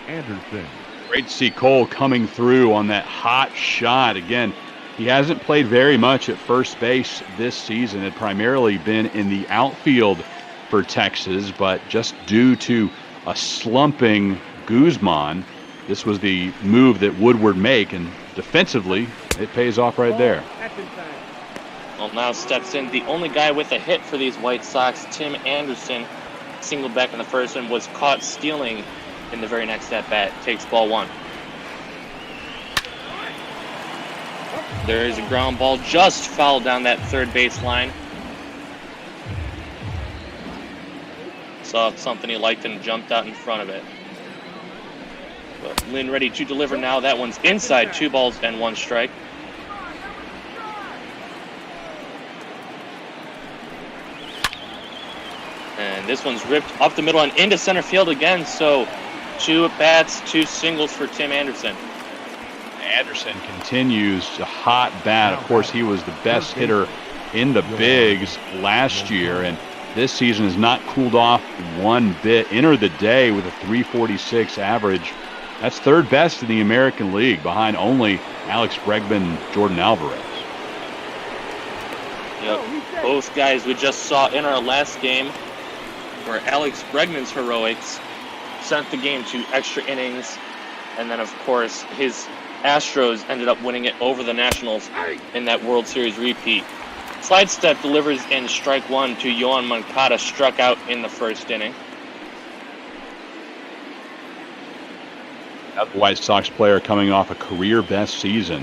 Anderson. Great to see Cole coming through on that hot shot. Again, he hasn't played very much at first base this season. Had primarily been in the outfield for Texas, but just due to a slumping Guzman, this was the move that Woodward make, and defensively, it pays off right there. Well, now steps in the only guy with a hit for these White Sox, Tim Anderson. Singled back in the first and was caught stealing in the very next at-bat. Takes ball 1. There is a ground ball just fouled down that third base line. Saw something he liked and jumped out in front of it. But Lynn ready to deliver now. That one's inside. 2 balls and 1 strike. And this one's ripped up the middle and into center field again. So 2 at-bats, 2 singles for Tim Anderson. Anderson continues to hot bat. Of course, he was the best hitter in the bigs last year, and this season has not cooled off one bit. Entered the day with a .346 average. That's 3rd best in the American League, behind only Alex Bregman and Jordan Alvarez. Yep, both guys we just saw in our last game, where Alex Bregman's heroics sent the game to extra innings, and then, of course, his Astros ended up winning it over the Nationals in that World Series repeat. Slide step delivers in strike 1 to Yohan Moncada, struck out in the first inning. That White Sox player coming off a career best season.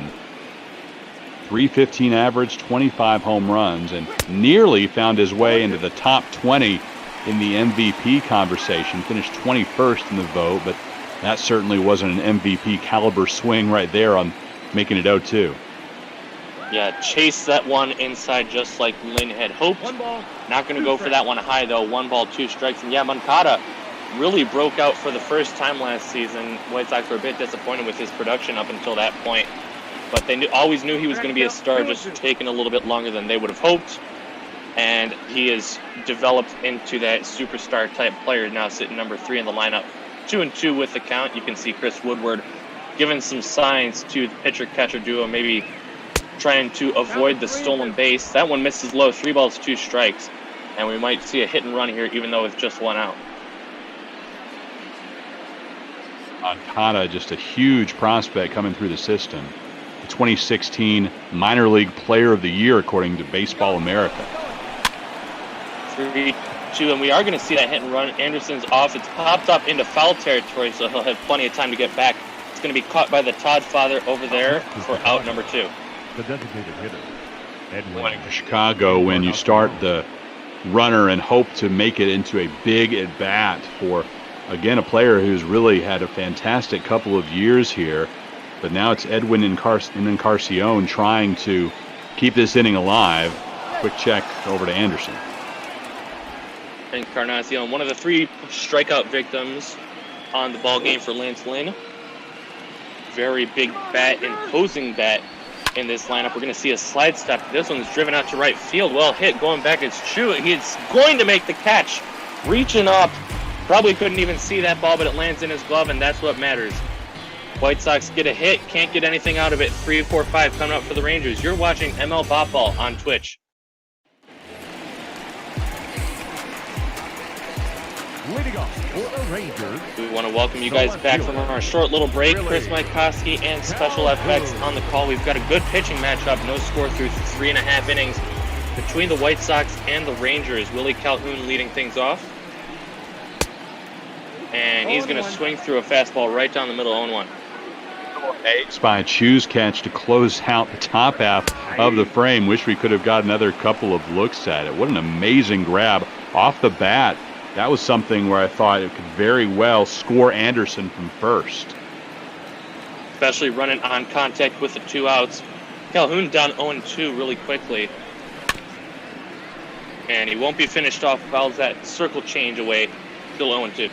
.315 average, 25 home runs, and nearly found his way into the top 20 in the MVP conversation. Finished 21st in the vote, but that certainly wasn't an MVP caliber swing right there on making it 0-2. Yeah, chase that one inside just like Lynn had hoped. Not going to go for that one high, though. 1 ball, 2 strikes. And yeah, Moncada really broke out for the first time last season. White Sox were a bit disappointed with his production up until that point. But they always knew he was going to be a star, just taking a little bit longer than they would have hoped. And he has developed into that superstar type player, now sitting number 3 in the lineup. 2-2 with the count. You can see Chris Woodward giving some signs to the pitcher-catcher duo, maybe trying to avoid the stolen base. That one misses low, 3 balls, 2 strikes. And we might see a hit and run here, even though it's just 1 out. Moncada, just a huge prospect coming through the system. The 2016 Minor League Player of the Year, according to Baseball America. 3-2, and we are going to see that hit and run. Anderson's off. It's popped up into foul territory, so he'll have plenty of time to get back. It's going to be caught by the Todd father over there for out number 2. The designated hitter, Edwin. Winning for Chicago, when you start the runner and hope to make it into a big at-bat for, again, a player who's really had a fantastic couple of years here. But now it's Edwin Encarnacion trying to keep this inning alive. Quick check over to Anderson. Encarnacion, one of the 3 strikeout victims on the ball game for Lance Lynn. Very big bat, imposing bat in this lineup. We're going to see a slide step. This one's driven out to right field. Well hit, going back. It's true. He's going to make the catch. Reaching up. Probably couldn't even see that ball, but it lands in his glove, and that's what matters. White Sox get a hit, can't get anything out of it. 3-4-5 coming up for the Rangers. You're watching ML Botball on Twitch. Leading off for the Rangers. We want to welcome you guys back from our short little break. Chris Mikoski and Special FX on the call. We've got a good pitching matchup. No score through 3.5 innings between the White Sox and the Rangers. Willie Calhoun leading things off. And he's going to swing through a fastball right down the middle, 0-1. By a choose catch to close out the top half of the frame. Wish we could have got another couple of looks at it. What an amazing grab off the bat. That was something where I thought it could very well score Anderson from first. Especially running on contact with the 2 outs. Calhoun down 0-2 really quickly. And he won't be finished off, fouls that circle change away, still 0-2.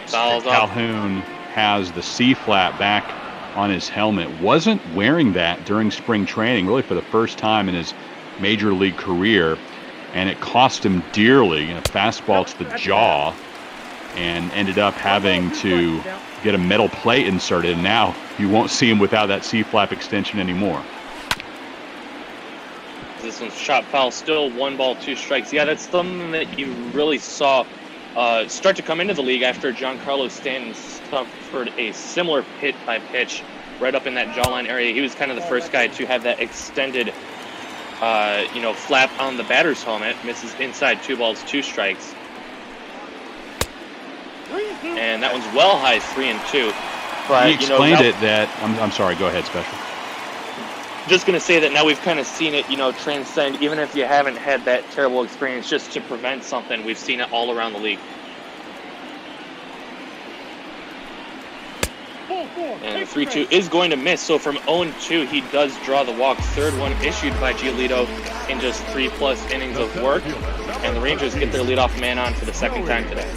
Calhoun has the C-flat back on his helmet. Wasn't wearing that during spring training, really for the first time in his major league career, and it cost him dearly. A fastball to the jaw, and ended up having to get a metal plate inserted. And now you won't see him without that C-flap extension anymore. This one's shot foul, still 1 ball, 2 strikes. Yeah, that's something that you really saw start to come into the league after Giancarlo Stanton suffered a similar hit-by-pitch right up in that jawline area. He was kind of the first guy to have that extended, flap on the batter's helmet. Misses inside, 2 balls, 2 strikes. And that one's well high, 3-2. But, he explained it that, I'm sorry, go ahead, Special. Just going to say that now we've kind of seen it, transcend, even if you haven't had that terrible experience, just to prevent something. We've seen it all around the league. And 3-2 is going to miss. So from 0-2, he does draw the walk. Third one issued by Giolito in just 3+ innings of work. And the Rangers get their leadoff man on for the second time today.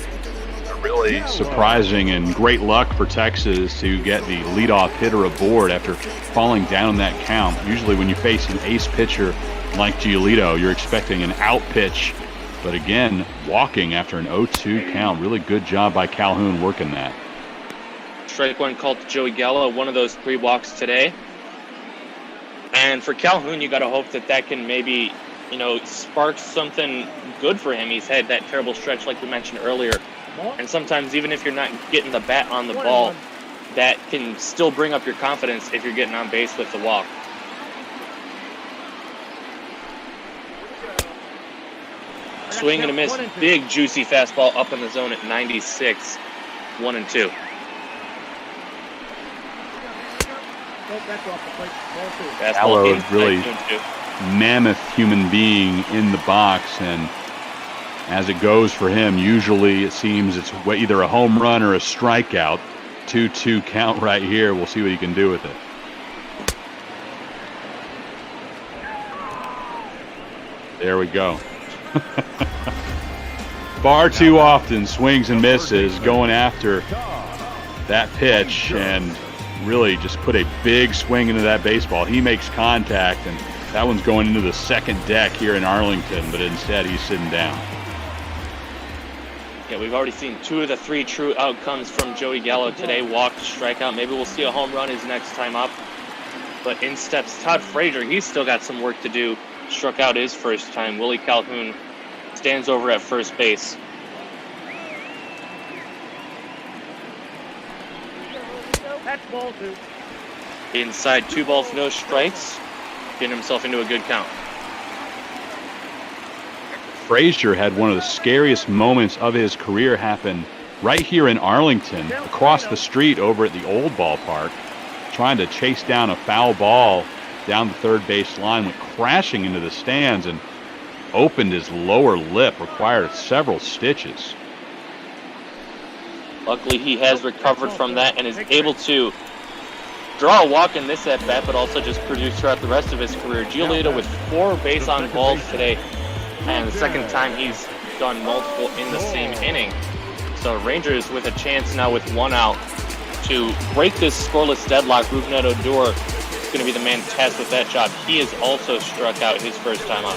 Really surprising and great luck for Texas to get the leadoff hitter aboard after falling down that count. Usually when you face an ace pitcher like Giolito, you're expecting an out pitch. But again, walking after an 0-2 count. Really good job by Calhoun working that. Strike 1 called to Joey Gallo, one of those 3 walks today. And for Calhoun, you got to hope that can maybe, spark something good for him. He's had that terrible stretch like we mentioned earlier. And sometimes even if you're not getting the bat on the ball, that can still bring up your confidence if you're getting on base with the walk. Swing and a miss. Big, juicy fastball up in the zone at 96. 1-2. Gallo, really mammoth human being in the box, and as it goes for him, usually it seems it's either a home run or a strikeout. 2-2 count right here. We'll see what he can do with it. There we go. Far too often swings and misses going after that pitch, and really just put a big swing into that baseball. He makes contact, and that one's going into the second deck here in Arlington, but instead he's sitting down. Yeah, we've already seen 2 of the 3 true outcomes from Joey Gallo today. Walk, strikeout. Maybe we'll see a home run his next time up. But in steps Todd Frazier. He's still got some work to do. Struck out his first time. Willie Calhoun stands over at first base. That's ball 2. Inside, 2 balls, no strikes. Getting himself into a good count. Frazier had one of the scariest moments of his career happen right here in Arlington, across the street over at the old ballpark, trying to chase down a foul ball down the third base line, went crashing into the stands and opened his lower lip, required several stitches. Luckily, he has recovered from that and is able to draw a walk in this at-bat, but also just produce throughout the rest of his career. Giolito with 4 base-on balls today, and the second time he's done multiple in the same inning. So Rangers with a chance now with 1 out to break this scoreless deadlock. Rougned Odor is going to be the man tasked with that job. He has also struck out his first time out.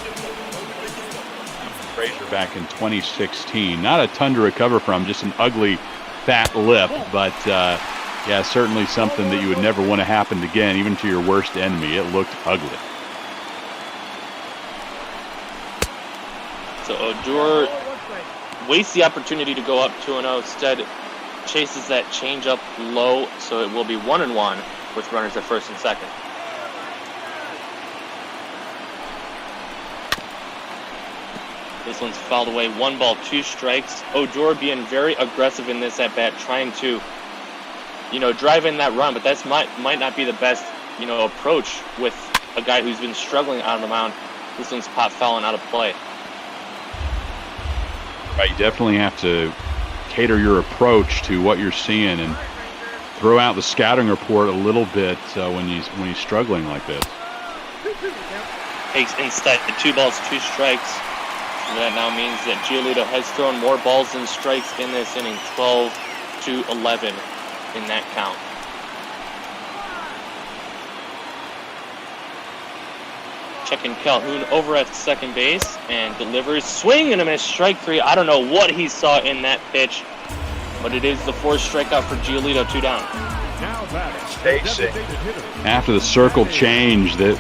Frazier back in 2016. Not a ton to recover from, just an ugly fat lip, but yeah, certainly something that you would never want to happen again, even to your worst enemy. It looked ugly. So Odor wastes the opportunity to go up 2-0. Instead, chases that changeup low, so it will be 1-1 with runners at first and second. This one's fouled away. 1 ball, 2 strikes. Odor being very aggressive in this at bat, trying to, drive in that run, but that's might not be the best, approach with a guy who's been struggling on the mound. This one's pop fouling out of play. Right, you definitely have to cater your approach to what you're seeing and throw out the scouting report a little bit when he's struggling like this. Takes inside the 2 balls, 2 strikes. And that now means that Giolito has thrown more balls than strikes in this inning, 12-11 in that count. Checking Calhoun over at second base and delivers. Swing and a miss, strike 3. I don't know what he saw in that pitch, but it is the 4th strikeout for Giolito, 2 down. After the circle change that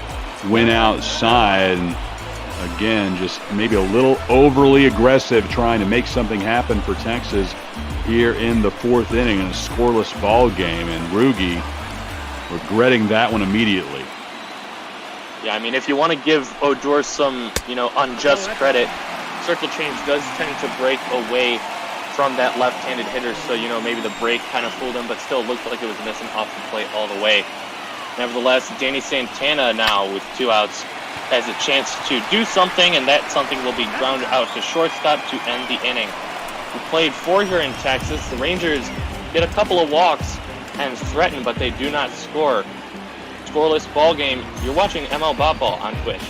went outside, and again, just maybe a little overly aggressive trying to make something happen for Texas here in the 4th inning in a scoreless ball game, and Rugi regretting that one immediately. Yeah, I mean, if you want to give Odor some, unjust credit, circle change does tend to break away from that left-handed hitter, so, maybe the break kind of fooled him, but still looked like it was missing off the plate all the way. Nevertheless, Danny Santana now with 2 outs has a chance to do something, and that something will be grounded out to shortstop to end the inning. We played 4 here in Texas. The Rangers get a couple of walks and threaten, but they do not score. Scoreless ball game. You're watching ML Bopball on Twitch.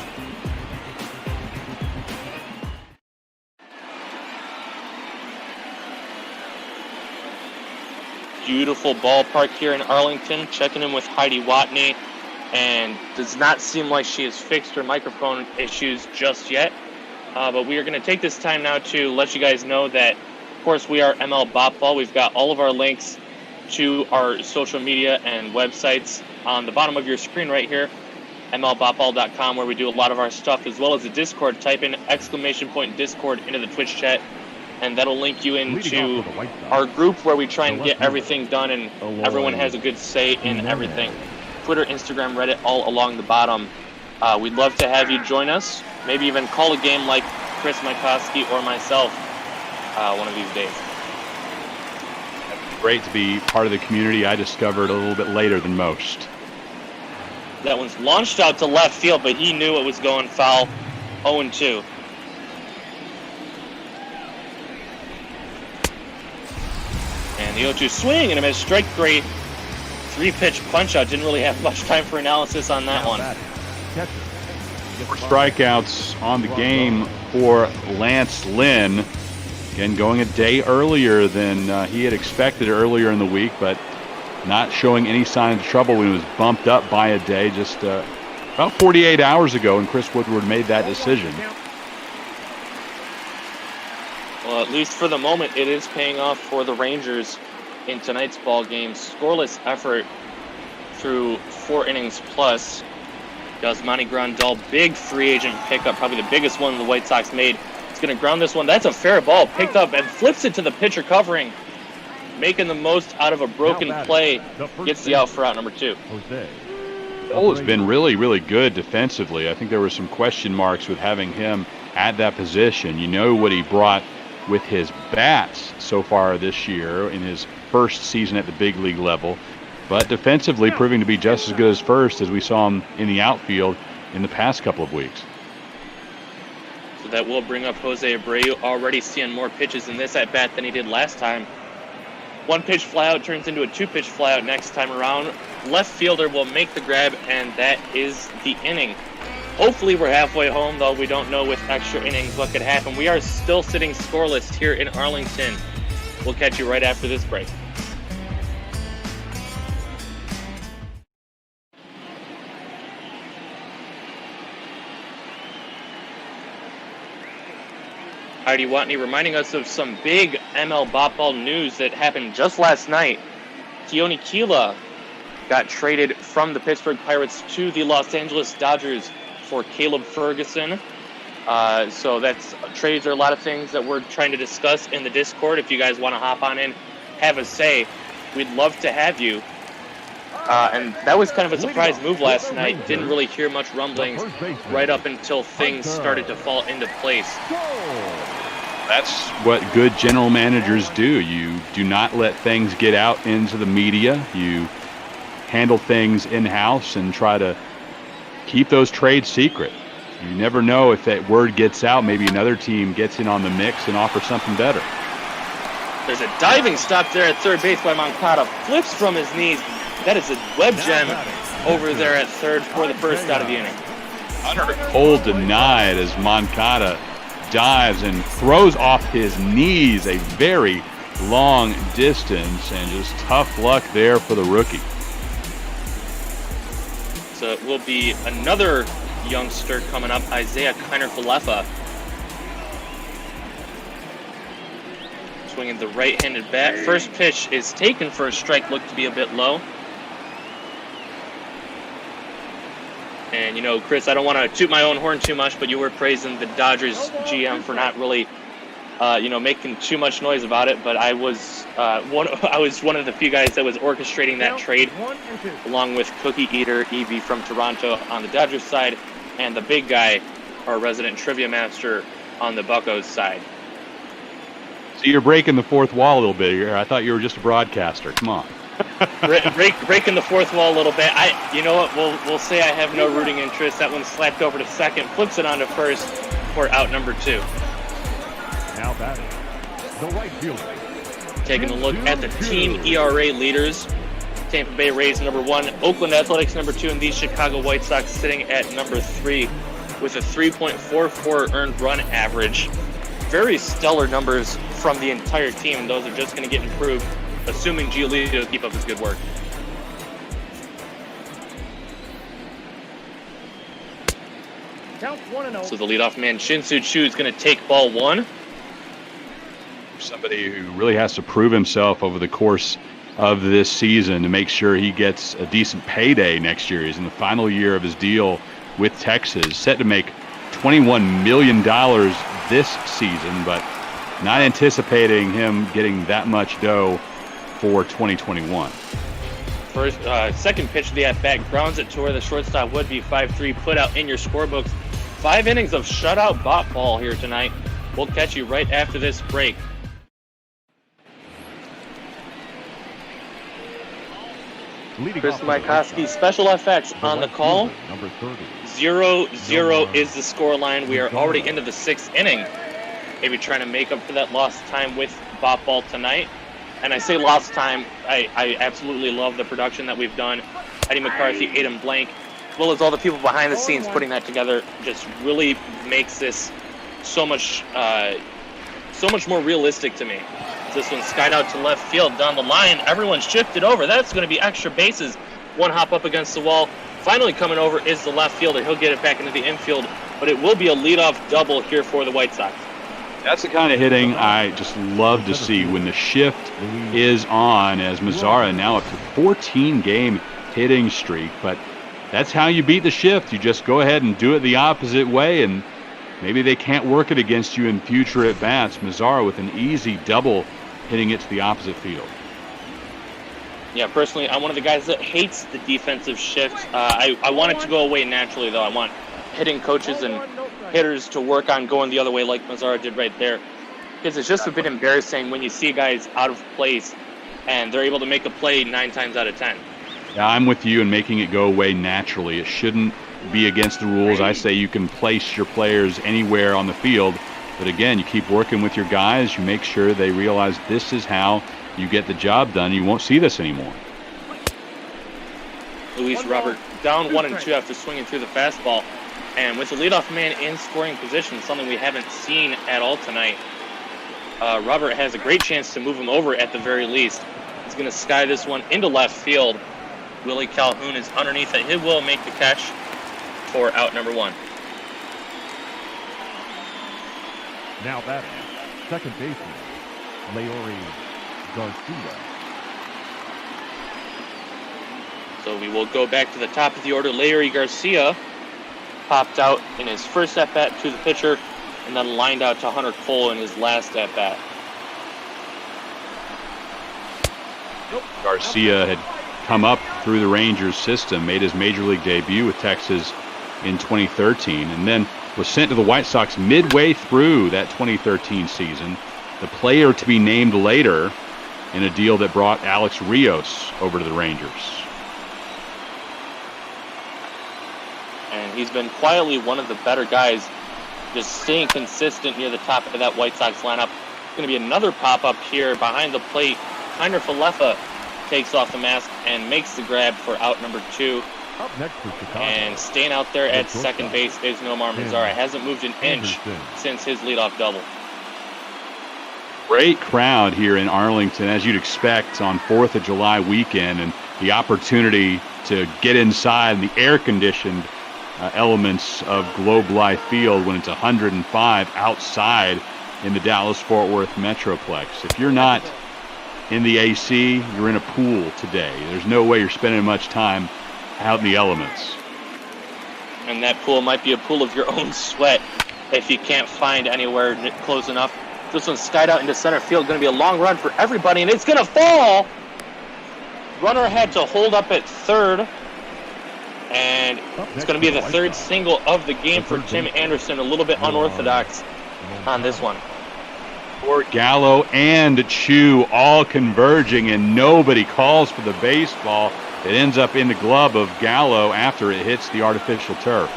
Beautiful ballpark here in Arlington. Checking in with Heidi Watney, and does not seem like she has fixed her microphone issues just yet. But we are going to take this time now to let you guys know that, of course, we are ML Bopball. We've got all of our links to our social media and websites on the bottom of your screen right here, mlbopball.com, where we do a lot of our stuff, as well as the Discord. Type in !Discord into the Twitch chat, and that'll link you into our group where we try and get everything done, and everyone has a good say in everything. Twitter, Instagram, Reddit, all along the bottom. We'd love to have you join us, maybe even call a game like Chris Mikoski or myself one of these days. Great to be part of the community. I discovered a little bit later than most. That one's launched out to left field, but he knew it was going foul. 0-2. And the 0-2 swing and a miss, strike 3. 3-pitch punch out. Didn't really have much time for analysis on that one. 4 strikeouts on the game for Lance Lynn. Again, going a day earlier than he had expected earlier in the week, but not showing any signs of trouble when he was bumped up by a day just about 48 hours ago, and Chris Woodward made that decision. Well, at least for the moment, it is paying off for the Rangers in tonight's ball game. Scoreless effort through 4 innings plus. Yasmani Grandal, big free agent pickup, probably the biggest one the White Sox made. Going to ground this one. That's a fair ball. Picked up and flips it to the pitcher covering. Making the most out of a broken play. Gets the out for out number 2. Cole has been really, really good defensively. I think there were some question marks with having him at that position. You know what he brought with his bats so far this year in his first season at the big league level. But defensively proving to be just as good as first as we saw him in the outfield in the past couple of weeks. That will bring up Jose Abreu, already seeing more pitches in this at bat than he did last time. 1-pitch flyout turns into a 2-pitch flyout next time around. Left fielder will make the grab, and that is the inning. Hopefully we're halfway home, though we don't know with extra innings what could happen. We are still sitting scoreless here in Arlington. We'll catch you right after this break. Heidi Watney reminding us of some big ML Bopball news that happened just last night. Keone Kela got traded from the Pittsburgh Pirates to the Los Angeles Dodgers for Caleb Ferguson. So that's trades are a lot of things that we're trying to discuss in the Discord. If you guys want to hop on in, have a say, we'd love to have you. And that was kind of a surprise move last night. Didn't really hear much rumblings right up until things started to fall into place. That's what good general managers do. You do not let things get out into the media. You handle things in-house and try to keep those trades secret. You never know if that word gets out, maybe another team gets in on the mix and offers something better. There's a diving stop there at third base by Moncada. Flips from his knees. That is a web gem over there at third for the first out of the inning. Hunter Cole denied as Moncada dives and throws off his knees a very long distance, and just tough luck there for the rookie. So it will be another youngster coming up, Isaiah Kiner-Falefa. Swinging the right-handed bat. First pitch is taken for a strike, looked to be a bit low. And, you know, Chris, I don't want to toot my own horn too much, but you were praising the Dodgers GM for not really, making too much noise about it. But I was one of the few guys that was orchestrating that trade, along with Cookie Eater Evie from Toronto on the Dodgers side, and the big guy, our resident trivia master, on the Buccos side. So you're breaking the fourth wall a little bit here. I thought you were just a broadcaster. Come on. Breaking the fourth wall a little bit. You know what? We'll say I have no rooting interest. That one slapped over to second, flips it onto first for out number 2. Now batting, the right fielder. Taking a look at the team ERA leaders. Tampa Bay Rays number 1, Oakland Athletics number 2, and the Chicago White Sox sitting at number 3 with a 3.44 earned run average. Very stellar numbers from the entire team, and those are just going to get improved, assuming Giolito will keep up his good work. So the leadoff man, Shin-Soo Choo, is going to take ball 1. Somebody who really has to prove himself over the course of this season to make sure he gets a decent payday next year. He's in the final year of his deal with Texas, set to make $21 million this season, but not anticipating him getting that much dough for 2021. Second pitch of the at-bat grounds it to where the shortstop would be 5-3, put out in your scorebooks. 5 innings of shutout ball here tonight. We'll catch you right after this break. Chris Mikoski, special effects on the call. 0-0 is the scoreline. We are already into the 6th inning. Maybe trying to make up for that lost time with Bop Ball tonight. And I say lost time, I absolutely love the production that we've done. Eddie McCarthy, Aiden Blank, as well as all the people behind the scenes putting that together, just really makes this so much more realistic to me. This one skied out to left field down the line. Everyone's shifted over. That's going to be extra bases. One hop up against the wall. Finally coming over is the left fielder. He'll get it back into the infield, but it will be a leadoff double here for the White Sox. That's the kind of hitting I just love to see when the shift is on, as Mazzara now up to 14-game hitting streak. But that's how you beat the shift. You just go ahead and do it the opposite way, and maybe they can't work it against you in future at-bats. Mazzara with an easy double hitting it to the opposite field. Yeah, personally, I'm one of the guys that hates the defensive shift. I want it to go away naturally, though. I want hitting coaches and hitters to work on going the other way like Mazzara did right there. Because it's just a bit embarrassing when you see guys out of place and they're able to make a play 9 times out of 10. Yeah, I'm with you in making it go away naturally. It shouldn't be against the rules. I say you can place your players anywhere on the field. But again, you keep working with your guys. You make sure they realize this is how you get the job done. You won't see this anymore. Luis Robert down 1-2 after swinging through the fastball. And with the leadoff man in scoring position, something we haven't seen at all tonight, Robert has a great chance to move him over at the very least. He's going to sky this one into left field. Willie Calhoun is underneath it. He will make the catch for out number 1. Now batting, second baseman, Leori Garcia. So we will go back to the top of the order. Leori Garcia popped out in his first at-bat to the pitcher and then lined out to Hunter Cole in his last at-bat. Garcia had come up through the Rangers system, made his major league debut with Texas in 2013, and then was sent to the White Sox midway through that 2013 season. The player to be named later in a deal that brought Alex Rios over to the Rangers. And he's been quietly one of the better guys, just staying consistent near the top of that White Sox lineup. Going to be another pop-up here behind the plate. Kinder Falefa takes off the mask and makes the grab for out number 2. Up next for Chicago. And staying out there at second base is Nomar Mazara. Hasn't moved an inch since his leadoff double. Great crowd here in Arlington, as you'd expect on 4th of July weekend, and the opportunity to get inside the air-conditioned elements of Globe Life Field when it's 105 outside in the Dallas-Fort Worth Metroplex. If you're not in the AC, you're in a pool today. There's no way you're spending much time out in the elements. And that pool might be a pool of your own sweat if you can't find anywhere close enough. This one's skied out into center field. Going to be a long run for everybody, and it's going to fall. Runner had to hold up at third, and it's going to be the third single of the game for Tim Anderson. A little bit unorthodox on this one. Gallo and Chu all converging, and nobody calls for the baseball. It ends up in the glove of Gallo after it hits the artificial turf.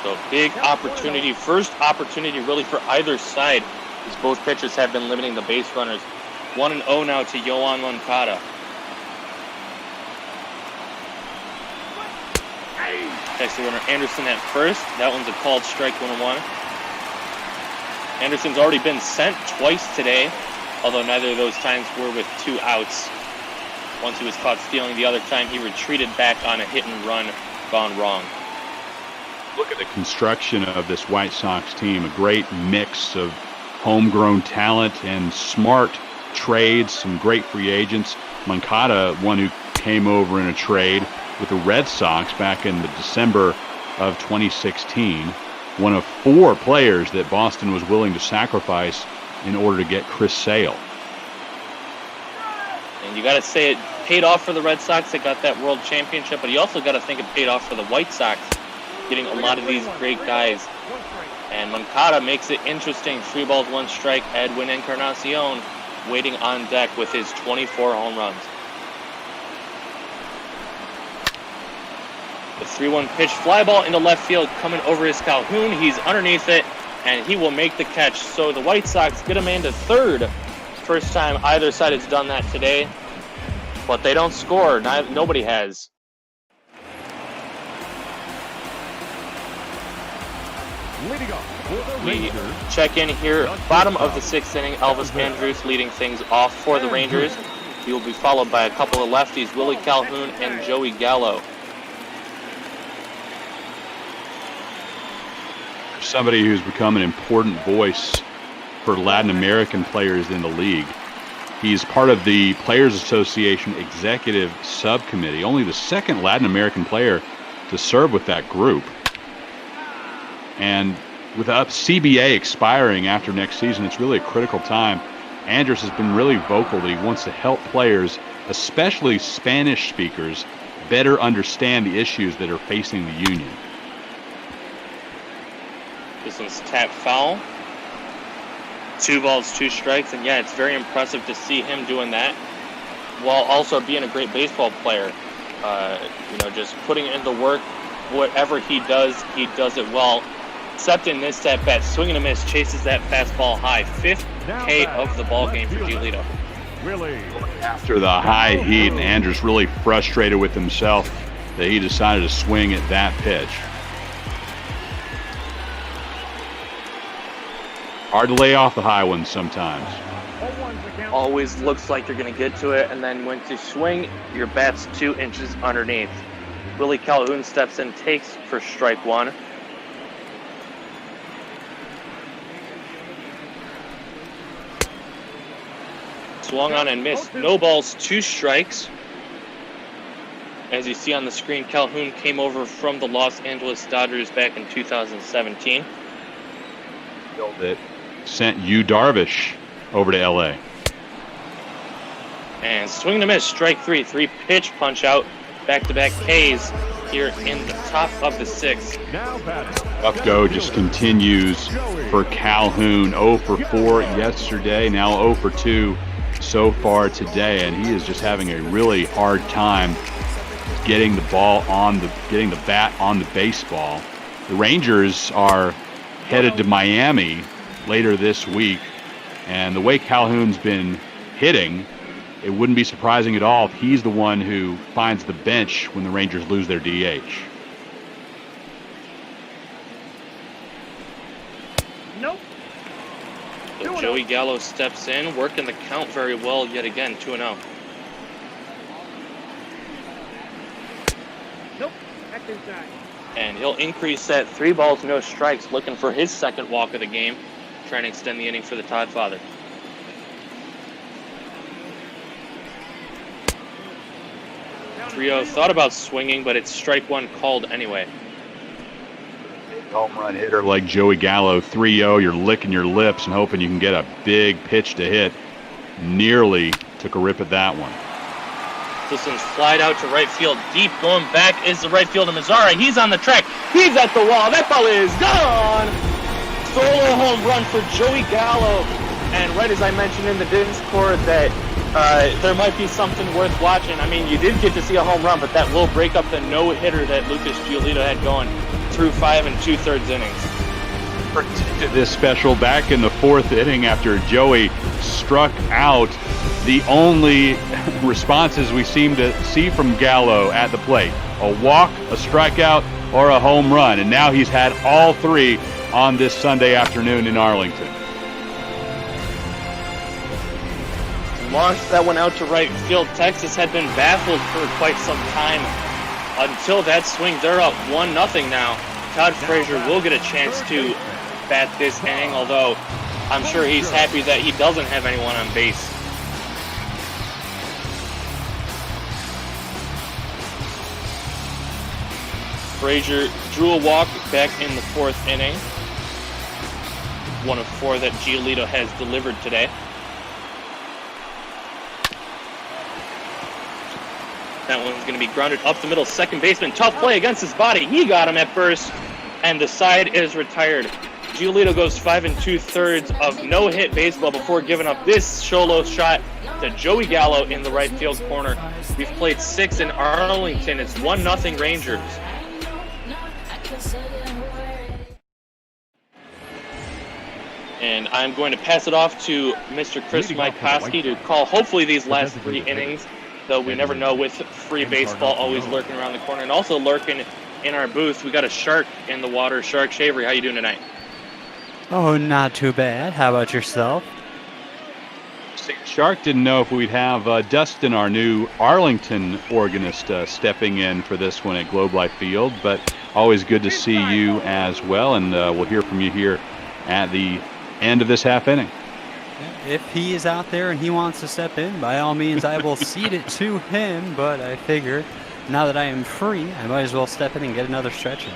So big opportunity, first opportunity really for either side, as both pitchers have been limiting the base runners. 1-0 now to Yoan Moncada. Next to runner Anderson at first. That one's a called strike, 1-1. Anderson's already been sent twice today, although neither of those times were with 2 outs. Once he was caught stealing, the other time he retreated back on a hit and run gone wrong. Look at the construction of this White Sox team. A great mix of homegrown talent and smart trades, some great free agents. Moncada, one who came over in a trade with the Red Sox back in the December of 2016. One of 4 players that Boston was willing to sacrifice in order to get Chris Sale. And you got to say it paid off for the Red Sox that got that World Championship, but you also got to think it paid off for the White Sox, getting a lot of these great guys. And Moncada makes it interesting. 3 balls, 1 strike. Edwin Encarnacion waiting on deck with his 24 home runs. The 3-1 pitch, fly ball into left field, coming over his Calhoun. He's underneath it, and he will make the catch. So the White Sox get a man to third. First time either side has done that today, but they don't score. Nobody has. We check in here, bottom of the 6th inning. Elvis Andrus leading things off for the Rangers. He will be followed by a couple of lefties, Willie Calhoun and Joey Gallo. Somebody who's become an important voice for Latin American players in the league. He's part of the Players Association Executive Subcommittee, only the 2nd Latin American player to serve with that group. And with CBA expiring after next season, it's really a critical time. Andrus has been really vocal that he wants to help players, especially Spanish speakers, better understand the issues that are facing the union. This one's tapped foul. 2 balls, 2 strikes, and yeah, it's very impressive to see him doing that while also being a great baseball player. Just putting in the work. Whatever he does it well. Except in this at bat, swing and a miss, chases that fastball high. 5th K of the ball game for Giolito. After the high heat, and Andrus really frustrated with himself that he decided to swing at that pitch. Hard to lay off the high ones sometimes. Always looks like you're going to get to it, and then when to swing, your bat's 2 inches underneath. Willie Calhoun steps in, takes for strike 1. Swung on and missed. No balls, 2 strikes. As you see on the screen, Calhoun came over from the Los Angeles Dodgers back in 2017. That sent HOU Darvish over to LA. And swing and a miss, strike three. 3-pitch punch out, back-to-back Ks here in the top of the 6th. Up go just continues for Calhoun. 0 for 4 yesterday, now 0 for 2 so far today, and he is just having a really hard time getting the bat on the baseball. The Rangers are headed to Miami later this week, and the way Calhoun's been hitting, it wouldn't be surprising at all if he's the one who finds the bench when the Rangers lose their DH. Nope. So Joey Gallo steps in, working the count very well yet again, 2-0. Nope. Back inside. And he'll increase that 3 balls, no strikes, looking for his second walk of the game, trying to extend the inning for the Todd Father. Rio thought about swinging, but it's strike 1 called anyway. Home run hitter like Joey Gallo, 3-0, you're licking your lips and hoping you can get a big pitch to hit. Nearly took a rip at that one. This one's flied out to right field. Deep going back is the right fielder, Mazzara. He's on the track. He's at the wall. That ball is gone. Solo home run for Joey Gallo. And right as I mentioned in the Discord that there might be something worth watching. I mean, you did get to see a home run, but that will break up the no-hitter that Lucas Giolito had going through 5 2/3 innings. Predicted this special back in the 4th inning after Joey struck out. The only responses we seem to see from Gallo at the plate: a walk, a strikeout, or a home run. And now he's had all 3 on this Sunday afternoon in Arlington. Launched that one out to right field. Texas had been baffled for quite some time until that swing. They're up 1-0 now. Todd Frazier will get a chance to bat this inning, although I'm sure he's happy that he doesn't have anyone on base. Frazier drew a walk back in the 4th inning. 1 of 4 that Giolito has delivered today. That one's going to be grounded up the middle. Second baseman, tough play against his body. He got him at first, and the side is retired. Giolito goes 5 2/3 of no-hit baseball before giving up this solo shot to Joey Gallo in the right field corner. We've played 6 in Arlington. It's 1-0 Rangers. And I'm going to pass it off to Mr. Chris Mikoski to call hopefully these last 3 innings. Though we never know with free baseball always lurking around the corner. And also lurking in our booth, we got a shark in the water. Shark Shavery, how you doing tonight? Oh, not too bad. How about yourself? Shark didn't know if we'd have Dustin, our new Arlington organist, stepping in for this one at Globe Life Field. But always good to see you as well. And we'll hear from you here at the end of this half inning. If he is out there and he wants to step in, by all means, I will cede it to him. But I figure now that I am free, I might as well step in and get another stretch in.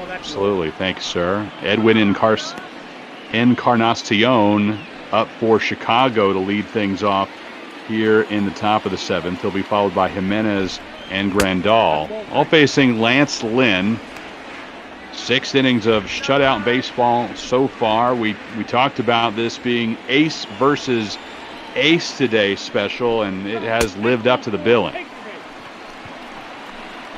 Absolutely. Thanks, sir. Edwin Encarnacion up for Chicago to lead things off here in the top of the 7th. He'll be followed by Jimenez and Grandal, all facing Lance Lynn. 6 innings of shutout baseball so far. We talked about this being ace versus ace today special, and it has lived up to the billing.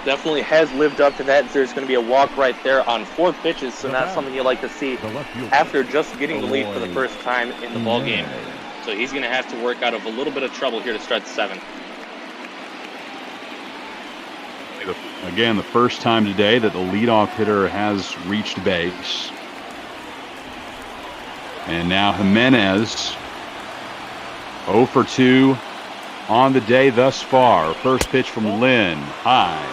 Definitely has lived up to that. There's going to be a walk right there on 4 pitches, so not something you like to see after just getting the lead for the first time in the ball game. So he's going to have to work out of a little bit of trouble here to start the 7th. Again, the first time today that the leadoff hitter has reached base. And now Jimenez, 0 for 2 on the day thus far. First pitch from Lynn, high.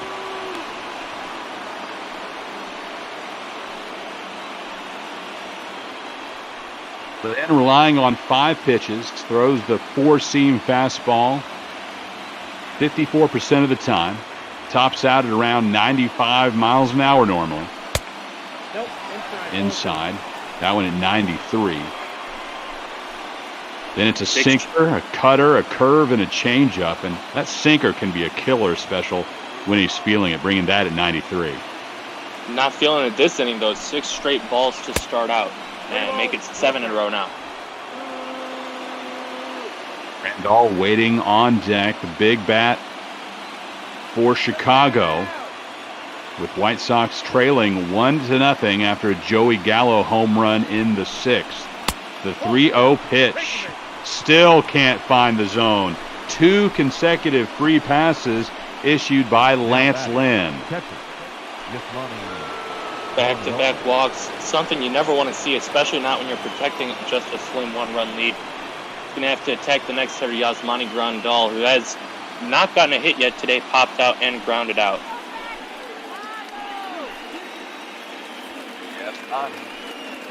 Then relying on 5 pitches, throws the 4-seam fastball 54% of the time. Tops out at around 95 miles an hour normally. Inside. That one at 93. Then it's a sinker, a cutter, a curve, and a changeup. And that sinker can be a killer special when he's feeling it, bringing that at 93. Not feeling it this inning, though. 6 straight balls to start out and make it 7 in a row now. Randall waiting on deck, the big bat for Chicago, with White Sox trailing 1-0 after a Joey Gallo home run in the 6th. The 3-0 pitch still can't find the zone. 2 consecutive free passes issued by Lance Lynn. Back-to-back walks, something you never want to see, especially not when you're protecting just a slim 1-run lead. He's going to have to attack the next hitter, Yasmani Grandal, who has not gotten a hit yet today, popped out and grounded out.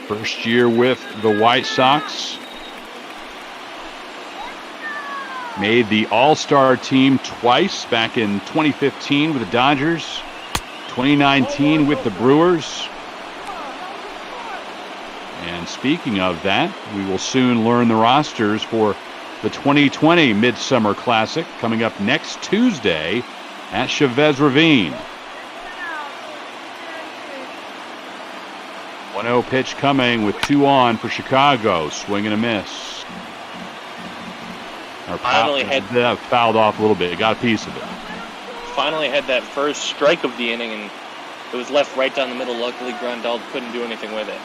First year with the White Sox. Made the All-Star team twice, back in 2015 with the Dodgers, 2019 with the Brewers. And speaking of that, we will soon learn the rosters for the 2020 Midsummer Classic coming up next Tuesday at Chavez Ravine. 1-0 pitch coming with 2 on for Chicago. Swing and a miss. Finally fouled off a little bit. Got a piece of it. Finally had that first strike of the inning, and it was left right down the middle. Luckily, Grandal couldn't do anything with it.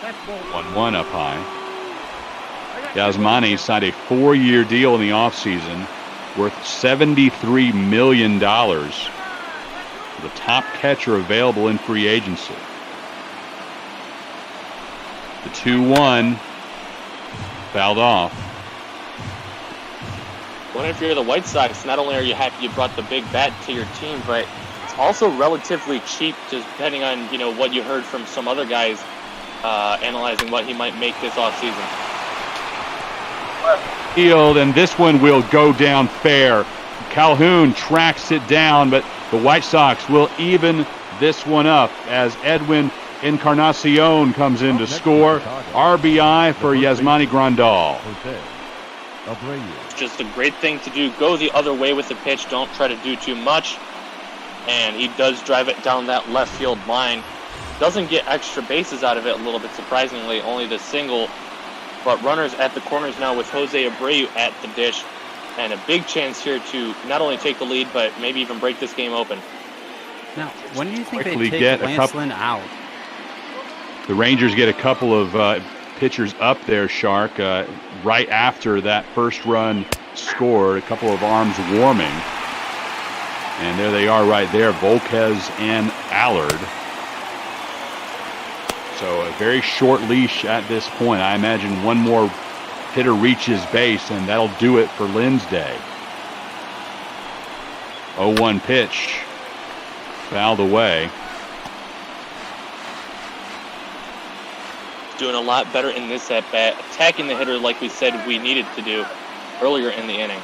1-1 up high. Yasmani signed a 4-year deal in the offseason worth $73 million. The top catcher available in free agency. The 2-1 fouled off. Well, if you're the White Sox, not only are you happy you brought the big bat to your team, but it's also relatively cheap, just depending on what you heard from some other guys analyzing what he might make this offseason. Field, and this one will go down fair. Calhoun tracks it down, but the White Sox will even this one up as Edwin Encarnacion comes in to score. RBI for Yasmani Grandal. It's just a great thing to do. Go the other way with the pitch. Don't try to do too much. And he does drive it down that left field line. Doesn't get extra bases out of it, a little bit surprisingly, only the single. But runners at the corners now with Jose Abreu at the dish. And a big chance here to not only take the lead, but maybe even break this game open. Now, when do you think Quickly they get take a Lance couple- Lynn out? The Rangers get a couple of pitchers up there, Shark, right after that first run scored. A couple of arms warming. And there they are right there, Volquez and Allard. So a very short leash at this point. I imagine one more hitter reaches base, and that'll do it for Lynn's day. 0-1 pitch. Fouled away. Doing a lot better in this at-bat. Attacking the hitter like we said we needed to do earlier in the inning.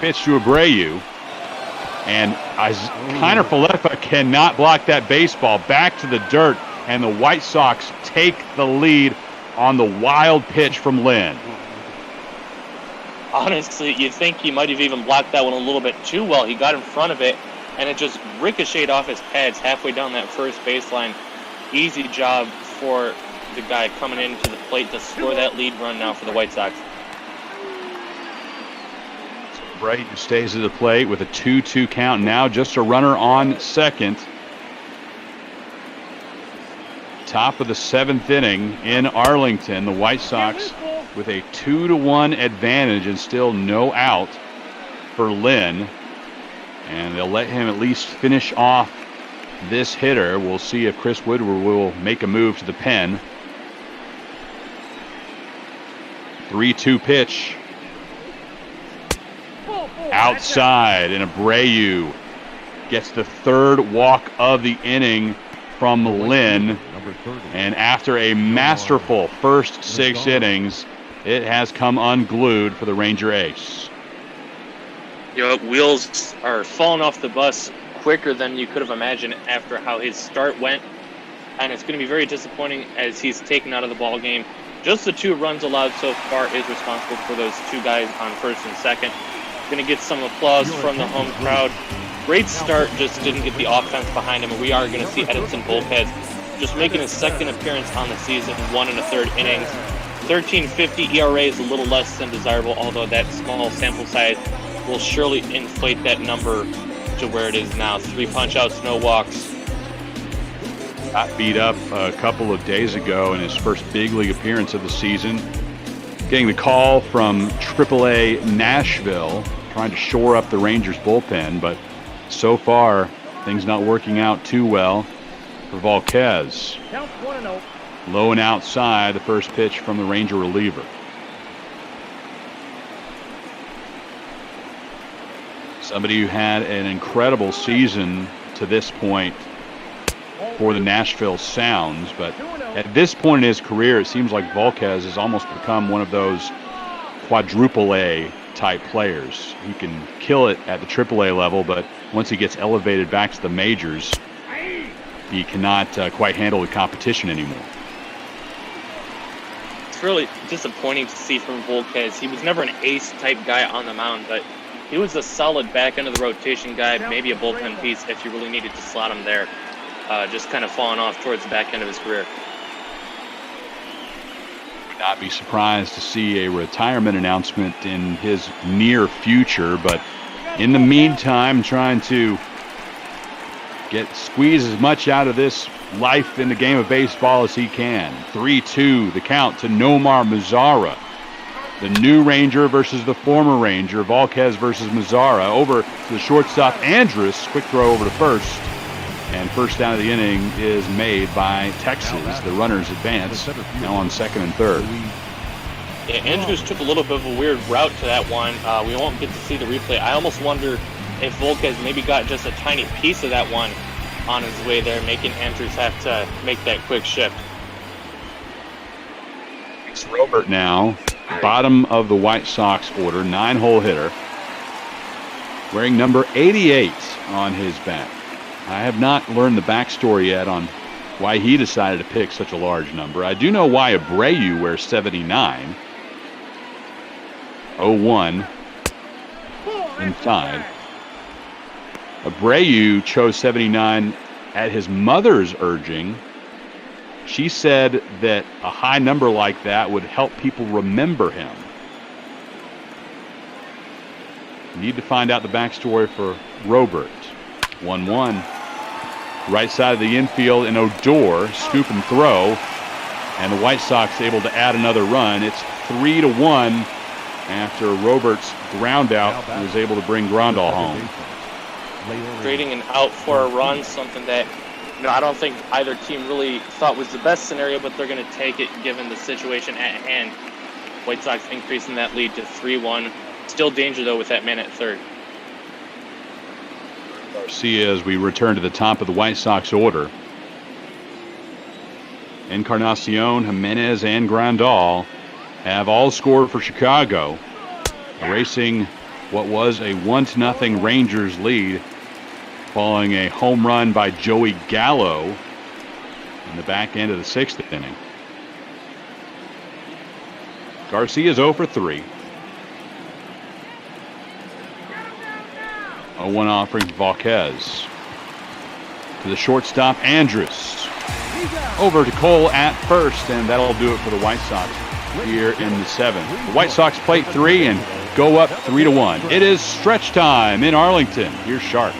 Pitch to Abreu. And Kiner Falefa cannot block that baseball. Back to the dirt. And the White Sox take the lead on the wild pitch from Lynn. Honestly, you'd think he might have even blocked that one a little bit too well. He got in front of it, and it just ricocheted off his pads halfway down that first baseline. Easy job for the guy coming into the plate to score that lead run now for the White Sox. Bright stays at the plate with a 2-2 count now. Just a runner on second. Top of the 7th inning in Arlington. The White Sox with a 2-1 advantage and still no out for Lynn. And they'll let him at least finish off this hitter. We'll see if Chris Woodward will make a move to the pen. 3-2 pitch. Outside, and Abreu gets the 3rd walk of the inning from Lynn. And after a masterful first 6 innings, it has come unglued for the Ranger ace. Wheels are falling off the bus quicker than you could have imagined after how his start went. And it's going to be very disappointing as he's taken out of the ball game. Just the 2 runs allowed so far is responsible for those 2 guys on first and second. Going to get some applause from the home crowd. Great start, just didn't get the offense behind him, and we are going to see Edinson Volquez just making his second appearance on the season, 1 1/3 innings. 13.50 ERA is a little less than desirable, although that small sample size will surely inflate that number to where it is now. 3 punch-outs, no walks. Got beat up a couple of days ago in his first big league appearance of the season. Getting the call from AAA Nashville, trying to shore up the Rangers bullpen, but so far things not working out too well for Volquez. Low and outside, the first pitch from the Ranger reliever. Somebody who had an incredible season to this point for the Nashville Sounds, but at this point in his career, it seems like Volquez has almost become one of those quadruple A type players. He can kill it at the AAA level, but once he gets elevated back to the majors, he cannot quite handle the competition anymore. It's really disappointing to see from Volquez. He was never an ace type guy on the mound, but he was a solid back end of the rotation guy, maybe a bullpen piece if you really needed to slot him there. Just kind of falling off towards the back end of his career. Would not be surprised to see a retirement announcement in his near future, but in the meantime, trying to squeeze as much out of this life in the game of baseball as he can. 3-2, the count to Nomar Mazara. The new Ranger versus the former Ranger. Volquez versus Mazara. Over to the shortstop, Andrus. Quick throw over to first. And first down of the inning is made by Texas. The runners advance now on second and third. Yeah, Andrews took a little bit of a weird route to that one. We won't get to see the replay. I almost wonder if Volquez maybe got just a tiny piece of that one on his way there, making Andrews have to make that quick shift. It's Robert now, bottom of the White Sox order, 9-hole hitter, wearing number 88 on his back. I have not learned the backstory yet on why he decided to pick such a large number. I do know why Abreu wears 79. 0-1 inside. Abreu chose 79 at his mother's urging. She said that a high number like that would help people remember him. Need to find out the backstory for Robert. 1-1. Right side of the infield, and Odor scoop and throw, and the White Sox able to add another run. It's 3-1 after Robert's ground out was able to bring Grandal home. Trading an out for a run, something that I don't think either team really thought was the best scenario, but they're going to take it given the situation at hand. White Sox increasing that lead to 3-1. Still danger though with that man at third. Garcia as we return to the top of the White Sox order. Encarnacion, Jimenez, and Grandal have all scored for Chicago, erasing what was a 1-0 Rangers lead following a home run by Joey Gallo in the back end of the 6th inning. Garcia's 0 for 3. 0-1 offering Volquez. To the shortstop, Andrus. Over to Cole at first, and that'll do it for the White Sox here in the 7th. The White Sox plate 3 and go up 3-1. It is stretch time in Arlington. Here's Sharp.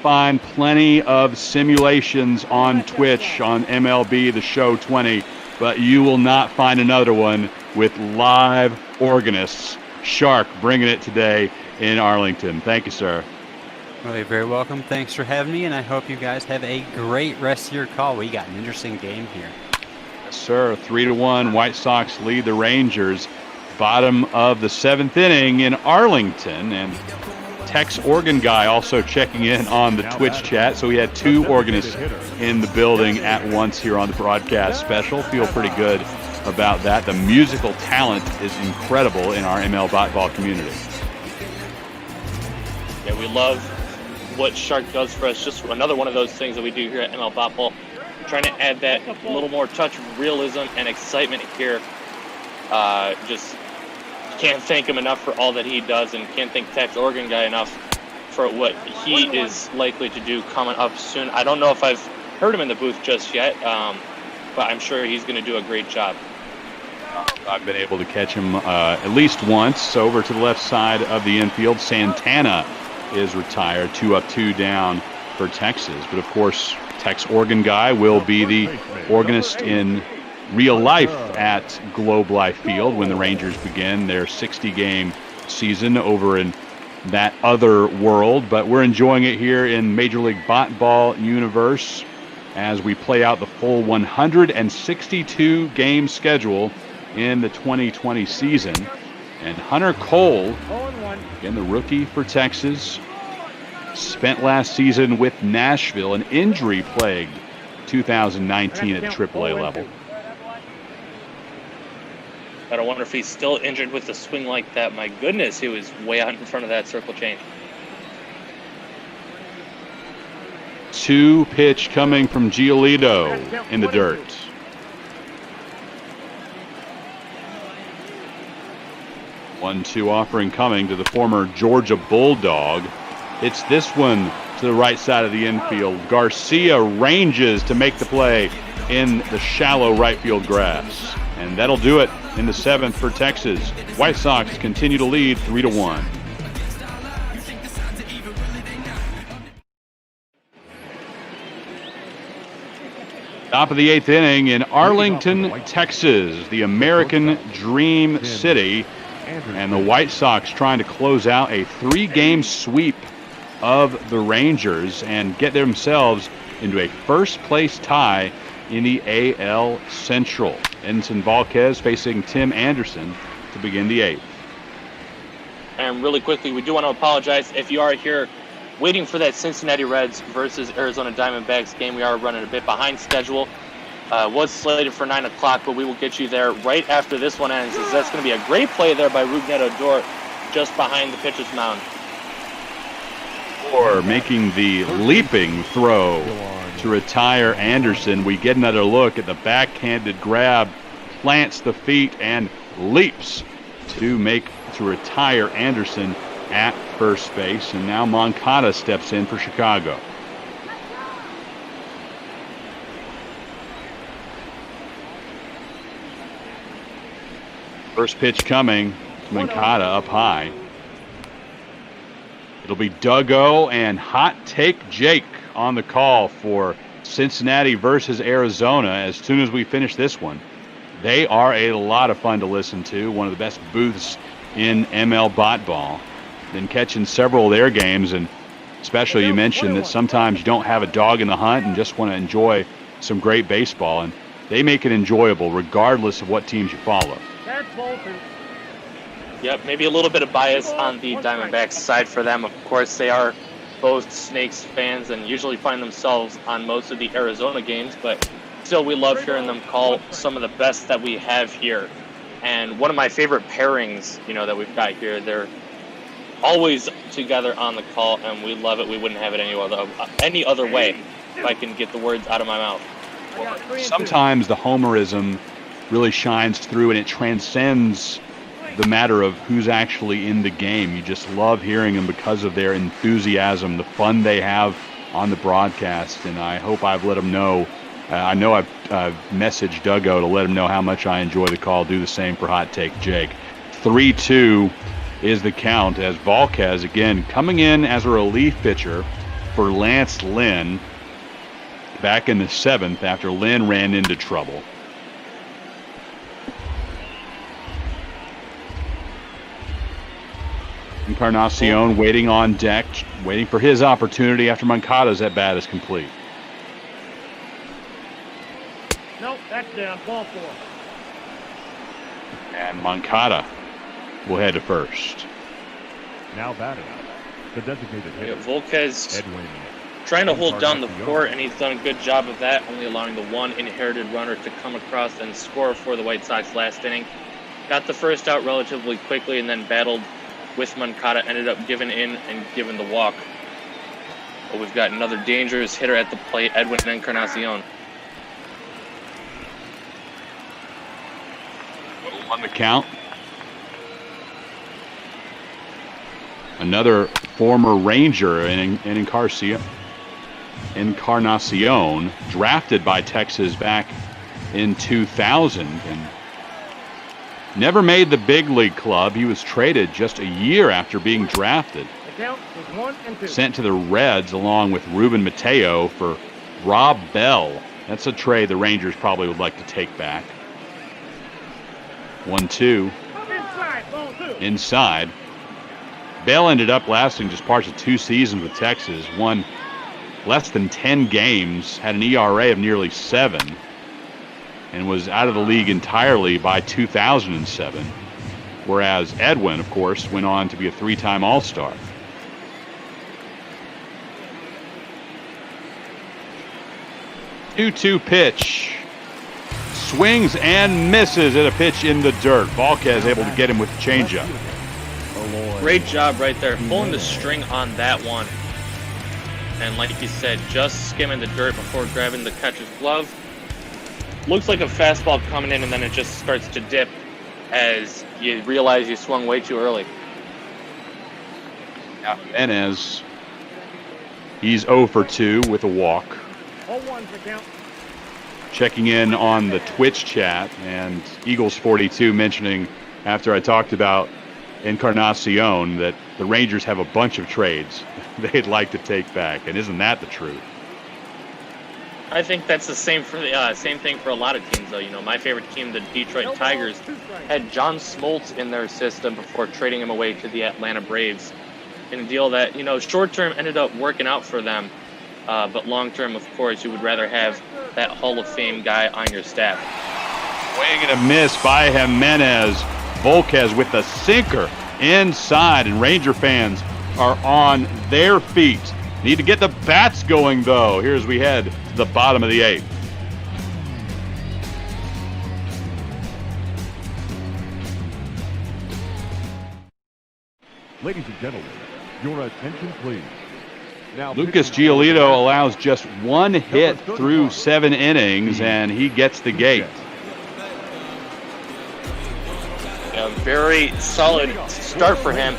Find plenty of simulations on Twitch on MLB The Show 20, but you will not find another one with live organists. Shark bringing it today in Arlington. Thank you, sir. Well, you're very welcome. Thanks for having me, and I hope you guys have a great rest of your call. We got an interesting game here. Yes, sir. 3-1. White Sox lead the Rangers. Bottom of the 7th inning in Arlington. And Tex organ guy also checking in on the Twitch chat. So we had 2 organists in the building at once here on the broadcast special. Feel pretty good about that. The musical talent is incredible in our ML Bot Ball community. Yeah, we love what Shark does for us. Just another one of those things that we do here at ML Bot Ball. Trying to add that little more touch of realism and excitement here. Just can't thank him enough for all that he does, and can't thank Tex Organ Guy enough for what he is likely to do coming up soon. I don't know if I've heard him in the booth just yet, but I'm sure he's going to do a great job. I've been able to catch him at least once over to the left side of the infield. Santana is retired, 2 up, 2 down for Texas. But of course, Tex Organ Guy will be the organist in real life at Globe Life Field when the Rangers begin their 60-game season over in that other world. But we're enjoying it here in Major League Bot Ball universe as we play out the full 162-game schedule in the 2020 season. And Hunter Cole, again the rookie for Texas, spent last season with Nashville, an injury-plagued 2019 at AAA level. But I wonder if he's still injured with a swing like that. My goodness, he was way out in front of that circle change. 2 pitch coming from Giolito in the dirt. 1-2 offering coming to the former Georgia Bulldog. It's this one to the right side of the infield. Garcia ranges to make the play in the shallow right field grass. And that'll do it in the 7th for Texas. White Sox continue to lead 3-1. Top of the 8th inning in Arlington, Texas, the American Dream City. And the White Sox trying to close out a 3-game sweep of the Rangers and get themselves into a first-place tie in the AL Central. Edinson Volquez facing Tim Anderson to begin the 8th. And really quickly, we do want to apologize if you are here waiting for that Cincinnati Reds versus Arizona Diamondbacks game. We are running a bit behind schedule. Was slated for 9 o'clock, but we will get you there right after this one ends, as that's going to be a great play there by Rougned Odor just behind the pitcher's mound. Or making the leaping throw to retire Anderson. We get another look at the backhanded grab, plants the feet, and leaps to retire Anderson at first base. And now Moncada steps in for Chicago. First pitch coming, Moncada up high. It'll be Duggo and Hot Take Jake on the call for Cincinnati versus Arizona as soon as we finish this one. They are a lot of fun to listen to, one of the best booths in ML Bot Ball. Been catching several of their games, and especially you mentioned that sometimes you don't have a dog in the hunt and just want to enjoy some great baseball, and they make it enjoyable regardless of what teams you follow. Yep, maybe a little bit of bias on the Diamondbacks side for them. Of course, they are both Snakes fans and usually find themselves on most of the Arizona games, but still we love hearing them call some of the best that we have here. And one of my favorite pairings, that we've got here, they're always together on the call, and we love it. We wouldn't have it any other way, if I can get the words out of my mouth. Sometimes the homerism really shines through, and it transcends the matter of who's actually in the game. You just love hearing them because of their enthusiasm, the fun they have on the broadcast, and I hope I've let them know. I know I've messaged Duggo to let him know how much I enjoy the call. Do the same for Hot Take Jake. 3-2 is the count as Volquez, again, coming in as a relief pitcher for Lance Lynn back in the 7th after Lynn ran into trouble. Encarnacion waiting on deck, waiting for his opportunity after Moncada's at bat is complete. That's down. Ball 4. And Moncada will head to first. Now batting, the designated hitter. Volquez Edwin. trying to hold down the fort, and he's done a good job of that, only allowing the one inherited runner to come across and score for the White Sox last inning. Got the first out relatively quickly and then battled with Moncada, ended up giving in and giving the walk. But we've got another dangerous hitter at the plate, Edwin Encarnacion. On the count. Another former Ranger in Encarnacion, drafted by Texas back in 2000 and never made the big league club. He was traded just a year after being drafted. The count is 1 and 2. Sent to the Reds along with Ruben Mateo for Rob Bell. That's a trade the Rangers probably would like to take back. 1-2. Inside. Ball 2. Inside. Bell ended up lasting just parts of 2 seasons with Texas, won less than 10 games, had an ERA of nearly 7, and was out of the league entirely by 2007. Whereas Edwin, of course, went on to be a 3-time All-Star. Two-two pitch. Swings and misses at a pitch in the dirt. Volquez able to get him with the changeup. Great job right there, pulling the string on that one. And like you said, just skimming the dirt before grabbing the catcher's glove. Looks like a fastball coming in, and then it just starts to dip as you realize you swung way too early. Now Jimenez, he's 0 for 2 with a walk. 0-1 for count. Checking in on the Twitch chat, and Eagles 42 mentioning after I talked about Encarnacion that the Rangers have a bunch of trades they'd like to take back, and isn't that the truth? I think that's the same thing for a lot of teams, though. You know, my favorite team, the Detroit Tigers, had John Smoltz in their system before trading him away to the Atlanta Braves in a deal that, you know, short term ended up working out for them, but long term, of course, you would rather have that Hall of Fame guy on your staff. Swing and a miss by Jimenez. Volquez with the sinker inside, and Ranger fans are on their feet. Need to get the bats going, though, here as we head to the bottom of the 8th. Ladies and gentlemen, your attention please. Now, Lucas Giolito allows just 1 hit through 7 innings, and he gets the gate. A very solid start for him.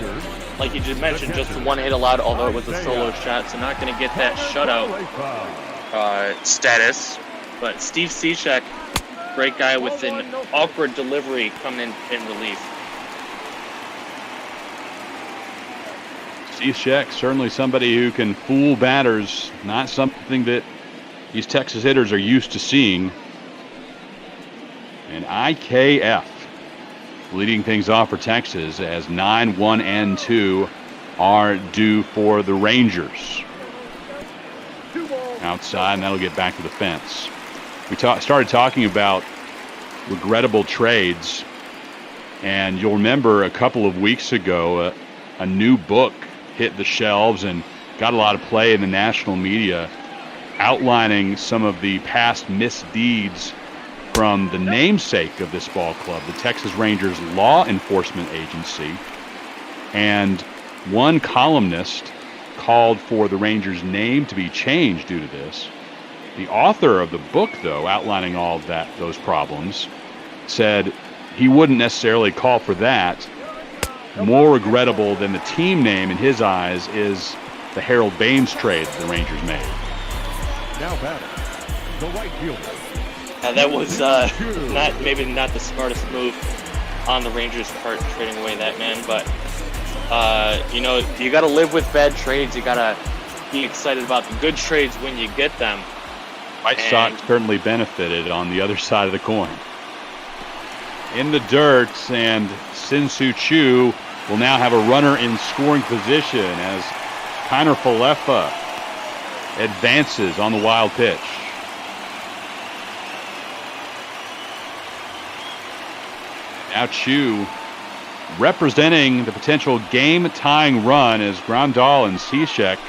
Like you just mentioned, just 1 hit allowed, although it was a solo shot, so not going to get that shutout status. But Steve Cishek, great guy with an awkward delivery coming in relief. Cishek, certainly somebody who can fool batters, not something that these Texas hitters are used to seeing. And IKF leading things off for Texas as 9-1-2 are due for the Rangers. Outside, and that'll get back to the fence. We started talking about regrettable trades, and you'll remember a couple of weeks ago a new book hit the shelves and got a lot of play in the national media, outlining some of the past misdeeds from the namesake of this ball club, the Texas Rangers Law Enforcement Agency. And one columnist called for the Rangers' name to be changed due to this. The author of the book, though, outlining all of those problems, said he wouldn't necessarily call for that. More regrettable than the team name in his eyes is the Harold Baines trade the Rangers made. Now batting, the right fielder. That was maybe not the smartest move on the Rangers' part, trading away that man. But you know, you got to live with bad trades. You got to be excited about the good trades when you get them. White Sox certainly benefited on the other side of the coin. In the dirt, and Sin-Soo Choo will now have a runner in scoring position as Kiner Falefa advances on the wild pitch. Now Chu representing the potential game-tying run as Grandal and Cishek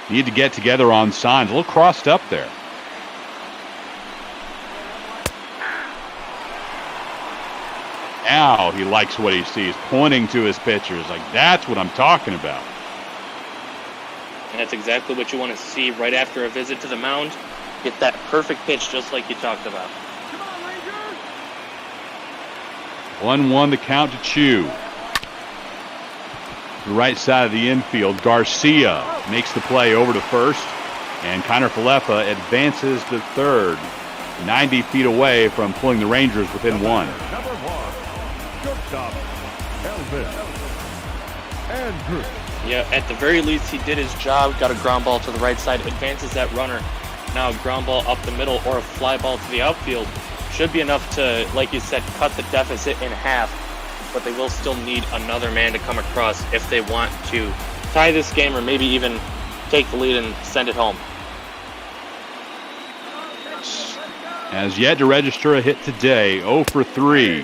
need to get together on signs. A little crossed up there. Now he likes what he sees, pointing to his pitchers. Like, that's what I'm talking about. And that's exactly what you want to see right after a visit to the mound. Get that perfect pitch just like you talked about. 1-1 the count to Chu. The right side of the infield, Garcia makes the play over to first, and Connor Falefa advances to third, 90 feet away from pulling the Rangers within one. Number 1, shortstop, Andrew. Yeah, at the very least, he did his job. Got a ground ball to the right side, advances that runner. Now a ground ball up the middle or a fly ball to the outfield should be enough to, like you said, cut the deficit in half. But they will still need another man to come across if they want to tie this game or maybe even take the lead and send it home. Has yet to register a hit today, 0 for 3.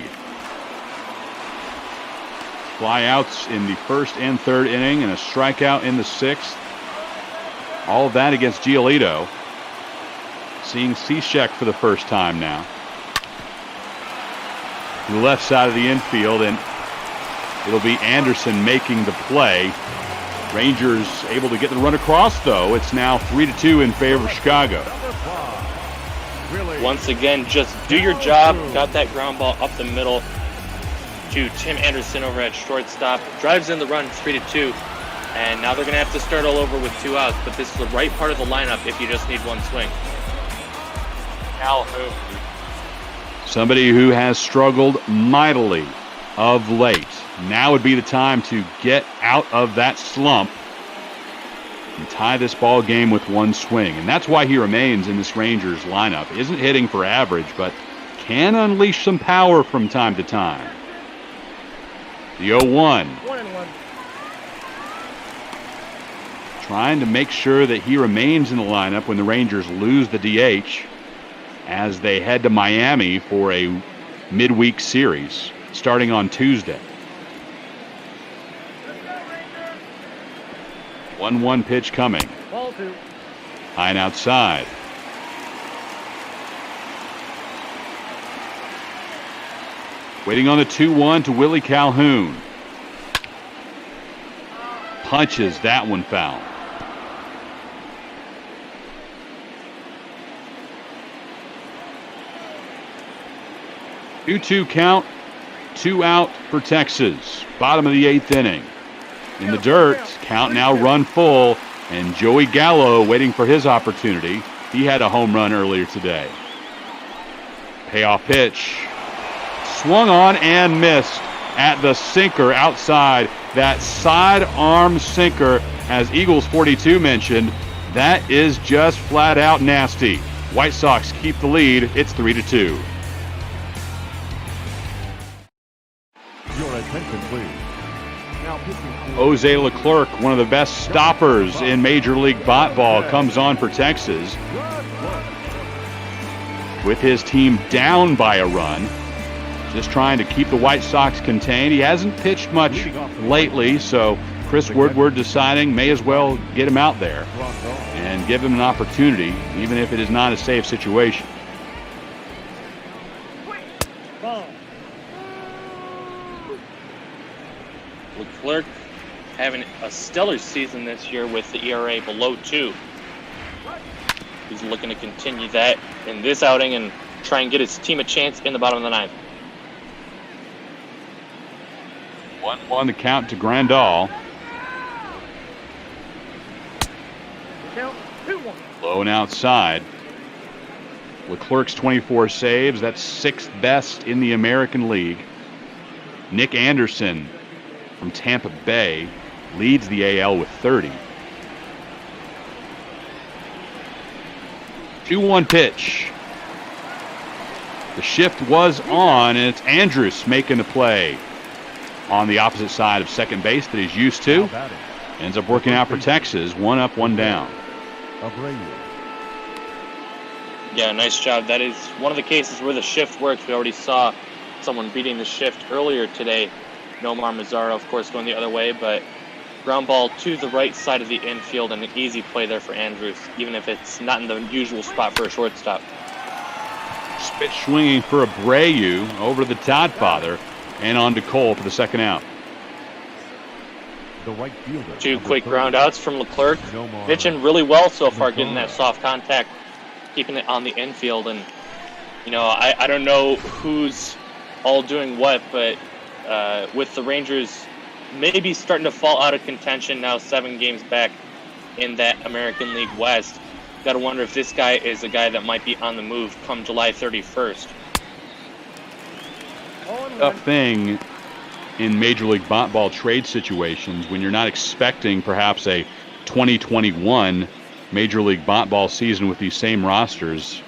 Flyouts in the first and third inning and a strikeout in the sixth. All of that against Giolito. Seeing Cishek for the first time now. To the left side of the infield, and it'll be Anderson making the play. Rangers able to get the run across, though. It's now 3-2 in favor of Chicago. Once again, just do your job. Got that ground ball up the middle to Tim Anderson over at shortstop. Drives in the run, 3-2. And now they're going to have to start all over with 2 outs. But this is the right part of the lineup if you just need one swing. Calhoun. Somebody who has struggled mightily of late. Now would be the time to get out of that slump and tie this ball game with one swing. And that's why he remains in this Rangers lineup. Isn't hitting for average, but can unleash some power from time to time. The 0-1. Trying to make sure that he remains in the lineup when the Rangers lose the DH as they head to Miami for a midweek series starting on Tuesday. 1-1 pitch coming. High and outside. Waiting on the 2-1 to Willie Calhoun. Punches that one foul. Two count, 2 out for Texas. Bottom of the 8th inning. In the dirt, count now run full, and Joey Gallo waiting for his opportunity. He had a home run earlier today. Payoff pitch. Swung on and missed at the sinker outside. That sidearm sinker, as Eagles 42 mentioned, that is just flat out nasty. White Sox keep the lead. It's 3-2. Your attention, please. Now Jose Leclerc, one of the best stoppers in Major League Ball, comes on for Texas. With his team down by a run, just trying to keep the White Sox contained. He hasn't pitched much lately, so Chris Woodward deciding may as well get him out there and give him an opportunity, even if it is not a safe situation. Leclerc having a stellar season this year with the ERA below 2. He's looking to continue that in this outing and try and get his team a chance in the bottom of the 9th. 1-1 the count to Grandal. Low and outside. Leclerc's 24 saves. That's 6th best in the American League. Nick Anderson from Tampa Bay leads the AL with 30. 2-1 pitch. The shift was on, and it's Andrus making the play on the opposite side of second base that he's used to. Ends up working out for Texas. 1 up, 1 down. Yeah, nice job. That is one of the cases where the shift works. We already saw someone beating the shift earlier today. Nomar Mazzaro, of course, going the other way, but ground ball to the right side of the infield and an easy play there for Andrews, even if it's not in the usual spot for a shortstop. Spit swinging for Abreu over the Todd father and on to Cole for the second out. The right fielder. 2 quick ground outs from Leclerc. Pitching really well so far, getting that soft contact, keeping it on the infield. And, you know, I don't know who's all doing what, but with the Rangers maybe starting to fall out of contention now, 7 games back in that American League West, got to wonder if this guy is a guy that might be on the move come July 31st. Tough thing in Major League Ball trade situations when you're not expecting perhaps a 2021 Major League Ball season with these same rosters.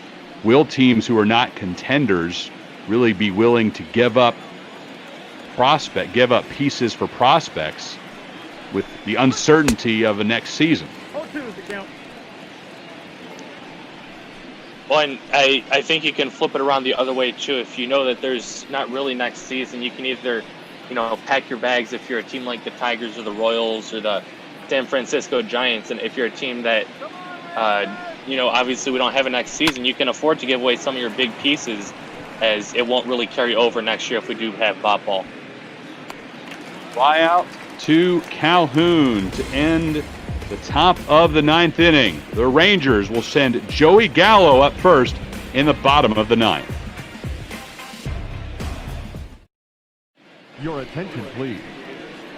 Will teams who are not contenders really be willing to give up pieces for prospects with the uncertainty of the next season? Well, and I think you can flip it around the other way too. If you know that there's not really next season, you can either, you know, pack your bags if you're a team like the Tigers or the Royals or the San Francisco Giants. And if you're a team that, you know, obviously we don't have a next season, you can afford to give away some of your big pieces, as it won't really carry over next year if we do have ball. Fly out to Calhoun to end the top of the 9th inning. The Rangers will send Joey Gallo up first in the bottom of the 9th. Your attention, please.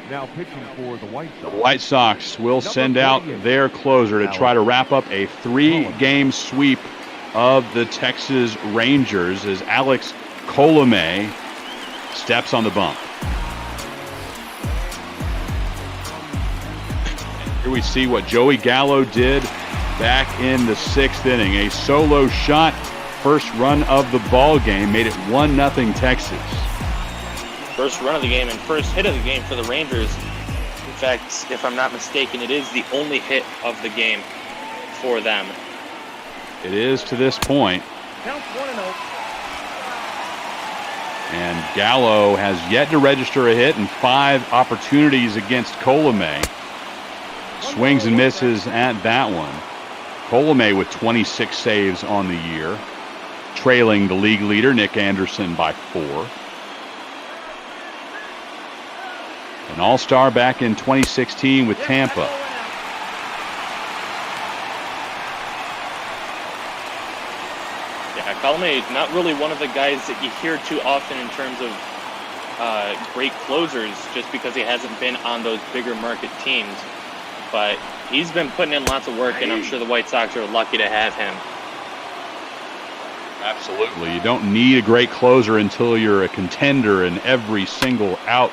Now pitching for the White Sox. The White Sox will send out their closer to try to wrap up a 3-game sweep of the Texas Rangers as Alex Colomé steps on the bump. Here we see what Joey Gallo did back in the 6th inning. A solo shot, first run of the ball game, made it 1-0 Texas. First run of the game and first hit of the game for the Rangers. In fact, if I'm not mistaken, it is the only hit of the game for them. It is to this point. And Gallo has yet to register a hit in 5 opportunities against Colomé. Swings and misses at that one. Colomé with 26 saves on the year, trailing the league leader, Nick Anderson, by 4. An all-star back in 2016 with Tampa. Yeah, Colomé, not really one of the guys that you hear too often in terms of great closers, just because he hasn't been on those bigger market teams. But he's been putting in lots of work, and I'm sure the White Sox are lucky to have him. Absolutely. You don't need a great closer until you're a contender, and every single out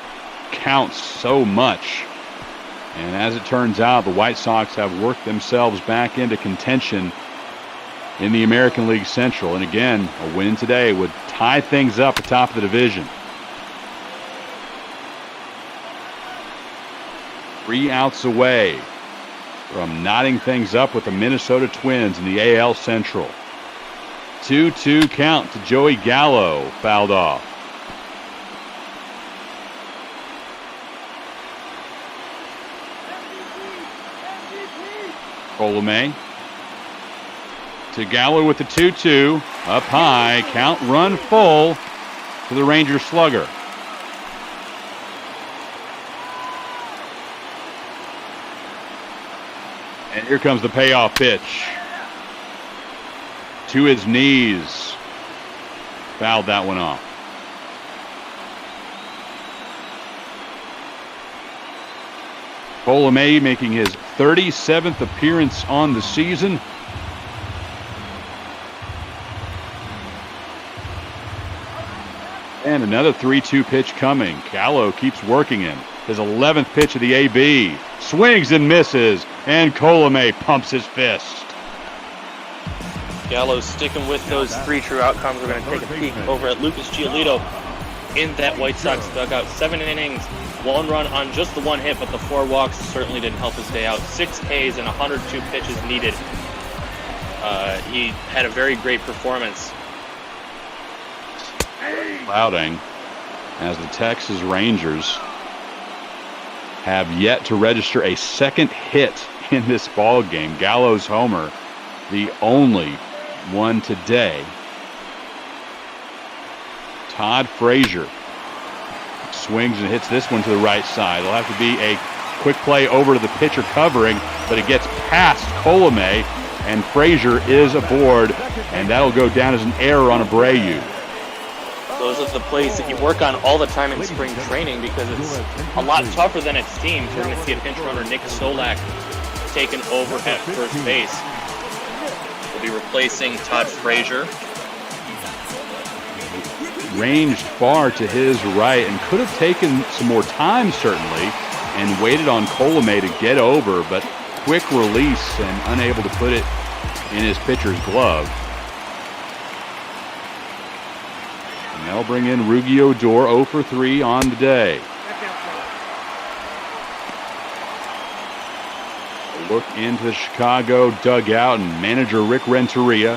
counts so much. And as it turns out, the White Sox have worked themselves back into contention in the American League Central. And again, a win today would tie things up atop of the division. 3 outs away from knotting things up with the Minnesota Twins in the AL Central. 2-2 count to Joey Gallo, fouled off. Colomé to Gallo with the 2-2. Up high, count run full to the Rangers slugger. And here comes the payoff pitch. To his knees. Fouled that one off. Colomé making his 37th appearance on the season. And another 3-2 pitch coming. Gallo keeps working him. His 11th pitch of the AB. Swings and misses. And Colomé pumps his fist. Gallo's sticking with those 3 true outcomes. We're going to take a peek over at Lucas Giolito in that White Sox dugout. 7 innings, 1 run on just the 1 hit, but the 4 walks certainly didn't help his day out. 6 Ks and 102 pitches needed. He had a very great performance. Louding. as the Texas Rangers have yet to register a second hit in this ball game. Gallo's homer, the only one today. Todd Frazier swings and hits this one to the right side. It'll have to be a quick play over to the pitcher covering, but it gets past Colomé, and Frazier is aboard, and that'll go down as an error on Abreu. Those are the plays that you work on all the time in spring training because it's a lot tougher than it seems. We're going to see a pinch runner, Nick Solak, taken over at first base. We'll be replacing Todd Frazier. Ranged far to his right and could have taken some more time, certainly, and waited on Colomé to get over, but quick release and unable to put it in his pitcher's glove. And that'll bring in Rugi Odor, 0 for 3 on the day. A look into the Chicago dugout, and manager Rick Renteria,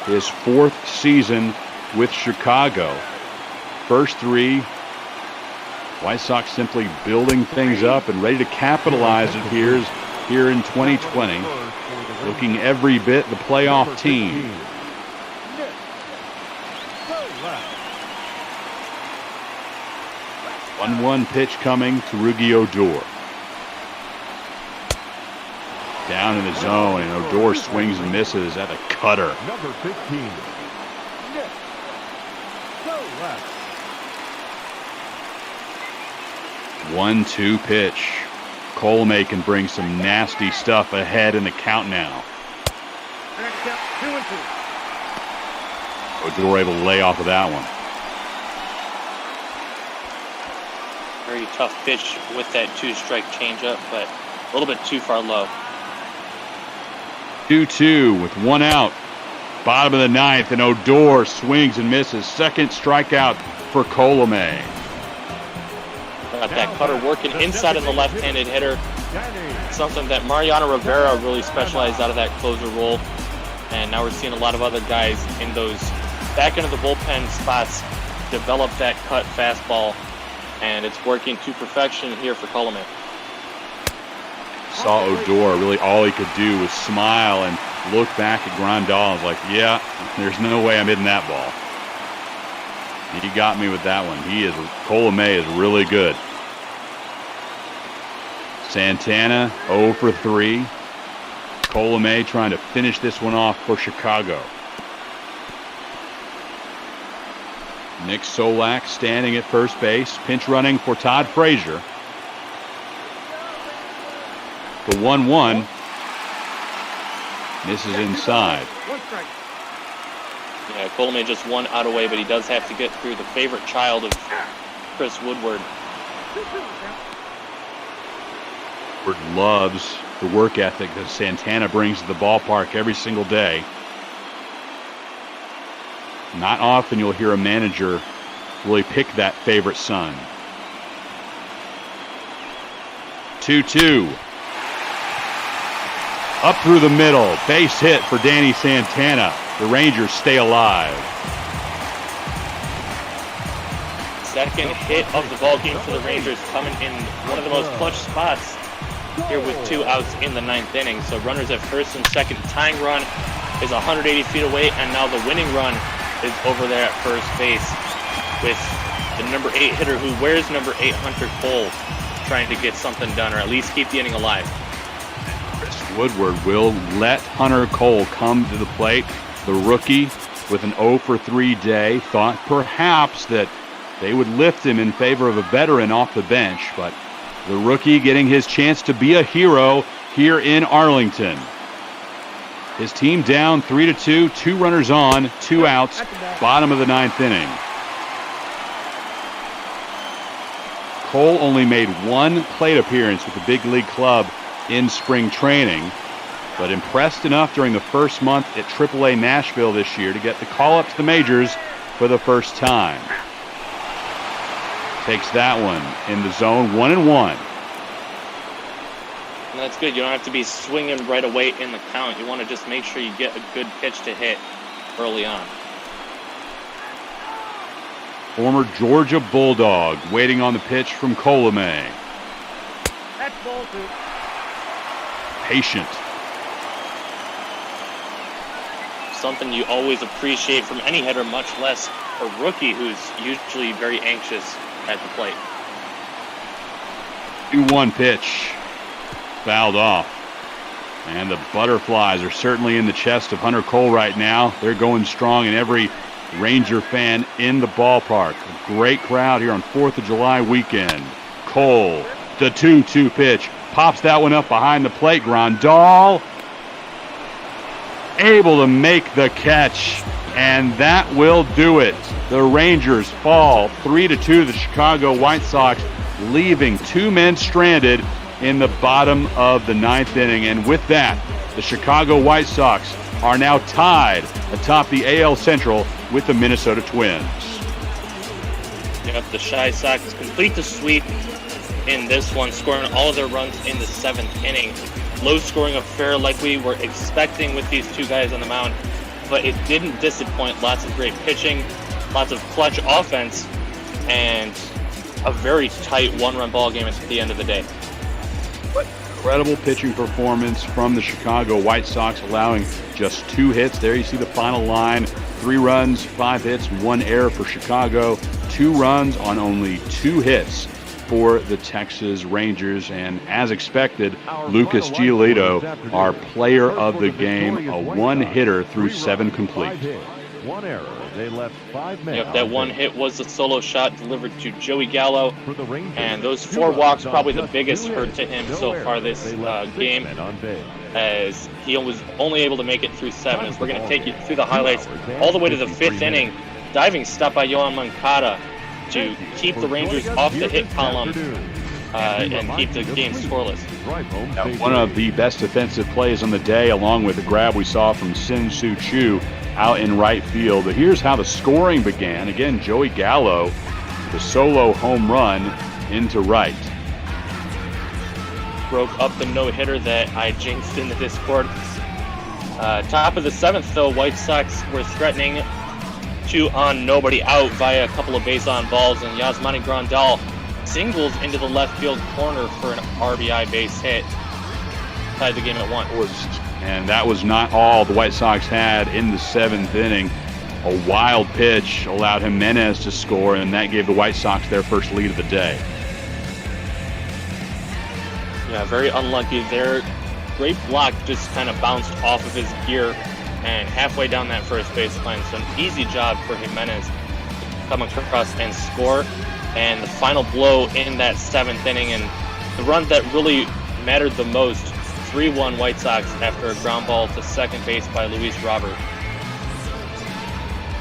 his 4th season with Chicago. First 3, White Sox simply building things up and ready to capitalize it here in 2020. Looking every bit the playoff team. One pitch coming to Rugi Odor. Down in the zone, and Odor swings and misses at a cutter. Number 15. 1-2 pitch. Colomé can bring some nasty stuff ahead in the count now. Odor able to lay off of that one. Very tough pitch with that 2-strike changeup, but a little bit too far low. 2-2 with 1 out. Bottom of the 9th, and Odor swings and misses. Second strikeout for Colomé. Got that cutter working inside of the left-handed hitter. Something that Mariano Rivera really specialized out of that closer role. And now we're seeing a lot of other guys in those back into the bullpen spots develop that cut fastball. And it's working to perfection here for Colomé. Saw Odor, really all he could do was smile and look back at Grandal and was like, yeah, there's no way I'm hitting that ball. He got me with that one. Colomé is really good. Santana 0 for 3. Colomé trying to finish this one off for Chicago. Nick Solak standing at first base, pinch running for Todd Frazier. The 1-1 misses inside. Yeah, Colomé just 1 out away, but he does have to get through the favorite child of Chris Woodward. Woodward loves the work ethic that Santana brings to the ballpark every single day. Not often you'll hear a manager really pick that favorite son. 2-2. Up through the middle. Base hit for Danny Santana. The Rangers stay alive. Second hit of the ball game for the Rangers, coming in one of the most clutch spots here with 2 outs in the 9th inning. So runners at first and second. Tying run is 180 feet away, and now the winning run is over there at first base with the number 8 hitter who wears number 8, Hunter Cole, trying to get something done or at least keep the inning alive. Chris Woodward will let Hunter Cole come to the plate. The rookie with an 0 for 3 day thought perhaps that they would lift him in favor of a veteran off the bench, but the rookie getting his chance to be a hero here in Arlington. His team down 3-2, 2 runners on, 2 outs, bottom of the 9th inning. Cole only made 1 plate appearance with the big league club in spring training, but impressed enough during the first month at AAA Nashville this year to get the call up to the majors for the first time. Takes that one in the zone, 1-1. And that's good. You don't have to be swinging right away in the count. You want to just make sure you get a good pitch to hit early on. former Georgia Bulldog, waiting on the pitch from Colomé. That's ball two. Patient. Something you always appreciate from any hitter, much less a rookie who's usually very anxious at the plate. 2-1 pitch. Fouled off. And the butterflies are certainly in the chest of Hunter Cole right now. They're going strong, and every Ranger fan in the ballpark. A great crowd here on 4th of July weekend. Cole, the 2-2 pitch. Pops that one up behind the plate. Grandal able to make the catch, and that will do it. The Rangers fall 3-2 to the Chicago White Sox, leaving 2 men stranded in the bottom of the 9th inning. And with that, the Chicago White Sox are now tied atop the AL Central with the Minnesota Twins. Yep, the Chi Sox complete the sweep in this one, scoring all of their runs in the 7th inning. Low-scoring affair like we were expecting with these two guys on the mound, but it didn't disappoint. Lots of great pitching, lots of clutch offense, and a very tight one-run ball game at the end of the day. Incredible pitching performance from the Chicago White Sox, allowing just 2 hits. There you see the final line. 3 runs, 5 hits, 1 error for Chicago. 2 runs on only 2 hits for the Texas Rangers. And as expected, Lucas Giolito, our player of the game, a 1-hitter through 7 complete. 1 error. They left 5 men. Yep, that 1 hit was a solo shot delivered to Joey Gallo, and those 4 walks probably the biggest hurt to him so far this game, as he was only able to make it through 7. As we're going to take you through the highlights all the way to the 5th inning. Diving stop by Yohan Moncada to keep the Rangers off the hit column and keep the game scoreless. One of the best defensive plays on the day, along with the grab we saw from Sin Soo Choo out in right field. But here's how the scoring began. Again, Joey Gallo, the solo home run into right. Broke up the no-hitter that I jinxed in the Discord. Top of the 7th, though, White Sox were threatening 2 on, nobody out via a couple of base on balls, and Yasmani Grandal singles into the left field corner for an RBI base hit. Tied the game at 1. And that was not all the White Sox had in the 7th inning. A wild pitch allowed Jimenez to score, and that gave the White Sox their first lead of the day. Yeah, very unlucky there. Great block, just kind of bounced off of his gear and halfway down that first baseline. So an easy job for Jimenez to come across and score. And the final blow in that 7th inning, and the run that really mattered the most, 3-1 White Sox after a ground ball to second base by Luis Robert.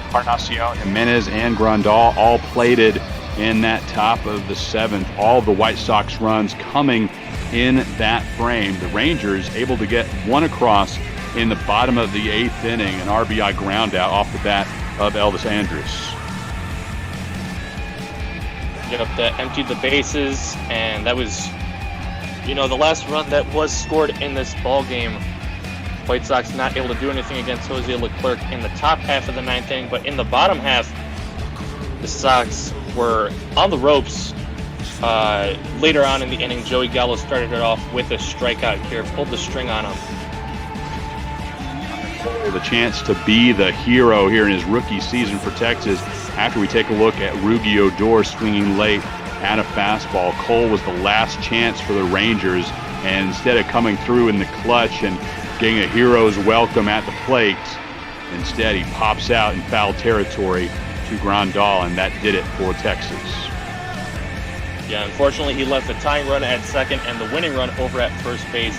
Encarnacion, Jimenez, and Grandal all plated in that top of the 7th. All of the White Sox runs coming in that frame. The Rangers able to get 1 across in the bottom of the 8th inning, an RBI ground out off the bat of Elvis Andrus. Yep, that emptied the bases, and that was, the last run that was scored in this ball game. White Sox not able to do anything against Jose Leclerc in the top half of the 9th inning, but in the bottom half, the Sox were on the ropes. Later on in the inning, Joey Gallo started it off with a strikeout here, pulled the string on him. The chance to be the hero here in his rookie season for Texas. After we take a look at Rugi Odor swinging late at a fastball, Cole was the last chance for the Rangers, and instead of coming through in the clutch and getting a hero's welcome at the plate, instead he pops out in foul territory to Grandal, and that did it for Texas. Yeah, unfortunately he left the tying run at second and the winning run over at first base.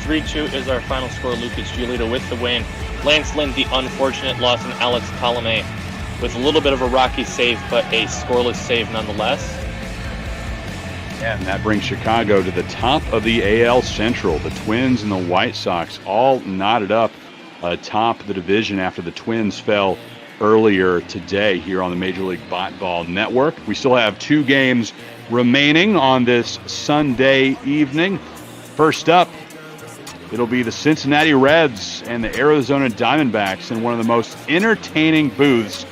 3-2 is our final score. Lucas Giolito with the win. Lance Lynn, the unfortunate loss, and Alex Colomé with a little bit of a rocky save, but a scoreless save nonetheless. And that brings Chicago to the top of the AL Central. The Twins and the White Sox all knotted up atop the division after the Twins fell earlier today here on the Major League Ball Network. We still have 2 games remaining on this Sunday evening. First up, it'll be the Cincinnati Reds and the Arizona Diamondbacks in one of the most entertaining booths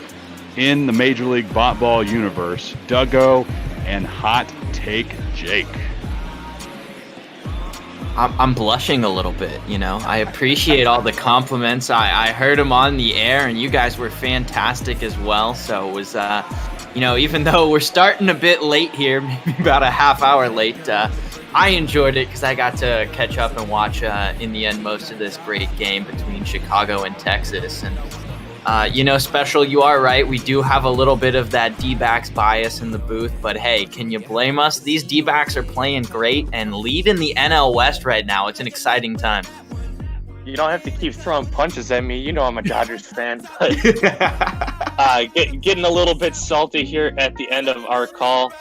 in the Major League Ball universe, Duggo and Hot Take Jake. I'm blushing a little bit, you know. I appreciate all the compliments. I heard them on the air, and you guys were fantastic as well. So it was, you know, even though we're starting a bit late here, maybe about a half hour late, I enjoyed it because I got to catch up and watch, in the end, most of this great game between Chicago and Texas. And, you know, Special, you are right. We do have a little bit of that D-backs bias in the booth, but hey, can you blame us? These D-backs are playing great and leading the NL West right now. It's an exciting time. You don't have to keep throwing punches at me. You know I'm a Dodgers fan, but getting a little bit salty here at the end of our call.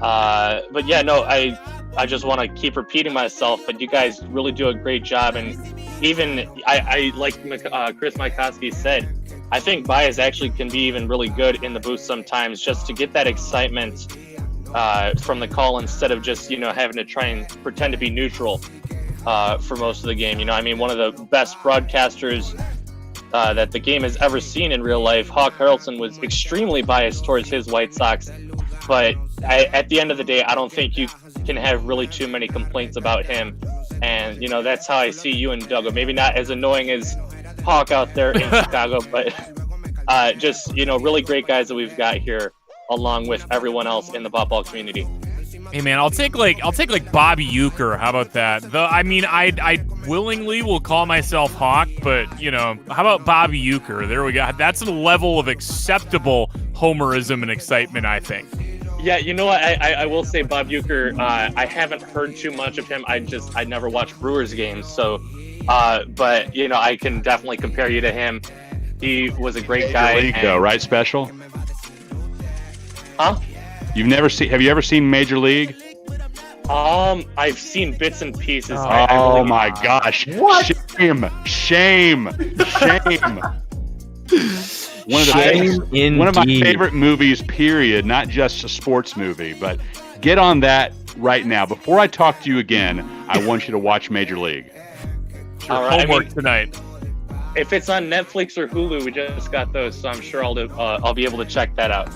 But yeah, no, I just want to keep repeating myself, but you guys really do a great job. And even I like Chris Mykowski said, I think bias actually can be even really good in the booth sometimes, just to get that excitement from the call instead of just, you know, having to try and pretend to be neutral for most of the game. You know, I mean, one of the best broadcasters that the game has ever seen in real life, Hawk Harrelson, was extremely biased towards his White Sox. But at the end of the day, I don't think you can have really too many complaints about him. And, you know, that's how I see you and Duggo. Maybe not as annoying as Hawk out there in Chicago, but just, you know, really great guys that we've got here, along with everyone else in the ball community. Hey man, I'll take like Bobby Uecker. How about that? Though I mean, I willingly will call myself Hawk, but you know, how about Bobby Uecker? There we go. That's a level of acceptable homerism and excitement, I think. Yeah, you know what? I will say Bob Uecker. I haven't heard too much of him. I never watched Brewers games, so. But you know, I can definitely compare you to him. He was a great guy. Major League, though, right, Special? Huh? Have you ever seen Major League? I've seen bits and pieces. Oh my gosh! What? Shame! One of my favorite movies, period. Not just a sports movie, but get on that right now. Before I talk to you again, I want you to watch Major League. All right, homework tonight. If it's on Netflix or Hulu, we just got those, so I'm sure I'll be able to check that out.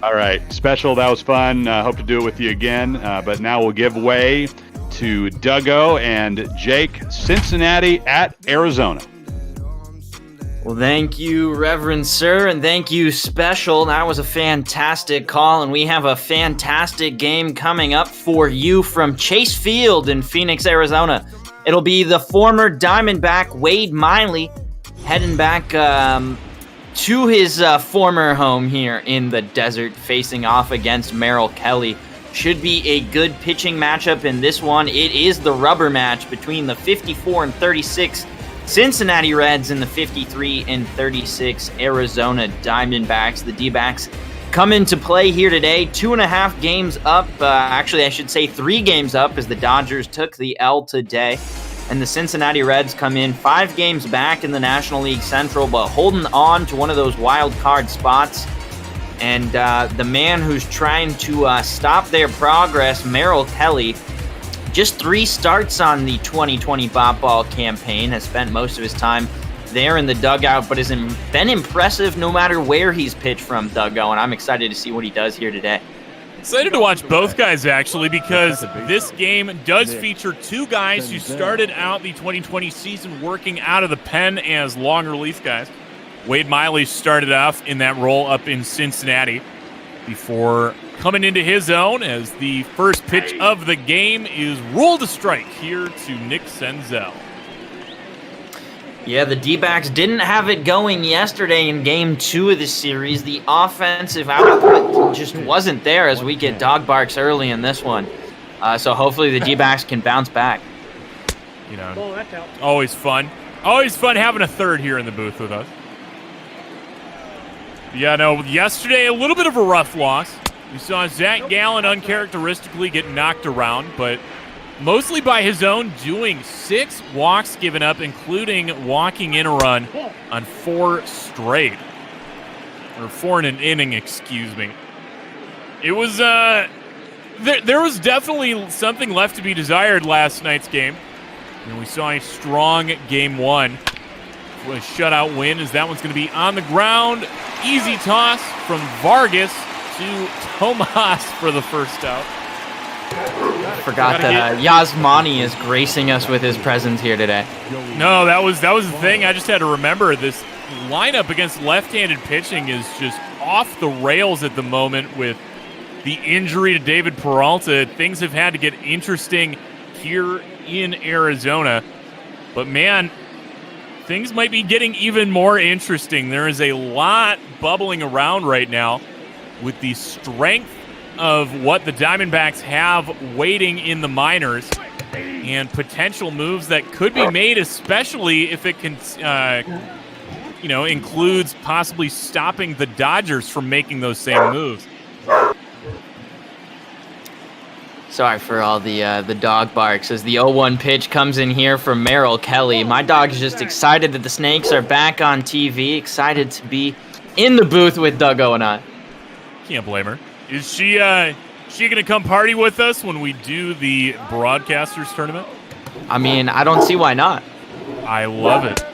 All right, Special, that was fun. Hope to do it with you again. But now we'll give way to Duggo and Jake, Cincinnati at Arizona. Well, thank you, Reverend Sir, and thank you, Special. That was a fantastic call, and we have a fantastic game coming up for you from Chase Field in Phoenix, Arizona. It'll be the former Diamondback Wade Miley heading back to his former home here in the desert, facing off against Merrill Kelly. Should be a good pitching matchup in this one. It is the rubber match between the 54 and 36 Cincinnati Reds and the 53 and 36 Arizona Diamondbacks. The D-backs come into play here today. 2.5 games up. Actually, I should say 3 games up, as the Dodgers took the L today. And the Cincinnati Reds come in 5 games back in the National League Central, but holding on to one of those wild card spots. And the man who's trying to stop their progress, Merrill Kelly, just 3 starts on the 2020 Ball campaign, has spent most of his time there in the dugout, but has been impressive no matter where he's pitched from, Duggo, and I'm excited to see what he does here today. Excited to watch both guys, actually, because this game does feature 2 guys who started out the 2020 season working out of the pen as long relief guys. Wade Miley started off in that role up in Cincinnati before coming into his own, as the first pitch of the game is ruled a strike here to Nick Senzel. Yeah, the D-backs didn't have it going yesterday in Game 2 of the series. The offensive output just wasn't there, as we get dog barks early in this one. So hopefully the D-backs can bounce back. You know, always fun. Always fun having a third here in the booth with us. Yeah, no, yesterday a little bit of a rough loss. We saw Zach Gallen uncharacteristically get knocked around, but mostly by his own doing. 6 walks given up, including walking in a run on 4 straight. Or 4 in an inning, excuse me. It was, there was definitely something left to be desired last night's game. And we saw a strong Game 1 a shutout win, as that one's going to be on the ground. Easy toss from Vargas to Tomas for the first out. Forgot that Yasmani is gracing us with his presence here today. No, that was the thing. I just had to remember this lineup against left-handed pitching is just off the rails at the moment with the injury to David Peralta. Things have had to get interesting here in Arizona. But man, things might be getting even more interesting. There is a lot bubbling around right now with the strength of what the Diamondbacks have waiting in the minors and potential moves that could be made, especially if it can, includes possibly stopping the Dodgers from making those same moves. Sorry for all the dog barks as the 0-1 pitch comes in here from Merrill Kelly. My dog's just excited that the Snakes are back on TV, excited to be in the booth with Duggo and I. Can't blame her. Is she going to come party with us when we do the Broadcasters Tournament? I mean, I don't see why not. I love it.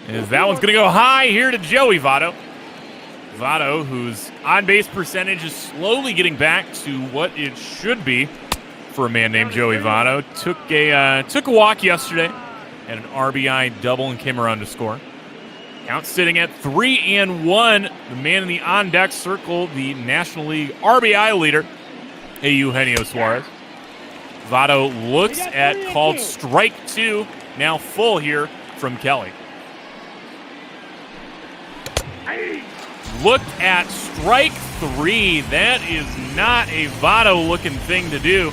As that one's going to go high here to Joey Votto. Votto, whose on-base percentage is slowly getting back to what it should be for a man named Joey Votto. Took a walk yesterday, had an RBI double and came around to score. Count sitting at 3-1. The man in the on-deck circle, the National League RBI leader, Eugenio Suarez. Votto looks at called strike 2, now full here from Kelly. Looked at strike 3. That is not a Votto-looking thing to do.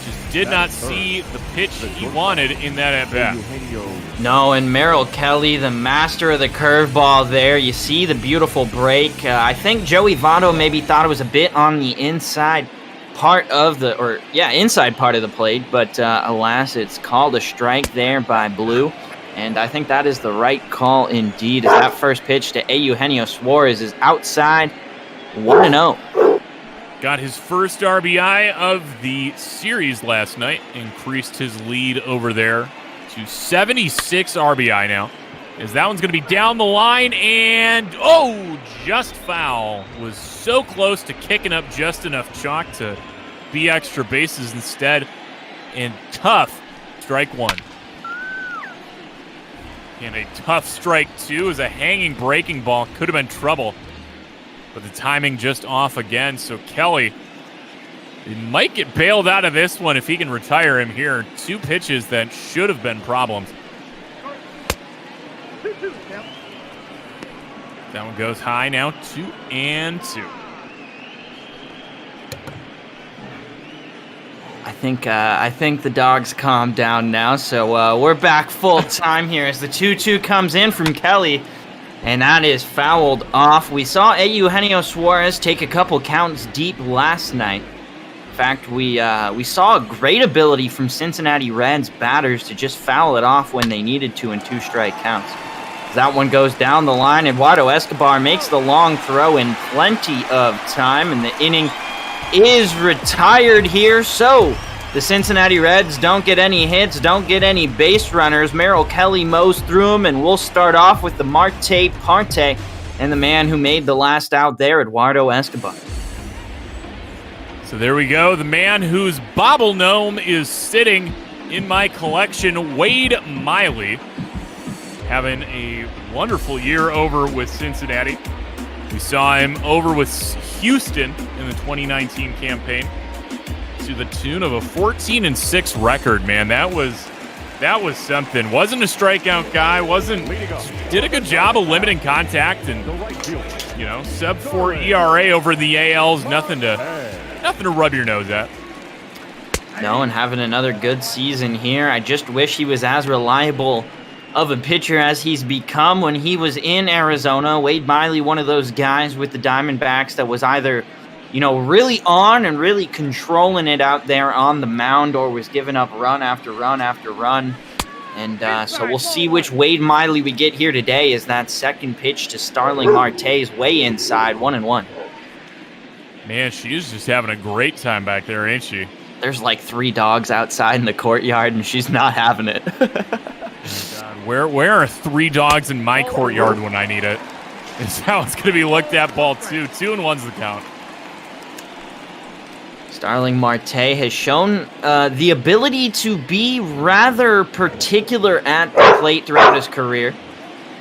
Just did not see the pitch he wanted in that at-bat. No, and Merrill Kelly, the master of the curveball there. You see the beautiful break. I think Joey Votto maybe thought it was a bit on the inside part of the, inside part of the plate, but alas, it's called a strike there by Blue. And I think that is the right call indeed, as that first pitch to Eugenio Suarez is outside 1-0. Got his first RBI of the series last night, increased his lead over there to 76 RBI now. As that one's going to be down the line, and just foul. Was so close to kicking up just enough chalk to be extra bases instead. And tough strike 1. And a tough strike 2 is a hanging breaking ball. Could have been trouble. But the timing just off again. So Kelly, he might get bailed out of this one if he can retire him here. 2 pitches that should have been problems. That one goes high now, 2-2. I think the dog's calmed down now, so we're back full time here as the 2-2 comes in from Kelly, and that is fouled off. We saw Eugenio Suarez take a couple counts deep last night. In fact, we saw a great ability from Cincinnati Reds batters to just foul it off when they needed to in 2 strike counts. That one goes down the line. Eduardo Escobar makes the long throw in plenty of time, and the inning is retired here. So the Cincinnati Reds don't get any hits, don't get any base runners. Merrill Kelly mows through them, and we'll start off with the Marte Parte and the man who made the last out there, Eduardo Escobar. So there we go. The man whose bobble gnome is sitting in my collection, Wade Miley, having a wonderful year over with Cincinnati. We saw him over with Houston in the 2019 campaign to the tune of a 14-6 record, man. That was something. Wasn't a strikeout guy, did a good job of limiting contact, and sub-4 ERA over the AL's nothing to rub your nose at. No, and having another good season here. I just wish he was as reliable of a pitcher as he's become when he was in Arizona. Wade Miley, one of those guys with the Diamondbacks that was either, really on and really controlling it out there on the mound, or was giving up run after run after run. And so we'll see which Wade Miley we get here today, as that second pitch to Starling Marte is way inside, 1-1. Man, she is just having a great time back there, ain't she? There's like 3 dogs outside in the courtyard, and she's not having it. Where are 3 dogs in my courtyard when I need it? Is how it's going to be looked at. Ball 2. 2-1's the count. Starling Marte has shown the ability to be rather particular at the plate throughout his career.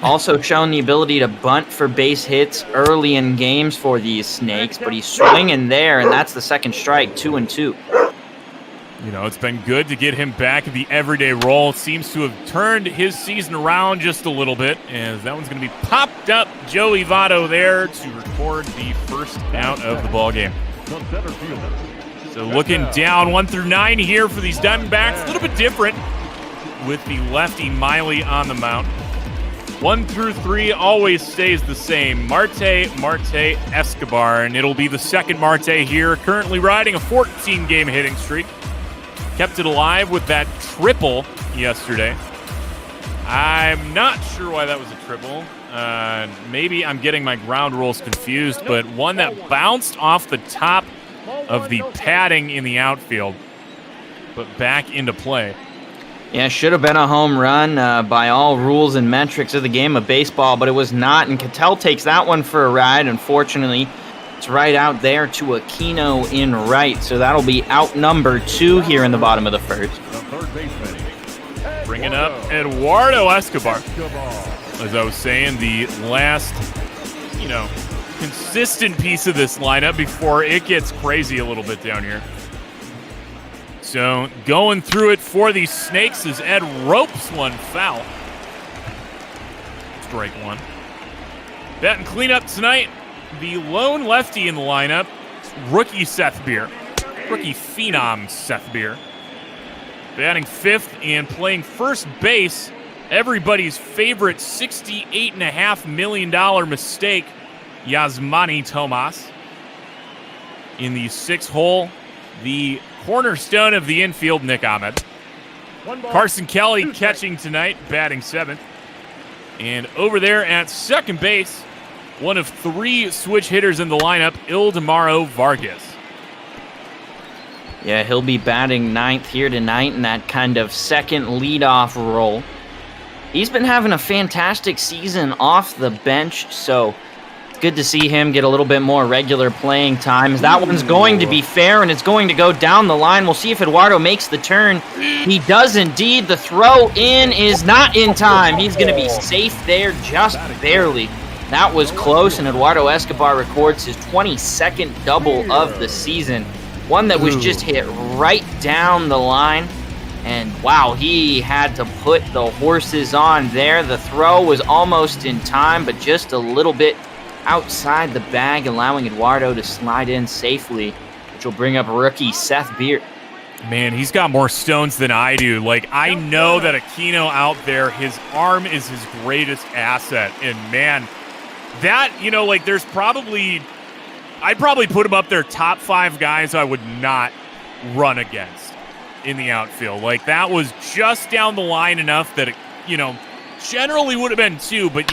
Also shown the ability to bunt for base hits early in games for these Snakes, but he's swinging there, and that's the second strike, 2-2. You know, it's been good to get him back in the everyday role. Seems to have turned his season around just a little bit, as that one's going to be popped up. Joey Votto there to record the first out of the ball game. So looking down 1 through 9 here for these Diamondbacks. A little bit different with the lefty Miley on the mound. 1 through 3 always stays the same. Marte, Escobar, and it'll be the second Marte here, currently riding a 14-game hitting streak. Kept it alive with that triple yesterday. I'm not sure why that was a triple. Maybe I'm getting my ground rules confused, but one that bounced off the top of the padding in the outfield, but back into play. Yeah, should have been a home run by all rules and metrics of the game of baseball, but it was not, and Cattell takes that one for a ride. Unfortunately, it's right out there to Aquino in right, so that'll be out number 2 here in the bottom of the first. Bringing up Eduardo Escobar. As I was saying, the last, consistent piece of this lineup before it gets crazy a little bit down here. So going through it for the Snakes as Ed ropes one foul. Strike 1. Batting cleanup tonight, the lone lefty in the lineup, rookie Seth Beer. Rookie phenom Seth Beer. Batting 5th and playing first base, everybody's favorite $68.5 million mistake, Yasmani Tomas. In the 6th hole, the cornerstone of the infield, Nick Ahmed. Carson Kelly catching tonight, batting 7th. And over there at second base, one of 3 switch hitters in the lineup, Ildemaro Vargas. Yeah, he'll be batting 9th here tonight in that kind of second leadoff role. He's been having a fantastic season off the bench, so it's good to see him get a little bit more regular playing times. That one's going to be fair, and it's going to go down the line. We'll see if Eduardo makes the turn. He does indeed. The throw in is not in time. He's going to be safe there just barely. That was close, and Eduardo Escobar records his 22nd double of the season. One that was just hit right down the line. And wow, he had to put the horses on there. The throw was almost in time, but just a little bit outside the bag, allowing Eduardo to slide in safely, which will bring up rookie Seth Beer. Man, he's got more stones than I do. Like, I know that Aquino out there, his arm is his greatest asset. And man, that, there's probably, I'd probably put him up there top 5 guys I would not run against in the outfield. Like, that was just down the line enough that it, generally would have been 2, but,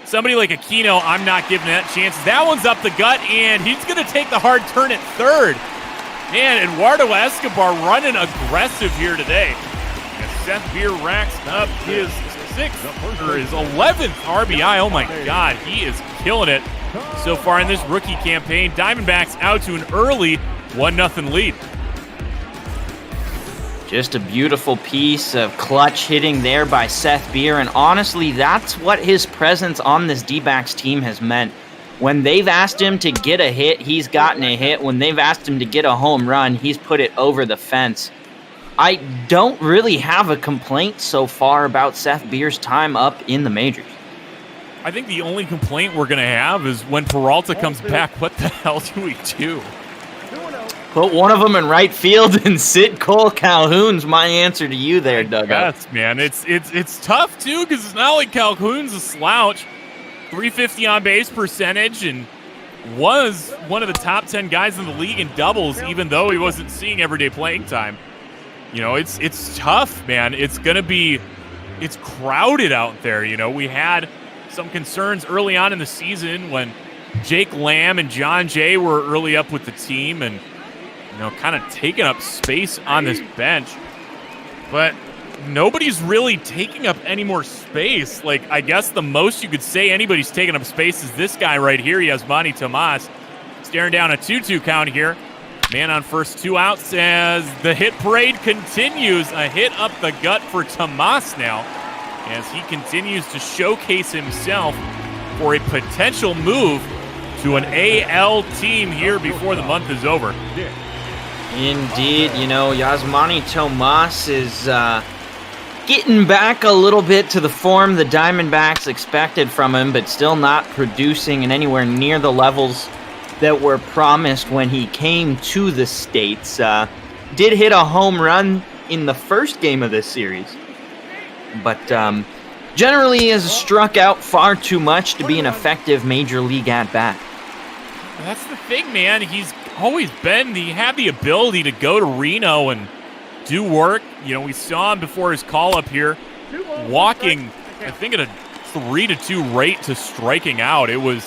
somebody like Aquino, I'm not giving that chance. That one's up the gut, and he's going to take the hard turn at third. Man, Eduardo Escobar running aggressive here today. And Seth Beer racks up his 11th RBI. Oh, my God, he is killing it so far in this rookie campaign. Diamondbacks out to an early 1-0 lead. Just a beautiful piece of clutch hitting there by Seth Beer, and honestly, that's what his presence on this D-backs team has meant. When they've asked him to get a hit, he's gotten a hit. When they've asked him to get a home run, he's put it over the fence. I don't really have a complaint so far about Seth Beer's time up in the majors. I think the only complaint we're going to have is when Peralta comes back, what the hell do we do? Put one of them in right field and sit Cole Calhoun's my answer to you there, Doug. Yes, man. It's tough, too, because it's not like Calhoun's a slouch. 350 on-base percentage and was one of the top 10 guys in the league in doubles, even though he wasn't seeing everyday playing time. It's tough, man. It's crowded out there. We had some concerns early on in the season when Jake Lamb and John Jay were early up with the team and, kind of taking up space on this bench. But nobody's really taking up any more space. Like, I guess the most you could say anybody's taking up space is this guy right here. He has Manny Tomas staring down a 2-2 count here. Man on first, 2 outs as the hit parade continues. A hit up the gut for Tomas now as he continues to showcase himself for a potential move to an AL team here before the month is over. Indeed, Yasmani Tomas is getting back a little bit to the form the Diamondbacks expected from him, but still not producing in anywhere near the levels that were promised when he came to the States. Did hit a home run in the first game of this series, but generally has struck out far too much to be an effective major league at-bat. That's the thing, man. He had the ability to go to Reno and do work. We saw him before his call-up here, walking, I think, at a 3-2 rate to striking out. It was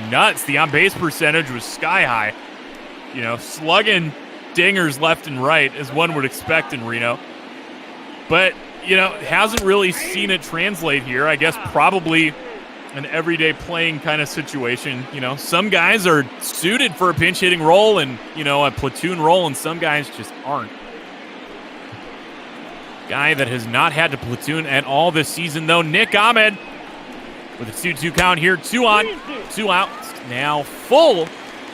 nuts. The on-base percentage was sky high. Slugging dingers left and right, as one would expect in Reno. But, hasn't really seen it translate here. I guess probably an everyday playing kind of situation. Some guys are suited for a pinch hitting role and, a platoon role, and some guys just aren't. Guy that has not had to platoon at all this season, though, Nick Ahmed with a 2-2 count here. 2 on, 2 out. Now full.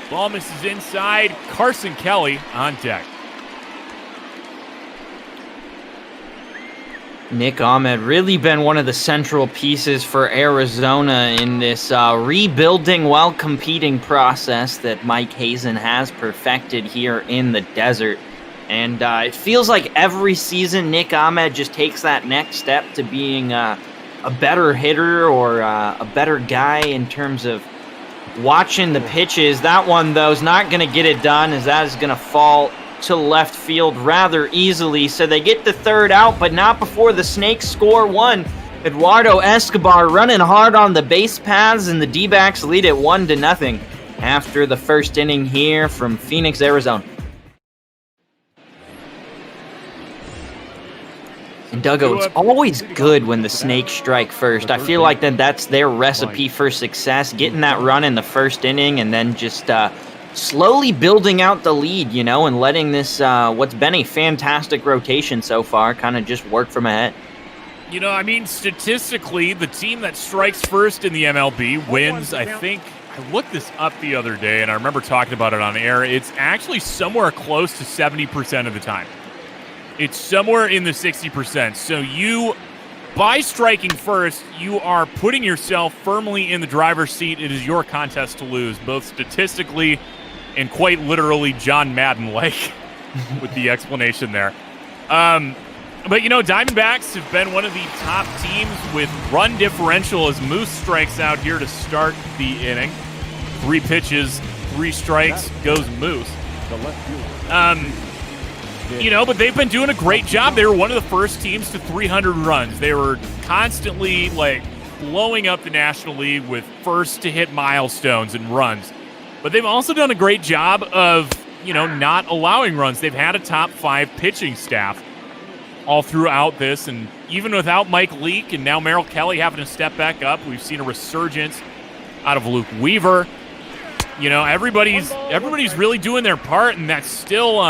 Ball misses inside. Carson Kelly on deck. Nick Ahmed really been one of the central pieces for Arizona in this rebuilding while competing process that Mike Hazen has perfected here in the desert. And it feels like every season Nick Ahmed just takes that next step to being a better hitter or a better guy in terms of watching the pitches. That one, though, is not going to get it done, as that is going to fall to left field rather easily. So they get the third out, but not before the Snakes score one. Eduardo Escobar running hard on the base paths, and the D-backs lead it 1-0 after the first inning here from Phoenix, Arizona. And Duggo, it's always good when the Snakes strike first. I feel like that's their recipe for success, getting that run in the first inning and then just slowly building out the lead, and letting this, what's been a fantastic rotation so far, kind of just work from ahead. Statistically, the team that strikes first in the MLB wins. I think I looked this up the other day, and I remember talking about it on air. It's actually somewhere close to 70% of the time. It's somewhere in the 60%. So by striking first, you are putting yourself firmly in the driver's seat. It is your contest to lose, both statistically and quite literally John Madden-like with the explanation there. But, Diamondbacks have been one of the top teams with run differential as Moose strikes out here to start the inning. 3 pitches, 3 strikes, goes Moose. But they've been doing a great job. They were one of the first teams to 300 runs. They were constantly, blowing up the National League with first-to-hit milestones and runs. But they've also done a great job of, not allowing runs. They've had a top 5 pitching staff all throughout this, and even without Mike Leake and now Merrill Kelly having to step back up, we've seen a resurgence out of Luke Weaver. Everybody's really doing their part, and that's still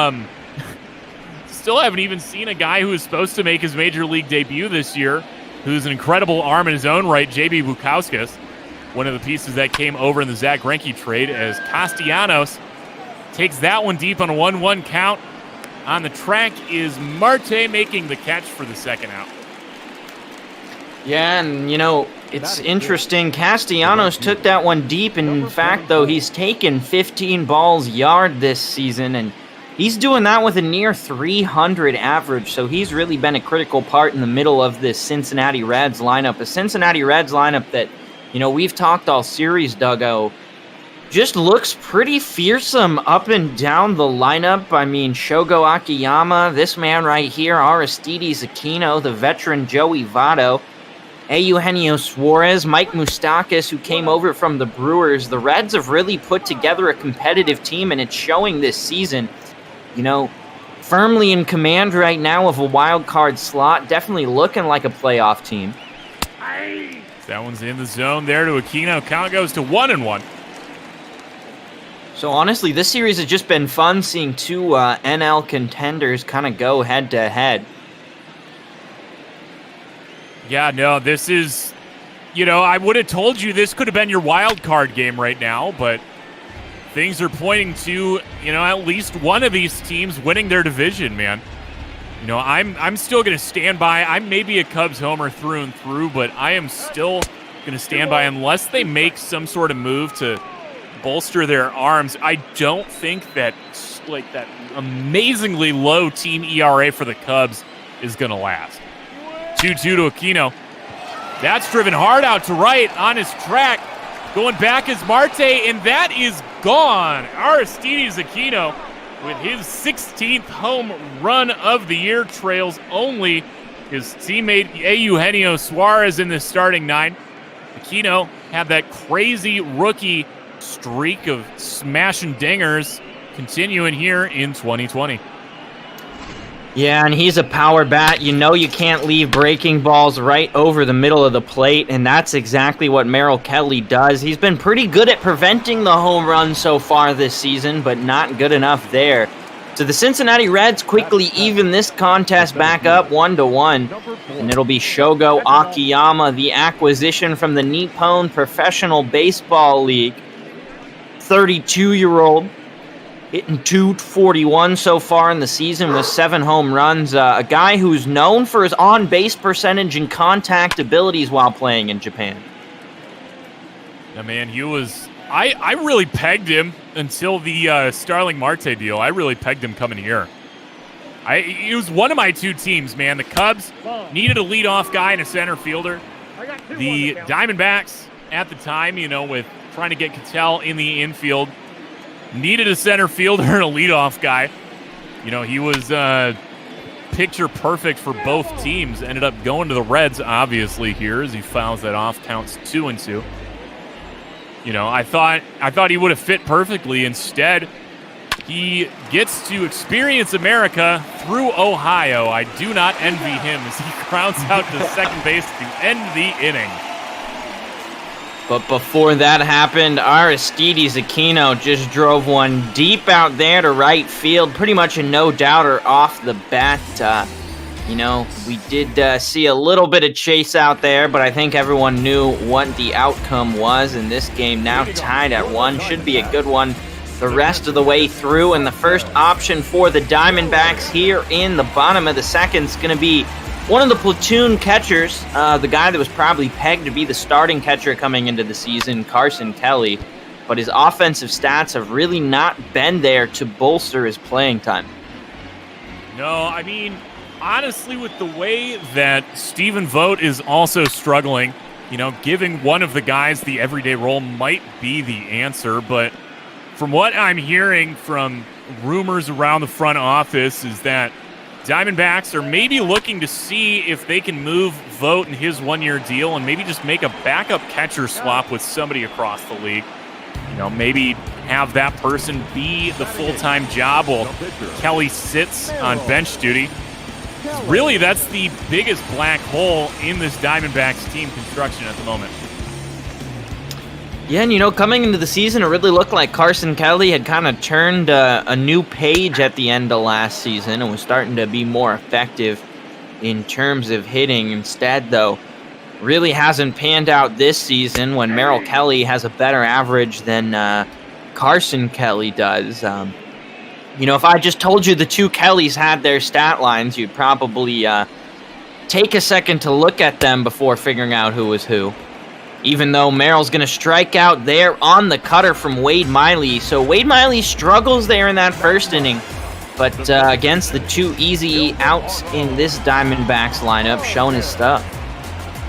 haven't even seen a guy who is supposed to make his major league debut this year, who's an incredible arm in his own right, J.B. Bukauskas, one of the pieces that came over in the Zach Greinke trade, as Castellanos takes that one deep on a 1-1 count. On the track is Marte making the catch for the second out. Yeah, and, it's interesting. Castellanos took that one deep. In fact, though, he's taken 15 balls yard this season, and he's doing that with a near 300 average, so he's really been a critical part in the middle of this Cincinnati Reds lineup. A Cincinnati Reds lineup that, we've talked all series, Duggo, just looks pretty fearsome up and down the lineup. I mean, Shogo Akiyama, this man right here, Aristides Aquino, the veteran Joey Votto, Eugenio Suarez, Mike Moustakas, who came over from the Brewers. The Reds have really put together a competitive team, and it's showing this season. firmly in command right now of a wild card slot, definitely looking like a playoff team. That one's in the zone there to Aquino. Count goes to 1-1. So honestly, this series has just been fun seeing two NL contenders kind of go head-to-head. Yeah, no, this is, I would have told you this could have been your wild card game right now, but things are pointing to, at least one of these teams winning their division, man. I'm still going to stand by. I'm maybe a Cubs homer through and through, but I am still going to stand by unless they make some sort of move to bolster their arms. I don't think that that amazingly low team ERA for the Cubs is going to last. 2-2 to Aquino. That's driven hard out to right on his track. Going back is Marte, and that is gone. Aristides Aquino, with his 16th home run of the year, trails only his teammate Eugenio Suarez in the starting nine. Aquino had that crazy rookie streak of smashing dingers continuing here in 2020. Yeah, and he's a power bat. You can't leave breaking balls right over the middle of the plate, and that's exactly what Merrill Kelly does. He's been pretty good at preventing the home run so far this season, but not good enough there. So the Cincinnati Reds quickly even this contest back up 1-1, and it'll be Shogo Akiyama, the acquisition from the Nippon Professional Baseball League. 32-year-old. Hitting .241 so far in the season with 7 home runs. A guy who's known for his on-base percentage and contact abilities while playing in Japan. Yeah, man, he was... I really pegged him until the Starling Marte deal. I really pegged him coming here. He was one of my two teams, man. The Cubs needed a leadoff guy and a center fielder. The Diamondbacks, at the time, with trying to get Cattell in the infield, needed a center fielder and a leadoff guy. He was picture perfect for both teams. Ended up going to the Reds, obviously, here as he fouls that off. Counts 2-2. I thought he would have fit perfectly. Instead, he gets to experience America through Ohio. I do not envy him as he grounds out to second base to end the inning. But before that happened, Aristides Aquino just drove one deep out there to right field. Pretty much a no-doubter off the bat. We did see a little bit of chase out there, but I think everyone knew what the outcome was. And this game now tied at 1. Should be a good one the rest of the way through. And the first option for the Diamondbacks here in the bottom of the second is going to be one of the platoon catchers, the guy that was probably pegged to be the starting catcher coming into the season, Carson Kelly. But his offensive stats have really not been there to bolster his playing time. No, honestly, with the way that Stephen Vogt is also struggling, giving one of the guys the everyday role might be the answer. But from what I'm hearing from rumors around the front office is that Diamondbacks are maybe looking to see if they can move Vogt in his one-year deal and maybe just make a backup catcher swap with somebody across the league. Maybe have that person be the full-time job while Kelly sits on bench duty. Really, that's the biggest black hole in this Diamondbacks team construction at the moment. Yeah, and coming into the season, it really looked like Carson Kelly had kind of turned a new page at the end of last season and was starting to be more effective in terms of hitting. Instead, though, really hasn't panned out this season when Merrill Kelly has a better average than Carson Kelly does. If I just told you the two Kellys had their stat lines, you'd probably take a second to look at them before figuring out who was who. Even though Merrill's going to strike out there on the cutter from Wade Miley. So Wade Miley struggles there in that first inning. But against the two easy outs in this Diamondbacks lineup, showing his stuff.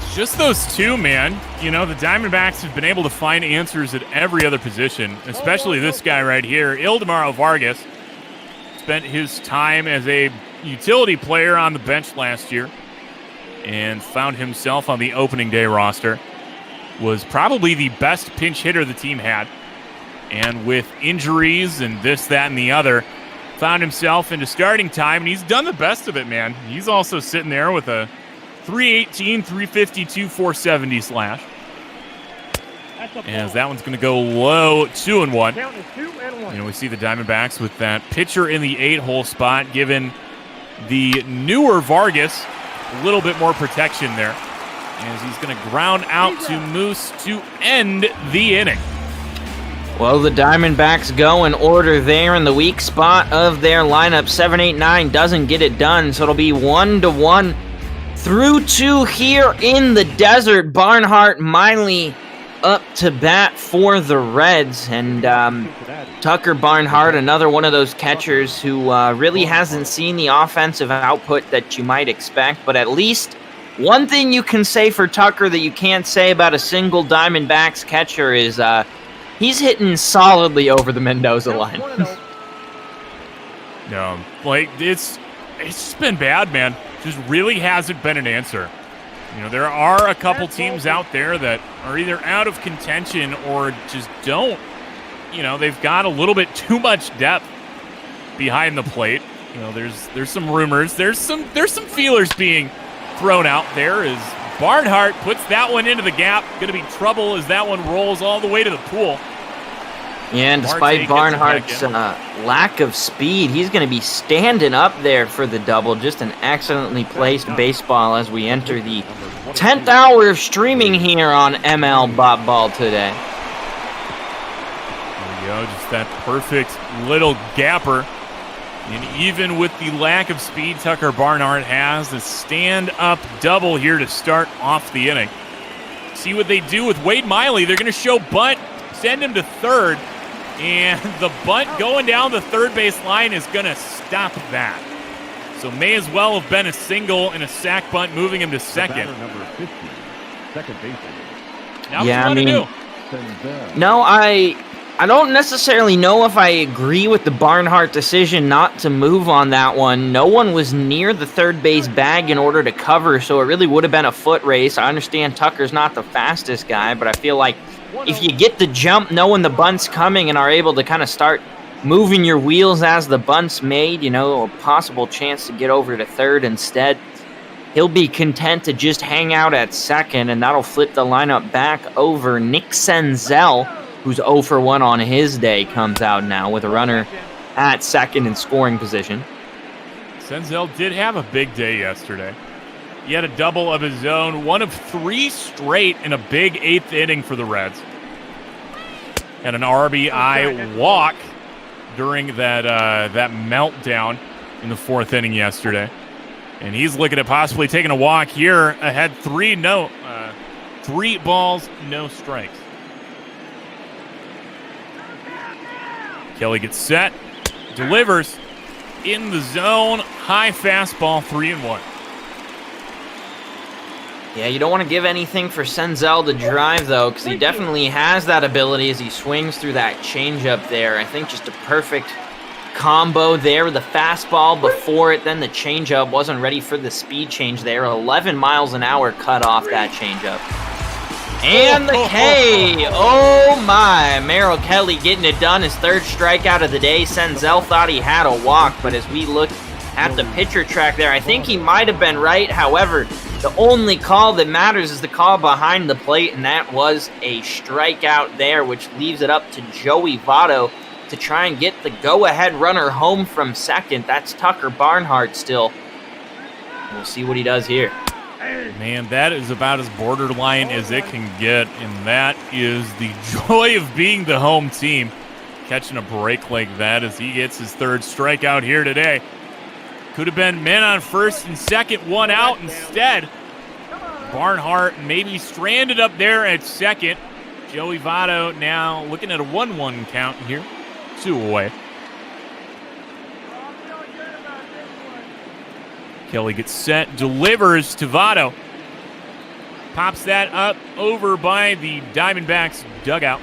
It's just those two, man. The Diamondbacks have been able to find answers at every other position, especially this guy right here, Ildemaro Vargas. Spent his time as a utility player on the bench last year and found himself on the opening day roster. Was probably the best pinch hitter the team had. And with injuries and this, that, and the other, found himself into starting time, and he's done the best of it, man. He's also sitting there with a 318, 352, 470 slash. As that one's going to go low, 2-1. You know, we see the Diamondbacks with that pitcher in the 8-hole spot, giving the newer Vargas a little bit more protection there, as he's going to ground out to Moose to end the inning. Well, the Diamondbacks go in order there in the weak spot of their lineup. 7-8-9 doesn't get it done, so it'll be 1-1 through 2 here in the desert. Barnhart, Miley up to bat for the Reds, and Tucker Barnhart, another one of those catchers who really hasn't seen the offensive output that you might expect, but at least one thing you can say for Tucker that you can't say about a single Diamondbacks catcher is he's hitting solidly over the Mendoza line. No, like, it's just been bad, man. Just really hasn't been an answer. You know, there are a couple teams out there that are either out of contention or just don't. You know, they've got a little bit too much depth behind the plate. You know, there's some rumors, there's some feelers being thrown out there as Barnhart puts that one into the gap. Going to be trouble as that one rolls all the way to the pool. Yeah, and despite Barnhart's lack of speed, he's going to be standing up there for the double. Just an excellently placed baseball as we enter the 10th hour of streaming here on ML Bop Ball today. There we go, just that perfect little gapper. And even with the lack of speed Tucker Barnhart has, the stand-up double here to start off the inning. See what they do with Wade Miley. They're going to show bunt, send him to third. And the bunt going down the third base line is going to stop that. So may as well have been a single and a sac bunt, moving him to second. Number 50, second baseman. Now Yeah, what I you mean, want to do? no, I don't necessarily know if I agree with the Barnhart decision not to move on that one. No one was near the third base bag in order to cover, so it really would have been a foot race. I understand Tucker's not the fastest guy, but I feel like if you get the jump knowing the bunt's coming and are able to kind of start moving your wheels as the bunt's made, you know, a possible chance to get over to third instead, he'll be content to just hang out at second, and that'll flip the lineup back over. Nick Senzel, who's 0 for 1 on his day, comes out now with a runner at second in scoring position. Senzel did have a big day yesterday. He had a double of his own, one of 3 straight in a big 8th inning for the Reds. Had an RBI walk during that meltdown in the 4th inning yesterday. And he's looking at possibly taking a walk here, ahead 3 balls, no strikes. Kelly gets set, delivers in the zone, high fastball, 3-1. Yeah, you don't want to give anything for Senzel to drive, though, because he definitely has that ability as he swings through that changeup there. I think just a perfect combo there with the fastball before it, then the changeup. Wasn't ready for the speed change there. 11 miles an hour cut off that changeup. And the K! Oh my! Merrill Kelly getting it done. His 3rd strikeout of the day. Senzel thought he had a walk, but as we look at the pitcher track there, I think he might have been right. However, the only call that matters is the call behind the plate, and that was a strikeout there, which leaves it up to Joey Votto to try and get the go-ahead runner home from second. That's Tucker Barnhart still. We'll see what he does here. Man, that is about as borderline as it can get, and that is the joy of being the home team. Catching a break like that as he gets his 3rd strikeout here today. Could have been men on first and second, 1 out instead. Barnhart maybe stranded up there at second. Joey Votto now looking at a 1-1 count here. 2 away. Kelly gets set, delivers to Votto. Pops that up over by the Diamondbacks dugout.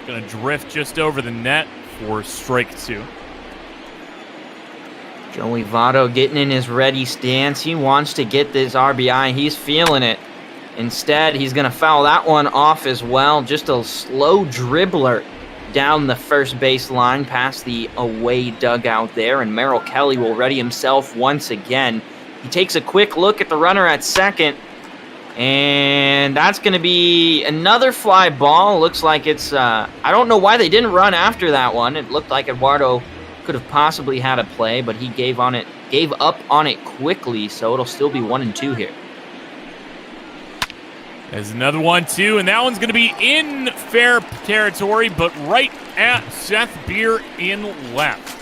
Gonna drift just over the net for strike 2. Joey Votto getting in his ready stance. He wants to get this RBI. He's feeling it. Instead, he's going to foul that one off as well. Just a slow dribbler down the first base line past the away dugout there, and Merrill Kelly will ready himself once again. He takes a quick look at the runner at second, and that's going to be another fly ball. Looks like it's, I don't know why they didn't run after that one. It looked like Eduardo could have possibly had a play, but he gave up on it quickly, so it'll still be 1-2 here. There's another 1-2, and that one's going to be in fair territory, but right at Seth Beer in left.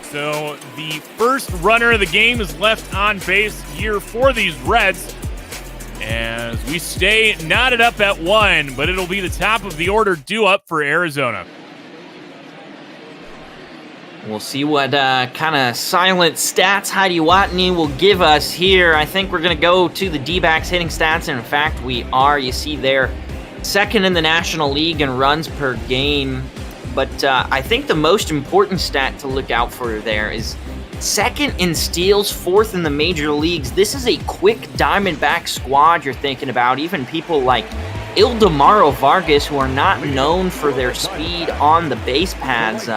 So the first runner of the game is left on base here for these Reds, as we stay knotted up at 1, but it'll be the top of the order due up for Arizona. We'll see what kind of silent stats Heidi Watney will give us here. I think we're going to go to the D-backs hitting stats, and in fact, we are. You see they're second in the National League in runs per game. But I think the most important stat to look out for there is second in steals, fourth in the major leagues. This is a quick Diamondback squad you're thinking about. Even people like Ildemaro Vargas, who are not known for their speed on the base paths,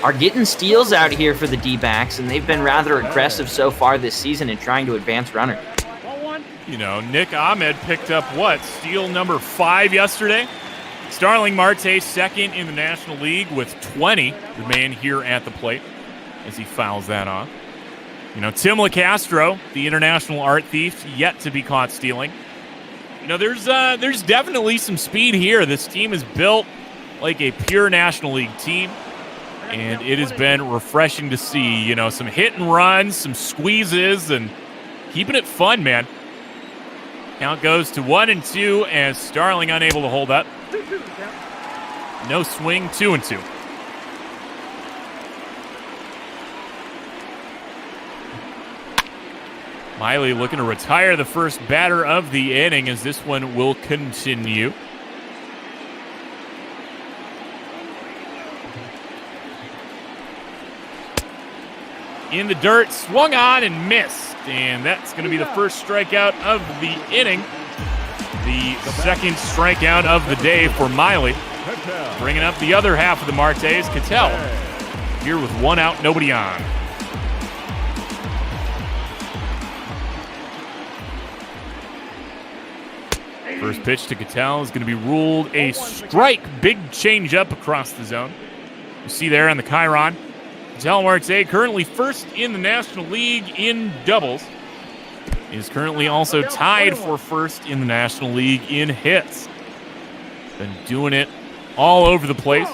are getting steals out here for the D-backs, and they've been rather aggressive so far this season in trying to advance runners. You know, Nick Ahmed picked up, steal number 5 yesterday? Starling Marte second in the National League with 20, the man here at the plate, as he fouls that off. You know, Tim LaCastro, the international art thief, yet to be caught stealing. You know, there's definitely some speed here. This team is built like a pure National League team, and it has been refreshing to see, you know, some hit and runs, some squeezes, and keeping it fun, man. Count goes to 1-2 as Starling unable to hold up. No swing, 2-2. Miley looking to retire the first batter of the inning, as this one will continue. In the dirt, swung on and missed, and that's going to be the first strikeout of the inning. The second strikeout of the day for Miley. Bringing up the other half of the Martes, Cattell, here with 1 out, nobody on. First pitch to Cattell is going to be ruled a strike. Big changeup across the zone. You see there on the Chiron. Cattell Marte, currently first in the National League in doubles, is currently also tied for first in the National League in hits. Been doing it all over the place.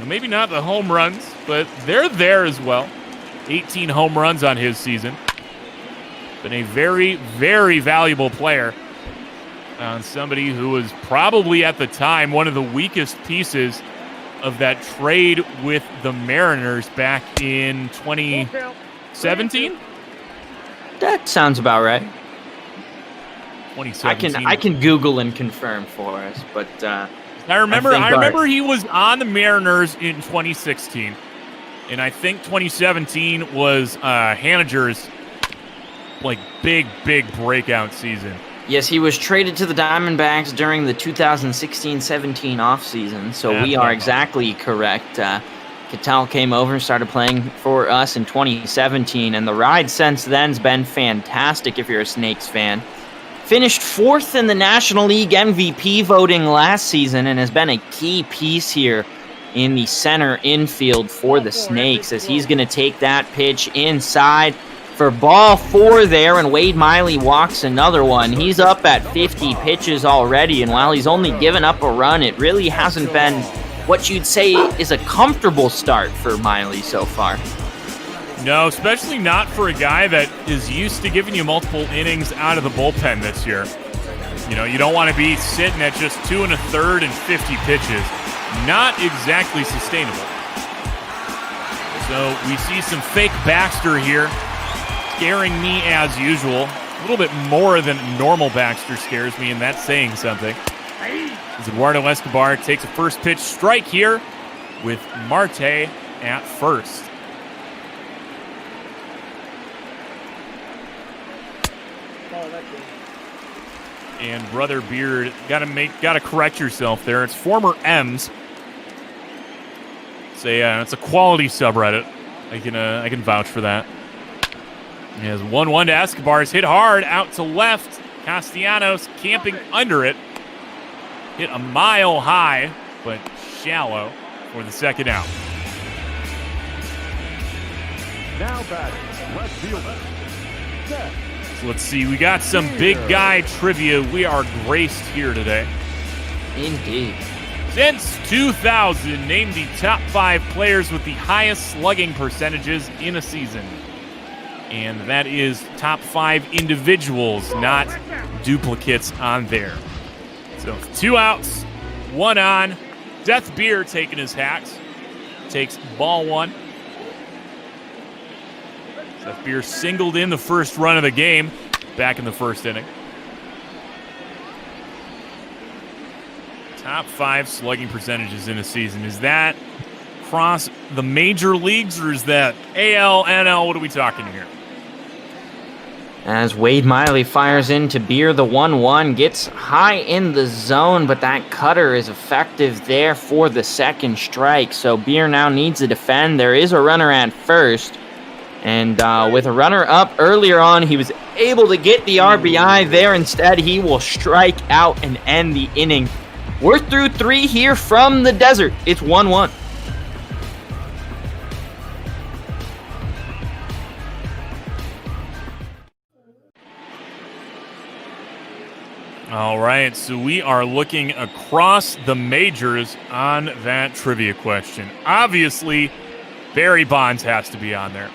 Maybe not the home runs, but they're there as well. 18 home runs on his season. Been a very, very valuable player. On somebody who was probably at the time one of the weakest pieces of that trade with the Mariners back in 2017. That sounds about right. 2017. I can Google and confirm for us, but I remember he was on the Mariners in 2016, and I think 2017 was Haniger's big breakout season. Yes, he was traded to the Diamondbacks during the 2016-17 offseason, so we are exactly correct. Cattell came over and started playing for us in 2017, and the ride since then's been fantastic if you're a Snakes fan. Finished 4th in the National League MVP voting last season and has been a key piece here in the center infield for the Snakes, as he's going to take that pitch inside for ball 4 there, and Wade Miley walks another one. He's up at 50 pitches already, and while he's only given up a run, it really hasn't been what you'd say is a comfortable start for Miley so far. No, especially not for a guy that is used to giving you multiple innings out of the bullpen this year. You know, you don't want to be sitting at just 2 1/3 and 50 pitches. Not exactly sustainable. So we see some fake Baxter here, scaring me as usual. A little bit more than normal Baxter scares me, and that's saying something. As Eduardo Escobar takes a first pitch strike here with Marte at first. And Brother Beard, gotta correct yourself there. It's former M's. It's a quality subreddit. I can vouch for that. He has 1-1 to Escobar's. Hit hard out to left. Castellanos camping under it. Hit a mile high, but shallow for the second out. Now batting, left fielder. Set. So let's see. We got some big guy trivia. We are graced here today. Indeed. Since 2000, name the top 5 players with the highest slugging percentages in a season. And that is top 5 individuals, not duplicates on there. So 2 outs, 1 on. Death Beer taking his hacks. Takes ball 1. Death Beer singled in the first run of the game back in the first inning. Top 5 slugging percentages in a season. Is that across the major leagues, or is that AL, NL? What are we talking here? As Wade Miley fires into Beer, the 1-1 gets high in the zone, but that cutter is effective there for the second strike. So Beer now needs to defend. There is a runner at first. And with a runner up earlier on, he was able to get the RBI there. Instead, he will strike out and end the inning. We're through 3 here from the desert. It's 1-1. All right, so we are looking across the majors on that trivia question. Obviously, Barry Bonds has to be on there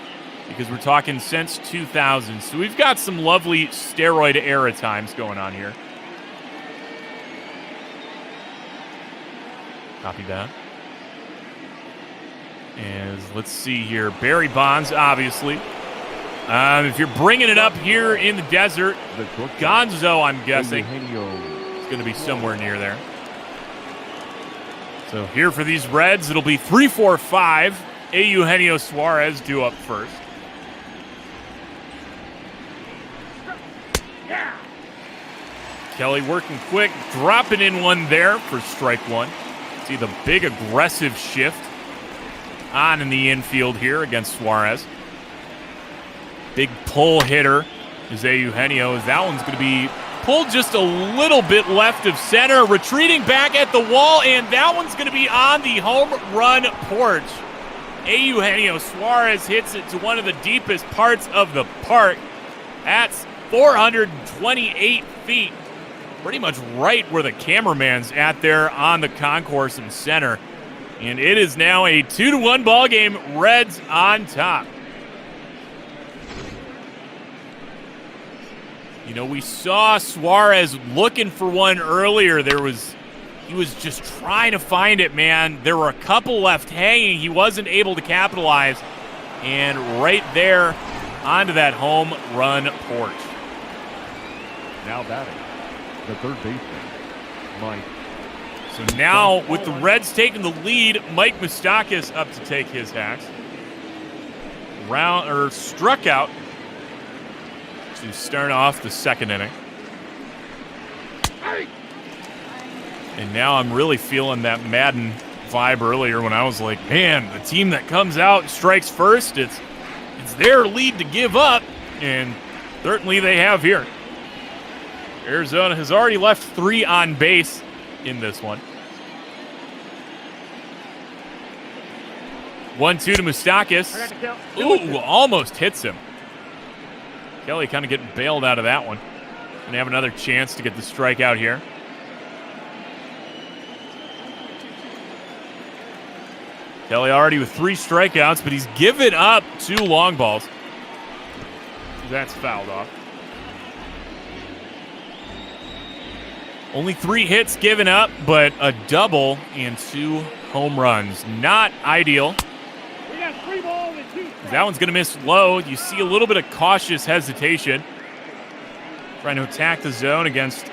because we're talking since 2000. So we've got some lovely steroid era times going on here. Copy that. And let's see here. Barry Bonds, obviously. If you're bringing it up here in the desert, Gonzo, I'm guessing, is going to be somewhere near there. So here for these Reds, it'll be 3-4-5. Eugenio Suarez due up first. Kelly working quick, dropping in one there for strike 1. See the big aggressive shift on in the infield here against Suarez. Big pull hitter is Eugenio. That one's going to be pulled just a little bit left of center, retreating back at the wall, and that one's going to be on the home run porch. Eugenio Suarez hits it to one of the deepest parts of the park. That's 428 feet. Pretty much right where the cameraman's at there on the concourse in center. And it is now a 2-1 ball game. Reds on top. You know, we saw Suarez looking for one earlier. He was just trying to find it, man. There were a couple left hanging. He wasn't able to capitalize. And right there onto that home run porch. Now batting, the third baseman, Mike. So now with the Reds taking the lead, Mike Moustakas up to take his hacks. Struck out to start off the second inning. And now I'm really feeling that Madden vibe earlier when I was like, man, the team that comes out and strikes first, it's their lead to give up, and certainly they have here. Arizona has already left 3 on base in this one. 1-2 to Moustakas. Ooh, almost hits him. Kelly kind of getting bailed out of that one. Gonna have another chance to get the strikeout here. Kelly already with 3 strikeouts, but he's given up 2 long balls. That's fouled off. Only 3 hits given up, but a double and 2 home runs. Not ideal. That one's going to miss low. You see a little bit of cautious hesitation. Trying to attack the zone against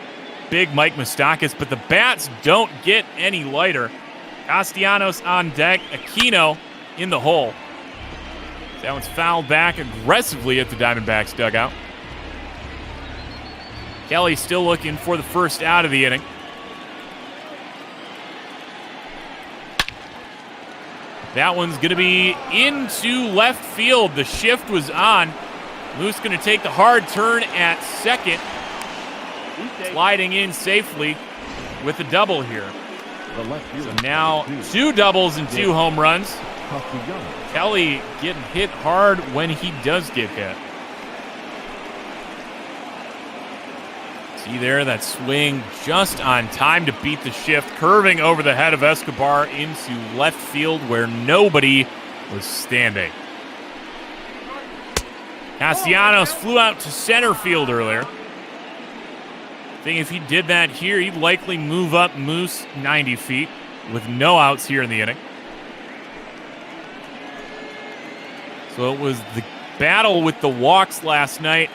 big Mike Moustakas, but the bats don't get any lighter. Castellanos on deck. Aquino in the hole. That one's fouled back aggressively at the Diamondbacks dugout. Kelly still looking for the first out of the inning. That one's going to be into left field. The shift was on. Moose going to take the hard turn at second. Sliding in safely with a double here. So now 2 doubles and 2 home runs. Kelly getting hit hard when he does get hit. See there, that swing just on time to beat the shift, curving over the head of Escobar into left field where nobody was standing. Castellanos flew out to center field earlier. I think if he did that here, he'd likely move up Moose 90 feet with no outs here in the inning. So it was the battle with the walks last night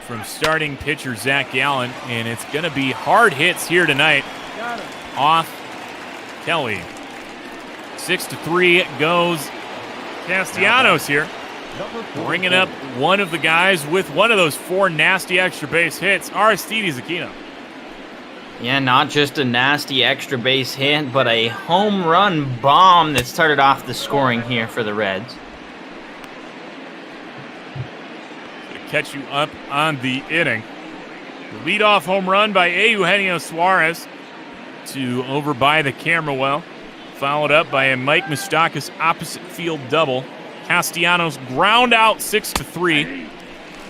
from starting pitcher Zach Gallen, and it's going to be hard hits here tonight off Kelly. 6-3 goes Castellanos here, bringing up one of the guys with one of those 4 nasty extra base hits, Aristides Aquino. Yeah, not just a nasty extra base hit, but a home run bomb that started off the scoring here for the Reds. Catch you up on the inning. The leadoff home run by Eugenio Suarez to over by the camera well, followed up by a Mike Moustakas opposite field double. Castellanos ground out 6-3.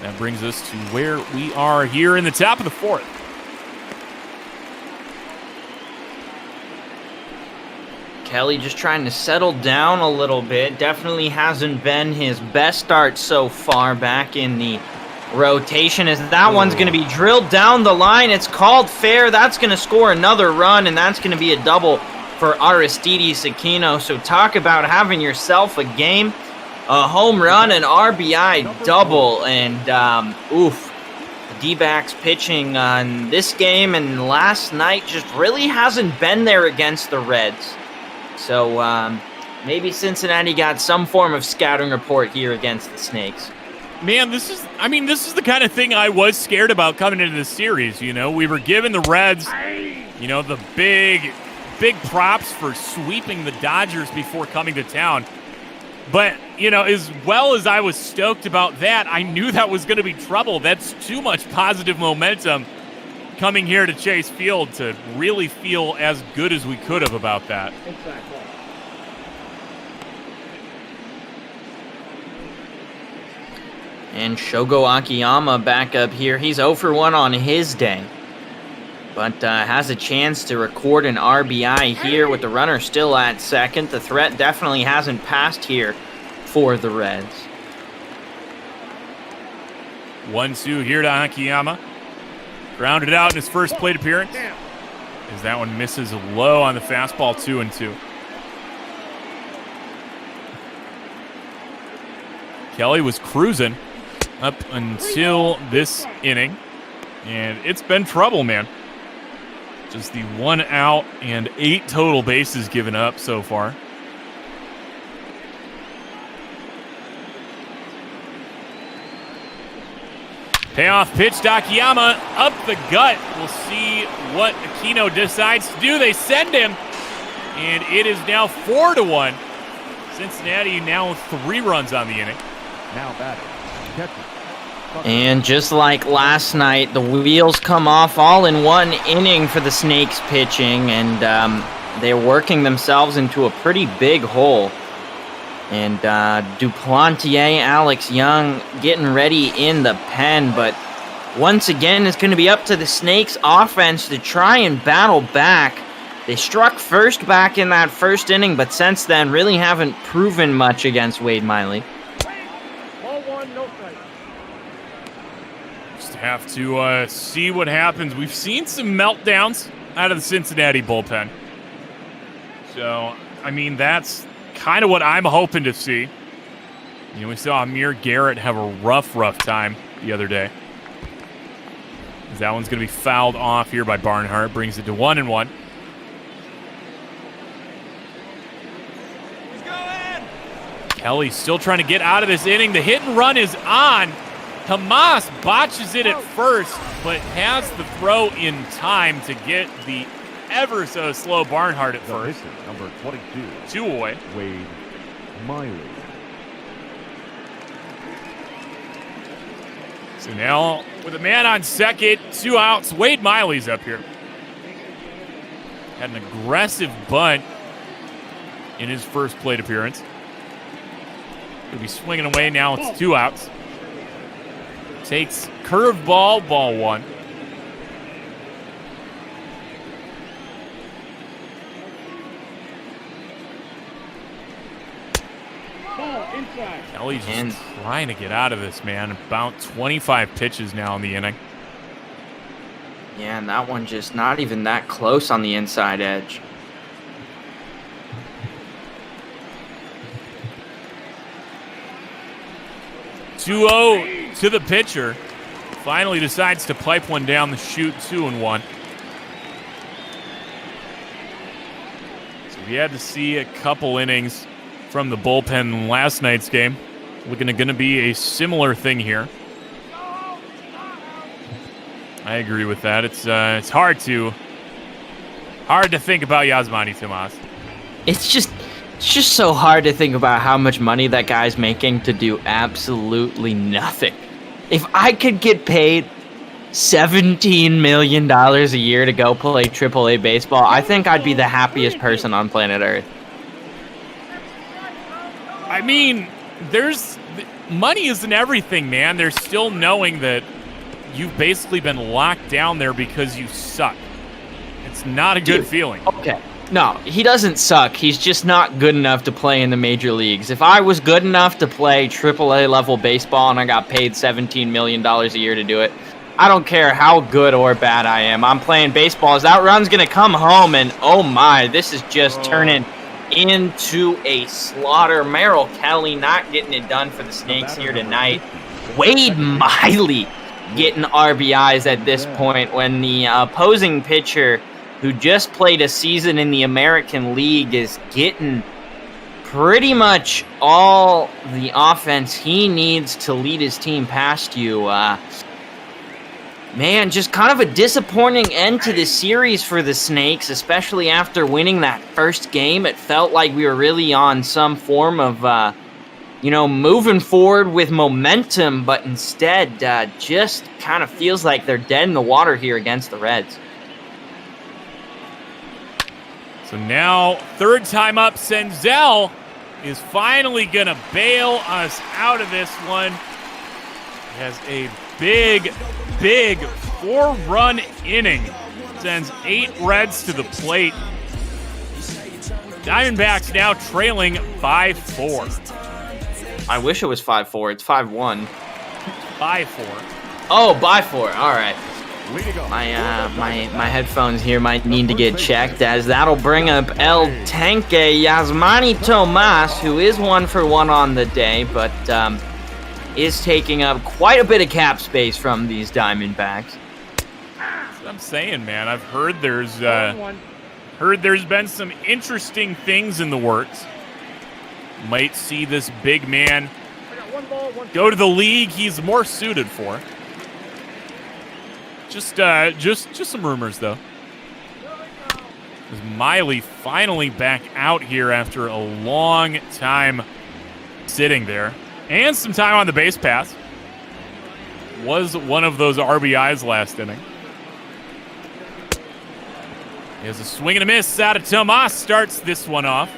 That brings us to where we are here in the top of the 4th. Kelly just trying to settle down a little bit. Definitely hasn't been his best start so far back in the rotation, as that one's going to be drilled down the line. It's called fair. That's going to score another run, and that's going to be a double for Aristides Aquino. So talk about having yourself a game. A home run, an RBI double, and the D-backs pitching on this game and last night just really hasn't been there against the Reds. So maybe Cincinnati got some form of scouting report here against the Snakes. Man, this is the kind of thing I was scared about coming into this series. You know, we were giving the Reds, you know, the big props for sweeping the Dodgers before coming to town. But, you know, as well as I was stoked about that, I knew that was going to be trouble. That's too much positive momentum coming here to Chase Field to really feel as good as we could have about that. Exactly. And Shogo Akiyama back up here. He's 0 for 1 on his day, but has a chance to record an RBI here with the runner still at second. The threat definitely hasn't passed here for the Reds. 1-2 here to Akiyama. Grounded out in his first plate appearance, as that one misses low on the fastball. 2-2. Kelly was cruising up until this inning, and it's been trouble, man. Just the 1 out and 8 total bases given up so far. Payoff pitch to Akiyama, up the gut. We'll see what Aquino decides to do. They send him, and it is now 4-1. Cincinnati now with 3 runs on the inning. Now batting, catcher. And just like last night, the wheels come off all in one inning for the Snakes pitching, and they're working themselves into a pretty big hole. And Duplantier, Alex Young getting ready in the pen, but once again it's going to be up to the Snakes offense to try and battle back. They struck first back in that first inning, but since then really haven't proven much against Wade Miley. Ball 1, no strike. Just have to see what happens. We've seen some meltdowns out of the Cincinnati bullpen. So, I mean, that's kind of what I'm hoping to see. You know, we saw Amir Garrett have a rough time the other day. That one's going to be fouled off here by Barnhart. Brings it to 1-1. Kelly still trying to get out of this inning. The hit and run is on. Hamas botches it at first, but has the throw in time to get the ever so slow Barnhart at first. Number 22. 2 away. Wade Miley. So now, with a man on second, 2 outs, Wade Miley's up here. Had an aggressive bunt in his first plate appearance. He'll be swinging away now. It's 2 outs. Takes curveball, ball 1. Kelly just trying to get out of this, man. About 25 pitches now in the inning. Yeah, and that one just not even that close on the inside edge. "2-0 to the pitcher. Finally decides to pipe one down the chute, 2-1. So we had to see a couple innings from the bullpen in last night's game. Looking to be a similar thing here. I agree with that. It's hard to think about Yasmani Tomas. It's just so hard to think about how much money that guy's making to do absolutely nothing. If I could get paid $17 million a year to go play AAA baseball, I think I'd be the happiest person on planet Earth. I mean, money isn't everything, man. There's still knowing that you've basically been locked down there because you suck. It's not a good feeling. Okay. No, he doesn't suck. He's just not good enough to play in the major leagues. If I was good enough to play AAA level baseball and I got paid $17 million a year to do it, I don't care how good or bad I am. I'm playing baseball. That run's going to come home, and oh my, this is just turning into a slaughter. Merrill Kelly not getting it done for the Snakes here tonight. Wade Miley getting RBIs at this point when the opposing pitcher who just played a season in the American League is getting pretty much all the offense he needs to lead his team past you. Man, just kind of a disappointing end to this series for the Snakes, especially after winning that first game. It felt like we were really on some form of, moving forward with momentum, but instead just kind of feels like they're dead in the water here against the Reds. So now, third time up, Senzel is finally going to bail us out of this one. He has a big 4-run inning. Sends 8 Reds to the plate. Diamondbacks now trailing 5-4. I wish it was 5-4. It's 5-1. 5-4. Oh, by 4. All right. My headphones here might need to get checked, as that'll bring up El Tanque Yasmani Tomas, who is 1 for 1 on the day, but is taking up quite a bit of cap space from these Diamondbacks. That's what I'm saying, man. I've heard there's been some interesting things in the works. Might see this big man go to the league he's more suited for. Just some rumors, though. Is Miley finally back out here after a long time sitting there, and some time on the base pass. Was one of those RBIs last inning. He has a swing and a miss out of Tomas. Starts this one off.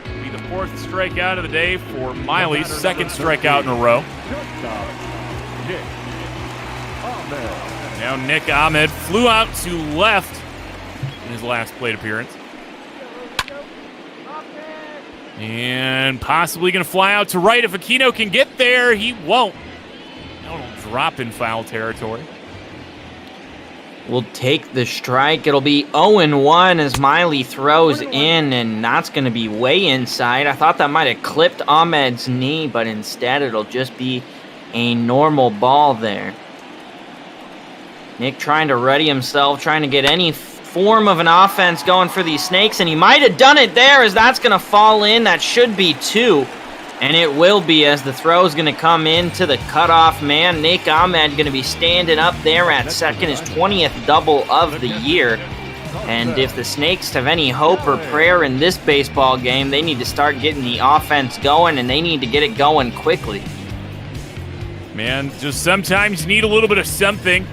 It'll be the 4th strikeout of the day for Miley. 2nd strikeout in a row. Now Nick Ahmed flew out to left in his last plate appearance. And possibly going to fly out to right. If Aquino can get there, he won't. Now it'll drop in foul territory. We'll take the strike. It'll be 0-1 as Miley throws in, and that's going to be way inside. I thought that might have clipped Ahmed's knee, but instead it'll just be a normal ball there. Nick trying to ready himself, trying to get any form of an offense going for these Snakes, and he might have done it there, as that's going to fall in. That should be 2, and it will be, as the throw is going to come into the cutoff man. Nick Ahmed going to be standing up there at second, his 20th double of the year. And if the Snakes have any hope or prayer in this baseball game, they need to start getting the offense going, and they need to get it going quickly. Man, just sometimes you need a little bit of something.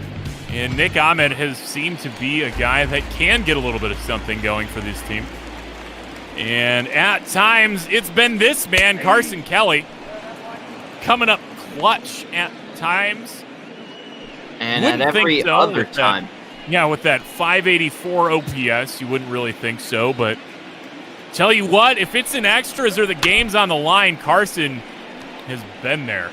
And Nick Ahmed has seemed to be a guy that can get a little bit of something going for this team. And at times, it's been this man, Carson Kelly, coming up clutch at times. And at every other time. Yeah, with that 584 OPS, you wouldn't really think so. But tell you what, if it's in extras or the game's on the line, Carson has been there.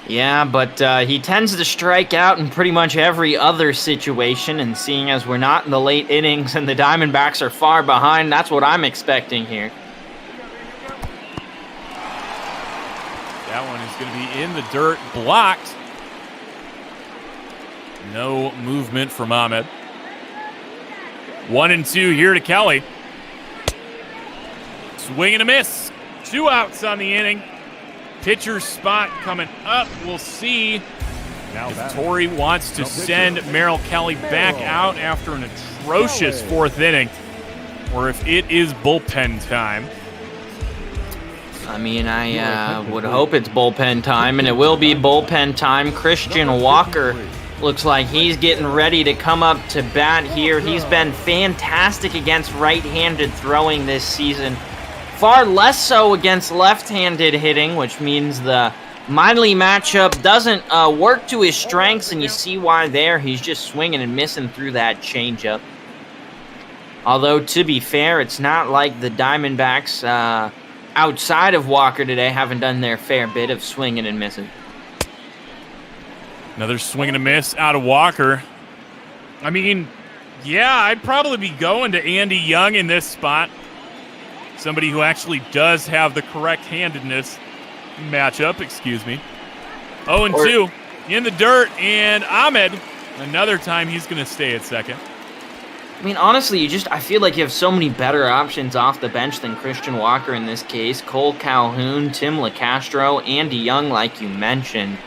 Yeah, but he tends to strike out in pretty much every other situation, and seeing as we're not in the late innings and the Diamondbacks are far behind, that's what I'm expecting here. That one is going to be in the dirt, blocked. No movement from Ahmed. 1-2 here to Kelly. Swing and a miss. 2 outs on the inning. Pitcher's spot coming up. We'll see if Torrey wants to send Merrill Kelly back out after an atrocious 4th inning, or if it is bullpen time. I mean, I would hope it's bullpen time, and it will be bullpen time. Christian Walker looks like he's getting ready to come up to bat here. He's been fantastic against right-handed throwing this season. Far less so against left-handed hitting, which means the Miley matchup doesn't work to his strengths, and you see why there. He's just swinging and missing through that changeup. Although, to be fair, it's not like the Diamondbacks outside of Walker today haven't done their fair bit of swinging and missing. Another swing and a miss out of Walker. I mean, yeah, I'd probably be going to Andy Young in this spot. Somebody who actually does have the correct handedness matchup, excuse me. 0-2 in the dirt, and Ahmed, another time he's going to stay at second. I mean, honestly, I feel like you have so many better options off the bench than Christian Walker in this case. Cole Calhoun, Tim LaCastro, Andy Young, like you mentioned.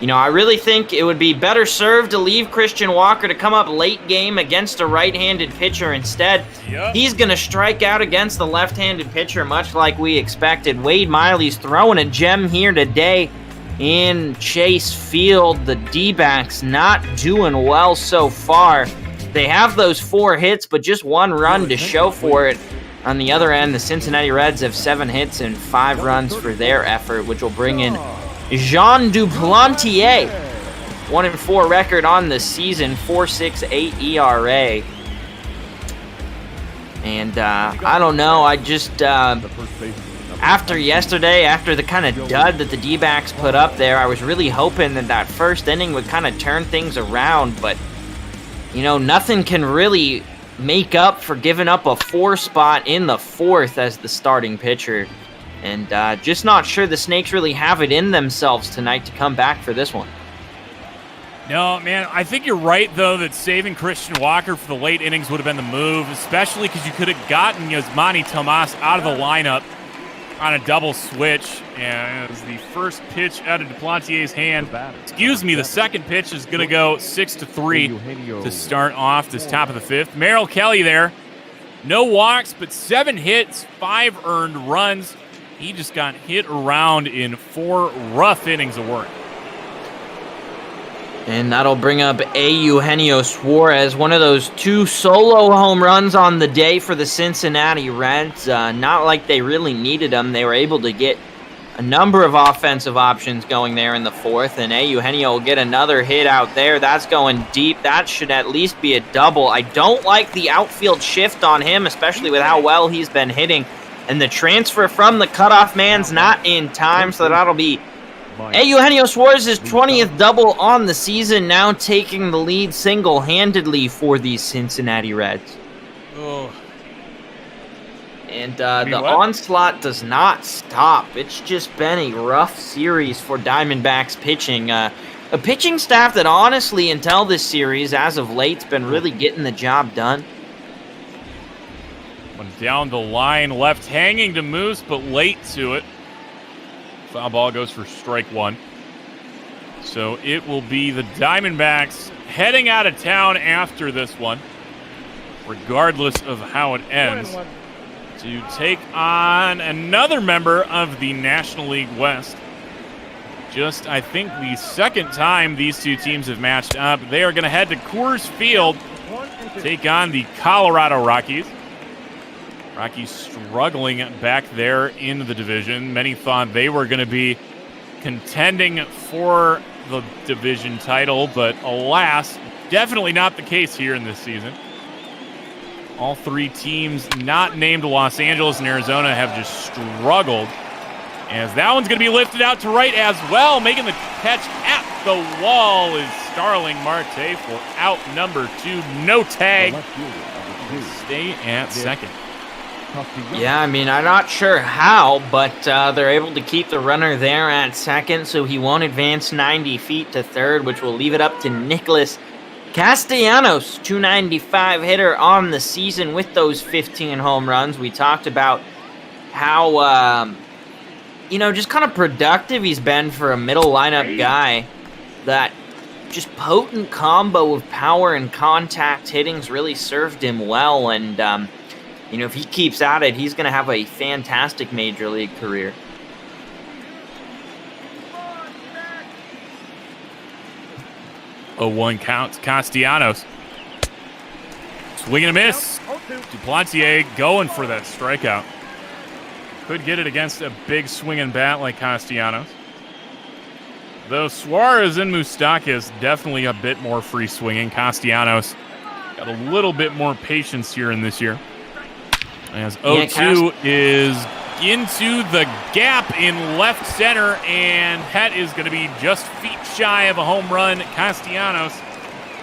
I really think it would be better served to leave Christian Walker to come up late game against a right-handed pitcher instead. Yep. He's going to strike out against the left-handed pitcher, much like we expected. Wade Miley's throwing a gem here today in Chase Field. The D-backs not doing well so far. They have those 4 hits, but just 1 run to show for it. On the other end, the Cincinnati Reds have 7 hits and 5 runs for their effort, which will bring in Jean Duplantier, 1-4 record on the season, 4.68 ERA. And I don't know, I just, after yesterday, after the kind of dud that the D-backs put up there, I was really hoping that first inning would kind of turn things around, but, nothing can really make up for giving up a 4 spot in the 4th as the starting pitcher. And just not sure the Snakes really have it in themselves tonight to come back for this one. No, man, I think you're right, though, that saving Christian Walker for the late innings would have been the move, especially because you could have gotten Yasmani Tomas out of the lineup on a double switch. And as the first pitch out of Duplantier's hand, the second pitch is going to go 6-3 to start off this top of the 5th. Merrill Kelly there. No walks, but 7 hits, 5 earned runs. He just got hit around in 4 rough innings of work. And that'll bring up Eugenio Suarez, one of those 2 solo home runs on the day for the Cincinnati Reds. Not like they really needed them. They were able to get a number of offensive options going there in the 4th, and Eugenio will get another hit out there. That's going deep. That should at least be a double. I don't like the outfield shift on him, especially with how well he's been hitting. And the transfer from the cutoff man's not in time, so that'll be Eugenio Suarez's 20th double on the season, now taking the lead single-handedly for the Cincinnati Reds. Oh. And the onslaught does not stop. It's just been a rough series for Diamondbacks pitching. A pitching staff that honestly, until this series, as of late, has been really getting the job done. One down the line, left hanging to Moose, but late to it. Foul ball goes for strike 1. So it will be the Diamondbacks heading out of town after this one, regardless of how it ends, to take on another member of the National League West. Just, I think, the second time these two teams have matched up. They are going to head to Coors Field, take on the Colorado Rockies. Rockies struggling back there in the division. Many thought they were going to be contending for the division title, but alas, definitely not the case here in this season. All three teams not named Los Angeles and Arizona have just struggled. As that one's going to be lifted out to right as well. Making the catch at the wall is Starling Marte for out number 2. No tag. Stay at second. Yeah, I mean, I'm not sure how, but they're able to keep the runner there at second, so he won't advance 90 feet to third, which will leave it up to Nicholas Castellanos, 295 hitter on the season with those 15 home runs. We talked about how, just kind of productive he's been for a middle lineup guy. That just potent combo of power and contact hitting's really served him well, and if he keeps at it, he's going to have a fantastic major league career. A 1 count. Castellanos. Swing and a miss. Duplantier going for that strikeout. Could get it against a big swinging bat like Castellanos. Though Suarez and Moustakas definitely a bit more free swinging. Castellanos got a little bit more patience here in this year. As 0-2 is into the gap in left center, and that is going to be just feet shy of a home run. Castellanos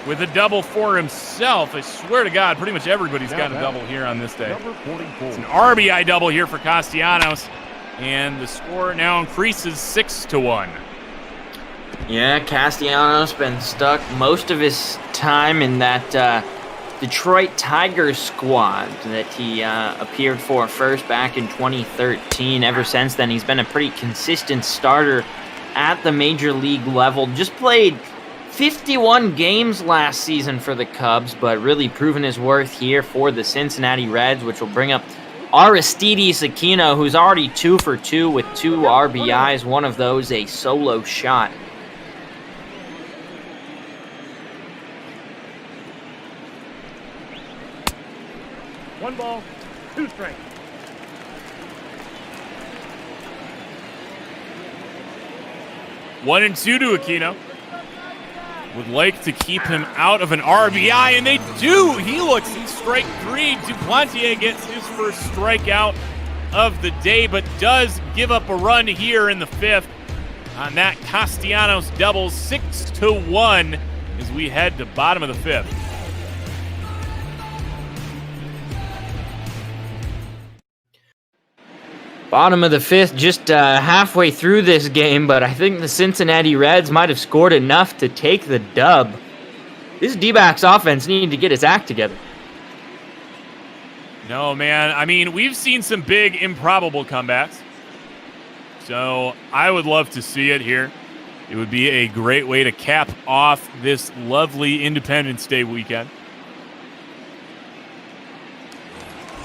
with a double for himself. I swear to God, pretty much everybody's got a double here on this day. It's an RBI double here for Castellanos, and the score now increases 6-1. Yeah, Castellanos been stuck most of his time in that Detroit Tigers squad that he appeared for first back in 2013. Ever since then, he's been a pretty consistent starter at the major league level. Just played 51 games last season for the Cubs, but really proven his worth here for the Cincinnati Reds, which will bring up Aristides Aquino, who's already 2 for 2 with 2 RBIs, one of those a solo shot. One ball, 2 strikes. One and 2 to Aquino. Would like to keep him out of an RBI, and they do. He looks at strike 3. Duplantier gets his first strikeout of the day, but does give up a run here in the 5th. On that Castellanos double, 6-1 as we head to bottom of the 5th. Bottom of the 5th, just halfway through this game, but I think the Cincinnati Reds might have scored enough to take the dub. This D-backs offense needed to get its act together. No, man. I mean, we've seen some big improbable comebacks. So I would love to see it here. It would be a great way to cap off this lovely Independence Day weekend.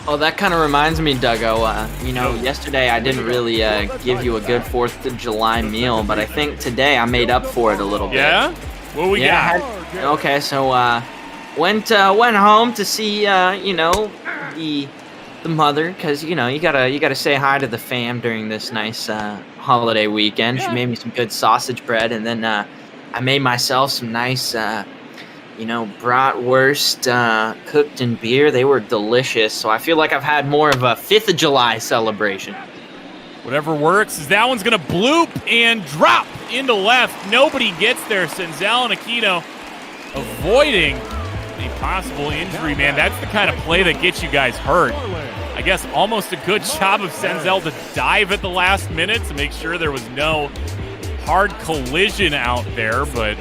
Oh, that kind of reminds me, Duggo. Yesterday I didn't really give you a good 4th of July meal, but I think today I made up for it a little bit. Yeah? What we got? Okay, so went home to see the mother, because you gotta say hi to the fam during this nice holiday weekend. She made me some good sausage bread, and then I made myself some nice bratwurst cooked in beer. They were delicious, so I feel like I've had more of a 5th of July celebration. Whatever works, is that one's going to bloop and drop into left. Nobody gets there. Senzel and Aquino avoiding a possible injury, man. That's the kind of play that gets you guys hurt. I guess almost a good job of Senzel to dive at the last minute to make sure there was no hard collision out there, but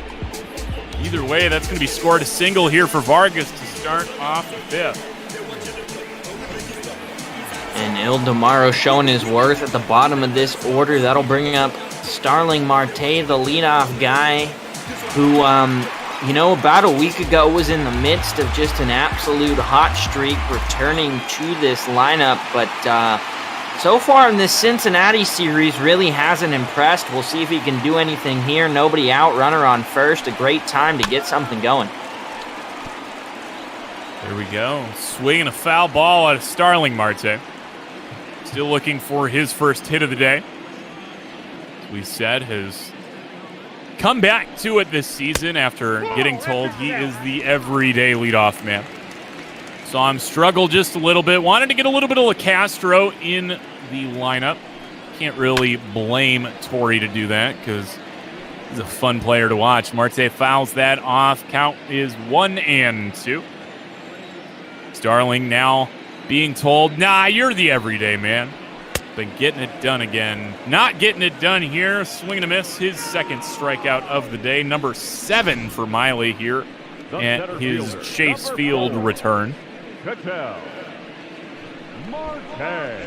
either way, that's going to be scored a single here for Vargas to start off the 5th. And Ildemaro showing his worth at the bottom of this order. That'll bring up Starling Marte, the leadoff guy, who you know, about a week ago was in the midst of just an absolute hot streak returning to this lineup, but so far in this Cincinnati series really hasn't impressed. We'll see if he can do anything here. Nobody out, runner on first. A great time to get something going. There we go. Swinging a foul ball out of Starling Marte. Still looking for his first hit of the day. As we said, has come back to it this season after getting told he is the everyday leadoff man. Saw him struggle just a little bit. Wanted to get a little bit of LaCastro in the lineup. Can't really blame Torrey to do that because he's a fun player to watch. Marte fouls that off. Count is 1-2. Starling now being told, nah, you're the everyday man. But getting it done again. Not getting it done here. Swing and a miss. His second strikeout of the day. Number 7 for Miley here at his Chase Field return. Ketel Marte.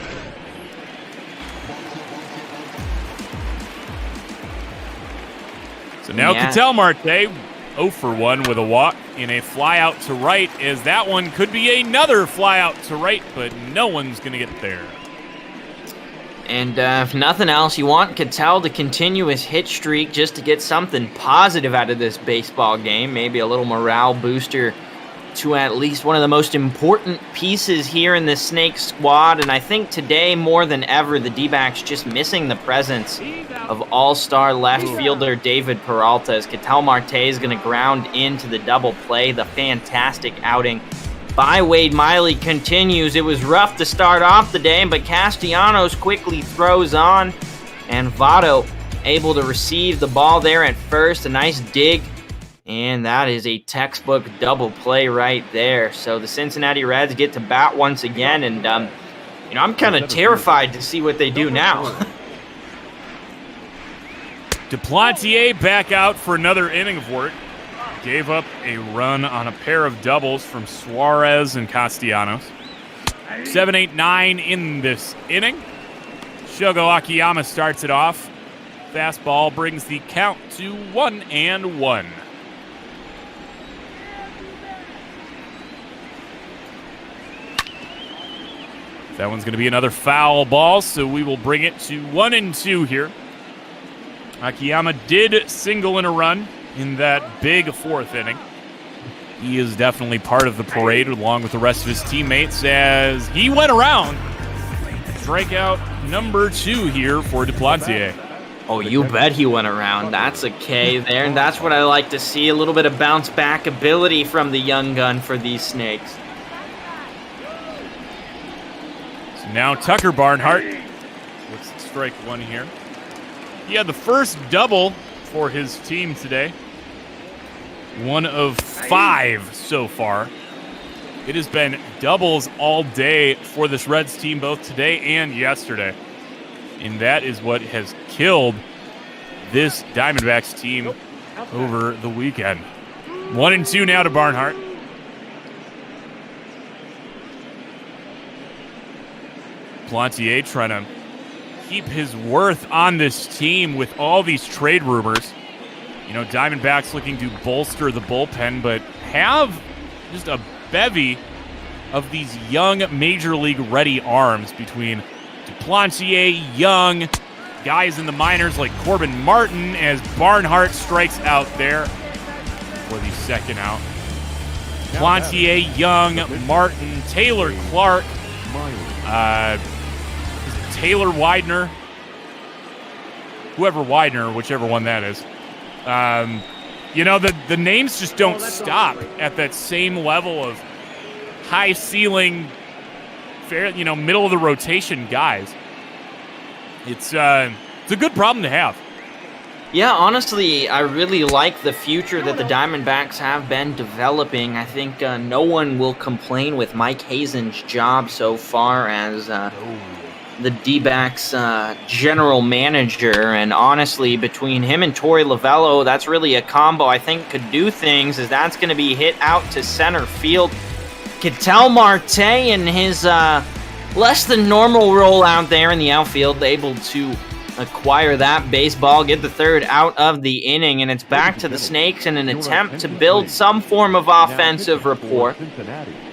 So now Ketel Marte 0 for 1 with a walk in a fly out to right, as that one could be another fly out to right, but no one's going to get there. And if nothing else, you want Ketel to continue his hit streak just to get something positive out of this baseball game. Maybe a little morale booster to at least one of the most important pieces here in the Snakes squad. And I think today, more than ever, the D-backs just missing the presence of all-star left fielder David Peralta, as Ketel Marte is going to ground into the double play. The fantastic outing by Wade Miley continues. It was rough to start off the day, but Castellanos quickly throws on, and Votto able to receive the ball there at first. A nice dig, and that is a textbook double play right there. So the Cincinnati Reds get to bat once again, and you know, I'm kind of terrified to see what they do now. Duplantier back out for another inning of work. Gave up a run on a pair of doubles from Suarez and Castellanos. 7, 8, 9 in this inning. Shogo Akiyama starts it off. Fastball brings the count to 1-1. That one's going to be another foul ball, so we will bring it to 1-2 here. Akiyama did single in a run in that big fourth inning. He is definitely part of the parade along with the rest of his teammates as he went around. Strikeout number 2 here for Duplantier. Oh, you bet he went around. That's a K there, and that's what I like to see. A little bit of bounce back ability from the young gun for these Snakes. So now Tucker Barnhart looks at strike 1 here. He had the first double for his team today. 1 of 5 so far. It has been doubles all day for this Reds team, both today and yesterday. And that is what has killed this Diamondbacks team over the weekend. 1-2 now to Barnhart. Plantier trying to keep his worth on this team with all these trade rumors. You know, Diamondbacks looking to bolster the bullpen, but have just a bevy of these young Major League ready arms between Duplantier, Young, guys in the minors like Corbin Martin, as Barnhart strikes out there for the second out. Duplantier, Young, Martin, Taylor Clark, Taylor Widener, whoever Widener, whichever one that is. You know, the names just don't stop at that same level of high ceiling, fair, you know, middle of the rotation guys. It's a good problem to have. Yeah, honestly, I really like the future that the Diamondbacks have been developing. I think no one will complain with Mike Hazen's job so far as the D-backs general manager, and honestly, between him and Torey Lovello, that's really a combo I think could do things, as that's going to be hit out to center field. Ketel Marte in his less than normal role out there in the outfield, able to acquire that baseball, get the third out of the inning, and it's back to the Snakes in an attempt to build some form of offensive rapport.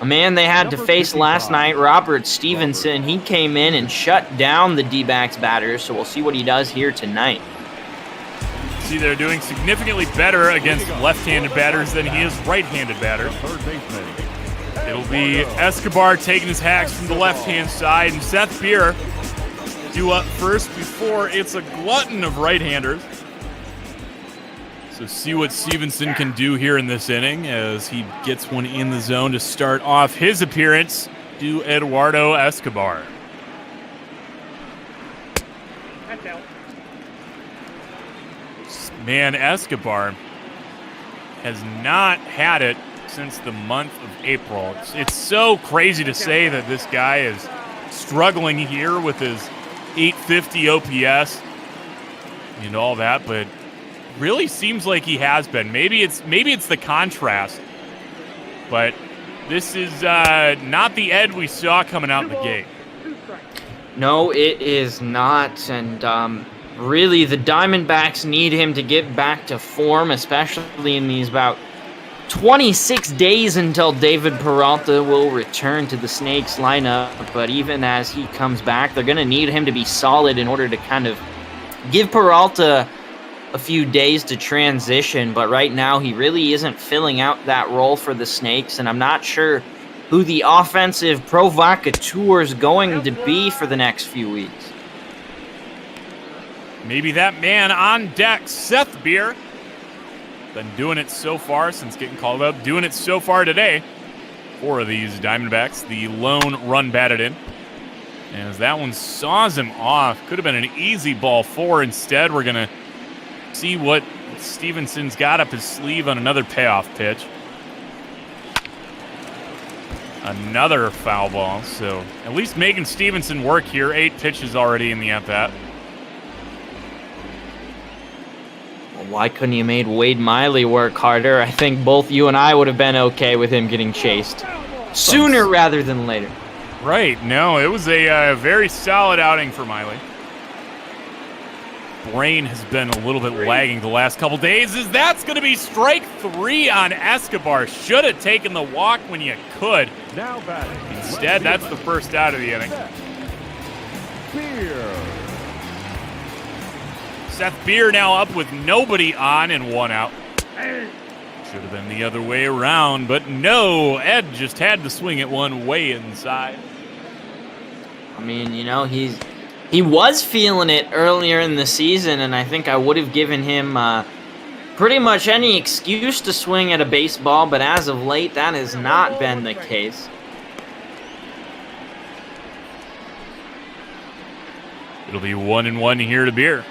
A man they had to face last night, Robert Stevenson, he came in and shut down the D-backs batters, so we'll see what he does here tonight. See, they're doing significantly better against left-handed batters than he is right-handed batters. It'll be Escobar taking his hacks from the left-hand side, and Seth Beer due up first before it's a glutton of right-handers. So see what Stevenson can do here in this inning as he gets one in the zone to start off his appearance to Eduardo Escobar. Man, Escobar has not had it since the month of April. It's so crazy to say that this guy is struggling here with his 850 OPS and all that, but really seems like he has been. Maybe it's the contrast, but this is not the Ed we saw coming out of the gate. No, it is not, and really the Diamondbacks need him to get back to form, especially in these about 26 days until David Peralta will return to the Snakes lineup, but even as he comes back, they're going to need him to be solid in order to kind of give Peralta a few days to transition, but right now he really isn't filling out that role for the Snakes, and I'm not sure who the offensive provocateur is going to be for the next few weeks. Maybe that man on deck, Seth Beer. Been doing it so far since getting called up. Doing it so far today. 4 of these Diamondbacks. The lone run batted in. And as that one saws him off. Could have been an easy ball 4. Instead, we're going to see what Stevenson's got up his sleeve on another payoff pitch. Another foul ball. So at least making Stevenson work here. 8 pitches already in the at-bat. Why couldn't you made Wade Miley work harder? I think both you and I would have been okay with him getting chased sooner rather than later. Right. No, it was a very solid outing for Miley. Brain has been a little bit lagging the last couple days, as that's going to be strike 3 on Escobar. Should have taken the walk when you could. Now batting. Instead, that's the first out of the inning. Seth Beer now up with nobody on and 1 out. Should have been the other way around, but no. Ed just had to swing it one way inside. I mean, you know, he was feeling it earlier in the season, and I think I would have given him pretty much any excuse to swing at a baseball, but as of late, that has not been the case. It'll be 1-1 here to Beer.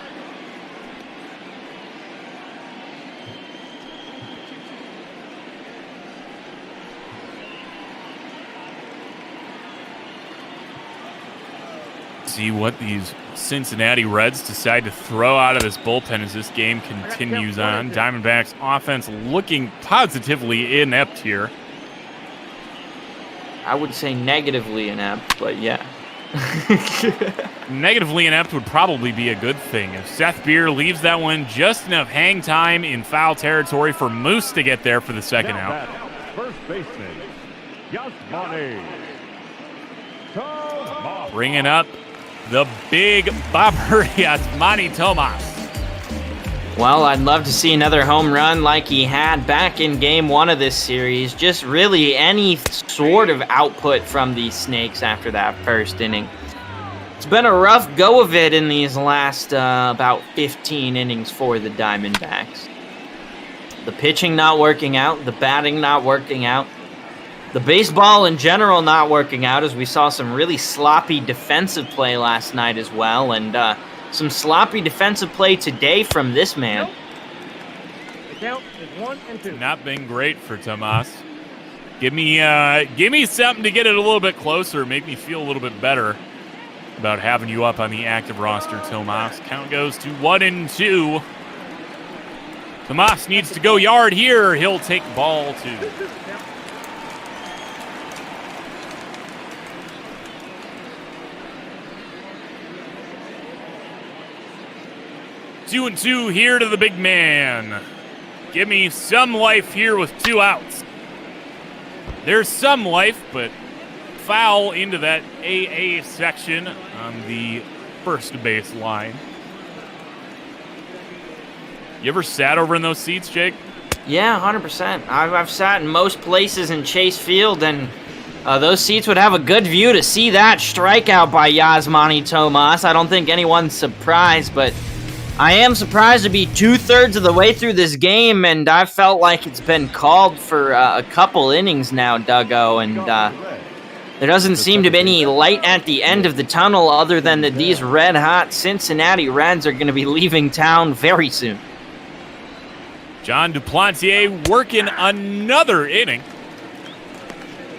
See what these Cincinnati Reds decide to throw out of this bullpen as this game continues on. Diamondbacks offense looking positively inept here. I would say negatively inept, but yeah. Negatively inept would probably be a good thing. If Seth Beer leaves that one just enough hang time in foul territory for Moose to get there for the second out. First baseman, Yasmani. Bringing up the big bopper, Yasmani Tomas. Well, I'd love to see another home run like he had back in Game 1 of this series. Just really any sort of output from these Snakes after that first inning. It's been a rough go of it in these last about 15 innings for the Diamondbacks. The pitching not working out, the batting not working out, the baseball in general not working out, as we saw some really sloppy defensive play last night as well, and some sloppy defensive play today from this man. The count is 1-2. Not been great for Tomas. Give me something to get it a little bit closer, make me feel a little bit better about having you up on the active roster, Tomas. Count goes to 1-2. Tomas needs to go yard here. He'll take ball 2. 2-2 here to the big man. Give me some life here with 2 outs. There's some life, but foul into that AA section on the first base line. You ever sat over in those seats, Jake? Yeah, 100%. I've sat in most places in Chase Field, and those seats would have a good view to see that strikeout by Yasmani Tomas. I don't think anyone's surprised, but I am surprised to be 2/3 of the way through this game, and I felt like it's been called for a couple innings now, Duggo, and there doesn't seem to be any light at the end of the tunnel other than that these red-hot Cincinnati Reds are going to be leaving town very soon. John Duplantier working another inning.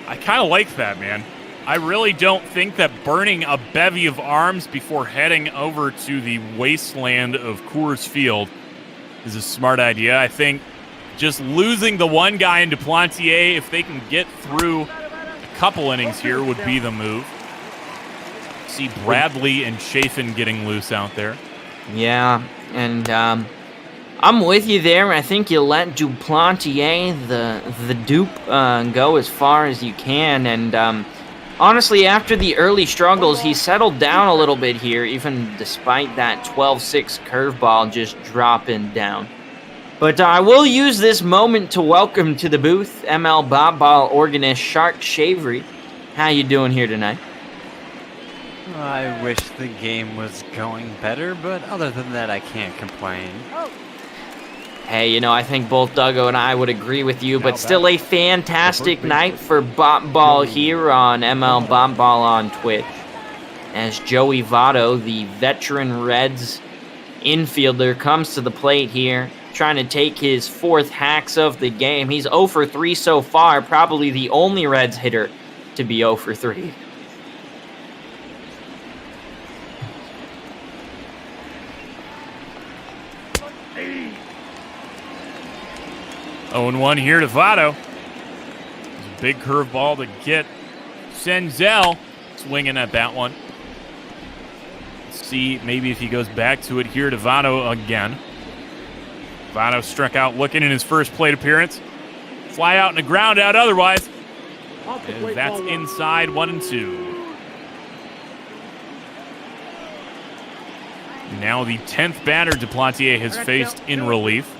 I kind of like that, man. I really don't think that burning a bevy of arms before heading over to the wasteland of Coors Field is a smart idea. I think just losing the one guy in Duplantier, if they can get through a couple innings here, would be the move. See Bradley and Chafin getting loose out there. Yeah, and I'm with you there. I think you let Duplantier, the dupe, go as far as you can. And honestly, after the early struggles, he settled down a little bit here, even despite that 12-6 curveball just dropping down. But I will use this moment to welcome to the booth ML Bob Ball organist Shark Shavery. How you doing here tonight? I wish the game was going better, but other than that, I can't complain. Hey, you know, I think both Duggo and I would agree with you, but still a fantastic night for Bop Ball here on ML Bop Ball on Twitch. As Joey Votto, the veteran Reds infielder, comes to the plate here, trying to take his 4th hacks of the game. He's 0 for 3 so far, probably the only Reds hitter to be 0 for 3. Oh, 0-1 here to Votto. It's a big curveball to get Senzel swinging at that one. Let's see maybe if he goes back to it here to Votto again. Votto struck out looking in his first plate appearance. Fly out and a ground out otherwise. And that's inside 1-2. Now the 10th batter Duplantier has faced in relief.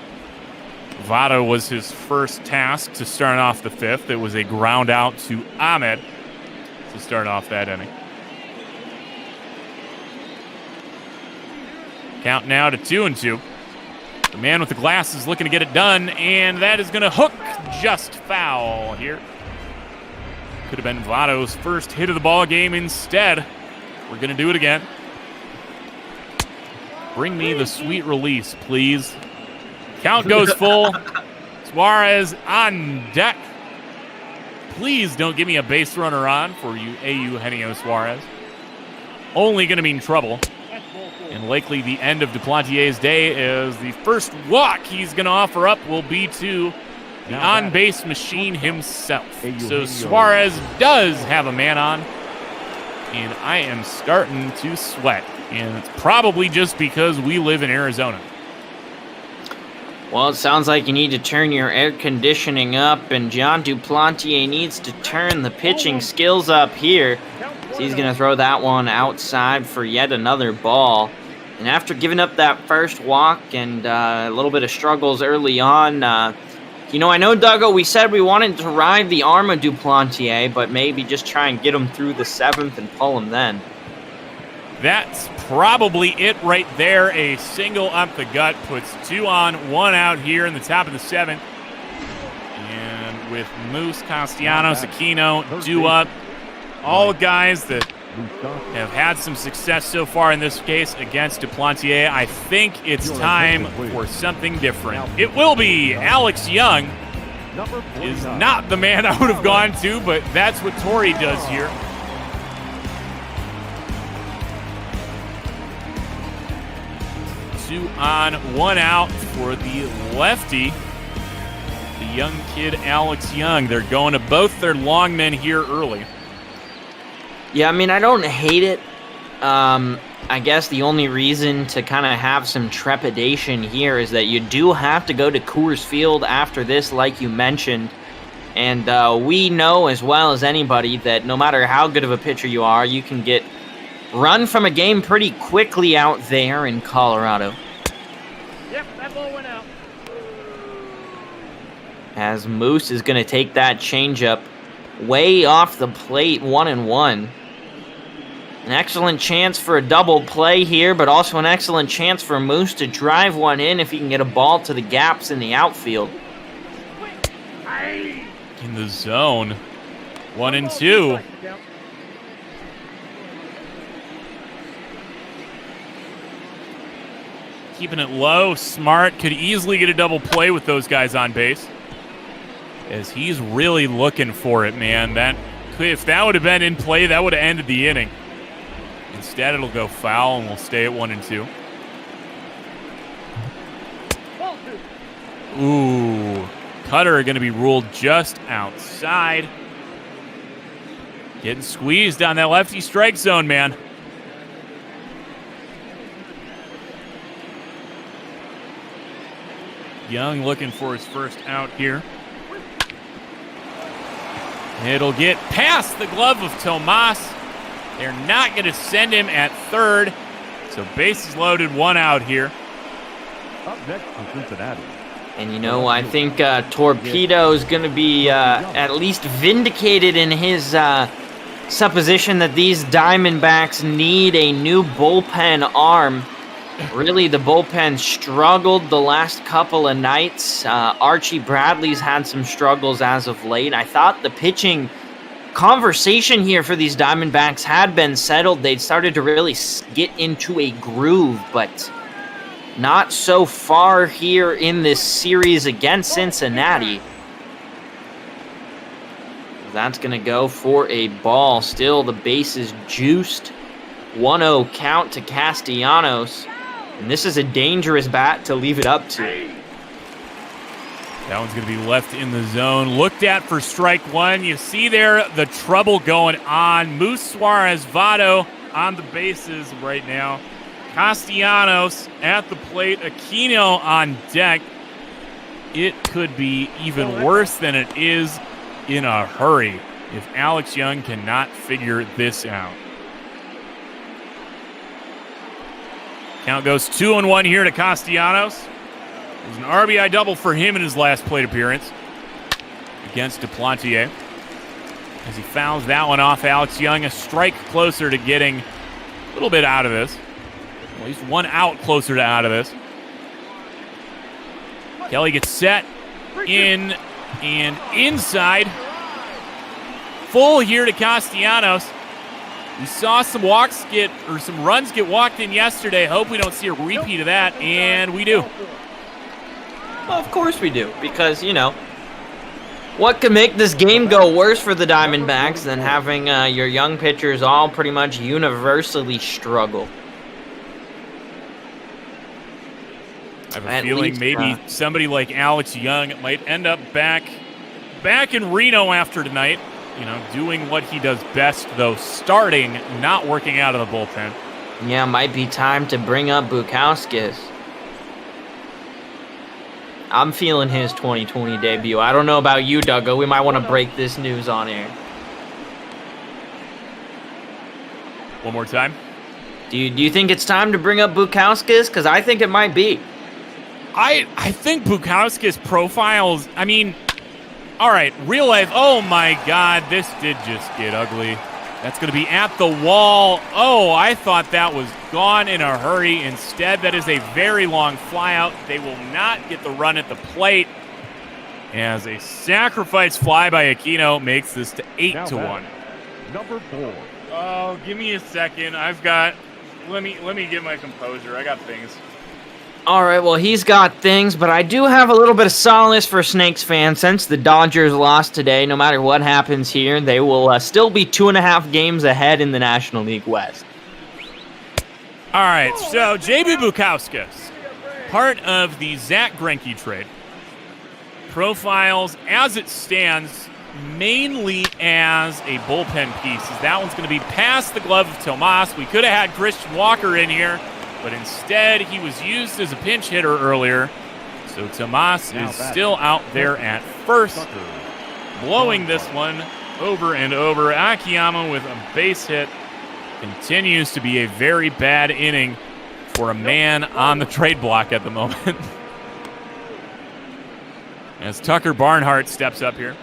Votto was his first task to start off the 5th. It was a ground out to Ahmed to start off that inning. Count now to 2-2. The man with the glasses looking to get it done, and that is going to hook just foul here. Could have been Votto's first hit of the ball game instead. We're going to do it again. Bring me the sweet release, please. Count goes full. Suarez on deck. Please don't give me a base runner on for you, Eugenio Suarez. Only going to mean trouble. And likely the end of Duplantier's day, as the first walk he's going to offer up will be to the on-base machine himself. So Suarez does have a man on, and I am starting to sweat. And it's probably just because we live in Arizona. Well, it sounds like you need to turn your air conditioning up, and John Duplantier needs to turn the pitching skills up here. So he's going to throw that one outside for yet another ball. And after giving up that first walk and a little bit of struggles early on, you know, I know, Duggo, we said we wanted to ride the arm of Duplantier, but maybe just try and get him through the 7th and pull him then. That's probably it right there. A single up the gut puts 2 on, 1 out here in the top of the 7th. And with Moose, Castellanos, Aquino, due up, all guys that have had some success so far in this case against Duplantier, I think it's time for something different. It will be Alex Young. Is not the man I would have gone to, but that's what Torrey does here. 2 on, 1 out for the lefty, the young kid Alex Young. They're going to both their long men here early. Yeah, I mean, I don't hate it. I guess the only reason to kind of have some trepidation here is that you do have to go to Coors Field after this, like you mentioned. And we know as well as anybody that no matter how good of a pitcher you are, you can get run from a game pretty quickly out there in Colorado. Yep, that ball went out. As Moose is going to take that changeup way off the plate, 1-1. An excellent chance for a double play here, but also an excellent chance for Moose to drive one in if he can get a ball to the gaps in the outfield. In the zone. 1-2. Keeping it low, Smart could easily get a double play with those guys on base. As he's really looking for it, man. If that would have been in play, that would have ended the inning. Instead, it'll go foul, and we'll stay at 1-2. Ooh. Cutter going to be ruled just outside. Getting squeezed on that lefty strike zone, man. Young looking for his first out here. It'll get past the glove of Tomas. They're not going to send him at third. So bases loaded, 1 out here. Up next for Cincinnati. And you know, I think Torpedo is going to be at least vindicated in his supposition that these Diamondbacks need a new bullpen arm. Really, the bullpen struggled the last couple of nights. Archie Bradley's had some struggles as of late. I thought the pitching conversation here for these Diamondbacks had been settled. They'd started to really get into a groove, but not so far here in this series against Cincinnati. That's going to go for a ball. Still, the base is juiced. 1-0 count to Castellanos. And this is a dangerous bat to leave it up to. That one's going to be left in the zone. Looked at for strike one. You see there the trouble going on. Moose, Suarez, Votto on the bases right now. Castellanos at the plate. Aquino on deck. It could be even worse than it is in a hurry if Alex Young cannot figure this out. Count goes 2-1 here to Castellanos. It was an RBI double for him in his last plate appearance against Duplantier. As he fouls that one off, Alex Young a strike closer to getting a little bit out of this. At least 1 out closer to out of this. Kelly gets set in and inside. Full here to Castellanos. We saw some some runs get walked in yesterday. Hope we don't see a repeat of that, and we do. Well, of course we do, because, you know, what could make this game go worse for the Diamondbacks than having your young pitchers all pretty much universally struggle? I have a feeling maybe somebody like Alex Young might end up back in Reno after tonight. You know, doing what he does best, though starting, not working out of the bullpen. Yeah, might be time to bring up Bukauskas. I'm feeling his 2020 debut. I don't know about you, Duggo. We might want to break this news on air. One more time. Do you think it's time to bring up Bukauskas? Because I think it might be. I think Bukauskas profiles, I mean, all right, real life. Oh, my God. This did just get ugly. That's going to be at the wall. Oh, I thought that was gone in a hurry. Instead, that is a very long flyout. They will not get the run at the plate. As a sacrifice fly by Aquino makes this to 8-1. Number 4. Oh, give me a second. Let me get my composure. I got things. All right, well, he's got things, but I do have a little bit of solace for Snakes fans. Since the Dodgers lost today, no matter what happens here, they will still be 2.5 games ahead in the National League West. All right, so J.B. Bukauskas, part of the Zach Greinke trade, profiles as it stands mainly as a bullpen piece. That one's going to be past the glove of Tomas. We could have had Christian Walker in here, but instead he was used as a pinch hitter earlier. So Tomas is still out there at first, blowing this one over and over. Akiyama with a base hit. Continues to be a very bad inning for a man on the trade block at the moment. As Tucker Barnhart steps up here.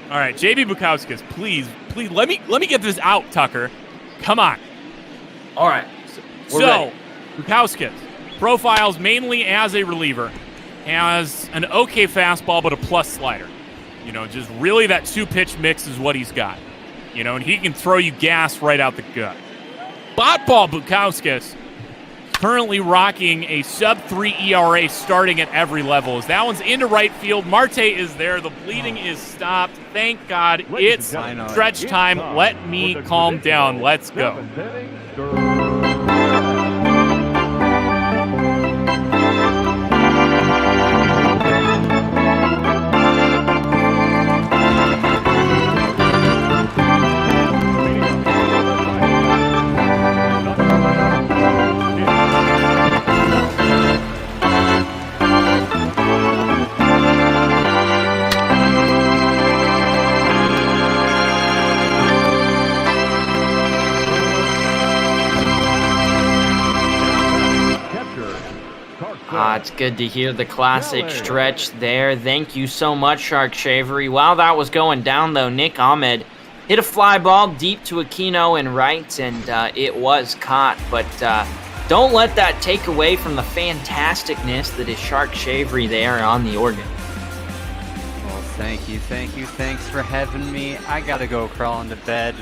All right, JB Bukowskis, please, let me get this out, Tucker. Come on. All right. So, Bukowskis profiles mainly as a reliever, has an okay fastball but a plus slider. You know, just really that two-pitch mix is what he's got. You know, and he can throw you gas right out the gut. Botball Bukowskis currently rocking a sub-3 ERA starting at every level. As that one's into right field. Marte is there. The bleeding is stopped. Thank God. It's stretch time. Let me calm down. Let's go. It's good to hear the classic stretch there. Thank you so much, Shark Shavery. While that was going down, though, Nick Ahmed hit a fly ball deep to Aquino in right, and it was caught. But don't let that take away from the fantasticness that is Shark Shavery there on the organ. Well, thank you. Thanks for having me. I gotta go crawl into bed.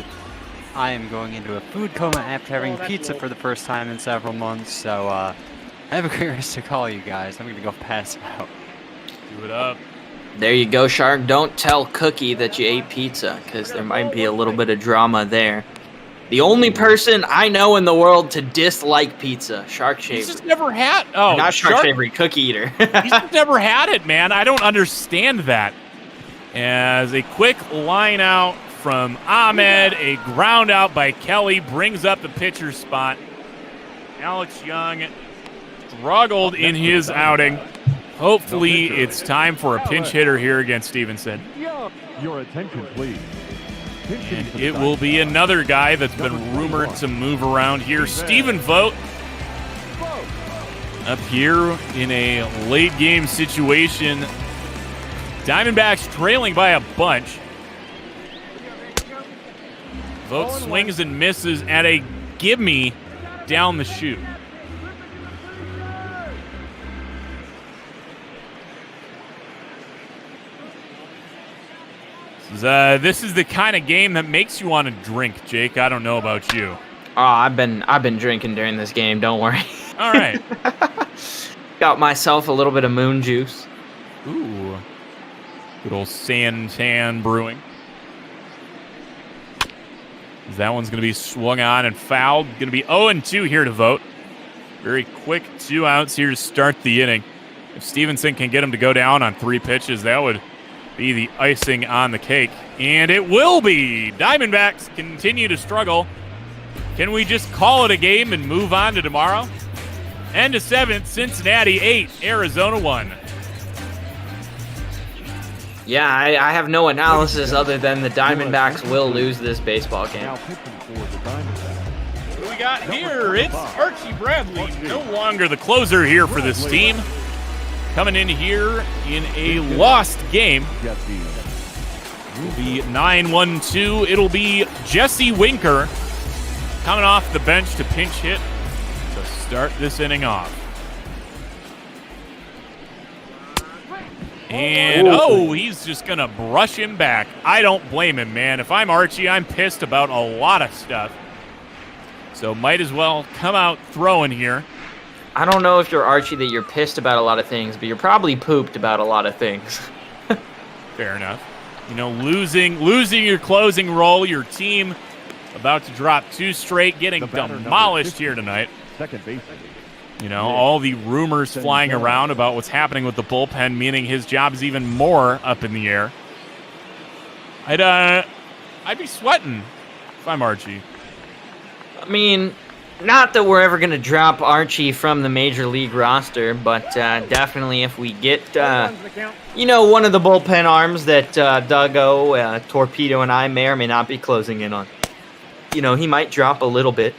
I am going into a food coma after having pizza for the first time in several months, so have a great rest of call, you guys. I'm going to go pass out. Do it up. There you go, Shark. Don't tell Cookie that you ate pizza, because there might be a little bit of drama there. The only person I know in the world to dislike pizza, Shark Shaver. He's just never had... Oh, not Shark Shaver, Cookie Eater. He's just never had it, man. I don't understand that. As a quick line out from Ahmed, a ground out by Kelly brings up the pitcher's spot. Alex Young struggled in his outing. Hopefully, it's time for a pinch hitter here against Stevenson. Your attention, please. And it will be another guy that's been rumored to move around here. Stephen Vogt up here in a late game situation. Diamondbacks trailing by a bunch. Vogt swings and misses at a gimme down the chute. This is the kind of game that makes you want to drink, Jake. I don't know about you. Oh, I've been drinking during this game. Don't worry. All right. Got myself a little bit of moon juice. Ooh. Good old Santan brewing. That one's going to be swung on and fouled. Going to be 0-2 here to Vogt. Very quick 2 outs here to start the inning. If Stevenson can get him to go down on 3 pitches, that would be the icing on the cake. And it will be. Diamondbacks continue to struggle. Can we just call it a game and move on to tomorrow? End of 7th, Cincinnati 8, Arizona 1. Yeah, I have no analysis other than the Diamondbacks will lose this baseball game. What do we got here? It's Archie Bradley, no longer the closer here for this team. Coming in here in a lost game. It'll be 9-1-2. It'll be Jesse Winker coming off the bench to pinch hit to start this inning off. And, he's just going to brush him back. I don't blame him, man. If I'm Archie, I'm pissed about a lot of stuff. So might as well come out throwing here. I don't know if you're Archie that you're pissed about a lot of things, but you're probably pooped about a lot of things. Fair enough. You know, losing your closing role, your team about to drop 2 straight, getting demolished here tonight. Second base. You know, all the rumors flying around about what's happening with the bullpen, meaning his job is even more up in the air. I'd be sweating if I'm Archie. I mean, not that we're ever going to drop Archie from the Major League roster, but definitely if we get, one of the bullpen arms that Duggo, Torpedo, and I may or may not be closing in on. He might drop a little bit.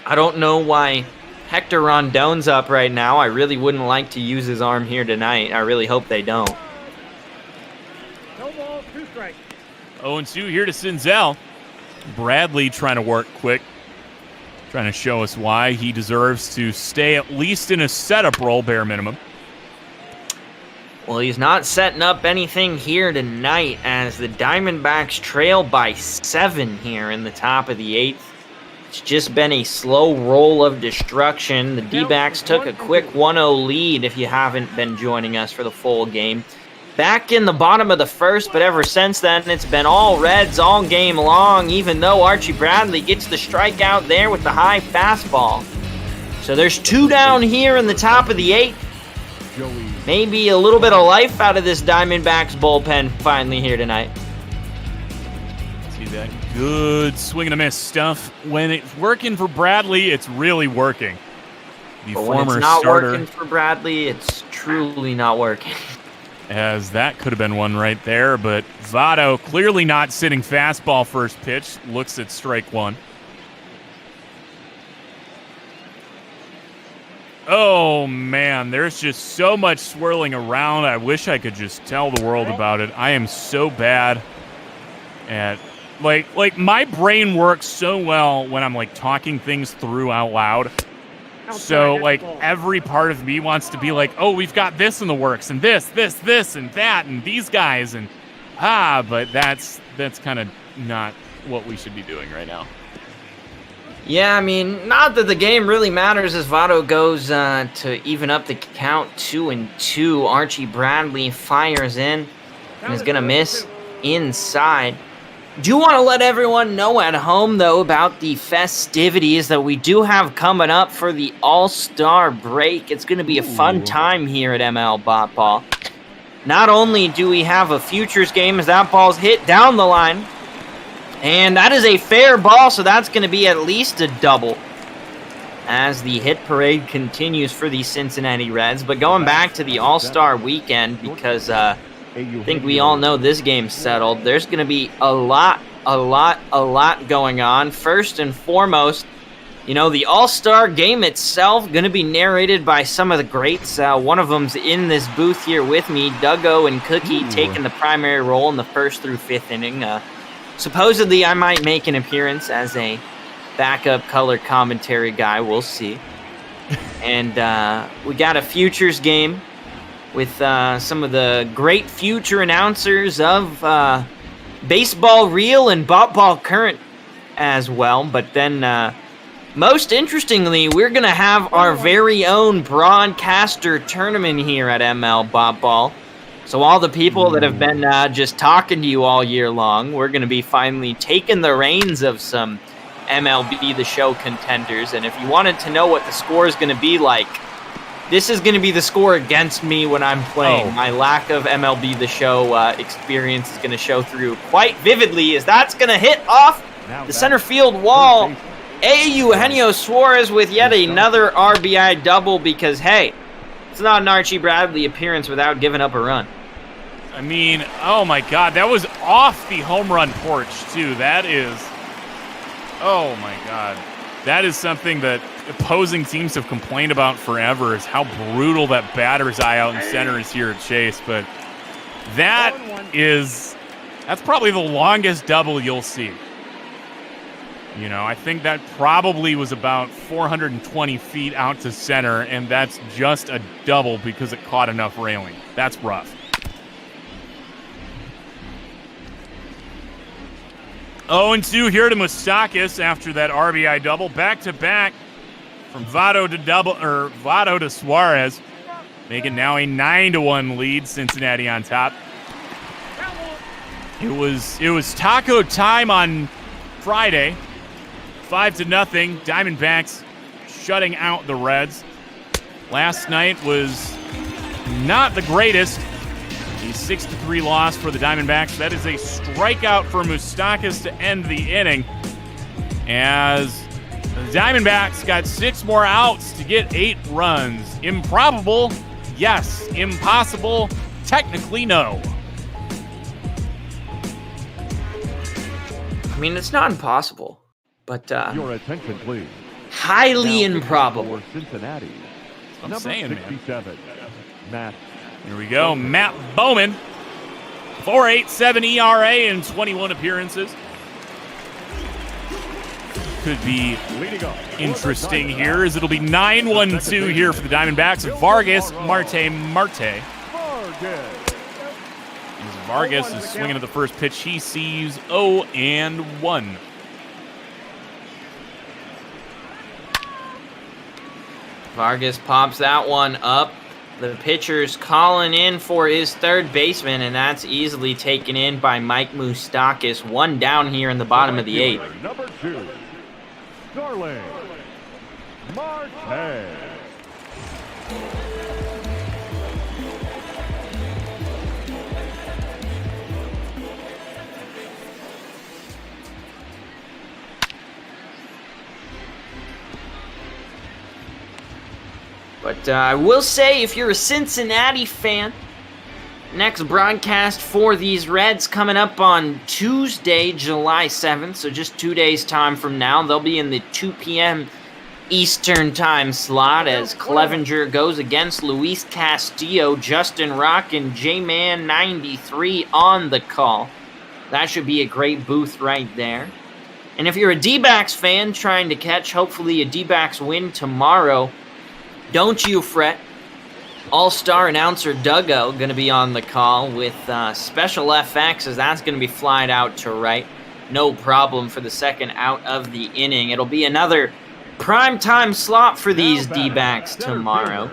I don't know why Hector Rondon's up right now. I really wouldn't like to use his arm here tonight. I really hope they don't. No balls, 2 strikes. 0-2 here to Senzel. Bradley trying to work quick. Trying to show us why he deserves to stay at least in a setup role, bare minimum. Well, he's not setting up anything here tonight as the Diamondbacks trail by 7 here in the top of the 8th. It's just been a slow roll of destruction. The D-backs took a quick 1-0 lead if you haven't been joining us for the full game. Back in the bottom of the first, but ever since then, it's been all Reds all game long, even though Archie Bradley gets the strikeout there with the high fastball. So there's 2 down here in the top of the 8th. Maybe a little bit of life out of this Diamondbacks bullpen finally here tonight. See that good swing and a miss stuff. When it's working for Bradley, it's really working. The But when former it's not starter, working for Bradley, it's truly not working. as that could have been one right there, but Votto clearly not sitting fastball first pitch. Looks at strike 1. Oh, man, there's just so much swirling around. I wish I could just tell the world about it. I am so bad at, like my brain works so well when I'm, talking things through out loud. So, every part of me wants to be like, oh, we've got this in the works, and this, and that, and these guys, and, but that's kind of not what we should be doing right now. Yeah, I mean, not that the game really matters as Votto goes to even up the count 2-2. Archie Bradley fires in and is going to miss inside. Do want to let everyone know at home, though, about the festivities that we do have coming up for the All-Star break. It's going to be a fun time here at ML Bot Ball. Not only do we have a futures game as that ball's hit down the line, and that is a fair ball, so that's going to be at least a double as the hit parade continues for the Cincinnati Reds. But going back to the All-Star weekend, because I think we all know this game's settled, there's going to be a lot going on. First and foremost, the All-Star game itself going to be narrated by some of the greats. One of them's in this booth here with me, Duggo and Cookie, taking the primary role in the 1st through 5th inning. Supposedly, I might make an appearance as a backup color commentary guy. We'll see. And we got a futures game with some of the great future announcers of Baseball Real and Bot Ball Current as well. But then, most interestingly, we're going to have our very own broadcaster tournament here at ML Bot Ball. So all the people that have been just talking to you all year long, we're going to be finally taking the reins of some MLB The Show contenders. And if you wanted to know what the score is going to be like, this is going to be the score against me when I'm playing. My lack of MLB The Show experience is going to show through quite vividly as that's going to hit off the center field wall. Eugenio Suarez with yet another RBI double because, hey, it's not an Archie Bradley appearance without giving up a run. I mean, oh my God, that was off the home run porch, too. That is, oh my God. That is something that opposing teams have complained about forever, is how brutal that batter's eye out in center is here at Chase. But that's probably the longest double you'll see. I think that probably was about 420 feet out to center, and that's just a double because it caught enough railing. That's rough. 0-2 here to Moustakas after that RBI double. Back-to-back from Votto to Suarez, making now a 9-1 lead. Cincinnati on top. It was taco time on Friday. 5-0. Diamondbacks shutting out the Reds. Last night was not the greatest. A 6-3 loss for the Diamondbacks. That is a strikeout for Moustakas to end the inning, as the Diamondbacks got 6 more outs to get 8 runs. Improbable? Yes. Impossible? Technically, no. I mean, it's not impossible, but Your attention, please. highly improbable. For Cincinnati. I'm Number saying, man. 67, Matt. Here we go. Matt Bowman. 4.87 ERA in 21 appearances. Could be interesting here, as it'll be 9-1-2 here for the Diamondbacks. Vargas, Marte. As Vargas is swinging at the first pitch. He sees 0-1. Vargas pops that one up. The pitcher's calling in for his third baseman, and that's easily taken in by Mike Moustakas. 1 down here in the bottom of the 8th. Number 2, Starling Marte. But I will say, if you're a Cincinnati fan, next broadcast for these Reds coming up on Tuesday, July 7th, so just 2 days' time from now. They'll be in the 2 p.m. Eastern time slot as Clevenger goes against Luis Castillo, Justin Rock, and J-Man 93 on the call. That should be a great booth right there. And if you're a D-backs fan trying to catch, hopefully, a D-backs win tomorrow, don't you fret. All-star announcer Duggo going to be on the call with special FX, as that's going to be flying out to right. No problem for the second out of the inning. It'll be another primetime slot for these D-backs tomorrow.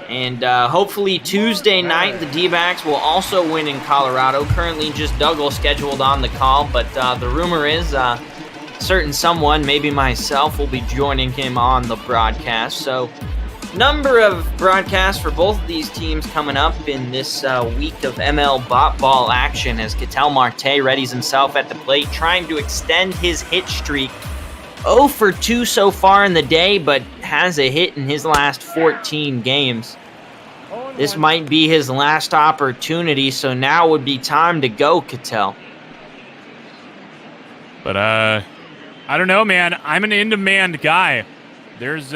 And hopefully Tuesday night, the D-backs will also win in Colorado. Currently just Duggo scheduled on the call, but the rumor is certain someone, maybe myself, will be joining him on the broadcast. So, number of broadcasts for both of these teams coming up in this week of ML Bot Ball action, as Ketel Marte readies himself at the plate, trying to extend his hit streak. 0 for 2 so far in the day, but has a hit in his last 14 games. This might be his last opportunity, so now would be time to go, Ketel. But, I don't know, man. I'm an in-demand guy. There's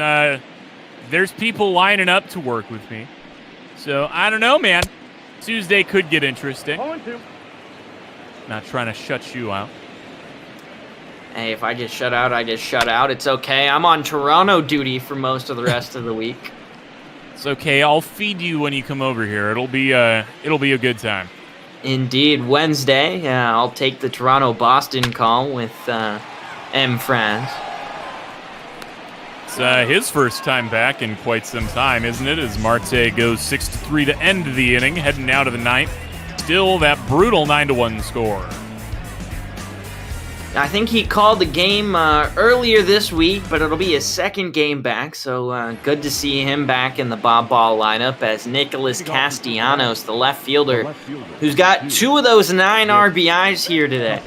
people lining up to work with me. So, I don't know, man. Tuesday could get interesting. Not trying to shut you out. Hey, if I get shut out, I get shut out. It's okay. I'm on Toronto duty for most of the rest of the week. It's okay. I'll feed you when you come over here. It'll be a good time. Indeed. Wednesday, I'll take the Toronto-Boston call with M. France. It's his first time back in quite some time, isn't it? As Marte goes 6-3 to end the inning, heading out of the ninth. Still that brutal 9-1 score. I think he called the game earlier this week, but it'll be his second game back, so good to see him back in the Bob Ball lineup as Nicholas Castellanos, the left fielder, who's got 2 of those 9 RBIs here today.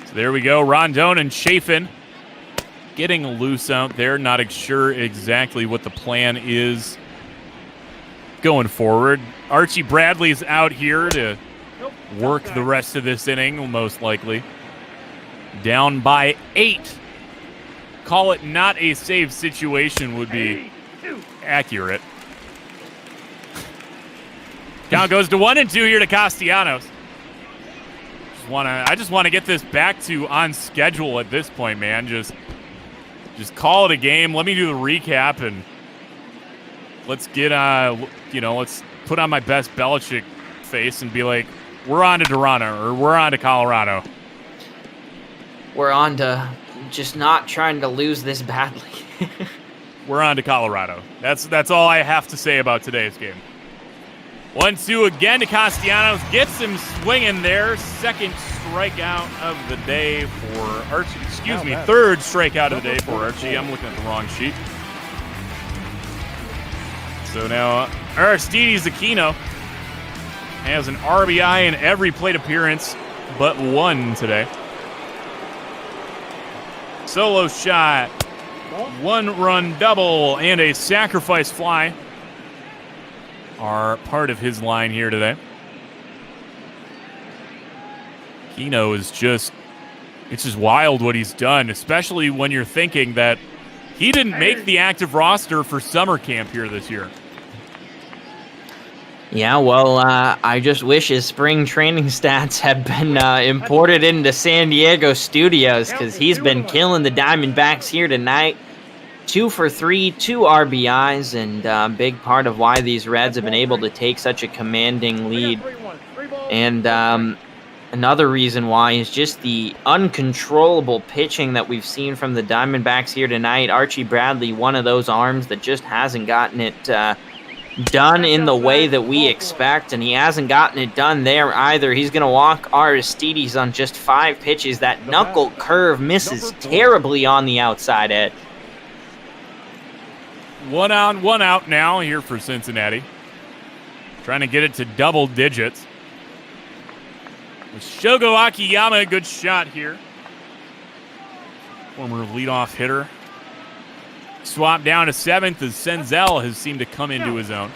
So there we go, Rondon and Chafin getting loose out there. Not sure exactly what the plan is going forward. Archie Bradley's out here to work the rest of this inning, most likely. Down by 8. Call it not a save situation would be accurate. Count goes to 1-2 here to Castellanos. I just want to get this back to on schedule at this point, man. Just call it a game. Let me do the recap, and let's get let's put on my best Belichick face and be like, we're on to Toronto, or we're on to Colorado. We're on to just not trying to lose this badly. We're on to Colorado. That's all I have to say about today's game. 1-2 again to Castellanos. Gets him swinging there. Second strikeout of the day for Archie. Excuse me, third strikeout of the day for Archie. I'm looking at the wrong sheet. So now Aristides Aquino has an RBI in every plate appearance but one today. Solo shot, 1-run double, and a sacrifice fly are part of his line here today. Aquino is it's just wild what he's done, especially when you're thinking that he didn't make the active roster for summer camp here this year. Yeah, well, I just wish his spring training stats had been imported into San Diego studios, because he's been killing the Diamondbacks here tonight. 2 for 3, 2 RBIs, and a big part of why these Reds have been able to take such a commanding lead. And another reason why is just the uncontrollable pitching that we've seen from the Diamondbacks here tonight. Archie Bradley, one of those arms that just hasn't gotten it done in the way that we expect, and he hasn't gotten it done there either. He's going to walk Aristides on just 5 pitches. That knuckle curve misses terribly on the outside edge. 1 on, 1 out now here for Cincinnati. Trying to get it to double digits. With Shogo Akiyama, a good shot here. Former leadoff hitter. Swap down to 7th as Senzel has seemed to come into his own.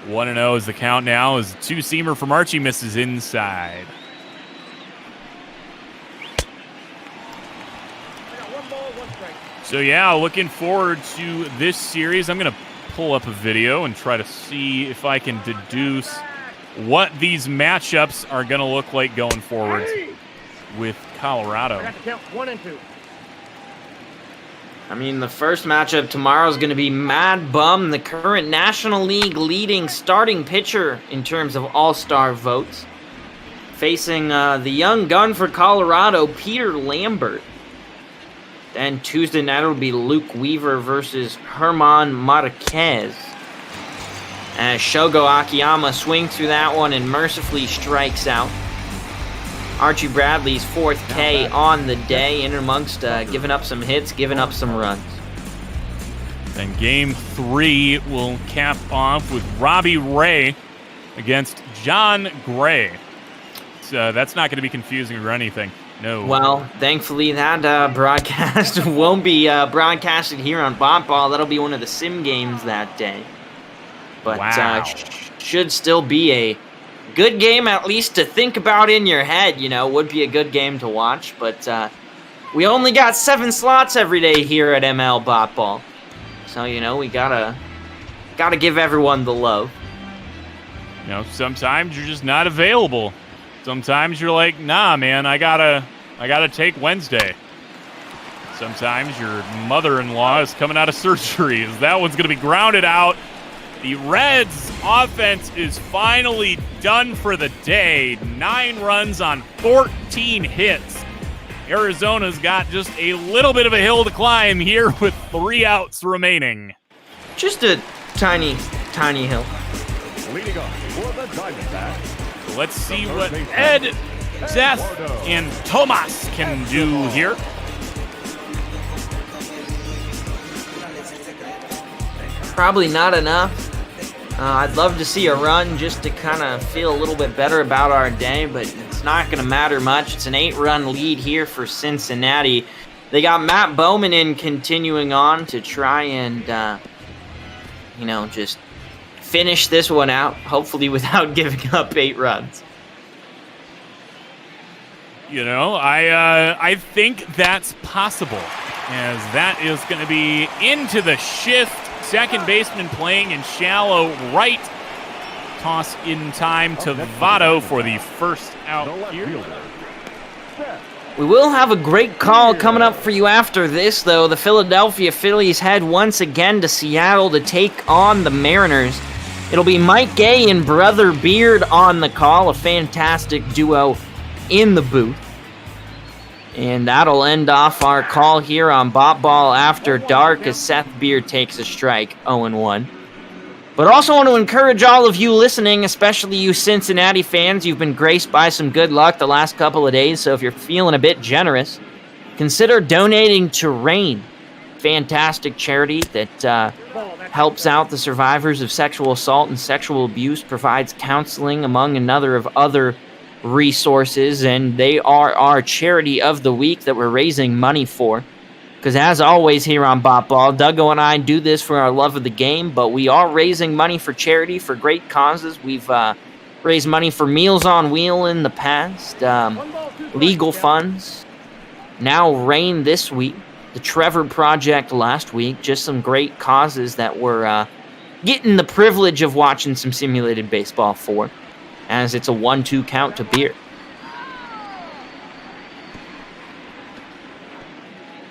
1-0 is the count now as a 2-seamer from Archie misses inside. So yeah, looking forward to this series. I'm going to pull up a video and try to see if I can deduce what these matchups are going to look like going forward with Colorado. Count 1 and 2. I mean, the first matchup tomorrow is going to be Mad Bum, the current National League leading starting pitcher in terms of all-star votes, facing the young gun for Colorado, Peter Lambert. Then Tuesday night will be Luke Weaver versus Herman Marquez. As Shogo Akiyama swings through that one and mercifully strikes out. Archie Bradley's 4th K on the day, in amongst giving up some hits, giving up some runs. Then game 3 will cap off with Robbie Ray against John Gray. So that's not going to be confusing or anything. No. Well, thankfully that broadcast won't be broadcasted here on Bot Ball. That'll be one of the sim games that day. But wow. Should still be a good game, at least to think about in your head. Would be a good game to watch. But we only got 7 slots every day here at ML Bot Ball. So, we gotta give everyone the love. Sometimes you're just not available. Sometimes you're like, nah, man, I gotta take Wednesday. Sometimes your mother-in-law is coming out of surgery. That one's gonna be grounded out. The Reds' offense is finally done for the day. 9 runs on 14 hits. Arizona's got just a little bit of a hill to climb here with 3 outs remaining. Just a tiny, tiny hill. Leading off for the Diamondbacks. Let's see what Ed, Seth, and Tomas can do here. Probably not enough. I'd love to see a run just to kind of feel a little bit better about our day, but it's not going to matter much. It's an 8-run lead here for Cincinnati. They got Matt Bowman in continuing on to try and, just finish this one out, hopefully without giving up 8 runs. I think that's possible, as that is going to be into the shift. Second baseman playing in shallow right. Toss in time to Votto for the first out here. We will have a great call coming up for you after this, though. The Philadelphia Phillies head once again to Seattle to take on the Mariners. It'll be Mike Gay and Brother Beard on the call, a fantastic duo in the booth. And that'll end off our call here on Bot Ball After Dark as Seth Beard takes a strike, 0-1. But also want to encourage all of you listening, especially you Cincinnati fans. You've been graced by some good luck the last couple of days, so if you're feeling a bit generous, consider donating to RAIN, fantastic charity that helps out the survivors of sexual assault and sexual abuse, provides counseling, among another of other resources, and they are our charity of the week that we're raising money for. Because as always here on Bop Ball, Duggo and I do this for our love of the game, but we are raising money for charity, for great causes. We've raised money for Meals on Wheel in the past, legal funds, now RAIN this week, the Trevor Project last week, just some great causes that we're getting the privilege of watching some simulated baseball for, as it's a 1-2 count to Beer.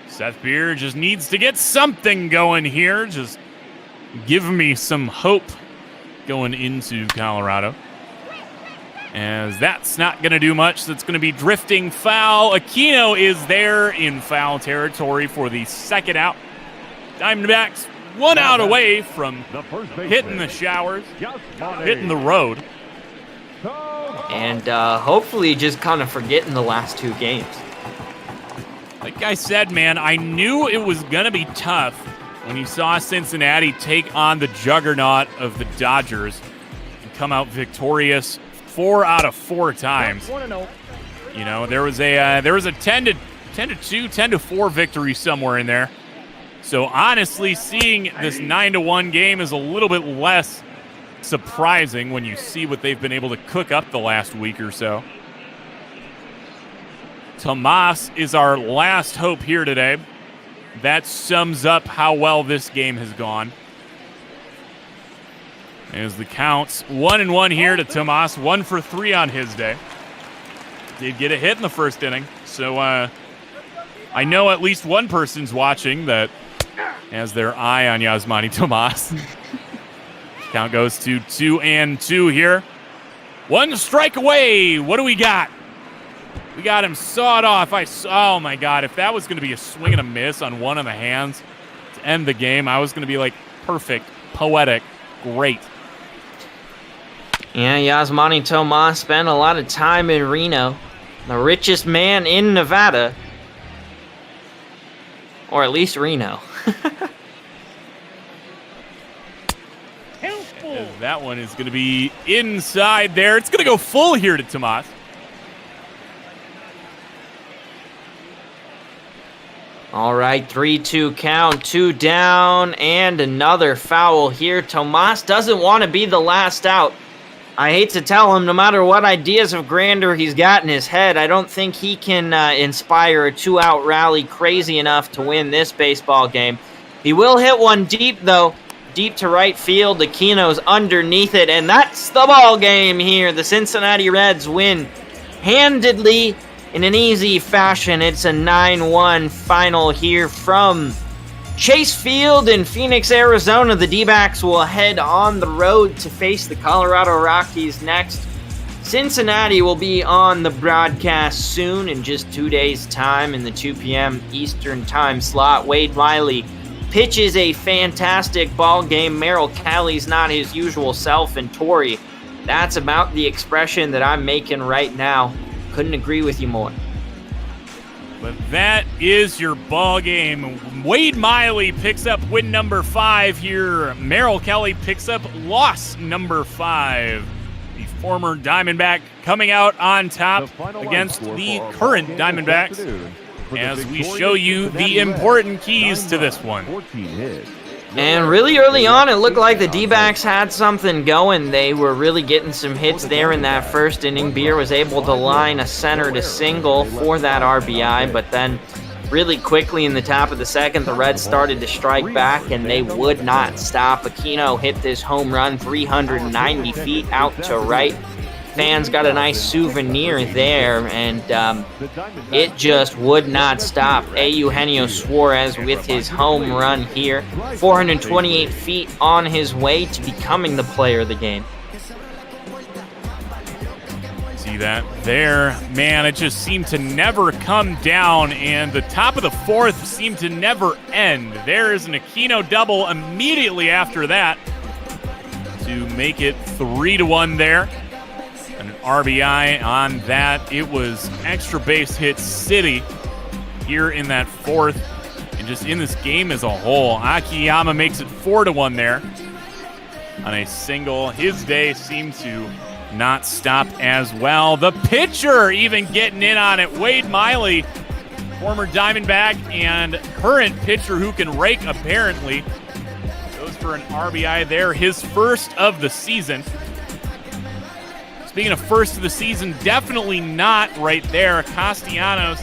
Seth Beer just needs to get something going here. Just give me some hope going into Colorado. As that's not going to do much. That's going to be drifting foul. Aquino is there in foul territory for the second out. Diamondbacks 1 out away from hitting the showers, hitting the road. And hopefully just kind of forgetting the last 2 games. Like I said, man, I knew it was going to be tough when you saw Cincinnati take on the juggernaut of the Dodgers and come out victorious 4 out of 4 times. You know, there was a 10-2, 10-4 victory somewhere in there. So honestly, seeing this 9-1 game is a little bit less surprising when you see what they've been able to cook up the last week or so. Tomas is our last hope here today. That sums up how well this game has gone. As the counts 1-1 here to Tomas, 1 for 3 on his day. Did get a hit in the first inning, so I know at least one person's watching that has their eye on Yasmani Tomas. Count goes to 2-2 here. 1 strike away. What do we got? We got him sawed off. Oh my God, if that was going to be a swing and a miss on one of the hands to end the game, I was going to be like, perfect, poetic, great. Yeah, Yasmani Tomas spent a lot of time in Reno, the richest man in Nevada, or at least Reno. That one is going to be inside there. It's going to go full here to Tomas. All right, 3-2 count, 2 down, and another foul here. Tomas doesn't want to be the last out. I hate to tell him, no matter what ideas of grandeur he's got in his head, I don't think he can inspire a 2-out rally crazy enough to win this baseball game. He will hit one deep, though, deep to right field. Aquino's underneath it, and that's the ball game here. The Cincinnati Reds win handedly in an easy fashion. It's a 9-1 final here from Chase Field in Phoenix, Arizona. The D-backs will head on the road to face the Colorado Rockies next. Cincinnati will be on the broadcast soon in just 2 days' time in the 2 p.m. Eastern time slot. Wade Miley pitches a fantastic ball game. Merrill Kelly's not his usual self, and Torrey, that's about the expression that I'm making right now. Couldn't agree with you more. But that is your ball game. Wade Miley picks up win number 5 here. Merrill Kelly picks up loss number 5. The former Diamondback coming out on top against the current Diamondbacks as we show you the important keys to this one. And really early on, it looked like the D-backs had something going. They were really getting some hits there in that first inning. Beer was able to line a center to single for that RBI, but then really quickly in the top of the second, the Reds started to strike back, and they would not stop. Aquino hit this home run 390 feet out to right. Fans got a nice souvenir there, and it just would not stop. Eugenio Suarez with his home run here, 428 feet on his way to becoming the player of the game. See that there, man, it just seemed to never come down, and the top of the 4th seemed to never end. There is an Aquino double immediately after that. to make it 3-1 there. An RBI on that. It was extra base hit city here in that fourth. And just in this game as a whole, Akiyama makes it 4-1 there on a single. His day seemed to not stop as well. The pitcher even getting in on it. Wade Miley, former Diamondback and current pitcher who can rake apparently, goes for an RBI there, his first of the season. Speaking of first of the season, definitely not right there. Castellanos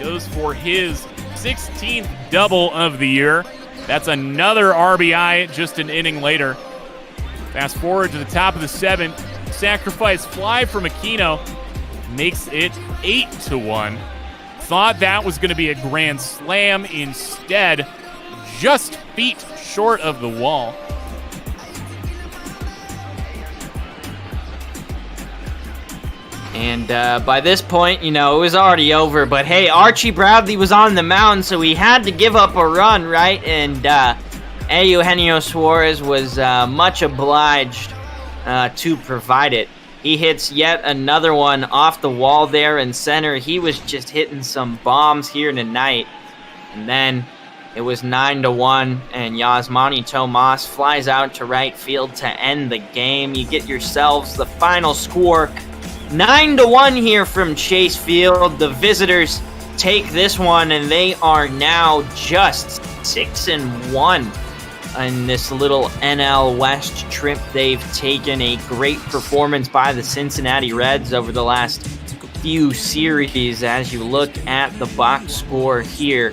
goes for his 16th double of the year. That's another RBI just an inning later. Fast forward to the top of the seventh. Sacrifice fly from Aquino makes it 8-1. Thought that was going to be a grand slam. Instead, just feet short of the wall. And by this point, you know, it was already over. But hey, Archie Bradley was on the mound, so he had to give up a run, right? And Eugenio Suarez was much obliged to provide it. He hits yet another one off the wall there in center. He was just hitting some bombs here tonight. And then it was 9-1, and Yasmani Tomas flies out to right field to end the game. You get yourselves the final score, 9-1 here from Chase Field. The visitors take this one, and they are now just 6-1 in this little NL West trip they've taken. A great performance by the Cincinnati Reds over the last few series as you look at the box score here.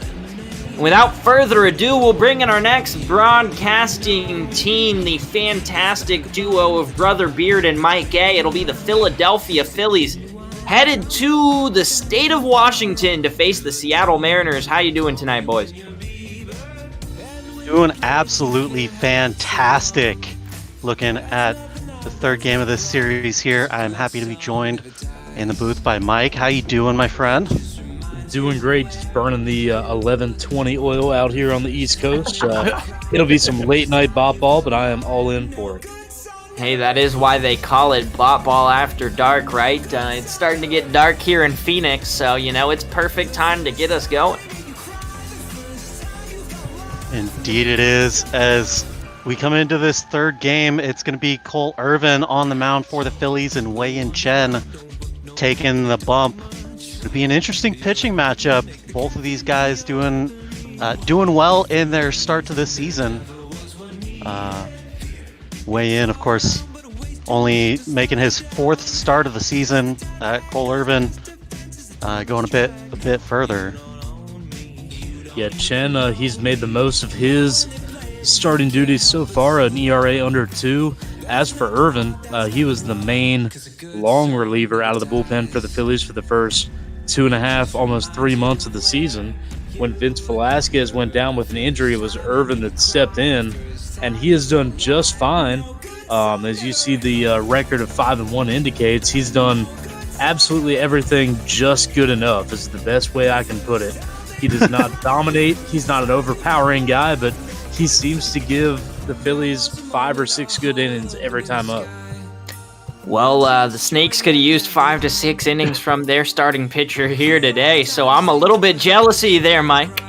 Without further ado, we'll bring in our next broadcasting team, the fantastic duo of Brother Beard and Mike A. It'll be the Philadelphia Phillies headed to the state of Washington to face the Seattle Mariners. How you doing tonight, boys? Doing absolutely fantastic. Looking at the third game of this series here, I'm happy to be joined in the booth by Mike. How you doing, my friend? Doing great, just burning the 1120 oil out here on the East Coast. It'll be some late night bop ball, but I am all in for it. Hey, that is why they call it bop ball after dark, right? It's starting to get dark here in Phoenix, so you know it's perfect time to get us going. Indeed it is. As we come into this third game, it's going to be Cole Irvin on the mound for the Phillies and Wei-Yin Chen taking the bump. It'll be an interesting pitching matchup. Both of these guys doing well in their start to this season. Wei-Yin, of course, only making his fourth start of the season. Cole Irvin going a bit further. Yeah, Chen, he's made the most of his starting duties so far, an ERA under 2. As for Irvin, he was the main long reliever out of the bullpen for the Phillies for the first 2.5, almost 3 months of the season. When Vince Velasquez went down with an injury, it was Irvin that stepped in, and he has done just fine. As you see, the record of 5-1 indicates he's done absolutely everything just good enough, is the best way I can put it. He does not dominate. He's not an overpowering guy, but he seems to give the Phillies 5 or 6 good innings every time up. Well, the Snakes could have used 5 to 6 innings from their starting pitcher here today, so I'm a little bit jealous of you there, Mike.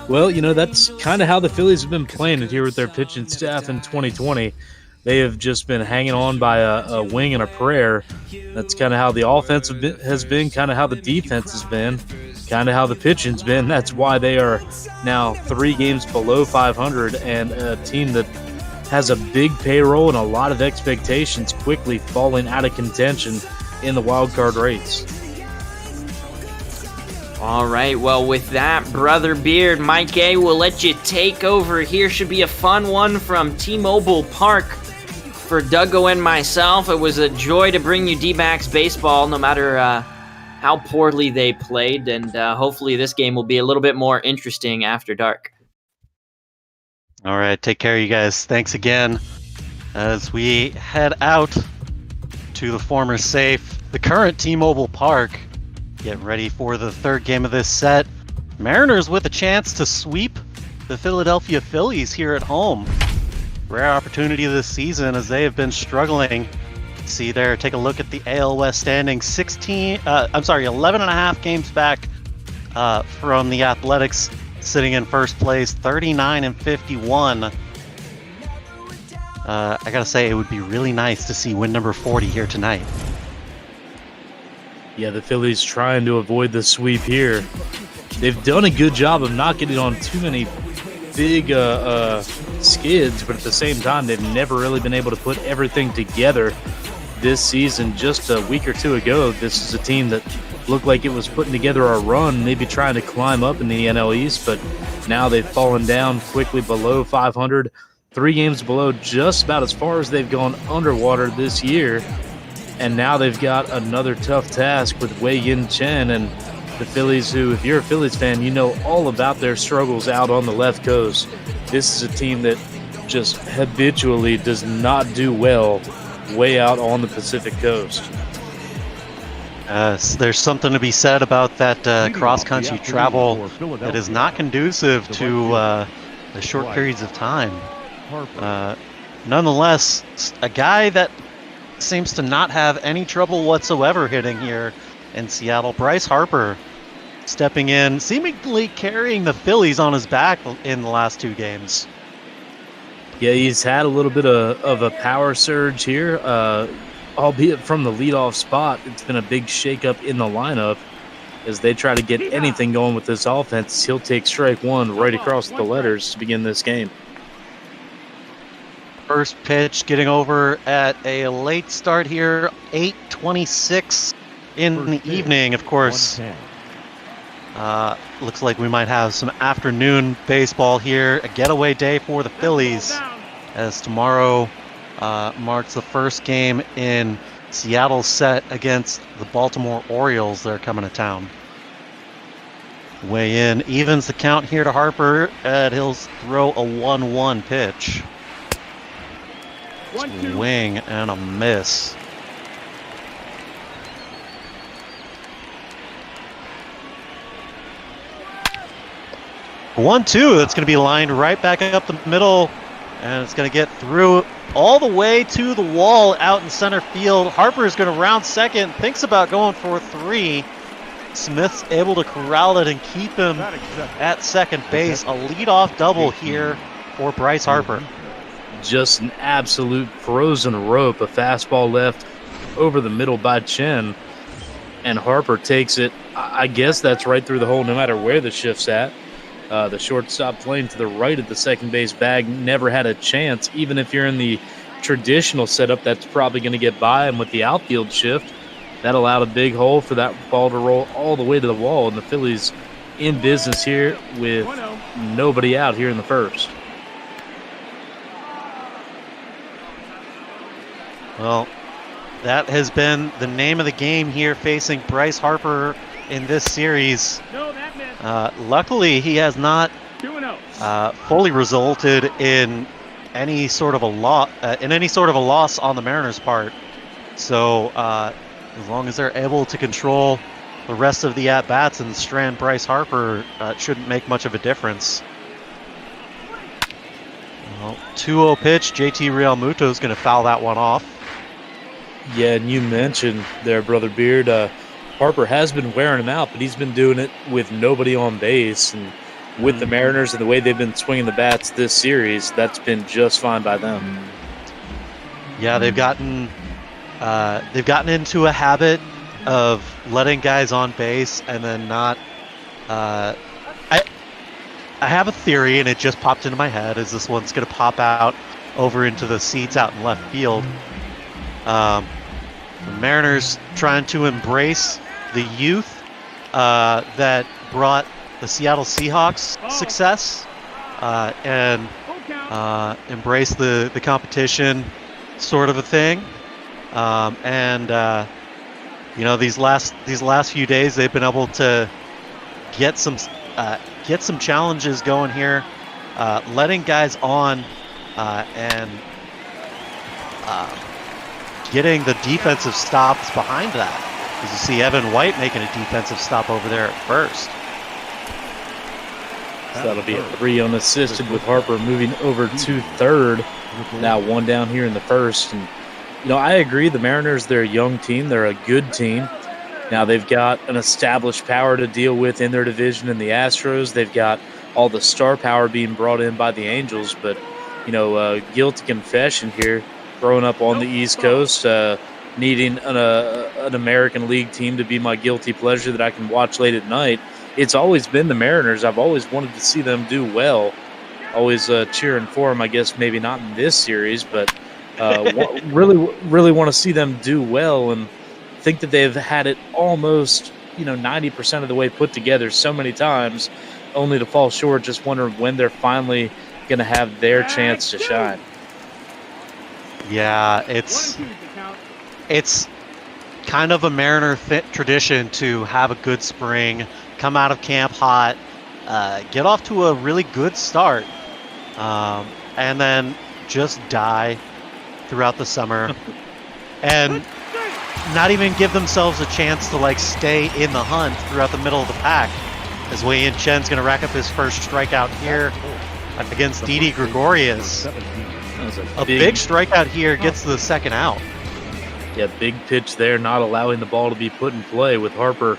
Well, you know, that's kind of how the Phillies have been playing it here with their pitching staff in 2020. They have just been hanging on by a wing and a prayer. That's kind of how the offense has been, kind of how the defense has been, kind of how the pitching's been. That's why they are now 3 games below 500 and a team that has a big payroll and a lot of expectations quickly falling out of contention in the wild card race. All right, well, with that, Brother Beard, Mike A will let you take over here. Should be a fun one from T-Mobile Park. For Duggo and myself, it was a joy to bring you D-backs baseball, no matter how poorly they played, and hopefully this game will be a little bit more interesting after dark. All right, take care, you guys. Thanks again. As we head out to the former safe, the current T-Mobile Park, getting ready for the third game of this set. Mariners with a chance to sweep the Philadelphia Phillies here at home. rare opportunity this season as they have been struggling. See there, take a look at the AL West standings. 11 and a half games back from the Athletics, sitting in first place, 39 and 51. I gotta say, it would be really nice to see win number 40 here tonight. Yeah, the Phillies trying to avoid the sweep here. They've done a good job of not getting on too many big skids, but at the same time, they've never really been able to put everything together this season. Just a week or two ago, this is a team that looked like it was putting together a run, maybe trying to climb up in the NL East, but now they've fallen down quickly below 500, 3 games below, just about as far as they've gone underwater this year. And now they've got another tough task with Wei-Yin Chen and the Phillies, who, if you're a Phillies fan, you know all about their struggles out on the left coast. This is a team that just habitually does not do well way out on the Pacific coast. There's something to be said about that cross-country travel that is not conducive to the short periods of time. Nonetheless, a guy that seems to not have any trouble whatsoever hitting here in Seattle, Bryce Harper, stepping in, seemingly carrying the Phillies on his back in the last 2 games. Yeah, he's had a little bit of a power surge here, albeit from the leadoff spot. It's been a big shakeup in the lineup as they try to get anything going with this offense. He'll take strike 1 right across the letters to begin this game. First pitch getting over at a late start here, 8:26 in the evening. Of course, looks like we might have some afternoon baseball here. A getaway day for the Phillies, as tomorrow marks the first game in Seattle's set against the Baltimore Orioles. They're coming to town. Weigh in, evens the count here to Harper, and he'll throw a 1-1 pitch. Swing and a miss. A 1-2, that's going to be lined right back up the middle, and it's going to get through all the way to the wall out in center field. Harper is going to round second, thinks about going for 3. Smith's able to corral it and keep him at second base. A leadoff double here for Bryce Harper. Just an absolute frozen rope. A fastball left over the middle by Chen, and Harper takes it. I guess that's right through the hole no matter where the shift's at. The shortstop playing to the right of the second base bag never had a chance. Even if you're in the traditional setup, that's probably going to get by him with the outfield shift. That allowed a big hole for that ball to roll all the way to the wall, and the Phillies in business here with nobody out here in the first. Well, that has been the name of the game here facing Bryce Harper in this series. Luckily, he has not fully resulted in any sort of a loss on the Mariners' part. So as long as they're able to control the rest of the at-bats and strand Bryce Harper, it shouldn't make much of a difference. Well, 2-0 pitch. JT Realmuto is going to foul that one off. Yeah, and you mentioned there, Brother Beard, Harper has been wearing him out, but he's been doing it with nobody on base. And with the Mariners and the way they've been swinging the bats this series, that's been just fine by them. Yeah, they've gotten into a habit of letting guys on base and then not. I have a theory, and it just popped into my head, is this one's going to pop out over into the seats out in left field. The Mariners trying to embrace the youth that brought the Seattle Seahawks success and embrace the competition sort of a thing. These last few days they've been able to get some challenges going here, letting guys on and getting the defensive stops behind that. As you see Evan White making a defensive stop over there at first. So that'll be a 3 unassisted with Harper moving over to third. Now 1 down here in the first. And, I agree. The Mariners, they're a young team. They're a good team. Now they've got an established power to deal with in their division in the Astros. They've got all the star power being brought in by the Angels. But, guilty confession here, growing up on the East Coast, needing an American League team to be my guilty pleasure that I can watch late at night. It's always been the Mariners. I've always wanted to see them do well. Always cheering for them, I guess maybe not in this series, but really want to see them do well and think that they've had it almost, 90% of the way put together so many times, only to fall short, just wondering when they're finally going to have their chance to shine. Yeah, it's kind of a Mariner tradition to have a good spring, come out of camp hot, get off to a really good start, and then just die throughout the summer and not even give themselves a chance to stay in the hunt throughout the middle of the pack, as Wei-Yin Chen's going to rack up his first strikeout here against Didi Gregorius. A big strikeout here gets the second out. Yeah, big pitch there, not allowing the ball to be put in play with Harper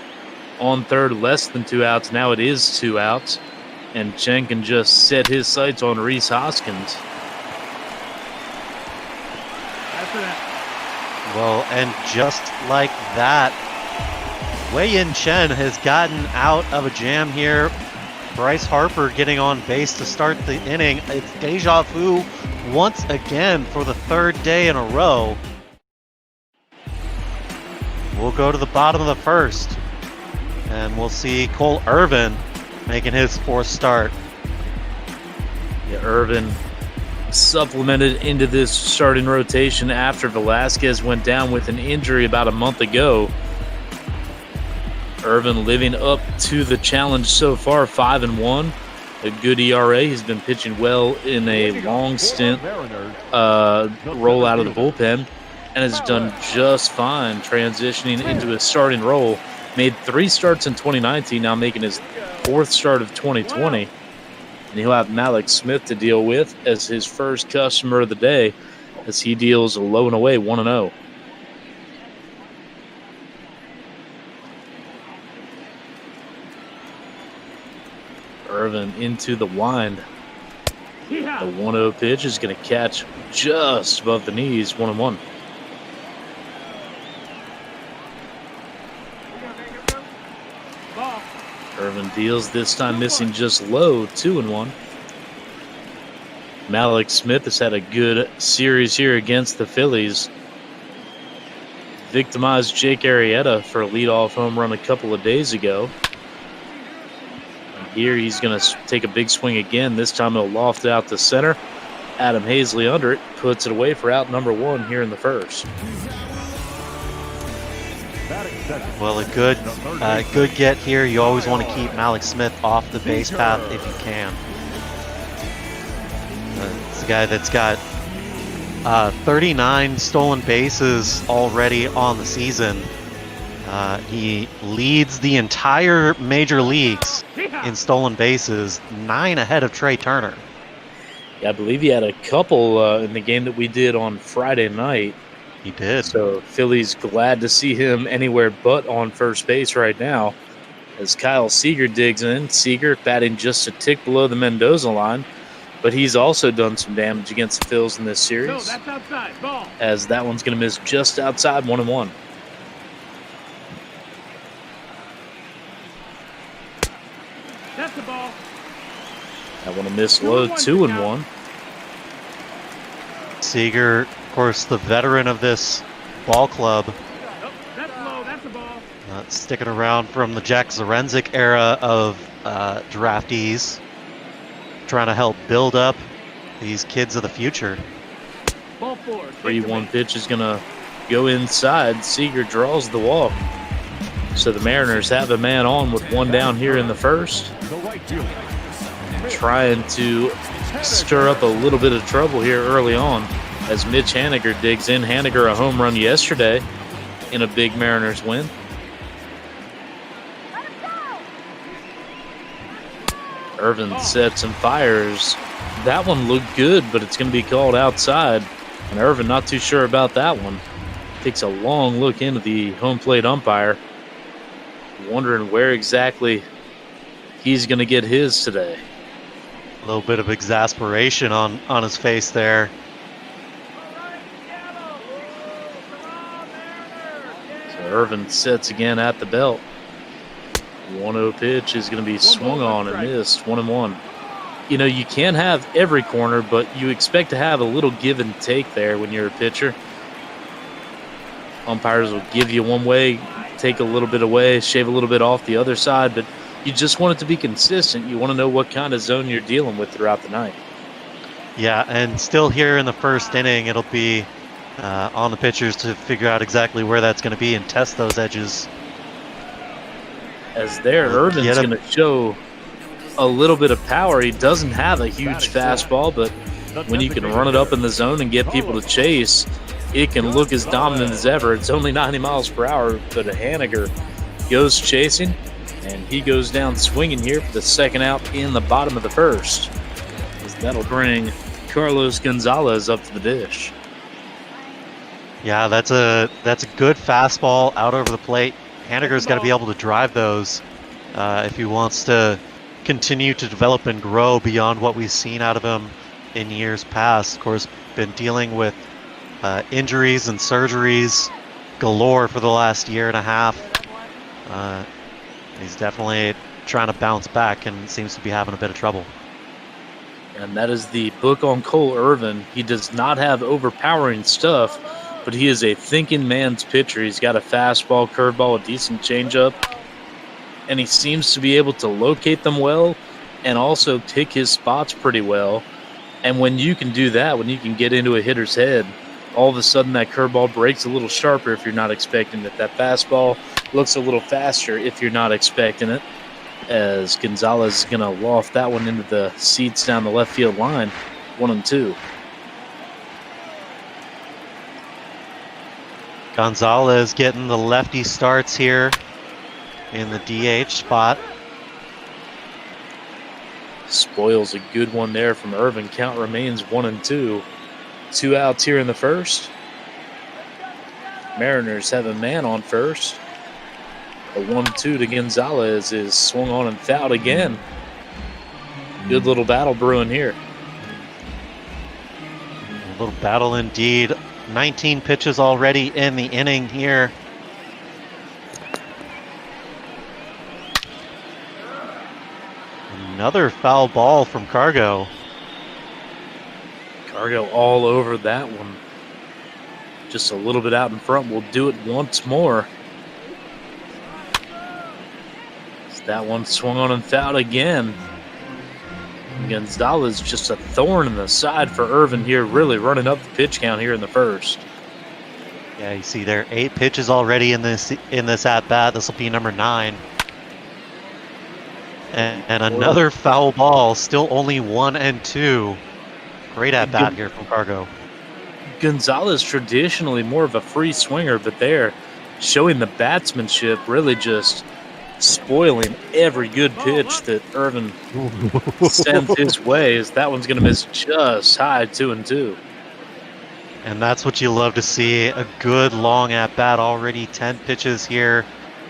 on third, less than 2 outs. Now it is 2 outs, and Chen can just set his sights on Rhys Hoskins. Well, and just like that, Wei-Yin Chen has gotten out of a jam here. Bryce Harper getting on base to start the inning. It's deja vu once again for the 3rd day in a row. We'll go to the bottom of the first, and we'll see Cole Irvin making his 4th start. Yeah, Irvin supplemented into this starting rotation after Velasquez went down with an injury about a month ago. Irvin living up to the challenge so far, 5-1, a good ERA. He's been pitching well in a long stint roll out of the bullpen, and has done just fine transitioning into his starting role. Made 3 starts in 2019, now making his 4th start of 2020. And he'll have Malik Smith to deal with as his first customer of the day, as he deals low and away 1-0. Irvin into the wind. The 1-0 pitch is going to catch just above the knees, 1-1. Irvin deals, this time missing just low, 2-1. Malik Smith has had a good series here against the Phillies. Victimized Jake Arrieta for a leadoff home run a couple of days ago. And here he's going to take a big swing again. This time he'll loft it out to center. Adam Hazley under it, puts it away for out number 1 here in the first. Well, a good get here. You always want to keep Malik Smith off the base path if you can. It's a guy that's got 39 stolen bases already on the season. He leads the entire major leagues in stolen bases, 9 ahead of Trey Turner. Yeah, I believe he had a couple in the game that we did on Friday night. He did. So Philly's glad to see him anywhere but on first base right now as Kyle Seager digs in. Seager batting just a tick below the Mendoza line, but he's also done some damage against the Phils in this series. No, that's outside. Ball. As that one's going to miss just outside, 1-1. That's the ball. That one to miss low, 2-1. Seager, of course, the veteran of this ball club. That's low. That's the ball. Sticking around from the Jack Zarenzik era of draftees. Trying to help build up these kids of the future. Ball 4. 3-1 pitch is going to go inside. Seager draws the walk. So the Mariners have a man on with 1 down here in the first. Trying to stir up a little bit of trouble here early on as Mitch Haniger digs in. Haniger a home run yesterday in a big Mariners win. Irvin sets and fires. That one looked good, but it's going to be called outside. And Irvin not too sure about that one. Takes a long look into the home plate umpire, wondering where exactly he's going to get his today. A little bit of exasperation on his face there. So Irvin sets again at the belt. 1-0 pitch is going to be swung on and missed. 1-1. You know, you can't have every corner, but you expect to have a little give and take there when you're a pitcher. Umpires will give you one way, take a little bit away, shave a little bit off the other side, but you just want it to be consistent. You want to know what kind of zone you're dealing with throughout the night. Yeah, and still here in the first inning, it'll be on the pitchers to figure out exactly where that's going to be and test those edges. As there, Irvin's going to show a little bit of power. He doesn't have a huge fastball, but when you can run it up in the zone and get people to chase, it can look as dominant as ever. It's only 90 miles per hour, but Haniger goes chasing, and he goes down swinging here for the second out in the bottom of the first. As that'll bring Carlos Gonzalez up to the dish. Yeah, that's a good fastball out over the plate. Haniger's got to be able to drive those if he wants to continue to develop and grow beyond what we've seen out of him in years past. Of course, been dealing with injuries and surgeries galore for the last year and a half. He's definitely trying to bounce back and seems to be having a bit of trouble. And that is the book on Cole Irvin. He does not have overpowering stuff, but he is a thinking man's pitcher. He's got a fastball, curveball, a decent changeup, and he seems to be able to locate them well and also pick his spots pretty well. And when you can do that, when you can get into a hitter's head, all of a sudden that curveball breaks a little sharper if you're not expecting it. That fastball looks a little faster if you're not expecting it, as Gonzalez is going to loft that one into the seats down the left field line. 1-2. Gonzalez getting the lefty starts here in the DH spot. Spoils a good one there from Irvin. Count remains 1-2. 2 outs here in the first. Mariners have a man on first. A 1-2 to Gonzalez is swung on and fouled again. Good little battle brewing here. A little battle indeed. 19 pitches already in the inning here. Another foul ball from Cargo. Cargo all over that one. Just a little bit out in front. We'll do it once more. That one swung on and fouled again. Gonzalez just a thorn in the side for Irvin here, really running up the pitch count here in the first. Yeah, you see there 8 pitches already in this at bat. This will be number 9. And another foul ball. Still only 1-2. Great at bat here from Cargo. Gonzalez traditionally more of a free swinger, but there showing the batsmanship, really just spoiling every good pitch that Irvin sends his way, as that one's going to miss just high. 2-2. And that's what you love to see. A good long at bat. Already 10 pitches here.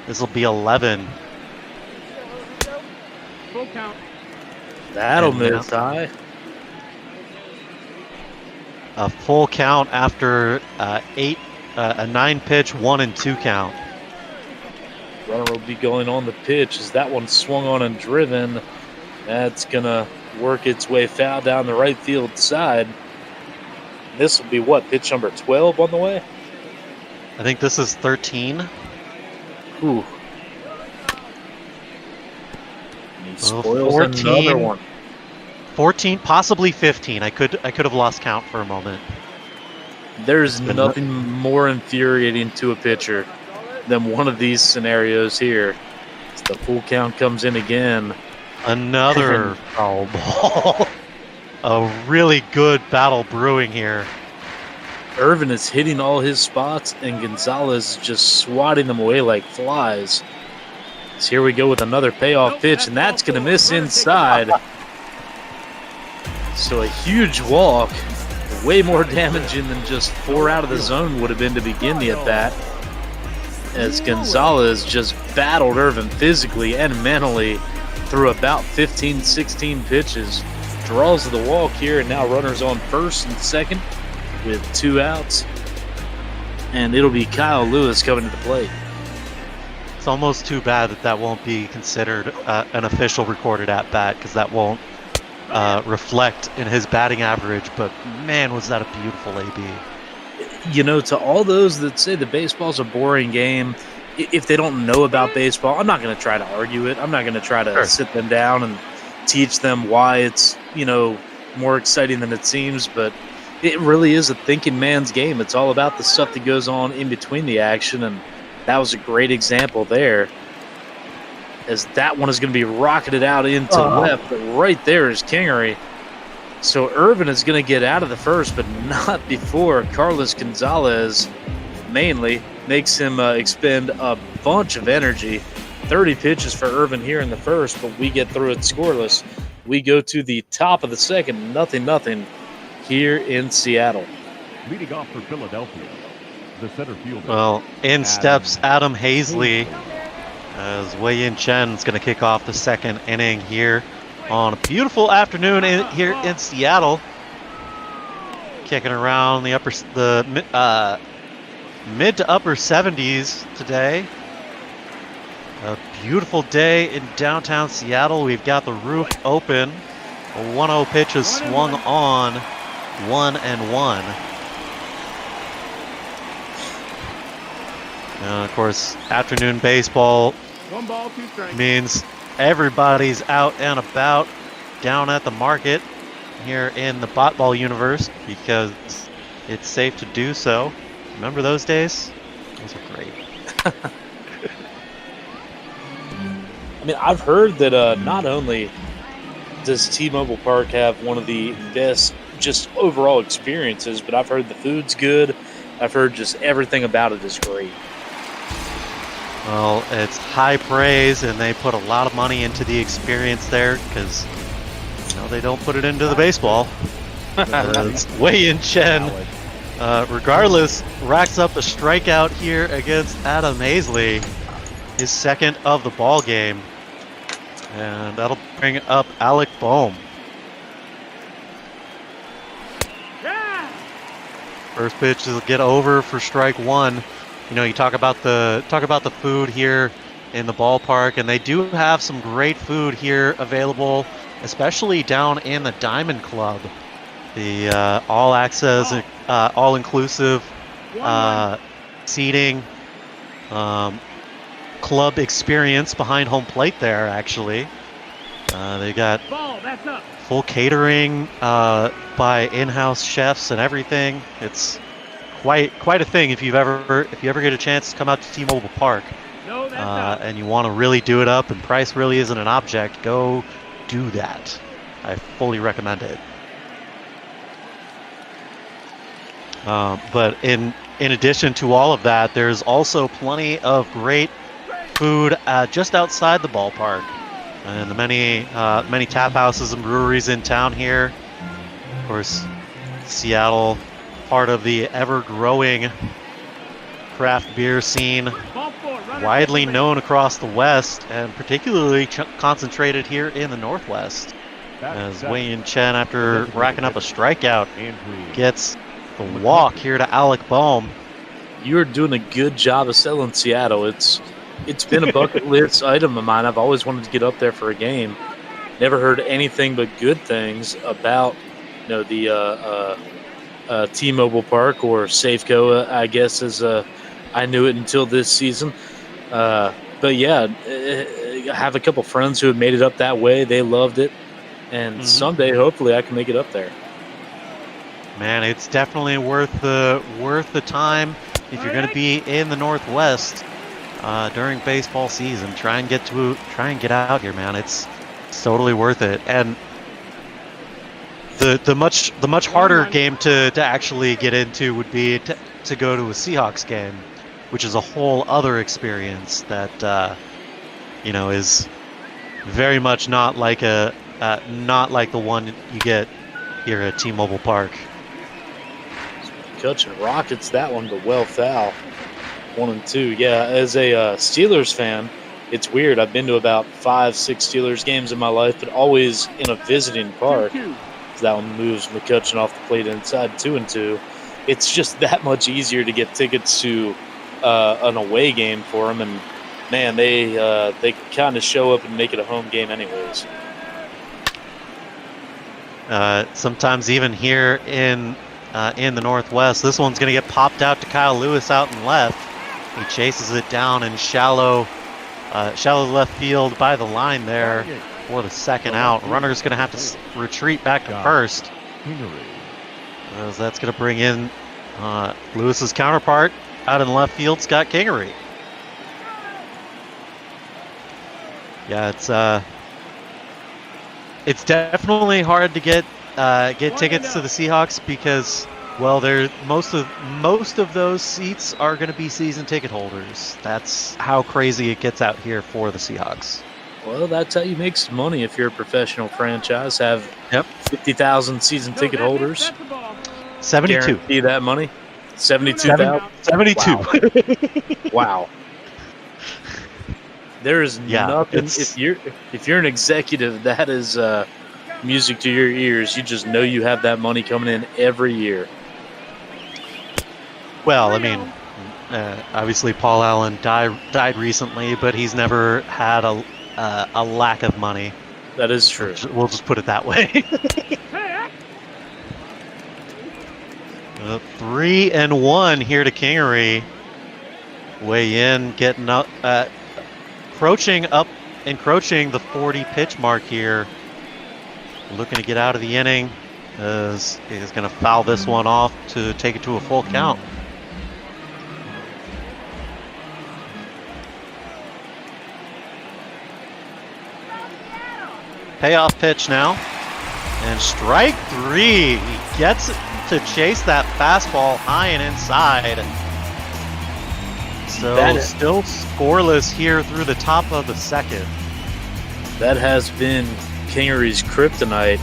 This will be 11. Full count. That'll miss high. A full count after a 9-pitch 1-2 count. Runner will be going on the pitch as that one swung on and driven. That's going to work its way foul down the right field side. This will be what, pitch number 12 on the way? I think this is 13. Ooh. He spoils 14, another one. 14, possibly 15. I could have lost count for a moment. There's nothing more infuriating to a pitcher than one of these scenarios here. As the full count comes in again. Another foul ball. A really good battle brewing here. Irvin is hitting all his spots, and Gonzalez is just swatting them away like flies. So here we go with another payoff pitch, and that's going to miss inside. So a huge walk, way more damaging than just 4 out of the zone would have been to begin the at-bat, as Gonzalez just battled Irvin physically and mentally through about 15, 16 pitches. Draws to the walk here, and now runners on first and second with 2 outs. And it'll be Kyle Lewis coming to the plate. It's almost too bad that won't be considered an official recorded at-bat, because that won't reflect in his batting average, but man, was that a beautiful AB. You know, to all those that say the baseball's a boring game, if they don't know about baseball, I'm not going to try to argue it. I'm not going to try to sit them down and teach them why it's, you know, more exciting than it seems, but it really is a thinking man's game. It's all about the stuff that goes on in between the action, and that was a great example there, as that one is going to be rocketed out into left, but right there is Kingery. So Irvin is going to get out of the first, but not before Carlos Gonzalez mainly makes him expend a bunch of energy. 30 pitches for Irvin here in the first, but we get through it scoreless. We go to the top of the second, 0-0 here in Seattle. Leading off for Philadelphia, the center fielder. Well, in steps Adam Hazley, as Wei-Yin Chen is going to kick off the second inning here on a beautiful afternoon here in Seattle. Kicking around the mid to upper 70s today. A beautiful day in downtown Seattle. We've got the roof open. A 1-0 pitch is swung on, 1-1. Of course, afternoon baseball means everybody's out and about down at the market here in the Botball universe, because it's safe to do so. Remember those days? Those were great. I mean, I've heard that not only does T-Mobile Park have one of the best just overall experiences, but I've heard the food's good. I've heard just everything about it is great. Well, it's high praise, and they put a lot of money into the experience there, because they don't put it into the baseball. It's Wei-Yin Chen, regardless, racks up a strikeout here against Adam Hazley, his second of the ball game, and that'll bring up Alec Bohm. First pitch will get over for strike one. You know, you talk about the food here in the ballpark, and they do have some great food here available, especially down in the Diamond Club, the all-access, all-inclusive seating club experience behind home plate there. Actually, they got full catering by in-house chefs and everything. It's quite a thing if you ever get a chance to come out to T-Mobile Park and you want to really do it up, and price really isn't an object. Go do that. I fully recommend it. But in addition to all of that, there's also plenty of great food just outside the ballpark, and the many tap houses and breweries in town here. Of course, Seattle, part of the ever-growing craft beer scene, widely known across the West, and particularly concentrated here in the Northwest. As Wei-Yin Chen, after racking up a strikeout, gets the walk here to Alec Bohm. You're doing a good job of selling Seattle. It's been a bucket list item of mine. I've always wanted to get up there for a game. Never heard anything but good things about, the T-Mobile Park, or Safeco, I guess, as I knew it until this season. But yeah, I have a couple friends who have made it up that way. They loved it, and someday, hopefully, I can make it up there. Man, it's definitely worth the time if you're going to be in the Northwest during baseball season. Try and get out here, man. It's totally worth it. And the much harder game to actually get into would be to go to a Seahawks game, which is a whole other experience that is very much not like the one you get here at T-Mobile Park. McCutcheon rockets that one, but well foul. 1-2. Yeah, as a Steelers fan, it's weird. I've been to about 5-6 Steelers games in my life, but always in a visiting park. That one moves McCutcheon off the plate inside 2-2. It's just that much easier to get tickets to an away game for them, and man, they kind of show up and make it a home game anyways. Sometimes even here in the Northwest, this one's going to get popped out to Kyle Lewis out in left. He chases it down in shallow left field by the line there for the second out. Runner's going to have to retreat back to first. As that's going to bring in Lewis's counterpart out in left field, Scott Kingery. Yeah, it's definitely hard to get tickets to the Seahawks because, well, most of those seats are going to be season ticket holders. That's how crazy it gets out here for the Seahawks. Well, that's how you make some money if you're a professional franchise. Have 50,000 season ticket holders. 72. Guarantee that money. 72,000. 72. Wow. There is nothing. If you're an executive, that is music to your ears. You just know you have that money coming in every year. Well, I mean, obviously Paul Allen died recently, but he's never had a lack of money. That is true. We'll just put it that way. 3-1 here to Kingery. Weigh in, getting up, encroaching the 40 pitch mark here. Looking to get out of the inning. He's going to foul this one off to take it to a full count. Payoff pitch now. And strike 3. He gets to chase that fastball high and inside. So still scoreless here through the top of the second. That has been Kingery's kryptonite.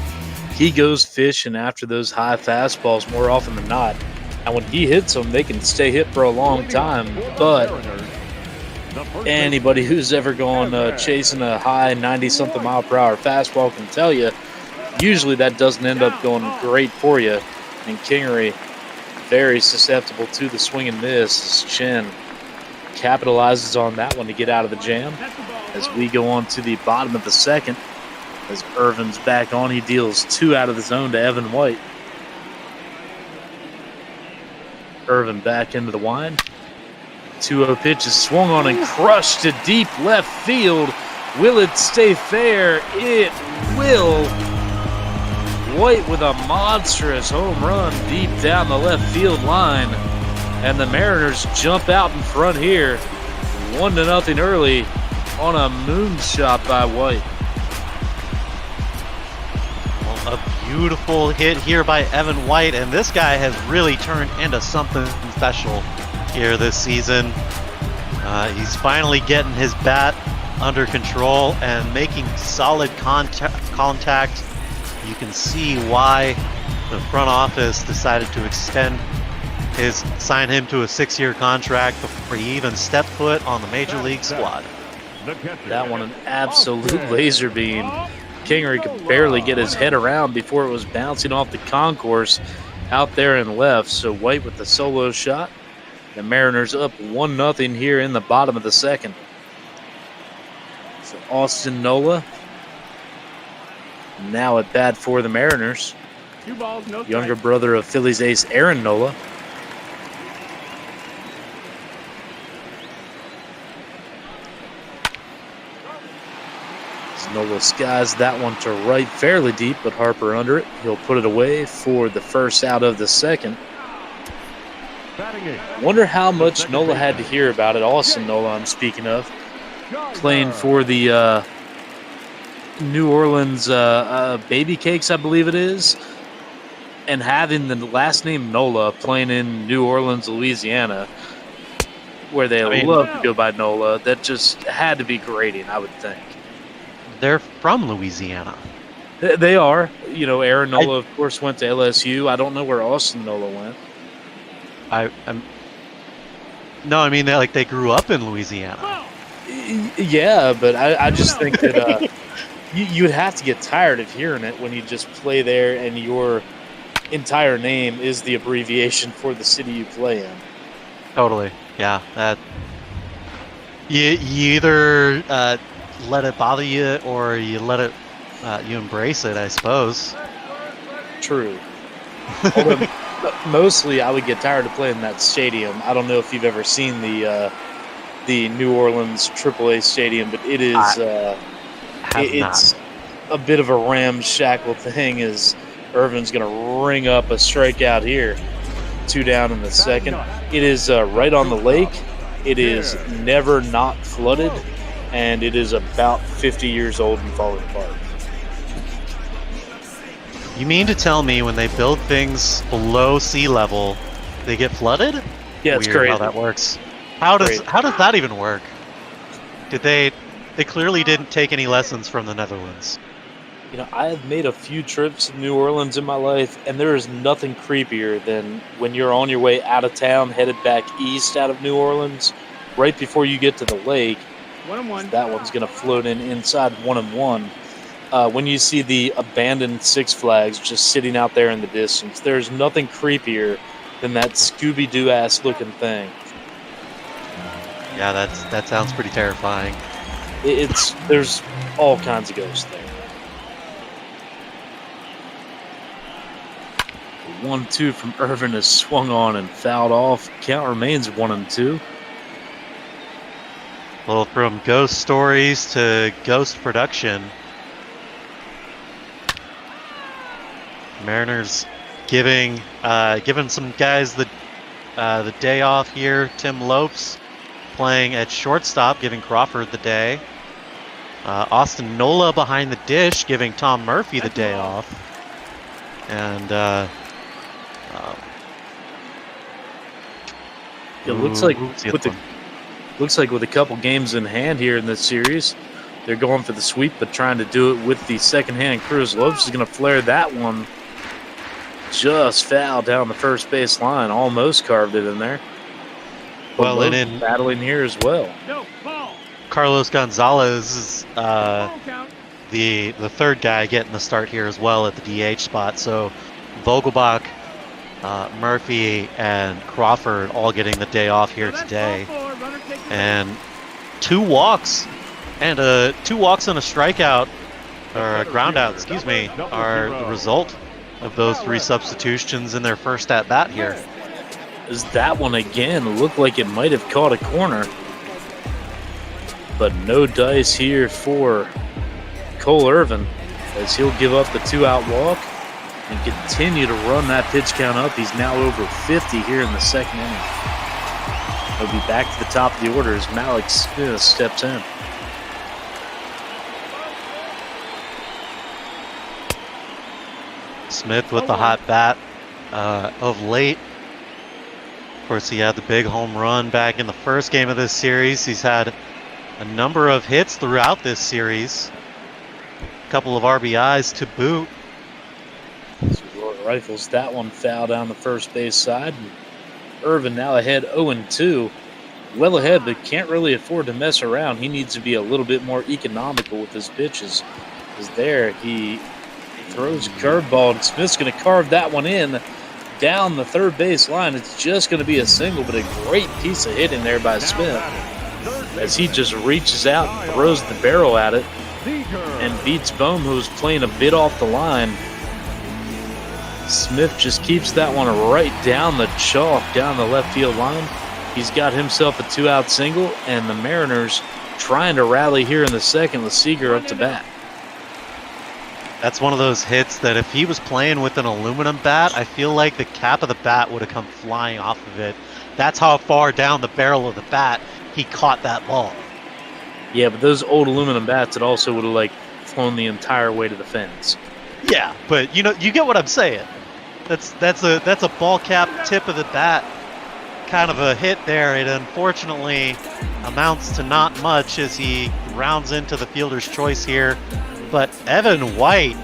He goes fishing after those high fastballs more often than not. And when he hits them, they can stay hit for a long time. But anybody who's ever gone chasing a high 90-something mile per hour fastball can tell you, usually that doesn't end up going great for you. And Kingery, very susceptible to the swing and miss. Chen capitalizes on that one to get out of the jam. As we go on to the bottom of the second, as Irvin's back on, he deals 2 out of the zone to Evan White. Irvin back into the wind. 2-0 pitch is swung on and crushed to deep left field. Will it stay fair? It will. White with a monstrous home run deep down the left field line. And the Mariners jump out in front here. 1-0 early on a moonshot by White. Well, a beautiful hit here by Evan White, and this guy has really turned into something special here this season. He's finally getting his bat under control and making solid contact. You can see why the front office decided to sign him to a 6-year contract before he even stepped foot on the Major League squad. That one an absolute laser beam. Kingery could barely get his head around before it was bouncing off the concourse out there and left. So White with the solo shot. The Mariners up 1-0 here in the bottom of the second. So Austin Nola now at bat for the Mariners. Younger brother of Phillies ace Aaron Nola. Nola skies that one to right fairly deep, but Harper under it. He'll put it away for the first out of the second. Wonder how much Nola had to hear about it. Austin Nola, I'm speaking of. Playing for the New Orleans Baby Cakes, I believe it is. And having the last name Nola playing in New Orleans, Louisiana. where they I mean- love to go by NOLA. That just had to be grading, I would think. They're from Louisiana. They are. You know, Aaron Nola, of course, went to LSU. I don't know where Austin Nola went. No, I mean they grew up in Louisiana. Yeah, but I just think that you'd have to get tired of hearing it when you just play there and your entire name is the abbreviation for the city you play in. Totally. Yeah. That you either let it bother you or you let it you embrace it, I suppose. True. Although, mostly, I would get tired of playing that stadium. I don't know if you've ever seen the New Orleans AAA stadium, but it is it's a bit of a ramshackle thing. As Irvin's going to ring up a strikeout here, 2 down in the second. It is right on the lake. It is never not flooded, and it is about 50 years old and falling apart. You mean to tell me when they build things below sea level, they get flooded? Yeah, it's Weird crazy. how that works. How does that even work? They clearly didn't take any lessons from the Netherlands. You know, I have made a few trips to New Orleans in my life, and there is nothing creepier than when you're on your way out of town, headed back east out of New Orleans, right before you get to the lake. 1-1. That one's going to float in inside 1-1. When you see the abandoned Six Flags just sitting out there in the distance, there's nothing creepier than that Scooby-Doo ass looking thing. Yeah, that sounds pretty terrifying. There's all kinds of ghosts there. 1-2 from Irvin is swung on and fouled off. Count remains 1-2. Well, from ghost stories to ghost production, Mariners giving some guys the day off here. Tim Lopes playing at shortstop, giving Crawford the day. Austin Nola behind the dish, giving Tom Murphy the day off. And it looks like with a couple games in hand here in this series, they're going for the sweep, but trying to do it with the second-hand Cruz. Lopes is going to flare that one. Just fouled down the first base line, almost carved it in there. But well, Lynn and in battling here as well. Carlos Gonzalez is the third guy getting the start here as well at the DH spot. So Vogelbach, Murphy, and Crawford all getting the day off here today. And 2 walks and a strikeout, or a ground out, excuse me, are the result of those 3 substitutions in their first at bat here. As that one again looked like it might have caught a corner, but no dice here for Cole Irvin, as he'll give up the 2-out walk and continue to run that pitch count up. He's now over 50 here in the second inning. He'll be back to the top of the order as Malik Smith steps in. Smith with the hot bat of late. Of course, he had the big home run back in the first game of this series. He's had a number of hits throughout this series. A couple of RBIs to boot. So rifles that one foul down the first base side. Irvin now ahead 0-2. Well ahead, but can't really afford to mess around. He needs to be a little bit more economical with his pitches. Because there, he throws a curveball, and Smith's going to carve that one in down the third base line. It's just going to be a single, but a great piece of hitting there by Smith as he just reaches out and throws the barrel at it and beats Bohm, who's playing a bit off the line. Smith just keeps that one right down the chalk, down the left field line. He's got himself a 2-out single, and the Mariners trying to rally here in the second with Seager up to bat. That's one of those hits that if he was playing with an aluminum bat, I feel like the cap of the bat would have come flying off of it. That's how far down the barrel of the bat he caught that ball. Yeah, but those old aluminum bats, it also would have flown the entire way to the fence. Yeah, but you get what I'm saying. That's a ball cap tip of the bat kind of a hit there. It unfortunately amounts to not much as he rounds into the fielder's choice here. But Evan White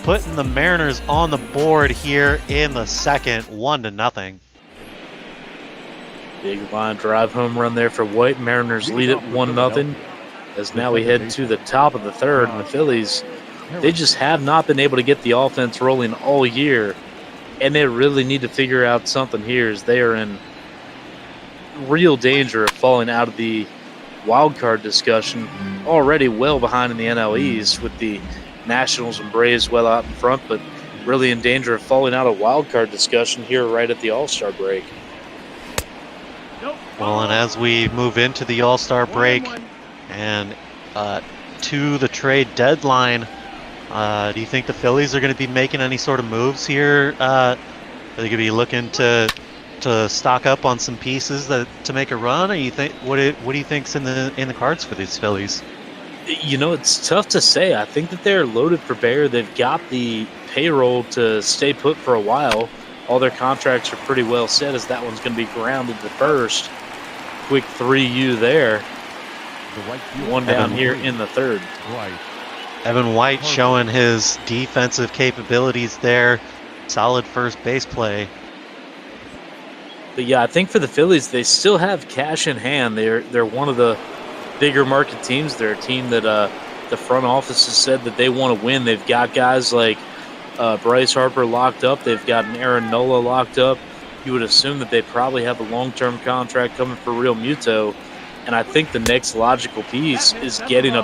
putting the Mariners on the board here in the second, 1-0. Big line drive home run there for White. Mariners lead it 1-0. As now we head to the top of the third, and the Phillies, they just have not been able to get the offense rolling all year. And they really need to figure out something here, as they are in real danger of falling out of the wild card discussion, already well behind in the NL East with the Nationals and Braves well out in front, but really in danger of falling out of wild card discussion here right at the All-Star break. Well, and as we move into the All-Star break and to the trade deadline, do you think the Phillies are going to be making any sort of moves here? Are they going to be looking to stock up on some pieces to make a run? Or you think what do you think's in the cards for these Phillies? You know, it's tough to say. I think that they're loaded for bear. They've got the payroll to stay put for a while. All their contracts are pretty well set, as that one's going to be grounded to first. Quick 3-U there. One down here in the third. Evan White showing his defensive capabilities there. Solid first base play. But yeah, I think for the Phillies, they still have cash in hand. They're one of the bigger market teams. They're a team that the front office has said that they want to win. They've got guys like Bryce Harper locked up. They've got an Aaron Nola locked up. You would assume that they probably have a long-term contract coming for Real Muto. And I think the next logical piece is getting a